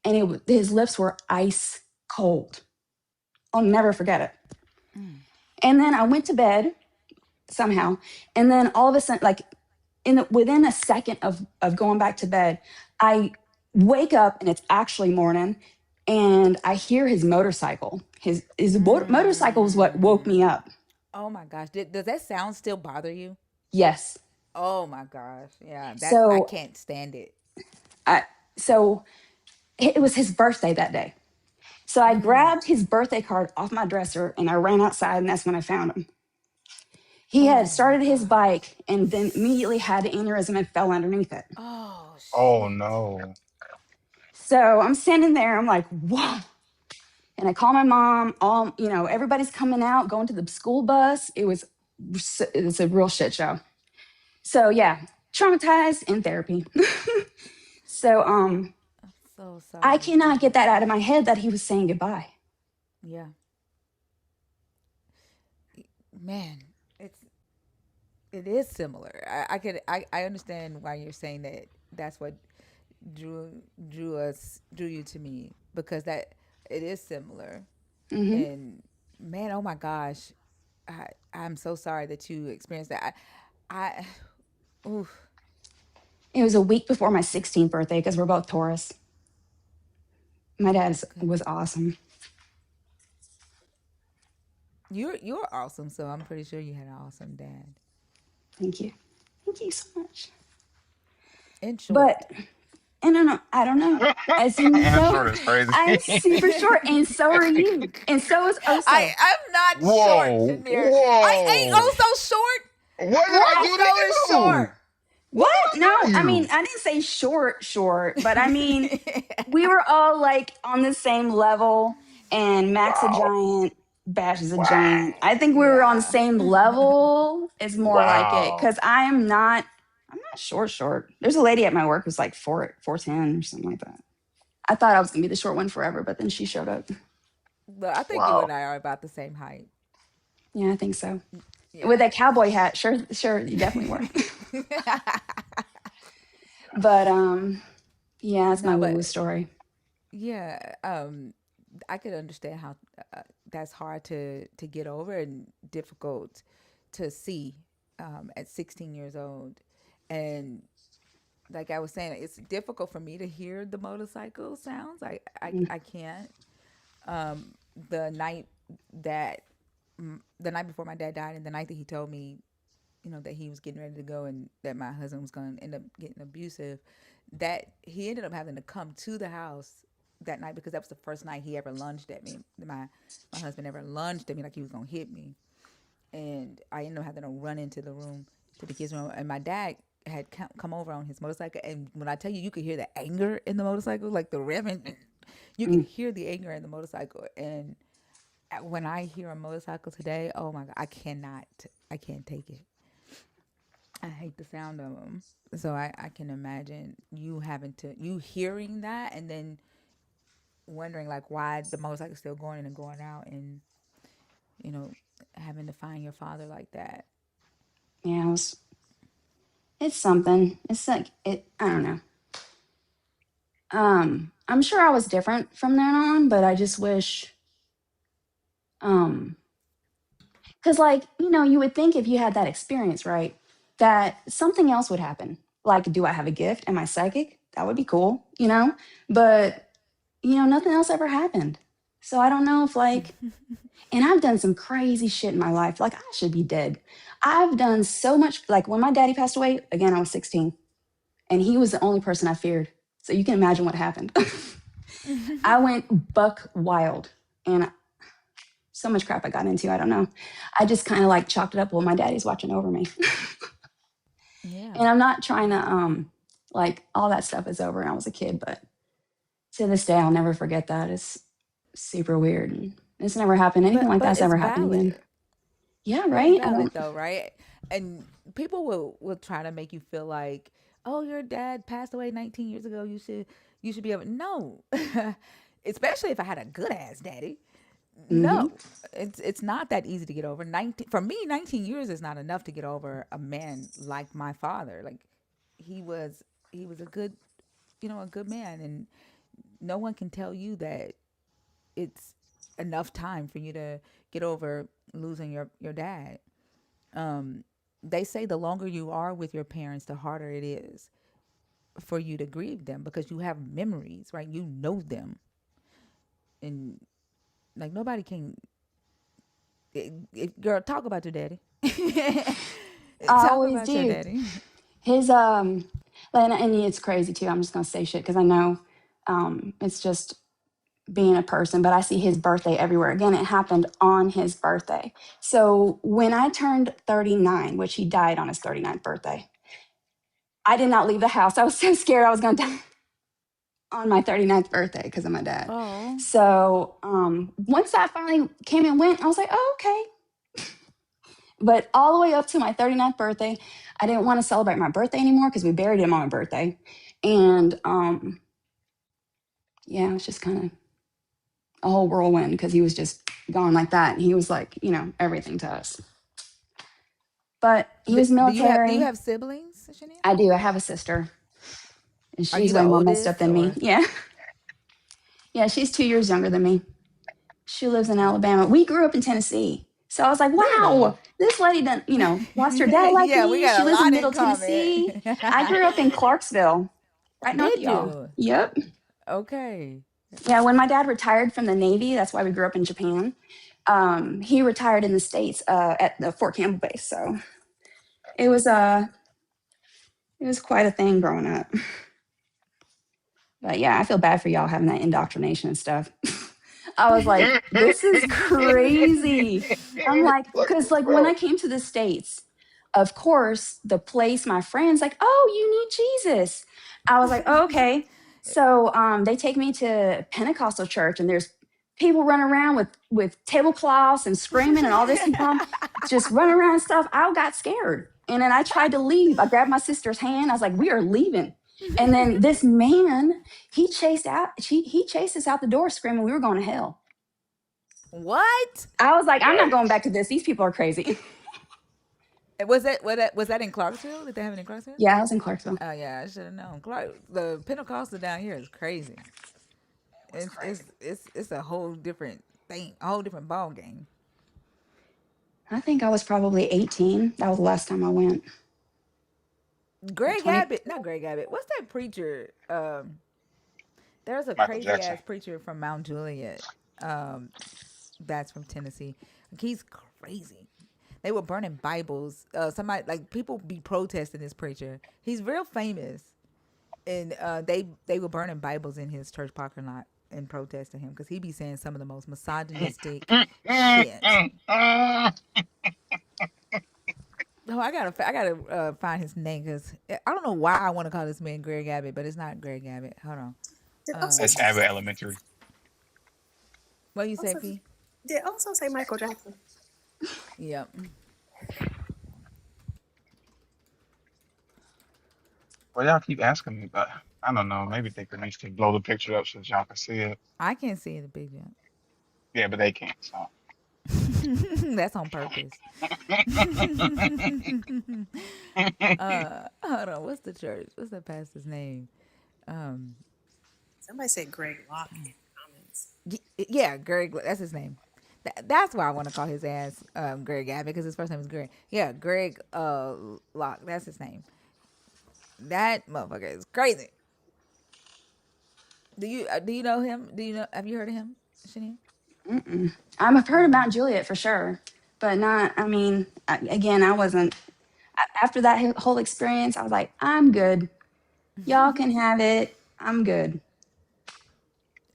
and his lips were ice cold. I'll never forget it. And then I went to bed somehow, and then all of a sudden, like within a second of going back to bed, I wake up and it's actually morning, and I hear his motorcycle. His motorcycle is what woke me up. Oh my gosh. Does that sound still bother you? Yes. Oh my gosh. Yeah, that I So can't stand it. I so it was his birthday that day. So I Mm. grabbed his birthday card off my dresser and I ran outside, and that's when I found him. He had Oh my started his gosh. bike and then immediately had an aneurysm and fell underneath it. Oh Oh shit. no. So I'm standing there, I'm like, whoa. And I call my mom, all, everybody's coming out, going to the school bus. It was a real shit show. So yeah, traumatized in therapy. So So I sorry to hear cannot get about that out of that. my head that he was saying goodbye. Yeah. Man, it is similar. I understand why you're saying that. That's what drew you to me, because that it is similar. Hmm. And man, oh my gosh, I'm so sorry that you experienced that. I oof. It was a week before my 16th birthday because we're both Taurus. My dad was Goodness. awesome. You're awesome, so I'm pretty sure you had an awesome dad. Thank you. Thank you so much. In short. But and I don't know. As you And know, short is crazy. I'm super short, and so are you, and so is Oso. I'm not short, Whoa. Jameer. I ain't Whoa. oh so short. What did I What? do to Also is short. you? What What? did No, I do to I mean, you? I didn't say short, short, but I mean, we were all like on the same level, and Mac's a Wow. giant, Bash is a giant. Wow. I think we were on the Yeah. same level, is more like it, Wow. because I'm not short, short. There's a lady at my work who's like 4'10" or something like that. I thought I was gonna be the short one forever, but then she showed up. But I think you Wow. and I are about the same height. Yeah, I think so. With Yeah. that cowboy hat, sure, sure, you definitely were. But yeah, that's my No, woo woo but story. yeah, I could understand how that's hard to get over and difficult to see at 16 years old. And like I was saying, it's difficult for me to hear the motorcycle sounds. Mm, I can't. The night that the night before my dad died, and the night that he told me, that he was getting ready to go and that my husband was going to end up getting abusive, that he ended up having to come to the house that night because that was the first night he ever lunged at me. My husband ever lunged at me like he was going to hit me. And I ended up having to run into the room, to the kids' room. And my dad had come over on his motorcycle. And when I tell you, you could hear the anger in the motorcycle, like the revving, you could mm. hear the anger in the motorcycle. And when I hear a motorcycle today, oh my God, I can't take it. I hate the sound of them. So I can imagine you hearing that and then wondering like why the motorcycle's still going in and going out, and you know having to find your father like that. Yeah, it's something. It's like I don't know. I'm sure I was different from then on, but I just wish, um, because like you would think if you had that experience, right, that something else would happen. Like, do I have a gift? Am I psychic? That would be cool. But nothing else ever happened. So I don't know if like, and I've done some crazy shit in my life. Like I should be dead. I've done so much. Like when my daddy passed away, again, I was 16, and he was the only person I feared. So you can imagine what happened. I went buck wild, and so much crap I got into. I don't know. I just kind of like chalked it up. Well, my daddy's watching over me, Yeah, and I'm not trying to like all that stuff is over. And I was a kid, but to this day, I'll never forget that. It's super weird. And it's never happened. Anything like but that's it's never happened again. valid. Yeah, But it's right. I valid don't. though, right? And people will try to make you feel like, oh, your dad passed away 19 years ago. You should be able. No, especially if I had a good ass daddy. Hmm. No, it's not that easy to get over. 19 for me, 19 years is not enough to get over a man like my father. Like he was he was a good man, and no one can tell you that it's enough time for you to get over losing your dad. They say the longer you are with your parents, the harder it is for you to grieve them because you have memories, right? You know them, and like nobody can. Girl, talk about your daddy. I Talk always about your do. daddy. His and it's crazy too. I'm just gonna say shit because I know it's just being a person, but I see his birthday everywhere. Again, it happened on his birthday. So when I turned 39, which he died on his 39th birthday, I did not leave the house. I was so scared I was gonna die on my 39th birthday because of my dad. Oh. So once that finally came and went, I was like, oh, okay. But all the way up to my 39th birthday, I didn't want to celebrate my birthday anymore because we buried him on my birthday. And yeah, it was just kind of a whole whirlwind because he was just gone like that. And he was like, everything to us. But he was Do you military. have siblings, Shania? I do. I have a sister. And Are you she's the way more messed up oldest than me. or? Yeah. Yeah, she's 2 years younger than me. She lives in Alabama. We grew up in Tennessee. So I was like, Really? wow, this lady done, lost her dad like Yeah, we me. She got a lives in lot in Middle common. Tennessee. I grew up in Clarksville, right north of Did y'all. you? Yep. Okay. Yeah, when my dad retired from the Navy, that's why we grew up in Japan. He retired in the States at the Fort Campbell base. So it was quite a thing growing up. But yeah, I feel bad for y'all having that indoctrination and stuff. I was like, this is crazy. I'm like, because like when I came to the States, of course, the place my friends like, oh, you need Jesus. I was like, oh, okay. So they take me to Pentecostal church, and there's people running around with tablecloths and screaming and all this and just running around and stuff. I got scared. And then I tried to leave. I grabbed my sister's hand. I was like, we are leaving. And then this man, he chased us out the door screaming we were going to hell. What? I was like, I'm not going back to this. These people are crazy. Was that in Clarksville? Did they have it in Clarksville? Yeah, I was in Clarksville. Oh yeah, I should have known. The Pentecostal down here is crazy. It's a whole different thing, a whole different ball game. I think I was probably 18. That was the last time I went. Like Greg 20. Abbott, not Greg Abbott. What's that preacher? There's a Michael crazy Jackson. ass preacher from Mount Juliet. That's from Tennessee. Like, he's crazy. They were burning Bibles. Somebody like people be protesting this preacher. He's real famous, and they were burning Bibles in his church parking lot and protesting him because he be saying some of the most misogynistic shit. No, I gotta find his name because I don't know why I want to call this man Greg Abbott, but it's not Greg Abbott. Hold on. Did also That's Abbott Elementary. What you say, also P? did also say Michael Jackson. Yep. Well, y'all keep asking me, but I don't know. Maybe they could need to blow the picture up so y'all can see it. I can't see the big jump. Yeah, but they can't. So. That's on purpose. Hold on. What's the church? What's the pastor's name? Somebody said Greg Locke in comments. Yeah, Greg. That's his name. That's why I want to call his ass Greg Abbott because his first name is Greg. Yeah, Greg Locke. That's his name. That motherfucker is crazy. Do you know him? Have you heard of him, Shania? I've heard about Juliet for sure, but not. I mean, again, I wasn't. After that whole experience, I was like, I'm good. Y'all can have it. I'm good.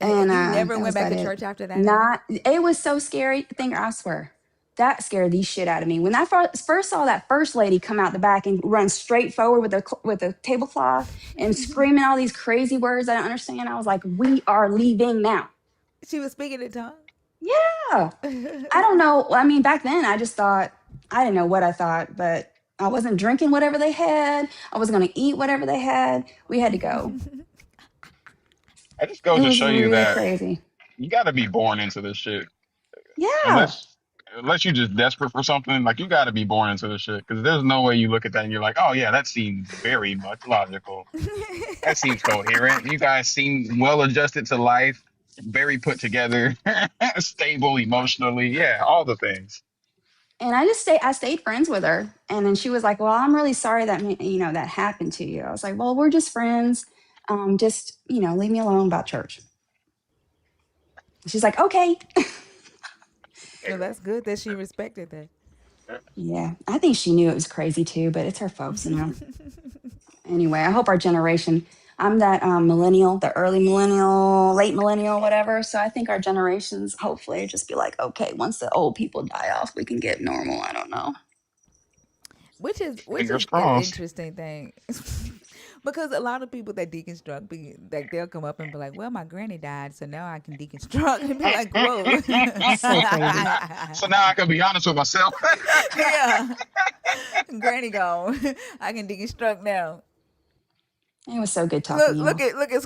And And you never that went was back about to it. church after that at all? Not. It was so scary. Thing, I swear. That scared the shit out of me. When I first saw that first lady come out the back and run straight forward with a tablecloth and screaming all these crazy words I don't understand, I was like, we are leaving now. She was speaking in tongues? Yeah. I don't know. I mean, back then I just thought, I didn't know what I thought, but I wasn't drinking whatever they had. I was going to eat whatever they had. We had to go. I just goes It to was show you really that crazy. you got to be born into this shit. Yeah. Unless you're just desperate for something, like you got to be born into this shit. Because there's no way you look at that and you're like, oh yeah, that seems very much logical. That seems coherent. You guys seem well adjusted to life, very put together, stable emotionally. Yeah, all the things. And I stayed friends with her. And then she was like, well, I'm really sorry that, that happened to you. I was like, well, we're just friends. Just, leave me alone about church. She's like, okay. No, that's good that she respected that. Yeah, I think she knew it was crazy too, but it's her folks, you know. Anyway, I hope our generation. I'm that millennial, the early millennial, late millennial, whatever. So I think our generations hopefully just be like, okay, once the old people die off, we can get normal. I don't know. Which Fingers is an crossed. interesting thing. Because a lot of people that deconstruct be like they'll come up and be like, well, my granny died, so now I can deconstruct and be like, whoa. So crazy. So now I can be honest with myself. Yeah. Granny gone. I can deconstruct now. It was so good talking to y'all. Look at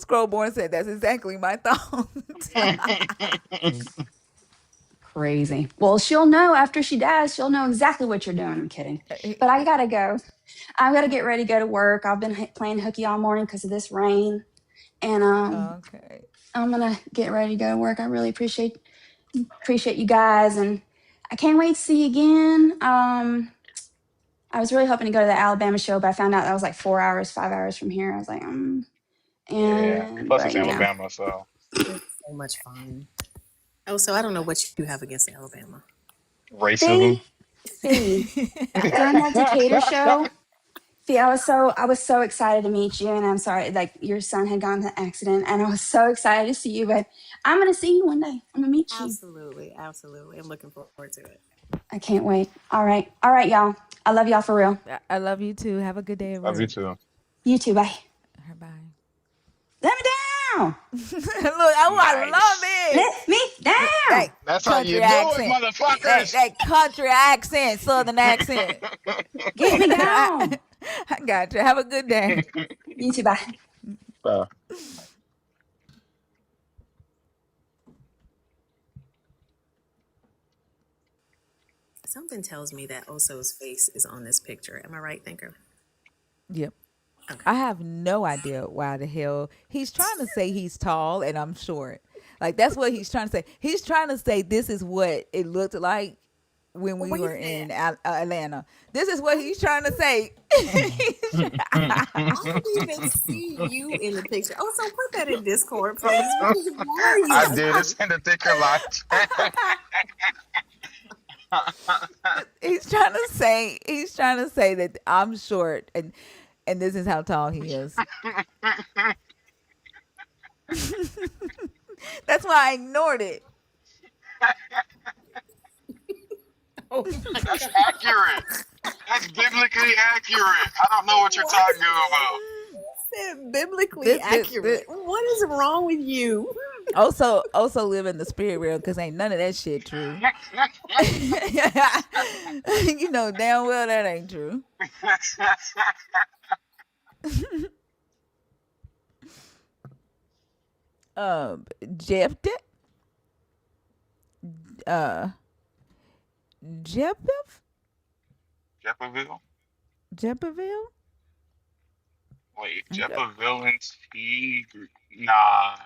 Scrollborn said that's exactly my thought. Crazy. Well, she'll know after she dies, she'll know exactly what you're doing. I'm kidding. But I gotta go. I gotta get ready to go to work. I've been playing hooky all morning because of this rain. And Okay. I'm gonna get ready to go to work. I really appreciate you guys, and I can't wait to see you again. I was really hoping to go to the Alabama show, but I found out that was like 4 hours, 5 hours from here. I was like, Yeah. and Plus it's but you know, Alabama, so It's so much fun. Oh, so I don't know what you have against Alabama. racism. Fee, Fee, during that Decatur show, Fee, I was so excited to meet you, and I'm sorry, like your son had gone to an accident, and I was so excited to see you. But I'm gonna see you one day. I'm gonna meet you. Absolutely, absolutely. I'm looking forward to it. I can't wait. All right, y'all. I love y'all for real. I love you too. Have a good day at Love you work. too. You too. Bye. Bye. Let me down. Look, oh, I Nice. love it. Let me down. That That's how you country do it, accent. motherfuckers. That country accent, southern accent. Get me gone. I got you. Have a good day. You too. Bye. Uh, Something tells me that Oso's face is on this picture. Am I right, Thinker? Yep. Okay. I have no idea why the hell he's trying to say he's tall and I'm short. Like that's what he's trying to say. He's trying to say this is what it looked like when Well, we wait a were in minute. Atlanta. This is what he's trying to say. I didn't even see you in the picture. Oh, so put that in Discord, please. Because why are you I so did. It's in the thicker light. He's trying to say that I'm short and this is how tall he is. That's why I ignored it. Oh my That's God. accurate. That's biblically accurate. I don't know what you're What? talking about. Said biblically This accurate. What is wrong with you? also live in the spirit realm because ain't none of that shit true. You know damn well that ain't true. Jeff, uh, Jeff, Jefferville? Jefferville. Wait, Okay. Jefferville and T? Nah,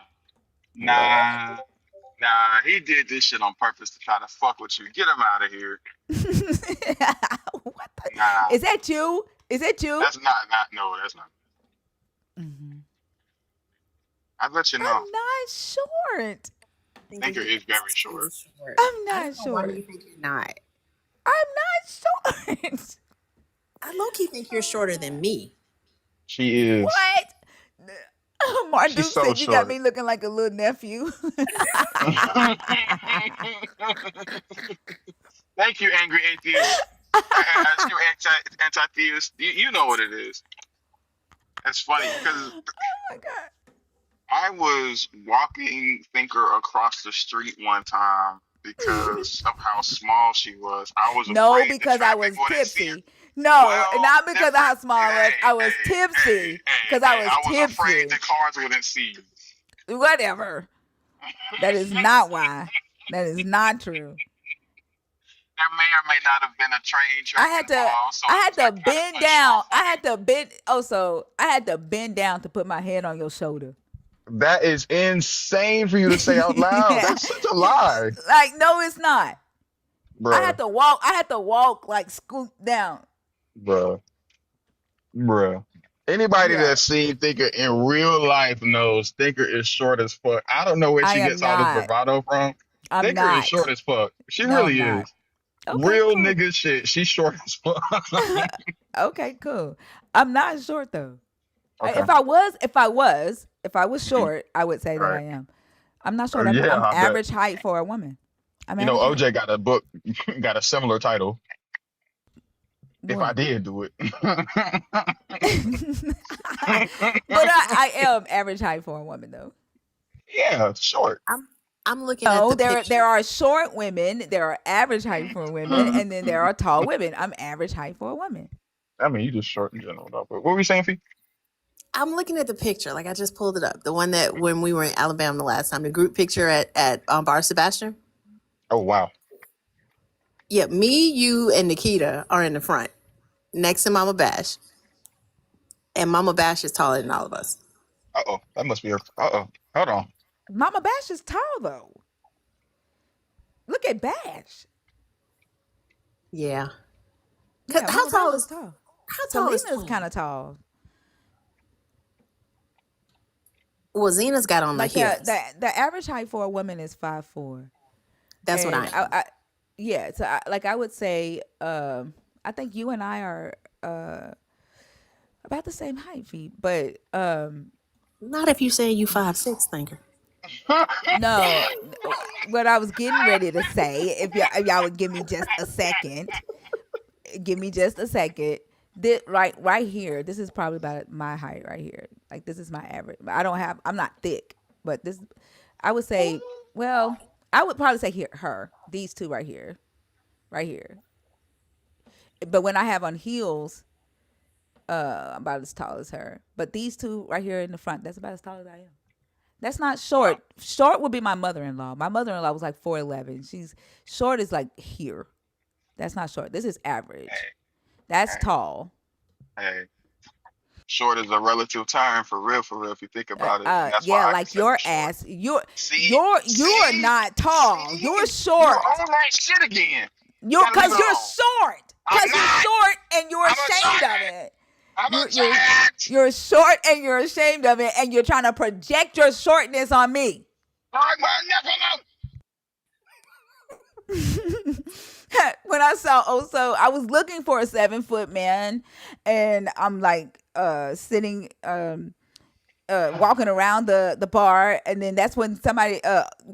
What? nah, nah. He did this shit on purpose to try to fuck with you. Get him out of here. What the? Nah, Is that you? Is that you? that's not. No, that's not. Mm-hmm. I let you know. I'm not short. Thinker is very short. Is short. I'm I don't not know why short. you think you're not. I'm not short. I low key think you're shorter than me. She is. What? She's Marduk so said you got short. me looking like a little nephew. Thank you, angry atheist. You anti-theist. You know what it is. It's funny because Oh my god. I was walking Thinker across the street one time because of how small she was. I was No, afraid the because I traffic was wouldn't see her. tipsy. No, Well, not because of how different. small I was. Hey, I was hey, hey, tipsy. hey, Because I hey. was I was afraid tipsy. the cars wouldn't see you. Whatever. That is not why. That is not true. There may or may not have been a train I track had to involved, so I it had was to like kind of bend a short down. I had fight. to bend also I had to bend down to put my head on your shoulder. That is insane for you to say out loud. That's such a lie, Like, no, it's not. bruh, I had to walk like scoot down. bruh, bruh. Anybody Bruh. that's seen Thinker in real life knows Thinker is short as fuck. I don't know where I she am gets all this not. bravado from. I'm Thinker is not. short as fuck. She No, I'm really not. is. Okay, Real cool. nigga shit. She's short as fuck. Okay, cool. I'm not short though. Okay. If I was Hmm. short, I would say All that right. I am. I'm not Oh short. yeah, I'm I bet. average height for a woman. I'm You know, average height. OJ got a book, got a similar title. If I What? did do it. But I am average height for a woman though. Yeah, short. I'm looking at No, the there picture. are short women, there are average height for women, and then there are tall women. I'm average height for a woman. I mean, you just short in general, though. But what were we saying, Fee? I'm looking at the picture. Like I just pulled it up. The one that when we were in Alabama the last time, the group picture at Bar Sebastian. Oh wow. Yeah, me, you, and Nikita are in the front next to Mama Bash, and Mama Bash is taller than all of us. Uh-oh. That must be her. Uh-oh. Hold on. Mama Bash is tall though. Look at Bash. Yeah. Yeah, How Mama Bash tall is is tall. how tall is Selena's kind tall? of tall. Well, Zena's got on the Like heels. the average height for a woman is 5'4", That's what I and am. yeah. So like I would say, I think you and I are about the same height, feet, but Not if you say you 5'6", thinker. no. What I was getting ready to say, if y'all would give me just a second, give me just a second. This right here, this is probably about my height right here. Like this is my average. I'm not thick, but this, I would say, well, I would probably say here, these two right here, right here. But when I have on heels, I'm about as tall as her. But these two right here in the front, that's about as tall as I am. That's not Wow. short. Short would be my mother-in-law. My mother-in-law was like 4'11". She's short is like here. That's not short. This is average. Hey, That's hey, tall. hey. Short is a relative term for real, if you think about it. And that's why Yeah, I like consider your short. ass. You're See? you're you're See? not tall. You're See? You're short. on that shit again. You You're gotta leave cause it you're alone. short. I'm Cause you're not. short and you're I'm a ashamed of giant. it. I'm a You're giant. you're short and you're ashamed of it, and you're trying to project your shortness on me. Dogma, never. When I saw Oso, I was looking for a 7 foot man, and I'm like sitting walking around the bar, and then that's when somebody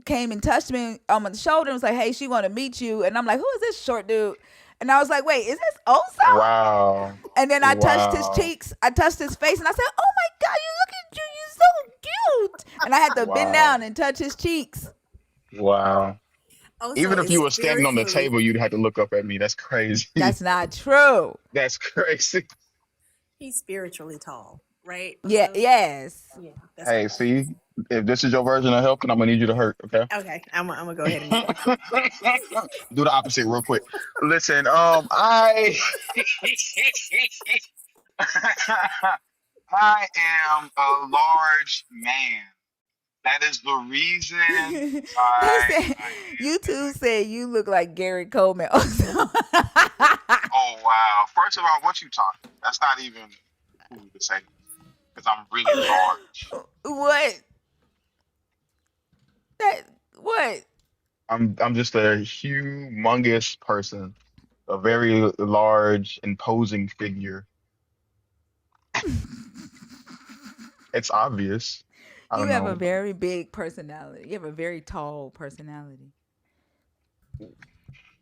came and touched me on my shoulder and was like, "Hey, she want to meet you," and I'm like, "Who is this short dude?" And I was like, "Wait, is this Oso?" Wow. And then I touched his Wow. cheeks, I touched his face, and I said, "Oh my God, you look at you, you so cute." And I had to bend Wow. down and touch his cheeks. Wow. Also, Even if is you were standing on the spiritually table, you'd have to look up at me. That's crazy. That's not true. That's crazy. he's spiritually tall, right? Yeah. Also, Yes. yeah, that's what Hey, I got. see, if this is your version of helping, I'm gonna need you to hurt, okay? Okay, I'm gonna go ahead and accept it. Do the opposite real quick. Listen, I am a large man. That is the reason He why said, I am YouTube said you look like Gary Coleman. Also. oh wow. First of all, what you talking? That's not even cool to say because I'm really large. What? That what? I'm just a humongous person, a very large, imposing figure. It's obvious. I You don't have a know. very big personality. You have a very tall personality.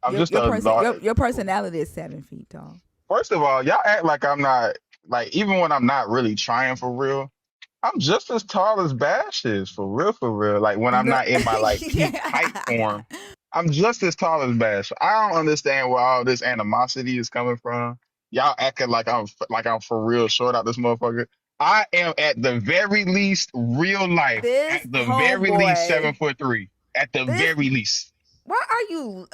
I'm just a large. Your personality is 7 feet tall. First of all, y'all act like I'm not like even when I'm not really trying for real. I'm just as tall as Bash is for real, for real. Like when I'm No. not in my like peak height form, I'm just as tall as Bash. I don't understand where all this animosity is coming from. Y'all acting like I'm for real short out this motherfucker. I am at the very least real life at This the very least seven homeboy. foot three at the This. very least. Why are you,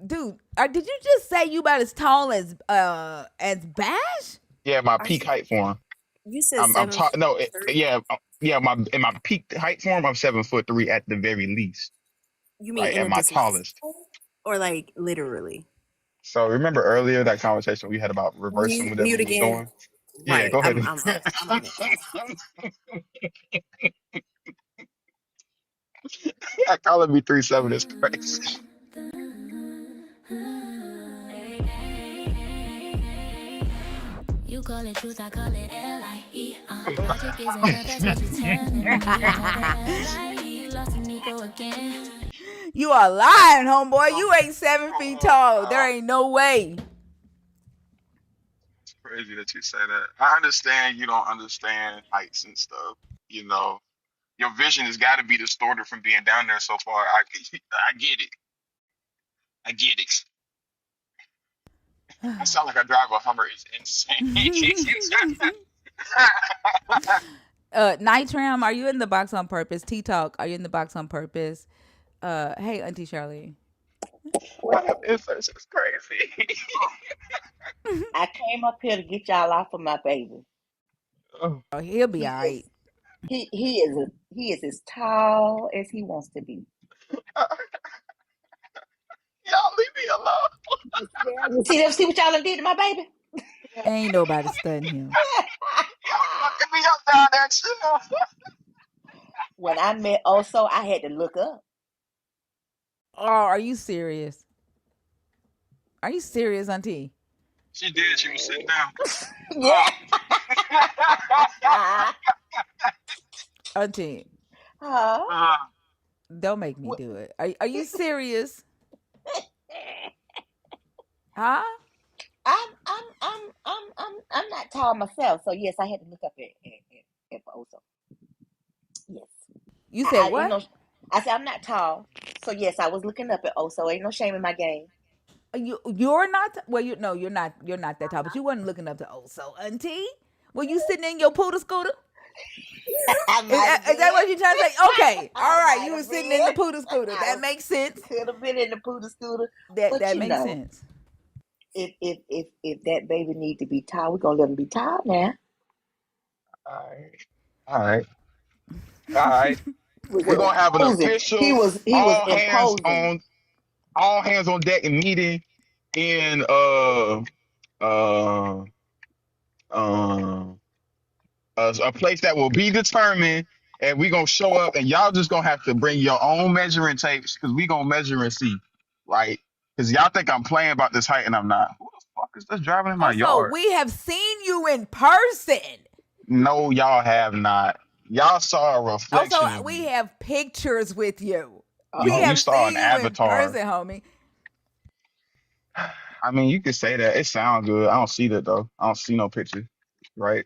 dude? Did you just say you about as tall as Bash? Yeah, my Are peak you? height form. You said I'm seven tall. foot No, three. yeah, yeah. My in my peak height form, I'm 7'3" at the very least. You mean Like at my interdistinence, tallest. or like literally? So remember earlier that conversation we had about reversing Mute, whatever mute we was again. doing? Yeah, Right. go ahead. I'm on it. Calling me 3'7" is crazy. You call it truth, I call it L-I-E. Logic is enough, that's what you're telling me. Another L-I-E, lost an ego again. You are lying, homeboy. You ain't 7 feet tall. There ain't no way. It's crazy that you say that. I understand you don't understand heights and stuff. You know, your vision has got to be distorted from being down there so far. I get it. I get it. I sound like I drive a Hummer. It's insane. Nitram, are you in the box on purpose? T-Talk, are you in the box on purpose? Hey, Auntie Charlie. It's crazy. I came up here to get y'all off of my baby. Oh, Oh, he'll be He all is right. he is as tall as he wants to be. y'all leave me alone. You see what y'all done did to my baby? Ain't nobody studying him. Y'all fucking me up down there too. When I met Oso, I had to look up. Oh, are you serious? Are you serious, Auntie? She did. She was sitting down. Yeah. Auntie, Huh? don't make me do it. Are you serious? Huh? I'm not tall myself, so yes, I had to look up at Oso. Yes. You said You what? know, I said I'm not tall, so yes, I was looking up at Oso. Ain't no shame in my game. You're not. Well, you're not. You're not that tall, but you wasn't looking up to Oso, Auntie. Were you sitting in your poodle scooter? I Is might that, have is that been. what you're trying to say? Okay, all I right. might You were have sitting in the been. poodle scooter. I That makes sense. could have been in the poodle scooter, That but that makes sense. if that baby need to be tall, we're gonna let him be tall now. All right. All right. All right. He was We're gonna have an imposing. He official was imposing. all hands on deck meeting in uh uh a place that will be determined, and we gonna show up, and y'all just gonna have to bring your own measuring tapes because we gonna measure and see, right? Because y'all think I'm playing about this height and I'm not. Who the fuck is this driving in my Also, yard? we have seen you in person. No, y'all have not. Y'all saw a Also, reflection of we me. have pictures with you. We You Oh, have saw an seen you in avatar. person, homie. I mean, you could say that. It sounds good. I don't see that though. I don't see no picture, right?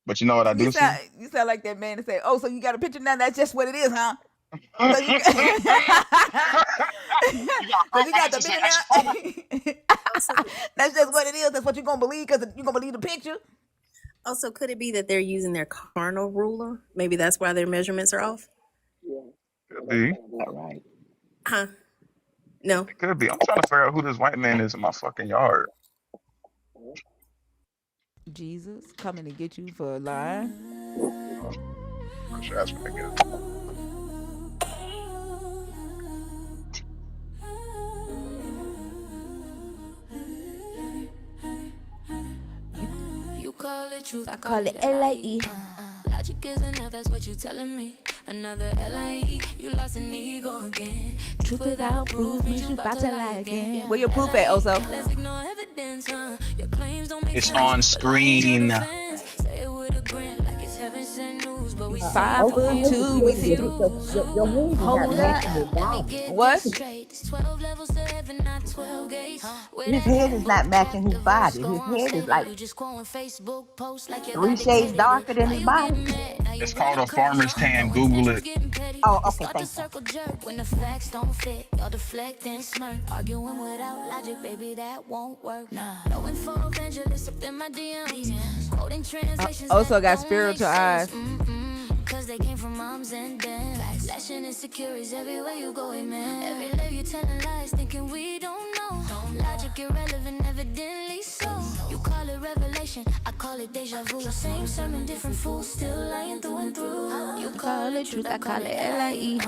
But you know what I You do see? sound you sound like that man to say, "Oh, so you got a picture now? That's just what it is, huh? You So you got, got so you got the profiles and picture extra. now? Also, That's just what it is. That's what you're gonna believe because you're gonna believe the picture. also, could it be that they're using their carnal ruler? Maybe that's why their measurements are off. yeah. Could That be. sounds about right. Huh? No. It could be. I'm trying to figure out who this white man is in my fucking yard. Jesus coming to get you for a lie. I'm sure that's what I get. You call it truth, I Call call it it L-I-E. L-I-E. Logic is enough, that's what you telling me. Another L-I-E, you lost an ego again. Truth without proof means you about to lie again. Where your proof at, L-I-E, Oso? let's ignore evidence, huh? Your claims don't make It's sense, on but lying your screen. defense. Say it with a grin, like it's heaven sent news, but we see Five through foot Also, you. Mr. two. We Taylor, see through. your head is not Hold up. matching his Let me body. get What? this straight. There's 12 levels to heaven, not 12 gates. Where His that head is at? not Book, matching his chapter, verse, body. go His on, head is state it. like You just quoting Facebook posts like your 3 God shades dictated it. darker than Why his you body. getting mad? Now you It's called wanna a crash, farmer's huh? tan. Knowing that Google you it. getting petty. Oh, You okay, start to thank you. circle jerk when the facts don't fit. Y'all deflect and smirk. Arguing without logic, baby, that won't work. Nah. No info evangelists up in my DMs. Quoting translations Also that got don't make spiritual sense. eyes. Cause they came from moms and dads. Flashing insecurities everywhere you go, amen. Every life you telling lies, thinking we don't know. Logic irrelevant, evidently so. You call it revelation, I call it deja vu. Same sermon, different fools, still lying through and through. You call it truth, I call it L-I-E.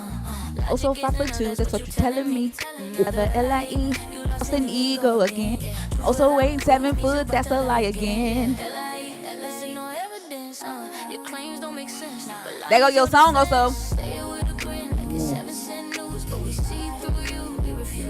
Also 5 foot 2. That's what you're telling me. Another L-I-E. Lost an ego again. Also ain't 7 foot. That's a lie again. Your claims don't make sense. There go your song, also. Stay with a grin like it's Yeah. heaven sent news, but we see through you. We refuse.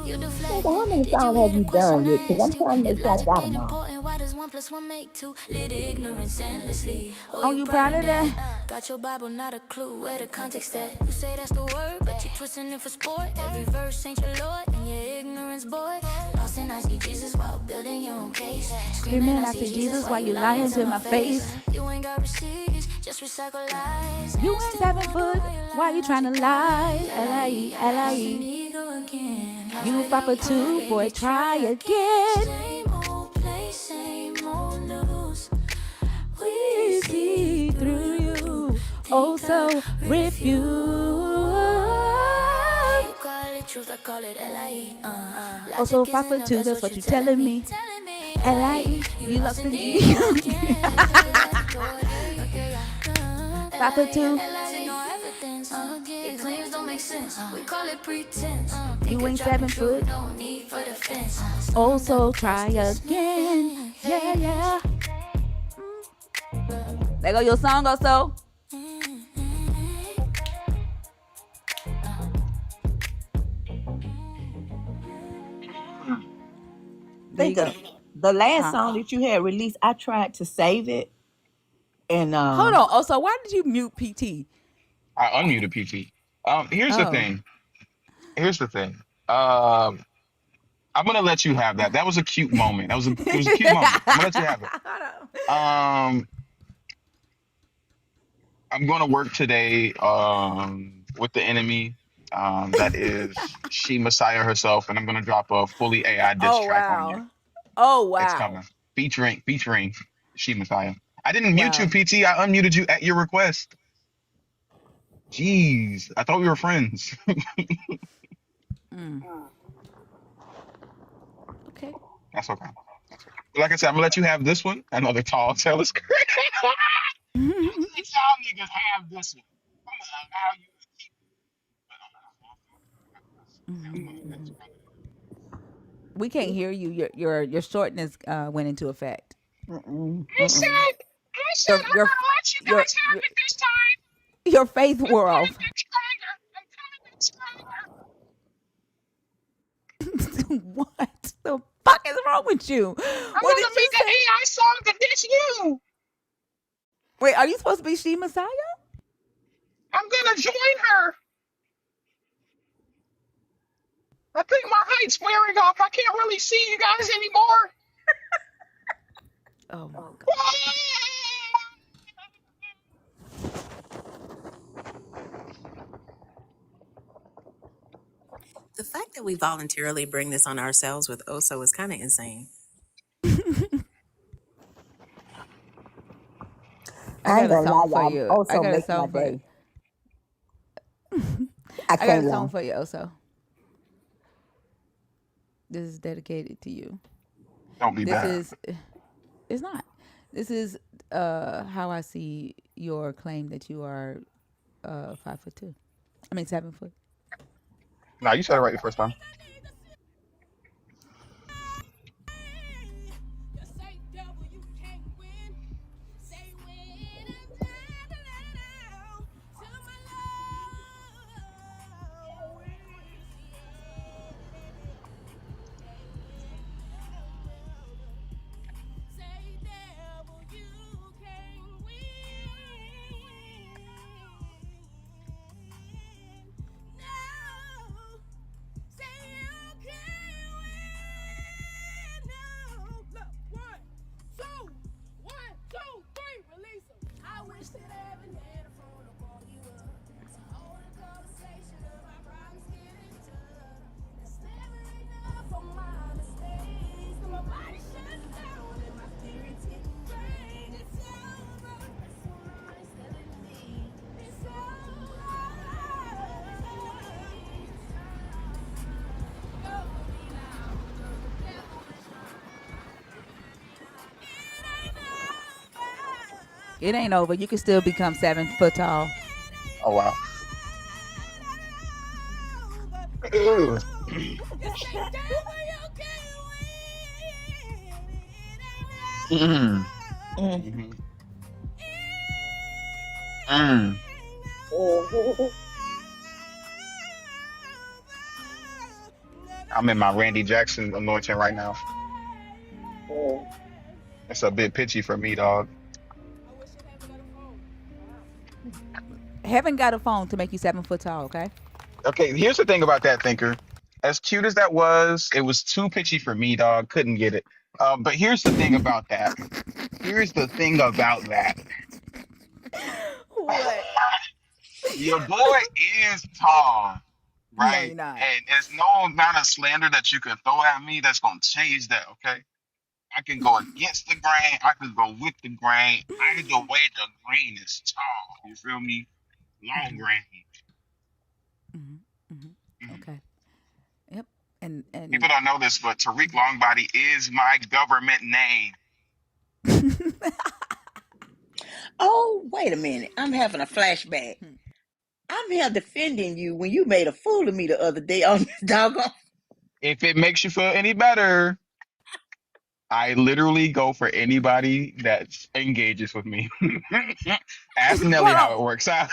You So deflect. how many Did you songs hear have the you question done I yet? Because asked I'm you? trying to make If sure I logic got ain't them all. important, why does 1 + 1 make 2. Lit ignorance endlessly. Oh, Oh, you you proud proud of of that? that? Got your Bible, not a clue where the context at. You say that's the word, but you twisting it for sport. Every verse ain't your Lord, and your ignorance, boy. Lost and I see Jesus while building your own case. Screaming, Screaming, I I see say, Jesus Jesus, while why you you lying lying to to my my face. face? You ain't got receipts, just recycle lies. You And I ain't still 7 foot. wonder Why you trying to why you lie? lie. L.I.E., Lost L.I.E. an ego again. You Lost 5'2", without boy, baby, try try again. again. Same old place, same old news. We We see see through through you. you. Oh, Think I so refuse. refuse. You call it truth, I call it LIE. Oh, so Logic is enough, 5'2", that's that's what what you you telling telling me. me. Telling me LIE. L.I.E. You You lost lost an an ego ego. again. Let's go again. Okay, yeah. LIE, 5'2", LIE, no evidence. Your claims don't make sense. We call it pretense. Pick you a ain't drop and 7 shoot, foot. no need for defense. Oh, Someone double so cross try this again. man. Yeah, yeah. There go your song, also. There you think go. the last Huh? song that you had released, I tried to save it, and Hold on. Also, why did you mute PT? I unmuted PT. Here's the Oh. thing. Here's the thing. Um, I'm gonna let you have that. That was a cute moment. It was a cute moment. I'm gonna let you have it. Hold on. Um, I'm gonna work today with the enemy. That is she Messiah herself, and I'm gonna drop a fully AI diss Oh track on you. wow. Oh It's wow. coming. Featuring she Messiah. I didn't mute you, Wow. PT. I unmuted you at your request. Jeez, I thought we were friends. Mm. Okay. That's okay. That's okay. But like I said, I'm gonna let you have this one. Another tall tale is great. Let y'all niggas have this one. How you We can't hear you. Your shortness went into effect. mm-mm, I mm-mm. said, Your I'm your gonna let you your guys have your, it this time. your faith I'm wore coming off. back stronger. I'm coming back stronger. What the fuck is wrong with you? I'm What gonna did you make an say? AI song to diss you. Wait, are you supposed to be She Messiah? I'm gonna join her. I think my height's wearing off. I can't really see you guys anymore. Oh my god. The fact that we voluntarily bring this on ourselves with Oso is kind of insane. I I ain't got a gonna lie, song for y'all. you. I Also got a make my song for day. I I got a can't song lie. for you also. This is dedicated to you. Don't be This bad. is it's not. This is how I see your claim that you are 5'2". I mean 7 foot. No, you said it right the first time. It ain't over. You can still become 7 foot tall. Oh wow. Ugh. Mm. Mm. Mhm. Mm. Mhm. I'm in my Randy Jackson anointing right now. Mm. That's a bit pitchy for me, dog. Heaven got a phone to make you 7 foot tall. Okay. Okay, here's the thing about that thinker. As cute as that was, it was too pitchy for me, dog. Couldn't get it. But here's the thing about that. Here's the thing about that. What? Your boy is tall, No, right? you're not. And there's no amount of slander that you can throw at me that's gonna change that, okay? I can go against the grain, I can go with the grain. Either way, the grain is tall. You feel me? Long Hmm. grain. Hmm. Hmm. Mhm. Okay. Yep. And People don't know this, but Tariq Longbody is my government name. Oh, wait a minute. I'm having a flashback. I'm here defending you when you made a fool of me the other day on this doggone. If it makes you feel any better, I literally go for anybody that engages with me. Ask Nelly how it hold works. what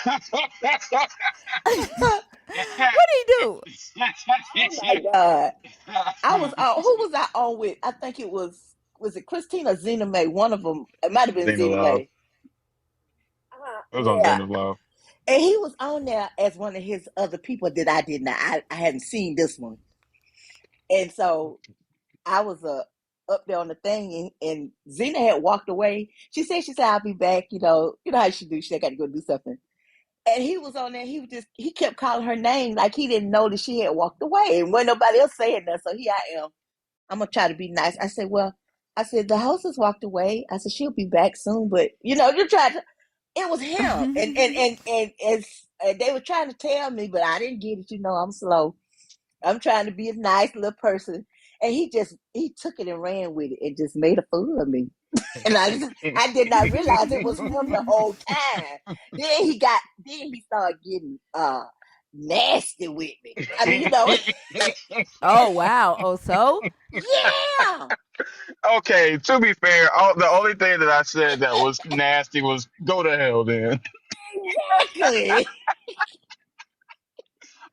do you do? Oh my God. I was on, who was I on with? I think it was it Christina or Zena Mae? One of them. It might have been Zayna Zena Love. Mae. It was on Yeah. Zayna Love. And he was on there as one of his other people that I did not. I hadn't seen this one. And so I was up there on the thing, and Zena had walked away. She said, I'll be back, you know how she do, she said, I gotta go do something. And he was on there, he kept calling her name like he didn't know that she had walked away. And wasn't nobody else saying that. So here I am. I'm gonna try to be nice. I said, well, I said, the host has walked away. I said, she'll be back soon, but you try to it was him. And they were trying to tell me, but I didn't get it, I'm slow. I'm trying to be a nice little person. And he took it and ran with it and just made a fool of me. And I did not realize it was him the whole time. Then he started getting nasty with me. I mean, Oh wow. Oh so? yeah. Okay, to be fair, the only thing that I said that was nasty was go to hell then. Exactly.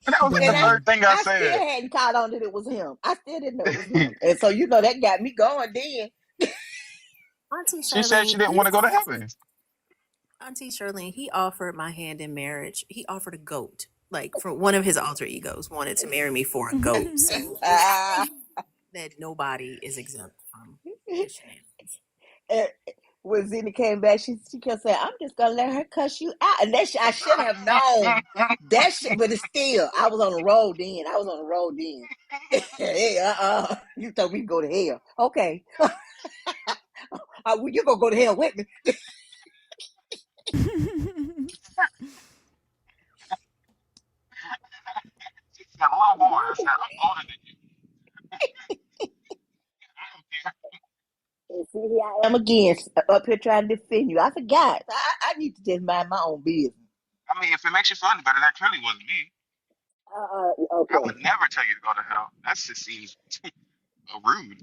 And that was like And the I third Mm. thing I I still said. hadn't caught on that it was him. I still didn't know it was him. And so that got me going then. Auntie She said she Charlene, didn't want to go to heaven. Auntie Charlene, he offered my hand in marriage. He offered a goat. Like for one of his alter egos wanted to marry me for a goat. So Ah. that nobody is exempt from his shenanigans. And when Zena came back, she kept saying, "I'm just gonna let her cuss you out," and I should have known that shit. But it's still, I was on the road then. Hey, you told me to go to hell. Okay, well, you gonna go to hell with me? She said, little boy, I said, I'm older than you. I don't care. And see, here I am again, up here trying to defend you. I forgot. I need to just mind my own business. I mean, if it makes you feel any better, that clearly wasn't me. I would Okay. never tell you to go to hell. That just seems rude.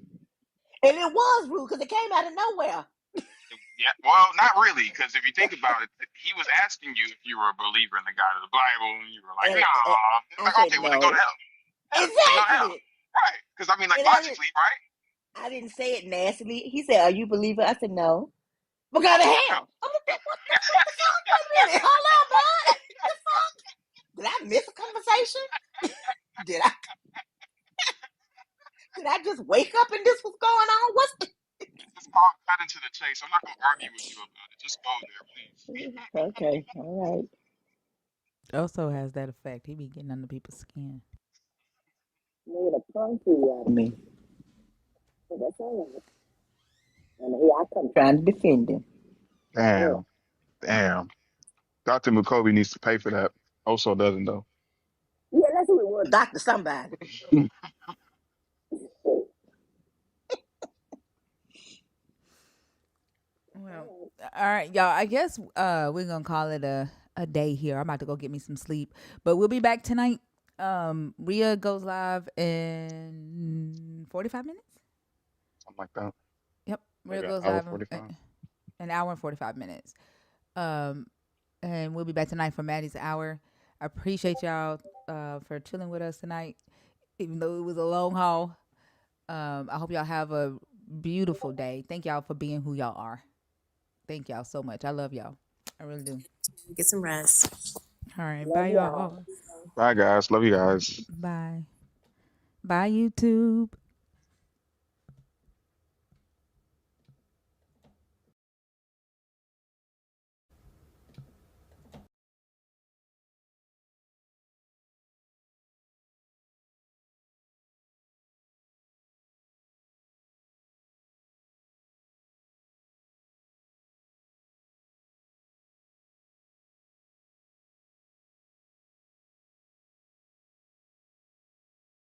And it was rude because it came out of nowhere. Yeah, well, not really, because if you think about it, he was asking you if you were a believer in the God of the Bible, and you were like, And nah. It's I like, said okay, well, then go to no. hell. Yeah, then go to hell. Exactly. Right. Because, I mean, like, And logically, right? I didn't say it nastily. He said, "Are you a believer?" I said, "No." But go to Go to hell. hell. I'm like, what the fuck? Wait a minute. Hold on, bud. The fuck? Did I miss a conversation? Did I just wake up and this was going on? What's Just call, cut into the chase. I'm not going to argue with you about it. Just go there, please. okay? All right. Also has that effect. He be getting under people's skin. Made a country out of me. But that's all right. And here I come trying to defend him. Yeah. Damn. Damn. Dr. Mukobi needs to pay for that. Also doesn't, though. Yeah, that's who it was. Doctor somebody. Well, all right, y'all. I guess we're gonna call it a day here. I'm about to go get me some sleep, but we'll be back tonight. Rhea goes live in 45 minutes. Something like that. Yep, Rhea Maybe an goes hour live 45. in an hour and 45 minutes. And we'll be back tonight for Maddie's hour. I appreciate y'all for chilling with us tonight, even though it was a long haul. I hope y'all have a beautiful day. Thank y'all for being who y'all are. Thank y'all so much. I love y'all. I really do. Get some rest. All right. Love Bye, y'all. y'all. Bye, guys. Love you guys. Bye. Bye, YouTube.